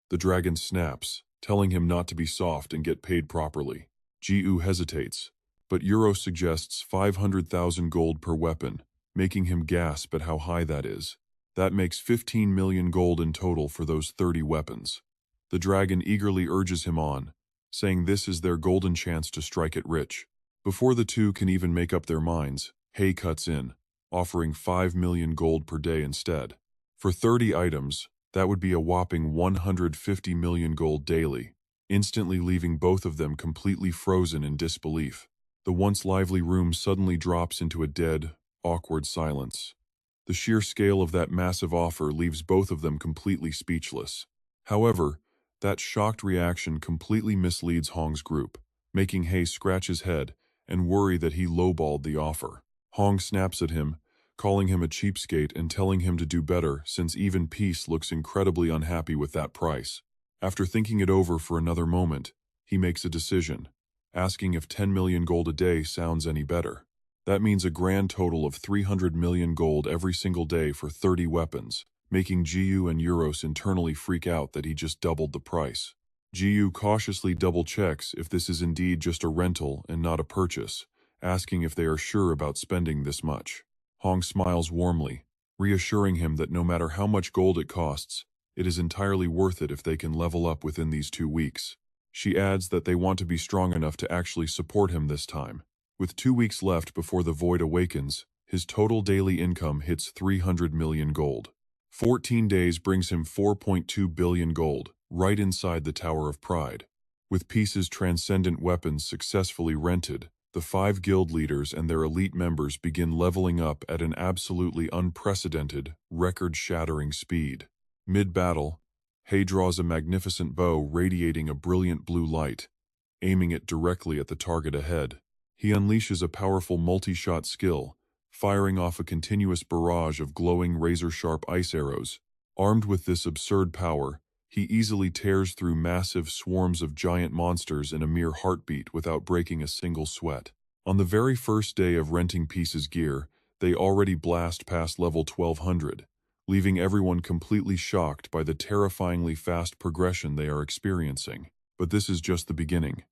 The dragon snaps, telling him not to be soft and get paid properly. Jiu hesitates, but Euros suggests 500,000 gold per weapon, making him gasp at how high that is. That makes 15 million gold in total for those 30 weapons. The dragon eagerly urges him on, saying this is their golden chance to strike it rich. Before the two can even make up their minds, Hay cuts in, offering 5 million gold per day instead. For 30 items, that would be a whopping 150 million gold daily, instantly leaving both of them completely frozen in disbelief. The once lively room suddenly drops into a dead, awkward silence. The sheer scale of that massive offer leaves both of them completely speechless. However, that shocked reaction completely misleads Hong's group, making Hay scratch his head and worry that he lowballed the offer. Hong snaps at him, calling him a cheapskate and telling him to do better since even Peace looks incredibly unhappy with that price. After thinking it over for another moment, he makes a decision, asking if 10 million gold a day sounds any better. That means a grand total of 300 million gold every single day for 30 weapons, making Jiu and Euros internally freak out that he just doubled the price. Jiu cautiously double-checks if this is indeed just a rental and not a purchase, asking if they are sure about spending this much. Hong smiles warmly, reassuring him that no matter how much gold it costs, it is entirely worth it if they can level up within these 2 weeks. She adds that they want to be strong enough to actually support him this time. With 2 weeks left before the void awakens, his total daily income hits 300 million gold. 14 days brings him 4.2 billion gold, right inside the Tower of Pride. With Peace's transcendent weapons successfully rented, the 5 guild leaders and their elite members begin leveling up at an absolutely unprecedented, record-shattering speed. Mid-battle, Hay draws a magnificent bow radiating a brilliant blue light, aiming it directly at the target ahead. He unleashes a powerful multi-shot skill, firing off a continuous barrage of glowing razor-sharp ice arrows. Armed with this absurd power, he easily tears through massive swarms of giant monsters in a mere heartbeat without breaking a single sweat. On the very first day of renting Peace's gear, they already blast past level 1200, leaving everyone completely shocked by the terrifyingly fast progression they are experiencing. But this is just the beginning.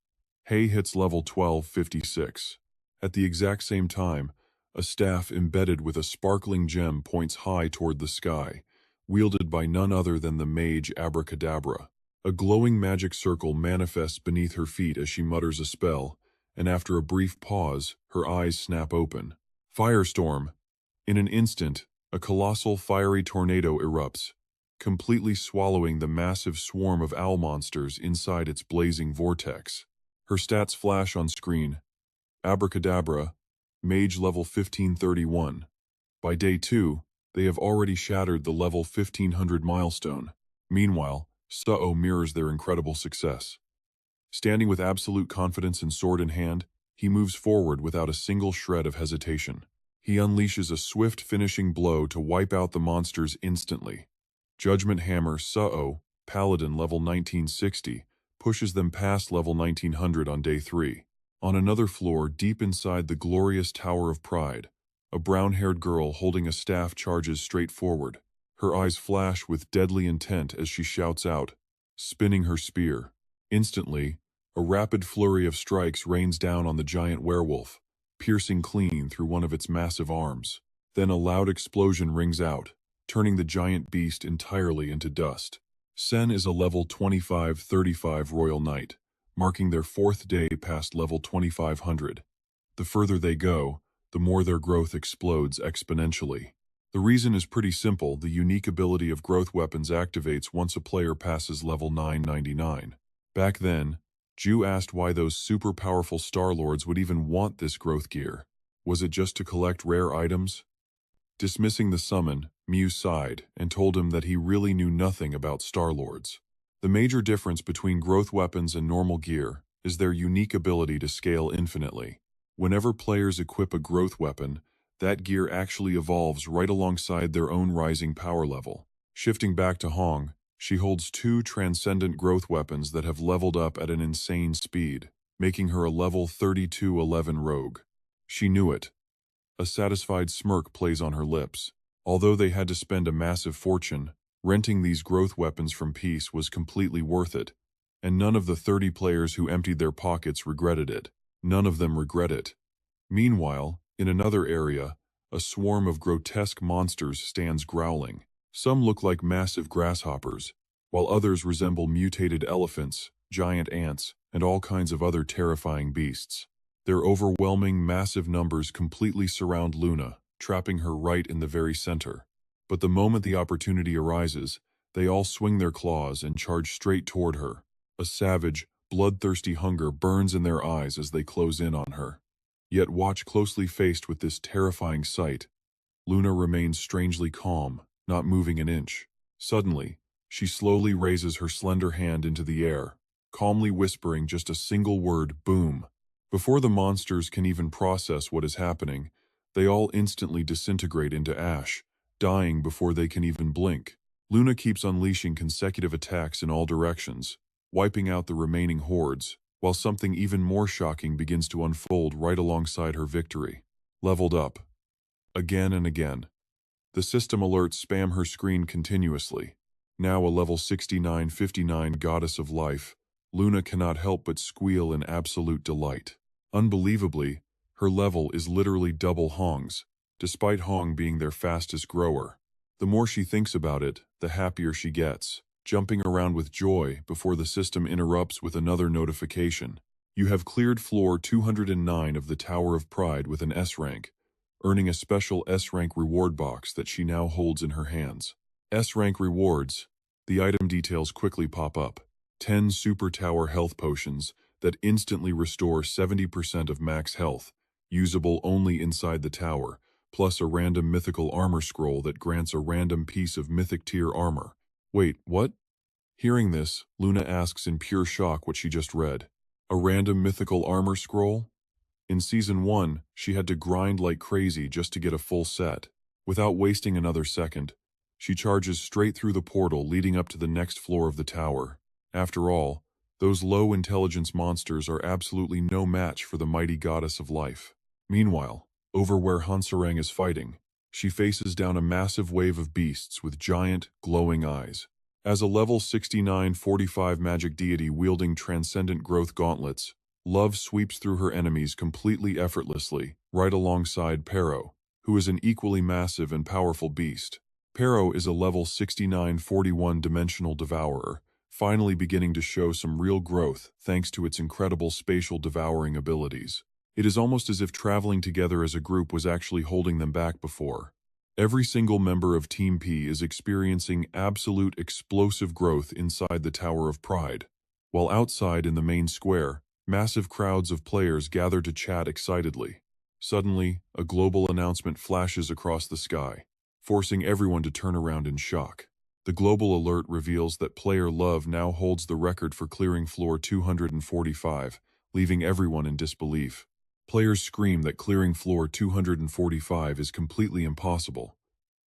Hay hits level 1256. At the exact same time, a staff embedded with a sparkling gem points high toward the sky, wielded by none other than the mage Abracadabra. A glowing magic circle manifests beneath her feet as she mutters a spell, and after a brief pause, her eyes snap open. Firestorm! In an instant, a colossal fiery tornado erupts, completely swallowing the massive swarm of owl monsters inside its blazing vortex. Her stats flash on screen. Abracadabra, Mage level 1531. By day 2, they have already shattered the level 1500 milestone. Meanwhile, Suo mirrors their incredible success. Standing with absolute confidence and sword in hand, he moves forward without a single shred of hesitation. He unleashes a swift finishing blow to wipe out the monsters instantly. Judgment Hammer Suo, Paladin level 1960, pushes them past level 1900 on day 3. On another floor, deep inside the glorious Tower of Pride, a brown-haired girl holding a staff charges straight forward. Her eyes flash with deadly intent as she shouts out, spinning her spear. Instantly, a rapid flurry of strikes rains down on the giant werewolf, piercing clean through one of its massive arms. Then a loud explosion rings out, turning the giant beast entirely into dust. Sen is a level 25-35 Royal Knight, marking their 4th day past level 2500. The further they go, the more their growth explodes exponentially. The reason is pretty simple: the unique ability of growth weapons activates once a player passes level 999. Back then, Ju asked why those super powerful Starlords would even want this growth gear. Was it just to collect rare items? Dismissing the summon, Mew sighed and told him that he really knew nothing about Starlords. The major difference between growth weapons and normal gear is their unique ability to scale infinitely. Whenever players equip a growth weapon, that gear actually evolves right alongside their own rising power level. Shifting back to Hong, she holds 2 transcendent growth weapons that have leveled up at an insane speed, making her a level 3211 rogue. She knew it. A satisfied smirk plays on her lips. Although they had to spend a massive fortune, renting these growth weapons from Peace was completely worth it, and none of the 30 players who emptied their pockets regretted it. None of them regret it. Meanwhile, in another area, a swarm of grotesque monsters stands growling. Some look like massive grasshoppers, while others resemble mutated elephants, giant ants, and all kinds of other terrifying beasts. Their overwhelming, massive numbers completely surround Luna, trapping her right in the very center. But the moment the opportunity arises, they all swing their claws and charge straight toward her. A savage, bloodthirsty hunger burns in their eyes as they close in on her. Yet watch closely faced with this terrifying sight. Luna remains strangely calm, not moving an inch. Suddenly, she slowly raises her slender hand into the air, calmly whispering just a single word, boom. Before the monsters can even process what is happening, they all instantly disintegrate into ash, dying before they can even blink. Luna keeps unleashing consecutive attacks in all directions, wiping out the remaining hordes, while something even more shocking begins to unfold right alongside her victory. Leveled up. Again and again. The system alerts spam her screen continuously. Now a level 6959 goddess of life, Luna cannot help but squeal in absolute delight. Unbelievably, her level is literally double Hong's, despite Hong being their fastest grower. The more she thinks about it, the happier she gets, jumping around with joy before the system interrupts with another notification. You have cleared floor 209 of the Tower of Pride with an S rank, earning a special S-rank reward box that she now holds in her hands. S-rank rewards. The item details quickly pop up. 10 super tower health potions that instantly restore 70% of max health, usable only inside the tower, plus a random mythical armor scroll that grants a random piece of mythic tier armor. Wait, what? Hearing this, Luna asks in pure shock what she just read. A random mythical armor scroll? In Season 1, she had to grind like crazy just to get a full set. Without wasting another second, she charges straight through the portal leading up to the next floor of the tower. After all, those low-intelligence monsters are absolutely no match for the mighty goddess of life. Meanwhile, over where Hanserang is fighting, she faces down a massive wave of beasts with giant, glowing eyes. As a level 69-45 magic deity wielding transcendent growth gauntlets, Love sweeps through her enemies completely effortlessly, right alongside Pero, who is an equally massive and powerful beast. Pero is a level 69-41 dimensional devourer, finally beginning to show some real growth thanks to its incredible spatial devouring abilities. It is almost as if traveling together as a group was actually holding them back before. Every single member of Team P is experiencing absolute explosive growth inside the Tower of Pride, while outside in the main square, massive crowds of players gather to chat excitedly. Suddenly, a global announcement flashes across the sky, forcing everyone to turn around in shock. The global alert reveals that player Love now holds the record for clearing floor 245, leaving everyone in disbelief. Players scream that clearing floor 245 is completely impossible,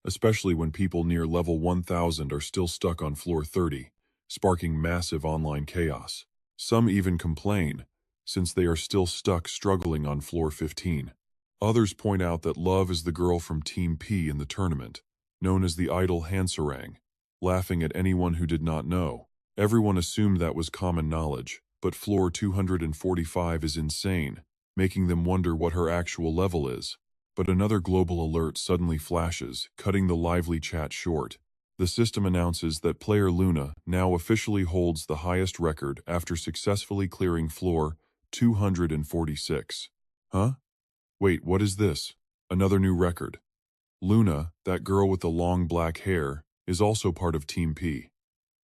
especially when people near level 1000 are still stuck on floor 30, sparking massive online chaos. Some even complain, since they are still stuck struggling on floor 15. Others point out that Love is the girl from Team P in the tournament, known as the idol Hanserang, laughing at anyone who did not know. Everyone assumed that was common knowledge, but floor 245 is insane, making them wonder what her actual level is. But another global alert suddenly flashes, cutting the lively chat short. The system announces that player Luna now officially holds the highest record after successfully clearing floor 246. Huh? Wait, what is this? Another new record. Luna, that girl with the long black hair, is also part of Team P.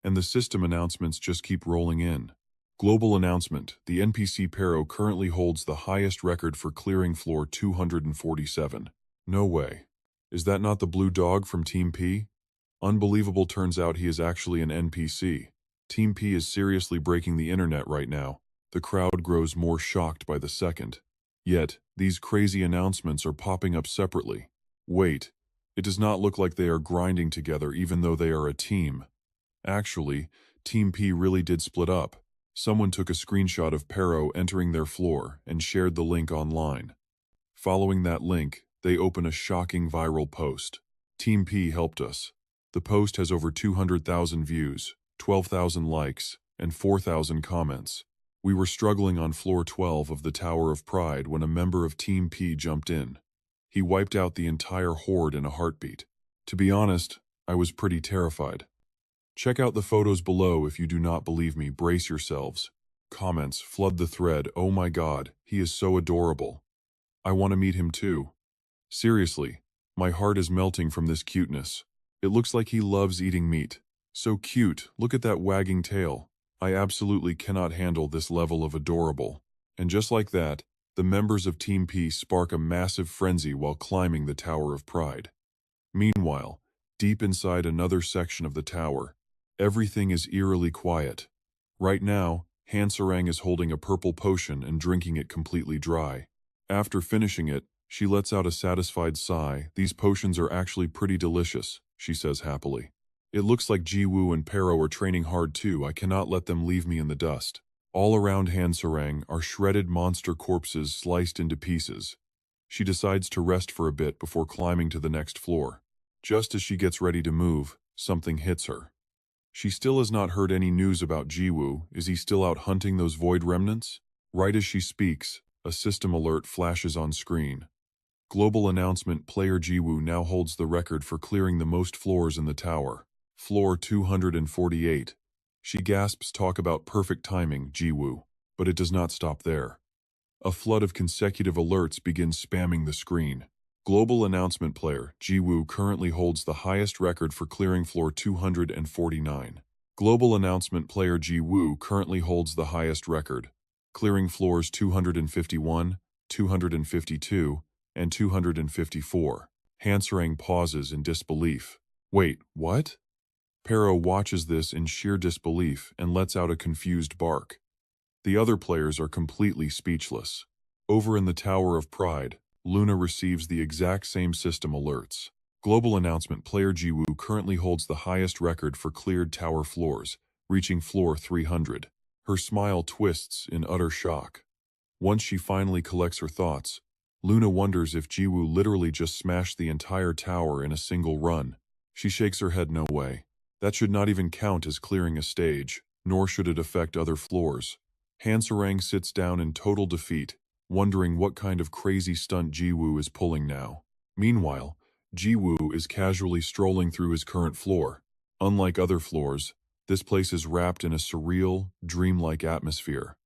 And the system announcements just keep rolling in. Global announcement, the NPC Pero currently holds the highest record for clearing floor 247. No way. Is that not the blue dog from Team P? Unbelievable, turns out he is actually an NPC. Team P is seriously breaking the internet right now. The crowd grows more shocked by the second. Yet, these crazy announcements are popping up separately. Wait, it does not look like they are grinding together even though they are a team. Actually, Team P really did split up. Someone took a screenshot of Pero entering their floor and shared the link online. Following that link, they open a shocking viral post. Team P helped us. The post has over 200,000 views, 12,000 likes, and 4,000 comments. We were struggling on floor 12 of the Tower of Pride when a member of Team P jumped in. He wiped out the entire horde in a heartbeat. To be honest, I was pretty terrified. Check out the photos below if you do not believe me. Brace yourselves. Comments flood the thread. Oh my god, he is so adorable. I want to meet him too. Seriously, my heart is melting from this cuteness. It looks like he loves eating meat. So cute, look at that wagging tail. I absolutely cannot handle this level of adorable. And just like that, the members of Team Peace spark a massive frenzy while climbing the Tower of Pride. Meanwhile, deep inside another section of the tower, everything is eerily quiet. Right now, Hansarang is holding a purple potion and drinking it completely dry. After finishing it, she lets out a satisfied sigh. These potions are actually pretty delicious, she says happily. It looks like Jiwoo and Pero are training hard too. I cannot let them leave me in the dust. All around Hansarang are shredded monster corpses sliced into pieces. She decides to rest for a bit before climbing to the next floor. Just as she gets ready to move, something hits her. She still has not heard any news about Jiwoo. Is he still out hunting those void remnants? Right as she speaks, a system alert flashes on screen. Global announcement: player Jiwoo now holds the record for clearing the most floors in the tower. Floor 248. She gasps. Talk about perfect timing, Jiwoo. But it does not stop there. A flood of consecutive alerts begins spamming the screen. Global announcement: player Jiwoo currently holds the highest record for clearing floor 249. Global announcement: player Jiwoo currently holds the highest record, clearing floors 251, 252, and 254. Hansarang pauses in disbelief. Wait, what? Pero watches this in sheer disbelief and lets out a confused bark. The other players are completely speechless. Over in the Tower of Pride, Luna receives the exact same system alerts. Global announcement: player Jiwoo currently holds the highest record for cleared tower floors, reaching floor 300. Her smile twists in utter shock. Once she finally collects her thoughts, Luna wonders if Jiwoo literally just smashed the entire tower in a single run. She shakes her head. No way. That should not even count as clearing a stage, nor should it affect other floors. Hansarang sits down in total defeat, wondering what kind of crazy stunt Jiwoo is pulling now. Meanwhile, Jiwoo is casually strolling through his current floor. Unlike other floors, this place is wrapped in a surreal, dreamlike atmosphere.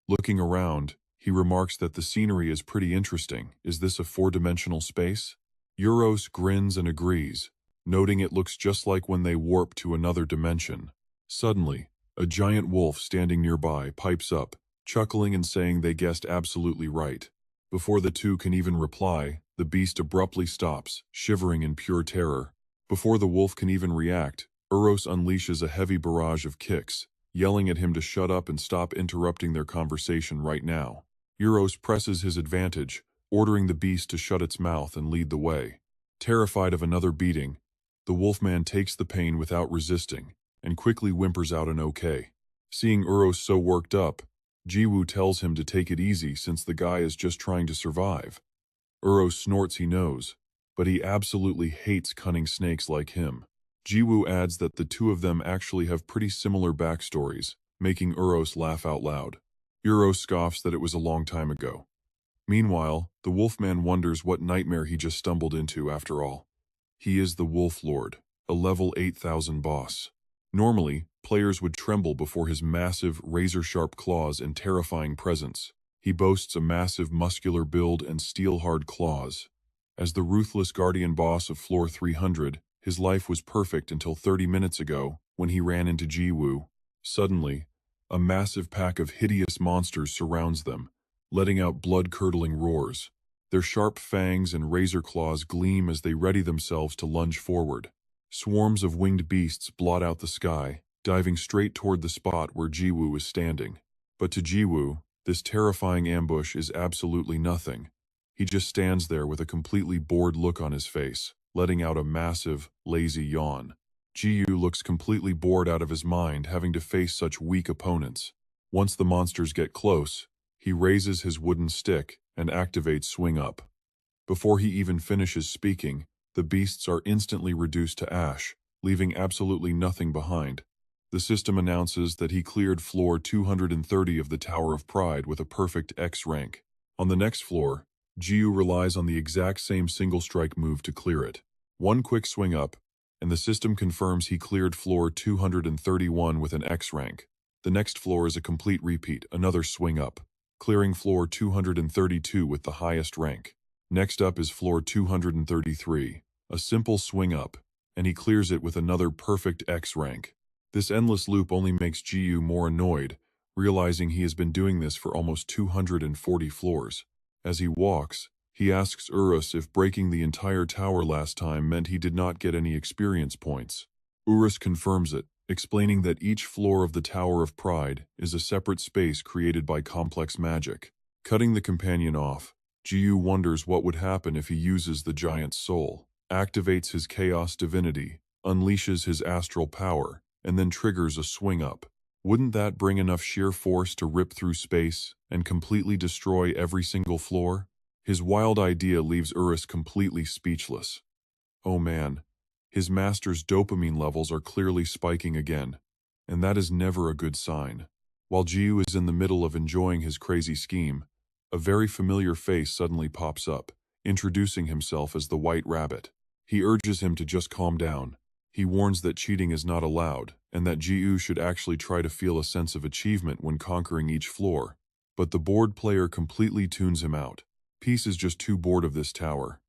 Looking around, he remarks that the scenery is pretty interesting. Is this a four-dimensional space? Euros grins and agrees, noting it looks just like when they warp to another dimension. Suddenly, a giant wolf standing nearby pipes up, chuckling and saying they guessed absolutely right. Before the two can even reply, the beast abruptly stops, shivering in pure terror. Before the wolf can even react, Euros unleashes a heavy barrage of kicks, yelling at him to shut up and stop interrupting their conversation right now. Euros presses his advantage, ordering the beast to shut its mouth and lead the way. Terrified of another beating, the wolfman takes the pain without resisting, and quickly whimpers out an okay. Seeing Euros so worked up, Jiwoo tells him to take it easy since the guy is just trying to survive. Euros snorts. He knows, but he absolutely hates cunning snakes like him. Jiwoo adds that the two of them actually have pretty similar backstories, making Euros laugh out loud. Euros scoffs that it was a long time ago. Meanwhile, the wolfman wonders what nightmare he just stumbled into after all. He is the Wolf Lord, a level 8000 boss. Normally, players would tremble before his massive, razor-sharp claws and terrifying presence. He boasts a massive muscular build and steel-hard claws. As the ruthless guardian boss of floor 300, his life was perfect until 30 minutes ago, when he ran into Jiwoo. Suddenly, a massive pack of hideous monsters surrounds them, letting out blood-curdling roars. Their sharp fangs and razor claws gleam as they ready themselves to lunge forward. Swarms of winged beasts blot out the sky, diving straight toward the spot where Jiwoo is standing. But to Jiwoo, this terrifying ambush is absolutely nothing. He just stands there with a completely bored look on his face, letting out a massive, lazy yawn. Jiwoo looks completely bored out of his mind having to face such weak opponents. Once the monsters get close, he raises his wooden stick and activates Swing Up. Before he even finishes speaking, the beasts are instantly reduced to ash, leaving absolutely nothing behind. The system announces that he cleared floor 230 of the Tower of Pride with a perfect X rank. On the next floor, Jiwoo relies on the exact same single strike move to clear it. One quick swing up, and the system confirms he cleared floor 231 with an X rank. The next floor is a complete repeat, another swing up, clearing floor 232 with the highest rank. Next up is floor 233, a simple swing up, and he clears it with another perfect X rank. This endless loop only makes Jiu more annoyed, realizing he has been doing this for almost 240 floors. As he walks, he asks Urus if breaking the entire tower last time meant he did not get any experience points. Urus confirms it, explaining that each floor of the Tower of Pride is a separate space created by complex magic. Cutting the companion off, Jiu wonders what would happen if he uses the giant's soul, activates his chaos divinity, unleashes his astral power, and then triggers a swing up. Wouldn't that bring enough sheer force to rip through space and completely destroy every single floor? His wild idea leaves Urus completely speechless. Oh man, his master's dopamine levels are clearly spiking again, and that is never a good sign. While Jiu is in the middle of enjoying his crazy scheme, a very familiar face suddenly pops up, introducing himself as the White Rabbit. He urges him to just calm down. He warns that cheating is not allowed, and that Jiu should actually try to feel a sense of achievement when conquering each floor. But the bored player completely tunes him out. Peace is just too bored of this tower.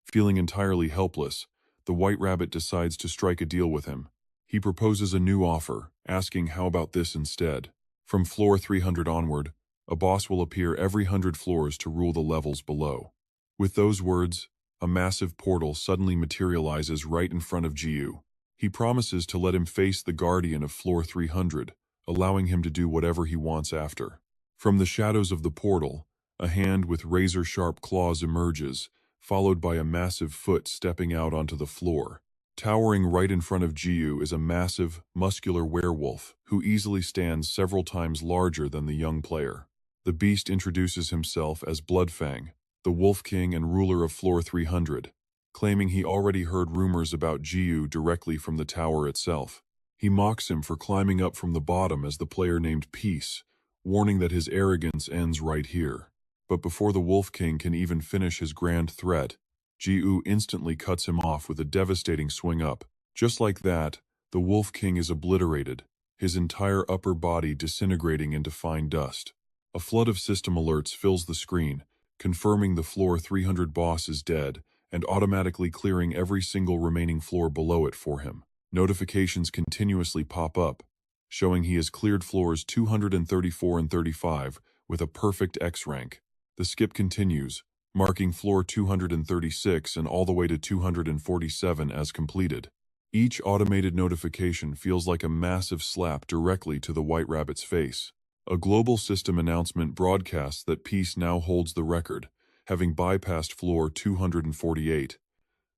Feeling entirely helpless, the White Rabbit decides to strike a deal with him. He proposes a new offer, asking how about this instead. From floor 300 onward, a boss will appear every 100 floors to rule the levels below. With those words, a massive portal suddenly materializes right in front of Jiu. He promises to let him face the guardian of floor 300, allowing him to do whatever he wants after. From the shadows of the portal, a hand with razor-sharp claws emerges, followed by a massive foot stepping out onto the floor. Towering right in front of Jiu is a massive, muscular werewolf who easily stands several times larger than the young player. The beast introduces himself as Bloodfang, the Wolf King and ruler of floor 300, claiming he already heard rumors about Jiu directly from the tower itself. He mocks him for climbing up from the bottom as the player named Peace, warning that his arrogance ends right here. But before the Wolf King can even finish his grand threat, Jiu instantly cuts him off with a devastating swing up. Just like that, the Wolf King is obliterated, his entire upper body disintegrating into fine dust. A flood of system alerts fills the screen, confirming the floor 300 boss is dead, and automatically clearing every single remaining floor below it for him. Notifications continuously pop up, showing he has cleared floors 234 and 35 with a perfect X rank. The skip continues, marking floor 236 and all the way to 247 as completed. Each automated notification feels like a massive slap directly to the White Rabbit's face. A global system announcement broadcasts that Peace now holds the record, having bypassed floor 248.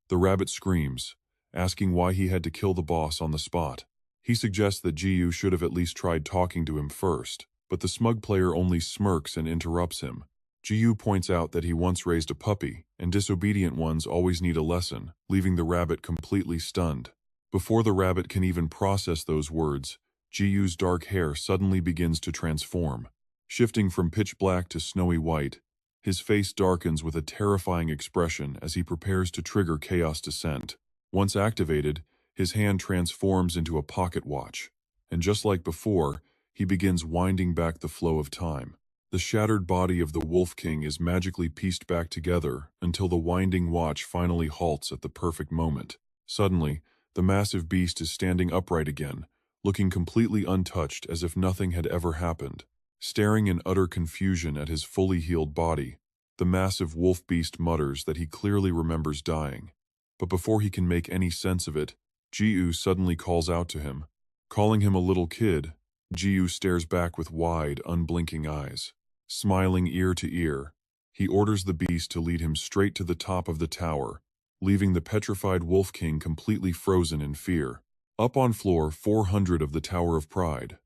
The rabbit screams, asking why he had to kill the boss on the spot. He suggests that Jiu should have at least tried talking to him first, but the smug player only smirks and interrupts him. Jiu points out that he once raised a puppy, and disobedient ones always need a lesson, leaving the rabbit completely stunned. Before the rabbit can even process those words, Jiu's dark hair suddenly begins to transform. Shifting from pitch black to snowy white, his face darkens with a terrifying expression as he prepares to trigger Chaos Descent. Once activated, his hand transforms into a pocket watch, and just like before, he begins winding back the flow of time. The shattered body of the Wolf King is magically pieced back together until the winding watch finally halts at the perfect moment. Suddenly, the massive beast is standing upright again, looking completely untouched as if nothing had ever happened. Staring in utter confusion at his fully healed body, the massive wolf beast mutters that he clearly remembers dying. But before he can make any sense of it, Jiu suddenly calls out to him. Calling him a little kid, Jiu stares back with wide, unblinking eyes. Smiling ear to ear, he orders the beast to lead him straight to the top of the tower, leaving the petrified Wolf King completely frozen in fear. Up on floor 400 of the Tower of Pride,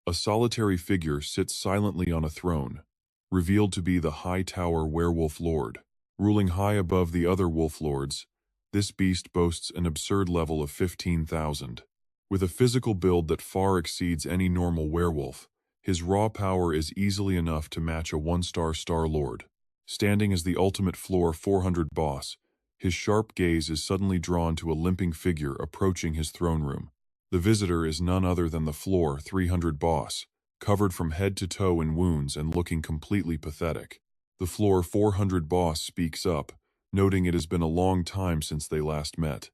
a solitary figure sits silently on a throne, revealed to be the High Tower Werewolf Lord. Ruling high above the other wolf lords, this beast boasts an absurd level of 15,000. With a physical build that far exceeds any normal werewolf, his raw power is easily enough to match a one-star Star Lord. Standing as the ultimate floor 400 boss, His sharp gaze is suddenly drawn to a limping figure approaching his throne room. The visitor is none other than the Floor 300 boss, covered from head to toe in wounds and looking completely pathetic. The Floor 400 boss speaks up, noting it has been a long time since they last met.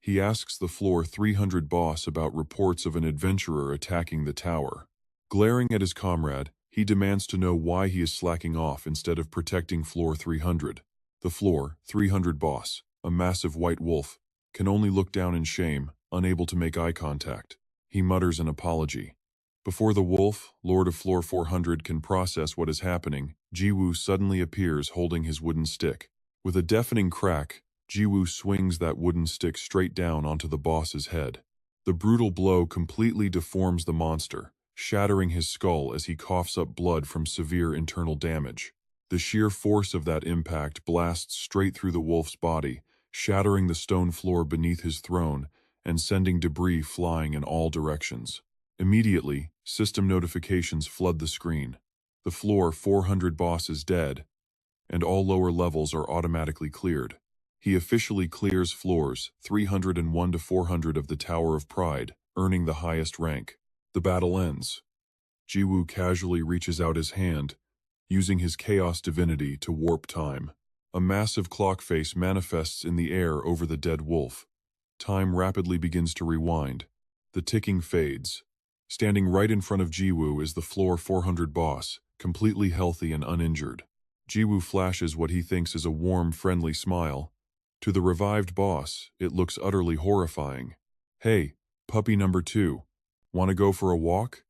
He asks the Floor 300 boss about reports of an adventurer attacking the tower. Glaring at his comrade, he demands to know why he is slacking off instead of protecting Floor 300. The Floor 300 boss, a massive white wolf, can only look down in shame, unable to make eye contact. He mutters an apology. Before the wolf, Lord of Floor 400, can process what is happening, Jiwoo suddenly appears holding his wooden stick. With a deafening crack, Jiwoo swings that wooden stick straight down onto the boss's head. The brutal blow completely deforms the monster, shattering his skull as he coughs up blood from severe internal damage. The sheer force of that impact blasts straight through the wolf's body, shattering the stone floor beneath his throne and sending debris flying in all directions. Immediately, system notifications flood the screen. The Floor 400 boss is dead, and all lower levels are automatically cleared. He officially clears floors 301 to 400 of the Tower of Pride, earning the highest rank. The battle ends. Jiwoo casually reaches out his hand, using his chaos divinity to warp time. A massive clock face manifests in the air over the dead wolf. Time rapidly begins to rewind. The ticking fades. Standing right in front of Jiwoo is the Floor 400 boss, completely healthy and uninjured. Jiwoo flashes what he thinks is a warm, friendly smile. To the revived boss, it looks utterly horrifying. "Hey, puppy number 2, wanna go for a walk?"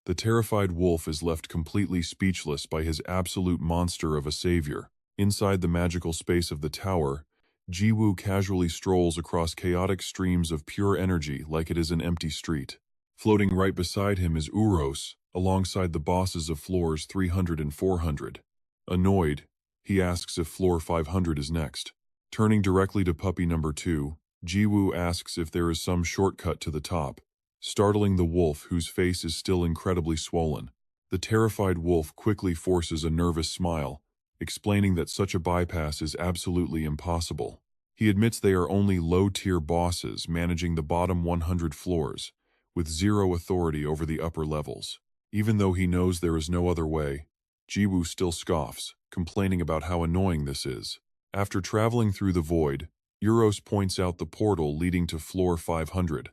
The terrified wolf is left completely speechless by his absolute monster of a savior. Inside the magical space of the tower, Jiwoo casually strolls across chaotic streams of pure energy like it is an empty street. Floating right beside him is Uros, alongside the bosses of floors 300 and 400. Annoyed, he asks if floor 500 is next. Turning directly to puppy number 2, Jiwoo asks if there is some shortcut to the top, startling the wolf whose face is still incredibly swollen. The terrified wolf quickly forces a nervous smile, explaining that such a bypass is absolutely impossible. He admits they are only low-tier bosses managing the bottom 100 floors, with zero authority over the upper levels. Even though he knows there is no other way, Jiwoo still scoffs, complaining about how annoying this is. After traveling through the void, Uros points out the portal leading to floor 500,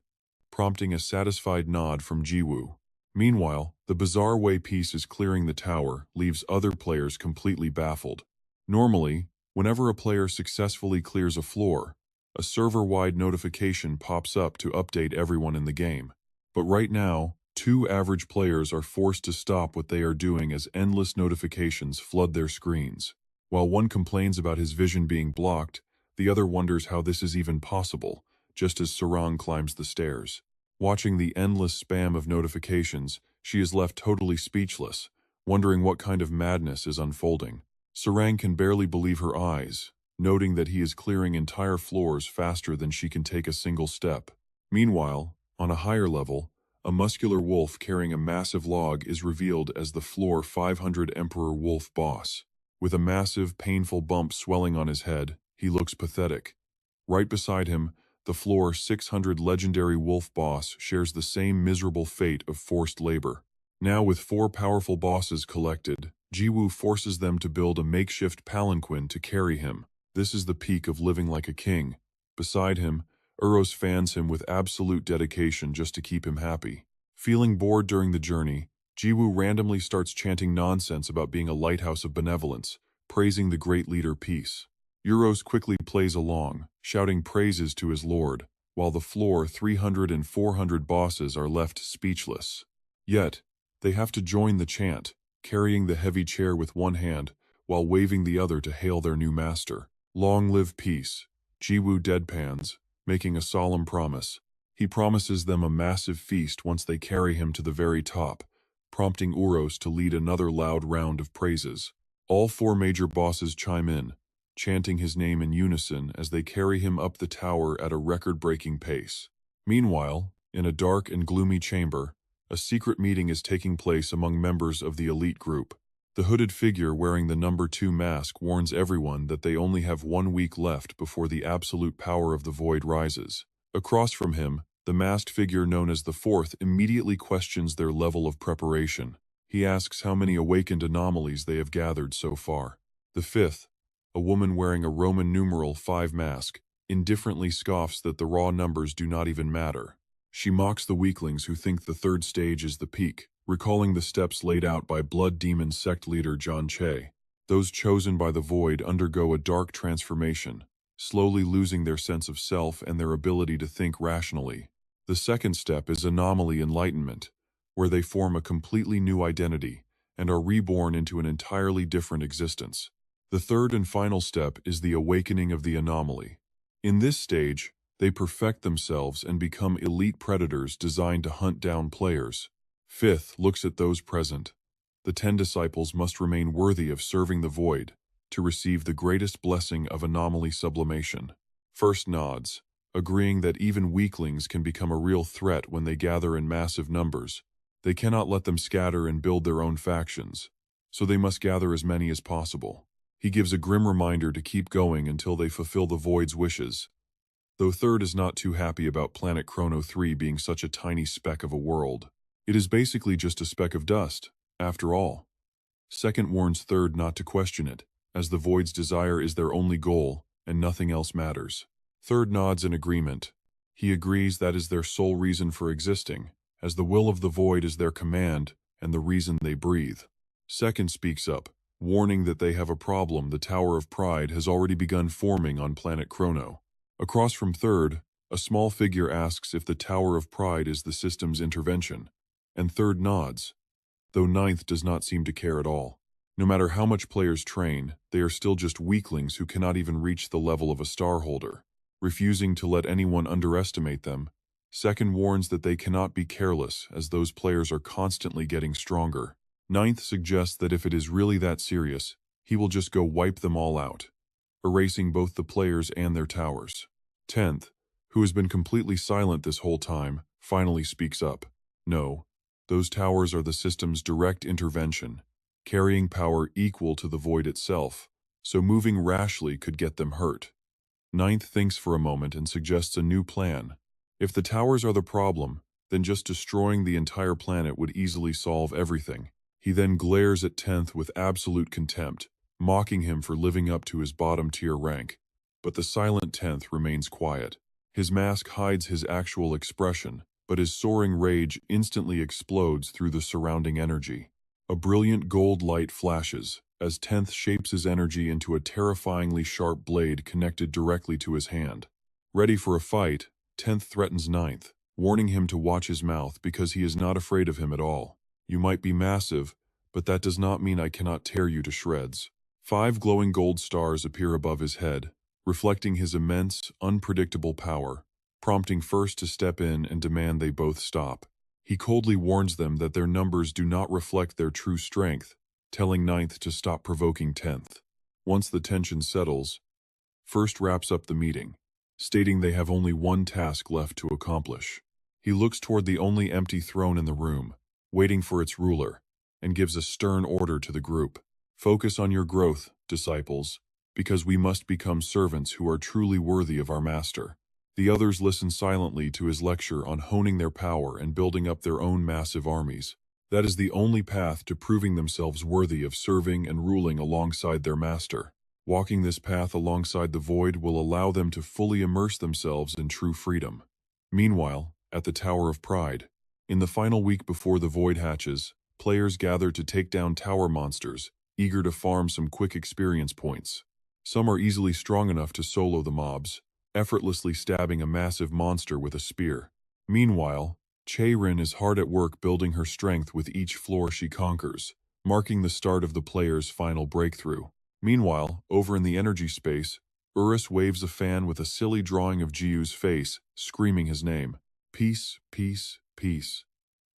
prompting a satisfied nod from Jiwoo. Meanwhile, the bizarre way Peace is clearing the tower leaves other players completely baffled. Normally, whenever a player successfully clears a floor, a server-wide notification pops up to update everyone in the game. But right now, 2 average players are forced to stop what they are doing as endless notifications flood their screens. While one complains about his vision being blocked, the other wonders how this is even possible, just as Sarang climbs the stairs. Watching the endless spam of notifications, she is left totally speechless, wondering what kind of madness is unfolding. Sarang can barely believe her eyes, noting that he is clearing entire floors faster than she can take a single step. Meanwhile, on a higher level, a muscular wolf carrying a massive log is revealed as the Floor 500 Emperor Wolf boss. With a massive, painful bump swelling on his head, he looks pathetic. Right beside him, the Floor 600 legendary wolf boss shares the same miserable fate of forced labor. Now with 4 powerful bosses collected, Jiwoo forces them to build a makeshift palanquin to carry him. This is the peak of living like a king. Beside him, Uros fans him with absolute dedication just to keep him happy. Feeling bored during the journey, Jiwoo randomly starts chanting nonsense about being a lighthouse of benevolence, praising the great leader Peace. Uros quickly plays along, shouting praises to his lord, while the Floor 300 and 400 bosses are left speechless. Yet, they have to join the chant, carrying the heavy chair with one hand, while waving the other to hail their new master. Long live Peace, Jiwoo deadpans, making a solemn promise. He promises them a massive feast once they carry him to the very top, prompting Uros to lead another loud round of praises. All 4 major bosses chime in, chanting his name in unison as they carry him up the tower at a record-breaking pace. Meanwhile, in a dark and gloomy chamber, a secret meeting is taking place among members of the elite group. The hooded figure wearing the number 2 mask warns everyone that they only have 1 week left before the absolute power of the void rises. Across from him, the masked figure known as the 4th immediately questions their level of preparation. He asks how many awakened anomalies they have gathered so far. The 5th, a woman wearing a Roman numeral 5 mask, indifferently scoffs that the raw numbers do not even matter. She mocks the weaklings who think the 3rd stage is the peak, recalling the steps laid out by Blood Demon sect leader John Che. Those chosen by the Void undergo a dark transformation, slowly losing their sense of self and their ability to think rationally. The 2nd step is Anomaly Enlightenment, where they form a completely new identity and are reborn into an entirely different existence. The 3rd and final step is the Awakening of the Anomaly. In this stage, they perfect themselves and become elite predators designed to hunt down players. 5th looks at those present. The 10 disciples must remain worthy of serving the Void to receive the greatest blessing of anomaly sublimation. 1st nods, agreeing that even weaklings can become a real threat when they gather in massive numbers. They cannot let them scatter and build their own factions, so they must gather as many as possible. He gives a grim reminder to keep going until they fulfill the Void's wishes. Though 3rd is not too happy about planet Chrono 3 being such a tiny speck of a world. It is basically just a speck of dust, after all. 2nd warns 3rd not to question it, as the Void's desire is their only goal, and nothing else matters. 3rd nods in agreement. He agrees that is their sole reason for existing, as the will of the Void is their command and the reason they breathe. 2nd speaks up, warning that they have a problem. The Tower of Pride has already begun forming on planet Chrono. Across from 3rd, a small figure asks if the Tower of Pride is the system's intervention, and 3rd nods, though 9th does not seem to care at all. No matter how much players train, they are still just weaklings who cannot even reach the level of a star holder. Refusing to let anyone underestimate them, 2nd warns that they cannot be careless as those players are constantly getting stronger. 9th suggests that if it is really that serious, he will just go wipe them all out, erasing both the players and their towers. 10th, who has been completely silent this whole time, finally speaks up. No, those towers are the system's direct intervention, carrying power equal to the Void itself, so moving rashly could get them hurt. 9th thinks for a moment and suggests a new plan. If the towers are the problem, then just destroying the entire planet would easily solve everything. He then glares at 10th with absolute contempt, mocking him for living up to his bottom-tier rank. But the silent 10th remains quiet. His mask hides his actual expression, but his soaring rage instantly explodes through the surrounding energy. A brilliant gold light flashes, as 10th shapes his energy into a terrifyingly sharp blade connected directly to his hand. Ready for a fight, 10th threatens 9th, warning him to watch his mouth because he is not afraid of him at all. You might be massive, but that does not mean I cannot tear you to shreds. 5 glowing gold stars appear above his head, reflecting his immense, unpredictable power, prompting 1st to step in and demand they both stop. He coldly warns them that their numbers do not reflect their true strength, telling 9th to stop provoking 10th. Once the tension settles, 1st wraps up the meeting, stating they have only one task left to accomplish. He looks toward the only empty throne in the room, waiting for its ruler, and gives a stern order to the group. Focus on your growth, disciples, because we must become servants who are truly worthy of our master. The others listen silently to his lecture on honing their power and building up their own massive armies. That is the only path to proving themselves worthy of serving and ruling alongside their master. Walking this path alongside the Void will allow them to fully immerse themselves in true freedom. Meanwhile, at the Tower of Pride, in the final week before the Void hatches, players gather to take down tower monsters, eager to farm some quick experience points. Some are easily strong enough to solo the mobs, effortlessly stabbing a massive monster with a spear. Meanwhile, Che-Rin is hard at work building her strength with each floor she conquers, marking the start of the player's final breakthrough. Meanwhile, over in the energy space, Urus waves a fan with a silly drawing of Jiu's face, screaming his name. Peace, peace, peace.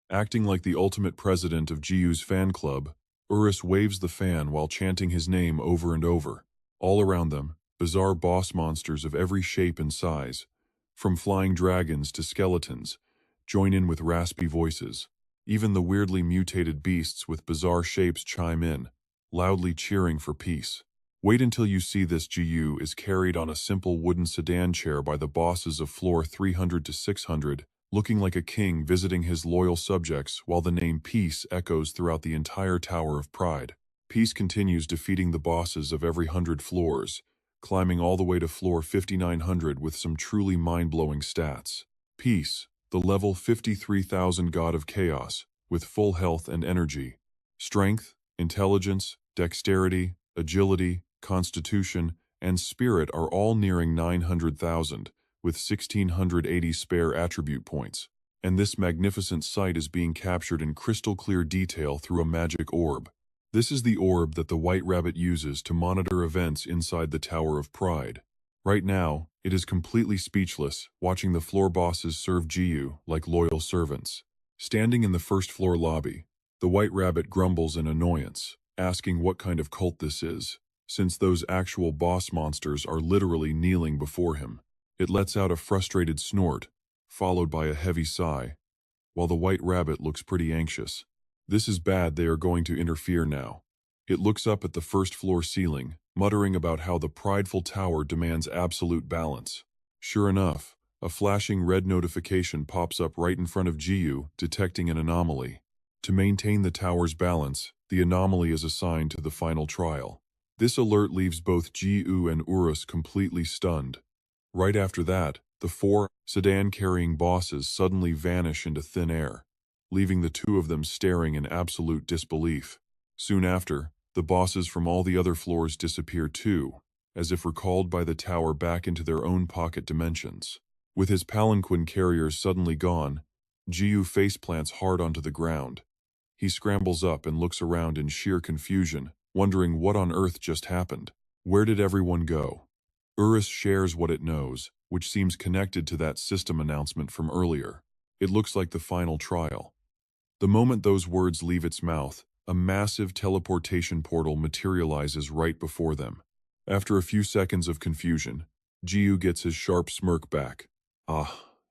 Acting like the ultimate president of Jiu's fan club, Urus waves the fan while chanting his name over and over. All around them, bizarre boss monsters of every shape and size, from flying dragons to skeletons, join in with raspy voices. Even the weirdly mutated beasts with bizarre shapes chime in, loudly cheering for peace. Wait until you see this. GU is carried on a simple wooden sedan chair by the bosses of floor 300 to 600, looking like a king visiting his loyal subjects while the name Peace echoes throughout the entire Tower of Pride. Peace continues defeating the bosses of every 100 floors, climbing all the way to floor 5900 with some truly mind-blowing stats. Peace, the level 53,000 god of chaos, with full health and energy. Strength, intelligence, dexterity, agility, constitution, and spirit are all nearing 900,000, with 1,680 spare attribute points. And this magnificent sight is being captured in crystal-clear detail through a magic orb. This is the orb that the White Rabbit uses to monitor events inside the Tower of Pride. Right now, it is completely speechless, watching the floor bosses serve GU like loyal servants. Standing in the first floor lobby, the White Rabbit grumbles in annoyance, asking what kind of cult this is, since those actual boss monsters are literally kneeling before him. It lets out a frustrated snort, followed by a heavy sigh, while the White Rabbit looks pretty anxious. This is bad, they are going to interfere now. It looks up at the first floor ceiling, muttering about how the prideful tower demands absolute balance. Sure enough, a flashing red notification pops up right in front of GU, detecting an anomaly. To maintain the tower's balance, the anomaly is assigned to the final trial. This alert leaves both GU and Urus completely stunned. Right after that, the four sedan-carrying bosses suddenly vanish into thin air, leaving the two of them staring in absolute disbelief. Soon after, the bosses from all the other floors disappear too, as if recalled by the tower back into their own pocket dimensions. With his palanquin carriers suddenly gone, GU faceplants hard onto the ground. He scrambles up and looks around in sheer confusion, wondering what on earth just happened. Where did everyone go? Urus shares what it knows, which seems connected to that system announcement from earlier. It looks like the final trial. The moment those words leave its mouth, a massive teleportation portal materializes right before them. After a few seconds of confusion, GU gets his sharp smirk back.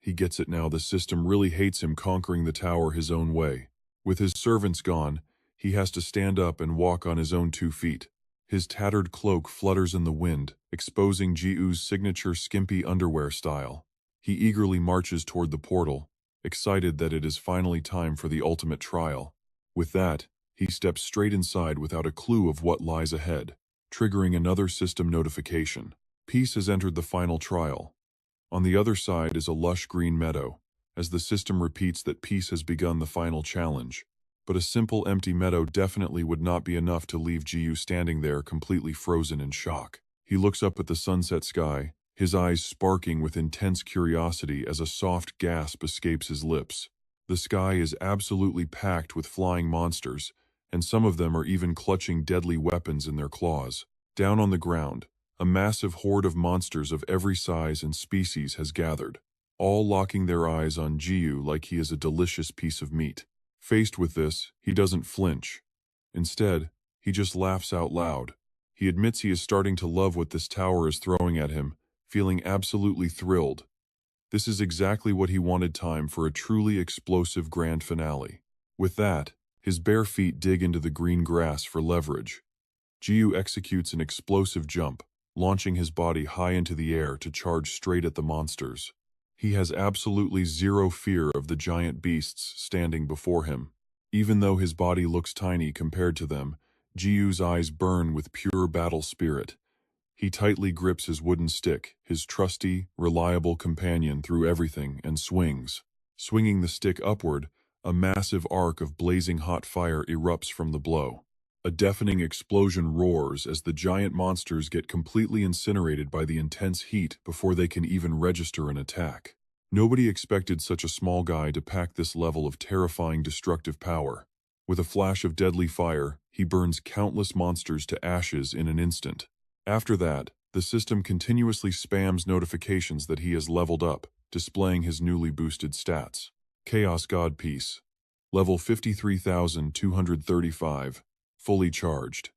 He gets it now. The system really hates him conquering the tower his own way. With his servants gone, he has to stand up and walk on his own 2 feet. His tattered cloak flutters in the wind, exposing GU's signature skimpy underwear style. He eagerly marches toward the portal, excited that it is finally time for the ultimate trial. With that, he steps straight inside without a clue of what lies ahead, triggering another system notification. Peace has entered the final trial. On the other side is a lush green meadow, as the system repeats that Peace has begun the final challenge. But a simple empty meadow definitely would not be enough to leave GU standing there completely frozen in shock. He looks up at the sunset sky, his eyes sparking with intense curiosity as a soft gasp escapes his lips. The sky is absolutely packed with flying monsters, and some of them are even clutching deadly weapons in their claws. Down on the ground, a massive horde of monsters of every size and species has gathered, all locking their eyes on GU like he is a delicious piece of meat. Faced with this, he doesn't flinch. Instead, he just laughs out loud. He admits he is starting to love what this tower is throwing at him, feeling absolutely thrilled. This is exactly what he wanted, time for a truly explosive grand finale. With that, his bare feet dig into the green grass for leverage. GU executes an explosive jump, launching his body high into the air to charge straight at the monsters. He has absolutely zero fear of the giant beasts standing before him. Even though his body looks tiny compared to them, GU's eyes burn with pure battle spirit. He tightly grips his wooden stick, his trusty, reliable companion through everything, and swings. Swinging the stick upward, a massive arc of blazing hot fire erupts from the blow. A deafening explosion roars as the giant monsters get completely incinerated by the intense heat before they can even register an attack. Nobody expected such a small guy to pack this level of terrifying destructive power. With a flash of deadly fire, he burns countless monsters to ashes in an instant. After that, the system continuously spams notifications that he has leveled up, displaying his newly boosted stats. Chaos God Piece. Level 53,235. Fully charged.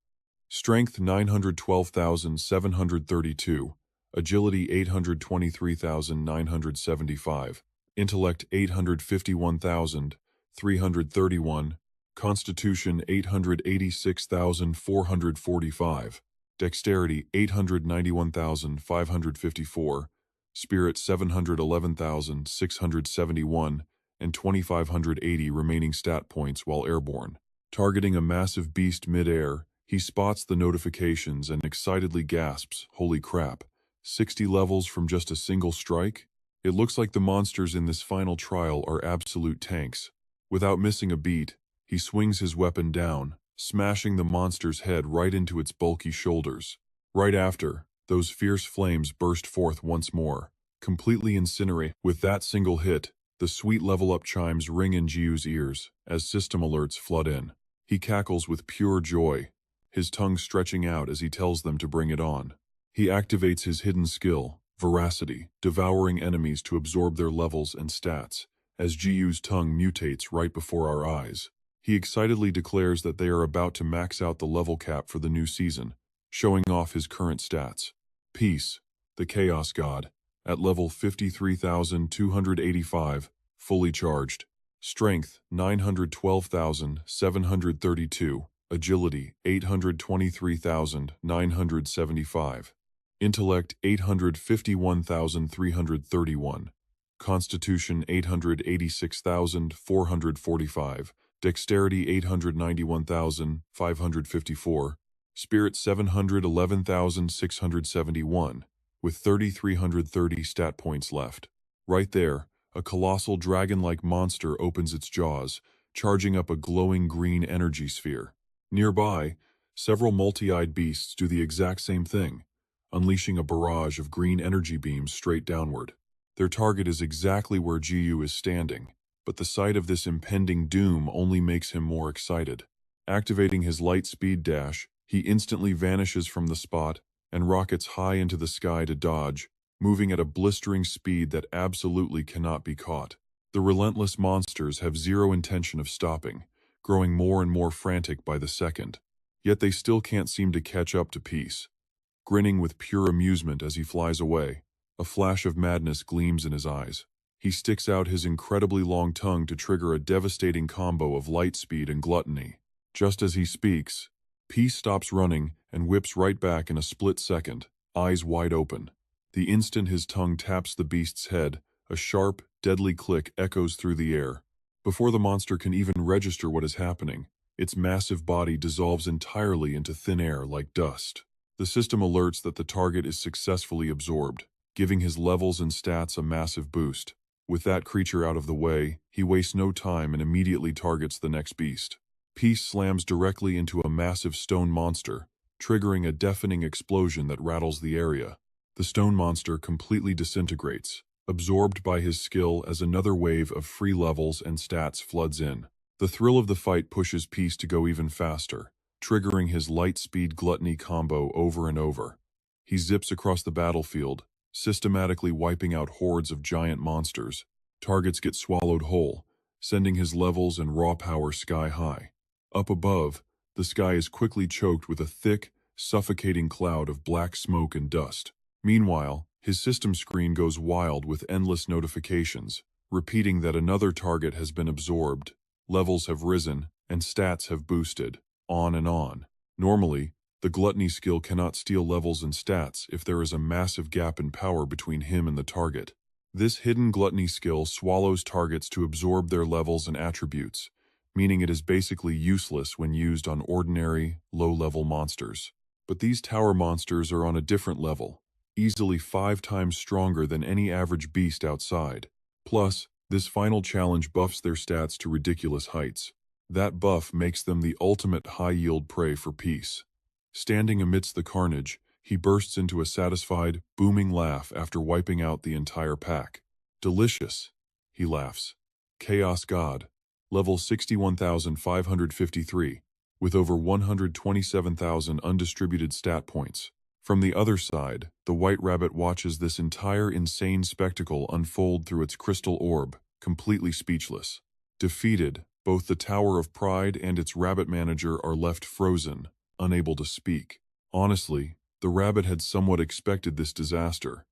Strength 912,732. Agility 823,975. Intellect 851,331. Constitution 886,445, Dexterity 891,554, Spirit 711,671, and 2,580 remaining stat points while airborne. Targeting a massive beast mid-air, he spots the notifications and excitedly gasps, "Holy crap, 60 levels from just a single strike?" It looks like the monsters in this final trial are absolute tanks. Without missing a beat, he swings his weapon down, smashing the monster's head right into its bulky shoulders. Right after, those fierce flames burst forth once more, completely incinerate. With that single hit, the sweet level-up chimes ring in Jiu's ears as system alerts flood in. He cackles with pure joy, his tongue stretching out as he tells them to bring it on. He activates his hidden skill, Veracity, devouring enemies to absorb their levels and stats, as Jiu's tongue mutates right before our eyes. He excitedly declares that they are about to max out the level cap for the new season, showing off his current stats. Peace, the Chaos God, at level 53,285, fully charged. Strength, 912,732. Agility, 823,975. Intellect, 851,331. Constitution, 886,445. Dexterity 891,554, Spirit 711,671, with 3,330 stat points left. Right there, a colossal dragon-like monster opens its jaws, charging up a glowing green energy sphere. Nearby, several multi-eyed beasts do the exact same thing, unleashing a barrage of green energy beams straight downward. Their target is exactly where Jiu is standing, but the sight of this impending doom only makes him more excited. Activating his light speed dash, he instantly vanishes from the spot and rockets high into the sky to dodge, moving at a blistering speed that absolutely cannot be caught. The relentless monsters have zero intention of stopping, growing more and more frantic by the second. Yet they still can't seem to catch up to Peace. Grinning with pure amusement as he flies away, a flash of madness gleams in his eyes. He sticks out his incredibly long tongue to trigger a devastating combo of light speed and gluttony. Just as he speaks, Peace stops running and whips right back in a split second, eyes wide open. The instant his tongue taps the beast's head, a sharp, deadly click echoes through the air. Before the monster can even register what is happening, its massive body dissolves entirely into thin air like dust. The system alerts that the target is successfully absorbed, giving his levels and stats a massive boost. With that creature out of the way, he wastes no time and immediately targets the next beast. Peace slams directly into a massive stone monster, triggering a deafening explosion that rattles the area. The stone monster completely disintegrates, absorbed by his skill as another wave of free levels and stats floods in. The thrill of the fight pushes Peace to go even faster, triggering his light-speed gluttony combo over and over. He zips across the battlefield, systematically wiping out hordes of giant monsters. Targets get swallowed whole, sending his levels and raw power sky high. Up above, the sky is quickly choked with a thick, suffocating cloud of black smoke and dust. Meanwhile, his system screen goes wild with endless notifications, repeating that another target has been absorbed, levels have risen, and stats have boosted, on and on. Normally, the gluttony skill cannot steal levels and stats if there is a massive gap in power between him and the target. This hidden gluttony skill swallows targets to absorb their levels and attributes, meaning it is basically useless when used on ordinary, low-level monsters. But these tower monsters are on a different level, easily 5 times stronger than any average beast outside. Plus, this final challenge buffs their stats to ridiculous heights. That buff makes them the ultimate high-yield prey for Peace. Standing amidst the carnage, he bursts into a satisfied, booming laugh after wiping out the entire pack. "Delicious," he laughs. Chaos God, level 61,553, with over 127,000 undistributed stat points. From the other side, the White Rabbit watches this entire insane spectacle unfold through its crystal orb, completely speechless. Defeated, both the Tower of Pride and its rabbit manager are left frozen, unable to speak. Honestly, the rabbit had somewhat expected this disaster,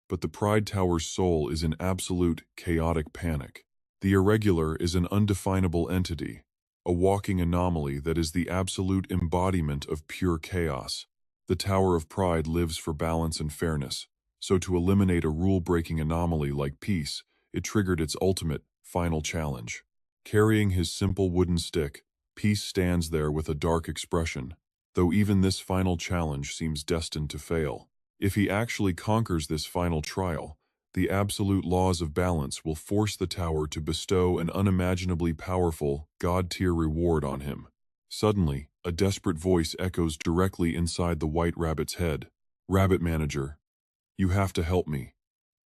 but the Pride Tower's soul is in absolute, chaotic panic. The irregular is an undefinable entity, a walking anomaly that is the absolute embodiment of pure chaos. The Tower of Pride lives for balance and fairness, so to eliminate a rule-breaking anomaly like Peace, it triggered its ultimate, final challenge. Carrying his simple wooden stick, Peace stands there with a dark expression, though even this final challenge seems destined to fail. If he actually conquers this final trial, the absolute laws of balance will force the tower to bestow an unimaginably powerful, god-tier reward on him. Suddenly, a desperate voice echoes directly inside the White Rabbit's head. "Rabbit Manager, you have to help me."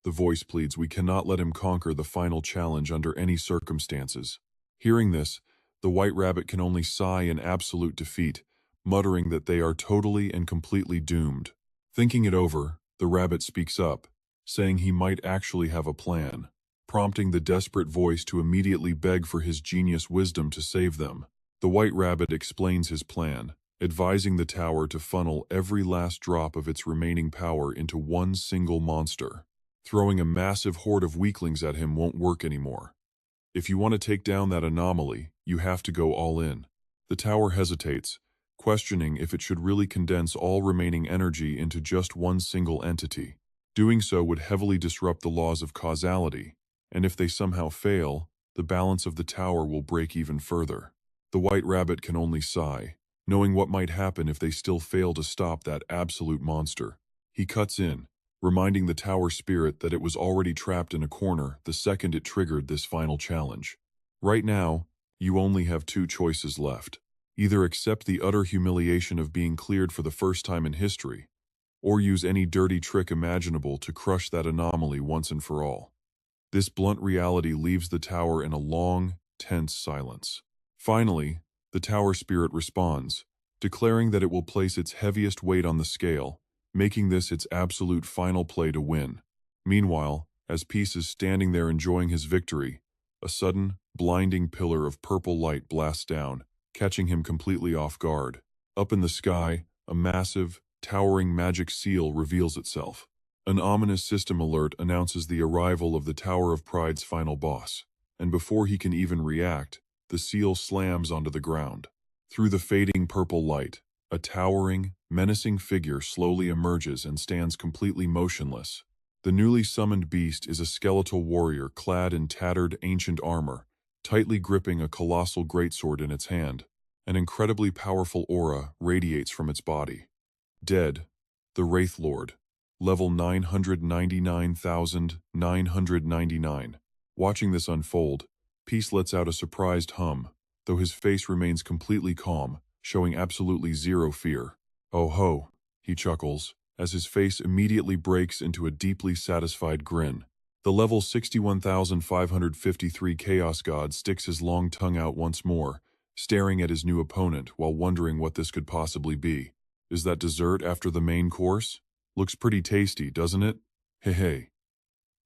The voice pleads, "We cannot let him conquer the final challenge under any circumstances." Hearing this, the White Rabbit can only sigh in absolute defeat, muttering that they are totally and completely doomed. Thinking it over, the rabbit speaks up, saying he might actually have a plan, prompting the desperate voice to immediately beg for his genius wisdom to save them. The White Rabbit explains his plan, advising the tower to funnel every last drop of its remaining power into one single monster. Throwing a massive horde of weaklings at him won't work anymore. If you want to take down that anomaly, you have to go all in. The tower hesitates, questioning if it should really condense all remaining energy into just one single entity. Doing so would heavily disrupt the laws of causality, and if they somehow fail, the balance of the tower will break even further. The White Rabbit can only sigh, knowing what might happen if they still fail to stop that absolute monster. He cuts in, reminding the tower spirit that it was already trapped in a corner the second it triggered this final challenge. Right now, you only have two choices left. Either accept the utter humiliation of being cleared for the first time in history, or use any dirty trick imaginable to crush that anomaly once and for all. This blunt reality leaves the tower in a long, tense silence. Finally, the tower spirit responds, declaring that it will place its heaviest weight on the scale, making this its absolute final play to win. Meanwhile, as Peace is standing there enjoying his victory, a sudden, blinding pillar of purple light blasts down, catching him completely off guard. Up in the sky, a massive, towering magic seal reveals itself. An ominous system alert announces the arrival of the Tower of Pride's final boss, and before he can even react, the seal slams onto the ground. Through the fading purple light, a towering, menacing figure slowly emerges and stands completely motionless. The newly summoned beast is a skeletal warrior clad in tattered, ancient armor, tightly gripping a colossal greatsword in its hand. An incredibly powerful aura radiates from its body. Dead, the Wraith Lord, level 999,999. Watching this unfold, Peace lets out a surprised hum, though his face remains completely calm, showing absolutely zero fear. "Oh ho," he chuckles, as his face immediately breaks into a deeply satisfied grin. The level 61,553 Chaos God sticks his long tongue out once more, staring at his new opponent while wondering what this could possibly be. "Is that dessert after the main course? Looks pretty tasty, doesn't it? Hey.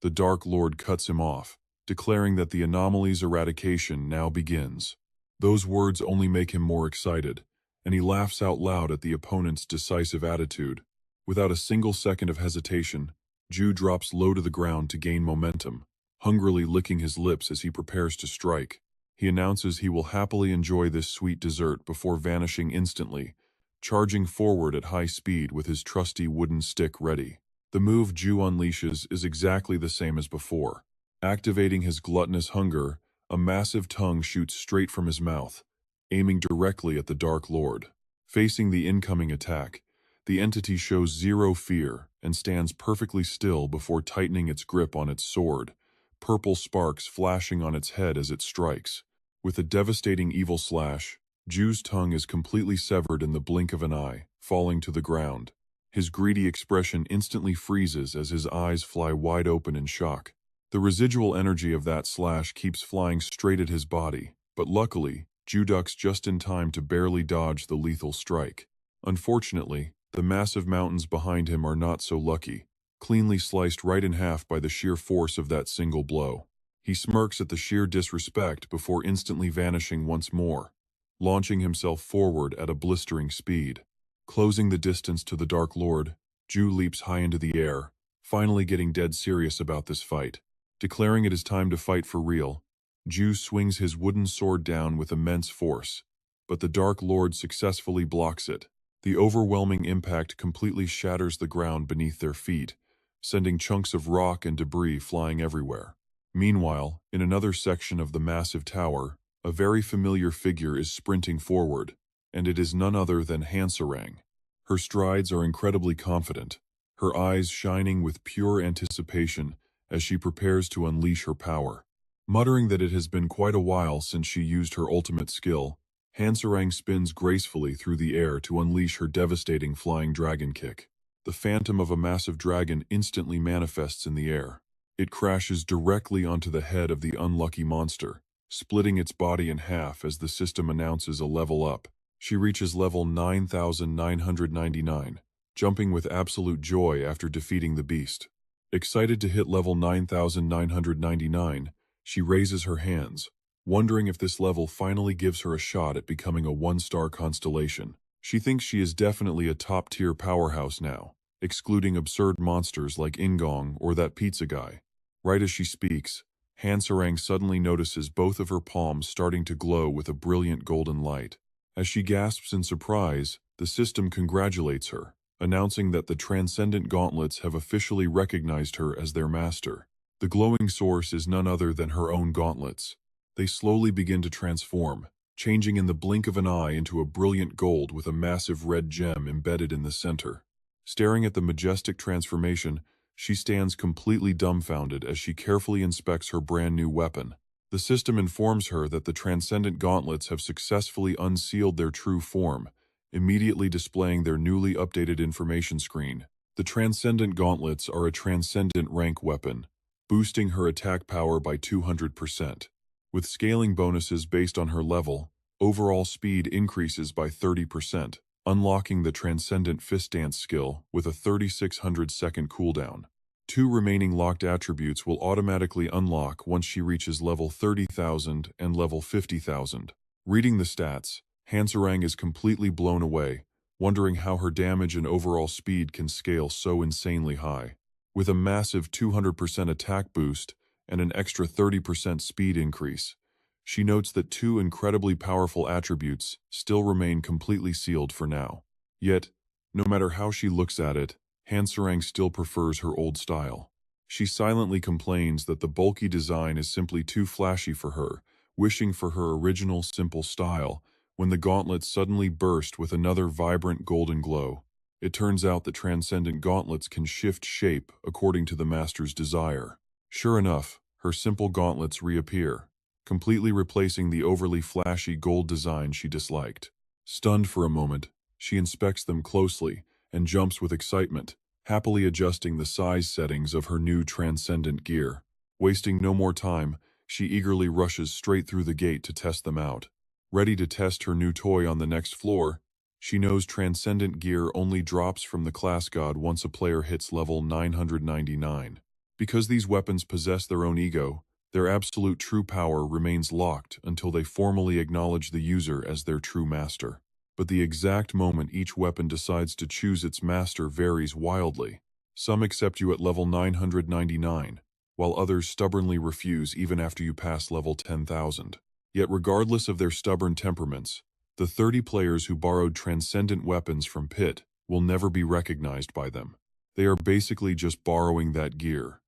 The Dark Lord cuts him off, declaring that the anomaly's eradication now begins. Those words only make him more excited, and he laughs out loud at the opponent's decisive attitude. Without a single second of hesitation, Ju drops low to the ground to gain momentum, hungrily licking his lips as he prepares to strike. He announces he will happily enjoy this sweet dessert before vanishing instantly, charging forward at high speed with his trusty wooden stick ready. The move Ju unleashes is exactly the same as before. Activating his gluttonous hunger, a massive tongue shoots straight from his mouth, aiming directly at the Dark Lord. Facing the incoming attack, the entity shows zero fear and stands perfectly still before tightening its grip on its sword, purple sparks flashing on its head as it strikes. With a devastating evil slash, Ju's tongue is completely severed in the blink of an eye, falling to the ground. His greedy expression instantly freezes as his eyes fly wide open in shock. The residual energy of that slash keeps flying straight at his body, but luckily, Ju ducks just in time to barely dodge the lethal strike. Unfortunately, the massive mountains behind him are not so lucky, cleanly sliced right in half by the sheer force of that single blow. He smirks at the sheer disrespect before instantly vanishing once more, launching himself forward at a blistering speed. Closing the distance to the Dark Lord, Ju leaps high into the air, finally getting dead serious about this fight. Declaring it is time to fight for real, Ju swings his wooden sword down with immense force, but the Dark Lord successfully blocks it. The overwhelming impact completely shatters the ground beneath their feet, sending chunks of rock and debris flying everywhere. Meanwhile, in another section of the massive tower, a very familiar figure is sprinting forward, and it is none other than Hansarang. Her strides are incredibly confident, her eyes shining with pure anticipation as she prepares to unleash her power. Muttering that it has been quite a while since she used her ultimate skill, Hansarang spins gracefully through the air to unleash her devastating flying dragon kick. The phantom of a massive dragon instantly manifests in the air. It crashes directly onto the head of the unlucky monster, splitting its body in half as the system announces a level up. She reaches level 9,999, jumping with absolute joy after defeating the beast. Excited to hit level 9,999, she raises her hands, wondering if this level finally gives her a shot at becoming a one-star constellation. She thinks she is definitely a top-tier powerhouse now, excluding absurd monsters like Ingong or that pizza guy. Right as she speaks, Hansarang suddenly notices both of her palms starting to glow with a brilliant golden light. As she gasps in surprise, the system congratulates her, announcing that the Transcendent Gauntlets have officially recognized her as their master. The glowing source is none other than her own gauntlets. They slowly begin to transform, changing in the blink of an eye into a brilliant gold with a massive red gem embedded in the center. Staring at the majestic transformation, she stands completely dumbfounded as she carefully inspects her brand new weapon. The system informs her that the Transcendent Gauntlets have successfully unsealed their true form, immediately displaying their newly updated information screen. The Transcendent Gauntlets are a Transcendent rank weapon, boosting her attack power by 200%. With scaling bonuses based on her level, overall speed increases by 30%, unlocking the Transcendent Fist Dance skill with a 3600-second cooldown. 2 remaining locked attributes will automatically unlock once she reaches level 30,000 and level 50,000. Reading the stats, Hansarang is completely blown away, wondering how her damage and overall speed can scale so insanely high. With a massive 200% attack boost and an extra 30% speed increase, she notes that 2 incredibly powerful attributes still remain completely sealed for now. Yet, no matter how she looks at it, Hansarang still prefers her old style. She silently complains that the bulky design is simply too flashy for her, wishing for her original simple style, when the gauntlets suddenly burst with another vibrant golden glow. It turns out that Transcendent Gauntlets can shift shape according to the master's desire. Sure enough, her simple gauntlets reappear, completely replacing the overly flashy gold design she disliked. Stunned for a moment, she inspects them closely and jumps with excitement, happily adjusting the size settings of her new Transcendent gear. Wasting no more time, she eagerly rushes straight through the gate to test them out. Ready to test her new toy on the next floor, she knows Transcendent gear only drops from the class god once a player hits level 999. Because these weapons possess their own ego, their absolute true power remains locked until they formally acknowledge the user as their true master. But the exact moment each weapon decides to choose its master varies wildly. Some accept you at level 999, while others stubbornly refuse even after you pass level 10,000. Yet regardless of their stubborn temperaments, the 30 players who borrowed transcendent weapons from Pit will never be recognized by them. They are basically just borrowing that gear.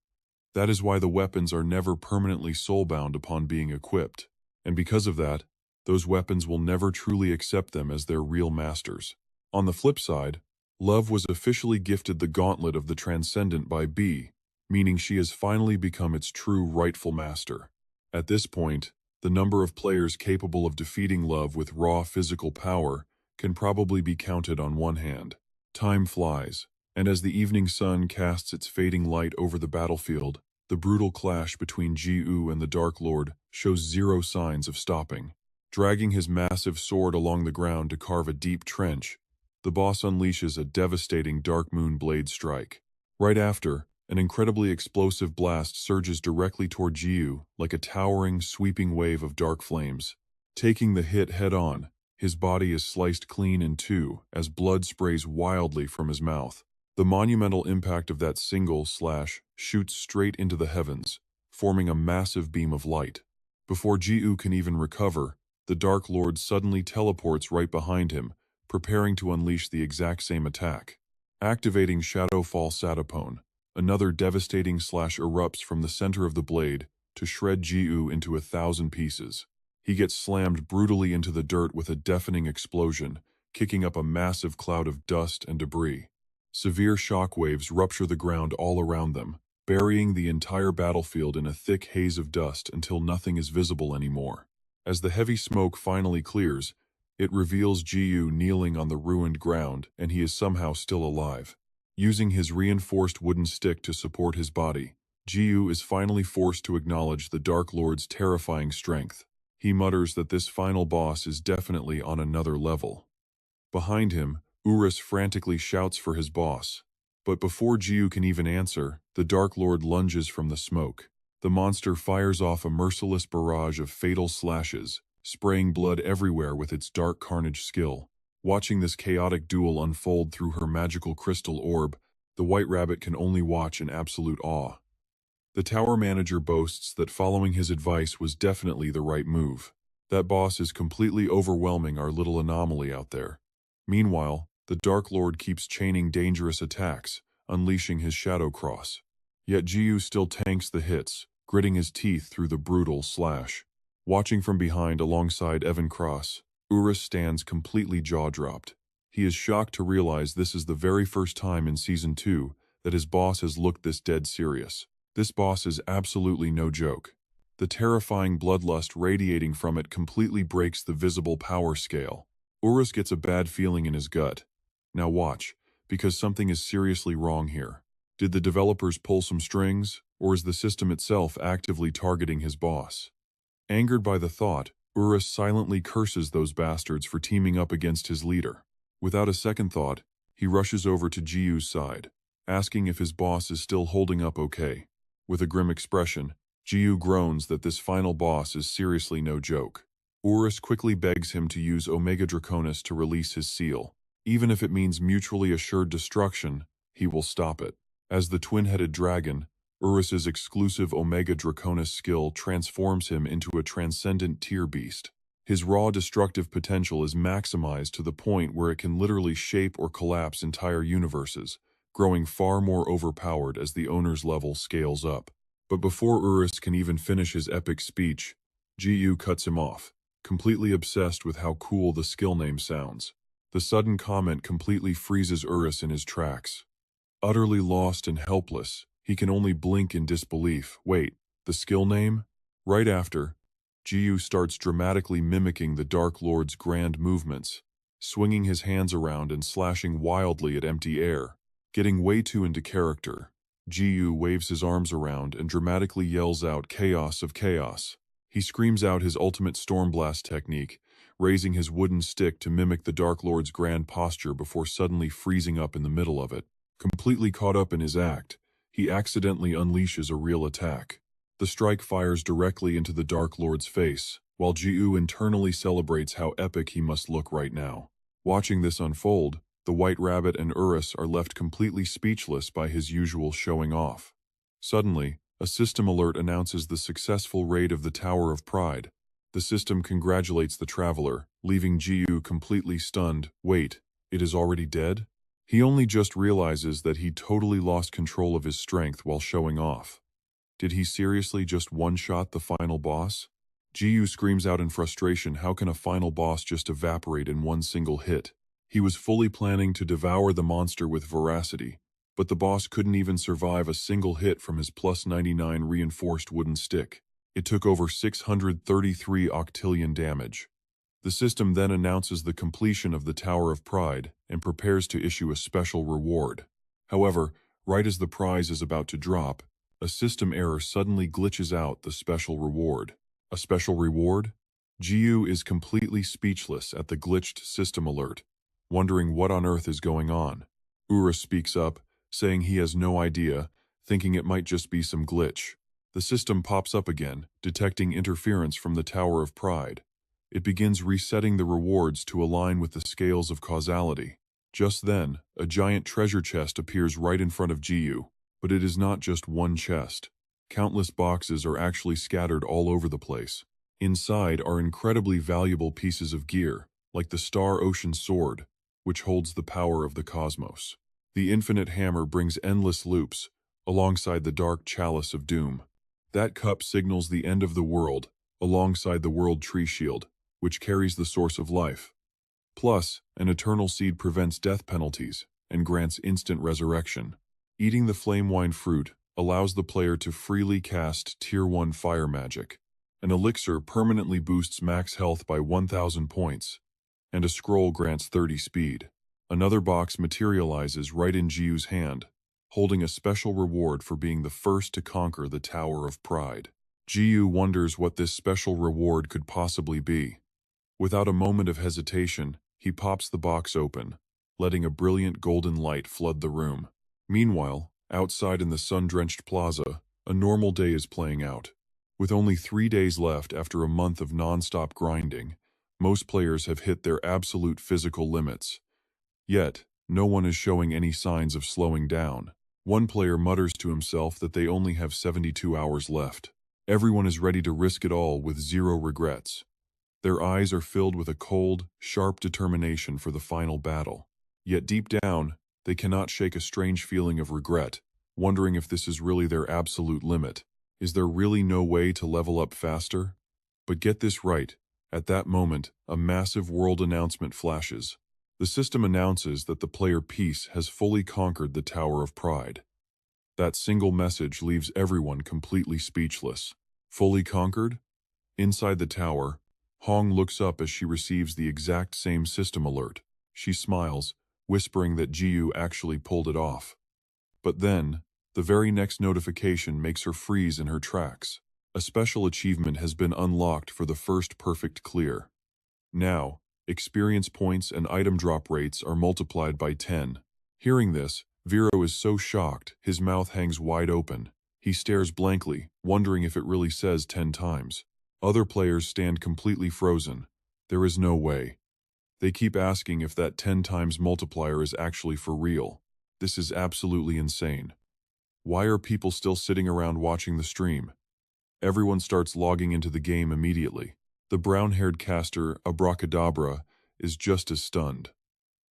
That is why the weapons are never permanently soulbound upon being equipped, and because of that, those weapons will never truly accept them as their real masters. On the flip side, Love was officially gifted the Gauntlet of the Transcendent by B, meaning she has finally become its true rightful master. At this point, the number of players capable of defeating Love with raw physical power can probably be counted on one hand. Time flies, and as the evening sun casts its fading light over the battlefield, the brutal clash between Ji-U and the Dark Lord shows zero signs of stopping. Dragging his massive sword along the ground to carve a deep trench, the boss unleashes a devastating Dark Moon Blade strike. Right after, an incredibly explosive blast surges directly toward Ji-U like a towering, sweeping wave of dark flames. Taking the hit head-on, his body is sliced clean in two as blood sprays wildly from his mouth. The monumental impact of that single slash shoots straight into the heavens, forming a massive beam of light. Before Ji-U can even recover, the Dark Lord suddenly teleports right behind him, preparing to unleash the exact same attack. Activating Shadowfall Satapone, another devastating slash erupts from the center of the blade to shred Ji-U into 1,000 pieces. He gets slammed brutally into the dirt with a deafening explosion, kicking up a massive cloud of dust and debris. Severe shockwaves rupture the ground all around them, burying the entire battlefield in a thick haze of dust until nothing is visible anymore. As the heavy smoke finally clears, it reveals Ji-U kneeling on the ruined ground, and he is somehow still alive. Using his reinforced wooden stick to support his body, Ji-U is finally forced to acknowledge the Dark Lord's terrifying strength. He mutters that this final boss is definitely on another level. Behind him, Urus frantically shouts for his boss. But before Ji-U can even answer, the Dark Lord lunges from the smoke. The monster fires off a merciless barrage of fatal slashes, spraying blood everywhere with its dark carnage skill. Watching this chaotic duel unfold through her magical crystal orb, the White Rabbit can only watch in absolute awe. The tower manager boasts that following his advice was definitely the right move. That boss is completely overwhelming our little anomaly out there. Meanwhile, the Dark Lord keeps chaining dangerous attacks, unleashing his Shadow Cross. Yet Ji-U still tanks the hits, gritting his teeth through the brutal slash. Watching from behind alongside Evan Cross, Urus stands completely jaw-dropped. He is shocked to realize this is the very first time in Season 2 that his boss has looked this dead serious. This boss is absolutely no joke. The terrifying bloodlust radiating from it completely breaks the visible power scale. Urus gets a bad feeling in his gut. Now watch, because something is seriously wrong here. Did the developers pull some strings, or is the system itself actively targeting his boss? Angered by the thought, Urus silently curses those bastards for teaming up against his leader. Without a second thought, he rushes over to Ji-U's side, asking if his boss is still holding up okay. With a grim expression, Ji-U groans that this final boss is seriously no joke. Urus quickly begs him to use Omega Draconis to release his seal. Even if it means mutually assured destruction, he will stop it. As the twin-headed dragon, Urus's exclusive Omega Draconis skill transforms him into a transcendent tier beast. His raw destructive potential is maximized to the point where it can literally shape or collapse entire universes, growing far more overpowered as the owner's level scales up. But before Urus can even finish his epic speech, Ji-U cuts him off, completely obsessed with how cool the skill name sounds. The sudden comment completely freezes Urus in his tracks. Utterly lost and helpless, he can only blink in disbelief. Wait, the skill name? Right after, Ji-U starts dramatically mimicking the Dark Lord's grand movements, swinging his hands around and slashing wildly at empty air. Getting way too into character, Ji-U waves his arms around and dramatically yells out "Chaos of Chaos." He screams out his ultimate Stormblast technique, raising his wooden stick to mimic the Dark Lord's grand posture before suddenly freezing up in the middle of it. Completely caught up in his act, he accidentally unleashes a real attack. The strike fires directly into the Dark Lord's face, while Ji-U internally celebrates how epic he must look right now. Watching this unfold, the White Rabbit and Urus are left completely speechless by his usual showing off. Suddenly, a system alert announces the successful raid of the Tower of Pride. The system congratulates the traveler, leaving Ji-U completely stunned. Wait, it is already dead? He only just realizes that he totally lost control of his strength while showing off. Did he seriously just one-shot the final boss? Ji-U screams out in frustration, how can a final boss just evaporate in one single hit? He was fully planning to devour the monster with veracity, but the boss couldn't even survive a single hit from his +99 reinforced wooden stick. It took over 633 octillion damage. The system then announces the completion of the Tower of Pride and prepares to issue a special reward. However, right as the prize is about to drop, a system error suddenly glitches out the special reward. A special reward? Ji-U is completely speechless at the glitched system alert, wondering what on earth is going on. Urus speaks up, saying he has no idea, thinking it might just be some glitch. The system pops up again, detecting interference from the Tower of Pride. It begins resetting the rewards to align with the scales of causality. Just then, a giant treasure chest appears right in front of Ji-U. But it is not just one chest. Countless boxes are actually scattered all over the place. Inside are incredibly valuable pieces of gear, like the Star Ocean Sword, which holds the power of the cosmos. The Infinite Hammer brings endless loops, alongside the Dark Chalice of Doom. That cup signals the end of the world, alongside the World Tree Shield, which carries the source of life. Plus, an eternal seed prevents death penalties and grants instant resurrection. Eating the flame wine fruit allows the player to freely cast Tier 1 fire magic. An elixir permanently boosts max health by 1,000 points, and a scroll grants 30 speed. Another box materializes right in Jiu's hand, holding a special reward for being the first to conquer the Tower of Pride. Jiu wonders what this special reward could possibly be. Without a moment of hesitation, he pops the box open, letting a brilliant golden light flood the room. Meanwhile, outside in the sun-drenched plaza, a normal day is playing out. With only 3 days left after a month of non-stop grinding, most players have hit their absolute physical limits. Yet, no one is showing any signs of slowing down. One player mutters to himself that they only have 72 hours left. Everyone is ready to risk it all with zero regrets. Their eyes are filled with a cold, sharp determination for the final battle. Yet deep down, they cannot shake a strange feeling of regret, wondering if this is really their absolute limit. Is there really no way to level up faster? But get this right, at that moment, a massive world announcement flashes. The system announces that the player Peace has fully conquered the Tower of Pride. That single message leaves everyone completely speechless. Fully conquered? Inside the tower, Hong looks up as she receives the exact same system alert. She smiles, whispering that Jiu actually pulled it off. But then, the very next notification makes her freeze in her tracks. A special achievement has been unlocked for the first perfect clear. Now, experience points and item drop rates are multiplied by 10. Hearing this, Vero is so shocked, his mouth hangs wide open. He stares blankly, wondering if it really says 10 times. Other players stand completely frozen. There is no way. They keep asking if that 10 times multiplier is actually for real. This is absolutely insane. Why are people still sitting around watching the stream? Everyone starts logging into the game immediately. The brown-haired caster, Abracadabra, is just as stunned.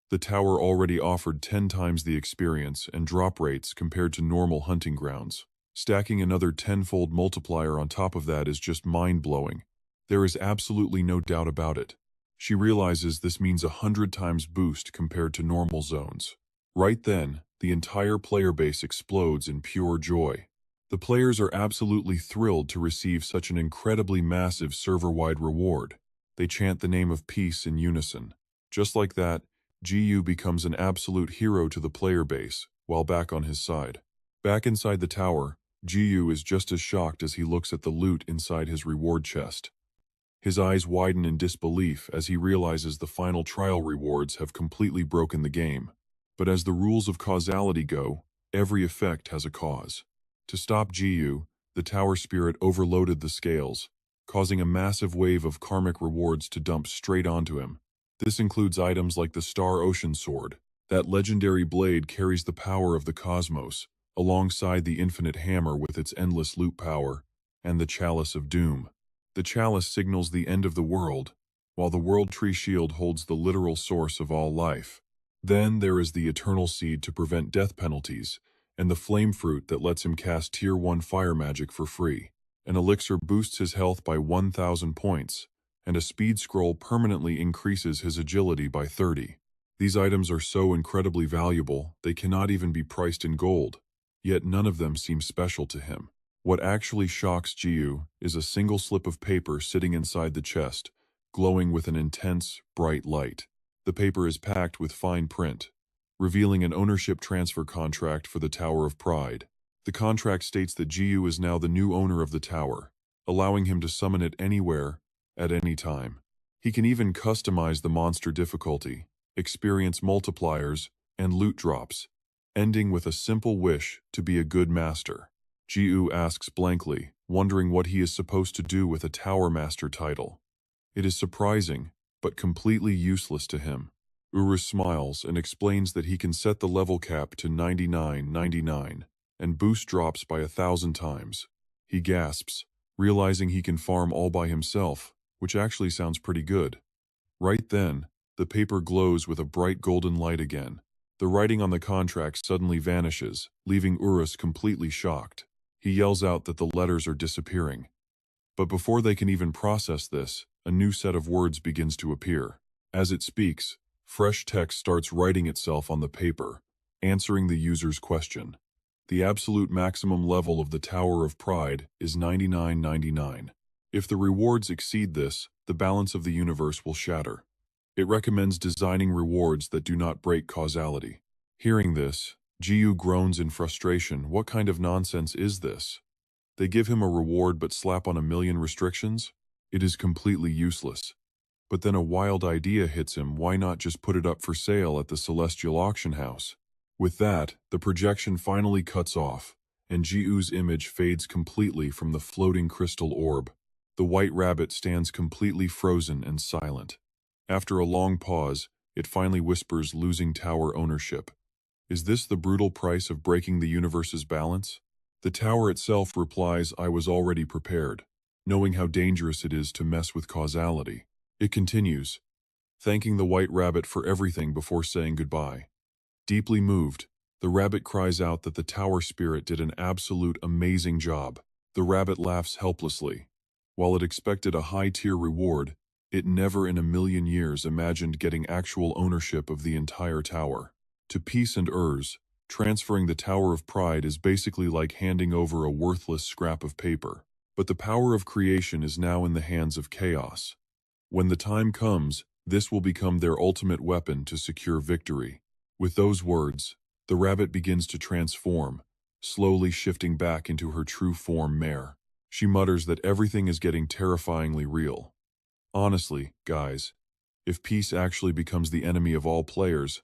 The tower already offered 10 times the experience and drop rates compared to normal hunting grounds. Stacking another 10-fold multiplier on top of that is just mind-blowing. There is absolutely no doubt about it. She realizes this means 100 times boost compared to normal zones. Right then, the entire player base explodes in pure joy. The players are absolutely thrilled to receive such an incredibly massive server-wide reward. They chant the name of Peace in unison. Just like that, Jiu becomes an absolute hero to the player base, while back on his side. Back inside the tower, Jiu is just as shocked as he looks at the loot inside his reward chest. His eyes widen in disbelief as he realizes the final trial rewards have completely broken the game. But as the rules of causality go, every effect has a cause. To stop Jiu, the tower spirit overloaded the scales, causing a massive wave of karmic rewards to dump straight onto him. This includes items like the Star Ocean Sword. That legendary blade carries the power of the cosmos, alongside the Infinite Hammer with its endless loop power, and the Chalice of Doom. The chalice signals the end of the world, while the World Tree Shield holds the literal source of all life. Then there is the Eternal Seed to prevent death penalties, and the Flame Fruit that lets him cast Tier 1 fire magic for free. An elixir boosts his health by 1,000 points, and a speed scroll permanently increases his agility by 30. These items are so incredibly valuable, they cannot even be priced in gold, yet none of them seem special to him. What actually shocks Jiu is a single slip of paper sitting inside the chest, glowing with an intense, bright light. The paper is packed with fine print, revealing an ownership transfer contract for the Tower of Pride. The contract states that Jiu is now the new owner of the tower, allowing him to summon it anywhere, at any time. He can even customize the monster difficulty, experience multipliers, and loot drops, ending with a simple wish to be a good master. Jiu asks blankly, wondering what he is supposed to do with a Tower Master title. It is surprising, but completely useless to him. Urus smiles and explains that he can set the level cap to 99.99 and boost drops by 1,000 times. He gasps, realizing he can farm all by himself, which actually sounds pretty good. Right then, the paper glows with a bright golden light again. The writing on the contract suddenly vanishes, leaving Urus completely shocked. He yells out that the letters are disappearing. But before they can even process this, a new set of words begins to appear. As it speaks, fresh text starts writing itself on the paper, answering the user's question. The absolute maximum level of the Tower of Pride is 99.99. If the rewards exceed this, the balance of the universe will shatter. It recommends designing rewards that do not break causality. Hearing this, Jiu groans in frustration. What kind of nonsense is this? They give him a reward but slap on a million restrictions? It is completely useless. But then a wild idea hits him. Why not just put it up for sale at the Celestial Auction House? With that, the projection finally cuts off, and Jiu's image fades completely from the floating crystal orb. The white rabbit stands completely frozen and silent. After a long pause, it finally whispers, losing tower ownership. Is this the brutal price of breaking the universe's balance? The tower itself replies, I was already prepared, knowing how dangerous it is to mess with causality. It continues, thanking the white rabbit for everything before saying goodbye. Deeply moved, the rabbit cries out that the tower spirit did an absolute amazing job. The rabbit laughs helplessly. While it expected a high-tier reward, it never in a million years imagined getting actual ownership of the entire tower. To Peace and Urs, transferring the Tower of Pride is basically like handing over a worthless scrap of paper. But the power of creation is now in the hands of chaos. When the time comes, this will become their ultimate weapon to secure victory. With those words, the rabbit begins to transform, slowly shifting back into her true form, Mare. She mutters that everything is getting terrifyingly real. Honestly, guys, if peace actually becomes the enemy of all players,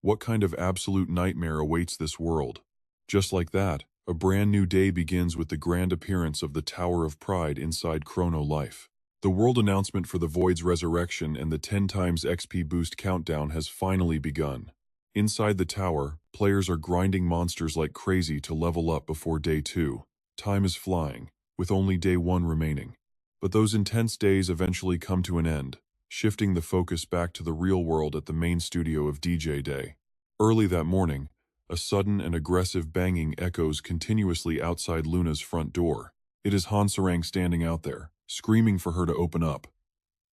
what kind of absolute nightmare awaits this world? Just like that, a brand new day begins with the grand appearance of the Tower of Pride inside Chrono Life. The world announcement for the Void's resurrection and the 10 times XP boost countdown has finally begun. Inside the tower, players are grinding monsters like crazy to level up before day 2. Time is flying, with only day 1 remaining. But those intense days eventually come to an end, shifting the focus back to the real world at the main studio of DJ Day. Early that morning, a sudden and aggressive banging echoes continuously outside Luna's front door. It is Hansarang standing out there, screaming for her to open up.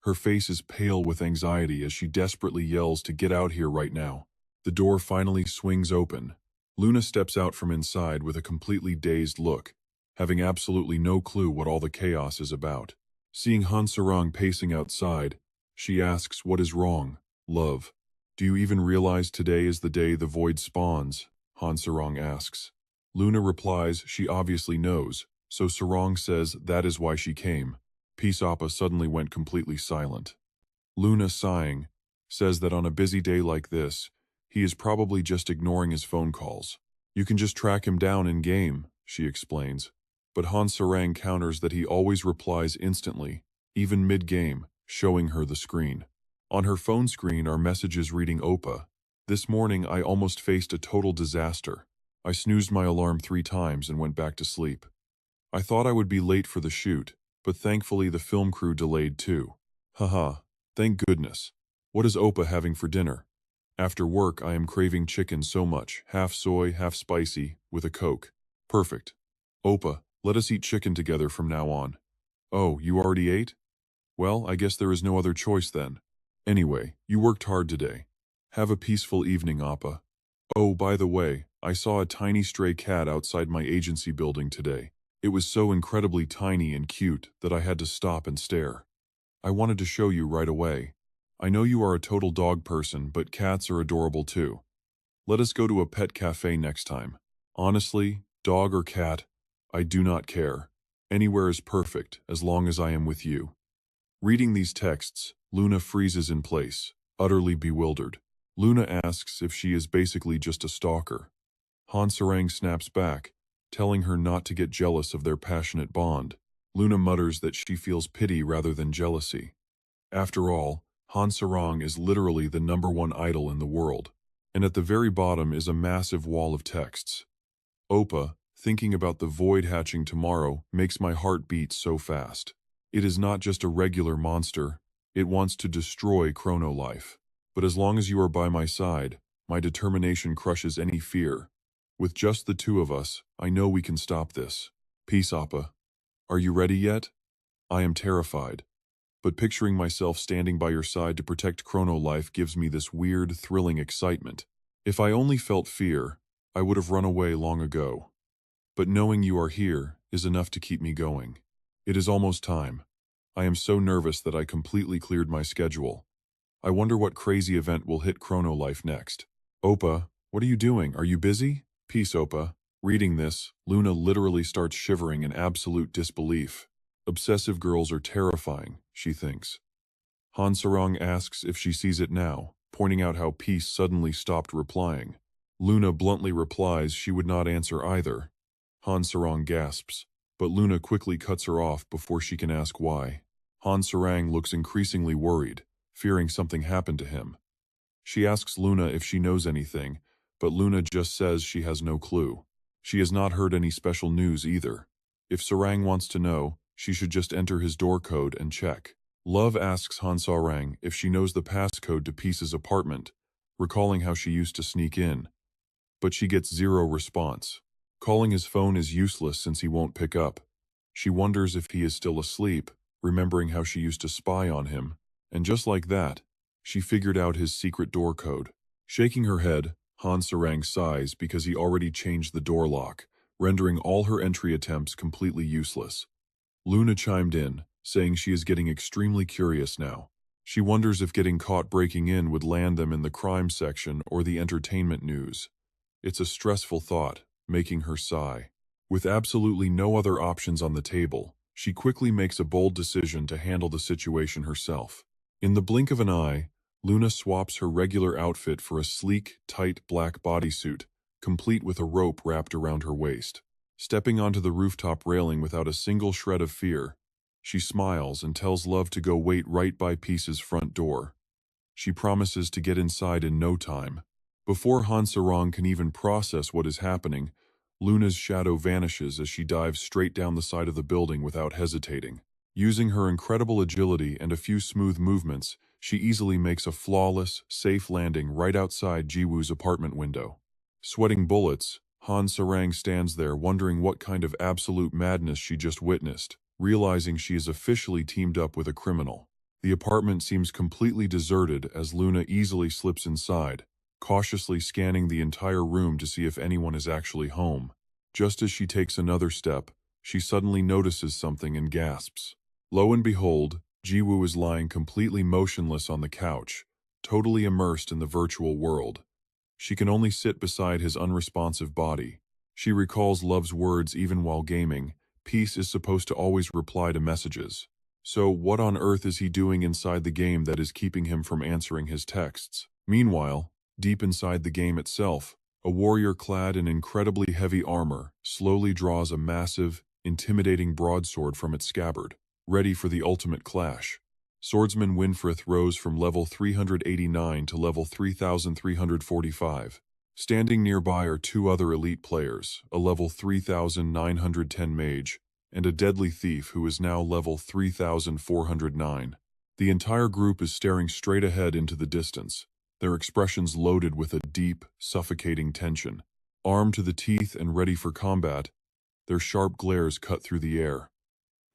Her face is pale with anxiety as she desperately yells to get out here right now. The door finally swings open. Luna steps out from inside with a completely dazed look, having absolutely no clue what all the chaos is about. Seeing Hansarang pacing outside, she asks, what is wrong, love? Do you even realize today is the day the void spawns? Hansarang asks. Luna replies she obviously knows, so Sarang says that is why she came. Peace Appa suddenly went completely silent. Luna, sighing, says that on a busy day like this, he is probably just ignoring his phone calls. You can just track him down in-game, she explains. But Hansarang counters that he always replies instantly, even mid-game, showing her the screen. On her phone screen are messages reading Oppa. This morning I almost faced a total disaster. I snoozed my alarm 3 times and went back to sleep. I thought I would be late for the shoot, but thankfully the film crew delayed too. Haha, thank goodness. What is Oppa having for dinner? After work I am craving chicken so much, half soy, half spicy, with a Coke. Perfect. Oppa, let us eat chicken together from now on. Oh, you already ate? Well, I guess there is no other choice then. Anyway, you worked hard today. Have a peaceful evening, Appa. Oh, by the way, I saw a tiny stray cat outside my agency building today. It was so incredibly tiny and cute that I had to stop and stare. I wanted to show you right away. I know you are a total dog person, but cats are adorable too. Let us go to a pet cafe next time. Honestly, dog or cat, I do not care. Anywhere is perfect as long as I am with you. Reading these texts, Luna freezes in place, utterly bewildered. Luna asks if she is basically just a stalker. Hansarang snaps back, telling her not to get jealous of their passionate bond. Luna mutters that she feels pity rather than jealousy. After all, Hansarang is literally the #1 idol in the world. And at the very bottom is a massive wall of texts. Oppa, Thinking about the void hatching tomorrow makes my heart beat so fast. It is not just a regular monster, it wants to destroy Chrono Life. But as long as you are by my side, my determination crushes any fear. With just the two of us, I know we can stop this. Peace, Appa. Are you ready yet? I am terrified, but picturing myself standing by your side to protect Chrono Life gives me this weird, thrilling excitement. If I only felt fear, I would have run away long ago. But knowing you are here is enough to keep me going. It is almost time. I am so nervous that I completely cleared my schedule. I wonder what crazy event will hit Chrono Life next. Oppa, what are you doing? Are you busy? Peace, Oppa. Reading this, Luna literally starts shivering in absolute disbelief. Obsessive girls are terrifying, she thinks. Hansarang asks if she sees it now, pointing out how Peace suddenly stopped replying. Luna bluntly replies she would not answer either. Hansarang gasps, but Luna quickly cuts her off before she can ask why. Hansarang looks increasingly worried, fearing something happened to him. She asks Luna if she knows anything, but Luna just says she has no clue. She has not heard any special news either. If Sarang wants to know, she should just enter his door code and check. Love asks Hansarang if she knows the passcode to Peace's apartment, recalling how she used to sneak in. But she gets zero response. Calling his phone is useless since he won't pick up. She wonders if he is still asleep, remembering how she used to spy on him. And just like that, she figured out his secret door code. Shaking her head, Hansarang sighs because he already changed the door lock, rendering all her entry attempts completely useless. Luna chimed in, saying she is getting extremely curious now. She wonders if getting caught breaking in would land them in the crime section or the entertainment news. It's a stressful thought, making her sigh. With absolutely no other options on the table, she quickly makes a bold decision to handle the situation herself. In the blink of an eye, Luna swaps her regular outfit for a sleek, tight black bodysuit, complete with a rope wrapped around her waist. Stepping onto the rooftop railing without a single shred of fear, she smiles and tells Love to go wait right by Peace's front door. She promises to get inside in no time. Before Hansarang can even process what is happening, Luna's shadow vanishes as she dives straight down the side of the building without hesitating. Using her incredible agility and a few smooth movements, she easily makes a flawless, safe landing right outside Jiwoo's apartment window. Sweating bullets, Hansarang stands there wondering what kind of absolute madness she just witnessed, realizing she is officially teamed up with a criminal. The apartment seems completely deserted as Luna easily slips inside, cautiously scanning the entire room to see if anyone is actually home. Just as she takes another step, she suddenly notices something and gasps. Lo and behold, Jiwoo is lying completely motionless on the couch, totally immersed in the virtual world. She can only sit beside his unresponsive body. She recalls Love's words even while gaming. Peace is supposed to always reply to messages. So what on earth is he doing inside the game that is keeping him from answering his texts? Meanwhile, deep inside the game itself, a warrior clad in incredibly heavy armor slowly draws a massive, intimidating broadsword from its scabbard, ready for the ultimate clash. Swordsman Winfrith rose from level 389 to level 3,345. Standing nearby are two other elite players, a level 3,910 mage, and a deadly thief who is now level 3,409. The entire group is staring straight ahead into the distance, their expressions loaded with a deep, suffocating tension. Armed to the teeth and ready for combat, their sharp glares cut through the air.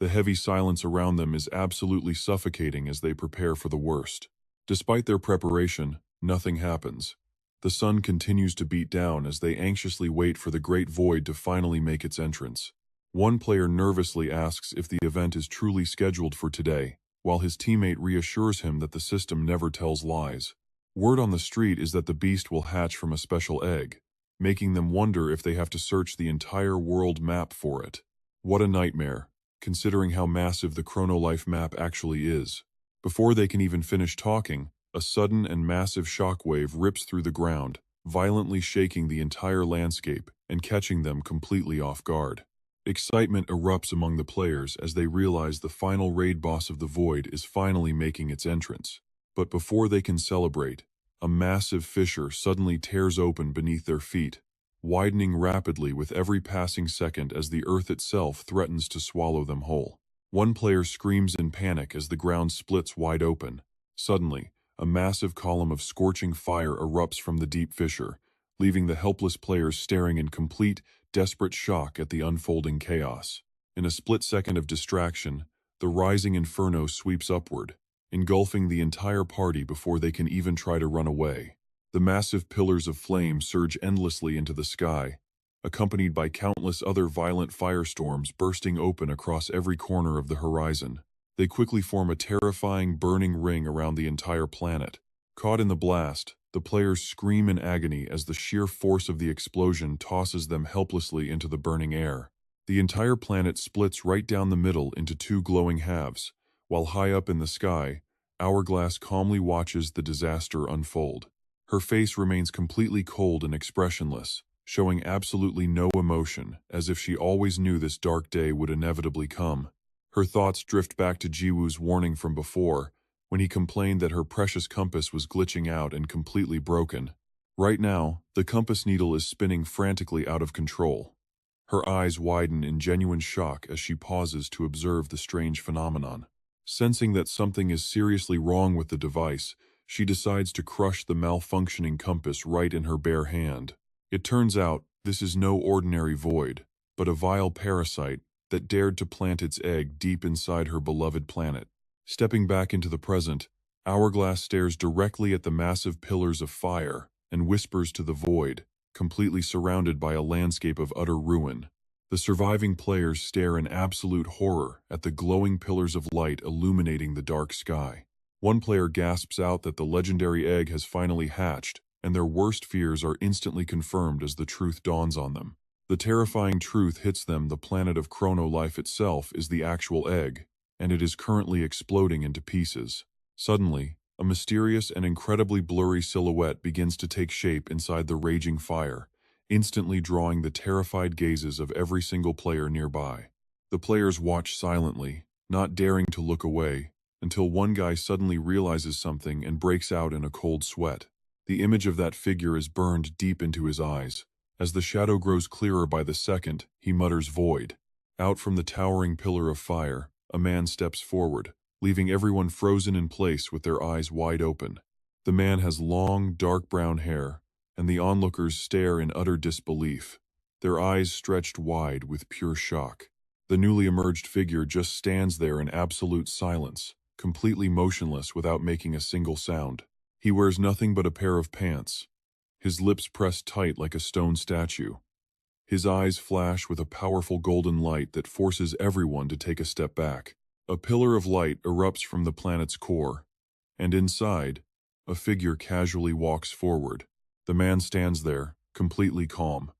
The heavy silence around them is absolutely suffocating as they prepare for the worst. Despite their preparation, nothing happens. The sun continues to beat down as they anxiously wait for the great void to finally make its entrance. One player nervously asks if the event is truly scheduled for today, while his teammate reassures him that the system never tells lies. Word on the street is that the beast will hatch from a special egg, making them wonder if they have to search the entire world map for it. What a nightmare, considering how massive the Chrono Life map actually is. Before they can even finish talking, a sudden and massive shockwave rips through the ground, violently shaking the entire landscape and catching them completely off guard. Excitement erupts among the players as they realize the final raid boss of the Void is finally making its entrance. But before they can celebrate, a massive fissure suddenly tears open beneath their feet, widening rapidly with every passing second as the Earth itself threatens to swallow them whole. One player screams in panic as the ground splits wide open. Suddenly, a massive column of scorching fire erupts from the deep fissure, leaving the helpless players staring in complete, desperate shock at the unfolding chaos. In a split second of distraction, the rising inferno sweeps upward, engulfing the entire party before they can even try to run away. The massive pillars of flame surge endlessly into the sky, accompanied by countless other violent firestorms bursting open across every corner of the horizon. They quickly form a terrifying, burning ring around the entire planet. Caught in the blast, the players scream in agony as the sheer force of the explosion tosses them helplessly into the burning air. The entire planet splits right down the middle into two glowing halves, while high up in the sky, Hourglass calmly watches the disaster unfold. Her face remains completely cold and expressionless, showing absolutely no emotion, as if she always knew this dark day would inevitably come. Her thoughts drift back to Jiwoo's warning from before, when he complained that her precious compass was glitching out and completely broken. Right now, the compass needle is spinning frantically out of control. Her eyes widen in genuine shock as she pauses to observe the strange phenomenon. Sensing that something is seriously wrong with the device, she decides to crush the malfunctioning compass right in her bare hand. It turns out, this is no ordinary void, but a vile parasite that dared to plant its egg deep inside her beloved planet. Stepping back into the present, Hourglass stares directly at the massive pillars of fire and whispers to the void, completely surrounded by a landscape of utter ruin. The surviving players stare in absolute horror at the glowing pillars of light illuminating the dark sky. One player gasps out that the legendary egg has finally hatched, and their worst fears are instantly confirmed as the truth dawns on them. The terrifying truth hits them: the planet of Chrono Life itself is the actual egg, and it is currently exploding into pieces. Suddenly, a mysterious and incredibly blurry silhouette begins to take shape inside the raging fire, instantly drawing the terrified gazes of every single player nearby. The players watch silently, not daring to look away, until one guy suddenly realizes something and breaks out in a cold sweat. The image of that figure is burned deep into his eyes. As the shadow grows clearer by the second, he mutters void. Out from the towering pillar of fire, a man steps forward, leaving everyone frozen in place with their eyes wide open. The man has long, dark brown hair, and the onlookers stare in utter disbelief, their eyes stretched wide with pure shock. The newly emerged figure just stands there in absolute silence, completely motionless without making a single sound. He wears nothing but a pair of pants, his lips pressed tight like a stone statue. His eyes flash with a powerful golden light that forces everyone to take a step back. A pillar of light erupts from the planet's core, and inside, a figure casually walks forward. The man stands there, completely calm.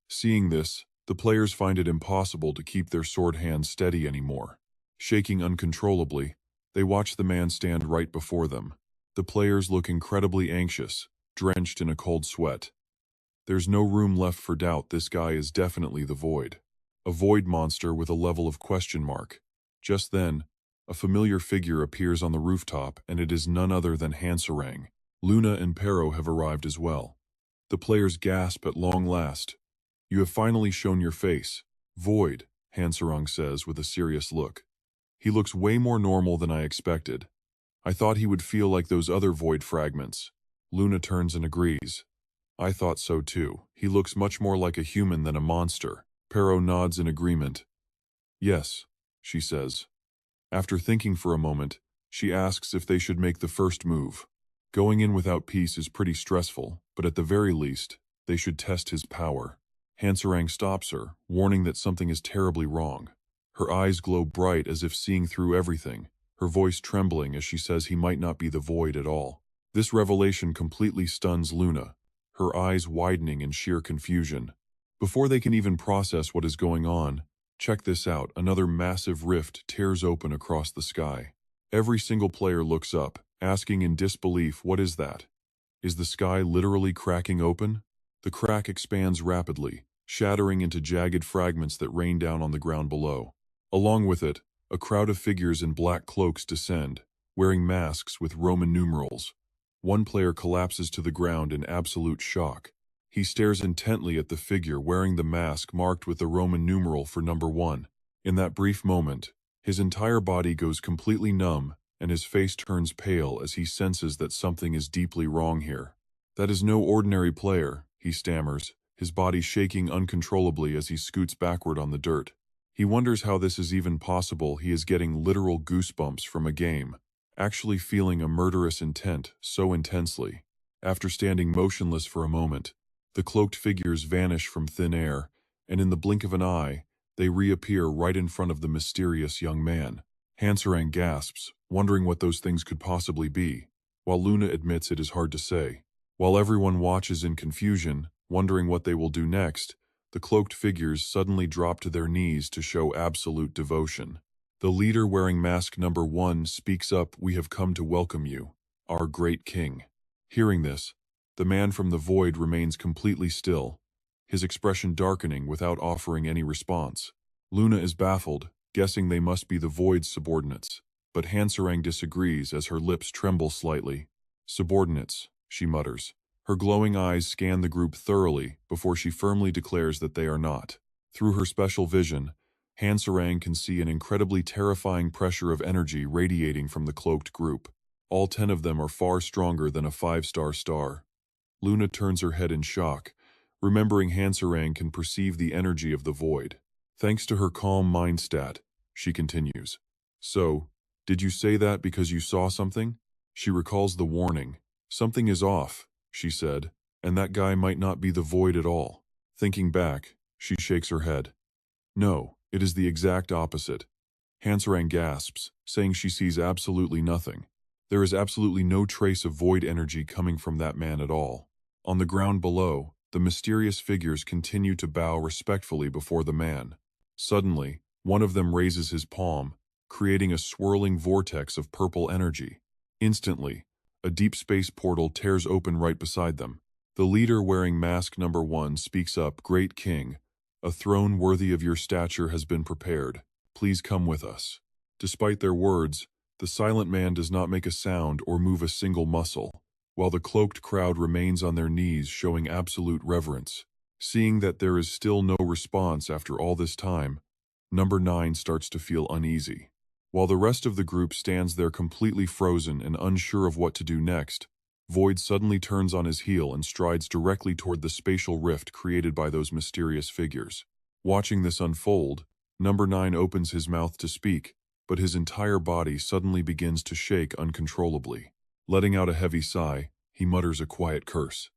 Seeing this, the players find it impossible to keep their sword hands steady anymore. Shaking uncontrollably, they watch the man stand right before them. The players look incredibly anxious, drenched in a cold sweat. There's no room left for doubt: this guy is definitely the Void. A void monster with a level of question mark. Just then, a familiar figure appears on the rooftop, and it is none other than Hanserang. Luna and Pero have arrived as well. The players gasp at long last. "You have finally shown your face, Void," Hanserang says with a serious look. "He looks way more normal than I expected. I thought he would feel like those other Void fragments." Luna turns and agrees. "I thought so too. He looks much more like a human than a monster." Pero nods in agreement. "Yes," she says. After thinking for a moment, she asks if they should make the first move. Going in without peace is pretty stressful, but at the very least, they should test his power. Hanserang stops her, warning that something is terribly wrong. Her eyes glow bright as if seeing through everything, her voice trembling as she says he might not be the Void at all. This revelation completely stuns Luna, her eyes widening in sheer confusion. Before they can even process what is going on, check this out: another massive rift tears open across the sky. Every single player looks up, asking in disbelief, "What is that? Is the sky literally cracking open?" The crack expands rapidly, shattering into jagged fragments that rain down on the ground below. Along with it, a crowd of figures in black cloaks descend, wearing masks with Roman numerals. One player collapses to the ground in absolute shock. He stares intently at the figure wearing the mask marked with the Roman numeral for number 1. In that brief moment, his entire body goes completely numb and his face turns pale as he senses that something is deeply wrong here. "That is no ordinary player," he stammers, his body shaking uncontrollably as he scoots backward on the dirt. He wonders how this is even possible. He is getting literal goosebumps from a game, actually feeling a murderous intent so intensely. After standing motionless for a moment, the cloaked figures vanish from thin air, and in the blink of an eye, they reappear right in front of the mysterious young man. Hanserang gasps, wondering what those things could possibly be, while Luna admits it is hard to say. While everyone watches in confusion, wondering what they will do next, the cloaked figures suddenly drop to their knees to show absolute devotion. The leader wearing mask number 1 speaks up, "We have come to welcome you, our great king." Hearing this, the man from the void remains completely still, his expression darkening without offering any response. Luna is baffled, guessing they must be the void's subordinates, but Hanserang disagrees as her lips tremble slightly. "Subordinates," she mutters. Her glowing eyes scan the group thoroughly before she firmly declares that they are not. Through her special vision, Hanserang can see an incredibly terrifying pressure of energy radiating from the cloaked group. All 10 of them are far stronger than a 5-star star. Luna turns her head in shock, remembering Hanserang can perceive the energy of the void. Thanks to her calm mind stat, she continues. "So, did you say that because you saw something?" She recalls the warning. "Something is off," she said, "and that guy might not be the void at all." Thinking back, she shakes her head. "No, it is the exact opposite." Hanserang gasps, saying she sees absolutely nothing. There is absolutely no trace of void energy coming from that man at all. On the ground below, the mysterious figures continue to bow respectfully before the man. Suddenly, one of them raises his palm, creating a swirling vortex of purple energy. Instantly, a deep space portal tears open right beside them. The leader wearing mask number 1 speaks up, "Great king, a throne worthy of your stature has been prepared. Please come with us." Despite their words, the silent man does not make a sound or move a single muscle, while the cloaked crowd remains on their knees showing absolute reverence. Seeing that there is still no response after all this time, number 9 starts to feel uneasy. While the rest of the group stands there completely frozen and unsure of what to do next, Void suddenly turns on his heel and strides directly toward the spatial rift created by those mysterious figures. Watching this unfold, number 9 opens his mouth to speak, but his entire body suddenly begins to shake uncontrollably. Letting out a heavy sigh, he mutters a quiet curse.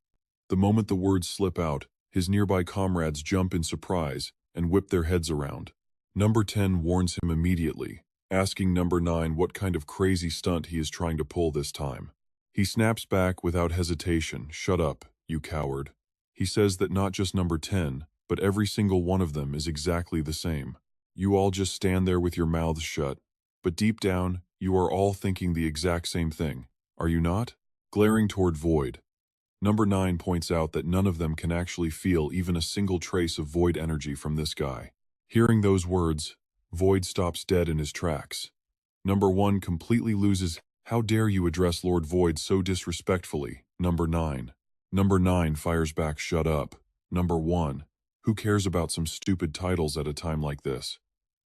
The moment the words slip out, his nearby comrades jump in surprise and whip their heads around. Number 10 warns him immediately, asking number 9 what kind of crazy stunt he is trying to pull this time. He snaps back without hesitation, "Shut up, you coward." He says that not just number 10, but every single one of them is exactly the same. You all just stand there with your mouths shut, but deep down, you are all thinking the exact same thing, are you not? Glaring toward Void, number 9 points out that none of them can actually feel even a single trace of void energy from this guy. Hearing those words, Void stops dead in his tracks. Number 1 completely loses. "How dare you address Lord Void so disrespectfully, number 9? Number 9 fires back, "Shut up, number 1. Who cares about some stupid titles at a time like this?"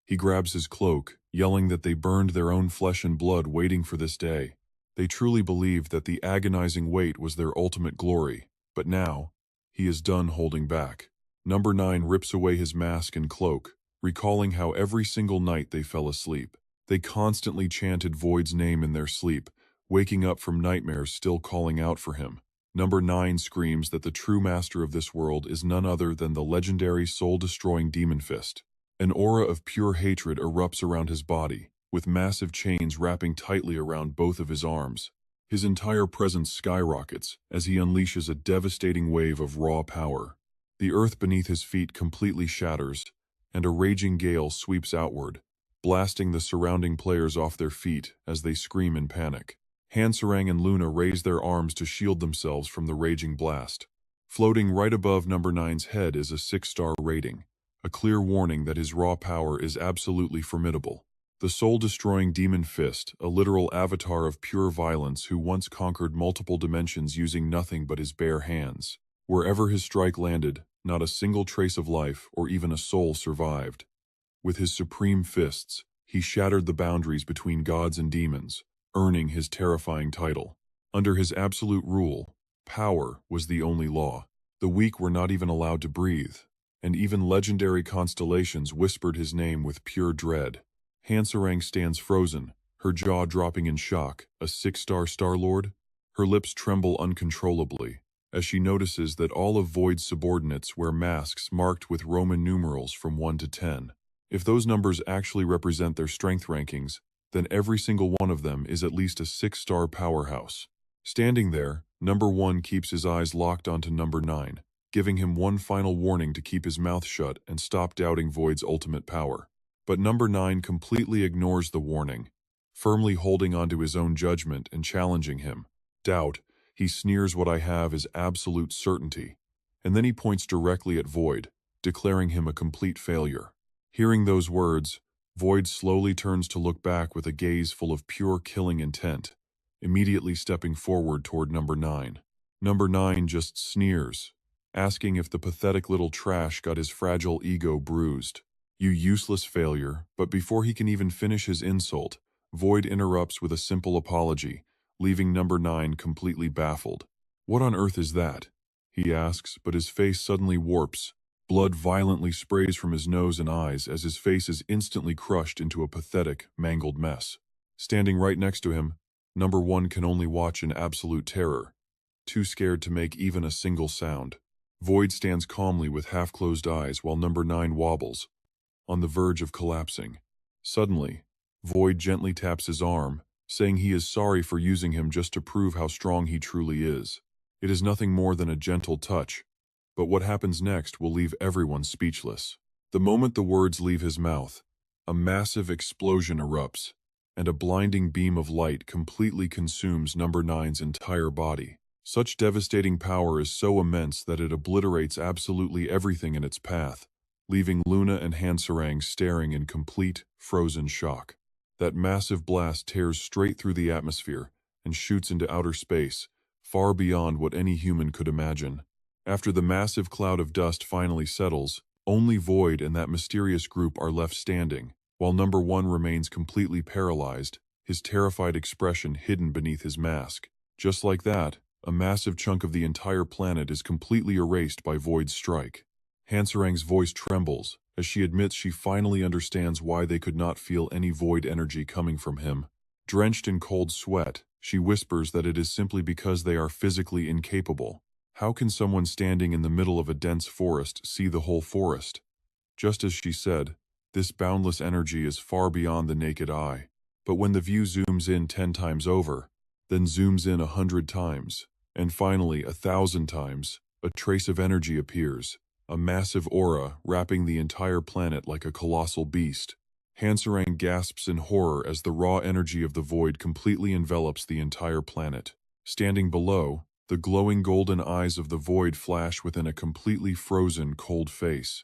He grabs his cloak, yelling that they burned their own flesh and blood waiting for this day. They truly believed that the agonizing wait was their ultimate glory, but now, he is done holding back. Number 9 rips away his mask and cloak, recalling how every single night they fell asleep. They constantly chanted Void's name in their sleep, waking up from nightmares still calling out for him. Number 9 screams that the true master of this world is none other than the legendary soul-destroying Demon Fist. An aura of pure hatred erupts around his body, with massive chains wrapping tightly around both of his arms. His entire presence skyrockets as he unleashes a devastating wave of raw power. The earth beneath his feet completely shatters, and a raging gale sweeps outward, blasting the surrounding players off their feet as they scream in panic. Hanserang and Luna raise their arms to shield themselves from the raging blast. Floating right above number 9's head is a 6-star rating, a clear warning that his raw power is absolutely formidable. The soul-destroying Demon Fist, a literal avatar of pure violence who once conquered multiple dimensions using nothing but his bare hands. Wherever his strike landed, not a single trace of life or even a soul survived. With his supreme fists, he shattered the boundaries between gods and demons, earning his terrifying title. Under his absolute rule, power was the only law. The weak were not even allowed to breathe, and even legendary constellations whispered his name with pure dread. Hansarang stands frozen, her jaw dropping in shock. A six-star Star-Lord? Her lips tremble uncontrollably as she notices that all of Void's subordinates wear masks marked with Roman numerals from 1 to 10. If those numbers actually represent their strength rankings, then every single one of them is at least a six-star powerhouse. Standing there, number 1 keeps his eyes locked onto number 9, giving him one final warning to keep his mouth shut and stop doubting Void's ultimate power. But number 9 completely ignores the warning, firmly holding onto his own judgment and challenging him. Doubt, he sneers, what I have is absolute certainty. And then he points directly at Void, declaring him a complete failure. Hearing those words, Void slowly turns to look back with a gaze full of pure killing intent, immediately stepping forward toward number 9. Number 9 just sneers, asking if the pathetic little trash got his fragile ego bruised. You useless failure. But before he can even finish his insult, Void interrupts with a simple apology, leaving number 9 completely baffled. What on earth is that? He asks, but his face suddenly warps. Blood violently sprays from his nose and eyes as his face is instantly crushed into a pathetic, mangled mess. Standing right next to him, number 1 can only watch in absolute terror, too scared to make even a single sound. Void stands calmly with half-closed eyes while number 9 wobbles, on the verge of collapsing. Suddenly, Void gently taps his arm, saying he is sorry for using him just to prove how strong he truly is. It is nothing more than a gentle touch, but what happens next will leave everyone speechless. The moment the words leave his mouth, a massive explosion erupts, and a blinding beam of light completely consumes number 9's entire body. Such devastating power is so immense that it obliterates absolutely everything in its path, leaving Luna and Hansarang staring in complete, frozen shock. That massive blast tears straight through the atmosphere and shoots into outer space, far beyond what any human could imagine. After the massive cloud of dust finally settles, only Void and that mysterious group are left standing, while number 1 remains completely paralyzed, his terrified expression hidden beneath his mask. Just like that, a massive chunk of the entire planet is completely erased by Void's strike. Hansarang's voice trembles as she admits she finally understands why they could not feel any Void energy coming from him. Drenched in cold sweat, she whispers that it is simply because they are physically incapable. How can someone standing in the middle of a dense forest see the whole forest? Just as she said, this boundless energy is far beyond the naked eye. But when the view zooms in 10 times over, then zooms in 100 times, and finally 1,000 times, a trace of energy appears, a massive aura wrapping the entire planet like a colossal beast. Hansarang gasps in horror as the raw energy of the Void completely envelops the entire planet. Standing below, the glowing golden eyes of the Void flash within a completely frozen, cold face.